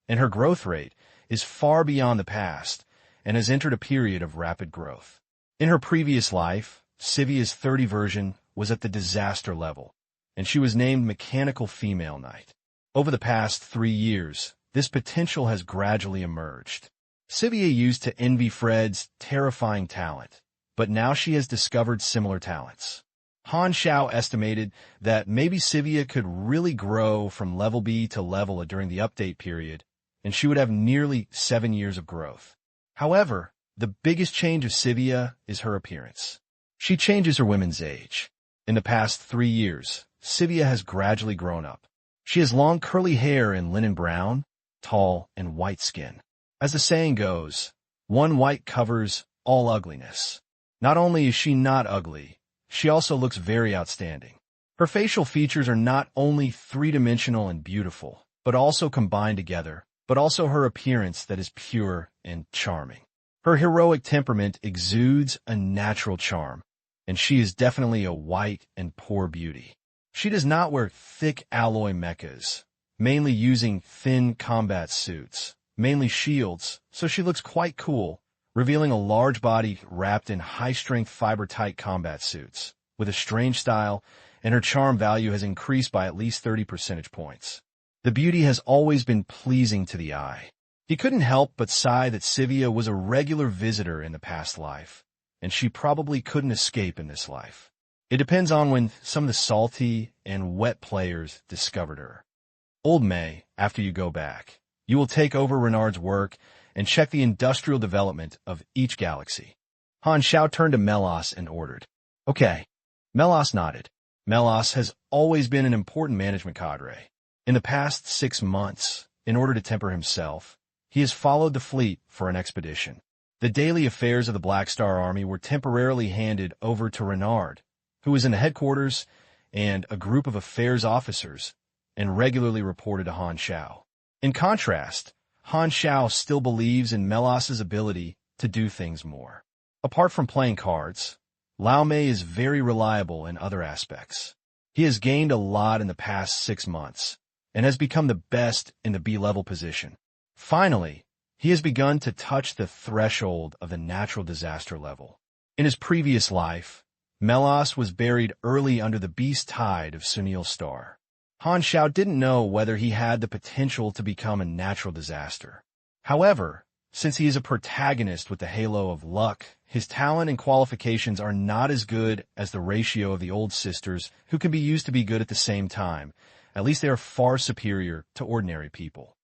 and her growth rate is far beyond the past and has entered a period of rapid growth. In her previous life, Sivia's 30 version was at the disaster level, and she was named Mechanical Female Knight. Over the past 3 years, this potential has gradually emerged. Sivia used to envy Fred's terrifying talent, but now she has discovered similar talents. Han Xiao estimated that maybe Sivia could really grow from level B to level A during the update period, and she would have nearly 7 years of growth. However, the biggest change of Sivia is her appearance. She changes her women's age. In the past 3 years, Sivia has gradually grown up. She has long curly hair in linen brown, tall, and white skin. As the saying goes, one white covers all ugliness. Not only is she not ugly, she also looks very outstanding. Her facial features are not only three-dimensional and beautiful, but also combined together, but also her appearance that is pure and charming. Her heroic temperament exudes a natural charm, and she is definitely a white and poor beauty. She does not wear thick alloy mechas, mainly using thin combat suits, mainly shields, so she looks quite cool, revealing a large body wrapped in high-strength fiber-tight combat suits, with a strange style, and her charm value has increased by at least 30 percentage points. The beauty has always been pleasing to the eye. He couldn't help but sigh that Sivia was a regular visitor in the past life, and she probably couldn't escape in this life. It depends on when some of the salty and wet players discovered her. Old May, after you go back, you will take over Renard's work and check the industrial development of each galaxy. Han Xiao turned to Melos and ordered. Okay. Melos nodded. Melos has always been an important management cadre. In the past 6 months, in order to temper himself, he has followed the fleet for an expedition. The daily affairs of the Black Star Army were temporarily handed over to Renard, who was in the headquarters, and a group of affairs officers, and regularly reported to Han Xiao. In contrast, Han Xiao still believes in Melos's ability to do things more. Apart from playing cards, Lao Mei is very reliable in other aspects. He has gained a lot in the past 6 months and has become the best in the B-level position. Finally, he has begun to touch the threshold of the natural disaster level. In his previous life, Melos was buried early under the beast tide of Sunil's star. Han Xiao didn't know whether he had the potential to become a natural disaster. However, since he is a protagonist with the halo of luck, his talent and qualifications are not as good as the ratio of the old sisters who can be used to be good at the same time. At least they are far superior to ordinary people.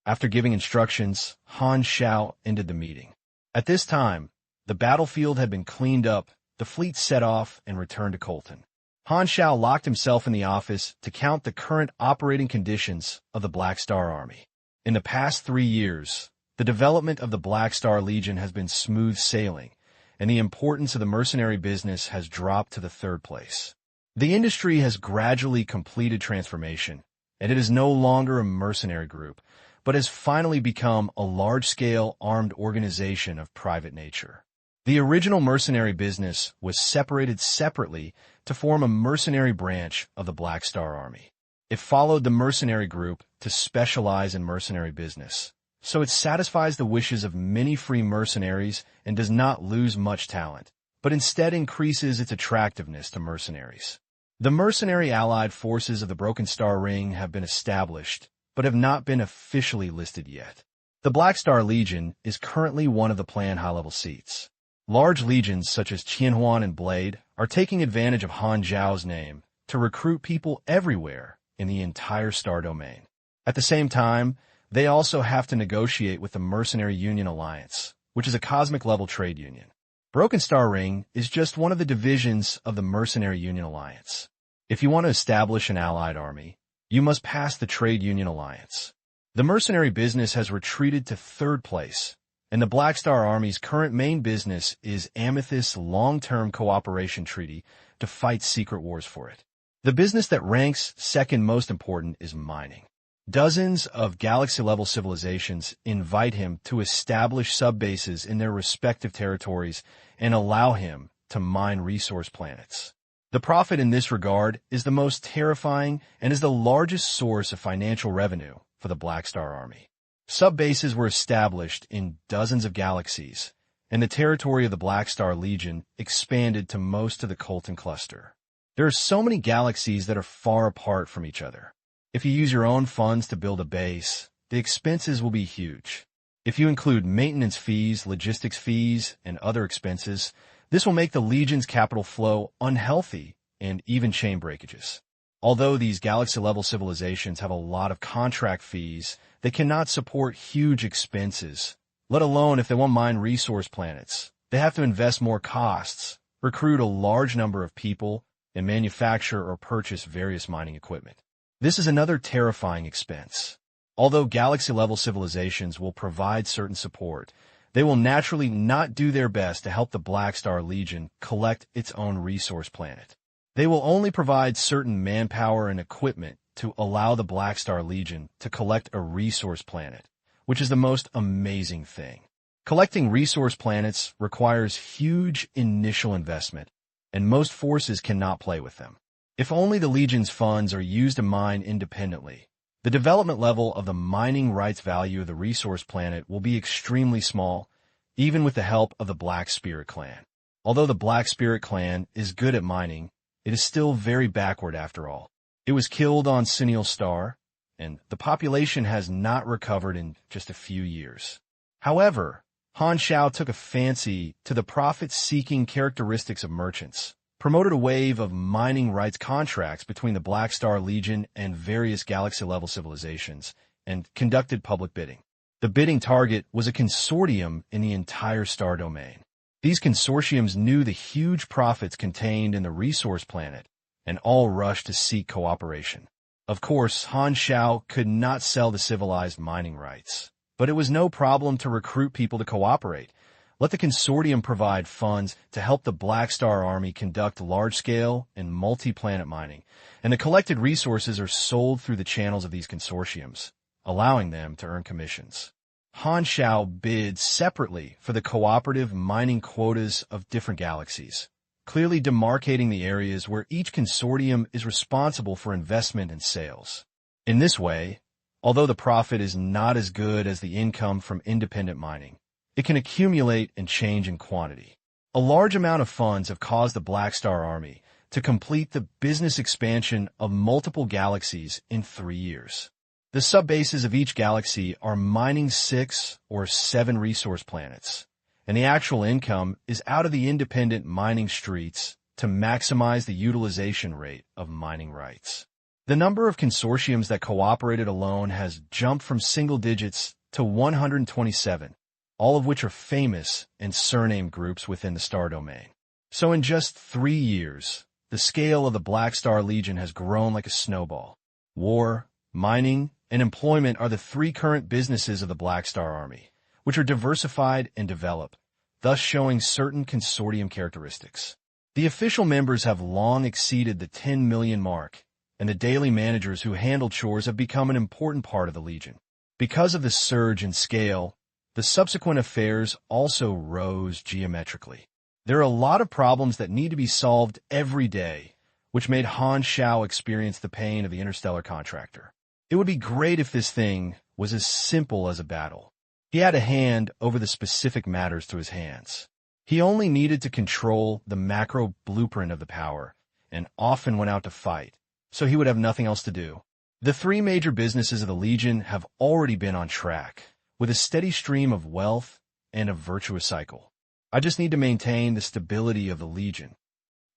After giving instructions, Han Xiao ended the meeting. At this time, the battlefield had been cleaned up, the fleet set off, and returned to Colton. Han Xiao locked himself in the office to count the current operating conditions of the Black Star Army. In the past 3 years, the development of the Black Star Legion has been smooth sailing, and the importance of the mercenary business has dropped to the 3rd place. The industry has gradually completed transformation, and it is no longer a mercenary group, but has finally become a large-scale armed organization of private nature. The original mercenary business was separated separately to form a mercenary branch of the Black Star Army. It followed the mercenary group to specialize in mercenary business, so it satisfies the wishes of many free mercenaries and does not lose much talent, but instead increases its attractiveness to mercenaries. The mercenary allied forces of the Broken Star Ring have been established, but have not been officially listed yet. The Black Star Legion is currently one of the planned high-level seats. Large legions such as Qianhuan and Blade are taking advantage of Han Xiao's name to recruit people everywhere in the entire star domain. At the same time, they also have to negotiate with the Mercenary Union Alliance, which is a cosmic-level trade union. Broken Star Ring is just one of the divisions of the Mercenary Union Alliance. If you want to establish an allied army, you must pass the Trade Union Alliance. The mercenary business has retreated to 3rd place, and the Black Star Army's current main business is Amethyst's long-term cooperation treaty to fight secret wars for it. The business that ranks 2nd most important is mining. Dozens of galaxy-level civilizations invite him to establish sub-bases in their respective territories and allow him to mine resource planets. The profit in this regard is the most terrifying and is the largest source of financial revenue for the Black Star Army. Sub-bases were established in dozens of galaxies, and the territory of the Black Star Legion expanded to most of the Colton cluster. There are so many galaxies that are far apart from each other. If you use your own funds to build a base, the expenses will be huge. If you include maintenance fees, logistics fees, and other expenses, this will make the Legion's capital flow unhealthy and even chain breakages. Although these galaxy-level civilizations have a lot of contract fees, they cannot support huge expenses, let alone if they want to mine resource planets. They have to invest more costs, recruit a large number of people, and manufacture or purchase various mining equipment. This is another terrifying expense. Although galaxy-level civilizations will provide certain support, they will naturally not do their best to help the Black Star Legion collect its own resource planet. They will only provide certain manpower and equipment to allow the Black Star Legion to collect a resource planet, which is the most amazing thing. Collecting resource planets requires huge initial investment, and most forces cannot play with them. If only the Legion's funds are used to mine independently, the development level of the mining rights value of the resource planet will be extremely small, even with the help of the Black Spirit Clan. Although the Black Spirit Clan is good at mining, it is still very backward after all. It was killed on Sunil's star, and the population has not recovered in just a few years. However, Han Xiao took a fancy to the profit-seeking characteristics of merchants, promoted a wave of mining rights contracts between the Black Star Legion and various galaxy-level civilizations, and conducted public bidding. The bidding target was a consortium in the entire star domain. These consortiums knew the huge profits contained in the resource planet, and all rushed to seek cooperation. Of course, Han Xiao could not sell the civilized mining rights, but it was no problem to recruit people to cooperate. Let the consortium provide funds to help the Black Star Army conduct large-scale and multi-planet mining, and the collected resources are sold through the channels of these consortiums, allowing them to earn commissions. Han Xiao bids separately for the cooperative mining quotas of different galaxies, clearly demarcating the areas where each consortium is responsible for investment and sales. In this way, although the profit is not as good as the income from independent mining, it can accumulate and change in quantity. A large amount of funds have caused the Black Star Army to complete the business expansion of multiple galaxies in 3 years. The subbases of each galaxy are mining 6 or 7 resource planets, and the actual income is out of the independent mining streets to maximize the utilization rate of mining rights. The number of consortiums that cooperated alone has jumped from single digits to 127, all of which are famous and surnamed groups within the star domain. So in just 3 years, the scale of the Black Star Legion has grown like a snowball. War, mining, and employment are the 3 current businesses of the Black Star Army, which are diversified and developed, thus showing certain consortium characteristics. The official members have long exceeded the 10 million mark, and the daily managers who handle chores have become an important part of the Legion. Because of the surge in scale, the subsequent affairs also rose geometrically. There are a lot of problems that need to be solved every day, which made Han Xiao experience the pain of the interstellar contractor. It would be great if this thing was as simple as a battle. He had a hand over the specific matters to his hands. He only needed to control the macro blueprint of the power, and often went out to fight, so he would have nothing else to do. The 3 major businesses of the Legion have already been on track, with a steady stream of wealth and a virtuous cycle. I just need to maintain the stability of the Legion.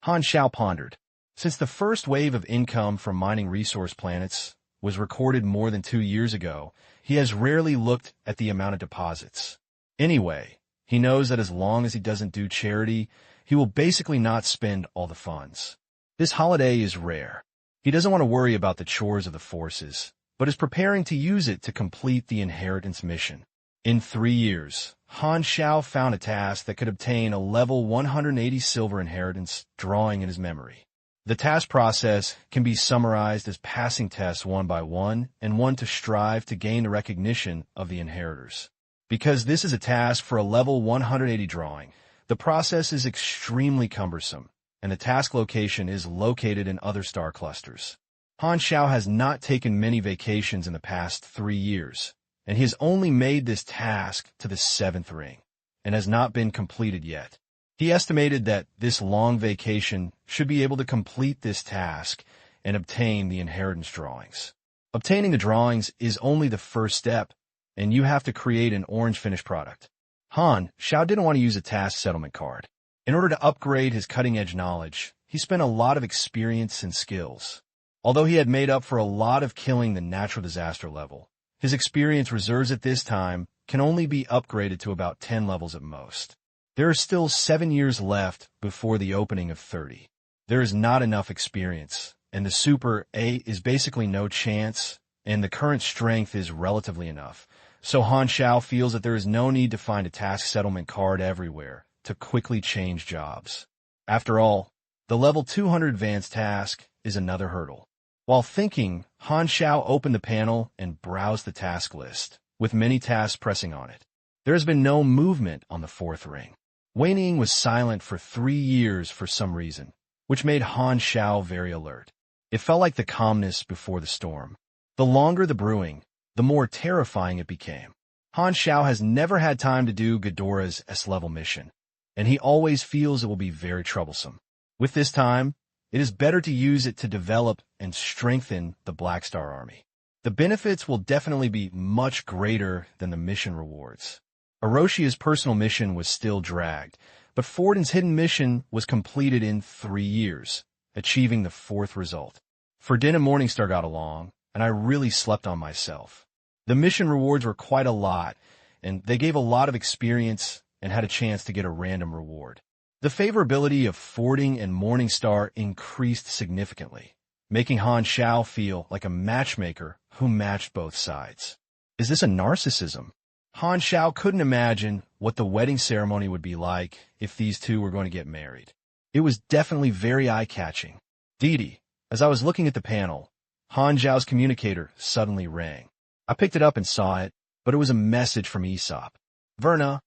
Han Xiao pondered. Since the first wave of income from mining resource planets was recorded more than 2 years ago, he has rarely looked at the amount of deposits. Anyway, he knows that as long as he doesn't do charity, he will basically not spend all the funds. This holiday is rare. He doesn't want to worry about the chores of the forces, but is preparing to use it to complete the inheritance mission. In 3 years, Han Xiao found a task that could obtain a level 180 silver inheritance drawing in his memory. The task process can be summarized as passing tests one by one and one to strive to gain the recognition of the inheritors. Because this is a task for a level 180 drawing, the process is extremely cumbersome, and the task location is located in other star clusters. Han Xiao has not taken many vacations in the past 3 years, and he has only made this task to the 7th ring, and has not been completed yet. He estimated that this long vacation should be able to complete this task and obtain the inheritance drawings. Obtaining the drawings is only the first step, and you have to create an orange finished product. Han Xiao didn't want to use a task settlement card. In order to upgrade his cutting-edge knowledge, he spent a lot of experience and skills. Although he had made up for a lot of killing the natural disaster level, his experience reserves at this time can only be upgraded to about 10 levels at most. There are still 7 years left before the opening of 30. There is not enough experience, and the Super A is basically no chance, and the current strength is relatively enough. So Han Xiao feels that there is no need to find a task settlement card everywhere to quickly change jobs. After all, the level 200 advanced task is another hurdle. While thinking, Han Xiao opened the panel and browsed the task list, with many tasks pressing on it. There has been no movement on the 4th ring. Wei was silent for 3 years for some reason, which made Han Xiao very alert. It felt like the calmness before the storm. The longer the brewing, the more terrifying it became. Han Xiao has never had time to do Ghidorah's S-level mission, and he always feels it will be very troublesome. With this time, it is better to use it to develop and strengthen the Black Star Army. The benefits will definitely be much greater than the mission rewards. Aroshia's personal mission was still dragged, but Forden's hidden mission was completed in 3 years, achieving the 4th result. Forden and Morningstar got along, and I really slept on myself. The mission rewards were quite a lot, and they gave a lot of experience and had a chance to get a random reward. The favorability of Fording and Morningstar increased significantly, making Han Xiao feel like a matchmaker who matched both sides. Is this a narcissism? Han Xiao couldn't imagine what the wedding ceremony would be like if these two were going to get married. It was definitely very eye-catching. Didi, as I was looking at the panel, Han Xiao's communicator suddenly rang. I picked it up and saw it, but it was a message from Aesop. Verna,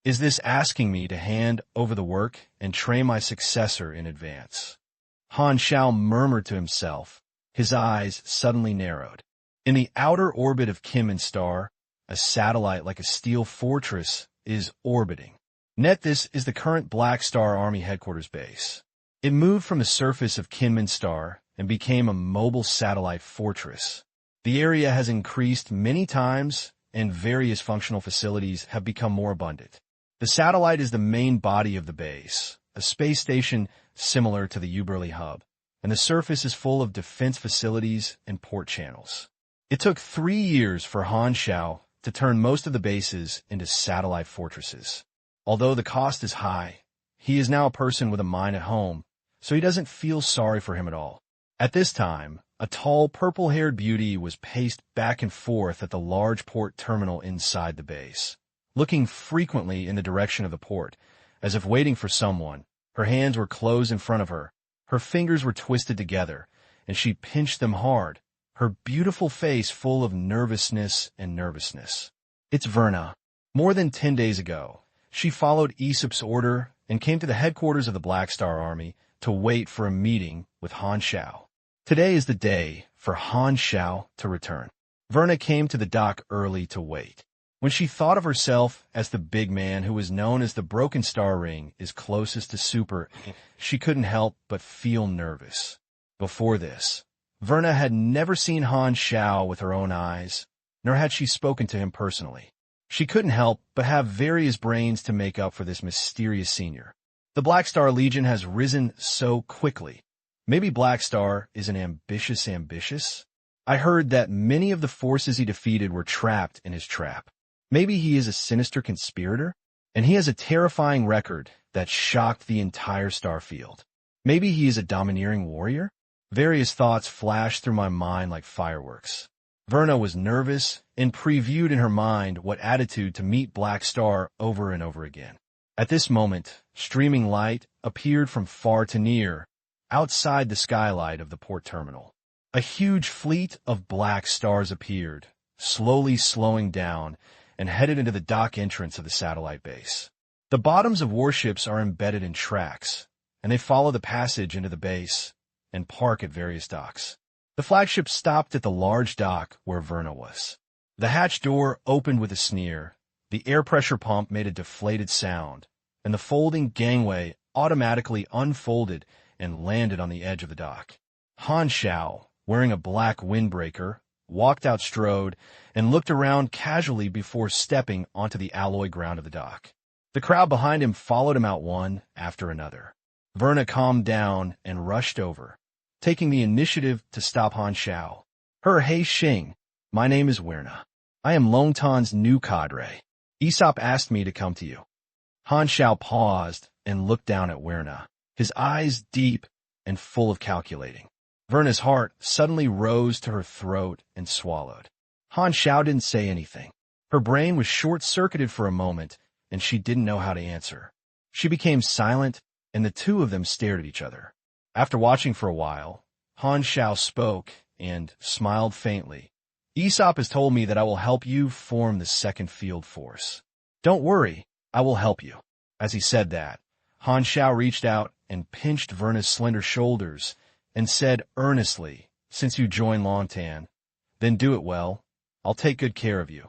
Is this asking me to hand over the work and train my successor in advance? Han Xiao murmured to himself, his eyes suddenly narrowed. In the outer orbit of Kinmen Star, a satellite like a steel fortress is orbiting. This is the current Black Star Army headquarters base. It moved from the surface of Kinmen Star and became a mobile satellite fortress. The area has increased many times, and various functional facilities have become more abundant. The satellite is the main body of the base, a space station similar to the Uberly hub, and the surface is full of defense facilities and port channels. It took 3 years for Han Xiao to turn most of the bases into satellite fortresses. Although the cost is high, he is now a person with a mind at home, so he doesn't feel sorry for him at all. At this time, a tall, purple-haired beauty was paced back and forth at the large port terminal inside the base, looking frequently in the direction of the port, as if waiting for someone. Her hands were closed in front of her, her fingers were twisted together, and she pinched them hard, her beautiful face full of nervousness. It's Verna. More than 10 days ago, she followed Aesop's order and came to the headquarters of the Black Star Army to wait for a meeting with Han Xiao. Today is the day for Han Xiao to return. Verna came to the dock early to wait. When she thought of herself as the big man who was known as the Broken Star Ring is closest to Super, she couldn't help but feel nervous. Before this, Verna had never seen Han Xiao with her own eyes, nor had she spoken to him personally. She couldn't help but have various brains to make up for this mysterious senior. The Black Star Legion has risen so quickly. Maybe Black Star is an ambitious? I heard that many of the forces he defeated were trapped in his trap. Maybe he is a sinister conspirator, and he has a terrifying record that shocked the entire star field. Maybe he is a domineering warrior? Various thoughts flashed through my mind like fireworks. Verna was nervous and previewed in her mind what attitude to meet Black Star over and over again. At this moment, streaming light appeared from far to near, outside the skylight of the port terminal. A huge fleet of black stars appeared, slowly slowing down, and headed into the dock entrance of the satellite base. The bottoms of warships are embedded in tracks, and they follow the passage into the base and park at various docks. The flagship stopped at the large dock where Verna was. The hatch door opened with a sneer, the air pressure pump made a deflated sound, and the folding gangway automatically unfolded and landed on the edge of the dock. Han Xiao, wearing a black windbreaker, walked out strode and looked around casually before stepping onto the alloy ground of the dock. The crowd behind him followed him out one after another. Verna calmed down and rushed over, taking the initiative to stop Han Xiao. Hey Xing, my name is Werna. I am Longtan's new cadre. Aesop asked me to come to you. Han Xiao paused and looked down at Werna, his eyes deep and full of calculating. Verna's heart suddenly rose to her throat and swallowed. Han Xiao didn't say anything. Her brain was short-circuited for a moment, and she didn't know how to answer. She became silent, and the two of them stared at each other. After watching for a while, Han Xiao spoke and smiled faintly. Aesop has told me that I will help you form the second field force. Don't worry, I will help you. As he said that, Han Xiao reached out and pinched Verna's slender shoulders and said earnestly, since you joined Longtan, then do it well. I'll take good care of you.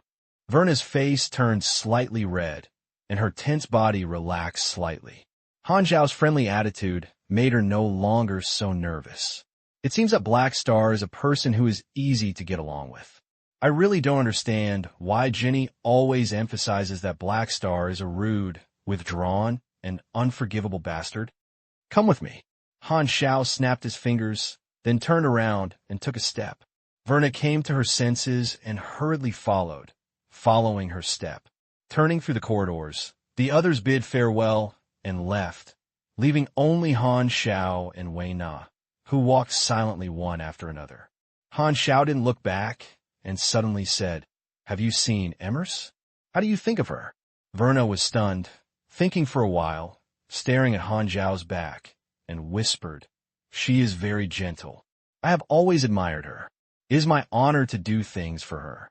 Verna's face turned slightly red, and her tense body relaxed slightly. Han Xiao's friendly attitude made her no longer so nervous. It seems that Black Star is a person who is easy to get along with. I really don't understand why Jenny always emphasizes that Black Star is a rude, withdrawn, and unforgivable bastard. Come with me. Han Xiao snapped his fingers, then turned around and took a step. Verna came to her senses and hurriedly followed, following her step. Turning through the corridors, the others bid farewell and left, leaving only Han Xiao and Wei Na, who walked silently one after another. Han Xiao didn't look back and suddenly said, "Have you seen Emmers? How do you think of her?" Verna was stunned, thinking for a while, staring at Han Xiao's back, and whispered, "She is very gentle. I have always admired her. It is my honor to do things for her."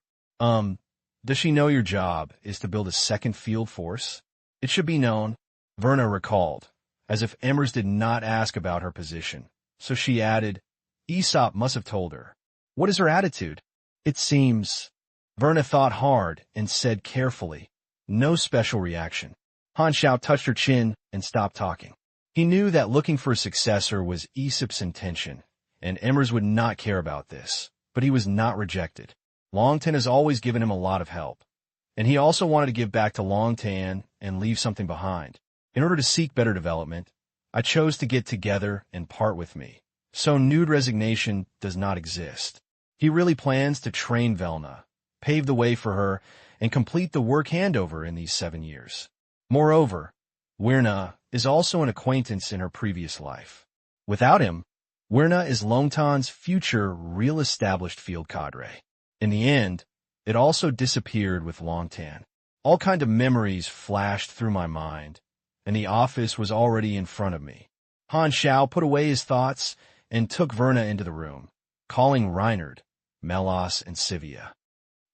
Does she know your job is to build a second field force? It should be known, Verna recalled, as if Emmers did not ask about her position. So she added, Aesop must have told her. What is her attitude? It seems. Verna thought hard and said carefully, no special reaction. Han Xiao touched her chin and stopped talking. He knew that looking for a successor was Aesop's intention, and Emmers would not care about this, but he was not rejected. Longtan has always given him a lot of help, and he also wanted to give back to Longtan and leave something behind. In order to seek better development, I chose to get together and part with me. So nude resignation does not exist. He really plans to train Velna, pave the way for her, and complete the work handover in these 7 years. Moreover, Wirna is also an acquaintance in her previous life. Without him, Wirna is Longtan's future real-established field cadre. In the end, it also disappeared with Longtan. All kind of memories flashed through my mind, and the office was already in front of me. Han Xiao put away his thoughts and took Verna into the room, calling Reinhard, Melos, and Sivia.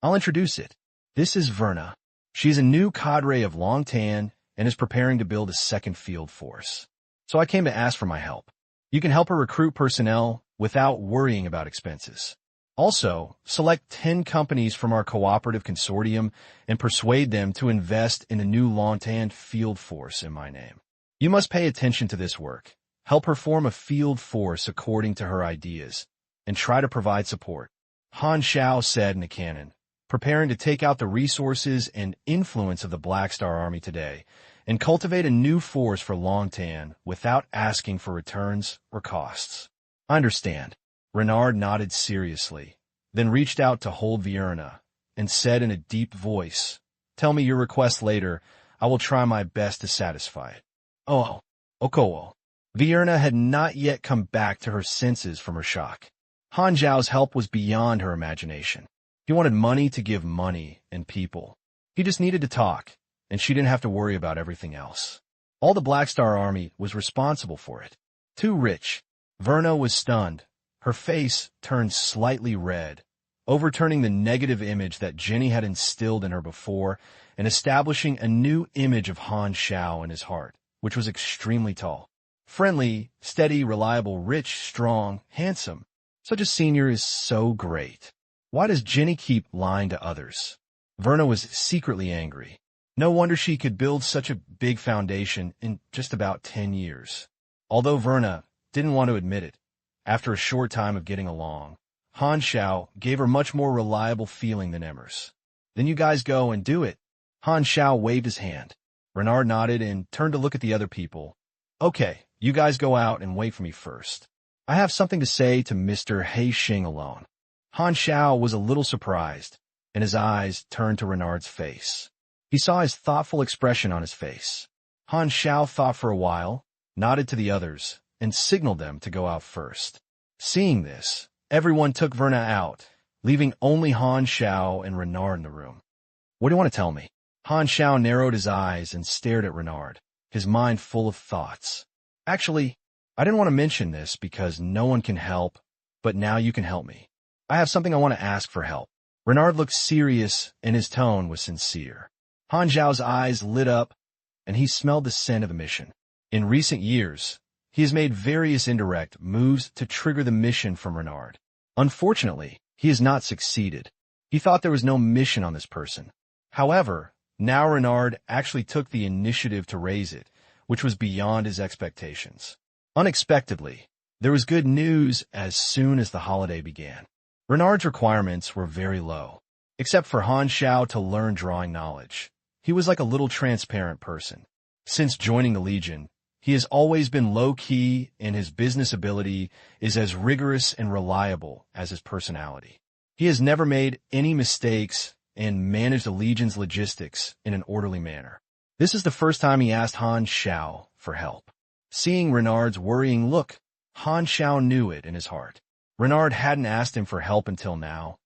I'll introduce it. This is Verna. She's a new cadre of Longtan and is preparing to build a second field force. So I came to ask for my help. You can help her recruit personnel without worrying about expenses. Also, select 10 companies from our cooperative consortium and persuade them to invest in a new Longtan field force in my name. You must pay attention to this work, help her form a field force according to her ideas, and try to provide support. Han Xiao said in a canon, preparing to take out the resources and influence of the Black Star Army today and cultivate a new force for Longtan without asking for returns or costs. I understand. Renard nodded seriously, then reached out to hold Vierna and said in a deep voice, tell me your request later. I will try my best to satisfy it. Oh, Okowo. Vierna had not yet come back to her senses from her shock. Han Zhao's help was beyond her imagination. He wanted money to give money and people. He just needed to talk, and she didn't have to worry about everything else. All the Black Star Army was responsible for it. Too rich. Verna was stunned. Her face turned slightly red, overturning the negative image that Jenny had instilled in her before and establishing a new image of Han Xiao in his heart, which was extremely tall. Friendly, steady, reliable, rich, strong, handsome. Such a senior is so great. Why does Jenny keep lying to others? Verna was secretly angry. No wonder she could build such a big foundation in just about 10 years. Although Verna didn't want to admit it, after a short time of getting along, Han Xiao gave her much more reliable feeling than Emmers. Then you guys go and do it. Han Xiao waved his hand. Renard nodded and turned to look at the other people. Okay, you guys go out and wait for me first. I have something to say to Mr. He Xing alone. Han Xiao was a little surprised, and his eyes turned to Renard's face. He saw his thoughtful expression on his face. Han Xiao thought for a while, nodded to the others, and signaled them to go out first. Seeing this, everyone took Verna out, leaving only Han Xiao and Renard in the room. What do you want to tell me? Han Xiao narrowed his eyes and stared at Renard, his mind full of thoughts. Actually, I didn't want to mention this because no one can help, but now you can help me. I have something I want to ask for help. Renard looked serious and his tone was sincere. Han Xiao's eyes lit up and he smelled the scent of a mission. In recent years, he has made various indirect moves to trigger the mission from Renard. Unfortunately, he has not succeeded. He thought there was no mission on this person. However, now Renard actually took the initiative to raise it, which was beyond his expectations. Unexpectedly, there was good news as soon as the holiday began. Renard's requirements were very low, except for Han Xiao to learn drawing knowledge. He was like a little transparent person. Since joining the Legion, he has always been low-key, and his business ability is as rigorous and reliable as his personality. He has never made any mistakes and managed the Legion's logistics in an orderly manner. This is the first time he asked Han Xiao for help. Seeing Renard's worrying look, Han Xiao knew it in his heart. Renard hadn't asked him for help until now,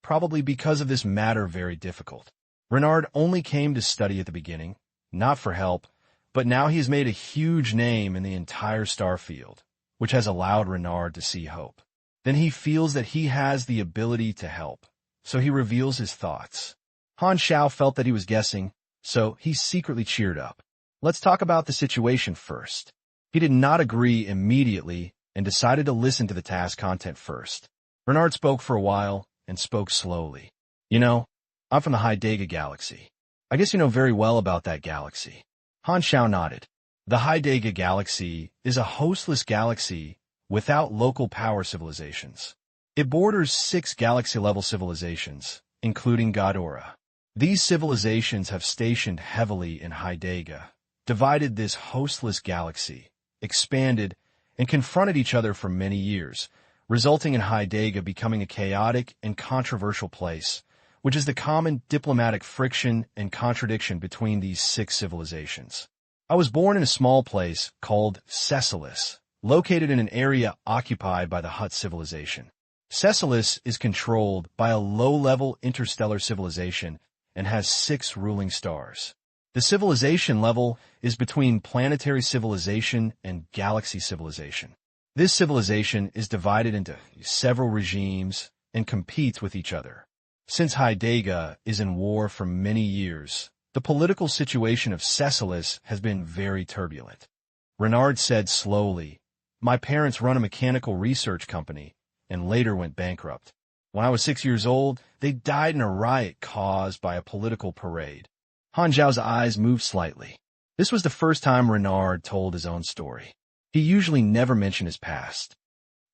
probably because of this matter very difficult. Renard only came to study at the beginning, not for help, but now he has made a huge name in the entire Starfield, which has allowed Renard to see hope. Then he feels that he has the ability to help, so he reveals his thoughts. Han Xiao felt that he was guessing, so he secretly cheered up. Let's talk about the situation first. He did not agree immediately and decided to listen to the task content first. Renard spoke for a while and spoke slowly. You know, I'm from the Heidega galaxy. I guess you know very well about that galaxy. Han Xiao nodded. The Heidega galaxy is a hostless galaxy without local power civilizations. It borders 6 galaxy-level civilizations, including Ghidorah. These civilizations have stationed heavily in Heidega, divided this hostless galaxy, expanded, and confronted each other for many years, resulting in Heidega becoming a chaotic and controversial place, which is the common diplomatic friction and contradiction between these 6 civilizations. I was born in a small place called Cecilis, located in an area occupied by the Hutt civilization. Cecilis is controlled by a low-level interstellar civilization and has 6 ruling stars. The civilization level is between planetary civilization and galaxy civilization. This civilization is divided into several regimes and competes with each other. Since Heidega is in war for many years, the political situation of Cecilis has been very turbulent. Renard said slowly, "My parents run a mechanical research company and later went bankrupt. When I was 6 years old, they died in a riot caused by a political parade." Han Xiao's eyes moved slightly. This was the first time Renard told his own story. He usually never mentioned his past.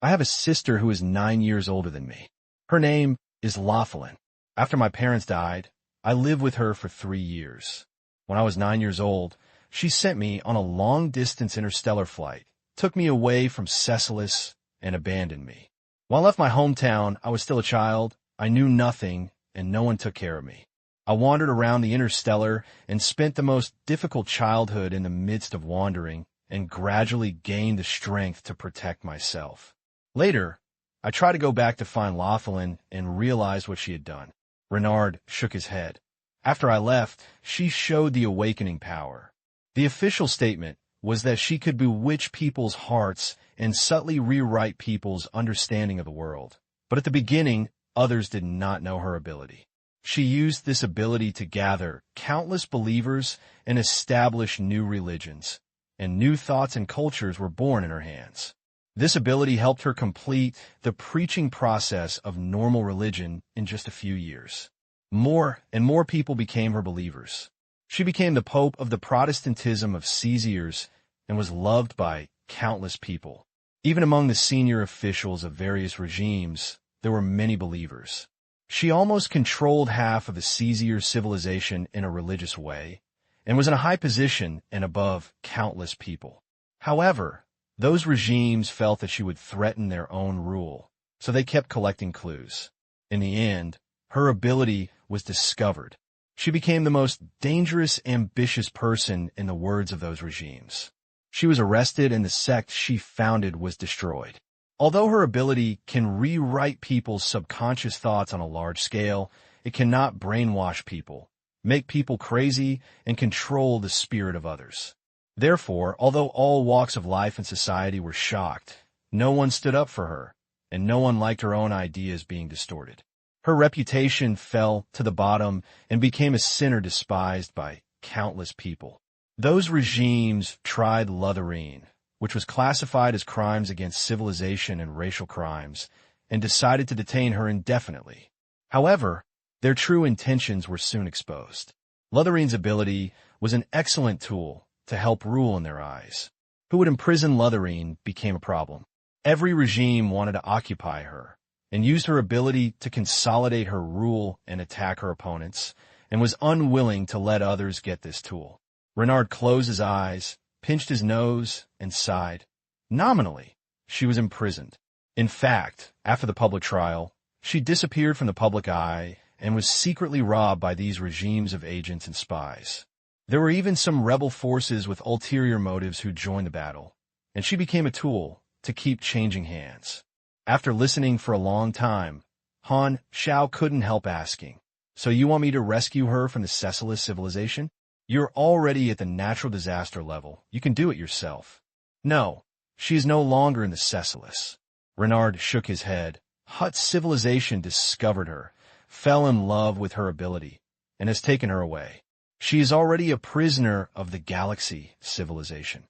"I have a sister who is 9 years older than me. Her name is Laughlin. After my parents died, I lived with her for 3 years. When I was 9 years old, she sent me on a long-distance interstellar flight, took me away from Cecilis, and abandoned me. When I left my hometown, I was still a child, I knew nothing, and no one took care of me. I wandered around the interstellar and spent the most difficult childhood in the midst of wandering, and gradually gained the strength to protect myself. Later, I tried to go back to find Laughlin and realized what she had done." Renard shook his head. "After I left, she showed the awakening power. The official statement was that she could bewitch people's hearts and subtly rewrite people's understanding of the world. But at the beginning, others did not know her ability. She used this ability to gather countless believers and establish new religions, and new thoughts and cultures were born in her hands. This ability helped her complete the preaching process of normal religion in just a few years. More and more people became her believers. She became the Pope of the Protestantism of Caesars and was loved by countless people. Even among the senior officials of various regimes, there were many believers. She almost controlled half of the Caesar civilization in a religious way, and was in a high position and above countless people. However, those regimes felt that she would threaten their own rule, so they kept collecting clues. In the end, her ability was discovered. She became the most dangerous, ambitious person in the words of those regimes. She was arrested and the sect she founded was destroyed. Although her ability can rewrite people's subconscious thoughts on a large scale, it cannot brainwash people, make people crazy, and control the spirit of others. Therefore, although all walks of life and society were shocked, no one stood up for her, and no one liked her own ideas being distorted. Her reputation fell to the bottom and became a sinner despised by countless people. Those regimes tried Lutherine, which was classified as crimes against civilization and racial crimes, and decided to detain her indefinitely. However, their true intentions were soon exposed. Lutherine's ability was an excellent tool to help rule in their eyes. Who would imprison Lutherine became a problem. Every regime wanted to occupy her, and used her ability to consolidate her rule and attack her opponents, and was unwilling to let others get this tool. Renard closed his eyes, pinched his nose, and sighed. Nominally, she was imprisoned. In fact, after the public trial, she disappeared from the public eye and was secretly robbed by these regimes of agents and spies. There were even some rebel forces with ulterior motives who joined the battle, and she became a tool to keep changing hands. After listening for a long time, Han Xiao couldn't help asking, "So you want me to rescue her from the Cecilis civilization? You're already at the natural disaster level. You can do it yourself." "No, she is no longer in the Cecilis." Renard shook his head. Hutt's civilization discovered her, fell in love with her ability, and has taken her away. She is already a prisoner of the galaxy civilization.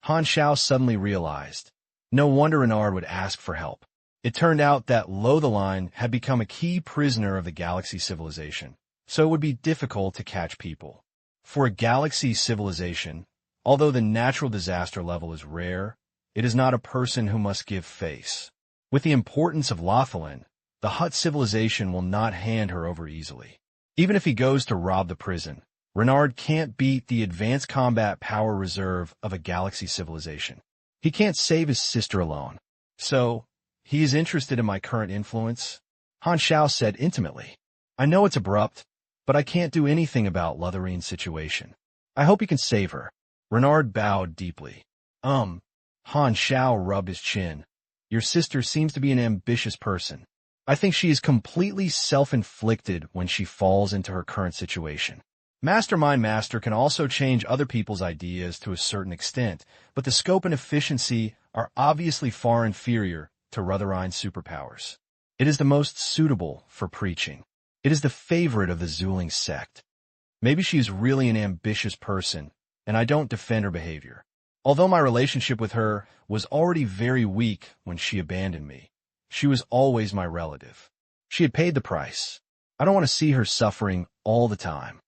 Han Xiao suddenly realized. No wonder Renard would ask for help. It turned out that Lo the Line had become a key prisoner of the galaxy civilization, so it would be difficult to catch people. For a galaxy civilization, although the natural disaster level is rare, it is not a person who must give face. With the importance of Lothalin, the Hutt civilization will not hand her over easily. Even if he goes to rob the prison, Renard can't beat the advanced combat power reserve of a galaxy civilization. He can't save his sister alone. So, he is interested in my current influence? Han Xiao said intimately. I know it's abrupt, but I can't do anything about Lotharine's situation. I hope you can save her. Renard bowed deeply. Han Xiao rubbed his chin. Your sister seems to be an ambitious person. I think she is completely self-inflicted when she falls into her current situation. Mastermind Master can also change other people's ideas to a certain extent, but the scope and efficiency are obviously far inferior to Rotharine's superpowers. It is the most suitable for preaching. It is the favorite of the Zuling sect. Maybe she is really an ambitious person, and I don't defend her behavior. Although my relationship with her was already very weak when she abandoned me, she was always my relative. She had paid the price. I don't want to see her suffering all the time.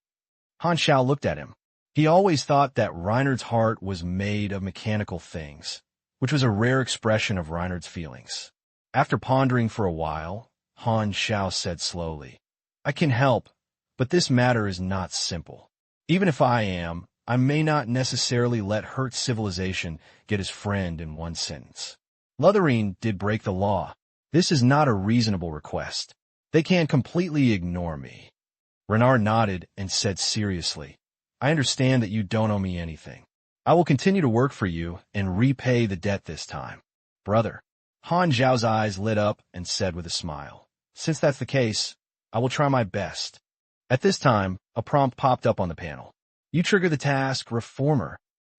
Han Xiao looked at him. He always thought that Reinhard's heart was made of mechanical things, which was a rare expression of Reinhard's feelings. After pondering for a while, Han Xiao said slowly, I can help, but this matter is not simple. Even if I may not necessarily let Hurt civilization get his friend in one sentence. Lotharine did break the law. This is not a reasonable request. They can't completely ignore me. Renard nodded and said seriously, I understand that you don't owe me anything. I will continue to work for you and repay the debt this time. Brother. Han Xiao's eyes lit up and said with a smile, since that's the case, I will try my best. At this time, a prompt popped up on the panel. You trigger the task Reformer.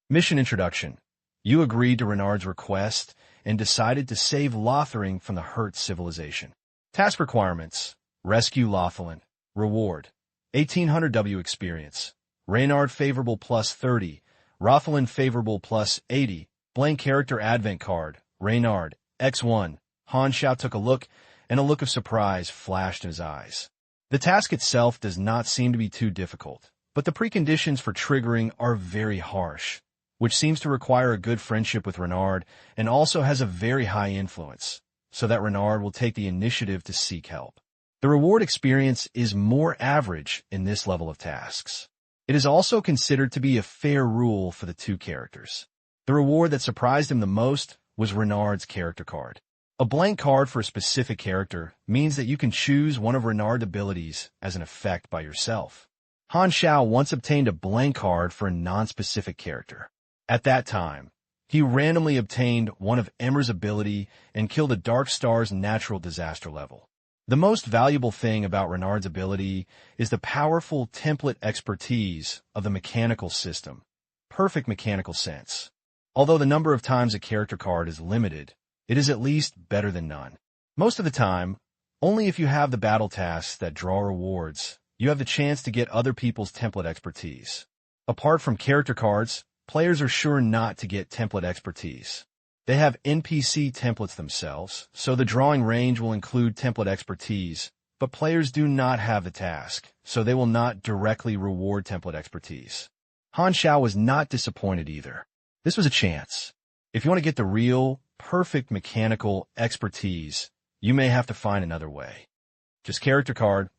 Mission Introduction. You agreed to Renard's request and decided to save Lotharing from the Hurt civilization. Task requirements. Rescue Lothalin. Reward. 1800 W experience. Reynard favorable plus 30. Rothalin favorable plus 80. Blank character advent card. Reynard. X1. Han Xiao took a look, and a look of surprise flashed in his eyes. The task itself does not seem to be too difficult, but the preconditions for triggering are very harsh, which seems to require a good friendship with Renard and also has a very high influence, so that Renard will take the initiative to seek help. The reward experience is more average in this level of tasks. It is also considered to be a fair rule for the two characters. The reward that surprised him the most was Renard's character card. A blank card for a specific character means that you can choose one of Renard's abilities as an effect by yourself. Han Xiao once obtained a blank card for a non-specific character. At that time, he randomly obtained one of Emmer's ability and killed a Dark Star's natural disaster level. The most valuable thing about Renard's ability is the powerful template expertise of the mechanical system, perfect mechanical sense. Although the number of times a character card is limited, it is at least better than none. Most of the time, only if you have the battle tasks that draw rewards, you have the chance to get other people's template expertise. Apart from character cards, players are sure not to get template expertise. They have NPC templates themselves, so the drawing range will include template expertise, but players do not have the task, so they will not directly reward template expertise. Han Xiao was not disappointed either. This was a chance. If you want to get the real, perfect mechanical expertise, you may have to find another way. Just character card,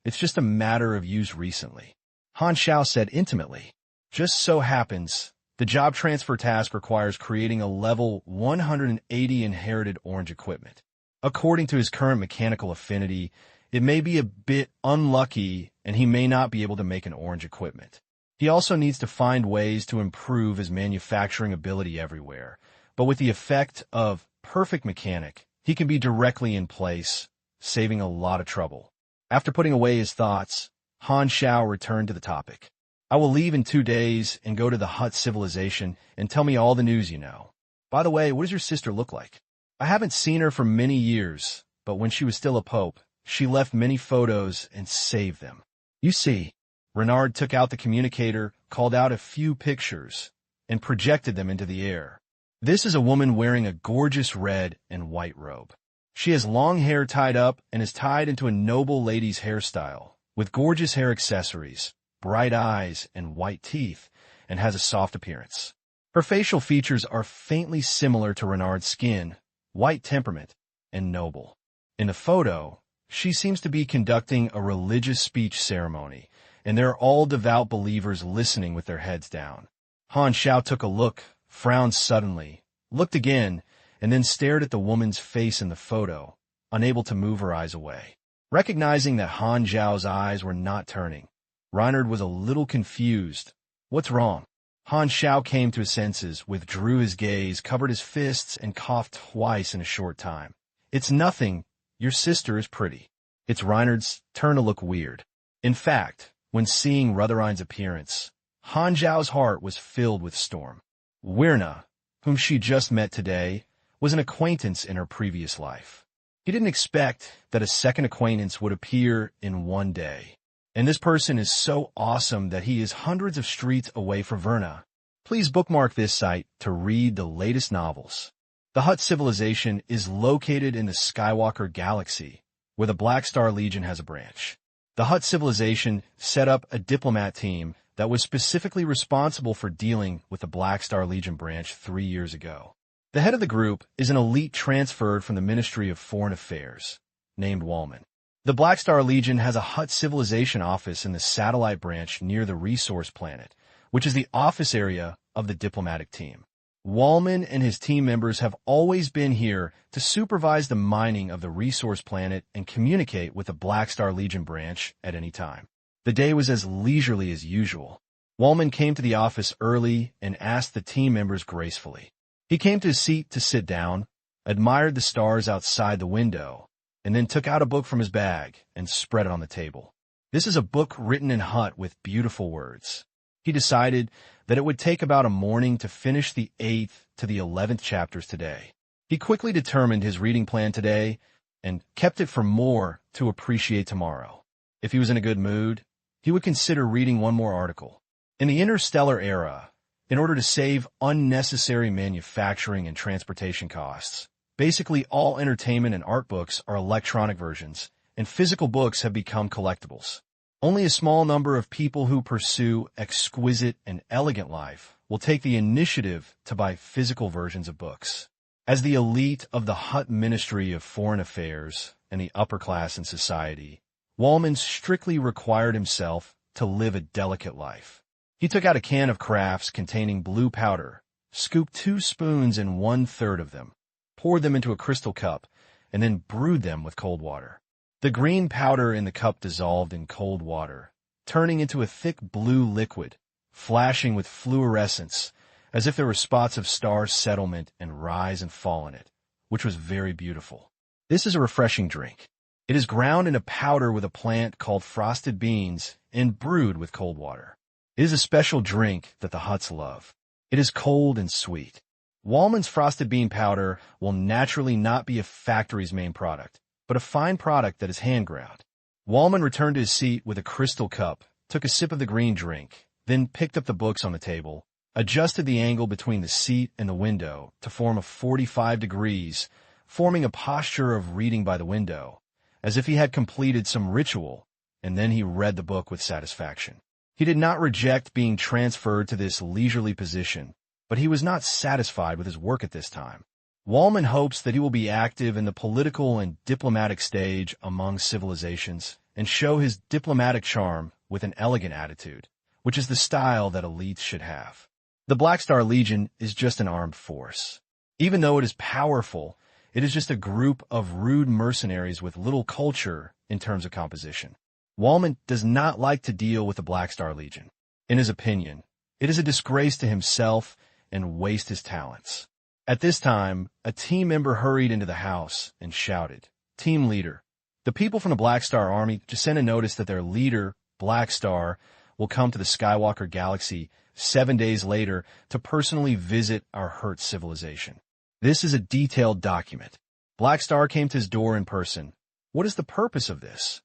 it's just a matter of use recently. Han Xiao said intimately. Just so happens, the job transfer task requires creating a level 180 inherited orange equipment. According to his current mechanical affinity, it may be a bit unlucky and he may not be able to make an orange equipment. He also needs to find ways to improve his manufacturing ability everywhere, but with the effect of perfect mechanic, he can be directly in place, saving a lot of trouble. After putting away his thoughts, Han Xiao returned to the topic. I will leave in 2 days and go to the Hutt civilization and tell me all the news you know. By the way, what does your sister look like? I haven't seen her for many years, but when she was still a pope, she left many photos and saved them. You see, Renard took out the communicator, called out a few pictures, and projected them into the air. This is a woman wearing a gorgeous red and white robe. She has long hair tied up and is tied into a noble lady's hairstyle, with gorgeous hair accessories, bright eyes, and white teeth, and has a soft appearance. Her facial features are faintly similar to Renard's skin, white temperament, and noble. In the photo, she seems to be conducting a religious speech ceremony, and there are all devout believers listening with their heads down. Han Xiao took a look, frowned suddenly, looked again, and then stared at the woman's face in the photo, unable to move her eyes away. Recognizing that Han Xiao's eyes were not turning, Reinhard was a little confused. What's wrong? Han Xiao came to his senses, withdrew his gaze, covered his fists, and coughed twice in a short time. It's nothing. Your sister is pretty. It's Reinhard's turn to look weird. In fact, when seeing Rutherein's appearance, Han Xiao's heart was filled with storm. Wirna, whom she just met today, was an acquaintance in her previous life. He didn't expect that a second acquaintance would appear in one day. And this person is so awesome that he is hundreds of streets away from Verna. Please bookmark this site to read the latest novels. The Hutt civilization is located in the Skywalker Galaxy, where the Black Star Legion has a branch. The Hutt civilization set up a diplomat team that was specifically responsible for dealing with the Black Star Legion branch 3 years ago. The head of the group is an elite transferred from the Ministry of Foreign Affairs, named Wallman. The Black Star Legion has a Hutt civilization office in the satellite branch near the resource planet, which is the office area of the diplomatic team. Wallman and his team members have always been here to supervise the mining of the resource planet and communicate with the Black Star Legion branch at any time. The day was as leisurely as usual. Wallman came to the office early and asked the team members gracefully. He came to his seat to sit down, admired the stars outside the window, and then took out a book from his bag and spread it on the table. This is a book written in Hutt with beautiful words. He decided that it would take about a morning to finish the 8th to the 11th chapters today. He quickly determined his reading plan today and kept it for more to appreciate tomorrow. If he was in a good mood, he would consider reading one more article. In the interstellar era, in order to save unnecessary manufacturing and transportation costs, basically all entertainment and art books are electronic versions, and physical books have become collectibles. Only a small number of people who pursue exquisite and elegant life will take the initiative to buy physical versions of books. As the elite of the Hutt Ministry of Foreign Affairs and the upper class in society, Wallman strictly required himself to live a delicate life. He took out a can of crafts containing blue powder, scooped 2 spoons in 1/3 of them, poured them into a crystal cup, and then brewed them with cold water. The green powder in the cup dissolved in cold water, turning into a thick blue liquid, flashing with fluorescence, as if there were spots of star settlement and rise and fall in it, which was very beautiful. This is a refreshing drink. It is ground in a powder with a plant called frosted beans and brewed with cold water. It is a special drink that the Hutts love. It is cold and sweet. Wallman's frosted bean powder will naturally not be a factory's main product, but a fine product that is hand-ground. Wallman returned to his seat with a crystal cup, took a sip of the green drink, then picked up the books on the table, adjusted the angle between the seat and the window to form a 45 degrees, forming a posture of reading by the window, as if he had completed some ritual, and then he read the book with satisfaction. He did not reject being transferred to this leisurely position, but he was not satisfied with his work at this time. Wallman hopes that he will be active in the political and diplomatic stage among civilizations and show his diplomatic charm with an elegant attitude, which is the style that elites should have. The Black Star Legion is just an armed force. Even though it is powerful, it is just a group of rude mercenaries with little culture in terms of composition. Wallman does not like to deal with the Black Star Legion. In his opinion, it is a disgrace to himself and waste his talents. At this time, a team member hurried into the house and shouted, "Team leader, the people from the Black Star Army just sent a notice that their leader, Black Star, will come to the Skywalker Galaxy 7 days later to personally visit our Hurt civilization. This is a detailed document. Black Star came to his door in person. What is the purpose of this?"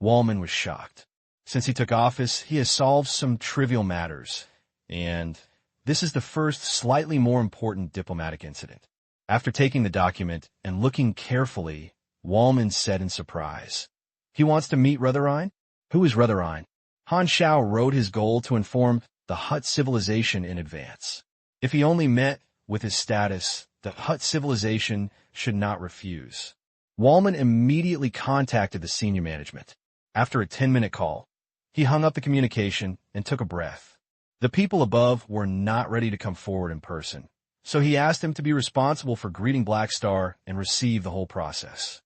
Wallman was shocked. Since he took office, he has solved some trivial matters, and this is the first slightly more important diplomatic incident. After taking the document and looking carefully, Wallman said in surprise, "He wants to meet Rutherine?" Who is Rutherine? Han Xiao wrote his goal to inform the Hutt civilization in advance. If he only met with his status, the Hutt civilization should not refuse. Wallman immediately contacted the senior management. After a 10-minute call, he hung up the communication and took a breath. The people above were not ready to come forward in person, so he asked him to be responsible for greeting Black Star and receive the whole process.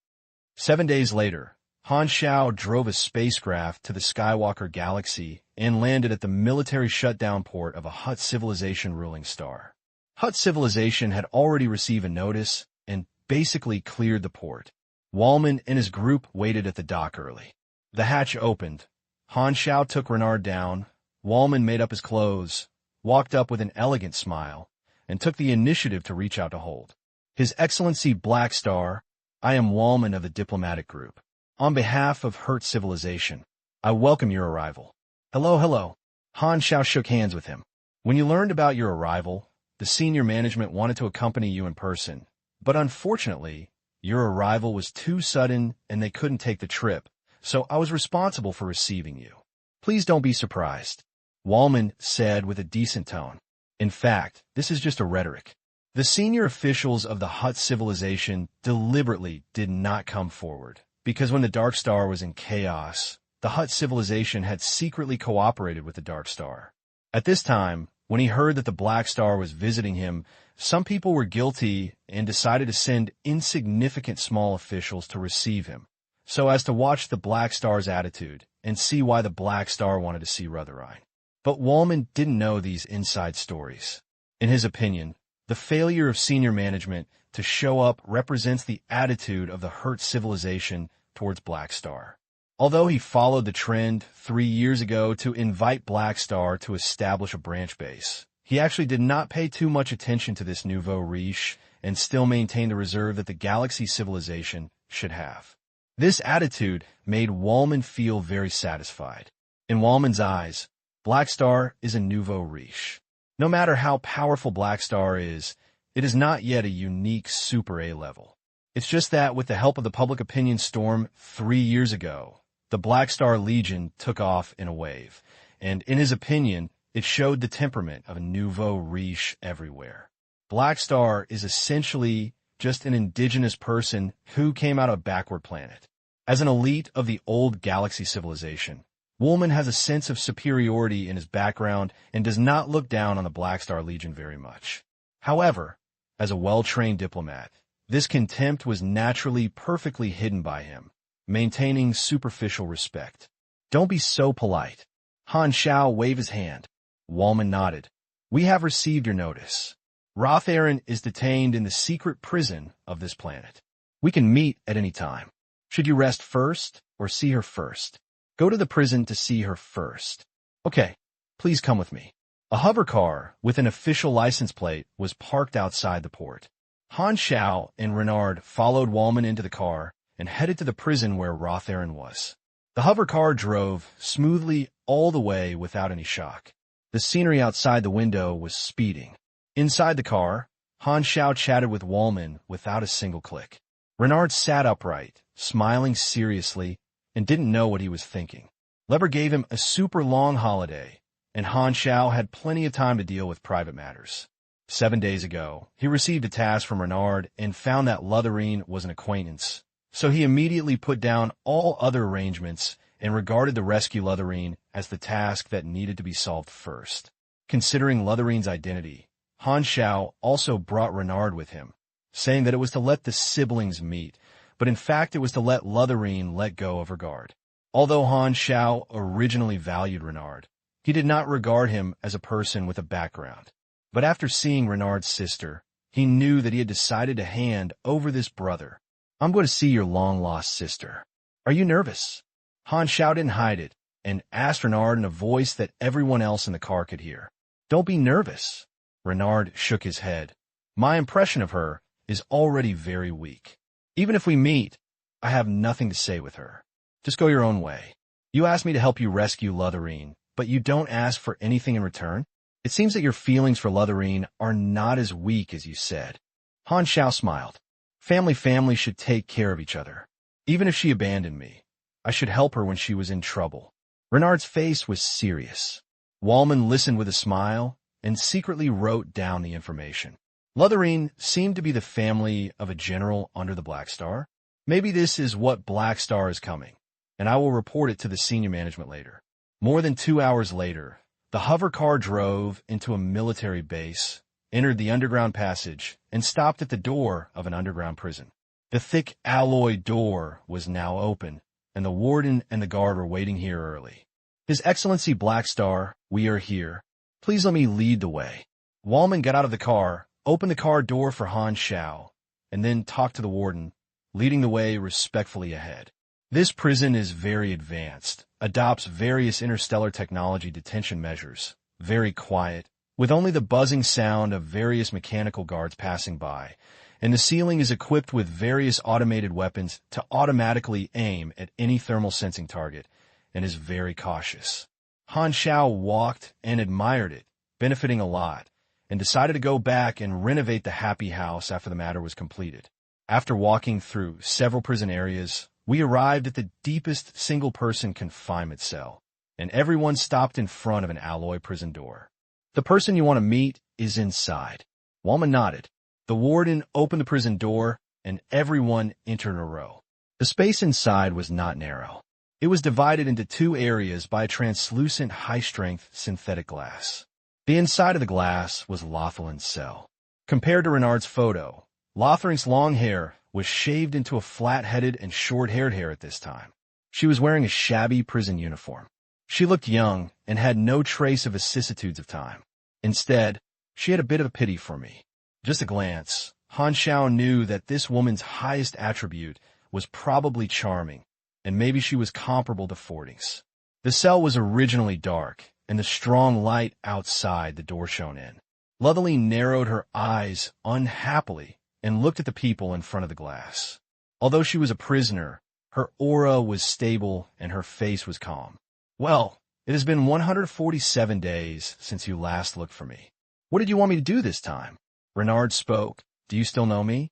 7 days later, Han Xiao drove a spacecraft to the Skywalker Galaxy and landed at the military shutdown port of a Hutt civilization ruling star. Hutt civilization had already received a notice and basically cleared the port. Wallman and his group waited at the dock early. The hatch opened. Han Xiao took Renard down. Wallman made up his clothes, walked up with an elegant smile, and took the initiative to reach out to hold. His Excellency Black Star, I am Wallman of the diplomatic group. On behalf of Hutt civilization, I welcome your arrival. Hello, hello. Han Xiao shook hands with him. When you learned about your arrival, the senior management wanted to accompany you in person, but unfortunately, your arrival was too sudden and they couldn't take the trip, so I was responsible for receiving you. Please don't be surprised, Wallman said with a decent tone. In fact, this is just a rhetoric. The senior officials of the Hutt civilization deliberately did not come forward, because when the Dark Star was in chaos, the Hutt civilization had secretly cooperated with the Dark Star. At this time, when he heard that the Black Star was visiting him, some people were guilty and decided to send insignificant small officials to receive him, so as to watch the Black Star's attitude and see why the Black Star wanted to see Rutherine. But Wallman didn't know these inside stories. In his opinion, the failure of senior management to show up represents the attitude of the Hutt civilization towards Black Star. Although he followed the trend 3 years ago to invite Black Star to establish a branch base, he actually did not pay too much attention to this nouveau riche and still maintained the reserve that the galaxy civilization should have. This attitude made Wallman feel very satisfied. In Wallman's eyes, Black Star is a nouveau riche. No matter how powerful Black Star is, it is not yet a unique Super A level. It's just that with the help of the public opinion storm 3 years ago, the Black Star Legion took off in a wave, and in his opinion, it showed the temperament of a nouveau riche everywhere. Black Star is essentially just an indigenous person who came out of a backward planet. As an elite of the old galaxy civilization, Wallman has a sense of superiority in his background and does not look down on the Black Star Legion very much. However, as a well-trained diplomat, this contempt was naturally perfectly hidden by him, maintaining superficial respect. Don't be so polite. Han Xiao waved his hand. Wallman nodded. We have received your notice. Rotharin is detained in the secret prison of this planet. We can meet at any time. Should you rest first or see her first? Go to the prison to see her first. Okay, please come with me. A hover car with an official license plate was parked outside the port. Han Xiao and Renard followed Wallman into the car and headed to the prison where Rotharin was. The hover car drove smoothly all the way without any shock. The scenery outside the window was speeding. Inside the car, Han Xiao chatted with Wallman without a single click. Renard sat upright, smiling seriously, and didn't know what he was thinking. Leber gave him a super long holiday, and Han Xiao had plenty of time to deal with private matters. 7 days ago, he received a task from Renard and found that Rutherine was an acquaintance, so he immediately put down all other arrangements and regarded the rescue Rutherine as the task that needed to be solved first. Considering Rutherine's identity, Han Xiao also brought Renard with him, saying that it was to let the siblings meet, but in fact it was to let Rutherine let go of her guard. Although Han Xiao originally valued Renard, he did not regard him as a person with a background. But after seeing Renard's sister, he knew that he had decided to hand over this brother. I'm going to see your long-lost sister. Are you nervous? Han Xiao didn't hide it, and asked Renard in a voice that everyone else in the car could hear. Don't be nervous. Renard shook his head. My impression of her is already very weak. Even if we meet, I have nothing to say with her. Just go your own way. You asked me to help you rescue Lutherine, but you don't ask for anything in return? It seems that your feelings for Lutherine are not as weak as you said. Han Xiao smiled. Family should take care of each other. Even if she abandoned me, I should help her when she was in trouble. Renard's face was serious. Wallman listened with a smile and secretly wrote down the information. Lutherine seemed to be the family of a general under the Black Star. Maybe this is what Black Star is coming, and I will report it to the senior management later. More than 2 hours later, the hover car drove into a military base, entered the underground passage, and stopped at the door of an underground prison. The thick alloy door was now open, and the warden and the guard were waiting here early. His Excellency Black Star, we are here. Please let me lead the way. Wallman got out of the car, opened the car door for Han Xiao, and then talked to the warden, leading the way respectfully ahead. This prison is very advanced, adopts various interstellar technology detention measures, very quiet, with only the buzzing sound of various mechanical guards passing by, and the ceiling is equipped with various automated weapons to automatically aim at any thermal sensing target, and is very cautious. Han Xiao walked and admired it, benefiting a lot, and decided to go back and renovate the happy house after the matter was completed. After walking through several prison areas, we arrived at the deepest single-person confinement cell, and everyone stopped in front of an alloy prison door. The person you want to meet is inside. Wallman nodded. The warden opened the prison door, and everyone entered in a row. The space inside was not narrow. It was divided into 2 areas by a translucent, high-strength synthetic glass. The inside of the glass was Lotherin's cell. Compared to Renard's photo, Lotherin's long hair was shaved into a flat-headed and short-haired hair at this time. She was wearing a shabby prison uniform. She looked young and had no trace of vicissitudes of time. Instead, she had a bit of pity for me. Just a glance, Han Xiao knew that this woman's highest attribute was probably charming, and maybe she was comparable to Fording's. The cell was originally dark, and the strong light outside the door shone in. Lutherine narrowed her eyes unhappily and looked at the people in front of the glass. Although she was a prisoner, her aura was stable and her face was calm. Well, it has been 147 days since you last looked for me. What did you want me to do this time? Renard spoke. Do you still know me?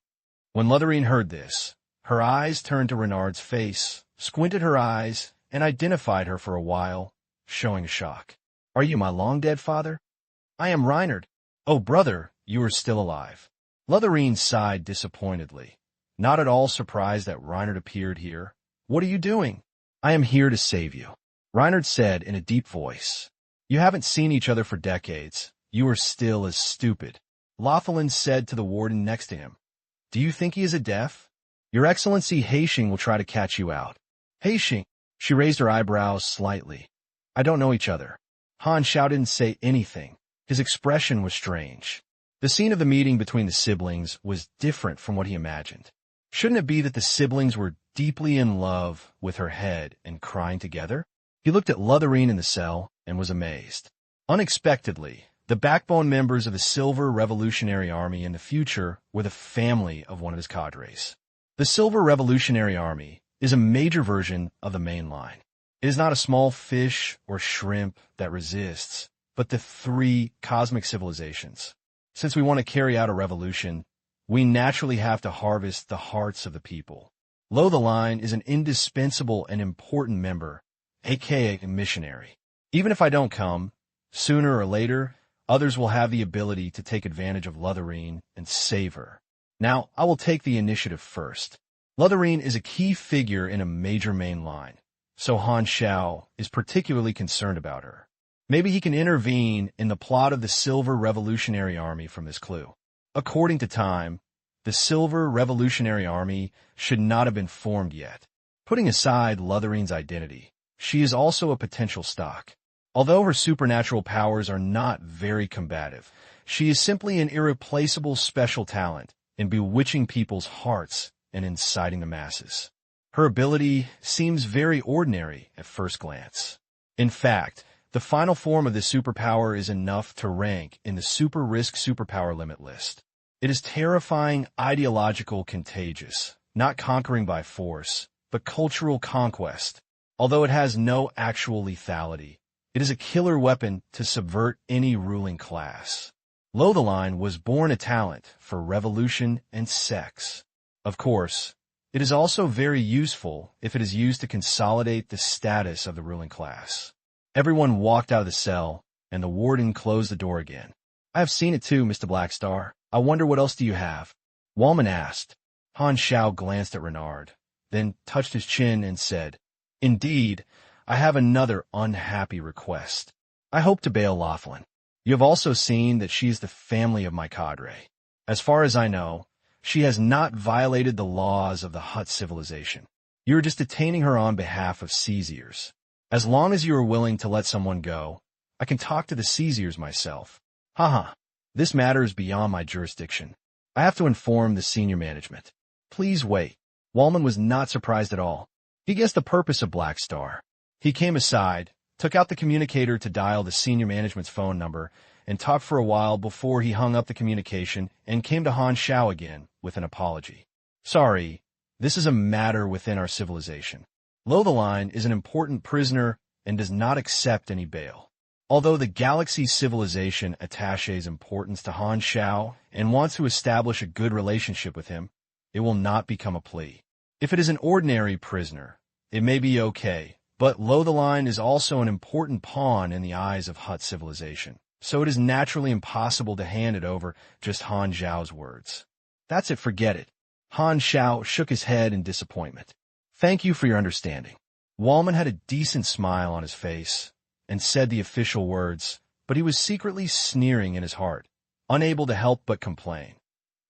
When Lutherine heard this, her eyes turned to Renard's face, squinted her eyes, and identified her for a while, showing shock. Are you my long-dead father? I am Reinhard. Oh, brother, you are still alive. Lutherine sighed disappointedly, not at all surprised that Reinhard appeared here. What are you doing? I am here to save you, Reinhard said in a deep voice. You haven't seen each other for decades. You are still as stupid. Lothelen said to the warden next to him. Do you think he is a deaf? Your Excellency Haixing will try to catch you out. Haixing? She raised her eyebrows slightly. I don't know each other. Han Xiao didn't say anything. His expression was strange. The scene of the meeting between the siblings was different from what he imagined. Shouldn't it be that the siblings were deeply in love with her head and crying together? He looked at Lutherine in the cell and was amazed. Unexpectedly, the backbone members of the Silver Revolutionary Army in the future were the family of one of his cadres. The Silver Revolutionary Army is a major version of the main line. It is not a small fish or shrimp that resists, but the 3 cosmic civilizations. Since we want to carry out a revolution, we naturally have to harvest the hearts of the people. Lo the Line is an indispensable and important member, aka a missionary. Even if I don't come, sooner or later, others will have the ability to take advantage of Lutherine and save her. Now, I will take the initiative first. Lutherine is a key figure in a major main line, so Han Xiao is particularly concerned about her. Maybe he can intervene in the plot of the Silver Revolutionary Army from this clue. According to time, the Silver Revolutionary Army should not have been formed yet. Putting aside Lutherine's identity, she is also a potential stock. Although her supernatural powers are not very combative, she is simply an irreplaceable special talent in bewitching people's hearts and inciting the masses. Her ability seems very ordinary at first glance. In fact, the final form of this superpower is enough to rank in the super risk superpower limit list. It is terrifying, ideological, contagious, not conquering by force, but cultural conquest, Although it has no actual lethality, it is a killer weapon to subvert any ruling class. Lotheline was born a talent for revolution and sex. Of course, it is also very useful if it is used to consolidate the status of the ruling class. Everyone walked out of the cell, and the warden closed the door again. I have seen it too, Mr. Blackstar. I wonder what else do you have? Wallman asked. Han Xiao glanced at Renard, then touched his chin and said, Indeed, I have another unhappy request. I hope to bail Laughlin. You have also seen that she is the family of my cadre. As far as I know, she has not violated the laws of the Hutt civilization. You are just detaining her on behalf of Caesirs. As long as you are willing to let someone go, I can talk to the Caesirs myself. Haha, this matter is beyond my jurisdiction. I have to inform the senior management. Please wait. Wallman was not surprised at all. He guessed the purpose of Blackstar. He came aside, took out the communicator to dial the senior management's phone number, and talked for a while before he hung up the communication and came to Han Xiao again with an apology. Sorry, this is a matter within our civilization. Lotheline is an important prisoner and does not accept any bail. Although the galaxy civilization attaches importance to Han Xiao and wants to establish a good relationship with him, it will not become a plea. If it is an ordinary prisoner, it may be okay, but Lotheline is also an important pawn in the eyes of Hutt civilization, so it is naturally impossible to hand it over, just Han Xiao's words. That's it, forget it. Han Xiao shook his head in disappointment. Thank you for your understanding. Wallman had a decent smile on his face and said the official words, but he was secretly sneering in his heart, unable to help but complain.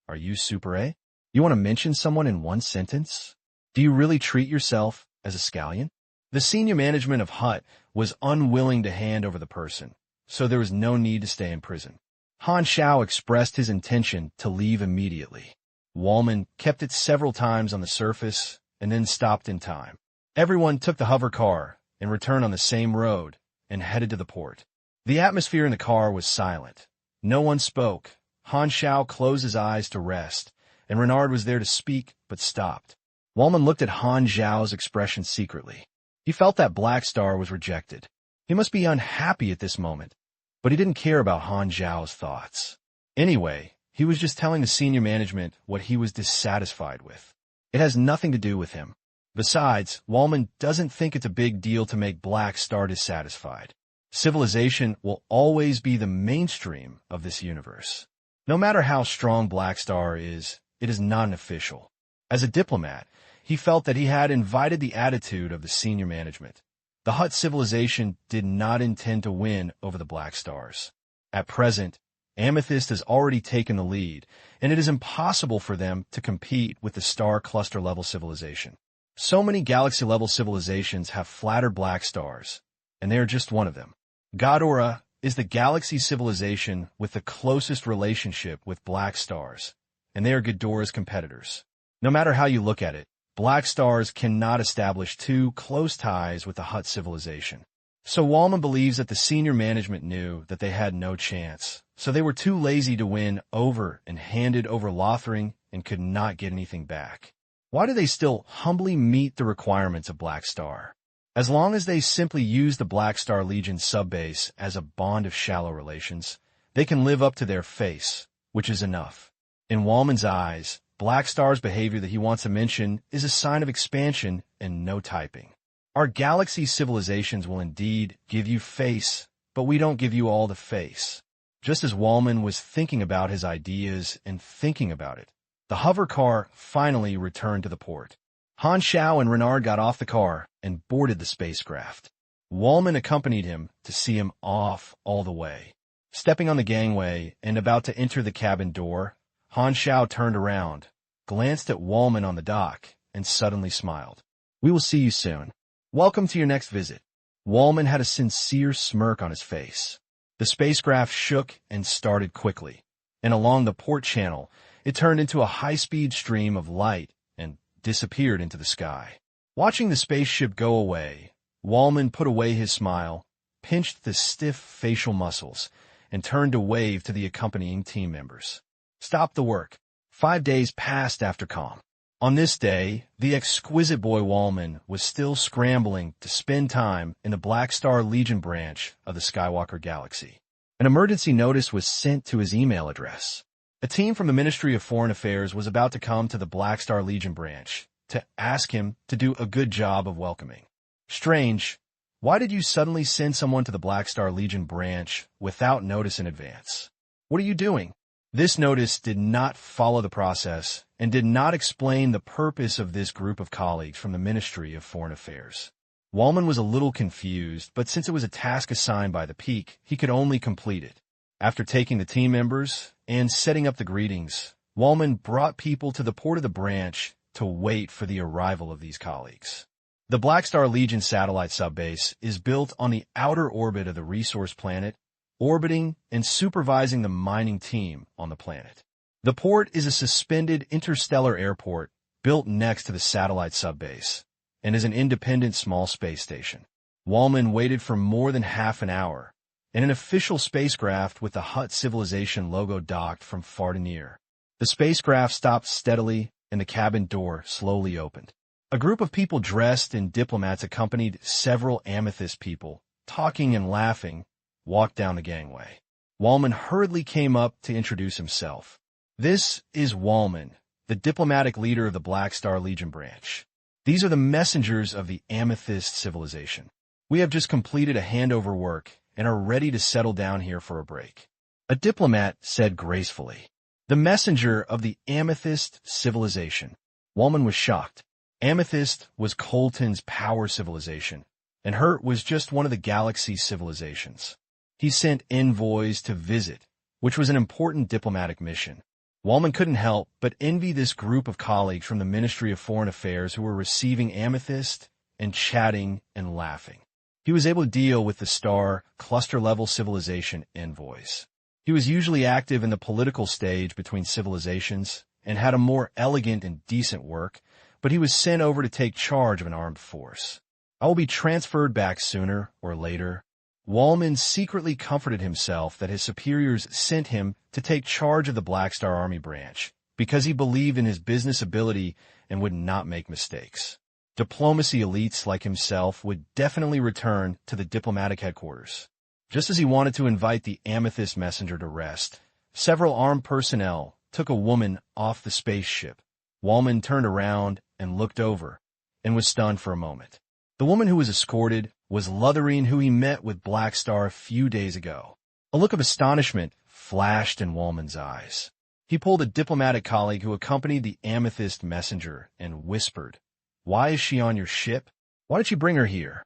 Are you Super A? You want to mention someone in one sentence? Do you really treat yourself as a scallion? The senior management of Hutt was unwilling to hand over the person, so there was no need to stay in prison. Han Xiao expressed his intention to leave immediately. Wallman kept it several times on the surface and then stopped in time. Everyone took the hover car and returned on the same road and headed to the port. The atmosphere in the car was silent. No one spoke. Han Xiao closed his eyes to rest, and Renard was there to speak but stopped. Wallman looked at Han Xiao's expression secretly. He felt that Blackstar was rejected. He must be unhappy at this moment, but he didn't care about Han Xiao's thoughts. Anyway, he was just telling the senior management what he was dissatisfied with. It has nothing to do with him. Besides, Wallman doesn't think it's a big deal to make Blackstar dissatisfied. Civilization will always be the mainstream of this universe. No matter how strong Blackstar is, it is not an official. As a diplomat, he felt that he had invited the attitude of the senior management. The Hutt civilization did not intend to win over the Blackstars. At present, Amethyst has already taken the lead, and it is impossible for them to compete with the star cluster-level civilization. So many galaxy-level civilizations have flattered Blackstars, and they are just one of them. Ghidorah is the galaxy civilization with the closest relationship with Blackstars, and they are Ghidorah's competitors. No matter how you look at it, Blackstars cannot establish too close ties with the Hutt civilization. So Wallman believes that the senior management knew that they had no chance, so they were too lazy to win over and handed over Lothring and could not get anything back. Why do they still humbly meet the requirements of Blackstar? As long as they simply use the Blackstar Legion subbase as a bond of shallow relations, they can live up to their face, which is enough. In Wallman's eyes, Blackstar's behavior that he wants to mention is a sign of expansion and no typing. Our galaxy civilizations will indeed give you face, but we don't give you all the face. Just as Wallman was thinking about his ideas and thinking about it, the hover car finally returned to the port. Han Xiao and Renard got off the car and boarded the spacecraft. Wallman accompanied him to see him off all the way. Stepping on the gangway and about to enter the cabin door, Han Xiao turned around, glanced at Wallman on the dock, and suddenly smiled. We will see you soon. Welcome to your next visit. Wallman had a sincere smirk on his face. The spacecraft shook and started quickly, and along the port channel, it turned into a high-speed stream of light and disappeared into the sky. Watching the spaceship go away, Wallman put away his smile, pinched the stiff facial muscles, and turned to wave to the accompanying team members. Stop the work. 5 days passed after calm. On this day, the exquisite boy Wallman was still scrambling to spend time in the Black Star Legion branch of the Skywalker Galaxy. An emergency notice was sent to his email address. A team from the Ministry of Foreign Affairs was about to come to the Black Star Legion branch to ask him to do a good job of welcoming. Strange. Why did you suddenly send someone to the Black Star Legion branch without notice in advance? What are you doing? This notice did not follow the process and did not explain the purpose of this group of colleagues from the Ministry of Foreign Affairs. Wallman was a little confused, but since it was a task assigned by the Peak, he could only complete it. After taking the team members and setting up the greetings, Wallman brought people to the port of the branch to wait for the arrival of these colleagues. The Black Star Legion satellite subbase is built on the outer orbit of the resource planet, orbiting and supervising the mining team on the planet. The port is a suspended interstellar airport built next to the satellite subbase and is an independent small space station. Wallman waited for more than half an hour, and an official spacecraft with the Hutt civilization logo docked from far to near. The spacecraft stopped steadily, and the cabin door slowly opened. A group of people dressed in diplomats accompanied several amethyst people, talking and laughing, walked down the gangway. Wallman hurriedly came up to introduce himself. This is Wallman, the diplomatic leader of the Black Star Legion branch. These are the messengers of the Amethyst civilization. We have just completed a handover work and are ready to settle down here for a break. A diplomat said gracefully. The messenger of the Amethyst civilization. Wallman was shocked. Amethyst was Colton's power civilization, and Hurt was just one of the galaxy's civilizations. He sent envoys to visit, which was an important diplomatic mission. Wallman couldn't help but envy this group of colleagues from the Ministry of Foreign Affairs who were receiving Amethyst and chatting and laughing. He was able to deal with the star, cluster-level civilization envoys. He was usually active in the political stage between civilizations and had a more elegant and decent work, but he was sent over to take charge of an armed force. I will be transferred back sooner or later. Wallman secretly comforted himself that his superiors sent him to take charge of the Black Star Army branch because he believed in his business ability and would not make mistakes. Diplomacy elites like himself would definitely return to the diplomatic headquarters. Just as he wanted to invite the Amethyst messenger to rest, several armed personnel took a woman off the spaceship. Wallman turned around and looked over and was stunned for a moment. The woman who was escorted was Lutherine, who he met with Black Star a few days ago. A look of astonishment flashed in Wallman's eyes. He pulled a diplomatic colleague who accompanied the Amethyst messenger and whispered, "Why is she on your ship? Why did you bring her here?"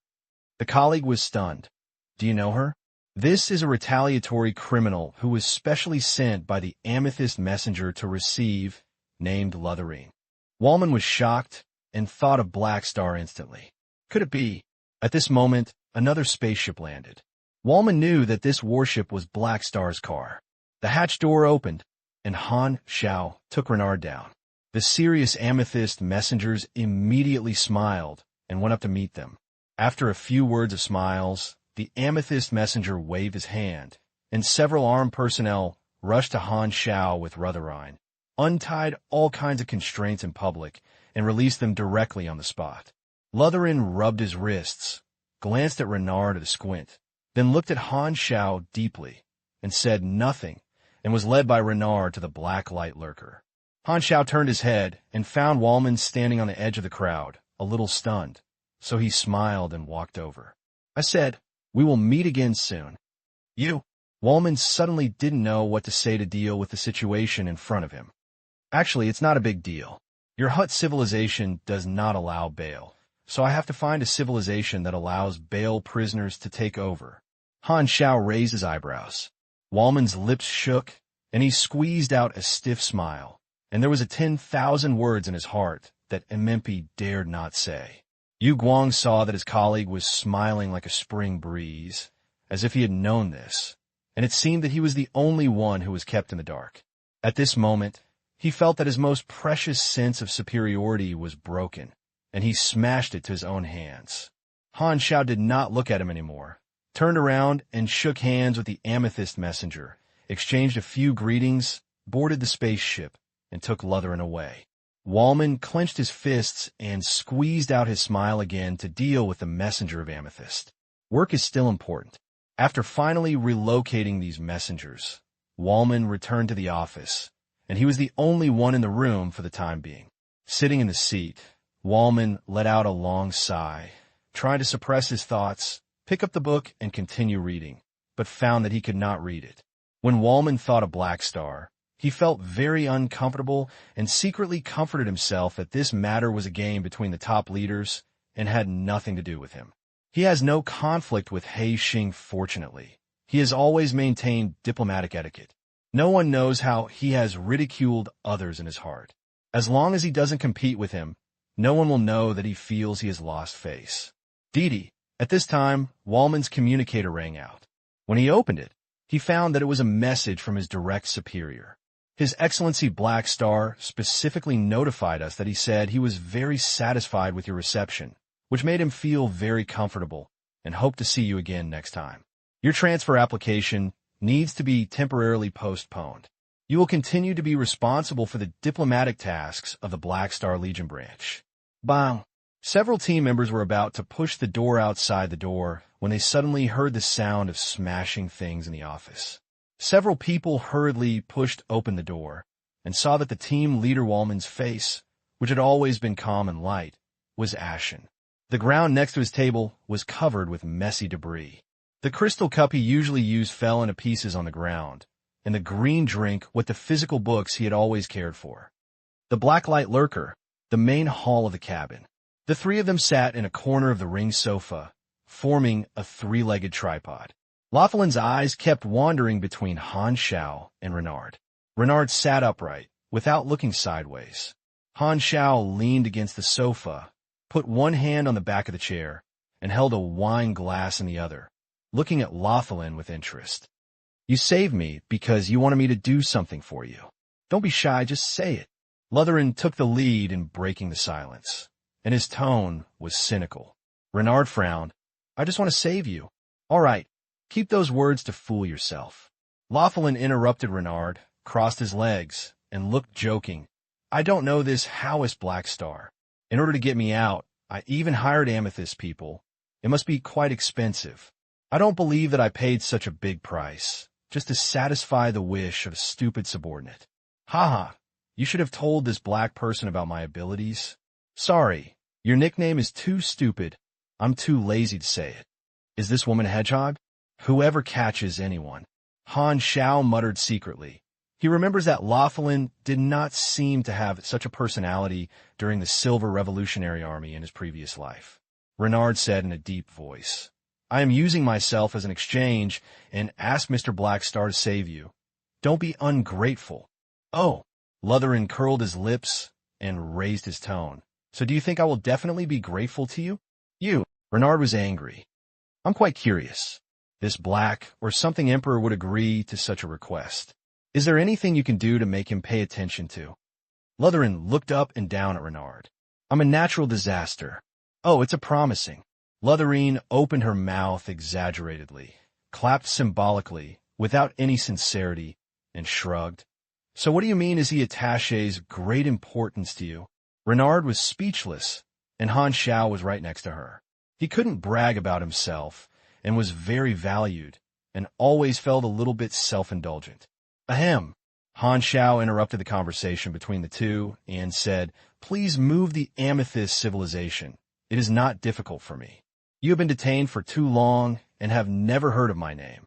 The colleague was stunned. "Do you know her?" "This is a retaliatory criminal who was specially sent by the Amethyst messenger to receive," named Lutherine. Wallman was shocked and thought of Black Star instantly. Could it be? At this moment, another spaceship landed. Wallman knew that this warship was Black Star's car. The hatch door opened, and Han Xiao took Renard down. The serious Amethyst messengers immediately smiled and went up to meet them. After a few words of smiles, the Amethyst messenger waved his hand, and several armed personnel rushed to Han Xiao with Rutherine, untied all kinds of constraints in public, and released them directly on the spot. Lutherine rubbed his wrists, glanced at Renard at a squint, then looked at Han Xiao deeply, and said nothing, and was led by Renard to the black light lurker. Han Xiao turned his head and found Wallman standing on the edge of the crowd, a little stunned, so he smiled and walked over. I said, "We will meet again soon." "You?" Wallman suddenly didn't know what to say to deal with the situation in front of him. "Actually, it's not a big deal. Your Hutt civilization does not allow bail, so I have to find a civilization that allows bail prisoners to take over." Han Xiao raised his eyebrows. Wallman's lips shook, and he squeezed out a stiff smile, and there was a 10,000 words in his heart that Emempi dared not say. Yu Guang saw that his colleague was smiling like a spring breeze, as if he had known this, and it seemed that he was the only one who was kept in the dark. At this moment, he felt that his most precious sense of superiority was broken, and he smashed it to his own hands. Han Xiao did not look at him anymore, turned around and shook hands with the Amethyst messenger, exchanged a few greetings, boarded the spaceship, and took Lutherine away. Wallman clenched his fists and squeezed out his smile again to deal with the messenger of Amethyst. Work is still important. After finally relocating these messengers, Wallman returned to the office, and he was the only one in the room for the time being. Sitting in the seat, Wallman let out a long sigh, trying to suppress his thoughts, pick up the book, and continue reading, but found that he could not read it. When Wallman thought of Black Star, he felt very uncomfortable and secretly comforted himself that this matter was a game between the top leaders and had nothing to do with him. He has no conflict with Han Xiao, fortunately. He has always maintained diplomatic etiquette. No one knows how he has ridiculed others in his heart. As long as he doesn't compete with him, no one will know that he feels he has lost face. Didi. At this time, Wallman's communicator rang out. When he opened it, he found that it was a message from his direct superior. His Excellency Black Star specifically notified us that he said he was very satisfied with your reception, which made him feel very comfortable and hoped to see you again next time. Your transfer application needs to be temporarily postponed. You will continue to be responsible for the diplomatic tasks of the Black Star Legion branch. Bang! Several team members were about to push the door outside the door when they suddenly heard the sound of smashing things in the office. Several people hurriedly pushed open the door and saw that the team leader Wallman's face, which had always been calm and light, was ashen. The ground next to his table was covered with messy debris. The crystal cup he usually used fell into pieces on the ground, and the green drink with the physical books he had always cared for. The blacklight lurker, the main hall of the cabin. The three of them sat in a corner of the ring sofa, forming a three-legged tripod. Laughlин's eyes kept wandering between Han Xiao and Renard. Renard sat upright, without looking sideways. Han Xiao leaned against the sofa, put one hand on the back of the chair, and held a wine glass in the other, looking at Laughlin with interest. You saved me because you wanted me to do something for you. Don't be shy, just say it. Laughlin took the lead in breaking the silence, and his tone was cynical. Renard frowned. I just want to save you. All right, keep those words to fool yourself. Laughlin interrupted Renard, crossed his legs, and looked joking. I don't know this Howist Black Star. In order to get me out, I even hired Amethyst people. It must be quite expensive. I don't believe that I paid such a big price, just to satisfy the wish of a stupid subordinate. Haha, you should have told this black person about my abilities. Sorry, your nickname is too stupid. I'm too lazy to say it. Is this woman a hedgehog? Whoever catches anyone. Han Xiao muttered secretly. He remembers that Laughlin did not seem to have such a personality during the Silver Revolutionary Army in his previous life. Renard said in a deep voice, I am using myself as an exchange and ask Mr. Black Star to save you. Don't be ungrateful. Oh, Laughlin curled his lips and raised his tone. So do you think I will definitely be grateful to you? You. Renard was angry. I'm quite curious. This black or something emperor would agree to such a request. Is there anything you can do to make him pay attention to? Laughlin looked up and down at Renard. I'm a natural disaster. Oh, it's a promising. Laughlin opened her mouth exaggeratedly, clapped symbolically, without any sincerity, and shrugged. So what do you mean is he attaches great importance to you? Renard was speechless, and Han Xiao was right next to her. He couldn't brag about himself, and was very valued, and always felt a little bit self-indulgent. Ahem. Han Xiao interrupted the conversation between the two and said, Please move the Amethyst civilization. It is not difficult for me. You have been detained for too long and have never heard of my name.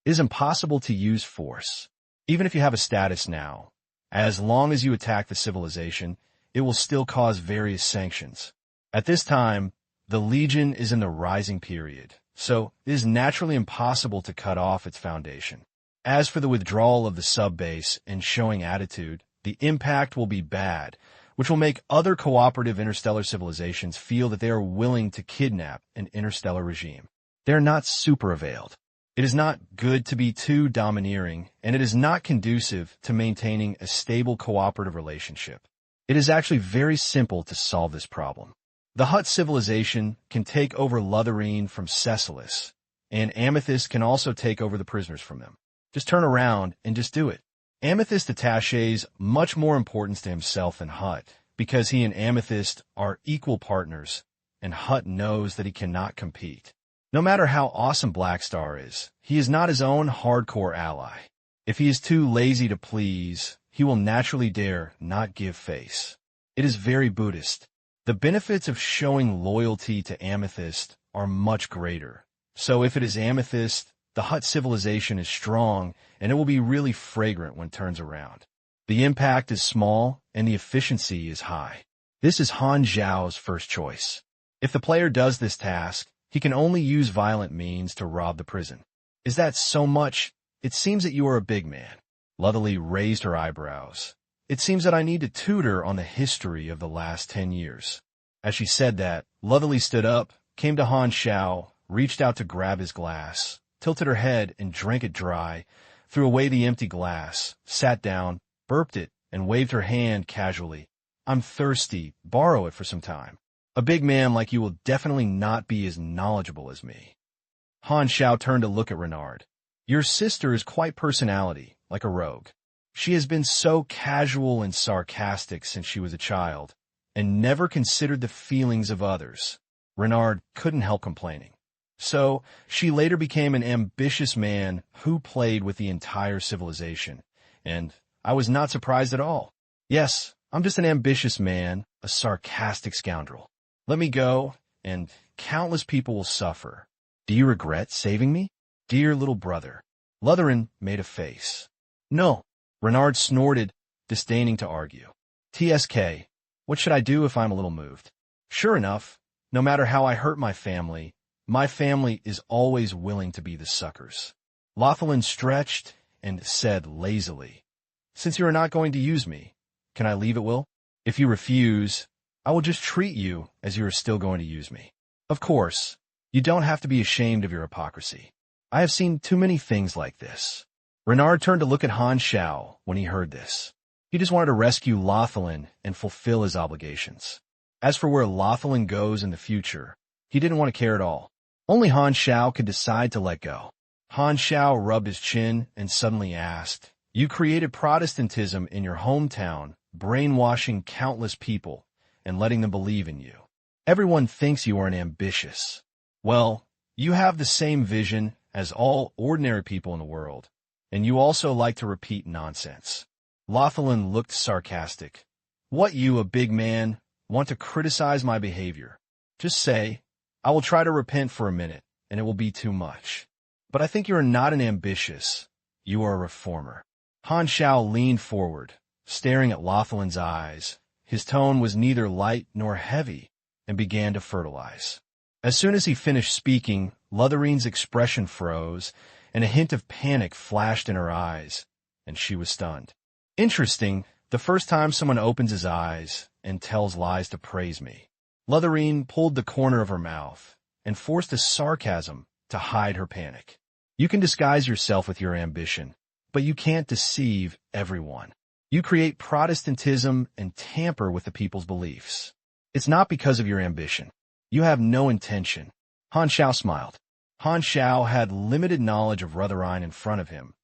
It is impossible to use force. Even if you have a status now, as long as you attack the civilization, it will still cause various sanctions. At this time, the Legion is in the rising period, so it is naturally impossible to cut off its foundation. As for the withdrawal of the sub-base and showing attitude, the impact will be bad, which will make other cooperative interstellar civilizations feel that they are willing to kidnap an interstellar regime. They are not super-availed. It is not good to be too domineering, and it is not conducive to maintaining a stable cooperative relationship. It is actually very simple to solve this problem. The Hutt civilization can take over Laughlin from Cecilis, and Amethyst can also take over the prisoners from them. Just turn around and just do it. Amethyst attaches much more importance to himself than Hutt, because he and Amethyst are equal partners, and Hut knows that he cannot compete. No matter how awesome Blackstar is, he is not his own hardcore ally. If he is too lazy to please, he will naturally dare not give face. It is very Buddhist. The benefits of showing loyalty to Amethyst are much greater. So if it is Amethyst, the Hut civilization is strong, and it will be really fragrant when it turns around. The impact is small, and the efficiency is high. This is Han Xiao's first choice. If the player does this task, he can only use violent means to rob the prison. Is that so much? It seems that you are a big man. Lutherly raised her eyebrows. It seems that I need to tutor on the history of the last 10 years. As she said that, Lutherly stood up, came to Han Xiao, reached out to grab his glass, tilted her head and drank it dry, threw away the empty glass, sat down, burped it, and waved her hand casually. I'm thirsty. Borrow it for some time. A big man like you will definitely not be as knowledgeable as me. Han Xiao turned to look at Renard. Your sister is quite personality, like a rogue. She has been so casual and sarcastic since she was a child, and never considered the feelings of others. Renard couldn't help complaining. So, she later became an ambitious man who played with the entire civilization, and I was not surprised at all. Yes, I'm just an ambitious man, a sarcastic scoundrel. Let me go, and countless people will suffer. Do you regret saving me? Dear little brother. Lutheran made a face. No. Renard snorted, disdaining to argue. TSK, what should I do if I'm a little moved? Sure enough, no matter how I hurt my family is always willing to be the suckers. Lothlin stretched and said lazily, Since you are not going to use me, can I leave at will? If you refuse, I will just treat you as you are still going to use me. Of course, you don't have to be ashamed of your hypocrisy. I have seen too many things like this. Renard turned to look at Han Xiao when he heard this. He just wanted to rescue Lothlin and fulfill his obligations. As for where Lothlin goes in the future, he didn't want to care at all. Only Han Xiao could decide to let go. Han Xiao rubbed his chin and suddenly asked, You created Protestantism in your hometown, brainwashing countless people and letting them believe in you. Everyone thinks you are an ambitious. Well, you have the same vision as all ordinary people in the world, and you also like to repeat nonsense. Lothlin looked sarcastic. What, you, a big man, want to criticize my behavior? Just say, I will try to repent for a minute, and it will be too much. But I think you are not an ambitious. You are a reformer. Han Xiao leaned forward, staring at Lothlin's eyes. His tone was neither light nor heavy, and began to fertilize. As soon as he finished speaking, Lutherine's expression froze, and a hint of panic flashed in her eyes, and she was stunned. Interesting, the first time someone opens his eyes and tells lies to praise me. Lutherine pulled the corner of her mouth and forced a sarcasm to hide her panic. You can disguise yourself with your ambition, but you can't deceive everyone. You create Protestantism and tamper with the people's beliefs. It's not because of your ambition. You have no intention. Han Xiao smiled. Han Xiao had limited knowledge of Rutherine in front of him,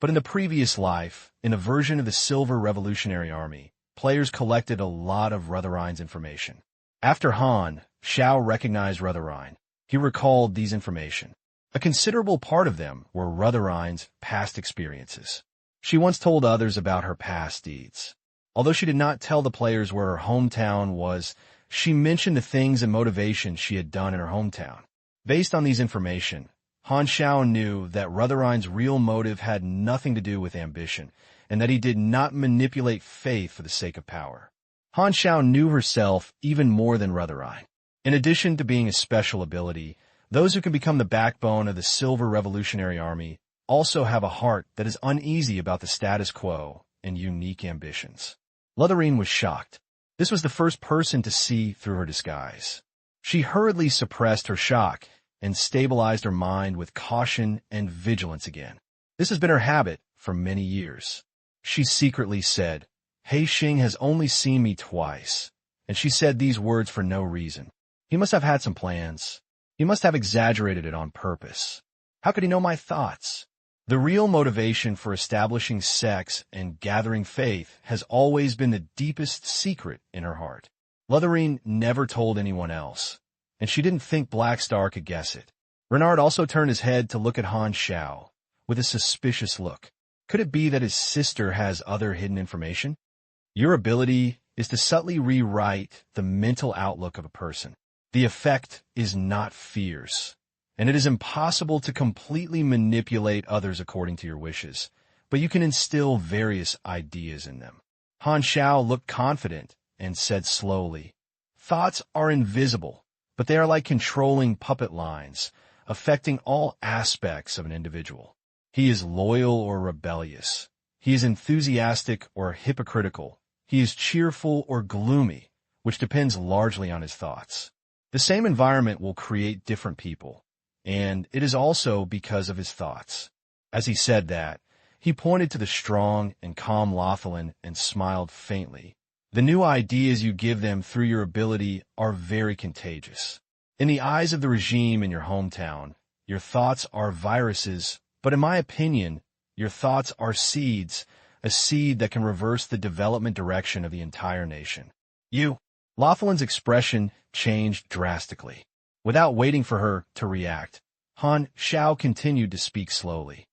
but in the previous life, in a version of the Silver Revolutionary Army, players collected a lot of Rutherine's information. After Han, Xiao recognized Rutherine. He recalled these information. A considerable part of them were Rutherine's past experiences. She once told others about her past deeds. Although she did not tell the players where her hometown was, she mentioned the things and motivations she had done in her hometown. Based on these information, Han Xiao knew that Rutherine's real motive had nothing to do with ambition, and that he did not manipulate faith for the sake of power. Han Xiao knew herself even more than Rutherine. In addition to being a special ability, those who can become the backbone of the Silver Revolutionary Army also have a heart that is uneasy about the status quo and unique ambitions. Lutherine was shocked. This was the first person to see through her disguise. She hurriedly suppressed her shock and stabilized her mind with caution and vigilance again. This has been her habit for many years. She secretly said, He Xing has only seen me twice, and she said these words for no reason. He must have had some plans. He must have exaggerated it on purpose. How could he know my thoughts? The real motivation for establishing sex and gathering faith has always been the deepest secret in her heart. Lutherine never told anyone else, and she didn't think Black Star could guess it. Renard also turned his head to look at Han Xiao with a suspicious look. Could it be that his sister has other hidden information? Your ability is to subtly rewrite the mental outlook of a person. The effect is not fierce, and it is impossible to completely manipulate others according to your wishes, but you can instill various ideas in them. Han Xiao looked confident and said slowly, "Thoughts are invisible, but they are like controlling puppet lines, affecting all aspects of an individual. He is loyal or rebellious. He is enthusiastic or hypocritical. He is cheerful or gloomy, which depends largely on his thoughts. The same environment will create different people, and it is also because of his thoughts." As he said that, he pointed to the strong and calm Lothlin and smiled faintly. "The new ideas you give them through your ability are very contagious. In the eyes of the regime in your hometown, your thoughts are viruses, but in my opinion, your thoughts are seeds, a seed that can reverse the development direction of the entire nation." Lothlin's expression changed drastically. Without waiting for her to react, Han Xiao continued to speak slowly.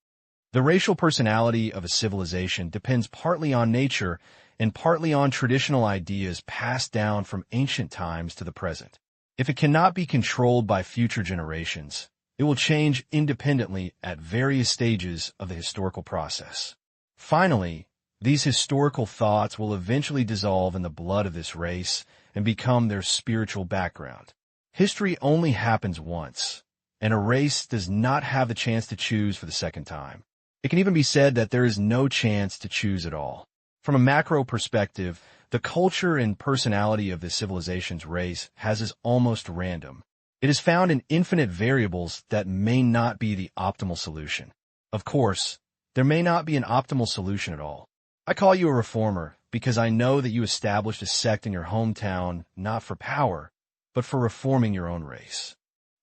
"The racial personality of a civilization depends partly on nature and partly on traditional ideas passed down from ancient times to the present. If it cannot be controlled by future generations, it will change independently at various stages of the historical process. Finally, these historical thoughts will eventually dissolve in the blood of this race and become their spiritual background. History only happens once, and a race does not have the chance to choose for the second time. It can even be said that there is no chance to choose at all. From a macro perspective, the culture and personality of this civilization's race is almost random. It is found in infinite variables that may not be the optimal solution. Of course, there may not be an optimal solution at all. I call you a reformer because I know that you established a sect in your hometown not for power, but for reforming your own race."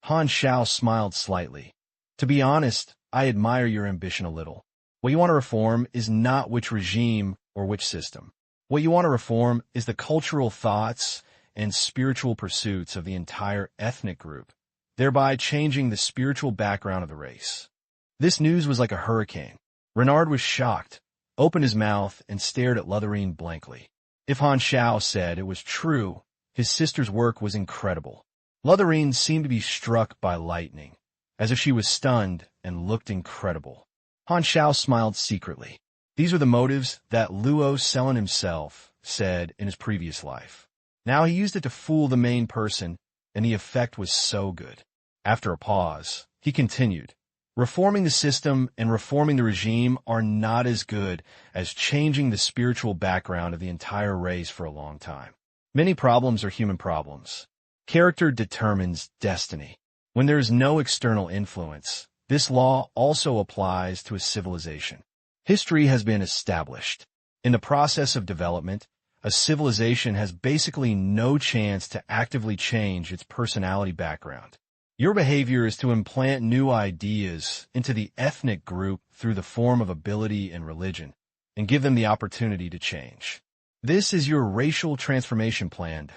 Han Xiao smiled slightly. "To be honest, I admire your ambition a little. What you want to reform is not which regime or which system. What you want to reform is the cultural thoughts and spiritual pursuits of the entire ethnic group, thereby changing the spiritual background of the race." This news was like a hurricane. Renard was shocked, opened his mouth, and stared at Lutherine blankly. If Han Xiao said it was true, his sister's work was incredible. Lutherine seemed to be struck by lightning, as if she was stunned and looked incredible. Han Xiao smiled secretly. These were the motives that Luo Cellin himself said in his previous life. Now he used it to fool the main person, and the effect was so good. After a pause, he continued, "Reforming the system and reforming the regime are not as good as changing the spiritual background of the entire race for a long time. Many problems are human problems. Character determines destiny. When there is no external influence, this law also applies to a civilization. History has been established. In the process of development, a civilization has basically no chance to actively change its personality background. Your behavior is to implant new ideas into the ethnic group through the form of ability and religion, and give them the opportunity to change. This is your racial transformation plan."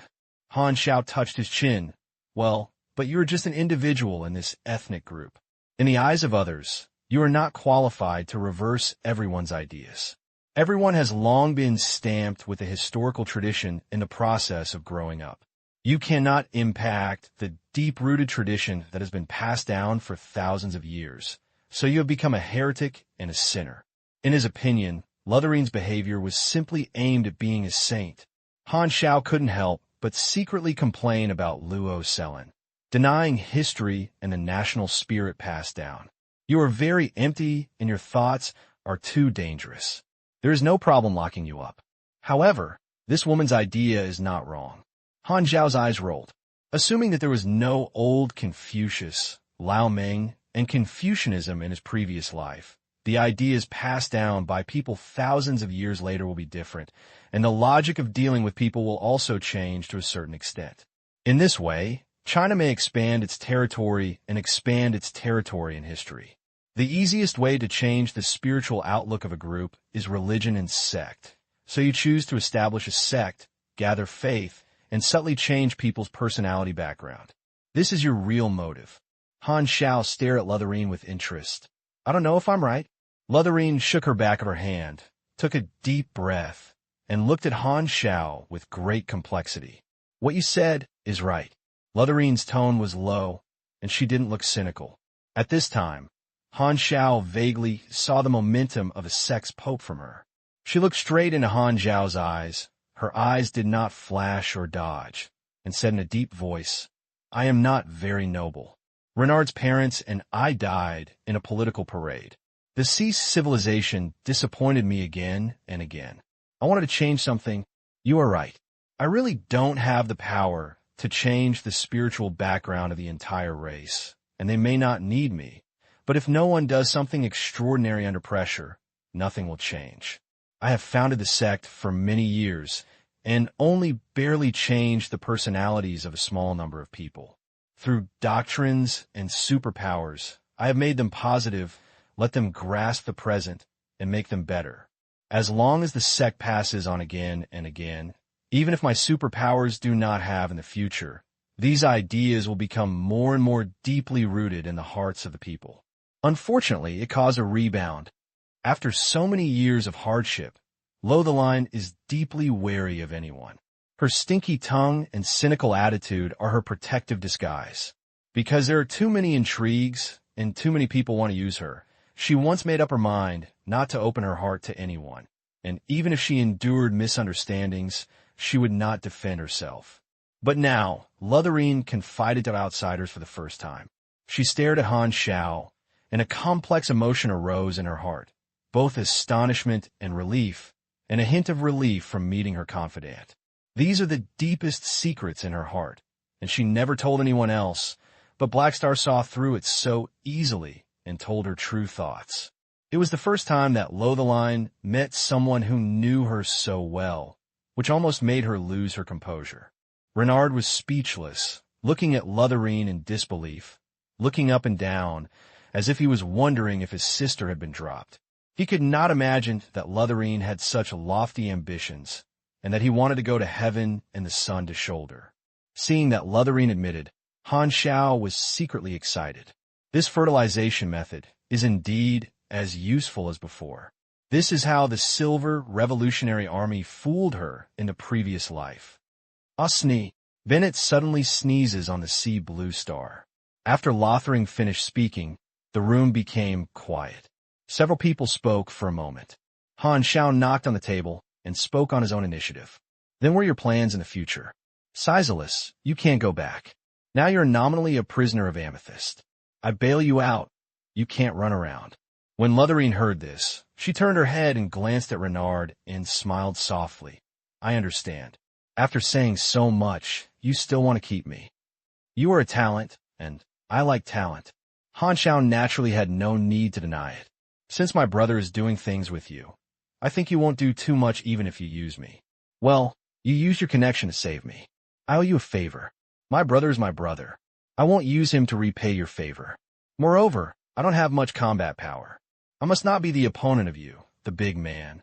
Han Xiao touched his chin. "Well, but you are just an individual in this ethnic group. In the eyes of others, you are not qualified to reverse everyone's ideas. Everyone has long been stamped with a historical tradition in the process of growing up. You cannot impact the deep-rooted tradition that has been passed down for thousands of years, so you have become a heretic and a sinner." In his opinion, Lutherine's behavior was simply aimed at being a saint. Han Xiao couldn't help but secretly complain about Luo Cellin, denying history and the national spirit passed down. "You are very empty, and your thoughts are too dangerous. There is no problem locking you up. However, this woman's idea is not wrong." Han Xiao's eyes rolled. Assuming that there was no old Confucius, Lao Meng, and Confucianism in his previous life, the ideas passed down by people thousands of years later will be different, and the logic of dealing with people will also change to a certain extent. In this way, China may expand its territory and expand its territory in history. The easiest way to change the spiritual outlook of a group is religion and sect. So you choose to establish a sect, gather faith, and subtly change people's personality background. This is your real motive. Han Xiao stared at Lutherine with interest. I don't know if I'm right. Lutherine shook her back of her hand, took a deep breath, and looked at Han Xiao with great complexity. What you said is right. Lutherine's tone was low, and she didn't look cynical. At this time, Han Xiao vaguely saw the momentum of a sex pope from her. She looked straight into Han Xiao's eyes. Her eyes did not flash or dodge, and said in a deep voice, I am not very noble. Renard's parents and I died in a political parade. The Cease civilization disappointed me again and again. I wanted to change something. You are right. I really don't have the power to change the spiritual background of the entire race, and they may not need me. But if no one does something extraordinary under pressure, nothing will change. I have founded the sect for many years and only barely changed the personalities of a small number of people. Through doctrines and superpowers, I have made them positive, let them grasp the present, and make them better. As long as the sect passes on again and again, even if my superpowers do not have in the future, these ideas will become more and more deeply rooted in the hearts of the people. Unfortunately, it caused a rebound. After so many years of hardship, Lotheline is deeply wary of anyone. Her stinky tongue and cynical attitude are her protective disguise. Because there are too many intrigues and too many people want to use her, she once made up her mind not to open her heart to anyone. And even if she endured misunderstandings, she would not defend herself. But now, Lutherine confided to outsiders for the first time. She stared at Han Xiao, and a complex emotion arose in her heart, both astonishment and relief, and a hint of relief from meeting her confidant. These are the deepest secrets in her heart, and she never told anyone else, but Blackstar saw through it so easily and told her true thoughts. It was the first time that Lotheline met someone who knew her so well, which almost made her lose her composure. Renard was speechless, looking at Lutherine in disbelief, looking up and down, as if he was wondering if his sister had been dropped. He could not imagine that Lutherine had such lofty ambitions, and that he wanted to go to heaven and the sun to shoulder. Seeing that Lutherine admitted, Han Xiao was secretly excited. This fertilization method is indeed as useful as before. This is how the Silver Revolutionary Army fooled her in the previous life. Osni. Bennett suddenly sneezes on the sea blue star. After Lothering finished speaking, the room became quiet. Several people spoke for a moment. Han Xiao knocked on the table and spoke on his own initiative. Then what are your plans in the future? Sizeless, you can't go back. Now you're nominally a prisoner of Amethyst. I bail you out. You can't run around. When Lutherine heard this, she turned her head and glanced at Renard and smiled softly. I understand. After saying so much, you still want to keep me. You are a talent, and I like talent. Han Xiao naturally had no need to deny it. Since my brother is doing things with you, I think you won't do too much even if you use me. Well, you used your connection to save me. I owe you a favor. My brother is my brother. I won't use him to repay your favor. Moreover, I don't have much combat power. I must not be the opponent of you, the big man.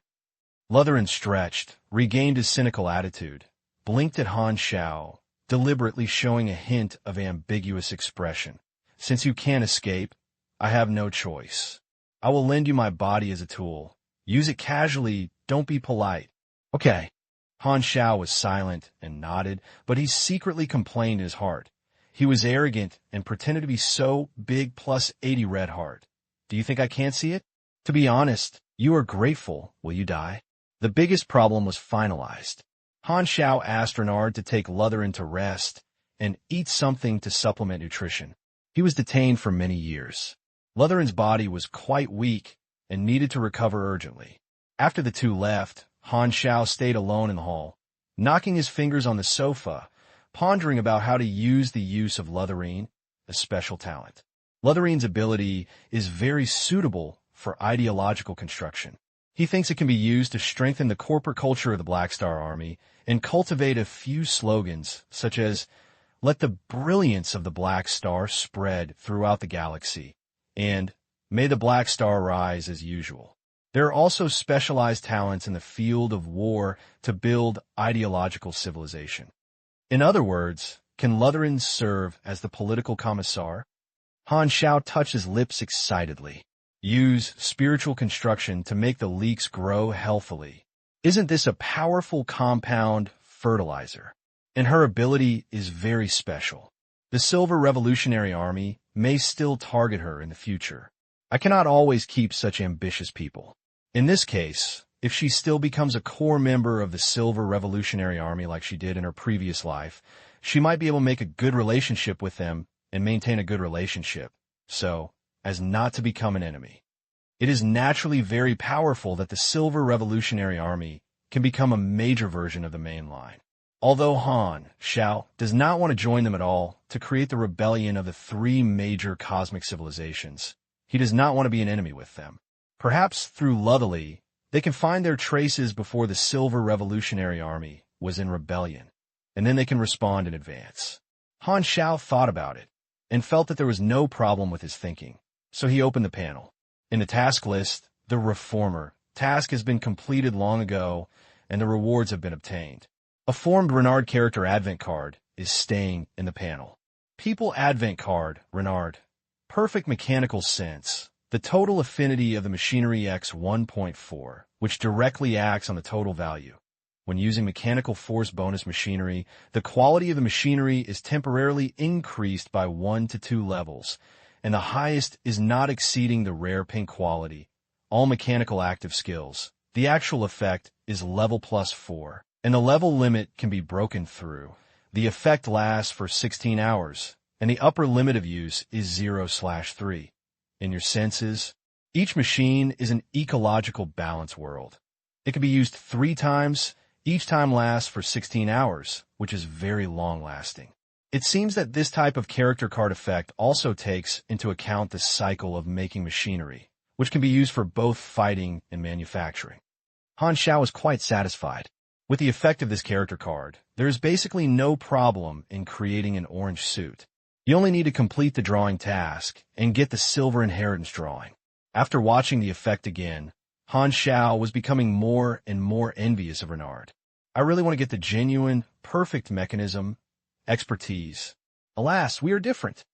Lutherine stretched, regained his cynical attitude, blinked at Han Xiao, deliberately showing a hint of ambiguous expression. Since you can't escape, I have no choice. I will lend you my body as a tool. Use it casually, don't be polite. Okay. Han Xiao was silent and nodded, but he secretly complained in his heart. He was arrogant and pretended to be so big plus 80 red heart. Do you think I can't see it? To be honest, you are grateful. Will you die? The biggest problem was finalized. Han Xiao asked Renard to take Lutherine to rest and eat something to supplement nutrition. He was detained for many years. Lutherine's body was quite weak and needed to recover urgently. After the two left, Han Xiao stayed alone in the hall, knocking his fingers on the sofa, pondering about how to use the use of Lutherine, a special talent. Lutherine's ability is very suitable for ideological construction. He thinks it can be used to strengthen the corporate culture of the Black Star Army and cultivate a few slogans such as, "Let the brilliance of the Black Star spread throughout the galaxy," and may the Black Star rise as usual. There are also specialized talents in the field of war to build ideological civilization. In other words, can Lutherans serve as the political commissar? Han Xiao touched his lips excitedly. Use spiritual construction to make the leeks grow healthily. Isn't this a powerful compound fertilizer? And her ability is very special. The Silver Revolutionary Army may still target her in the future. I cannot always keep such ambitious people. In this case, if she still becomes a core member of the Silver Revolutionary Army like she did in her previous life, she might be able to make a good relationship with them and maintain a good relationship, so as not to become an enemy. It is naturally very powerful that the Silver Revolutionary Army can become a major version of the main line. Although Han Xiao does not want to join them at all to create the rebellion of the three major cosmic civilizations, he does not want to be an enemy with them. Perhaps through Lutherly, they can find their traces before the Silver Revolutionary Army was in rebellion, and then they can respond in advance. Han Xiao thought about it and felt that there was no problem with his thinking, so he opened the panel. In the task list, the Reformer task has been completed long ago, and the rewards have been obtained. A formed Renard character advent card is staying in the panel. People advent card, Renard. Perfect mechanical sense. The total affinity of the machinery x 1.4, which directly acts on the total value. When using mechanical force bonus machinery, the quality of the machinery is temporarily increased by 1 to 2 levels, and the highest is not exceeding the rare pink quality. All mechanical active skills. The actual effect is level +4, and the level limit can be broken through. The effect lasts for 16 hours, and the upper limit of use is 0/3. In your senses, each machine is an ecological balance world. It can be used 3 times. Each time lasts for 16 hours, which is very long-lasting. It seems that this type of character card effect also takes into account the cycle of making machinery, which can be used for both fighting and manufacturing. Han Xiao is quite satisfied. With the effect of this character card, there is basically no problem in creating an orange suit. You only need to complete the drawing task and get the silver inheritance drawing. After watching the effect again, Han Xiao was becoming more and more envious of Renard. I really want to get the genuine, perfect mechanism, expertise. Alas, we are different.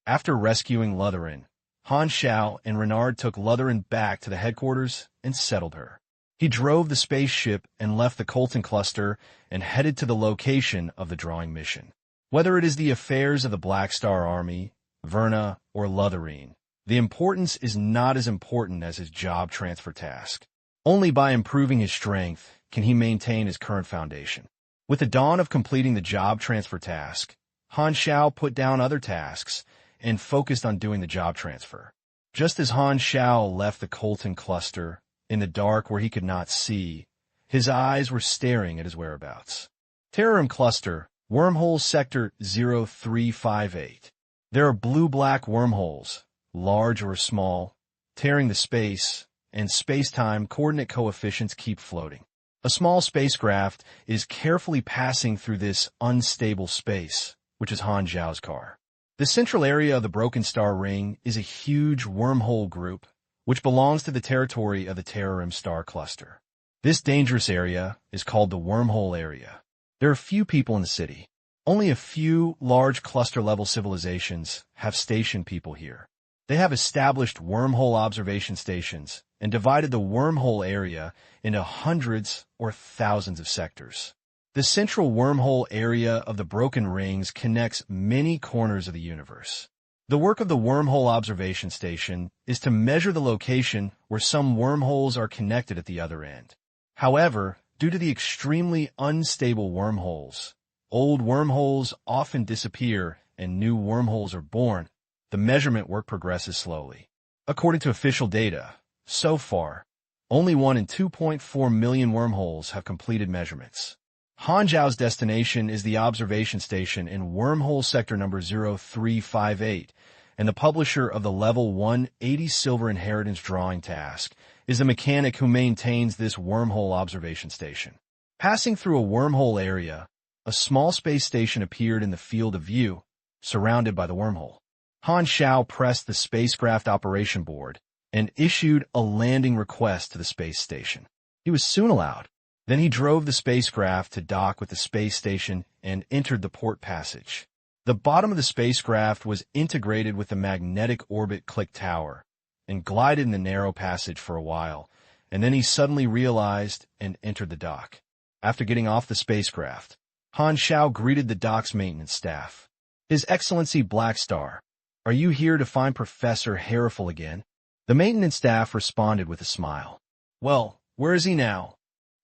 After rescuing Lutheran, Han Xiao and Renard took Lutheran back to the headquarters and settled her. He drove the spaceship and left the Colton cluster and headed to the location of the drawing mission. Whether it is the affairs of the Black Star Army, Verna, or Lutherine, the importance is not as important as his job transfer task. Only by improving his strength can he maintain his current foundation. With the dawn of completing the job transfer task, Han Xiao put down other tasks and focused on doing the job transfer. Just as Han Xiao left the Colton cluster, in the dark where he could not see, his eyes were staring at his whereabouts. Terrorum cluster, wormhole sector 0358. There are blue-black wormholes, large or small, tearing the space, and space-time coordinate coefficients keep floating. A small spacecraft is carefully passing through this unstable space, which is Han Xiao's car. The central area of the Broken Star Ring is a huge wormhole group, which belongs to the territory of the Terrorum star cluster. This dangerous area is called the Wormhole Area. There are few people in the city. Only a few large cluster-level civilizations have stationed people here. They have established wormhole observation stations and divided the wormhole area into hundreds or thousands of sectors. The central wormhole area of the Broken Rings connects many corners of the universe. The work of the Wormhole Observation Station is to measure the location where some wormholes are connected at the other end. However, due to the extremely unstable wormholes, old wormholes often disappear and new wormholes are born. The measurement work progresses slowly. According to official data, so far, only 1 in 2.4 million wormholes have completed measurements. Han Xiao's destination is the observation station in wormhole sector number 0358, and the publisher of the level 180 silver inheritance drawing task is the mechanic who maintains this wormhole observation station. Passing through a wormhole area, a small space station appeared in the field of view, surrounded by the wormhole. Han Xiao pressed the spacecraft operation board and issued a landing request to the space station. He was soon allowed. Then he drove the spacecraft to dock with the space station and entered the port passage. The bottom of the spacecraft was integrated with the magnetic orbit click tower and glided in the narrow passage for a while, and then he suddenly realized and entered the dock. After getting off the spacecraft, Han Xiao greeted the dock's maintenance staff. His Excellency Black Star, are you here to find Professor Hariful again? The maintenance staff responded with a smile. Well, where is he now?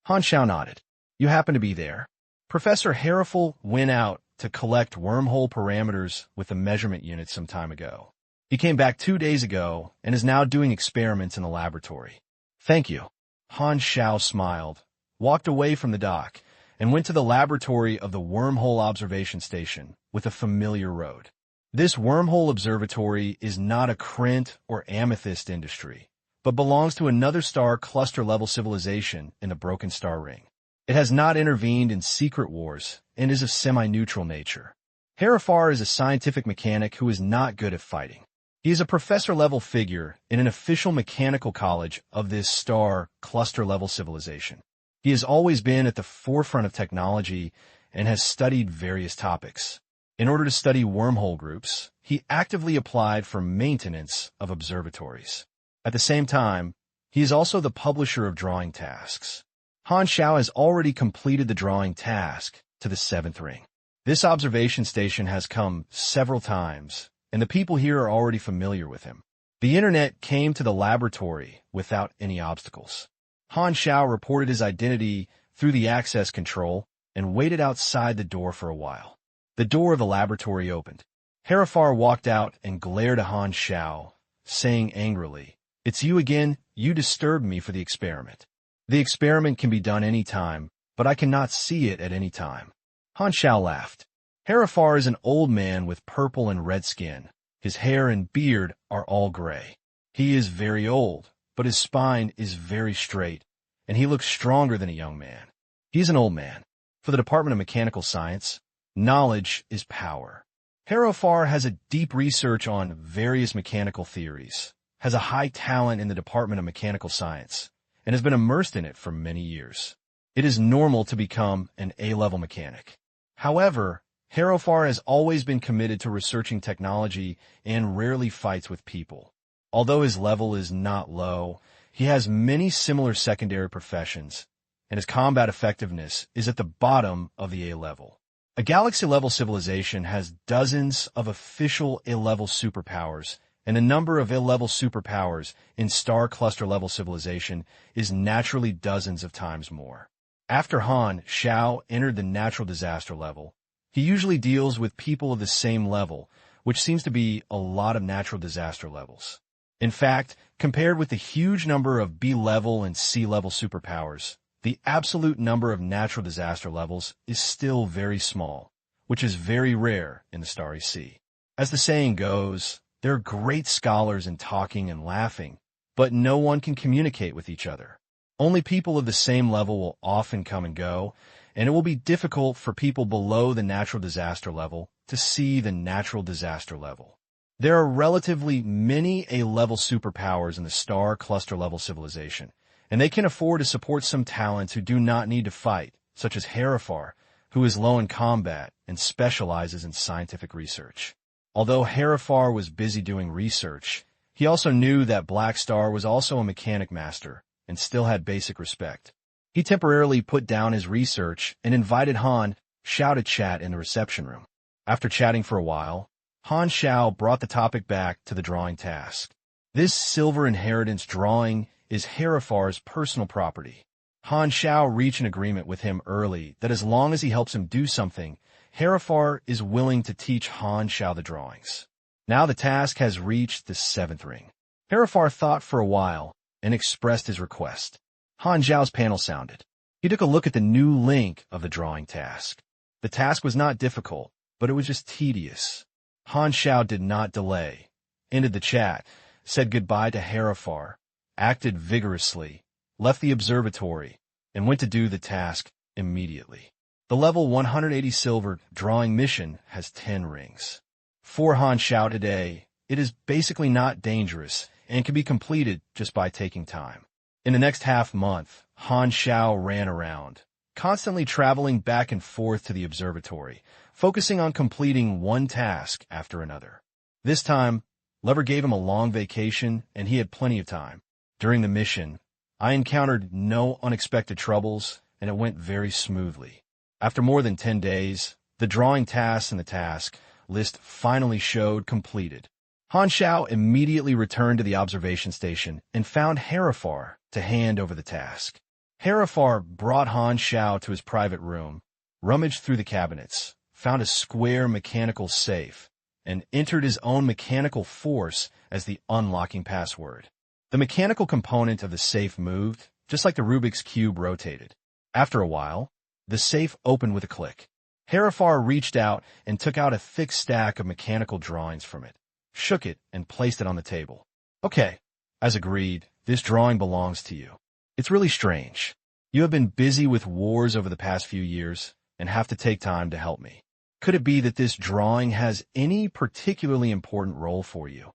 Han Xiao nodded. You happen to be there. Professor Hariful went out to collect wormhole parameters with the measurement unit some time ago. He came back 2 days ago and is now doing experiments in the laboratory. Thank you. Han Xiao smiled, walked away from the dock, and went to the laboratory of the Wormhole Observation Station with a familiar road. This wormhole observatory is not a Krent or amethyst industry, but belongs to another star cluster-level civilization in the Broken Star Ring. It has not intervened in secret wars and is of semi-neutral nature. Harifar is a scientific mechanic who is not good at fighting. He is a professor-level figure in an official mechanical college of this star cluster-level civilization. He has always been at the forefront of technology and has studied various topics. In order to study wormhole groups, he actively applied for maintenance of observatories. At the same time, he is also the publisher of drawing tasks. Han Xiao has already completed the drawing task to the 7th ring. This observation station has come several times, and the people here are already familiar with him. The internet came to the laboratory without any obstacles. Han Xiao reported his identity through the access control and waited outside the door for a while. The door of the laboratory opened. Harifar walked out and glared at Han Xiao, saying angrily, "It's you again. You disturbed me for the experiment. The experiment can be done any time, but I cannot see it at any time." Han Xiao laughed. Harifar is an old man with purple and red skin. His hair and beard are all gray. He is very old, but his spine is very straight, and he looks stronger than a young man. He is an old man. For the Department of Mechanical Science, knowledge is power. Harifar has a deep research on various mechanical theories, has a high talent in the Department of Mechanical Science, and has been immersed in it for many years. It is normal to become an A-level mechanic. However, Harifar has always been committed to researching technology and rarely fights with people. Although his level is not low, he has many similar secondary professions, and his combat effectiveness is at the bottom of the A-level. A galaxy-level civilization has dozens of official A-level superpowers, and the number of A-level superpowers in star cluster-level civilization is naturally dozens of times more. After Han Xiao entered the natural disaster level, he usually deals with people of the same level, which seems to be a lot of natural disaster levels. In fact, compared with the huge number of B-level and C-level superpowers, the absolute number of natural disaster levels is still very small, which is very rare in the Starry Sea. As the saying goes, there are great scholars in talking and laughing, but no one can communicate with each other. Only people of the same level will often come and go, and it will be difficult for people below the natural disaster level to see the natural disaster level. There are relatively many A-level superpowers in the star cluster-level civilization, and they can afford to support some talents who do not need to fight, such as Harifar, who is low in combat and specializes in scientific research. Although Harifar was busy doing research, he also knew that Black Star was also a mechanic master and still had basic respect. He temporarily put down his research and invited Han Xiao to chat in the reception room. After chatting for a while, Han Xiao brought the topic back to the drawing task. This silver inheritance drawing is Harifar's personal property. Han Xiao reached an agreement with him early that as long as he helps him do something, Harifar is willing to teach Han Xiao the drawings. Now the task has reached the 7th ring. Harifar thought for a while and expressed his request. Han Xiao's panel sounded. He took a look at the new link of the drawing task. The task was not difficult, but it was just tedious. Han Xiao did not delay, ended the chat, said goodbye to Harifar, acted vigorously, left the observatory, and went to do the task immediately. The level 180 silver drawing mission has 10 rings. For Han Xiao today, it is basically not dangerous and can be completed just by taking time. In the next half-month, Han Xiao ran around, constantly traveling back and forth to the observatory, focusing on completing one task after another. This time, Lever gave him a long vacation, and he had plenty of time. During the mission, I encountered no unexpected troubles, and it went very smoothly. After more than 10 days, the drawing tasks in the task list finally showed completed. Han Xiao immediately returned to the observation station and found Herifar to hand over the task. Herifar brought Han Xiao to his private room, rummaged through the cabinets, found a square mechanical safe, and entered his own mechanical force as the unlocking password. The mechanical component of the safe moved, just like the Rubik's Cube rotated. After a while, the safe opened with a click. Herifar reached out and took out a thick stack of mechanical drawings from it, shook it, and placed it on the table. Okay, as agreed, this drawing belongs to you. It's really strange. You have been busy with wars over the past few years and have to take time to help me. Could it be that this drawing has any particularly important role for you?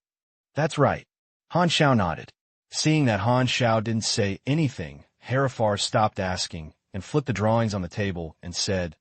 That's right. Han Xiao nodded. Seeing that Han Xiao didn't say anything, Herifar stopped asking and flipped the drawings on the table and said,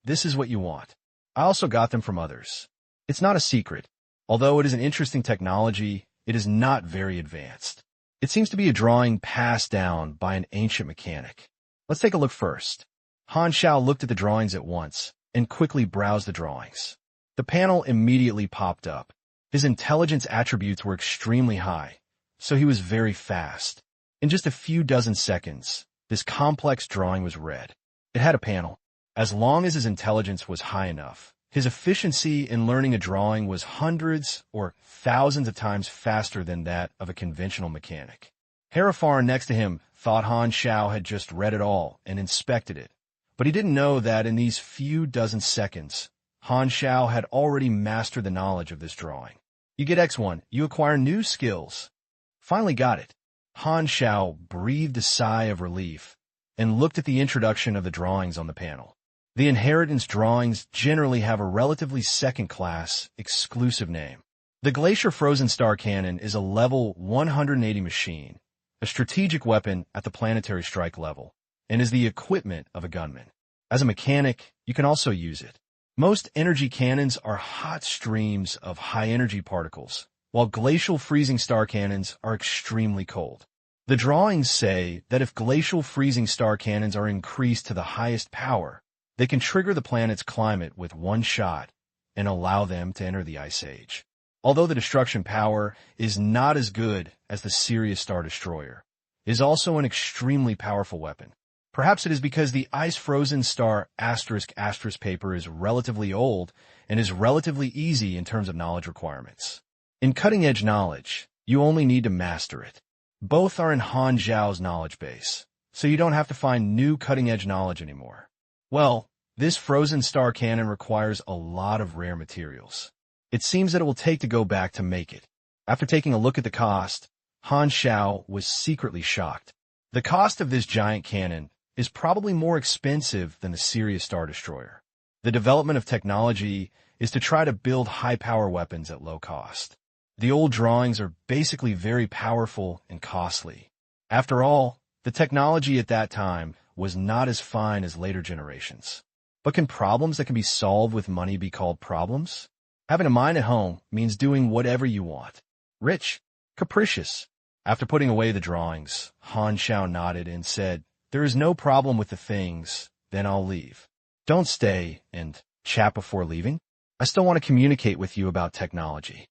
"This is what you want. I also got them from others. It's not a secret. Although it is an interesting technology, it is not very advanced. It seems to be a drawing passed down by an ancient mechanic. Let's take a look first." Han Xiao looked at the drawings at once and quickly browsed the drawings. The panel immediately popped up. His intelligence attributes were extremely high, so he was very fast. In just a few dozen seconds, this complex drawing was read. It had a panel. As long as his intelligence was high enough, his efficiency in learning a drawing was hundreds or thousands of times faster than that of a conventional mechanic. Herifar next to him thought Han Xiao had just read it all and inspected it, but he didn't know that in these few dozen seconds, Han Xiao had already mastered the knowledge of this drawing. You get X1, you acquire new skills. Finally got it. Han Xiao breathed a sigh of relief and looked at the introduction of the drawings on the panel. The inheritance drawings generally have a relatively second-class, exclusive name. The Glacier Frozen Star Cannon is a level 180 machine, a strategic weapon at the planetary strike level, and is the equipment of a gunman. As a mechanic, you can also use it. Most energy cannons are hot streams of high-energy particles, while glacial freezing star cannons are extremely cold. The drawings say that if glacial freezing star cannons are increased to the highest power, they can trigger the planet's climate with one shot and allow them to enter the Ice Age. Although the destruction power is not as good as the Sirius Star Destroyer, it is also an extremely powerful weapon. Perhaps it is because the ice-frozen star *** paper is relatively old and is relatively easy in terms of knowledge requirements. In cutting-edge knowledge, you only need to master it. Both are in Han Xiao's knowledge base, so you don't have to find new cutting-edge knowledge anymore. Well, this frozen star cannon requires a lot of rare materials. It seems that it will take to go back to make it. After taking a look at the cost, Han Xiao was secretly shocked. The cost of this giant cannon is probably more expensive than the Sirius Star Destroyer. The development of technology is to try to build high-power weapons at low cost. The old drawings are basically very powerful and costly. After all, the technology at that time was not as fine as later generations. But can problems that can be solved with money be called problems? Having a mine at home means doing whatever you want. Rich, capricious. After putting away the drawings, Han Xiao nodded and said, "There is no problem with the things, then I'll leave." "Don't stay and chat before leaving? I still want to communicate with you about technology."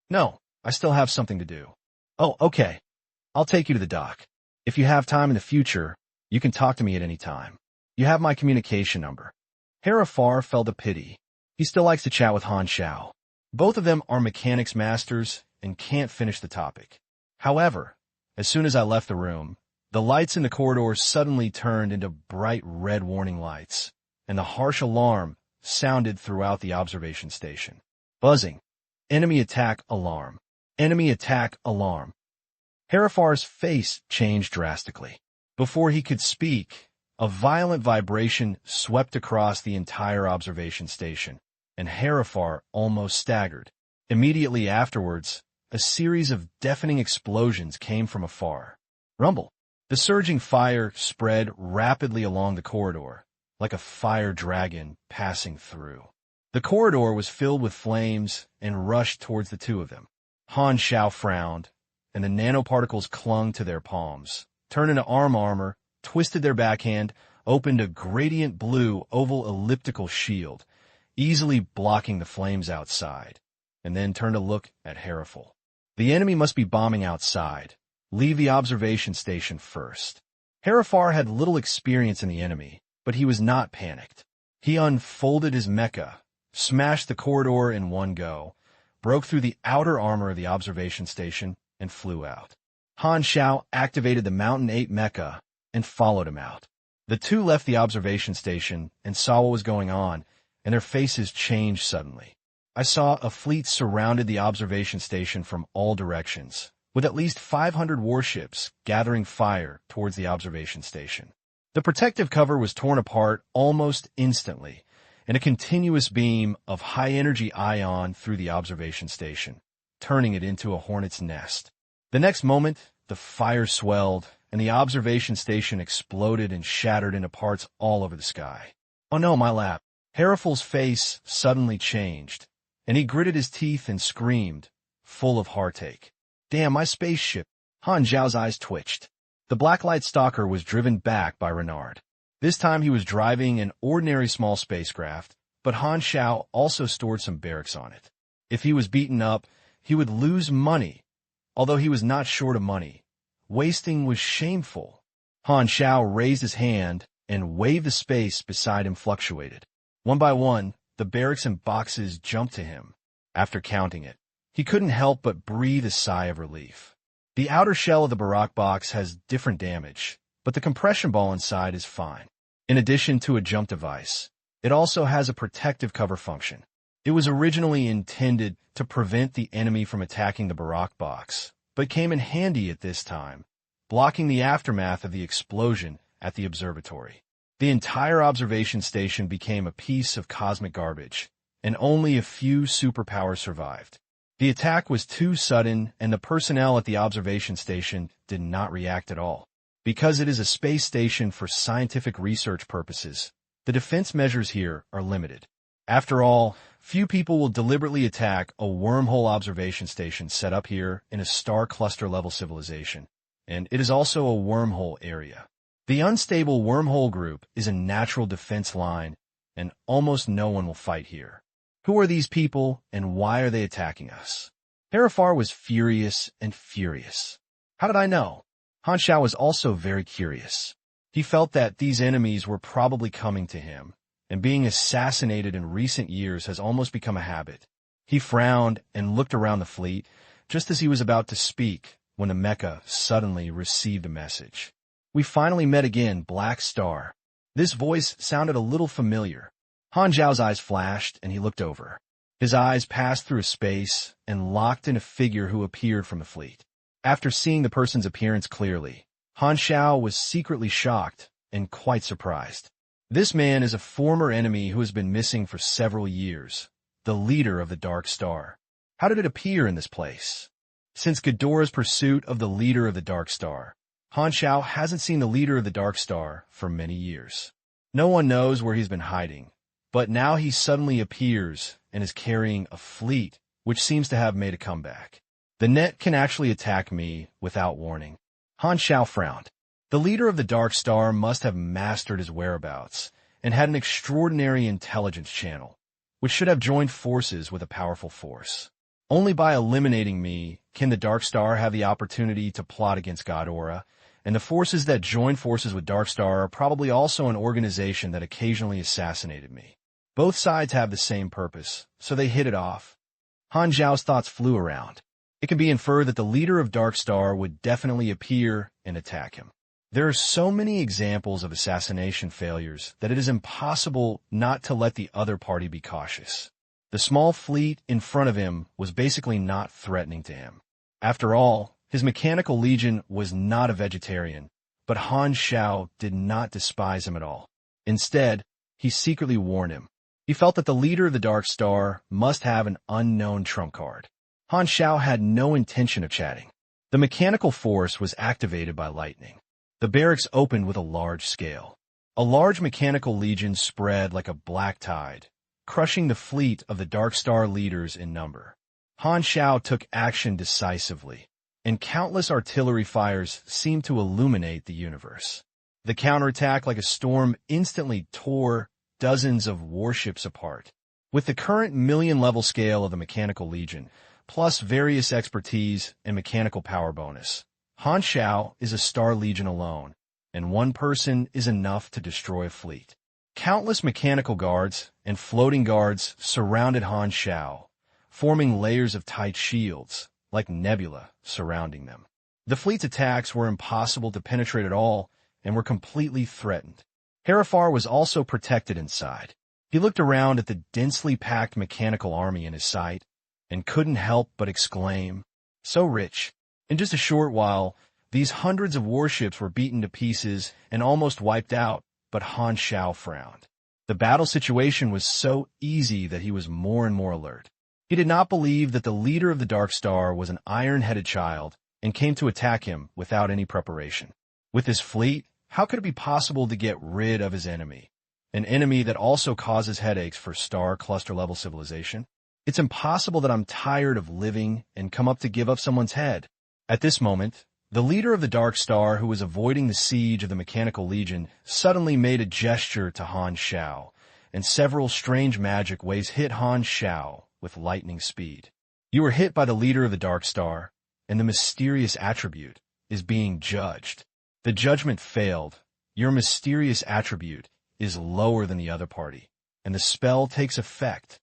"No, I still have something to do." "Oh, okay. I'll take you to the dock. If you have time in the future, you can talk to me at any time. You have my communication number." Herifar felt a pity. He still likes to chat with Han Xiao. Both of them are mechanics masters and can't finish the topic. However, as soon as I left the room, the lights in the corridor suddenly turned into bright red warning lights, and the harsh alarm sounded throughout the observation station. Buzzing. Enemy attack alarm. Enemy attack alarm. Herifar's face changed drastically. Before he could speak, a violent vibration swept across the entire observation station, and Herifar almost staggered. Immediately afterwards, a series of deafening explosions came from afar. Rumble. The surging fire spread rapidly along the corridor, like a fire dragon passing through. The corridor was filled with flames and rushed towards the two of them. Han Xiao frowned, and the nanoparticles clung to their palms, turned into arm armor, twisted their backhand, opened a gradient blue oval elliptical shield, easily blocking the flames outside, and then turned to look at Hariful. The enemy must be bombing outside. Leave the observation station first. Harifar had little experience in the enemy, but he was not panicked. He unfolded his mecha, smashed the corridor in one go, broke through the outer armor of the observation station, and flew out. Han Xiao activated the Mountain 8 mecha and followed him out. The two left the observation station and saw what was going on, and their faces changed suddenly. I saw a fleet surrounded the observation station from all directions, with at least 500 warships gathering fire towards the observation station. The protective cover was torn apart almost instantly, and a continuous beam of high-energy ion through the observation station, turning it into a hornet's nest. The next moment, the fire swelled, and the observation station exploded and shattered into parts all over the sky. Oh no, my lap. Hariful's face suddenly changed, and he gritted his teeth and screamed, full of heartache. Damn, my spaceship. Han Xiao's eyes twitched. The Blacklight Stalker was driven back by Renard. This time he was driving an ordinary small spacecraft, but Han Xiao also stored some barracks on it. If he was beaten up, he would lose money, although he was not short of money. Wasting was shameful. Han Xiao raised his hand and waved the space beside him fluctuated. One by one, the barracks and boxes jumped to him. After counting it, he couldn't help but breathe a sigh of relief. The outer shell of the Barak box has different damage, but the compression ball inside is fine. In addition to a jump device, it also has a protective cover function. It was originally intended to prevent the enemy from attacking the Barak box, but came in handy at this time, blocking the aftermath of the explosion at the observatory. The entire observation station became a piece of cosmic garbage, and only a few superpowers survived. The attack was too sudden, and the personnel at the observation station did not react at all. Because it is a space station for scientific research purposes, the defense measures here are limited. After all, few people will deliberately attack a wormhole observation station set up here in a star cluster-level civilization, and it is also a wormhole area. The unstable wormhole group is a natural defense line, and almost no one will fight here. Who are these people, and why are they attacking us? Harifar was furious and furious. How did I know? Han Xiao was also very curious. He felt that these enemies were probably coming to him, and being assassinated in recent years has almost become a habit. He frowned and looked around the fleet, just as he was about to speak, when the mecha suddenly received a message. We finally met again, Black Star. This voice sounded a little familiar. Han Xiao's eyes flashed, and he looked over. His eyes passed through a space and locked in a figure who appeared from the fleet. After seeing the person's appearance clearly, Han Xiao was secretly shocked and quite surprised. This man is a former enemy who has been missing for several years, the leader of the Dark Star. How did it appear in this place? Since Ghidorah's pursuit of the leader of the Dark Star, Han Xiao hasn't seen the leader of the Dark Star for many years. No one knows where he's been hiding, but now he suddenly appears and is carrying a fleet, which seems to have made a comeback. The net can actually attack me without warning. Han Xiao frowned. The leader of the Dark Star must have mastered his whereabouts and had an extraordinary intelligence channel, which should have joined forces with a powerful force. Only by eliminating me can the Dark Star have the opportunity to plot against Ghidorah, and the forces that join forces with Dark Star are probably also an organization that occasionally assassinated me. Both sides have the same purpose, so they hit it off. Han Xiao's thoughts flew around. It can be inferred that the leader of Dark Star would definitely appear and attack him. There are so many examples of assassination failures that it is impossible not to let the other party be cautious. The small fleet in front of him was basically not threatening to him. After all, his mechanical legion was not a vegetarian, but Han Xiao did not despise him at all. Instead, he secretly warned him. He felt that the leader of the Dark Star must have an unknown trump card. Han Xiao had no intention of chatting. The mechanical force was activated by lightning. The barracks opened with a large scale. A large mechanical legion spread like a black tide, crushing the fleet of the Dark Star leaders in number. Han Xiao took action decisively, and countless artillery fires seemed to illuminate the universe. The counterattack, like a storm, instantly tore dozens of warships apart. With the current million-level scale of the Mechanical Legion, plus various expertise and mechanical power bonus, Han Xiao is a Star Legion alone, and one person is enough to destroy a fleet. Countless mechanical guards and floating guards surrounded Han Xiao, forming layers of tight shields, like nebula, surrounding them. The fleet's attacks were impossible to penetrate at all and were completely threatened. Herifar was also protected inside. He looked around at the densely packed mechanical army in his sight and couldn't help but exclaim, "So rich." In just a short while, these hundreds of warships were beaten to pieces and almost wiped out, but Han Xiao frowned. The battle situation was so easy that he was more and more alert. He did not believe that the leader of the Dark Star was an iron-headed child and came to attack him without any preparation. With his fleet, how could it be possible to get rid of his enemy? An enemy that also causes headaches for star cluster-level civilization? It's impossible that I'm tired of living and come up to give up someone's head. At this moment, the leader of the Dark Star, who was avoiding the siege of the Mechanical Legion, suddenly made a gesture to Han Xiao, and several strange magic waves hit Han Xiao with lightning speed. You were hit by the leader of the Dark Star, and the mysterious attribute is being judged. The judgment failed. Your mysterious attribute is lower than the other party, and the spell takes effect.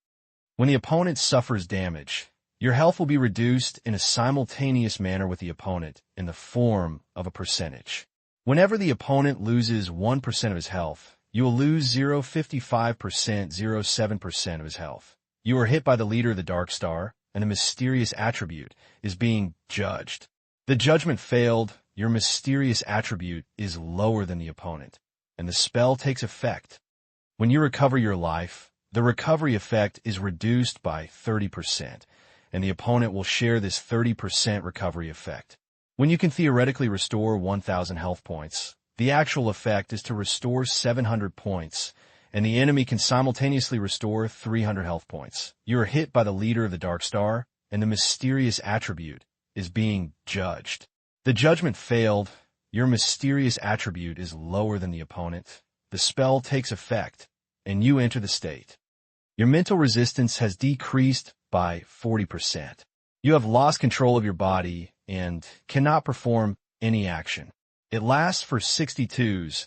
When the opponent suffers damage, your health will be reduced in a simultaneous manner with the opponent in the form of a percentage. Whenever the opponent loses 1% of his health, you will lose 0.55%, 0.7% of his health. You are hit by the leader of the Dark Star, and the mysterious attribute is being judged. The judgment failed. Your mysterious attribute is lower than the opponent, and the spell takes effect. When you recover your life, the recovery effect is reduced by 30%, and the opponent will share this 30% recovery effect. When you can theoretically restore 1,000 health points, the actual effect is to restore 700 points, and the enemy can simultaneously restore 300 health points. You are hit by the leader of the Dark Star, and the mysterious attribute is being judged. The judgment failed. Your mysterious attribute is lower than the opponent. The spell takes effect, and you enter the state. Your mental resistance has decreased by 40%. You have lost control of your body and cannot perform any action. It lasts for 62s.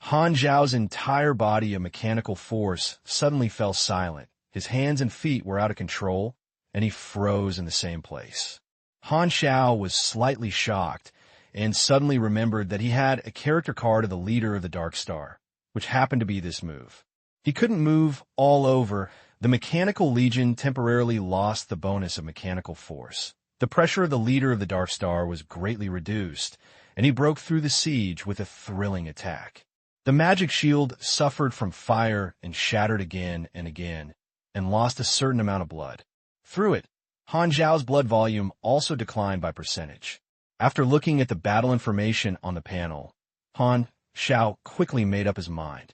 Han Xiao's entire body of mechanical force suddenly fell silent. His hands and feet were out of control, and he froze in the same place. Han Xiao was slightly shocked and suddenly remembered that he had a character card of the leader of the Dark Star, which happened to be this move. He couldn't move all over. The Mechanical Legion temporarily lost the bonus of mechanical force. The pressure of the leader of the Dark Star was greatly reduced, and he broke through the siege with a thrilling attack. The magic shield suffered from fire and shattered again and again, and lost a certain amount of blood. Through it, Han Xiao's blood volume also declined by percentage. After looking at the battle information on the panel, Han Xiao quickly made up his mind.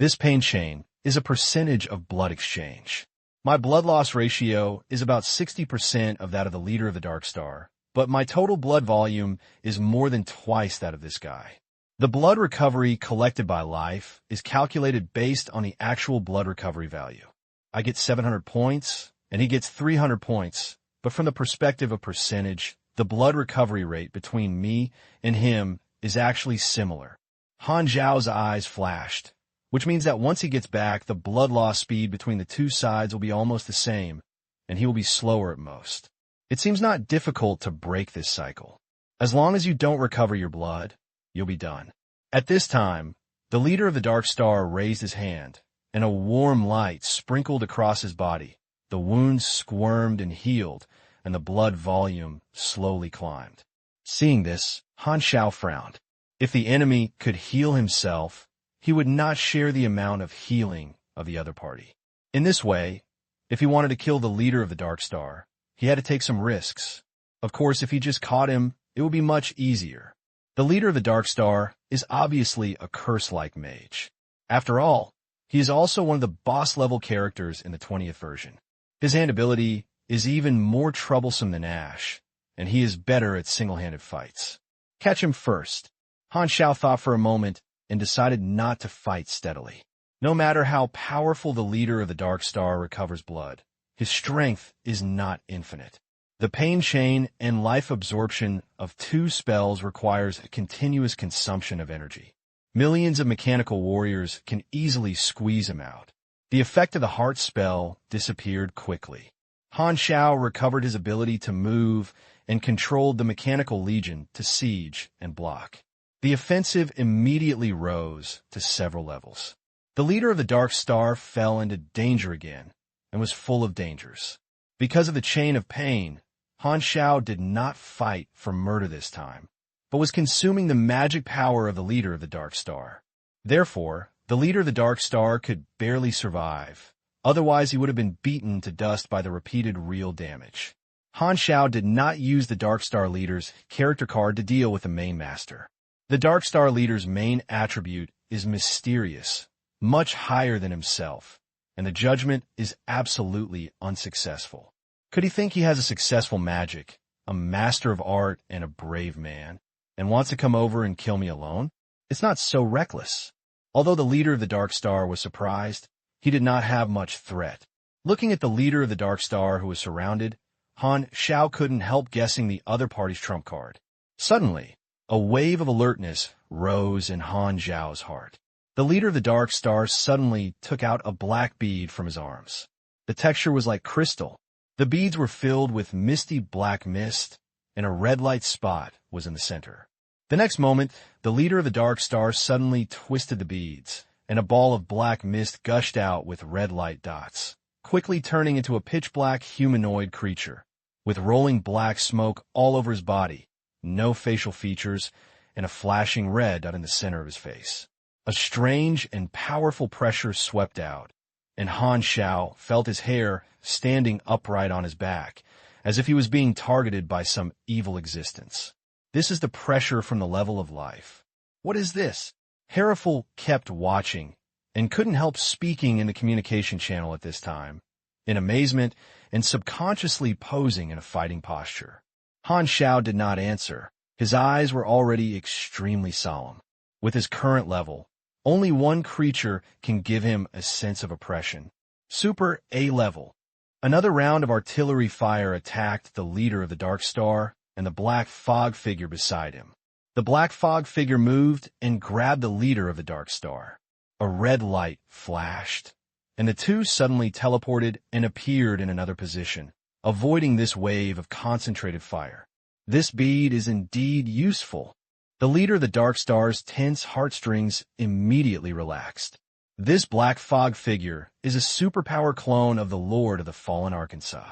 This pain chain is a percentage of blood exchange. My blood loss ratio is about 60% of that of the leader of the Dark Star, but my total blood volume is more than twice that of this guy. The blood recovery collected by life is calculated based on the actual blood recovery value. I get 700 points, and he gets 300 points, but from the perspective of percentage, the blood recovery rate between me and him is actually similar. Han Xiao's eyes flashed, which means that once he gets back, the blood loss speed between the two sides will be almost the same, and he will be slower at most. It seems not difficult to break this cycle. As long as you don't recover your blood, you'll be done. At this time, the leader of the Dark Star raised his hand, and a warm light sprinkled across his body. The wounds squirmed and healed, and the blood volume slowly climbed. Seeing this, Han Xiao frowned. If the enemy could heal himself, he would not share the amount of healing of the other party. In this way, if he wanted to kill the leader of the Dark Star, he had to take some risks. Of course, if he just caught him, it would be much easier. The leader of the Dark Star is obviously a curse-like mage. After all, he is also one of the boss-level characters in the 20th version. His hand ability is even more troublesome than Ash, and he is better at single-handed fights. Catch him first. Han Xiao thought for a moment and decided not to fight steadily. No matter how powerful the leader of the Dark Star recovers blood, his strength is not infinite. The pain chain and life absorption of 2 spells requires a continuous consumption of energy. Millions of mechanical warriors can easily squeeze him out. The effect of the heart spell disappeared quickly. Han Xiao recovered his ability to move and controlled the mechanical legion to siege and block. The offensive immediately rose to several levels. The leader of the Dark Star fell into danger again and was full of dangers. Because of the chain of pain, Han Xiao did not fight for murder this time, but was consuming the magic power of the leader of the Dark Star. Therefore, the leader of the Dark Star could barely survive. Otherwise, he would have been beaten to dust by the repeated real damage. Han Xiao did not use the Dark Star leader's character card to deal with the main master. The Dark Star leader's main attribute is mysterious, much higher than himself, and the judgment is absolutely unsuccessful. Could he think he has a successful magic, a master of art, and a brave man, and wants to come over and kill me alone? It's not so reckless. Although the leader of the Dark Star was surprised, he did not have much threat. Looking at the leader of the Dark Star who was surrounded, Han Xiao couldn't help guessing the other party's trump card. Suddenly, a wave of alertness rose in Han Xiao's heart. The leader of the Dark Star suddenly took out a black bead from his arms. The texture was like crystal. The beads were filled with misty black mist, and a red light spot was in the center. The next moment, the leader of the Dark Star suddenly twisted the beads, and a ball of black mist gushed out with red light dots, quickly turning into a pitch-black humanoid creature, with rolling black smoke all over his body, no facial features, and a flashing red dot in the center of his face. A strange and powerful pressure swept out, and Han Xiao felt his hair standing upright on his back, as if he was being targeted by some evil existence. This is the pressure from the level of life. What is this? Hereful kept watching, and couldn't help speaking in the communication channel at this time, in amazement and subconsciously posing in a fighting posture. Han Xiao did not answer. His eyes were already extremely solemn. With his current level, only one creature can give him a sense of oppression. Super A level. Another round of artillery fire attacked the leader of the Dark Star and the black fog figure beside him. The black fog figure moved and grabbed the leader of the Dark Star. A red light flashed, and the two suddenly teleported and appeared in another position, avoiding this wave of concentrated fire. This bead is indeed useful. The leader of the Dark Star's tense heartstrings immediately relaxed. This black fog figure is a superpower clone of the Lord of the Fallen Arkansas.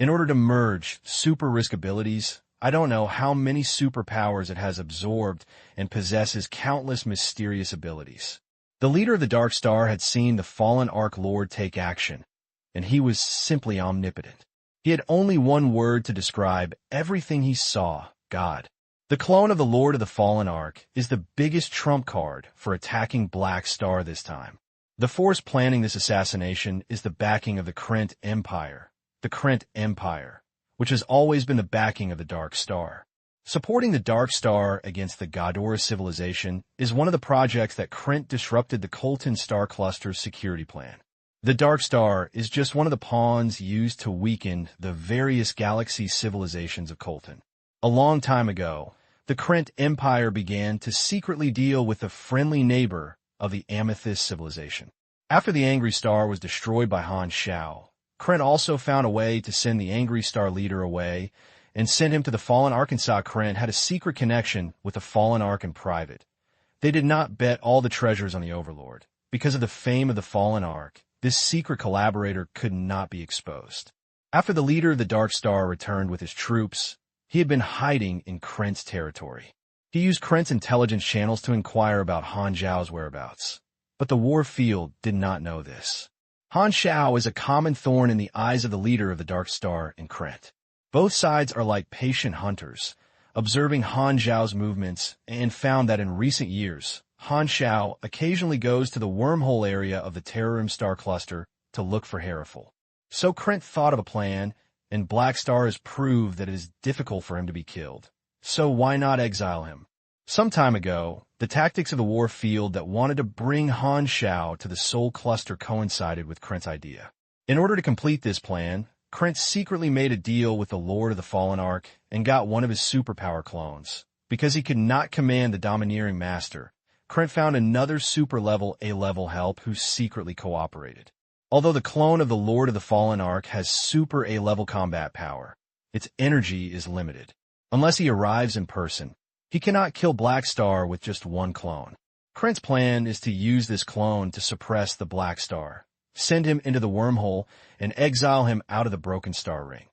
In order to merge super risk abilities, I don't know how many superpowers it has absorbed and possesses countless mysterious abilities. The leader of the Dark Star had seen the Fallen Ark Lord take action, and he was simply omnipotent. He had only one word to describe everything he saw: God. The clone of the Lord of the Fallen Ark is the biggest trump card for attacking Black Star this time. The force planning this assassination is the backing of the Krent Empire. The Krent Empire, which has always been the backing of the Dark Star. Supporting the Dark Star against the Ghidorah civilization is one of the projects that Krent disrupted the Colton Star Cluster's security plan. The Dark Star is just one of the pawns used to weaken the various galaxy civilizations of Colton. A long time ago, the Krent Empire began to secretly deal with the friendly neighbor of the Amethyst civilization. After the Angry Star was destroyed by Han Xiao, Krent also found a way to send the Angry Star leader away and send him to the Fallen Arkansas. Krent had a secret connection with the Fallen Ark in private. They did not bet all the treasures on the Overlord. Because of the fame of the Fallen Ark, this secret collaborator could not be exposed. After the leader of the Dark Star returned with his troops, he had been hiding in Krent's territory. He used Krent's intelligence channels to inquire about Han Xiao's whereabouts, but the war field did not know this. Han Xiao is a common thorn in the eyes of the leader of the Dark Star and Krent. Both sides are like patient hunters, observing Han Xiao's movements, and found that in recent years, Han Xiao occasionally goes to the wormhole area of the Terrorum star cluster to look for Hereful. So Krent thought of a plan, and Black Star has proved that it is difficult for him to be killed. So why not exile him? Some time ago, the tactics of the war field that wanted to bring Han Xiao to the Soul Cluster coincided with Krent's idea. In order to complete this plan, Krent secretly made a deal with the Lord of the Fallen Ark and got one of his superpower clones. Because he could not command the Domineering Master, Krent found another super-level A-level help who secretly cooperated. Although the clone of the Lord of the Fallen Ark has super A-level combat power, its energy is limited. Unless he arrives in person, he cannot kill Black Star with just one clone. Krent's plan is to use this clone to suppress the Black Star, send him into the wormhole, and exile him out of the Broken Star Ring.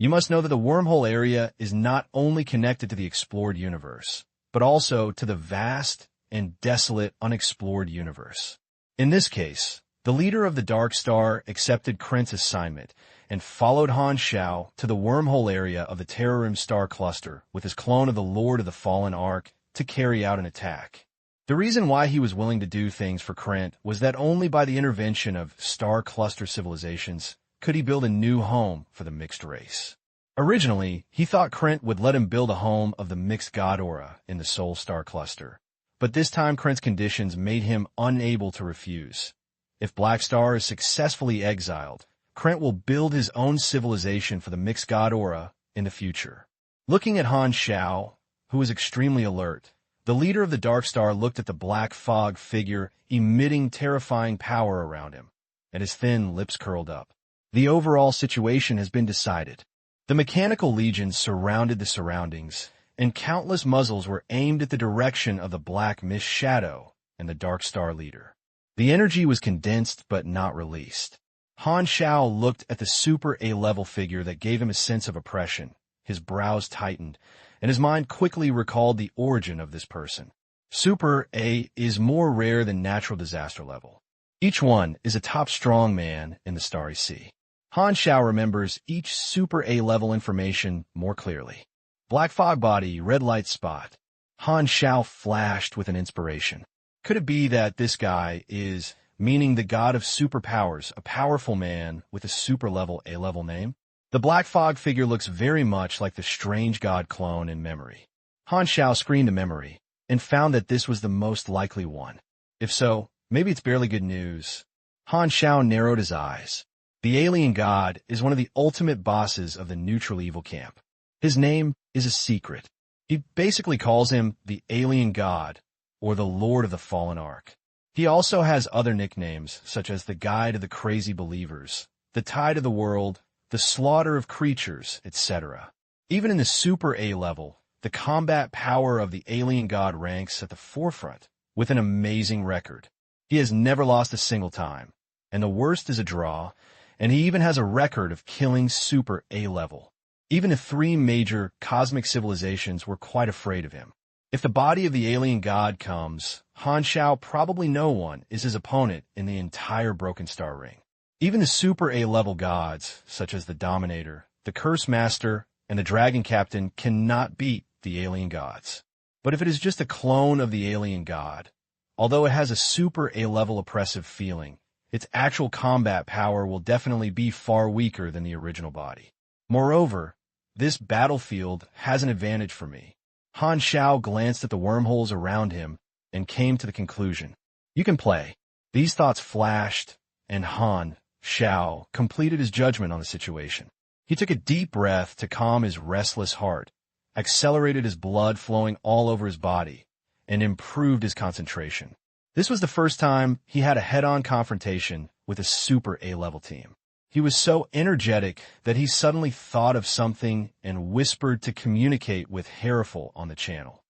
You must know that the wormhole area is not only connected to the explored universe, but also to the vast and desolate unexplored universe. In this case, the leader of the Dark Star accepted Krent's assignment and followed Han Xiao to the wormhole area of the Terrorum star cluster with his clone of the Lord of the Fallen Ark to carry out an attack. The reason why he was willing to do things for Krent was that only by the intervention of star cluster civilizations could he build a new home for the mixed race. Originally, he thought Krent would let him build a home of the mixed god aura in the Soul Star cluster, but this time Krent's conditions made him unable to refuse. If Black Star is successfully exiled, Krent will build his own civilization for the mixed god aura in the future. Looking at Han Xiao, who was extremely alert, the leader of the Dark Star looked at the black fog figure emitting terrifying power around him, and his thin lips curled up. The overall situation has been decided. The mechanical legions surrounded the surroundings, and countless muzzles were aimed at the direction of the black mist shadow and the Dark Star leader. The energy was condensed but not released. Han Xiao looked at the super A-level figure that gave him a sense of oppression. His brows tightened, and his mind quickly recalled the origin of this person. Super A is more rare than natural disaster level. Each one is a top strong man in the Starry Sea. Han Xiao remembers each super A-level information more clearly. Black fog body, red light spot. Han Xiao flashed with an inspiration. Could it be that this guy is, meaning the god of superpowers, a powerful man with a super-level A-level name? The black fog figure looks very much like the strange god clone in memory. Han Xiao screened a memory and found that this was the most likely one. If so, maybe it's barely good news. Han Xiao narrowed his eyes. The alien god is one of the ultimate bosses of the neutral evil camp. His name is a secret. He basically calls him the alien god or the Lord of the Fallen Ark. He also has other nicknames such as the Guide of the Crazy Believers, the Tide of the World, the Slaughter of Creatures, etc. Even in the Super A level, the combat power of the alien god ranks at the forefront with an amazing record. He has never lost a single time, and the worst is a draw, and he even has a record of killing Super A level. Even the three major cosmic civilizations were quite afraid of him. If the body of the alien god comes, Han Xiao probably no one is his opponent in the entire Broken Star Ring. Even the Super A-level gods, such as the Dominator, the Curse Master, and the Dragon Captain, cannot beat the alien gods. But if it is just a clone of the alien god, although it has a Super A-level oppressive feeling, its actual combat power will definitely be far weaker than the original body. Moreover, this battlefield has an advantage for me. Han Xiao glanced at the wormholes around him and came to the conclusion. You can play. These thoughts flashed, and Han Xiao completed his judgment on the situation. He took a deep breath to calm his restless heart, accelerated his blood flowing all over his body, and improved his concentration. This was the first time he had a head-on confrontation with a Super A-level team. He was so energetic that he suddenly thought of something and whispered to communicate with Hereful on the channel.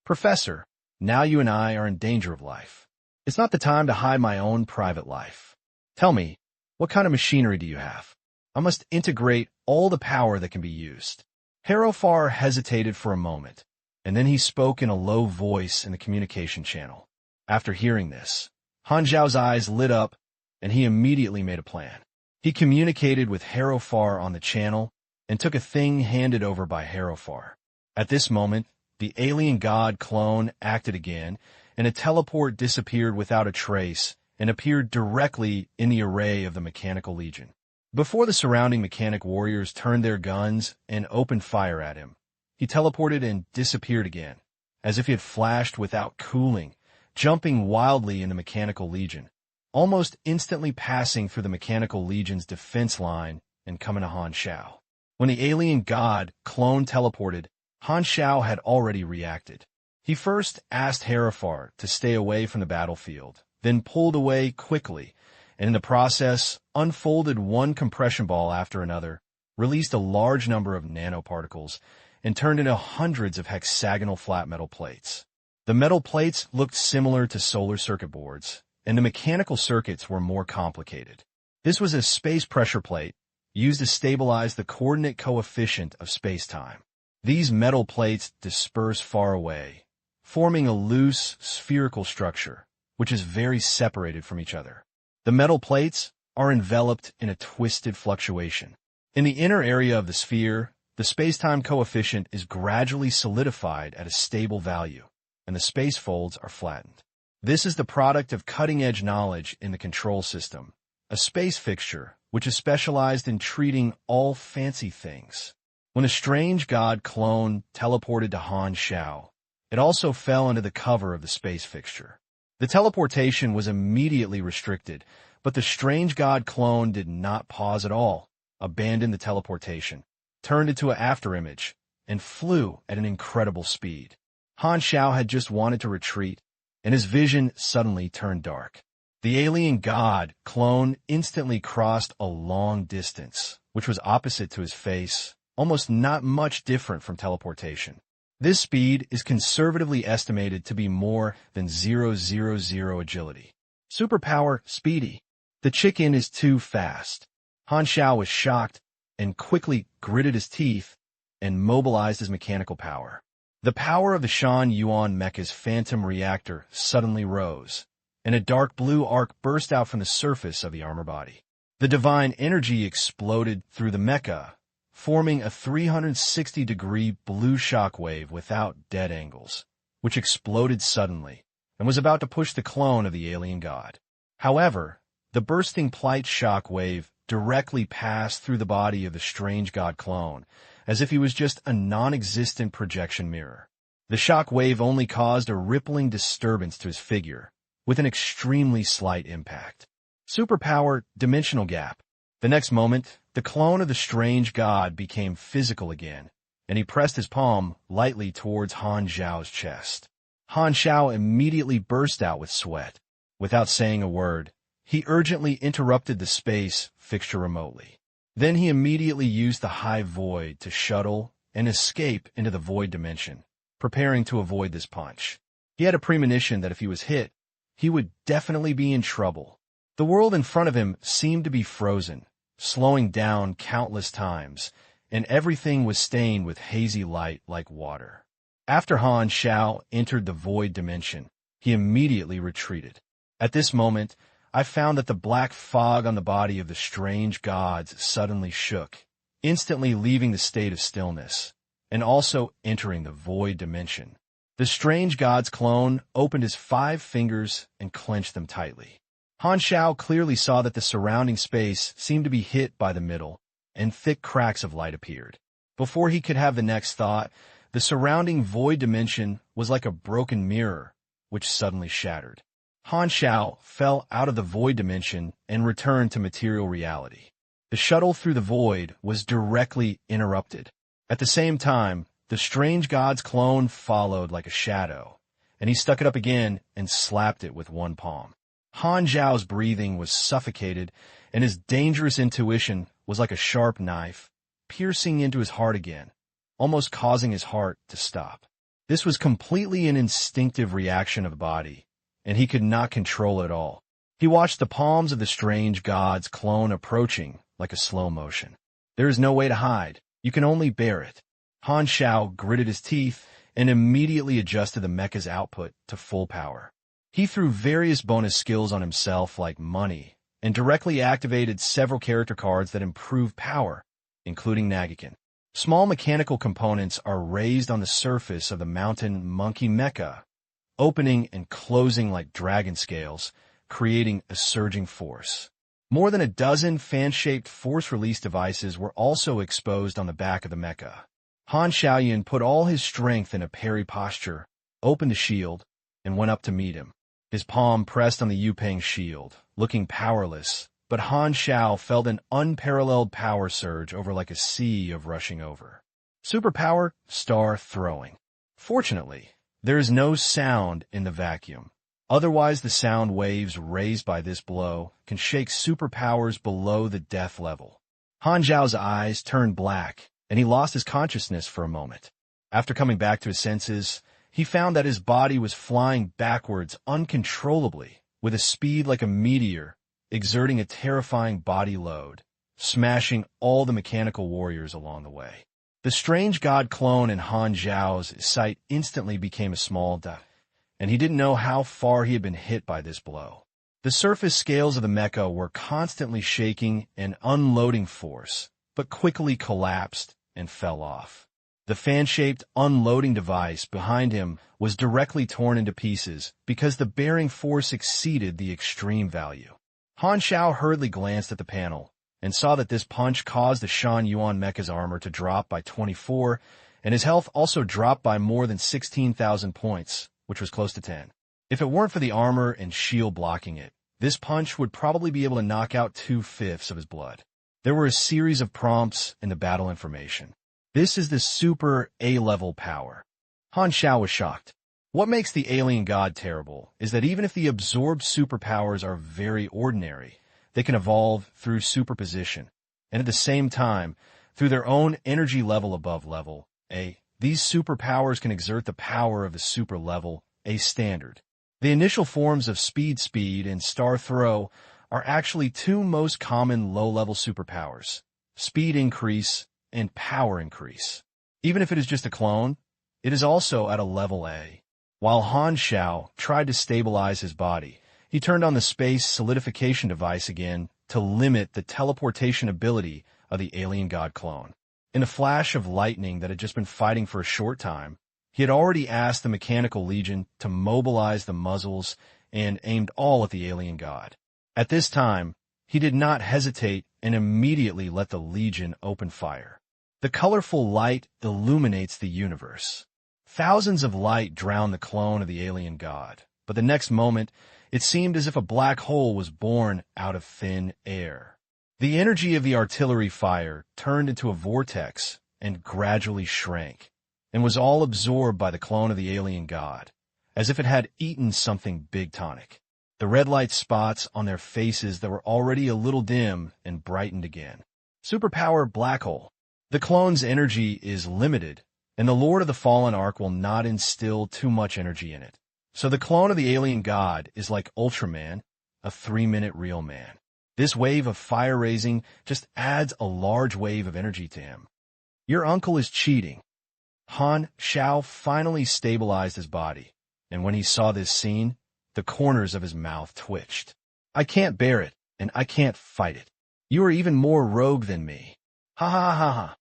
Professor, now you and I are in danger of life. It's not the time to hide my own private life. Tell me, what kind of machinery do you have? I must integrate all the power that can be used. Hereful hesitated for a moment, and then he spoke in a low voice in the communication channel. After hearing this, Han Xiao's eyes lit up and he immediately made a plan. He communicated with Harofar on the channel and took a thing handed over by Harofar. At this moment, the alien god clone acted again, and a teleport disappeared without a trace and appeared directly in the array of the Mechanical Legion. Before the surrounding mechanic warriors turned their guns and opened fire at him, he teleported and disappeared again, as if he had flashed without cooling, jumping wildly in the Mechanical Legion, almost instantly passing through the Mechanical Legion's defense line and coming to Han Xiao. When the alien god clone teleported, Han Xiao had already reacted. He first asked Harofar to stay away from the battlefield, then pulled away quickly, and in the process unfolded one compression ball after another, released a large number of nanoparticles, and turned into hundreds of hexagonal flat metal plates. The metal plates looked similar to solar circuit boards, and the mechanical circuits were more complicated. This was a space pressure plate used to stabilize the coordinate coefficient of space-time. These metal plates disperse far away, forming a loose, spherical structure, which is very separated from each other. The metal plates are enveloped in a twisted fluctuation. In the inner area of the sphere, the space-time coefficient is gradually solidified at a stable value, and the space folds are flattened. This is the product of cutting-edge knowledge in the control system, a space fixture which is specialized in treating all fancy things. When a strange god clone teleported to Han Xiao, it also fell under the cover of the space fixture. The teleportation was immediately restricted, but the strange god clone did not pause at all, abandoned the teleportation, turned into an afterimage, and flew at an incredible speed. Han Xiao had just wanted to retreat, and his vision suddenly turned dark. The alien god clone instantly crossed a long distance, which was opposite to his face, almost not much different from teleportation. This speed is conservatively estimated to be more than 000 agility. Superpower, speedy. The chicken is too fast. Han Xiao was shocked and quickly gritted his teeth and mobilized his mechanical power. The power of the Shan Yuan mecha's phantom reactor suddenly rose, and a dark blue arc burst out from the surface of the armor body. The divine energy exploded through the mecha, forming a 360-degree blue shock wave without dead angles, which exploded suddenly and was about to push the clone of the alien god. However, the bursting plight shock wave directly passed through the body of the strange god clone, as if he was just a non-existent projection mirror. The shock wave only caused a rippling disturbance to his figure, with an extremely slight impact. Superpower, dimensional gap. The next moment, the clone of the strange god became physical again, and he pressed his palm lightly towards Han Xiao's chest. Han Xiao immediately burst out with sweat. Without saying a word, he urgently interrupted the space fixture remotely. Then he immediately used the high void to shuttle and escape into the void dimension, preparing to avoid this punch. He had a premonition that if he was hit, he would definitely be in trouble. The world in front of him seemed to be frozen, slowing down countless times, and everything was stained with hazy light like water. After Han Xiao entered the void dimension, he immediately retreated. At this moment, I found that the black fog on the body of the strange gods suddenly shook, instantly leaving the state of stillness, and also entering the void dimension. The strange god's clone opened his 5 fingers and clenched them tightly. Han Xiao clearly saw that the surrounding space seemed to be hit by the middle, and thick cracks of light appeared. Before he could have the next thought, the surrounding void dimension was like a broken mirror, which suddenly shattered. Han Xiao fell out of the void dimension and returned to material reality. The shuttle through the void was directly interrupted. At the same time, the strange god's clone followed like a shadow, and he stuck it up again and slapped it with one palm. Han Xiao's breathing was suffocated, and his dangerous intuition was like a sharp knife, piercing into his heart again, almost causing his heart to stop. This was completely an instinctive reaction of the body, and he could not control it at all. He watched the palms of the strange god's clone approaching like a slow motion. There is no way to hide. You can only bear it. Han Xiao gritted his teeth and immediately adjusted the mecha's output to full power. He threw various bonus skills on himself like money, and directly activated several character cards that improve power, including Nagakin. Small mechanical components are raised on the surface of the mountain monkey mecha, opening and closing like dragon scales, creating a surging force. More than a dozen fan-shaped force release devices were also exposed on the back of the mecha. Han Xiao put all his strength in a parry posture, opened a shield, and went up to meet him. His palm pressed on the Yupeng shield, looking powerless, but Han Xiao felt an unparalleled power surge over like a sea of rushing over. Superpower, star throwing. Fortunately, there is no sound in the vacuum. Otherwise, the sound waves raised by this blow can shake superpowers below the death level. Han Xiao's eyes turned black, and he lost his consciousness for a moment. After coming back to his senses, he found that his body was flying backwards uncontrollably, with a speed like a meteor, exerting a terrifying body load, smashing all the mechanical warriors along the way. The strange god clone in Han Xiao's sight instantly became a small dot, and he didn't know how far he had been hit by this blow. The surface scales of the mecha were constantly shaking and unloading force, but quickly collapsed and fell off. The fan-shaped unloading device behind him was directly torn into pieces because the bearing force exceeded the extreme value. Han Xiao hurriedly glanced at the panel and saw that this punch caused the Shan Yuan mecha's armor to drop by 24, and his health also dropped by more than 16,000 points, which was close to 10. If it weren't for the armor and shield blocking it, this punch would probably be able to knock out 2/5 of his blood. There were a series of prompts in the battle information. This is the super A-level power. Han Xiao was shocked. What makes the alien god terrible is that even if the absorbed superpowers are very ordinary, they can evolve through superposition, and at the same time, through their own energy level above level A. These superpowers can exert the power of the super level A standard. The initial forms of speed and star throw are actually two most common low-level superpowers, speed increase and power increase. Even if it is just a clone, it is also at a level A. While Han Xiao tried to stabilize his body, he turned on the space solidification device again to limit the teleportation ability of the alien god clone. In a flash of lightning that had just been fighting for a short time, he had already asked the Mechanical Legion to mobilize the muzzles and aimed all at the alien god. At this time, he did not hesitate and immediately let the Legion open fire. The colorful light illuminates the universe. Thousands of light drowned the clone of the alien god, but the next moment, it seemed as if a black hole was born out of thin air. The energy of the artillery fire turned into a vortex and gradually shrank, and was all absorbed by the clone of the alien god, as if it had eaten something big tonic. The red light spots on their faces that were already a little dim and brightened again. Superpower black hole. The clone's energy is limited, and the Lord of the Fallen arc will not instill too much energy in it. So the clone of the alien god is like Ultraman, a 3-minute real man. This wave of fire raising just adds a large wave of energy to him. Your uncle is cheating. Han Xiao finally stabilized his body, and when he saw this scene, the corners of his mouth twitched. I can't bear it, and I can't fight it. You are even more rogue than me. Ha ha ha ha.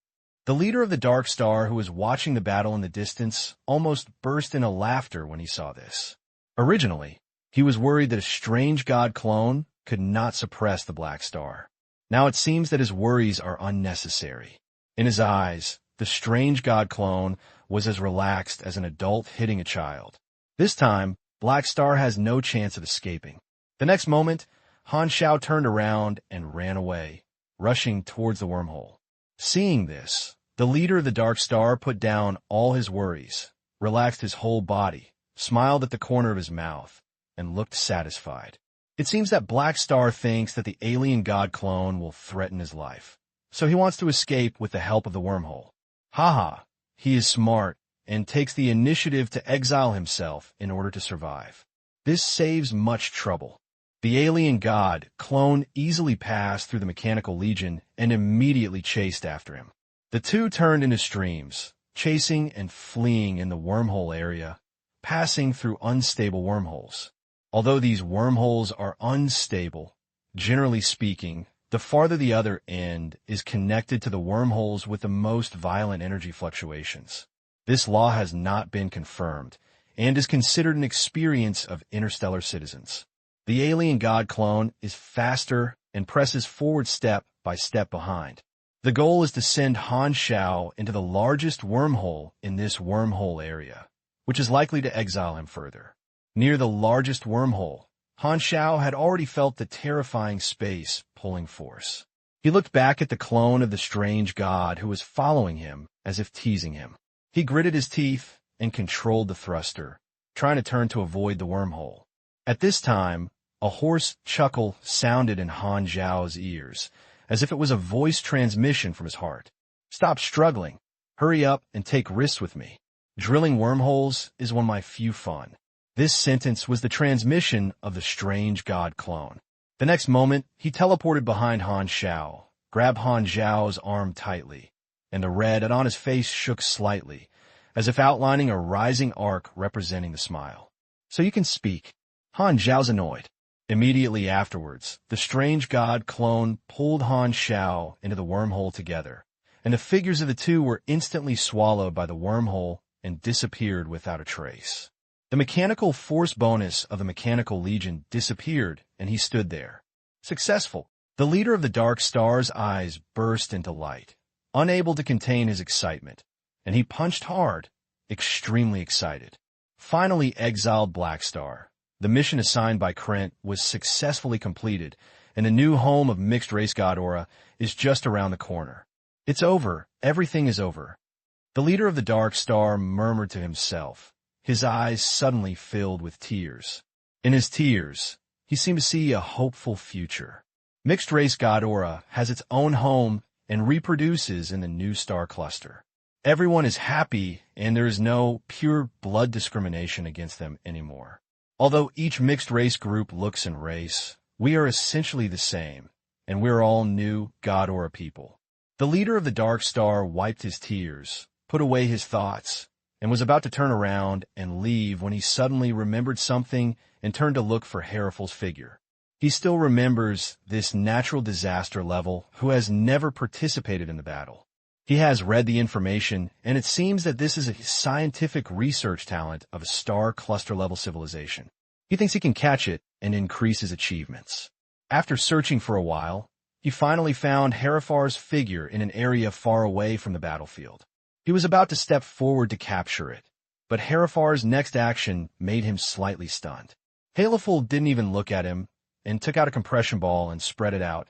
The leader of the Dark Star, who was watching the battle in the distance, almost burst into laughter when he saw this. Originally, he was worried that a strange god clone could not suppress the Black Star. Now it seems that his worries are unnecessary. In his eyes, the strange god clone was as relaxed as an adult hitting a child. This time, Black Star has no chance of escaping. The next moment, Han Xiao turned around and ran away, rushing towards the wormhole. Seeing this, the leader of the Dark Star put down all his worries, relaxed his whole body, smiled at the corner of his mouth, and looked satisfied. It seems that Black Star thinks that the alien god clone will threaten his life, so he wants to escape with the help of the wormhole. Haha, he is smart and takes the initiative to exile himself in order to survive. This saves much trouble. The alien god clone easily passed through the Mechanical Legion and immediately chased after him. The two turned into streams, chasing and fleeing in the wormhole area, passing through unstable wormholes. Although these wormholes are unstable, Generally speaking, the farther the other end is connected to the wormholes with the most violent energy fluctuations. This law has not been confirmed and is considered an experience of interstellar citizens. The alien god clone is faster and presses forward step by step behind. The goal is to send Han Xiao into the largest wormhole in this wormhole area, which is likely to exile him further. Near the largest wormhole, Han Xiao had already felt the terrifying space pulling force. He looked back at the clone of the strange god who was following him as if teasing him. He gritted his teeth and controlled the thruster, trying to turn to avoid the wormhole. At this time, a hoarse chuckle sounded in Han Xiao's ears, as if it was a voice transmission from his heart. "Stop struggling. Hurry up and take risks with me. Drilling wormholes is one of my few fun." This sentence was the transmission of the strange god clone. The next moment, he teleported behind Han Xiao, grabbed Han Xiao's arm tightly, and the red on his face shook slightly, as if outlining a rising arc representing the smile. "So you can speak." Han Xiao's annoyed. Immediately afterwards, the strange god clone pulled Han Xiao into the wormhole together, and the figures of the two were instantly swallowed by the wormhole and disappeared without a trace. The mechanical force bonus of the Mechanical Legion disappeared, and he stood there. Successful. The leader of the Dark Star's eyes burst into light, unable to contain his excitement, and he punched hard, extremely excited. Finally exiled Black Star. The mission assigned by Krent was successfully completed, and the new home of mixed-race Ghidorah is just around the corner. It's over. Everything is over. The leader of the Dark Star murmured to himself, his eyes suddenly filled with tears. In his tears, he seemed to see a hopeful future. Mixed-race Ghidorah has its own home and reproduces in the new star cluster. Everyone is happy, and there is no pure blood discrimination against them anymore. Although each mixed-race group looks and race, we are essentially the same, and we're all new Ghidorah people. The leader of the Dark Star wiped his tears, put away his thoughts, and was about to turn around and leave when he suddenly remembered something and turned to look for Harifal's figure. He still remembers this natural disaster level who has never participated in the battle. He has read the information, and it seems that this is a scientific research talent of a star cluster-level civilization. He thinks he can catch it and increase his achievements. After searching for a while, he finally found Harifar's figure in an area far away from the battlefield. He was about to step forward to capture it, but Harifar's next action made him slightly stunned. Harifal didn't even look at him and took out a compression ball and spread it out,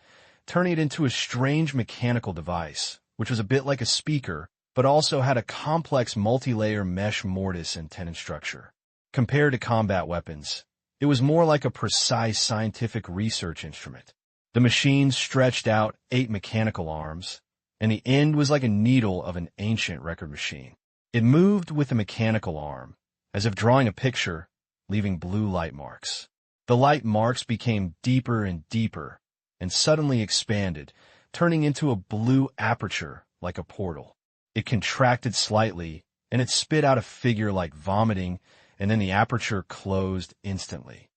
turning it into a strange mechanical device, which was a bit like a speaker, but also had a complex multi-layer mesh mortise and tenon structure. Compared to combat weapons, it was more like a precise scientific research instrument. The machine stretched out 8 mechanical arms, and the end was like a needle of an ancient record machine. It moved with the mechanical arm, as if drawing a picture, leaving blue light marks. The light marks became deeper and deeper, and suddenly expanded, turning into a blue aperture like a portal. It contracted slightly, and it spit out a figure like vomiting, and then the aperture closed instantly.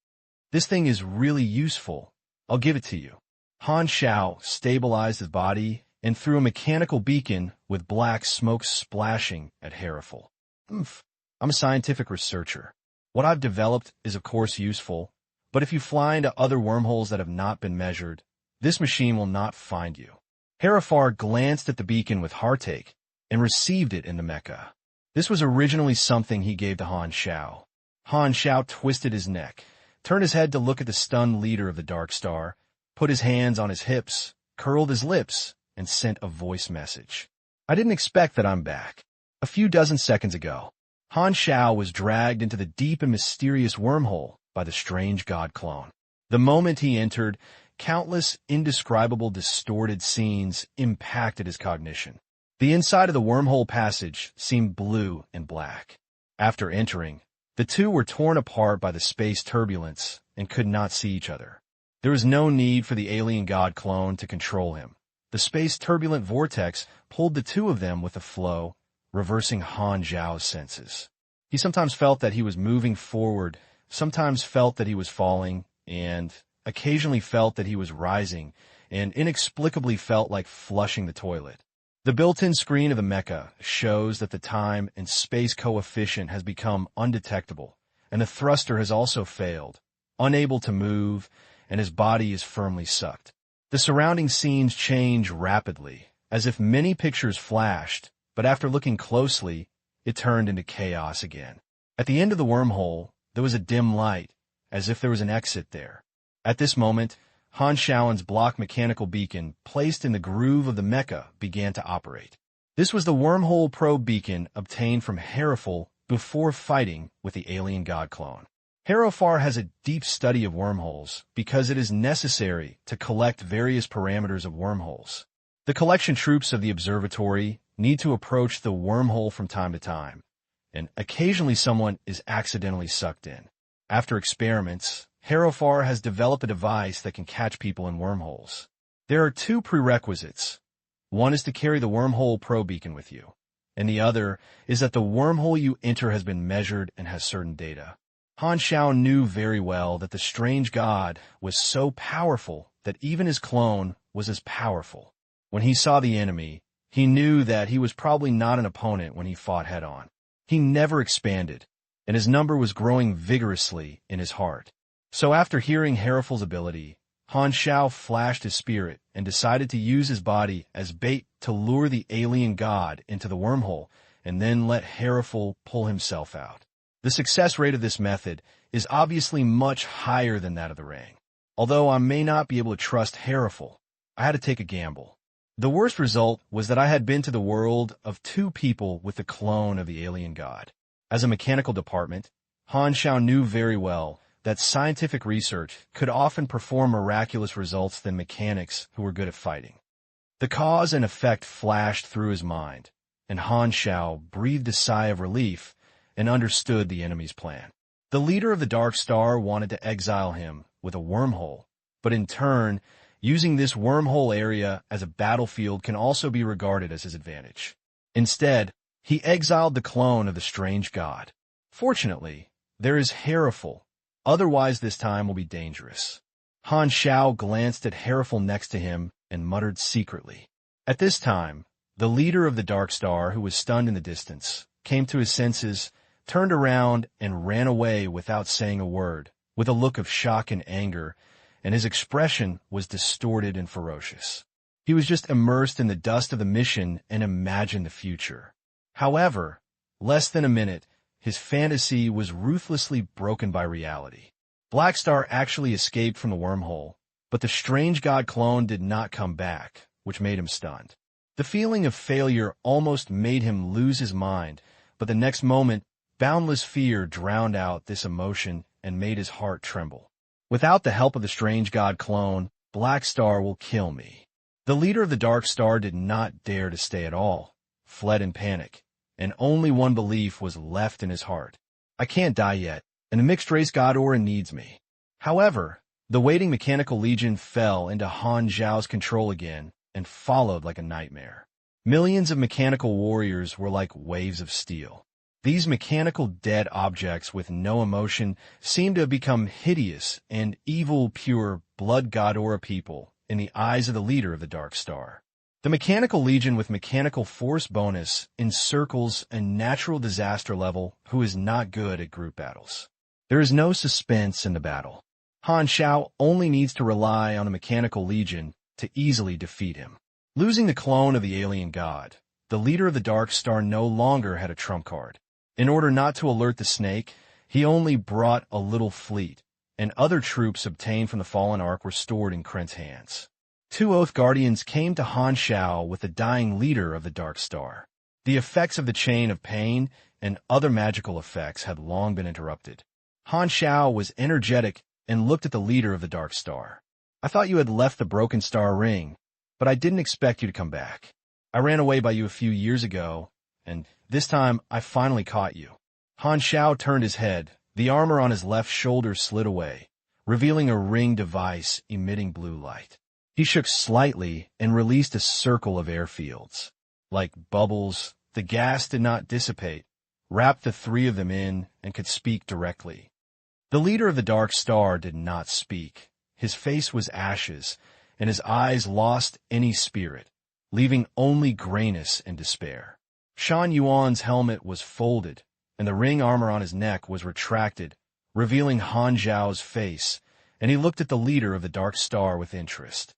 "This thing is really useful. I'll give it to you." Han Xiao stabilized his body and threw a mechanical beacon with black smoke splashing at Harifal. I'm a scientific researcher. What I've developed is of course useful, but if you fly into other wormholes that have not been measured, this machine will not find you. Harifar glanced at the beacon with heartache and received it in the mecha. This was originally something he gave to Han Xiao. Han Xiao twisted his neck, turned his head to look at the stunned leader of the Dark Star, put his hands on his hips, curled his lips, and sent a voice message. "I didn't expect that I'm back." A few dozen seconds ago, Han Xiao was dragged into the deep and mysterious wormhole by the strange god clone. The moment he entered, countless indescribable distorted scenes impacted his cognition. The inside of the wormhole passage seemed blue and black. After entering, the two were torn apart by the space turbulence and could not see each other. There was no need for the alien god clone to control him. The space turbulent vortex pulled the two of them with a flow, reversing Han Xiao's senses. He sometimes felt that he was moving forward, sometimes felt that he was falling, and, occasionally felt that he was rising, and inexplicably felt like flushing the toilet. The built-in screen of the mecha shows that the time and space coefficient has become undetectable, and the thruster has also failed, unable to move, and his body is firmly sucked. The surrounding scenes change rapidly, as if many pictures flashed, but after looking closely, it turned into chaos again. At the end of the wormhole, there was a dim light, as if there was an exit there. At this moment, Han Xiao's block mechanical beacon, placed in the groove of the mecha, began to operate. This was the wormhole probe beacon obtained from Hereful before fighting with the alien god clone. Herofar has a deep study of wormholes because it is necessary to collect various parameters of wormholes. The collection troops of the observatory need to approach the wormhole from time to time, and occasionally someone is accidentally sucked in. After experiments, Herofar has developed a device that can catch people in wormholes. There are two prerequisites. One is to carry the wormhole probe beacon with you, and the other is that the wormhole you enter has been measured and has certain data. Han Xiao knew very well that the strange god was so powerful that even his clone was as powerful. When he saw the enemy, he knew that he was probably not an opponent when he fought head-on. He never expanded, and his number was growing vigorously in his heart. So after hearing Hereful's ability, Han Xiao flashed his spirit and decided to use his body as bait to lure the alien god into the wormhole and then let Hereful pull himself out. The success rate of this method is obviously much higher than that of the ring. Although I may not be able to trust Hereful, I had to take a gamble. The worst result was that I had been to the world of two people with the clone of the alien god. As a mechanical department, Han Xiao knew very well that scientific research could often perform miraculous results than mechanics who were good at fighting. The cause and effect flashed through his mind, and Han Xiao breathed a sigh of relief and understood the enemy's plan. The leader of the Dark Star wanted to exile him with a wormhole, but in turn, using this wormhole area as a battlefield can also be regarded as his advantage. Instead, he exiled the clone of the strange god. Fortunately, there is Hereful, otherwise this time will be dangerous. Han Xiao glanced at Hereful next to him and muttered secretly. At this time, the leader of the Dark Star, who was stunned in the distance, came to his senses, turned around, and ran away without saying a word, with a look of shock and anger, and his expression was distorted and ferocious. He was just immersed in the dust of the mission and imagined the future. However, less than a minute, his fantasy was ruthlessly broken by reality. Black Star actually escaped from the wormhole, but the strange god clone did not come back, which made him stunned. The feeling of failure almost made him lose his mind, but the next moment, boundless fear drowned out this emotion and made his heart tremble. Without the help of the strange god clone, Black Star will kill me. The leader of the Dark Star did not dare to stay at all, fled in panic, and only one belief was left in his heart. I can't die yet, and the mixed-race god Aura needs me. However, the waiting mechanical legion fell into Han Xiao's control again and followed like a nightmare. Millions of mechanical warriors were like waves of steel. These mechanical dead objects with no emotion seemed to have become hideous and evil pure blood god Aura people in the eyes of the leader of the Dark Star. The mechanical legion with mechanical force bonus encircles a natural disaster level who is not good at group battles. There is no suspense in the battle. Han Xiao only needs to rely on the mechanical legion to easily defeat him. Losing the clone of the alien god, the leader of the Dark Star no longer had a trump card. In order not to alert the snake, he only brought a little fleet, and other troops obtained from the Fallen Ark were stored in Krent's hands. Two Oath Guardians came to Han Xiao with the dying leader of the Dark Star. The effects of the Chain of Pain and other magical effects had long been interrupted. Han Xiao was energetic and looked at the leader of the Dark Star. I thought you had left the Broken Star Ring, but I didn't expect you to come back. I ran away by you a few years ago, and this time I finally caught you. Han Xiao turned his head. The armor on his left shoulder slid away, revealing a ring device emitting blue light. He shook slightly and released a circle of airfields. Like bubbles, the gas did not dissipate, wrapped the three of them in, and could speak directly. The leader of the Dark Star did not speak. his face was ashes, and his eyes lost any spirit, leaving only grayness and despair. Shan Yuan's helmet was folded, and the ring armor on his neck was retracted, revealing Han Xiao's face, and he looked at the leader of the Dark Star with interest.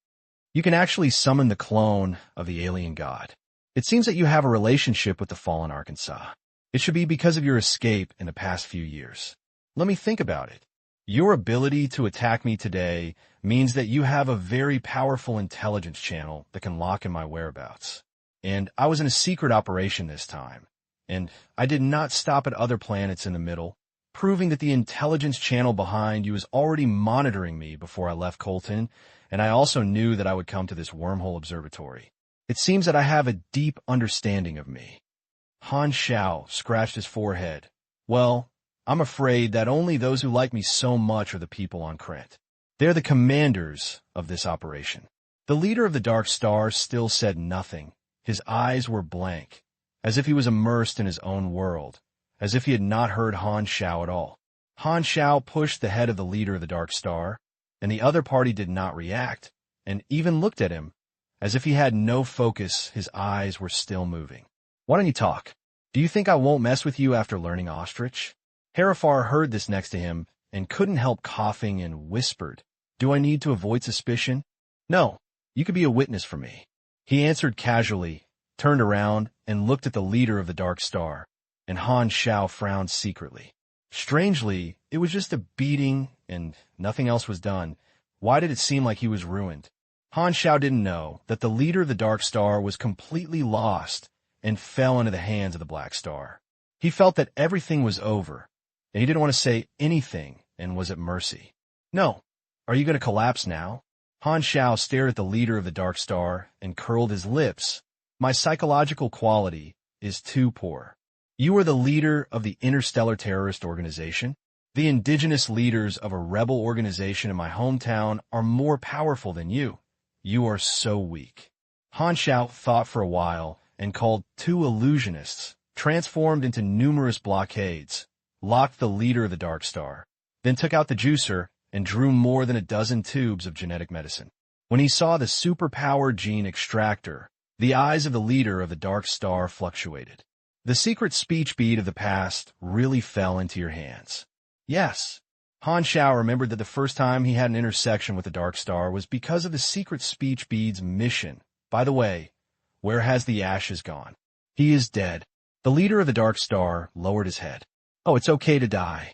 You can actually summon the clone of the alien god. It seems that you have a relationship with the fallen Arkansas. It should be because of your escape in the past few years. Let me think about it. Your ability to attack me today means that you have a very powerful intelligence channel that can lock in my whereabouts. And I was in a secret operation this time, and I did not stop at other planets in the middle, proving that the intelligence channel behind you is already monitoring me before I left Colton, and I also knew that I would come to this wormhole observatory. It seems that I have a deep understanding of me. Han Xiao scratched his forehead. Well, I'm afraid that only those who like me so much are the people on Krent. They're the commanders of this operation. The leader of the Dark Star still said nothing. His eyes were blank, as if he was immersed in his own world, as if he had not heard Han Xiao at all. Han Xiao pushed the head of the leader of the Dark Star, and the other party did not react, and even looked at him, as if he had no focus. His eyes were still moving. Why don't you talk? Do you think I won't mess with you after learning ostrich? Herifar heard this next to him and couldn't help coughing and whispered, Do I need to avoid suspicion? No, you could be a witness for me. He answered casually, turned around, and looked at the leader of the Dark Star, and Han Xiao frowned secretly. Strangely, it was just a beating, and nothing else was done. Why did it seem like he was ruined? Han Xiao didn't know that the leader of the Dark Star was completely lost and fell into the hands of the Black Star. He felt that everything was over, and he didn't want to say anything and was at mercy. No. Are you going to collapse now? Han Xiao stared at the leader of the Dark Star and curled his lips. My psychological quality is too poor. You are the leader of the Interstellar Terrorist Organization. The indigenous leaders of a rebel organization in my hometown are more powerful than you. You are so weak. Han Xiao thought for a while and called 2 illusionists, transformed into numerous blockades, locked the leader of the Dark Star, then took out the juicer and drew more than a dozen tubes of genetic medicine. When he saw the superpowered gene extractor, the eyes of the leader of the Dark Star fluctuated. The secret speech bead of the past really fell into your hands. Yes. Han Xiao remembered that the first time he had an intersection with the Dark Star was because of the secret speech bead's mission. By the way, where has the ashes gone? He is dead. The leader of the Dark Star lowered his head. Oh, it's okay to die.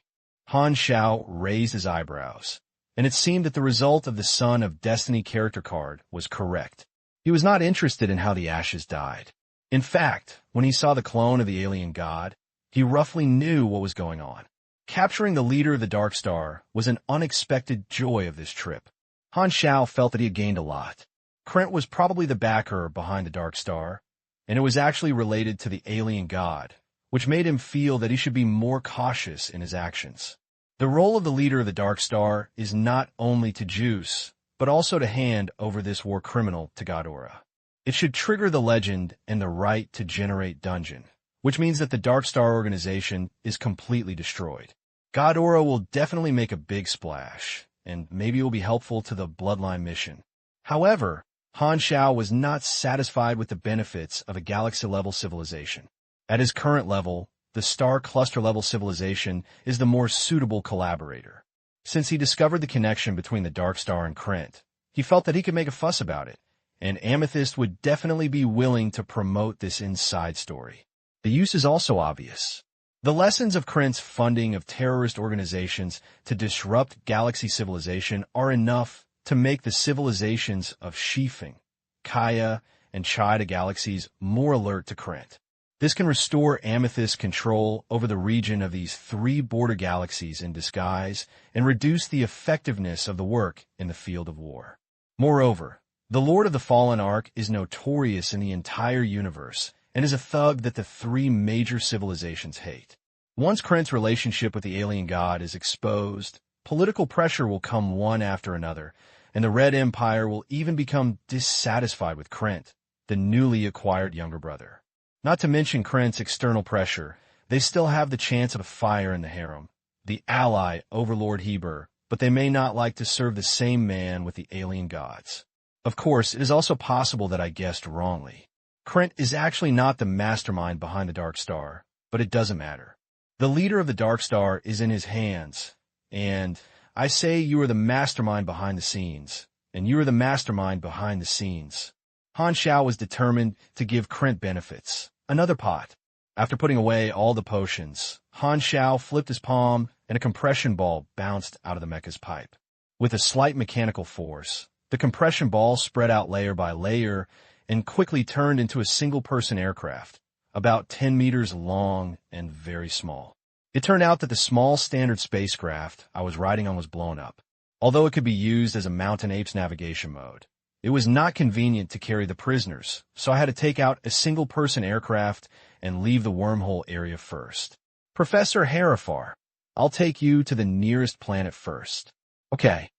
Han Xiao raised his eyebrows, and it seemed that the result of the Son of Destiny character card was correct. He was not interested in how the ashes died. In fact, when he saw the clone of the alien god, he roughly knew what was going on. Capturing the leader of the Dark Star was an unexpected joy of this trip. Han Xiao felt that he had gained a lot. Krent was probably the backer behind the Dark Star, and it was actually related to the alien god, which made him feel that he should be more cautious in his actions. The role of the leader of the Dark Star is not only to juice, but also to hand over this war criminal to Ghidorah. It should trigger the legend and the right to generate dungeon, which means that the Dark Star organization is completely destroyed. Ghidorah will definitely make a big splash, and maybe it will be helpful to the Bloodline mission. However, Han Xiao was not satisfied with the benefits of a galaxy-level civilization. At his current level, the star cluster-level civilization is the more suitable collaborator. Since he discovered the connection between the Dark Star and Krent, he felt that he could make a fuss about it, and Amethyst would definitely be willing to promote this inside story. The use is also obvious. The lessons of Krent's funding of terrorist organizations to disrupt galaxy civilization are enough to make the civilizations of Shifeng, Kaya, and Chida galaxies more alert to Krent. This can restore Amethyst's control over the region of these 3 border galaxies in disguise and reduce the effectiveness of the work in the field of war. Moreover, the Lord of the Fallen Ark is notorious in the entire universe and is a thug that the 3 major civilizations hate. Once Krent's relationship with the alien god is exposed, political pressure will come one after another, and the Red Empire will even become dissatisfied with Krent, the newly acquired younger brother. Not to mention Krent's external pressure, they still have the chance of a fire in the harem. The ally, Overlord Heber, but they may not like to serve the same man with the alien gods. Of course, it is also possible that I guessed wrongly. Krent is actually not the mastermind behind the Dark Star, but it doesn't matter. The leader of the Dark Star is in his hands, and I say you are the mastermind behind the scenes, and you are the mastermind behind the scenes. Han Xiao was determined to give Krent benefits. Another pot. After putting away all the potions, Han Xiao flipped his palm, and a compression ball bounced out of the mecha's pipe. With a slight mechanical force, the compression ball spread out layer by layer and quickly turned into a single-person aircraft, about 10 meters long and very small. It turned out that the small standard spacecraft I was riding on was blown up. Although it could be used as a Mountain Apes navigation mode, it was not convenient to carry the prisoners, so I had to take out a single-person aircraft and leave the wormhole area first. Professor Harifar, I'll take you to the nearest planet first. Okay.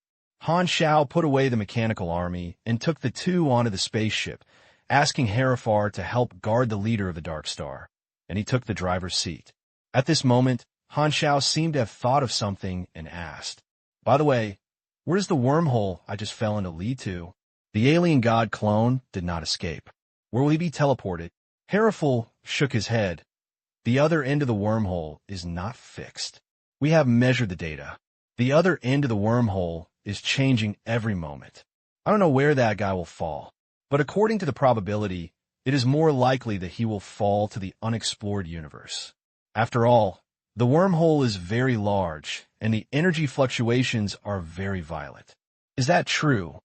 Han Xiao put away the mechanical army and took the two onto the spaceship, asking Harifar to help guard the leader of the Dark Star, and he took the driver's seat. At this moment, Han Xiao seemed to have thought of something and asked, "By the way, where does the wormhole I just fell into lead to?" The alien god clone did not escape. Where will he be teleported? Harifal shook his head. The other end of the wormhole is not fixed. We have measured the data. The other end of the wormhole is changing every moment. I don't know where that guy will fall, but according to the probability, it is more likely that he will fall to the unexplored universe. After all, the wormhole is very large, and the energy fluctuations are very violent. Is that true?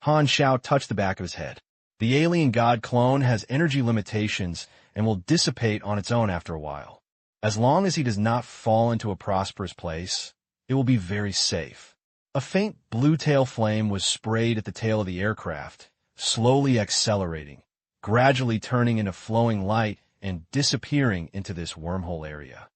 Han Xiao touched the back of his head. The alien god clone has energy limitations and will dissipate on its own after a while. As long as he does not fall into a prosperous place, it will be very safe. A faint blue tail flame was sprayed at the tail of the aircraft, slowly accelerating, gradually turning into flowing light and disappearing into this wormhole area.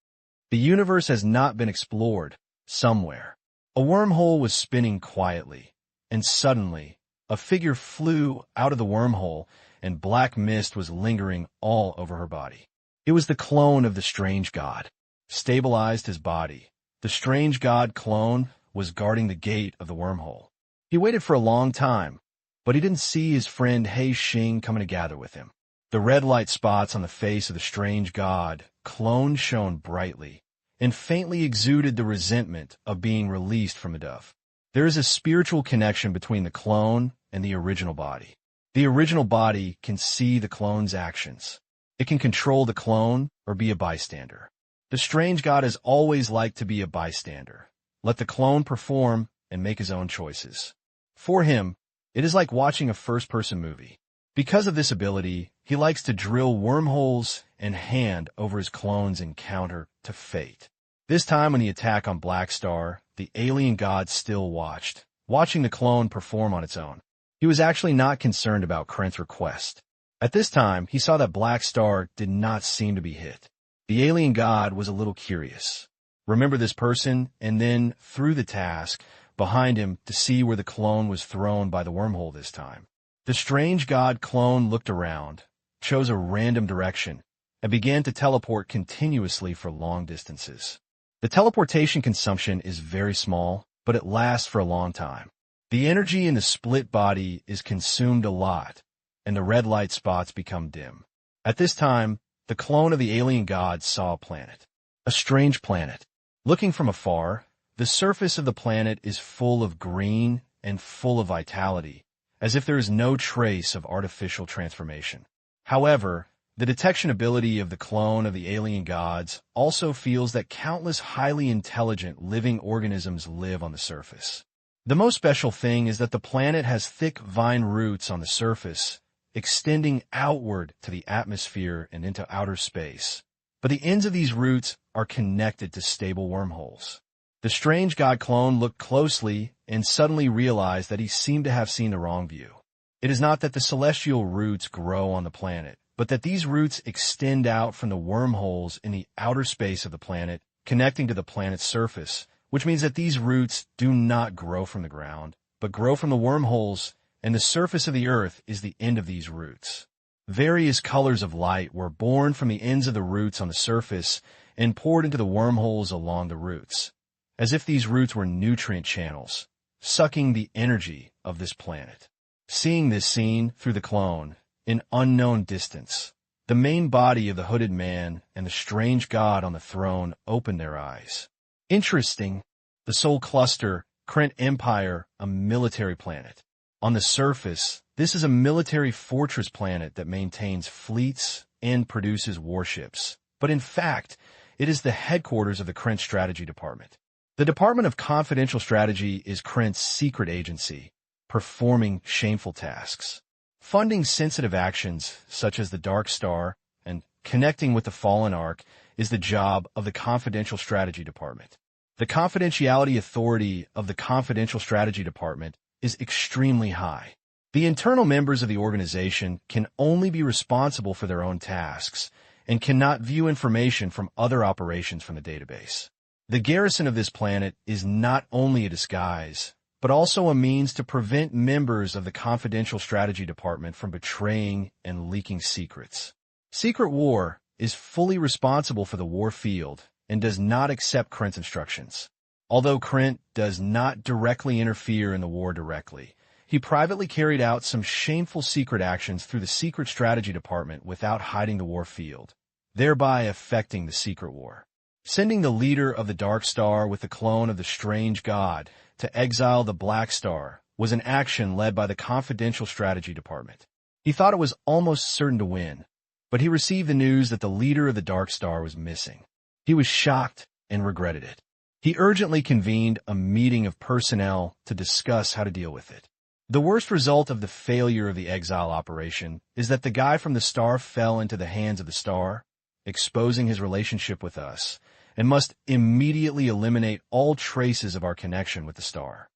The universe has not been explored somewhere. A wormhole was spinning quietly, and suddenly, a figure flew out of the wormhole, and black mist was lingering all over her body. It was the clone of the strange god. Stabilized his body, the strange god clone was guarding the gate of the wormhole. He waited for a long time, but he didn't see his friend He Xing coming to gather with him. The red light spots on the face of the strange god clone shone brightly and faintly exuded the resentment of being released from a dove. There is a spiritual connection between the clone and the original body. The original body can see the clone's actions. It can control the clone or be a bystander. The strange god has always liked to be a bystander. Let the clone perform and make his own choices. For him, it is like watching a first-person movie. Because of this ability, he likes to drill wormholes and hand over his clone's encounter to fate. This time when the attack on Black Star, the alien god still watched, watching the clone perform on its own. He was actually not concerned about Krent's request. At this time, he saw that Black Star did not seem to be hit. The alien god was a little curious. Remember this person, and then threw the task behind him to see where the clone was thrown by the wormhole this time. The strange god clone looked around, chose a random direction, and began to teleport continuously for long distances. The teleportation consumption is very small, but it lasts for a long time. The energy in the split body is consumed a lot, and the red light spots become dim. At this time, the clone of the alien god saw a planet. A strange planet. Looking from afar, the surface of the planet is full of green and full of vitality, as if there is no trace of artificial transformation. However, the detection ability of the clone of the alien gods also feels that countless highly intelligent living organisms live on the surface. The most special thing is that the planet has thick vine roots on the surface, extending outward to the atmosphere and into outer space. But the ends of these roots are connected to stable wormholes. The strange god clone looked closely and suddenly realized that he seemed to have seen the wrong view. It is not that the celestial roots grow on the planet, but that these roots extend out from the wormholes in the outer space of the planet, connecting to the planet's surface, which means that these roots do not grow from the ground, but grow from the wormholes, and the surface of the earth is the end of these roots. Various colors of light were born from the ends of the roots on the surface and poured into the wormholes along the roots. as if these roots were nutrient channels, sucking the energy of this planet. Seeing this scene through the clone, in unknown distance, the main body of the hooded man and the strange god on the throne opened their eyes. Interesting. The Sol Cluster, Krent Empire, a military planet. On the surface, this is a military fortress planet that maintains fleets and produces warships. But in fact, it is the headquarters of the Krent Strategy Department. The Department of Confidential Strategy is Krent's secret agency, performing shameful tasks. Funding sensitive actions, such as the Dark Star, and connecting with the Fallen Ark, is the job of the Confidential Strategy Department. The confidentiality authority of the Confidential Strategy Department is extremely high. The internal members of the organization can only be responsible for their own tasks and cannot view information from other operations from the database. The garrison of this planet is not only a disguise, but also a means to prevent members of the Confidential Strategy Department from betraying and leaking secrets. Secret War is fully responsible for the war field and does not accept Krent's instructions. Although Krent does not directly interfere in the war directly, he privately carried out some shameful secret actions through the Secret Strategy Department without hiding the war field, thereby affecting the Secret War. Sending the leader of the Dark Star with the clone of the strange god to exile the Black Star was an action led by the Confidential Strategy Department. He thought it was almost certain to win, but he received the news that the leader of the Dark Star was missing. He was shocked and regretted it. He urgently convened a meeting of personnel to discuss how to deal with it. The worst result of the failure of the exile operation is that the guy from the Star fell into the hands of the Star, exposing his relationship with us, and must immediately eliminate all traces of our connection with the Star.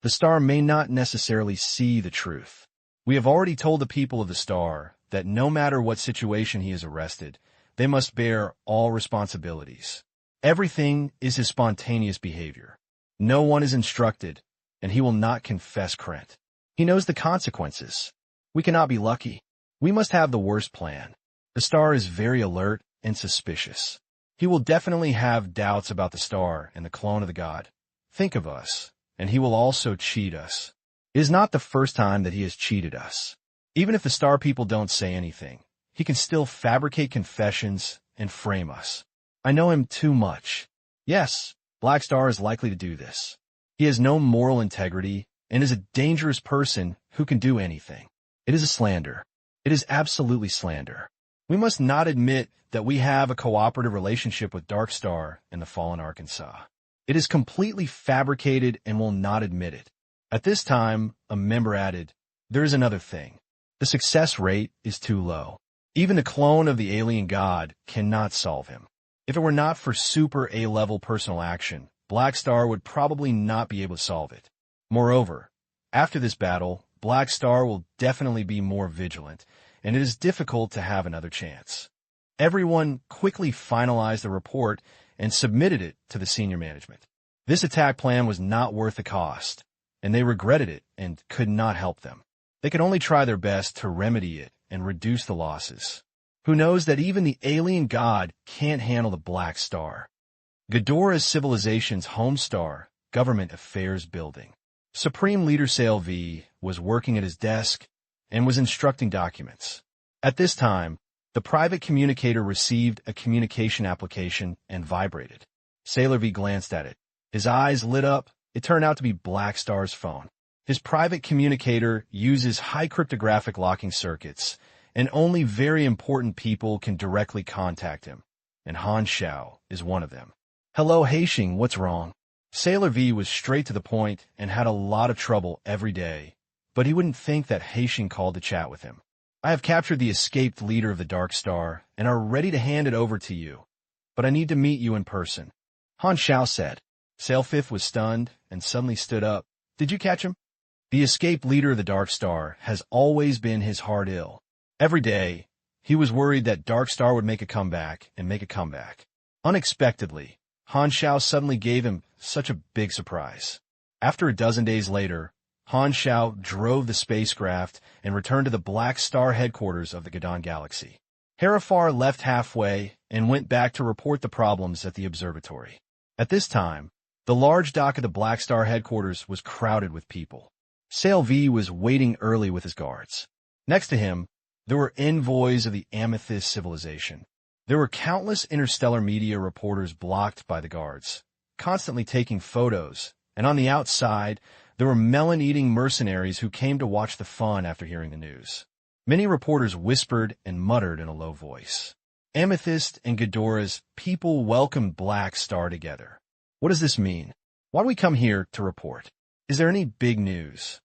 The Star may not necessarily see the truth. We have already told the people of the Star that no matter what situation he is arrested, they must bear all responsibilities. Everything is his spontaneous behavior. No one is instructed, and he will not confess Krent. He knows the consequences. We cannot be lucky. We must have the worst plan. The Star is very alert and suspicious. He will definitely have doubts about the Star and the clone of the god. Think of us, and he will also cheat us. It is not the first time that he has cheated us. Even if the Star people don't say anything, he can still fabricate confessions and frame us. I know him too much. Yes, Black Star is likely to do this. He has no moral integrity and is a dangerous person who can do anything. It is a slander. It is absolutely slander. We must not admit that we have a cooperative relationship with Dark Star and the Fallen Arkansas. It is completely fabricated and will not admit it. At this time, a member added, "There is another thing. The success rate is too low. Even the clone of the alien god cannot solve him. If it were not for super A-level personal action, Black Star would probably not be able to solve it. Moreover, after this battle, Black Star will definitely be more vigilant, and it is difficult to have another chance." Everyone quickly finalized the report and submitted it to the senior management. This attack plan was not worth the cost, and they regretted it and could not help them. They could only try their best to remedy it and reduce the losses. Who knows that even the alien god can't handle the Black Star? Ghidorah's civilization's home star, Government Affairs Building. Supreme Leader Sale V was working at his desk and was instructing documents. At this time, the private communicator received a communication application and vibrated. Sailor V glanced at it. His eyes lit up. It turned out to be Black Star's phone. His private communicator uses high cryptographic locking circuits, and only very important people can directly contact him, and Han Xiao is one of them. "Hello, Haixing, what's wrong?" Sailor V was straight to the point and had a lot of trouble every day, but he wouldn't think that Haixing called to chat with him. "I have captured the escaped leader of the Dark Star and are ready to hand it over to you, but I need to meet you in person," Han Xiao said. Sail Fifth was stunned and suddenly stood up. "Did you catch him?" The escaped leader of the Dark Star has always been his heart ill. Every day, he was worried that Dark Star would make a comeback and make a comeback. Unexpectedly, Han Xiao suddenly gave him such a big surprise. After a dozen days later, Han Xiao drove the spacecraft and returned to the Black Star headquarters of the Gadon Galaxy. Herifar left halfway and went back to report the problems at the observatory. At this time, The large dock of the Black Star headquarters was crowded with people. Sail V was waiting early with his guards. Next to him, there were envoys of the Amethyst civilization. There were countless interstellar media reporters blocked by the guards, constantly taking photos, and on the outside, there were melon-eating mercenaries who came to watch the fun after hearing the news. Many reporters whispered and muttered in a low voice. Amethyst and Ghidorah's people welcomed Black Star together. What does this mean? Why do we come here to report? Is there any big news?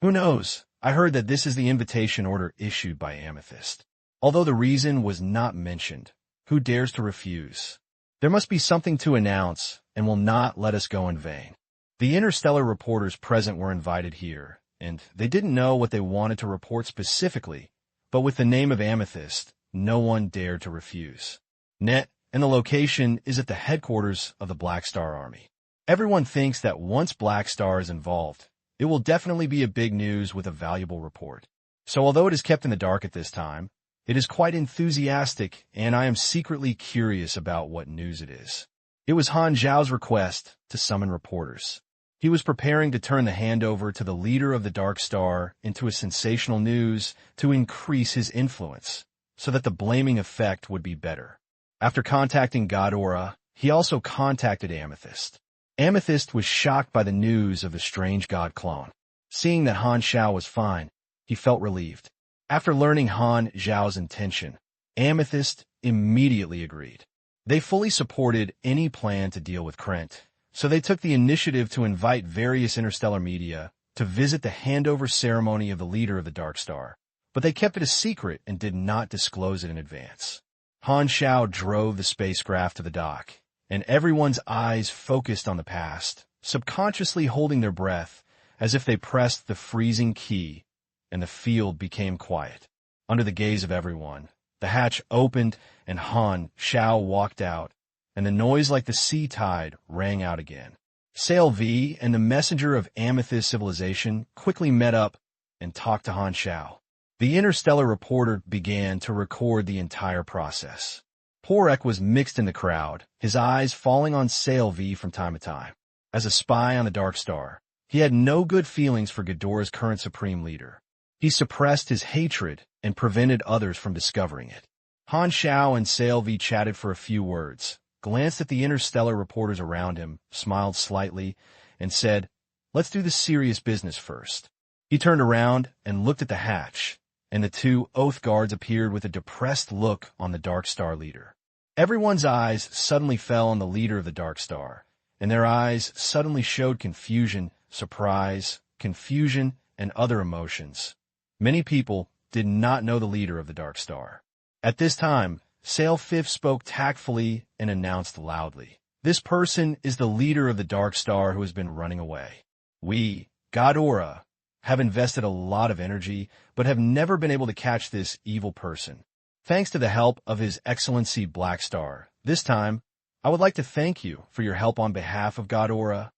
Who knows? I heard that this is the invitation order issued by Amethyst. Although the reason was not mentioned, who dares to refuse? There must be something to announce and will not let us go in vain. The interstellar reporters present were invited here, and they didn't know what they wanted to report specifically, but with the name of Amethyst, no one dared to refuse. Net, and the location is at the headquarters of the Black Star Army. Everyone thinks that once Black Star is involved, it will definitely be a big news with a valuable report. So although it is kept in the dark at this time, it is quite enthusiastic, and I am secretly curious about what news it is. It was Han Xiao's request to summon reporters. He was preparing to turn the handover to the leader of the Dark Star into a sensational news to increase his influence, so that the blaming effect would be better. After contacting Ghidorah, he also contacted Amethyst. Amethyst was shocked by the news of the strange god clone. Seeing that Han Xiao was fine, he felt relieved. After learning Han Xiao's intention, Amethyst immediately agreed. They fully supported any plan to deal with Krent, so they took the initiative to invite various interstellar media to visit the handover ceremony of the leader of the Dark Star, but they kept it a secret and did not disclose it in advance. Han Xiao drove the spacecraft to the dock, and everyone's eyes focused on the past, subconsciously holding their breath as if they pressed the freezing key, and the field became quiet. Under the gaze of everyone, the hatch opened and Han Xiao walked out, and the noise like the sea tide rang out again. Sail V and the messenger of Amethyst civilization quickly met up and talked to Han Xiao. The interstellar reporter began to record the entire process. Porek was mixed in the crowd, his eyes falling on Sail V from time to time. As a spy on the Dark Star, he had no good feelings for Ghidorah's current supreme leader. He suppressed his hatred and prevented others from discovering it. Han Xiao and Sail V chatted for a few words, glanced at the interstellar reporters around him, smiled slightly, and said, "Let's do the serious business first." He turned around and looked at the hatch, and the two oath guards appeared with a depressed look on the Dark Star leader. Everyone's eyes suddenly fell on the leader of the Dark Star, and their eyes suddenly showed confusion, surprise, confusion, and other emotions. Many people did not know the leader of the Dark Star. At this time, Sail Fifth spoke tactfully and announced loudly, "This person is the leader of the Dark Star who has been running away. We, Ghidorah, have invested a lot of energy, but have never been able to catch this evil person. Thanks to the help of His Excellency Black Star, this time, I would like to thank you for your help on behalf of Ghidorah."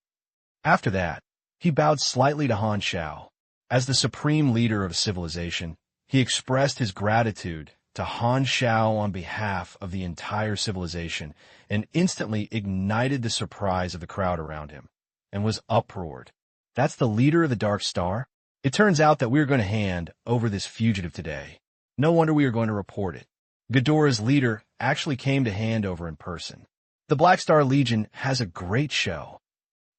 After that, he bowed slightly to Han Xiao. As the supreme leader of civilization, he expressed his gratitude to Han Xiao on behalf of the entire civilization and instantly ignited the surprise of the crowd around him and was uproared. "That's the leader of the Dark Star? It turns out that we are going to hand over this fugitive today. No wonder we are going to report it. Ghidorah's leader actually came to hand over in person. The Black Star Legion has a great show."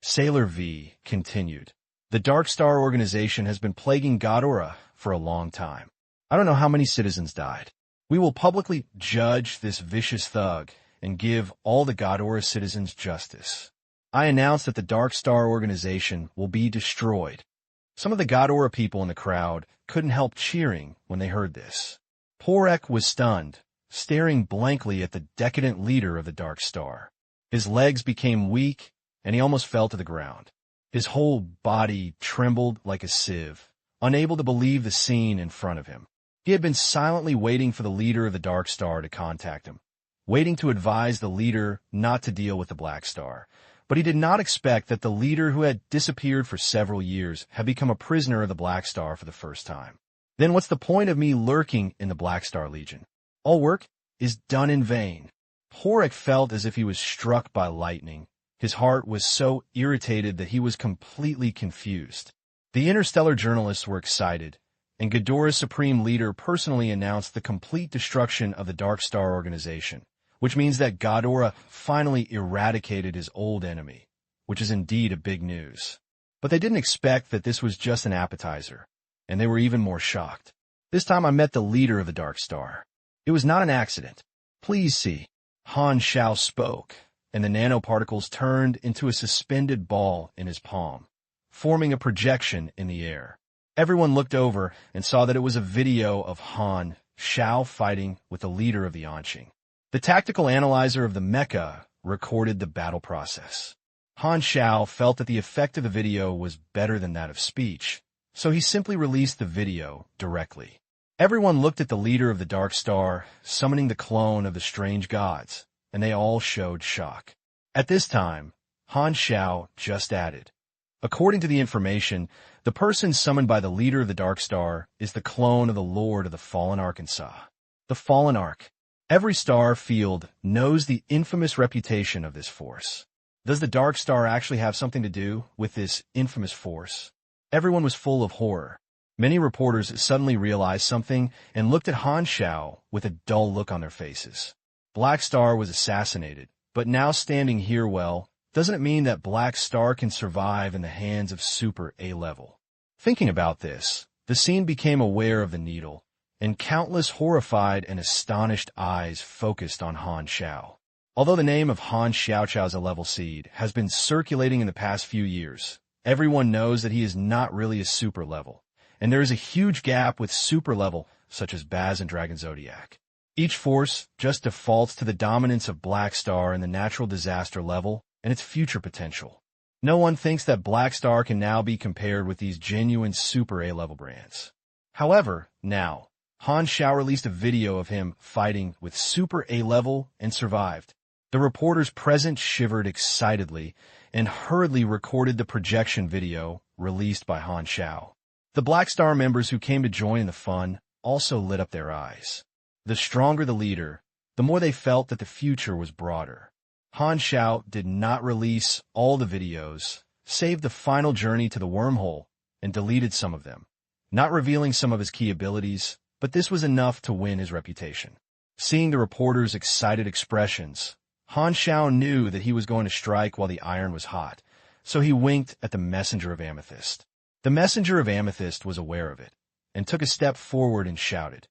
Sailor V continued, "The Dark Star organization has been plaguing Ghidorah for a long time. I don't know how many citizens died. We will publicly judge this vicious thug and give all the Ghidorah citizens justice. I announce that the Dark Star organization will be destroyed." Some of the Ghidorah people in the crowd couldn't help cheering when they heard this. Porek was stunned, staring blankly at the decadent leader of the Dark Star. His legs became weak, and he almost fell to the ground. His whole body trembled like a sieve, unable to believe the scene in front of him. He had been silently waiting for the leader of the Dark Star to contact him, waiting to advise the leader not to deal with the Black Star. But he did not expect that the leader who had disappeared for several years had become a prisoner of the Black Star for the first time. Then what's the point of me lurking in the Black Star Legion? All work is done in vain. Porek felt as if he was struck by lightning. His heart was so irritated that he was completely confused. The interstellar journalists were excited, and Ghidorah's supreme leader personally announced the complete destruction of the Dark Star organization, which means that Ghidorah finally eradicated his old enemy, which is indeed a big news. But they didn't expect that this was just an appetizer, and they were even more shocked. This time I met the leader of the Dark Star. It was not an accident. Please see. Han Xiao spoke, and the nanoparticles turned into a suspended ball in his palm, forming a projection in the air. Everyone looked over and saw that it was a video of Han Xiao fighting with the leader of the Anqing. The tactical analyzer of the mecha recorded the battle process. Han Xiao felt that the effect of the video was better than that of speech, so he simply released the video directly. Everyone looked at the leader of the Dark Star, summoning the clone of the strange gods, and they all showed shock. At this time, Han Xiao just added, according to the information, the person summoned by the leader of the Dark Star is the clone of the Lord of the Fallen Arkansas. The Fallen Ark. Every star field knows the infamous reputation of this force. Does the Dark Star actually have something to do with this infamous force? Everyone was full of horror. Many reporters suddenly realized something and looked at Han Xiao with a dull look on their faces. Black Star was assassinated, but now standing here, well, doesn't it mean that Black Star can survive in the hands of Super A-level? Thinking about this, the scene became aware of the needle, and countless horrified and astonished eyes focused on Han Xiao. Although the name of Han Xiao as a level seed has been circulating in the past few years, everyone knows that he is not really a super level, and there is a huge gap with super level, such as Baz and Dragon Zodiac. Each force just defaults to the dominance of Black Star and the natural disaster level and its future potential. No one thinks that Black Star can now be compared with these genuine super A-level brands. However, now, Han Xiao released a video of him fighting with Super A-level and survived. The reporters present shivered excitedly and hurriedly recorded the projection video released by Han Xiao. The Black Star members who came to join in the fun also lit up their eyes. The stronger the leader, the more they felt that the future was broader. Han Xiao did not release all the videos, saved the final journey to the wormhole, and deleted some of them, not revealing some of his key abilities, but this was enough to win his reputation. Seeing the reporters' excited expressions, Han Xiao knew that he was going to strike while the iron was hot, so he winked at the Messenger of Amethyst. The Messenger of Amethyst was aware of it, and took a step forward and shouted,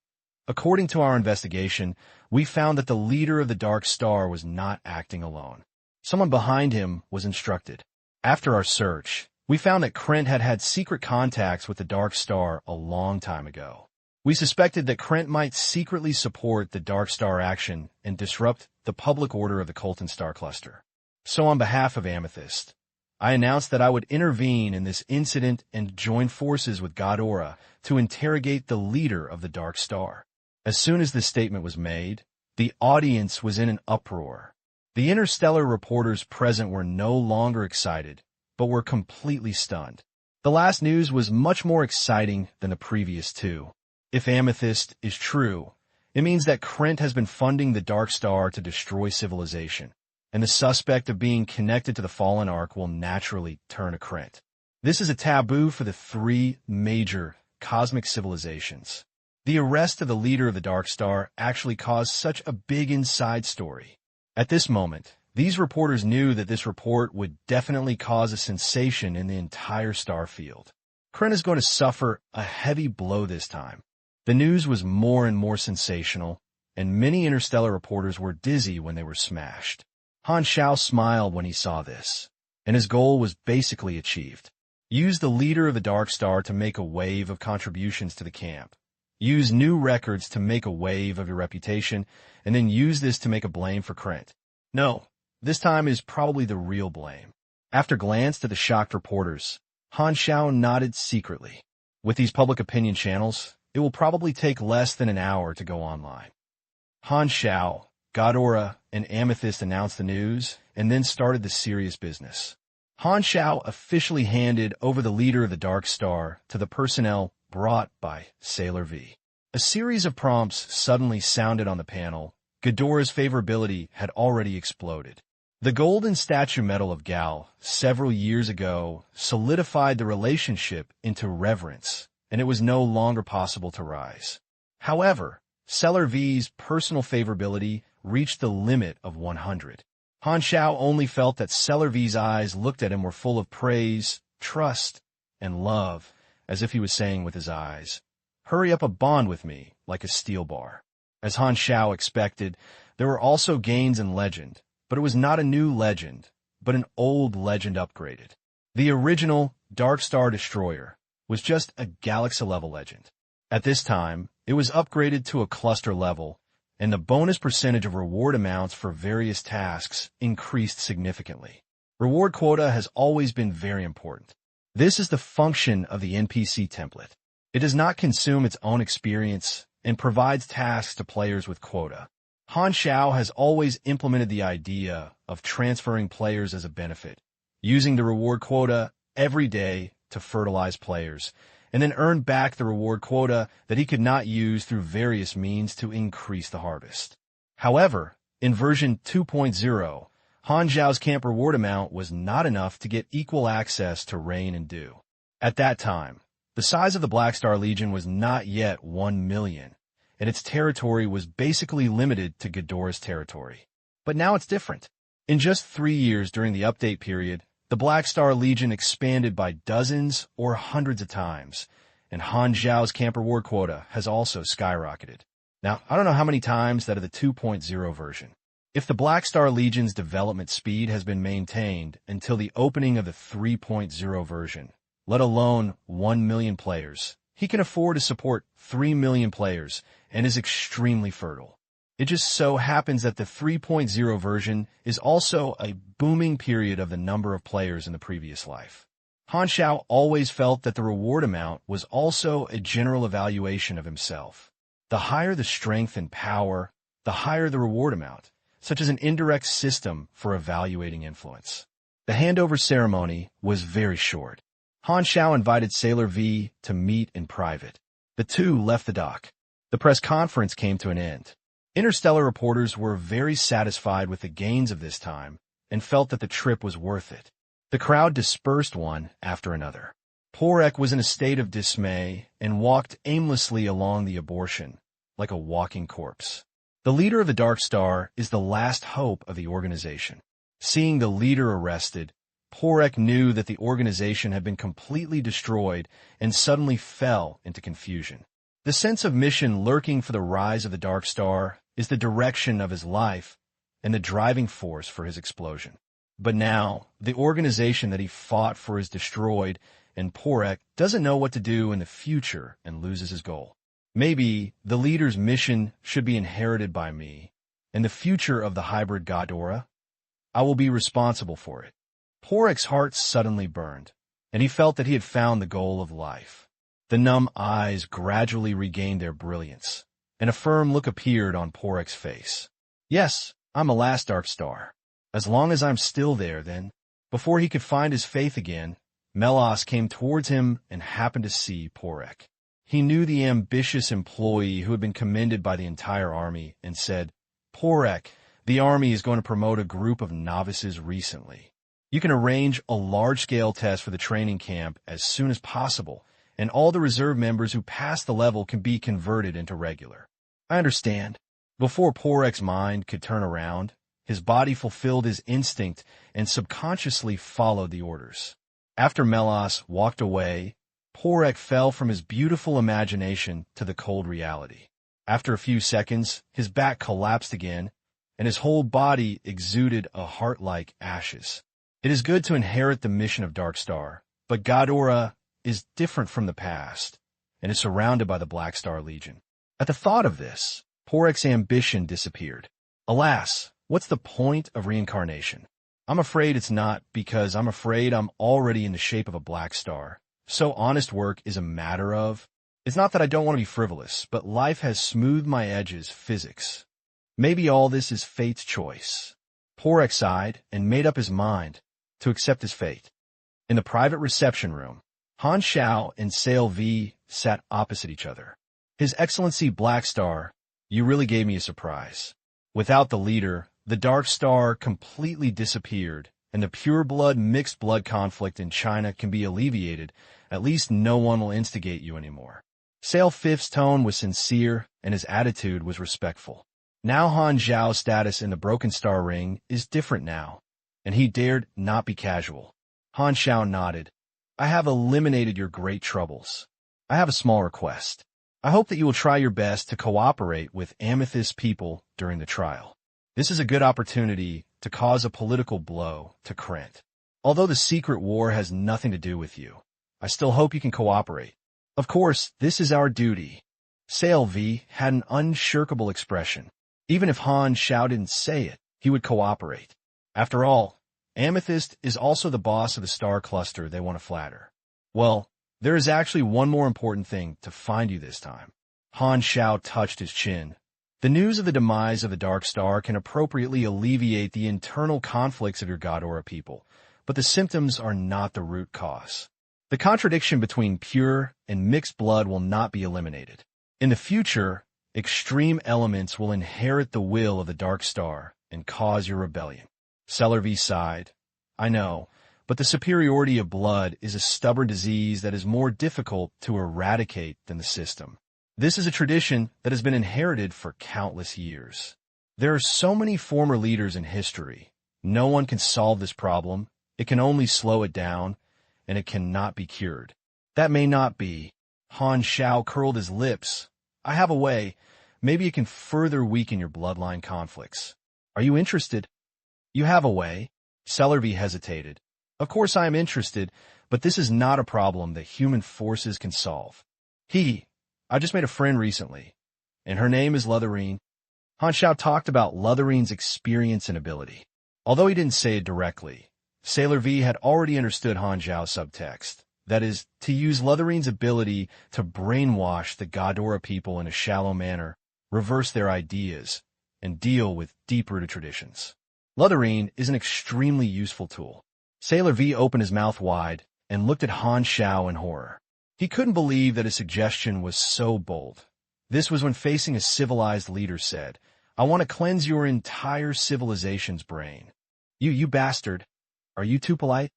according to our investigation, we found that the leader of the Dark Star was not acting alone. Someone behind him was instructed. After our search, we found that Krent had had secret contacts with the Dark Star a long time ago. We suspected that Krent might secretly support the Dark Star action and disrupt the public order of the Colton Star Cluster. So on behalf of Amethyst, I announced that I would intervene in this incident and join forces with Ghidorah to interrogate the leader of the Dark Star. As soon as this statement was made, the audience was in an uproar. The interstellar reporters present were no longer excited, but were completely stunned. The last news was much more exciting than the previous two. If Amethyst is true, it means that Krent has been funding the Dark Star to destroy civilization, and the suspect of being connected to the Fallen Ark will naturally turn to Krent. This is a taboo for the three major cosmic civilizations. The arrest of the leader of the Dark Star actually caused such a big inside story. At this moment, these reporters knew that this report would definitely cause a sensation in the entire star field. Krent is going to suffer a heavy blow this time. The news was more and more sensational, and many interstellar reporters were dizzy when they were smashed. Han Xiao smiled when he saw this, and his goal was basically achieved. Use the leader of the Dark Star to make a wave of contributions to the camp. Use new records to make a wave of your reputation, and then use this to make a blame for Krent. No, this time is probably the real blame. After glance at the shocked reporters, Han Xiao nodded secretly. With these public opinion channels, it will probably take less than an hour to go online. Han Xiao, Ghidorah, and Amethyst announced the news, and then started the serious business. Han Xiao officially handed over the leader of the Dark Star to the personnel brought by Sailor V. A series of prompts suddenly sounded on the panel. Ghidorah's favorability had already exploded. The golden statue medal of Gal, several years ago, solidified the relationship into reverence, and it was no longer possible to rise. However, Seller V's personal favorability reached the limit of 100. Han Xiao only felt that Seller V's eyes looked at him were full of praise, trust, and love, as if he was saying with his eyes, "Hurry up a bond with me, like a steel bar." As Han Xiao expected, there were also gains in legend, but it was not a new legend, but an old legend upgraded. The original Dark Star Destroyer was just a galaxy-level legend. At this time, it was upgraded to a cluster level, and the bonus percentage of reward amounts for various tasks increased significantly. Reward quota has always been very important. This is the function of the NPC template. It does not consume its own experience and provides tasks to players with quota. Han Xiao has always implemented the idea of transferring players as a benefit, using the reward quota every day to fertilize players, and then earn back the reward quota that he could not use through various means to increase the harvest. However, in version 2.0, Han Xiao's camp reward amount was not enough to get equal access to rain and dew. At that time, the size of the Black Star Legion was not yet 1 million, and its territory was basically limited to Ghidorah's territory. But now it's different. In just 3 years during the update period, the Black Star Legion expanded by dozens or hundreds of times, and Han Xiao's camp reward quota has also skyrocketed. Now, I don't know how many times that of the 2.0 version. If the Black Star Legion's development speed has been maintained until the opening of the 3.0 version, let alone 1 million players, he can afford to support 3 million players and is extremely fertile. It just so happens that the 3.0 version is also a booming period of the number of players in the previous life. Han Xiao always felt that the reward amount was also a general evaluation of himself. The higher the strength and power, the higher the reward amount, such as an indirect system for evaluating influence. The handover ceremony was very short. Han Xiao invited Sailor V to meet in private. The two left the dock. The press conference came to an end. Interstellar reporters were very satisfied with the gains of this time and felt that the trip was worth it. The crowd dispersed one after another. Porek was in a state of dismay and walked aimlessly along the abortion, like a walking corpse. The leader of the Dark Star is the last hope of the organization. Seeing the leader arrested, Porek knew that the organization had been completely destroyed and suddenly fell into confusion. The sense of mission lurking for the rise of the Dark Star is the direction of his life and the driving force for his explosion. But now, the organization that he fought for is destroyed, and Porek doesn't know what to do in the future and loses his goal. Maybe the leader's mission should be inherited by me, and the future of the hybrid Ghidorah, I will be responsible for it. Porek's heart suddenly burned, and he felt that he had found the goal of life. The numb eyes gradually regained their brilliance, and a firm look appeared on Porek's face. Yes, I'm a last Dark Star. As long as I'm still there, then. Before he could find his faith again, Melas came towards him and happened to see Porek. He knew the ambitious employee who had been commended by the entire army and said, "Porek, the army is going to promote a group of novices recently. You can arrange a large-scale test for the training camp as soon as possible, and all the reserve members who pass the level can be converted into regular." I understand. Before Porek's mind could turn around, his body fulfilled his instinct and subconsciously followed the orders. After Melas walked away, Porek fell from his beautiful imagination to the cold reality. After a few seconds, his back collapsed again, and his whole body exuded a heart-like ashes. It is good to inherit the mission of Dark Star, but Ghidorah is different from the past, and is surrounded by the Black Star Legion. At the thought of this, Porek's ambition disappeared. Alas, what's the point of reincarnation? I'm afraid it's not, because I'm afraid I'm already in the shape of a Black Star. So honest work is a matter of... It's not that I don't want to be frivolous, but life has smoothed my edges, physics. Maybe all this is fate's choice. Porek sighed and made up his mind to accept his fate. In the private reception room, Han Xiao and Sail V sat opposite each other. His Excellency Black Star, you really gave me a surprise. Without the leader, The Dark Star completely disappeared, and the pure-blood mixed-blood conflict in China can be alleviated. At least no one will instigate you anymore. Sail Fifth's tone was sincere, and his attitude was respectful. Now Han Xiao's status in the Broken Star Ring is different now, and he dared not be casual. Han Xiao nodded. I have eliminated your great troubles. I have a small request. I hope that you will try your best to cooperate with Amethyst people during the trial. This is a good opportunity to cause a political blow to Krent. Although the secret war has nothing to do with you, I still hope you can cooperate. Of course, this is our duty. Sail V had an unshakable expression. Even if Han Xiao didn't say it, he would cooperate. After all, Amethyst is also the boss of the star cluster they want to flatter. Well, there is actually one more important thing to find you this time. Han Xiao touched his chin. The news of the demise of the Dark Star can appropriately alleviate the internal conflicts of your Ghidorah people, but the symptoms are not the root cause. The contradiction between pure and mixed blood will not be eliminated. In the future, extreme elements will inherit the will of the Dark Star and cause your rebellion. Celervi sighed. I know, but the superiority of blood is a stubborn disease that is more difficult to eradicate than the system. This is a tradition that has been inherited for countless years. There are so many former leaders in history. No one can solve this problem. It can only slow it down, and it cannot be cured. That may not be. Han Xiao curled his lips. I have a way. Maybe it can further weaken your bloodline conflicts. Are you interested? You have a way. Celervi hesitated. Of course I am interested, but this is not a problem that human forces can solve. I just made a friend recently, and her name is Lutherine. Han Xiao talked about Lutherine's experience and ability. Although he didn't say it directly, Sailor V had already understood Han Xiao's subtext. That is, to use Lutherine's ability to brainwash the Ghidorah people in a shallow manner, reverse their ideas, and deal with deep-rooted traditions. Lutherine is an extremely useful tool. Sailor V opened his mouth wide and looked at Han Xiao in horror. He couldn't believe that his suggestion was so bold. This was when facing a civilized leader said, I want to cleanse your entire civilization's brain. You bastard. Are you too polite?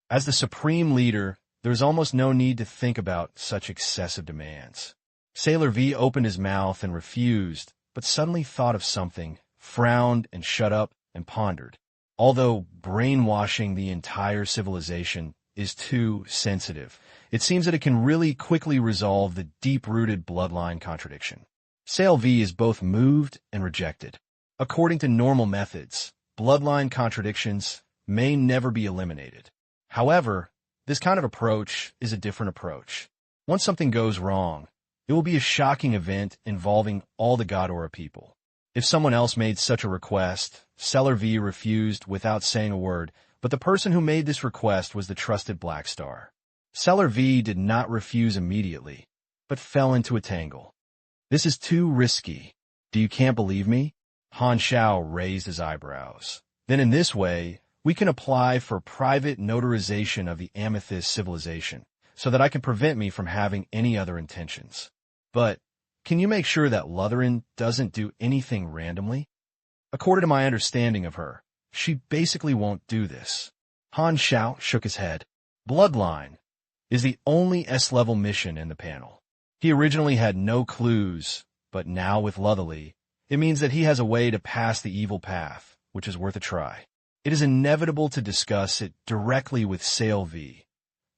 As the supreme leader, there's almost no need to think about such excessive demands. Sailor V opened his mouth and refused, but suddenly thought of something, frowned and shut up and pondered. Although brainwashing the entire civilization is too sensitive, it seems that it can really quickly resolve the deep-rooted bloodline contradiction. Sail V is both moved and rejected. According to normal methods, bloodline contradictions may never be eliminated. However, this kind of approach is a different approach. Once something goes wrong, it will be a shocking event involving all the Ghidorah people. If someone else made such a request, Sailor V refused without saying a word, but the person who made this request was the trusted Black Star. Sailor V did not refuse immediately, but fell into a tangle. This is too risky. Do you can't believe me? Han Xiao raised his eyebrows. Then in this way, we can apply for private notarization of the Amethyst civilization, so that I can prevent me from having any other intentions. But can you make sure that Lutherine doesn't do anything randomly? According to my understanding of her, she basically won't do this. Han Xiao shook his head. Bloodline is the only S-level mission in the panel. He originally had no clues, but now with Lutherly, it means that he has a way to pass the evil path, which is worth a try. It is inevitable to discuss it directly with Sail V.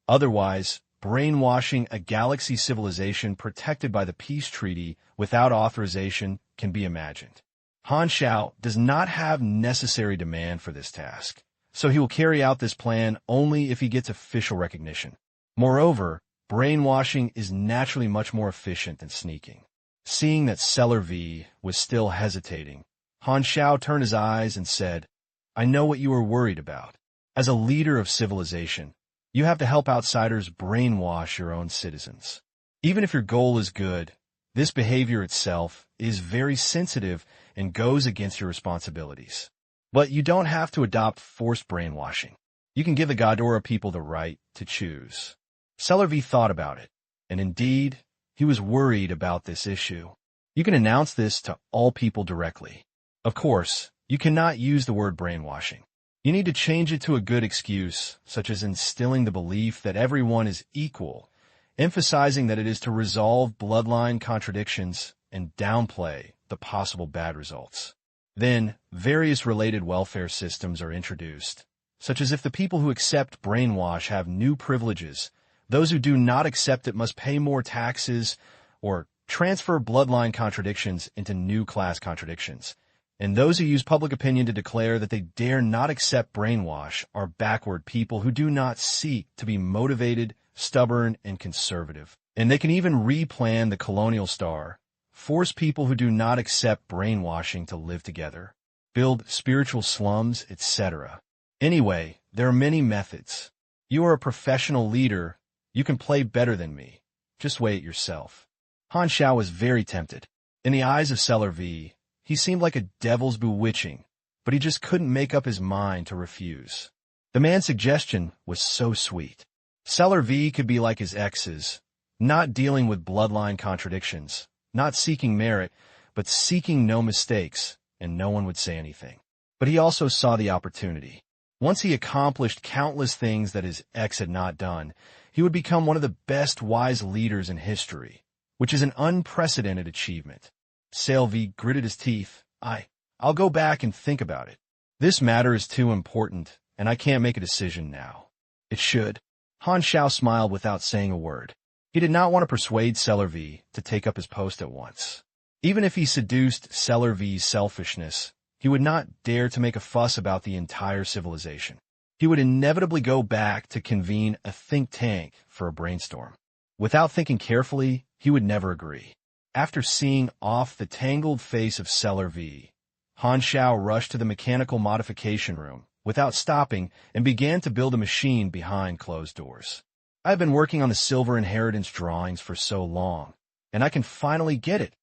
Otherwise, brainwashing a galaxy civilization protected by the peace treaty without authorization can be imagined. Han Xiao does not have necessary demand for this task, so he will carry out this plan only if he gets official recognition. Moreover, brainwashing is naturally much more efficient than sneaking. Seeing that Sailor V was still hesitating, Han Xiao turned his eyes and said, I know what you are worried about. As a leader of civilization, you have to help outsiders brainwash your own citizens. Even if your goal is good, this behavior itself is very sensitive and goes against your responsibilities. But you don't have to adopt forced brainwashing. You can give the Ghidorah people the right to choose. Sailor V thought about it, and indeed, he was worried about this issue. You can announce this to all people directly. Of course, You cannot use the word brainwashing. You need to change it to a good excuse, such as instilling the belief that everyone is equal, emphasizing that it is to resolve bloodline contradictions and downplay the possible bad results. Then, various related welfare systems are introduced, such as if the people who accept brainwash have new privileges, those who do not accept it must pay more taxes, or transfer bloodline contradictions into new class contradictions. And those who use public opinion to declare that they dare not accept brainwash are backward people who do not seek to be motivated, stubborn, and conservative. And they can even replan the colonial star, force people who do not accept brainwashing to live together, build spiritual slums, etc. Anyway, there are many methods. You are a professional leader. You can play better than me. Just weigh it yourself. Han Xiao was very tempted. In the eyes of Seller V, he seemed like a devil's bewitching, but he just couldn't make up his mind to refuse. The man's suggestion was so sweet. Seller V could be like his exes, not dealing with bloodline contradictions, not seeking merit, but seeking no mistakes, and no one would say anything. But he also saw the opportunity. Once he accomplished countless things that his ex had not done, he would become one of the best wise leaders in history, which is an unprecedented achievement. Selvi gritted his teeth. I'll go back and think about it. This matter is too important, and I can't make a decision now. It should. Han Xiao smiled without saying a word. He did not want to persuade Seller V to take up his post at once. Even if he seduced Seller V's selfishness, he would not dare to make a fuss about the entire civilization. He would inevitably go back to convene a think tank for a brainstorm. Without thinking carefully, he would never agree. After seeing off the tangled face of Seller V, Han Xiao rushed to the mechanical modification room without stopping and began to build a machine behind closed doors. I've been working on the silver inheritance drawings for so long, and I can finally get it.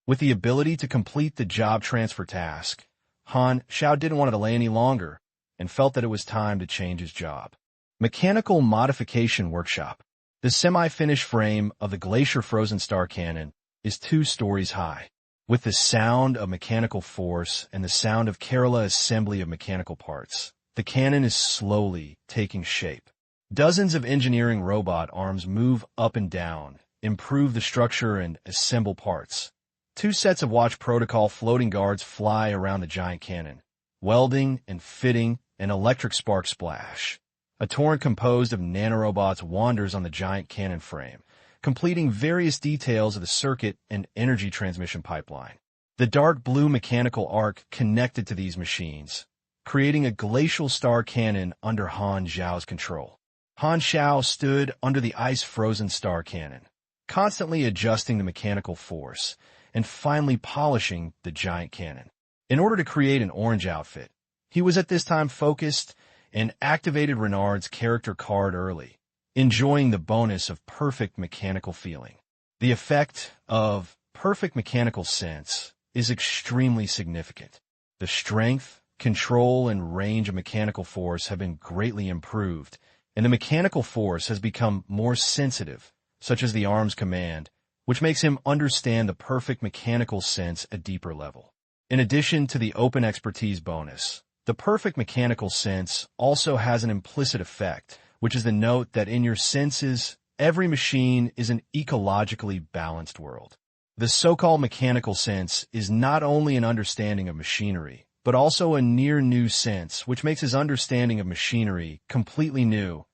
With the ability to complete the job transfer task, Han Xiao didn't want to delay any longer and felt that it was time to change his job. Mechanical Modification Workshop. The semi-finished frame of the Glacier Frozen Star Cannon is 2 stories high. With the sound of mechanical force and the sound of Kerala assembly of mechanical parts, the cannon is slowly taking shape. Dozens of engineering robot arms move up and down, improve the structure and assemble parts. 2 sets of watch protocol floating guards fly around the giant cannon, welding and fitting an electric spark splash. A torrent composed of nanorobots wanders on the giant cannon frame, completing various details of the circuit and energy transmission pipeline. The dark blue mechanical arc connected to these machines, creating a glacial star cannon under Han Xiao's control. Han Xiao stood under the ice-frozen star cannon, constantly adjusting the mechanical force and finally polishing the giant cannon. In order to create an orange outfit, he was at this time focused and activated Renard's character card early, enjoying the bonus of perfect mechanical feeling. The effect of perfect mechanical sense is extremely significant. The strength, control, and range of mechanical force have been greatly improved, and the mechanical force has become more sensitive, such as the arm's command, which makes him understand the perfect mechanical sense at deeper level. In addition to the open expertise bonus, the perfect mechanical sense also has an implicit effect, which is the note that in your senses, every machine is an ecologically balanced world. The so-called mechanical sense is not only an understanding of machinery, but also a near-new sense, which makes his understanding of machinery completely new.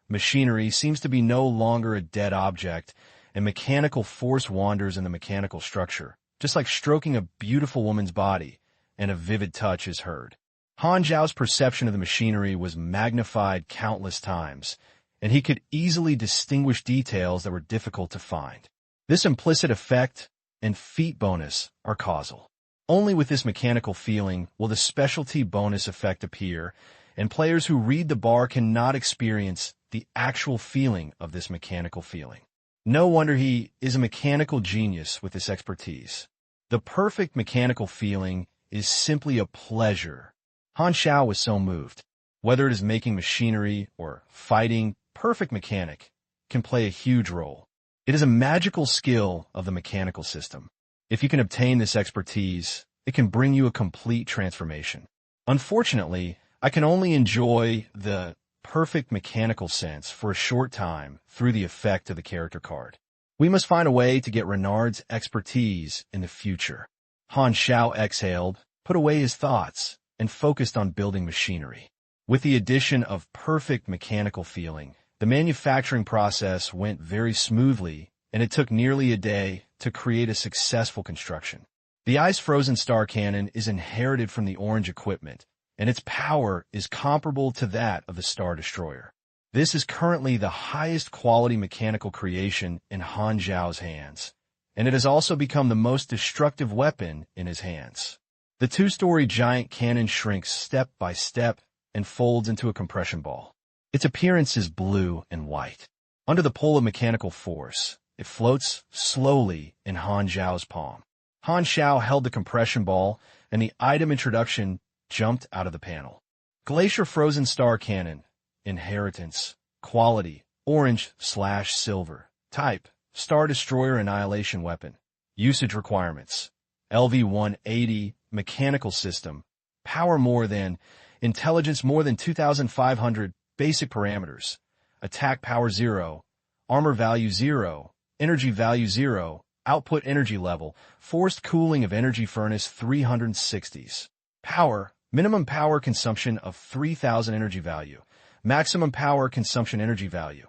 Machinery seems to be no longer a dead object, and mechanical force wanders in the mechanical structure, just like stroking a beautiful woman's body, and a vivid touch is heard. Han Xiao's perception of the machinery was magnified countless times, and he could easily distinguish details that were difficult to find. This implicit effect and feat bonus are causal. Only with this mechanical feeling will the specialty bonus effect appear, and players who read the bar cannot experience the actual feeling of this mechanical feeling. No wonder he is a mechanical genius with this expertise. The perfect mechanical feeling is simply a pleasure. Han Xiao was so moved. Whether it is making machinery or fighting, perfect mechanic can play a huge role. It is a magical skill of the mechanical system. If you can obtain this expertise, it can bring you a complete transformation. Unfortunately, I can only enjoy the perfect mechanical sense for a short time through the effect of the character card. We must find a way to get Renard's expertise in the future. Han Xiao exhaled, put away his thoughts, and focused on building machinery. With the addition of perfect mechanical feeling, the manufacturing process went very smoothly, and it took nearly a day to create a successful construction. The ice-frozen star cannon is inherited from the orange equipment, and its power is comparable to that of the Star Destroyer. This is currently the highest quality mechanical creation in Han Xiao's hands, and it has also become the most destructive weapon in his hands. The two-story giant cannon shrinks step by step and folds into a compression ball. Its appearance is blue and white. Under the pull of mechanical force, it floats slowly in Han Xiao's palm. Han Xiao held the compression ball, and the item introduction jumped out of the panel. Glacier Frozen Star Cannon. Inheritance. Quality. Orange/silver. Type. Star Destroyer Annihilation Weapon. Usage requirements. LV-180. Mechanical system. Power more than. Intelligence more than 2,500. Basic parameters. Attack power 0. Armor value 0. Energy value 0. Output energy level. Forced cooling of energy furnace 360s. Power. Minimum power consumption of 3,000 energy value. Maximum power consumption energy value.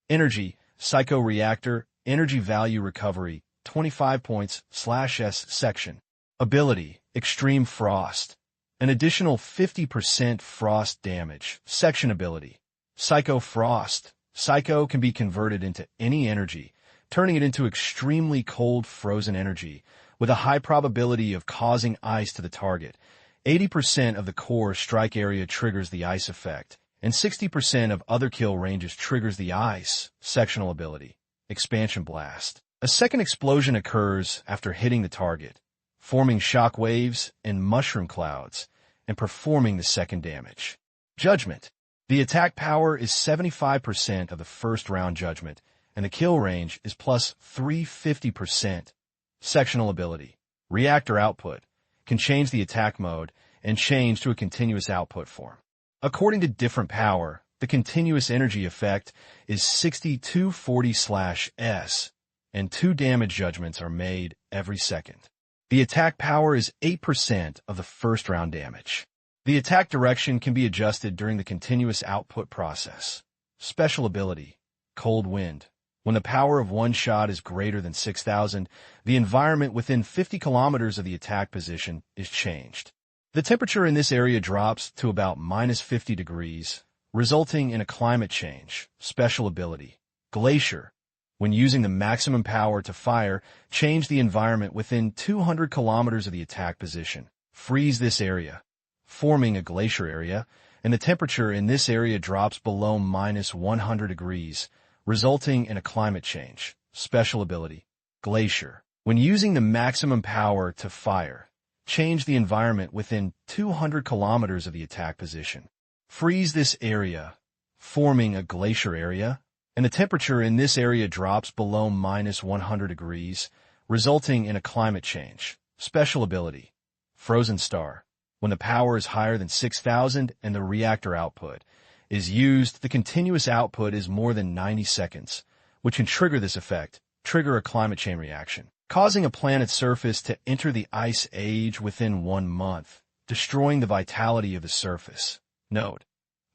Energy. Psycho reactor. Energy value recovery. 25 points /S section. Ability. Extreme frost. An additional 50% frost damage. Section ability. Psycho frost. Psycho can be converted into any energy, turning it into extremely cold frozen energy, with a high probability of causing ice to the target. 80% of the core strike area triggers the ice effect, and 60% of other kill ranges triggers the ice. Sectional ability. Expansion blast. A second explosion occurs after hitting the target, forming shock waves and mushroom clouds, and performing the second damage. Judgment. The attack power is 75% of the first round judgment, and the kill range is plus 350%. Sectional ability. Reactor output. Can change the attack mode and change to a continuous output form. According to different power, the continuous energy effect is 6240/S, and 2 damage judgments are made every second. The attack power is 8% of the first round damage. The attack direction can be adjusted during the continuous output process. Special ability. Cold wind. When the power of one shot is greater than 6,000, the environment within 50 kilometers of the attack position is changed. The temperature in this area drops to about minus 50 degrees, resulting in a climate change. Special ability. Glacier. When using the maximum power to fire, change the environment within 200 kilometers of the attack position. Freeze this area, forming a glacier area, and the temperature in this area drops below minus 100 degrees, resulting in a climate change. Special ability. Glacier. When using the maximum power to fire, change the environment within 200 kilometers of the attack position. Freeze this area, forming a glacier area, and the temperature in this area drops below minus 100 degrees, resulting in a climate change. Special ability. Frozen Star. When the power is higher than 6,000 and the reactor output is used, the continuous output is more than 90 seconds, which can trigger this effect, trigger a climate chain reaction, causing a planet's surface to enter the ice age within 1 month, destroying the vitality of the surface. Note: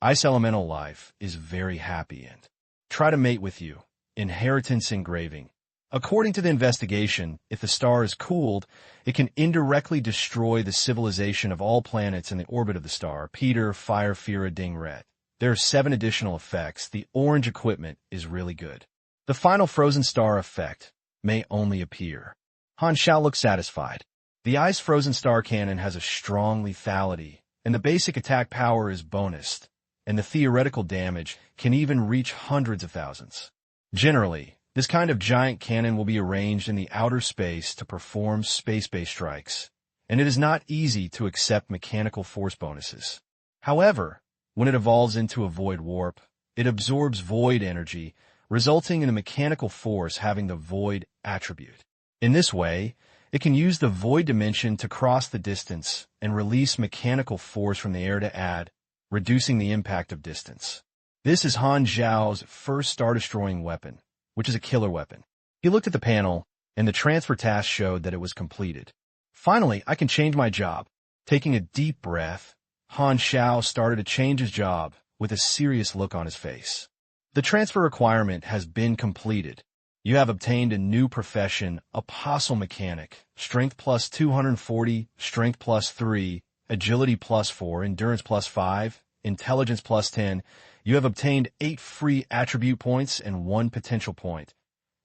ice elemental life is very happy and try to mate with you. Inheritance engraving. According to the investigation, if the star is cooled, it can indirectly destroy the civilization of all planets in the orbit of the star. Peter Fire Fira Ding Ret. There are 7 additional effects. The orange equipment is really good. The final frozen star effect may only appear. Han Xiao looks satisfied. The ice frozen star cannon has a strong lethality, and the basic attack power is bonused, and the theoretical damage can even reach hundreds of thousands. Generally, this kind of giant cannon will be arranged in the outer space to perform space-based strikes, and it is not easy to accept mechanical force bonuses. However, when it evolves into a void warp, it absorbs void energy, resulting in a mechanical force having the void attribute. In this way, It can use the void dimension to cross the distance and release mechanical force from the air to add, reducing the impact of distance. This is Han Xiao's first star-destroying weapon, which is a killer weapon. He looked at the panel, and the transfer task showed that it was completed. Finally, I can change my job. Taking a deep breath, Han Xiao started to change his job with a serious look on his face. The transfer requirement has been completed. You have obtained a new profession, Apostle Mechanic, Strength plus 240, Strength plus 3, Agility plus 4, Endurance plus 5, Intelligence plus 10. You have obtained 8 free attribute points and 1 potential point.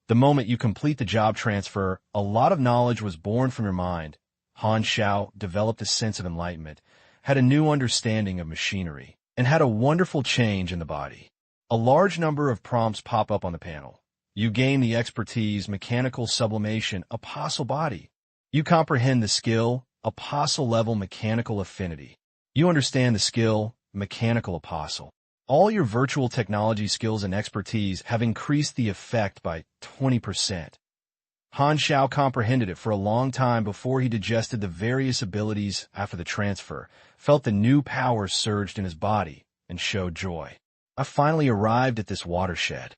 The moment you complete the job transfer, a lot of knowledge was born from your mind. Han Xiao developed a sense of enlightenment, had a new understanding of machinery, and had a wonderful change in the body. A large number of prompts pop up on the panel. You gain the expertise, Mechanical Sublimation, Apostle Body. You comprehend the skill, Apostle Level Mechanical Affinity. You understand the skill, Mechanical Apostle. All your virtual technology skills and expertise have increased the effect by 20%. Han Xiao comprehended it for a long time before he digested the various abilities after the transfer, felt the new power surged in his body, and showed joy. I finally arrived at this watershed.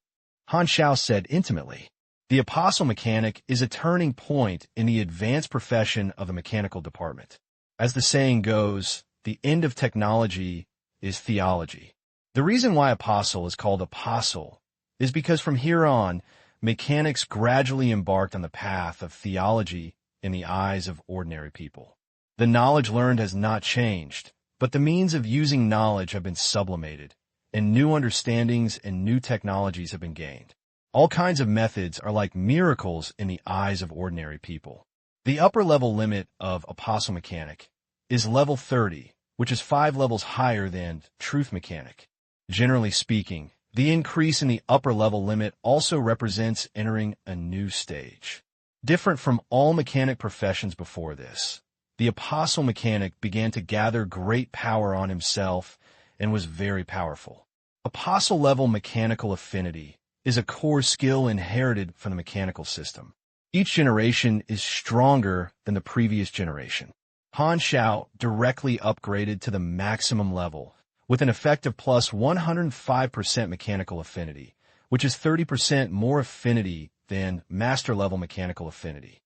Han Xiao said intimately, the Apostle Mechanic is a turning point in the advanced profession of the mechanical department. As the saying goes, the end of technology is theology. The reason why Apostle is called Apostle is because from here on, mechanics gradually embarked on the path of theology in the eyes of ordinary people. The knowledge learned has not changed, but the means of using knowledge have been sublimated, and new understandings and new technologies have been gained. All kinds of methods are like miracles in the eyes of ordinary people. The upper level limit of Apostle Mechanic is level 30, which is 5 levels higher than Truth Mechanic. Generally speaking, the increase in the upper level limit also represents entering a new stage. Different from all mechanic professions before this, the Apostle Mechanic began to gather great power on himself and was very powerful. Apostle level mechanical affinity is a core skill inherited from the mechanical system. Each generation is stronger than the previous generation. Han Xiao directly upgraded to the maximum level with an effect of plus 105% mechanical affinity, which is 30% more affinity than master-level mechanical affinity.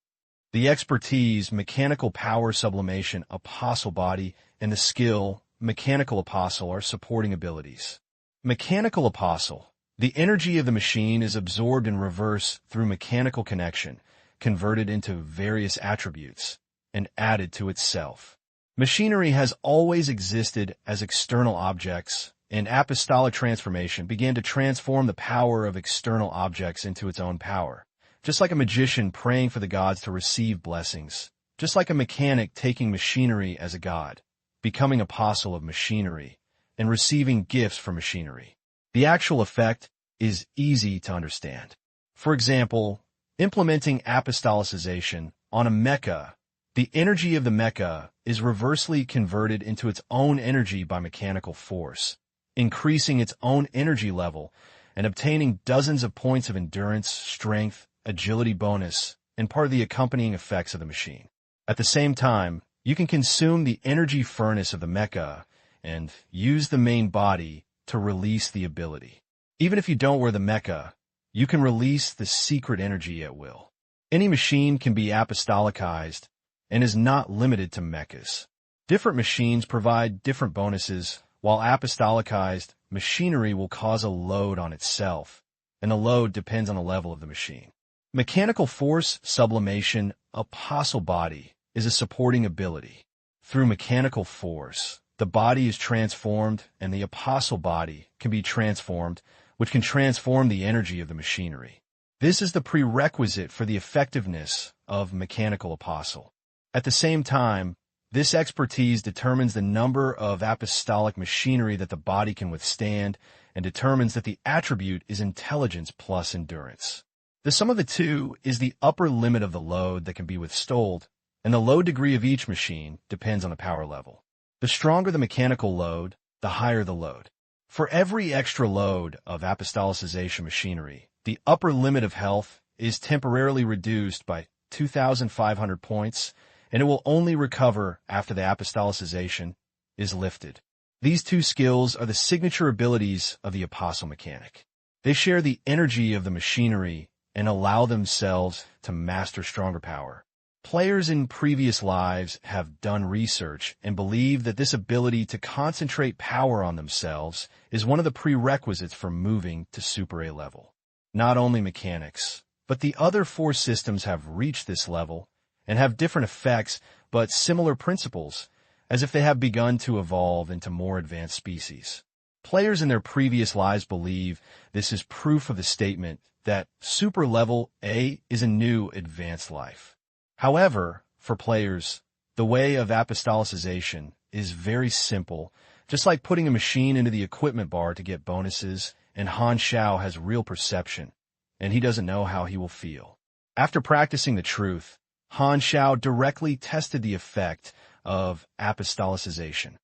The expertise, Mechanical Power Sublimation, Apostle Body, and the skill, Mechanical Apostle, are supporting abilities. Mechanical Apostle. The energy of the machine is absorbed in reverse through mechanical connection, converted into various attributes, and added to itself. Machinery has always existed as external objects, and apostolic transformation began to transform the power of external objects into its own power. Just like a magician praying for the gods to receive blessings, just like a mechanic taking machinery as a god, becoming apostle of machinery, and receiving gifts from machinery. The actual effect is easy to understand. For example, implementing apostolicization on a mecha, the energy of the mecha is reversely converted into its own energy by mechanical force, increasing its own energy level and obtaining dozens of points of endurance, strength, agility bonus, and part of the accompanying effects of the machine. At the same time, you can consume the energy furnace of the mecha and use the main body to release the ability. Even if you don't wear the mecha, you can release the secret energy at will. Any machine can be apostolicized and is not limited to mechas. Different machines provide different bonuses, while apostolicized machinery will cause a load on itself, and the load depends on the level of the machine. Mechanical Force Sublimation Apostle Body is a supporting ability. Through mechanical force, the body is transformed, and the Apostle Body can be transformed, which can transform the energy of the machinery. This is the prerequisite for the effectiveness of Mechanical Apostle. At the same time, this expertise determines the number of apostolic machinery that the body can withstand and determines that the attribute is intelligence plus endurance. The sum of the two is the upper limit of the load that can be withstood, and the load degree of each machine depends on the power level. The stronger the mechanical load, the higher the load. For every extra load of apostolicization machinery, the upper limit of health is temporarily reduced by 2,500 points, and it will only recover after the apostolicization is lifted. These two skills are the signature abilities of the Apostle Mechanic. They share the energy of the machinery and allow themselves to master stronger power. Players in previous lives have done research and believe that this ability to concentrate power on themselves is one of the prerequisites for moving to Super A level. Not only mechanics, but the other four systems have reached this level and have different effects but similar principles, as if they have begun to evolve into more advanced species. Players in their previous lives believe this is proof of the statement that Super Level A is a new advanced life. However, for players, the way of apostolicization is very simple, just like putting a machine into the equipment bar to get bonuses, and Han Xiao has real perception, and he doesn't know how he will feel. After practicing the truth, Han Xiao directly tested the effect of apostolicization.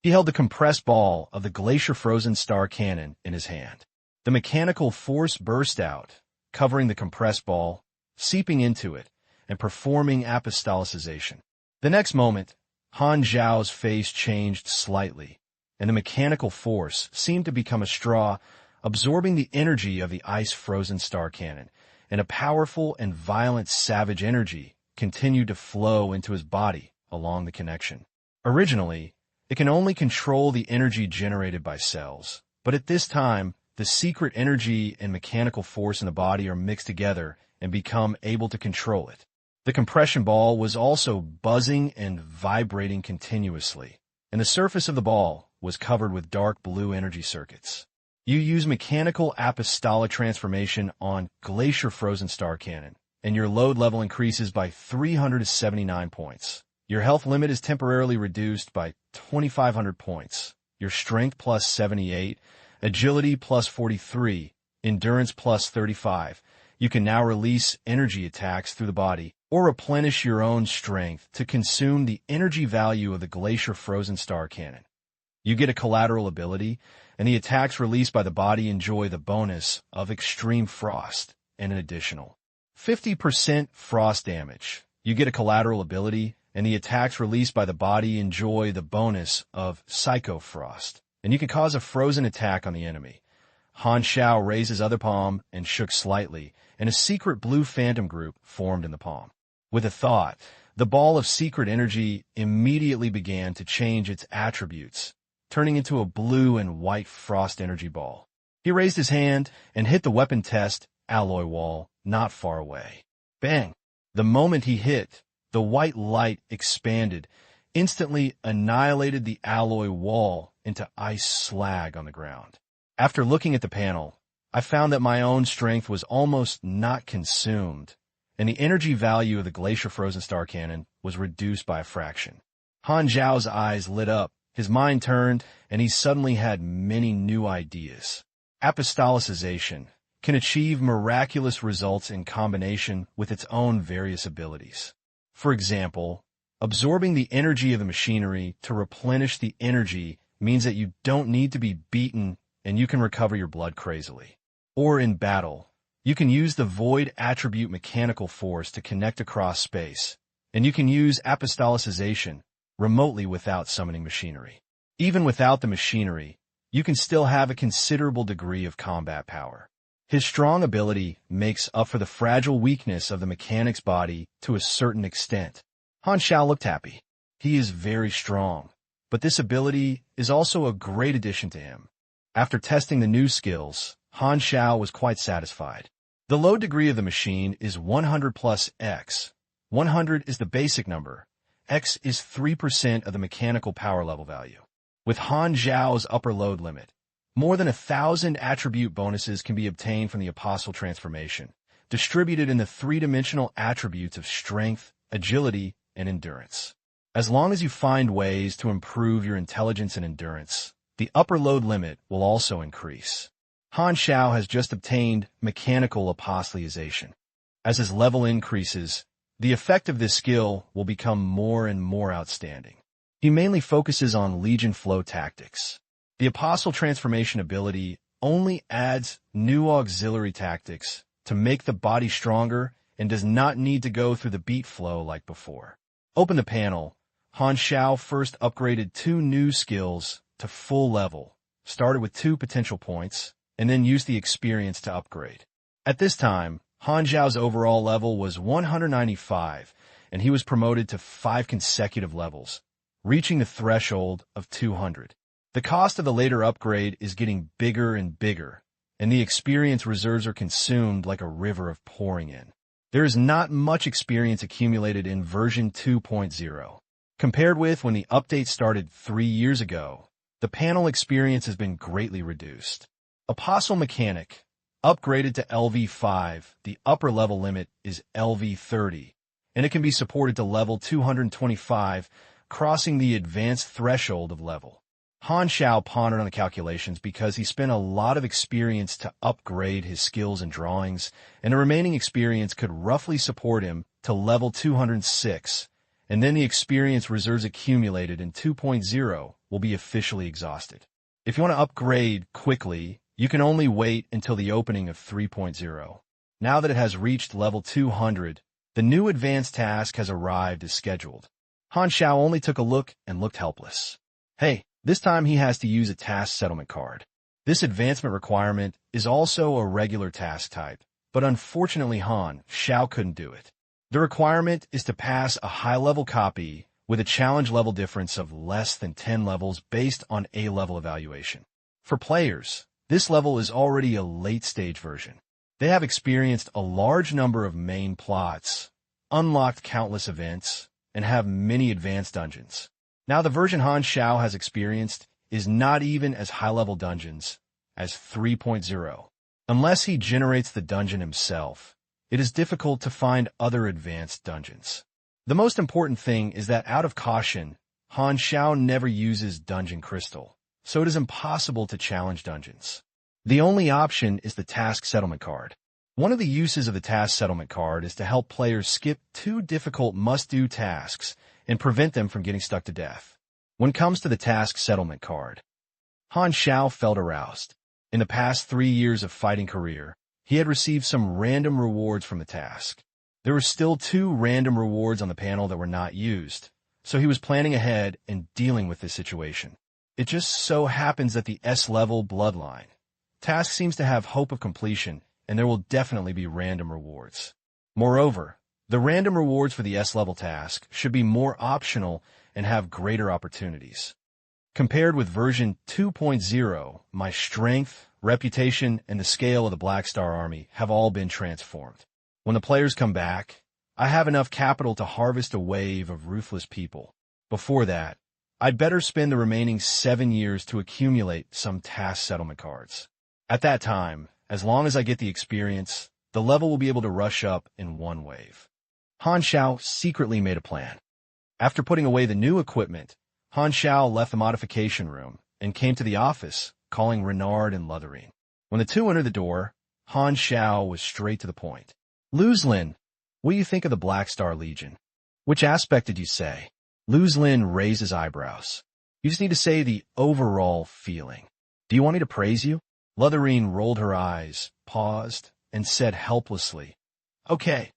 He held the compressed ball of the glacier-frozen star cannon in his hand. The mechanical force burst out, covering the compressed ball, seeping into it, and performing apostolicization. The next moment, Han Xiao's face changed slightly, and the mechanical force seemed to become a straw, absorbing the energy of the ice-frozen star cannon, and a powerful and violent savage energy continued to flow into his body along the connection. Originally, it can only control the energy generated by cells, but at this time, the secret energy and mechanical force in the body are mixed together and become able to control it. The compression ball was also buzzing and vibrating continuously, and the surface of the ball was covered with dark blue energy circuits. You use mechanical apostolic transformation on Glacier Frozen Star Cannon, and your load level increases by 379 points. Your health limit is temporarily reduced by 2,500 points. Your strength plus 78, agility plus 43, endurance plus 35. You can now release energy attacks through the body or replenish your own strength to consume the energy value of the Glacier Frozen Star Cannon. You get a collateral ability, and the attacks released by the body enjoy the bonus of Extreme Frost and an additional 50% frost damage. You get a collateral ability, and the attacks released by the body enjoy the bonus of Psycho Frost, and you can cause a frozen attack on the enemy. Han Xiao raised his other palm and shook slightly, and a secret blue phantom group formed in the palm. With a thought, the ball of secret energy immediately began to change its attributes, turning into a blue and white frost energy ball. He raised his hand and hit the weapon test alloy wall not far away. Bang! The moment he hit, the white light expanded, instantly annihilated the alloy wall into ice slag on the ground. After looking at the panel, I found that my own strength was almost not consumed, and the energy value of the Glacier Frozen Star Cannon was reduced by a fraction. Han Xiao's eyes lit up, his mind turned, and he suddenly had many new ideas. Apostolicization can achieve miraculous results in combination with its own various abilities. For example, absorbing the energy of the machinery to replenish the energy means that you don't need to be beaten and you can recover your blood crazily. Or in battle, you can use the void attribute mechanical force to connect across space, and you can use apostolicization remotely without summoning machinery. Even without the machinery, you can still have a considerable degree of combat power. His strong ability makes up for the fragile weakness of the mechanic's body to a certain extent. Han Xiao looked happy. He is very strong, but this ability is also a great addition to him. After testing the new skills, Han Xiao was quite satisfied. The load degree of the machine is 100 plus X. 100 is the basic number. X is 3% of the mechanical power level value. With Han Xiao's upper load limit, more than 1,000 attribute bonuses can be obtained from the Apostle Transformation, distributed in the three-dimensional attributes of strength, agility, and endurance. As long as you find ways to improve your intelligence and endurance, the upper load limit will also increase. Han Xiao has just obtained mechanical apostolization. As his level increases, the effect of this skill will become more and more outstanding. He mainly focuses on Legion flow tactics. The Apostle Transformation ability only adds new auxiliary tactics to make the body stronger and does not need to go through the beat flow like before. Open the panel. Han Xiao first upgraded 2 new skills to full level, started with 2 potential points, and then used the experience to upgrade. At this time, Han Xiao's overall level was 195, and he was promoted to 5 consecutive levels, reaching the threshold of 200. The cost of the later upgrade is getting bigger and bigger, and the experience reserves are consumed like a river of pouring in. There is not much experience accumulated in version 2.0. Compared with when the update started 3 years ago, the panel experience has been greatly reduced. Apostle Mechanic, upgraded to LV5, the upper level limit is LV30, and it can be supported to level 225, crossing the advanced threshold of level. Han Xiao pondered on the calculations because he spent a lot of experience to upgrade his skills and drawings, and the remaining experience could roughly support him to level 206, and then the experience reserves accumulated in 2.0 will be officially exhausted. If you want to upgrade quickly, you can only wait until the opening of 3.0. Now that it has reached level 200, the new advanced task has arrived as scheduled. Han Xiao only took a look and looked helpless. Hey, this time he has to use a task settlement card. This advancement requirement is also a regular task type, but unfortunately Han Xiao couldn't do it. The requirement is to pass a high-level copy with a challenge level difference of less than 10 levels based on A-level evaluation. For players, this level is already a late-stage version. They have experienced a large number of main plots, unlocked countless events, and have many advanced dungeons. Now the version Han Xiao has experienced is not even as high-level dungeons as 3.0. Unless he generates the dungeon himself, it is difficult to find other advanced dungeons. The most important thing is that out of caution, Han Xiao never uses Dungeon Crystal, so it is impossible to challenge dungeons. The only option is the Task Settlement card. One of the uses of the Task Settlement card is to help players skip 2 difficult must-do tasks and prevent them from getting stuck to death. When it comes to the Task Settlement card, Han Xiao felt aroused. In the past 3 years of fighting career, he had received some random rewards from the task. There were still 2 random rewards on the panel that were not used, so he was planning ahead and dealing with this situation. It just so happens that the S-level Bloodline task seems to have hope of completion, and there will definitely be random rewards. Moreover, the random rewards for the S-level task should be more optional and have greater opportunities. Compared with version 2.0, my strength, reputation, and the scale of the Black Star Army have all been transformed. When the players come back, I have enough capital to harvest a wave of ruthless people. Before that, I'd better spend the remaining 7 years to accumulate some task settlement cards. At that time, as long as I get the experience, the level will be able to rush up in one wave. Han Xiao secretly made a plan. After putting away the new equipment, Han Xiao left the modification room and came to the office, calling Renard and Lutherine. When the two entered the door, Han Xiao was straight to the point. Luzlin, what do you think of the Black Star Legion? Which aspect did you say? Luzlin raised his eyebrows. You just need to say the overall feeling. Do you want me to praise you? Lutherine rolled her eyes, paused, and said helplessly, Okay.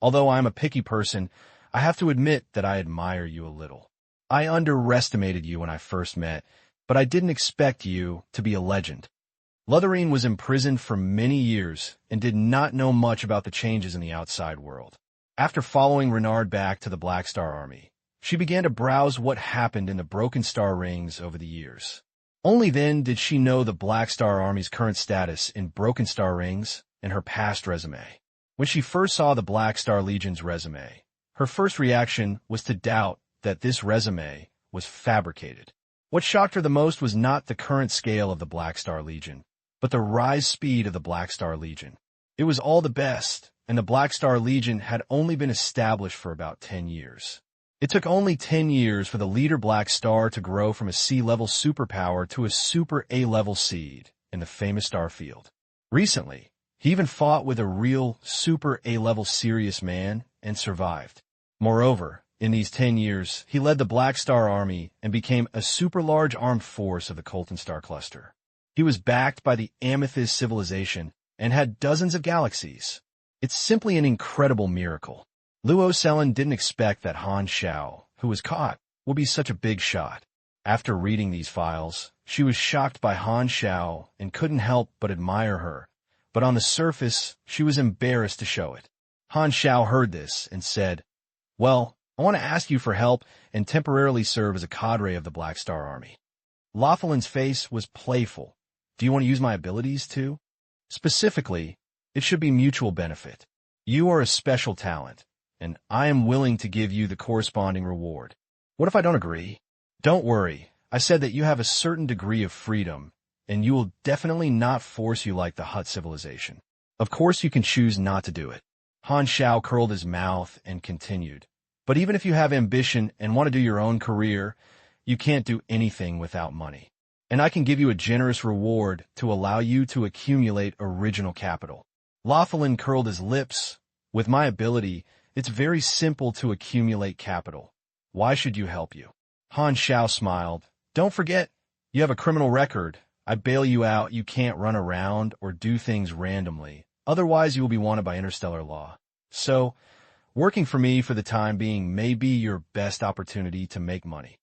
Although I'm a picky person, I have to admit that I admire you a little. I underestimated you when I first met, but I didn't expect you to be a legend. Lutherine was imprisoned for many years and did not know much about the changes in the outside world. After following Renard back to the Black Star Army, she began to browse what happened in the Broken Star Rings over the years. Only then did she know the Black Star Army's current status in Broken Star Rings and her past resume. When she first saw the Black Star Legion's resume, her first reaction was to doubt that this resume was fabricated. What shocked her the most was not the current scale of the Black Star Legion, but the rise speed of the Black Star Legion. It was all the best, and the Black Star Legion had only been established for about 10 years. It took only 10 years for the leader Black Star to grow from a C-level superpower to a super A-level seed in the famous star field. Recently, he even fought with a real super A-level serious man and survived. Moreover, in these 10 years, he led the Black Star Army and became a super large armed force of the Colton Star Cluster. He was backed by the Amethyst civilization and had dozens of galaxies. It's simply an incredible miracle. Luo Selen didn't expect that Han Xiao, who was caught, would be such a big shot. After reading these files, she was shocked by Han Xiao and couldn't help but admire her, but on the surface, she was embarrassed to show it. Han Xiao heard this and said, "Well, I want to ask you for help and temporarily serve as a cadre of the Black Star Army." Laughelin's face was playful. "Do you want to use my abilities too?" "Specifically, it should be mutual benefit. You are a special talent, and I am willing to give you the corresponding reward. What if I don't agree?" "Don't worry. I said that you have a certain degree of freedom, and you will definitely not force you like the Hutt civilization. Of course you can choose not to do it." Han Xiao curled his mouth and continued, "But even if you have ambition and want to do your own career, you can't do anything without money. And I can give you a generous reward to allow you to accumulate original capital." Laughelin curled his lips. "With my ability, it's very simple to accumulate capital. Why should you help you?" Han Xiao smiled. "Don't forget, you have a criminal record. I bail you out. You can't run around or do things randomly. Otherwise, you will be wanted by interstellar law. So, working for me for the time being may be your best opportunity to make money."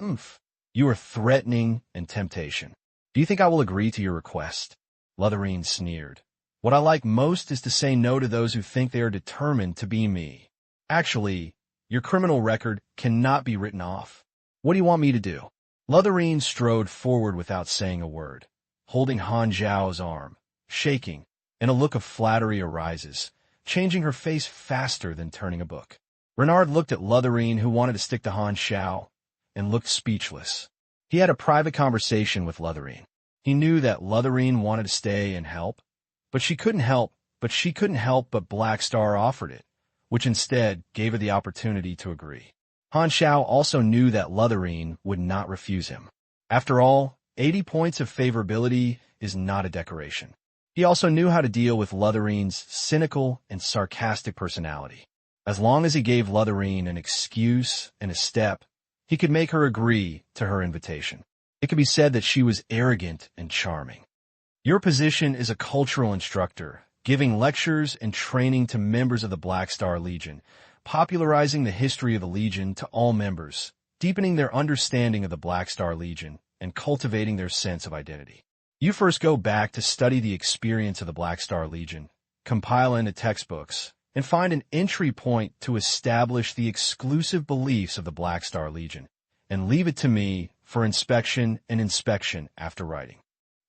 "Oomph. You are threatening and temptation. Do you think I will agree to your request?" Lutherine sneered. "What I like most is to say no to those who think they are determined to be me. Actually, your criminal record cannot be written off. What do you want me to do?" Lutherine strode forward without saying a word, holding Han Xiao's arm, shaking, and a look of flattery arises, changing her face faster than turning a book. Renard looked at Lutherine, who wanted to stick to Han Xiao, and looked speechless. He had a private conversation with Lutherine. He knew that Lutherine wanted to stay and help, but she couldn't help but Black Star offered it, which instead gave her the opportunity to agree. Han Xiao also knew that Lutherine would not refuse him. After all, 80 points of favorability is not a decoration. He also knew how to deal with Lutherine's cynical and sarcastic personality. As long as he gave Lutherine an excuse and a step, he could make her agree to her invitation. It could be said that she was arrogant and charming. "Your position is a cultural instructor, giving lectures and training to members of the Black Star Legion, popularizing the history of the Legion to all members, deepening their understanding of the Black Star Legion, and cultivating their sense of identity. You first go back to study the experience of the Black Star Legion, compile into textbooks, and find an entry point to establish the exclusive beliefs of the Black Star Legion, and leave it to me for inspection and inspection after writing."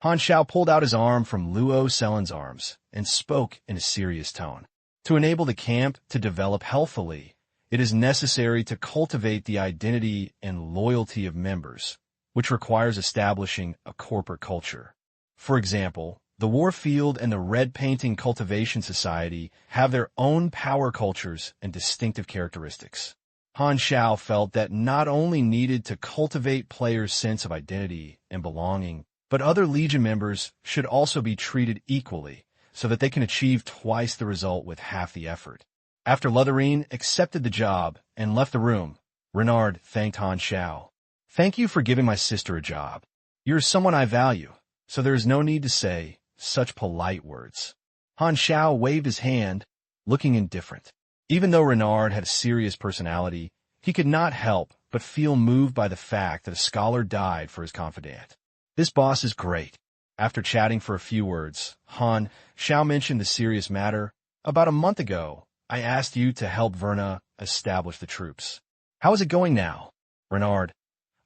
Han Xiao pulled out his arm from Luo Selen's arms and spoke in a serious tone. "To enable the camp to develop healthily, it is necessary to cultivate the identity and loyalty of members, which requires establishing a corporate culture. For example, the Warfield and the Red Painting Cultivation Society have their own power cultures and distinctive characteristics." Han Xiao felt that not only needed to cultivate players' sense of identity and belonging, but other Legion members should also be treated equally so that they can achieve twice the result with half the effort. After Lutherine accepted the job and left the room, Renard thanked Han Xiao. "Thank you for giving my sister a job. You're someone I value, so there is no need to say such polite words." Han Xiao waved his hand, looking indifferent. Even though Renard had a serious personality, he could not help but feel moved by the fact that a scholar died for his confidant. "This boss is great." After chatting for a few words, Han Xiao mentioned the serious matter. "About a month ago, I asked you to help Verna establish the troops. How is it going now?" Renard: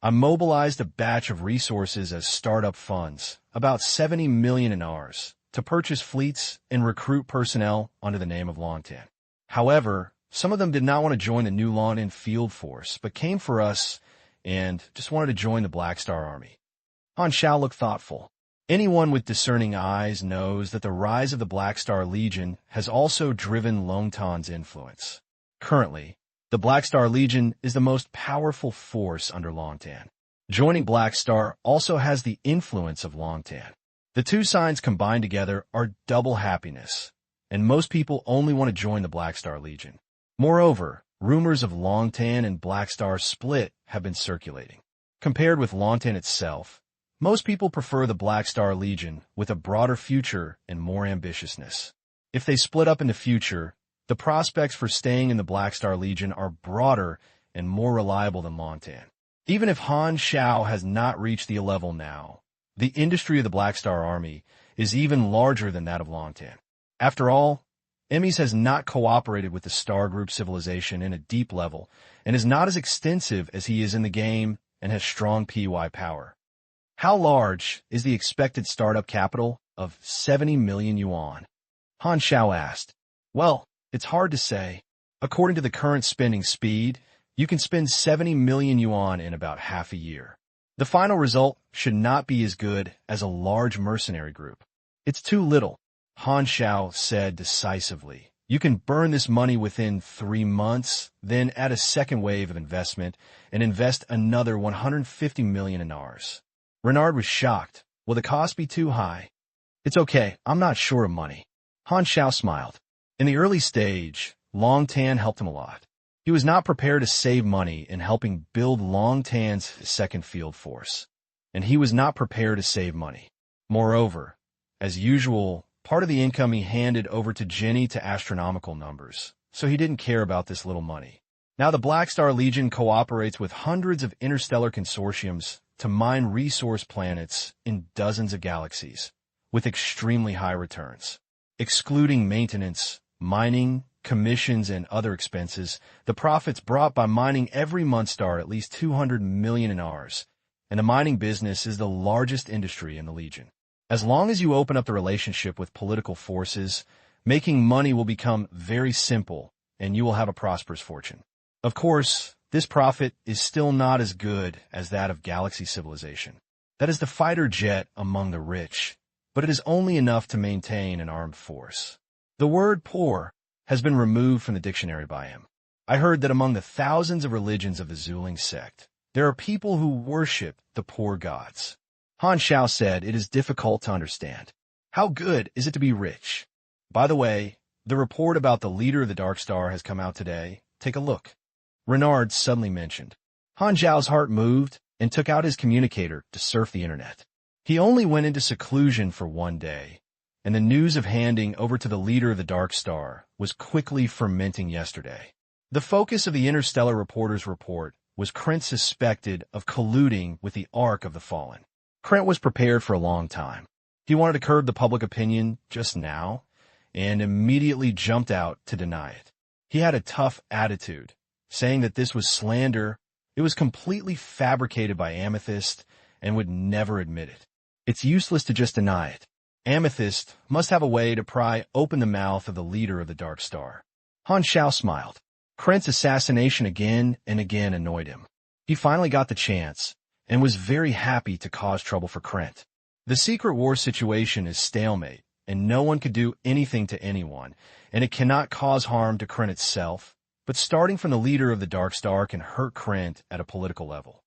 "I mobilized a batch of resources as startup funds, about 70 million in ours, to purchase fleets and recruit personnel under the name of Longtan. However, some of them did not want to join the new Longtan field force, but came for us and just wanted to join the Black Star Army." Han Xiao looked thoughtful. Anyone with discerning eyes knows that the rise of the Black Star Legion has also driven Longtan's influence. Currently, the Black Star Legion is the most powerful force under Longtan. Joining Black Star also has the influence of Longtan. The two signs combined together are double happiness, and most people only want to join the Black Star Legion. Moreover, rumors of Longtan and Black Star split have been circulating. Compared with Longtan itself, most people prefer the Black Star Legion with a broader future and more ambitiousness. If they split up in the future, the prospects for staying in the Black Star Legion are broader and more reliable than Lontan. Even if Han Xiao has not reached the level now, the industry of the Black Star Army is even larger than that of Lontan. After all, Emmys has not cooperated with the Star Group civilization in a deep level and is not as extensive as he is in the game and has strong PY power. How large is the expected startup capital of 70 million yuan? Han Xiao asked. Well, it's hard to say. According to the current spending speed, you can spend 70 million yuan in about half a year. The final result should not be as good as a large mercenary group. It's too little, Han Xiao said decisively. You can burn this money within 3 months, then add a second wave of investment and invest another 150 million in ours. Renard was shocked. Will the cost be too high? It's okay, I'm not short of money. Han Xiao smiled. In the early stage, Long Tan helped him a lot. He was not prepared to save money in helping build Long Tan's second field force, and he was not prepared to save money. Moreover, as usual, part of the income he handed over to Jenny to astronomical numbers, so he didn't care about this little money. Now the Black Star Legion cooperates with hundreds of interstellar consortiums to mine resource planets in dozens of galaxies, with extremely high returns. Excluding maintenance, mining, commissions, and other expenses, the profits brought by mining every month are at least 200 million in ours, and the mining business is the largest industry in the Legion. As long as you open up the relationship with political forces, making money will become very simple, and you will have a prosperous fortune. Of course, this profit is still not as good as that of galaxy civilization. That is the fighter jet among the rich, but it is only enough to maintain an armed force. The word poor has been removed from the dictionary by him. I heard that among the thousands of religions of the Zuling sect, there are people who worship the poor gods. Han Xiao said it is difficult to understand. How good is it to be rich? By the way, the report about the leader of the Dark Star has come out today. Take a look. Renard suddenly mentioned. Han Xiao's heart moved and took out his communicator to surf the internet. He only went into seclusion for 1 day, and the news of handing over to the leader of the Dark Star was quickly fermenting yesterday. The focus of the Interstellar Reporter's report was Krent suspected of colluding with the Ark of the Fallen. Krent was prepared for a long time. He wanted to curb the public opinion just now, and immediately jumped out to deny it. He had a tough attitude, saying that this was slander, it was completely fabricated by Amethyst, and would never admit it. It's useless to just deny it. Amethyst must have a way to pry open the mouth of the leader of the Dark Star. Han Xiao smiled. Krent's assassination again and again annoyed him. He finally got the chance, and was very happy to cause trouble for Krent. The secret war situation is stalemate, and no one could do anything to anyone, and it cannot cause harm to Krent itself, but starting from the leader of the Dark Star can hurt Krent at a political level.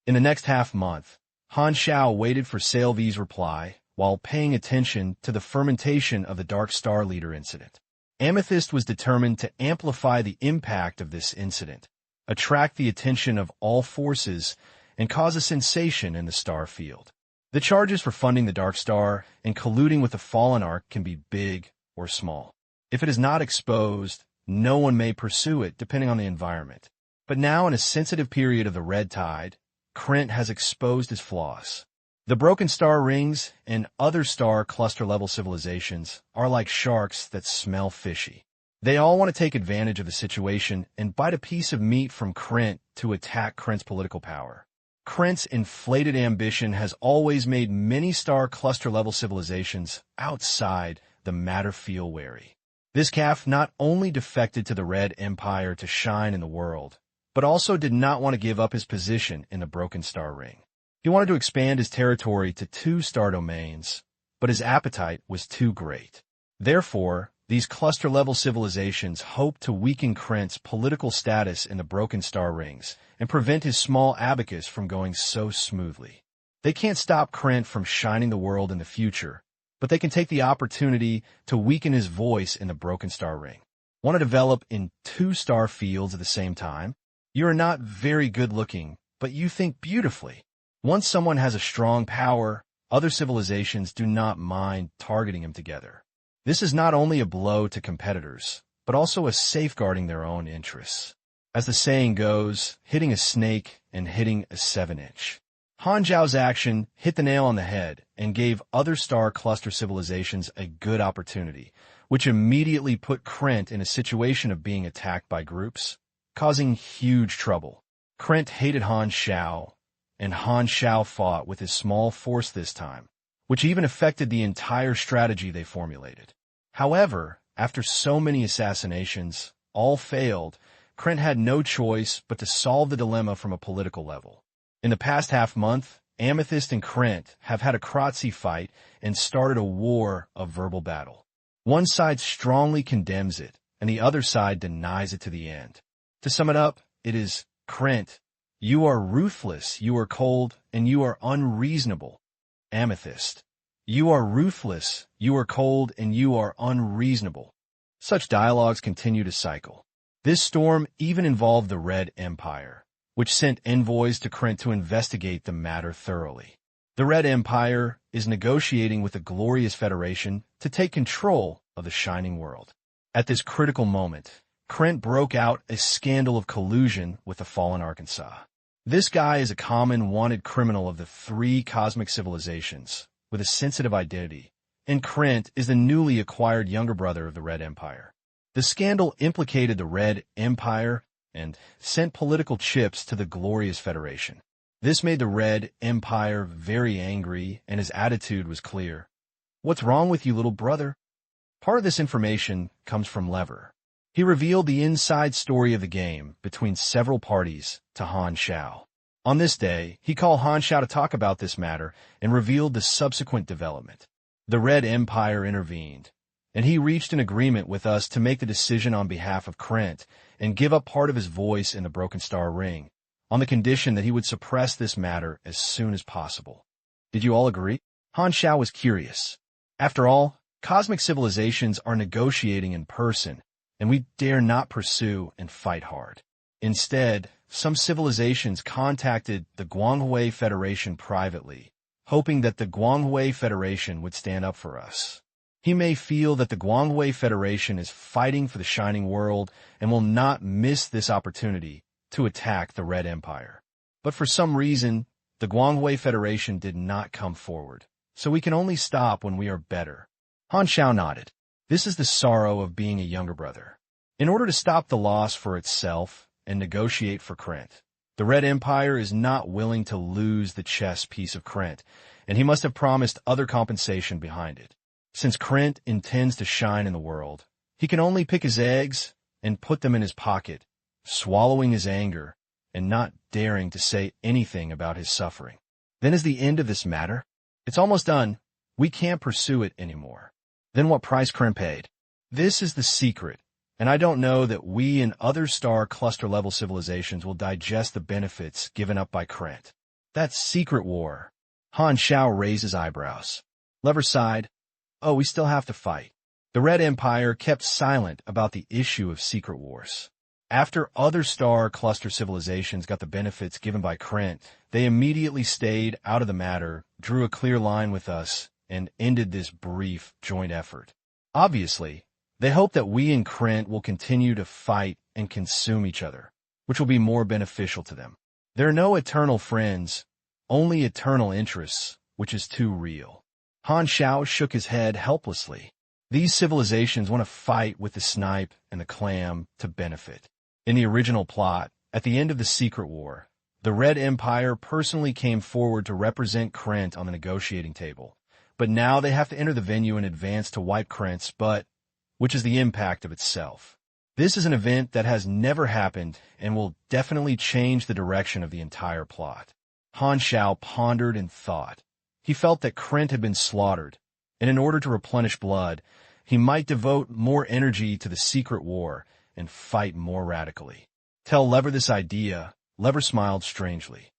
In the next half-month, Han Xiao waited for Salvi's reply while paying attention to the fermentation of the Dark Star Leader incident. Amethyst was determined to amplify the impact of this incident, attract the attention of all forces, and cause a sensation in the star field. The charges for funding the Dark Star and colluding with the Fallen Ark can be big or small. If it is not exposed, no one may pursue it depending on the environment. But now in a sensitive period of the Red Tide, Krent has exposed his flaws. The broken star rings and other star cluster-level civilizations are like sharks that smell fishy. They all want to take advantage of the situation and bite a piece of meat from Krent to attack Krent's political power. Krent's inflated ambition has always made many star cluster-level civilizations outside the matter feel wary. This calf not only defected to the Red Empire to shine in the world, but also did not want to give up his position in the Broken Star Ring. He wanted to expand his territory to 2 star domains, but his appetite was too great. Therefore, these cluster-level civilizations hoped to weaken Krent's political status in the Broken Star Rings and prevent his small abacus from going so smoothly. They can't stop Krent from shining the world in the future, but they can take the opportunity to weaken his voice in the Broken Star Ring. Want to develop in 2 star fields at the same time? You are not very good-looking, but you think beautifully. Once someone has a strong power, other civilizations do not mind targeting him together. This is not only a blow to competitors, but also a safeguarding their own interests. As the saying goes, hitting a snake and hitting a 7-inch. Han Xiao's action hit the nail on the head and gave other star cluster civilizations a good opportunity, which immediately put Krent in a situation of being attacked by groups, causing huge trouble. Krent hated Han Xiao, and Han Xiao fought with his small force this time, which even affected the entire strategy they formulated. However, after so many assassinations, all failed, Krent had no choice but to solve the dilemma from a political level. In the past half-month, Amethyst and Krent have had a Kratzy fight and started a war of verbal battle. One side strongly condemns it, and the other side denies it to the end. To sum it up, it is, Krent, you are ruthless, you are cold, and you are unreasonable. Amethyst, you are ruthless, you are cold, and you are unreasonable. Such dialogues continue to cycle. This storm even involved the Red Empire, which sent envoys to Krent to investigate the matter thoroughly. The Red Empire is negotiating with the Glorious Federation to take control of the Shining World. At this critical moment, Krent broke out a scandal of collusion with the fallen Arkansas. This guy is a common wanted criminal of the 3 cosmic civilizations, with a sensitive identity, and Krent is the newly acquired younger brother of the Red Empire. The scandal implicated the Red Empire and sent political chips to the Glorious Federation. This made the Red Empire very angry, and his attitude was clear. What's wrong with you, little brother? Part of this information comes from Lever. He revealed the inside story of the game between several parties to Han Xiao. On this day, he called Han Xiao to talk about this matter and revealed the subsequent development. The Red Empire intervened, and he reached an agreement with us to make the decision on behalf of Krent and give up part of his voice in the Broken Star Ring, on the condition that he would suppress this matter as soon as possible. Did you all agree? Han Xiao was curious. After all, cosmic civilizations are negotiating in person, and we dare not pursue and fight hard. Instead, some civilizations contacted the Guanghui Federation privately, hoping that the Guanghui Federation would stand up for us. He may feel that the Guanghui Federation is fighting for the Shining World and will not miss this opportunity to attack the Red Empire. But for some reason, the Guanghui Federation did not come forward, so we can only stop when we are better. Han Xiao nodded. This is the sorrow of being a younger brother. In order to stop the loss for itself and negotiate for Krent, the Red Empire is not willing to lose the chess piece of Krent, and he must have promised other compensation behind it. Since Krent intends to shine in the world, he can only pick his eggs and put them in his pocket, swallowing his anger and not daring to say anything about his suffering. Then is the end of this matter? It's almost done. We can't pursue it anymore. Then what price Krent paid? This is the secret, and I don't know that we and other star cluster-level civilizations will digest the benefits given up by Krent. That's secret war. Han Xiao raised his eyebrows. Lever sighed. Oh, we still have to fight. The Red Empire kept silent about the issue of secret wars. After other star cluster civilizations got the benefits given by Krent, they immediately stayed out of the matter, drew a clear line with us, and ended this brief joint effort. Obviously, they hope that we and Krent will continue to fight and consume each other, which will be more beneficial to them. There are no eternal friends, only eternal interests, which is too real. Han Xiao shook his head helplessly. These civilizations want to fight with the snipe and the clam to benefit. In the original plot, at the end of the Secret War, the Red Empire personally came forward to represent Krent on the negotiating table, but now they have to enter the venue in advance to wipe Krent's butt, which is the impact of itself. This is an event that has never happened and will definitely change the direction of the entire plot. Han Xiao pondered and thought. He felt that Krent had been slaughtered, and in order to replenish blood, he might devote more energy to the secret war and fight more radically. Tell Lever this idea. Lever smiled strangely.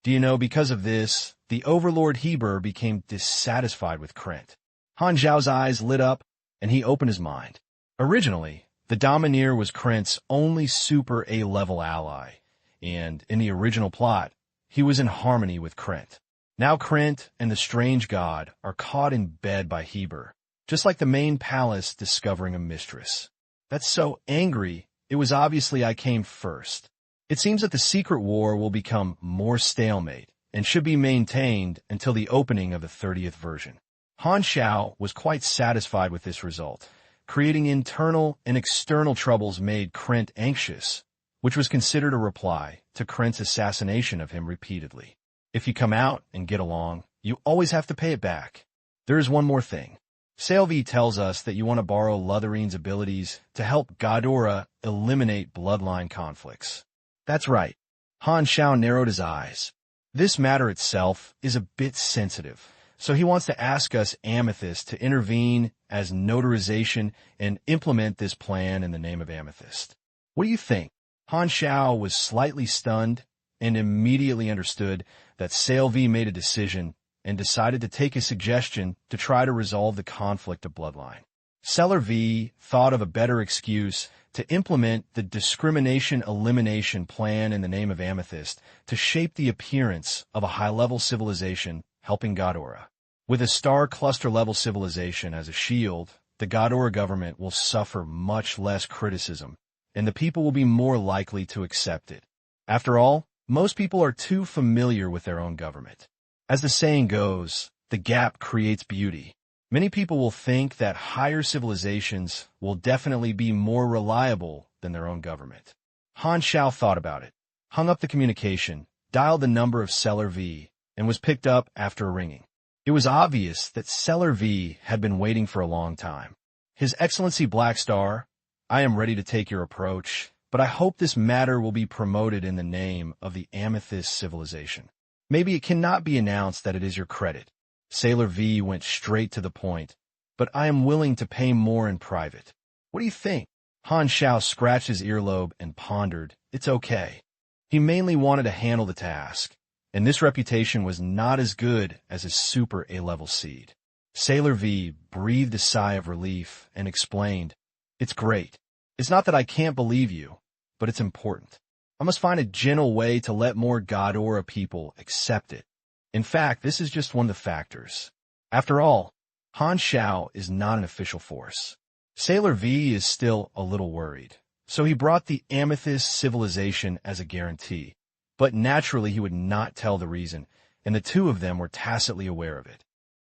Do you know, because of this, the Overlord Heber became dissatisfied with Krent. Han Xiao's eyes lit up, and he opened his mind. Originally, the Domineer was Krent's only super A-level ally, and in the original plot, he was in harmony with Krent. Now Krent and the Strange God are caught in bed by Heber, just like the main palace discovering a mistress. That's so angry, it was obviously I came first. It seems that the secret war will become more stalemate and should be maintained until the opening of the 30th version. Han Xiao was quite satisfied with this result. Creating internal and external troubles made Krent anxious, which was considered a reply to Krent's assassination of him repeatedly. If you come out and get along, you always have to pay it back. There is one more thing. Salvi tells us that you want to borrow Lutherine's abilities to help Ghidorah eliminate bloodline conflicts. That's right. Han Xiao narrowed his eyes. This matter itself is a bit sensitive, so he wants to ask us Amethyst to intervene as notarization and implement this plan in the name of Amethyst. What do you think? Han Xiao was slightly stunned and immediately understood that Salvi made a decision and decided to take his suggestion to try to resolve the conflict of bloodline. Seller V thought of a better excuse to implement the discrimination elimination plan in the name of Amethyst to shape the appearance of a high-level civilization helping Ghidorah. With a star cluster-level civilization as a shield, the Ghidorah government will suffer much less criticism, and the people will be more likely to accept it. After all, most people are too familiar with their own government. As the saying goes, the gap creates beauty. Many people will think that higher civilizations will definitely be more reliable than their own government. Han Xiao thought about it, hung up the communication, dialed the number of Seller V, and was picked up after a ringing. It was obvious that Seller V had been waiting for a long time. His Excellency Blackstar, I am ready to take your approach, but I hope this matter will be promoted in the name of the Amethyst civilization. Maybe it cannot be announced that it is your credit. Sailor V went straight to the point, but I am willing to pay more in private. What do you think? Han Xiao scratched his earlobe and pondered. It's okay. He mainly wanted to handle the task, and this reputation was not as good as his super A-level seed. Sailor V breathed a sigh of relief and explained, It's great. It's not that I can't believe you, but it's important. I must find a gentle way to let more Ghidorah people accept it. In fact, this is just one of the factors. After all, Han Xiao is not an official force. Sailor V is still a little worried, so he brought the Amethyst civilization as a guarantee. But naturally he would not tell the reason, and the two of them were tacitly aware of it.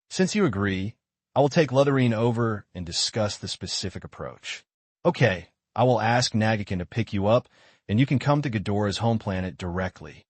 Since you agree, I will take Lutherine over and discuss the specific approach. Okay, I will ask Nagakin to pick you up, and you can come to Ghidorah's home planet directly.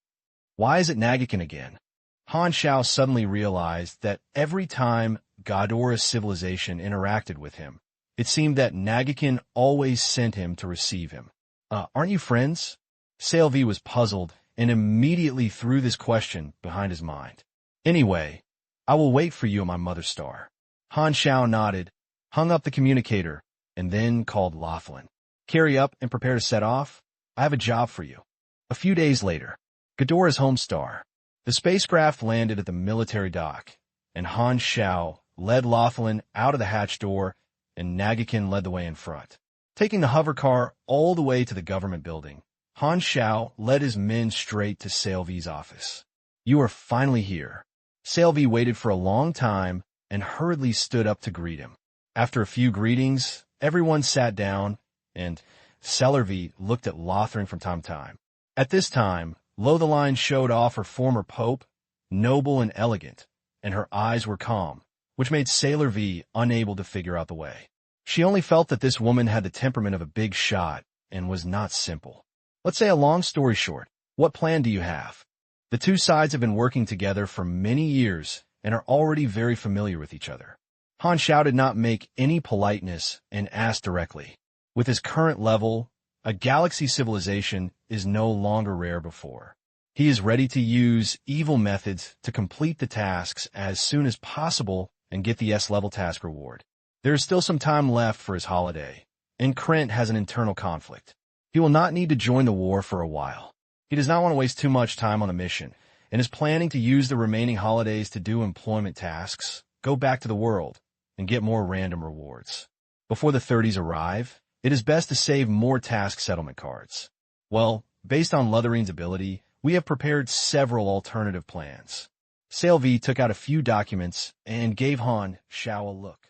Why is it Nagakin again? Han Xiao suddenly realized that every time Ghidorah's civilization interacted with him, it seemed that Nagakin always sent him to receive him. Aren't you friends? Salvi was puzzled and immediately threw this question behind his mind. Anyway, I will wait for you on my mother star. Han Xiao nodded, hung up the communicator, and then called Laughlin. Carry up and prepare to set off. I have a job for you. A few days later, Ghidorah's home star. The spacecraft landed at the military dock, and Han Xiao led Laughlin out of the hatch door, and Nagakin led the way in front. Taking the hover car all the way to the government building, Han Xiao led his men straight to Salvi's office. You are finally here. Salvi waited for a long time and hurriedly stood up to greet him. After a few greetings, everyone sat down, and Salvi looked at Lothring from time to time. At this time, Lotheline showed off her former pope, noble and elegant, and her eyes were calm, which made Sailor V unable to figure out the way. She only felt that this woman had the temperament of a big shot and was not simple. Let's say a long story short, what plan do you have? The two sides have been working together for many years and are already very familiar with each other. Han Xiao did not make any politeness and asked directly. With his current level, a galaxy civilization is no longer rare before. He is ready to use evil methods to complete the tasks as soon as possible and get the S-level task reward. There is still some time left for his holiday, and Krent has an internal conflict. He will not need to join the war for a while. He does not want to waste too much time on the mission, and is planning to use the remaining holidays to do employment tasks, go back to the world, and get more random rewards. Before the 30s arrive, it is best to save more task settlement cards. Well, based on Lutherine's ability, we have prepared several alternative plans. Salvi took out a few documents and gave Han Xiao a look.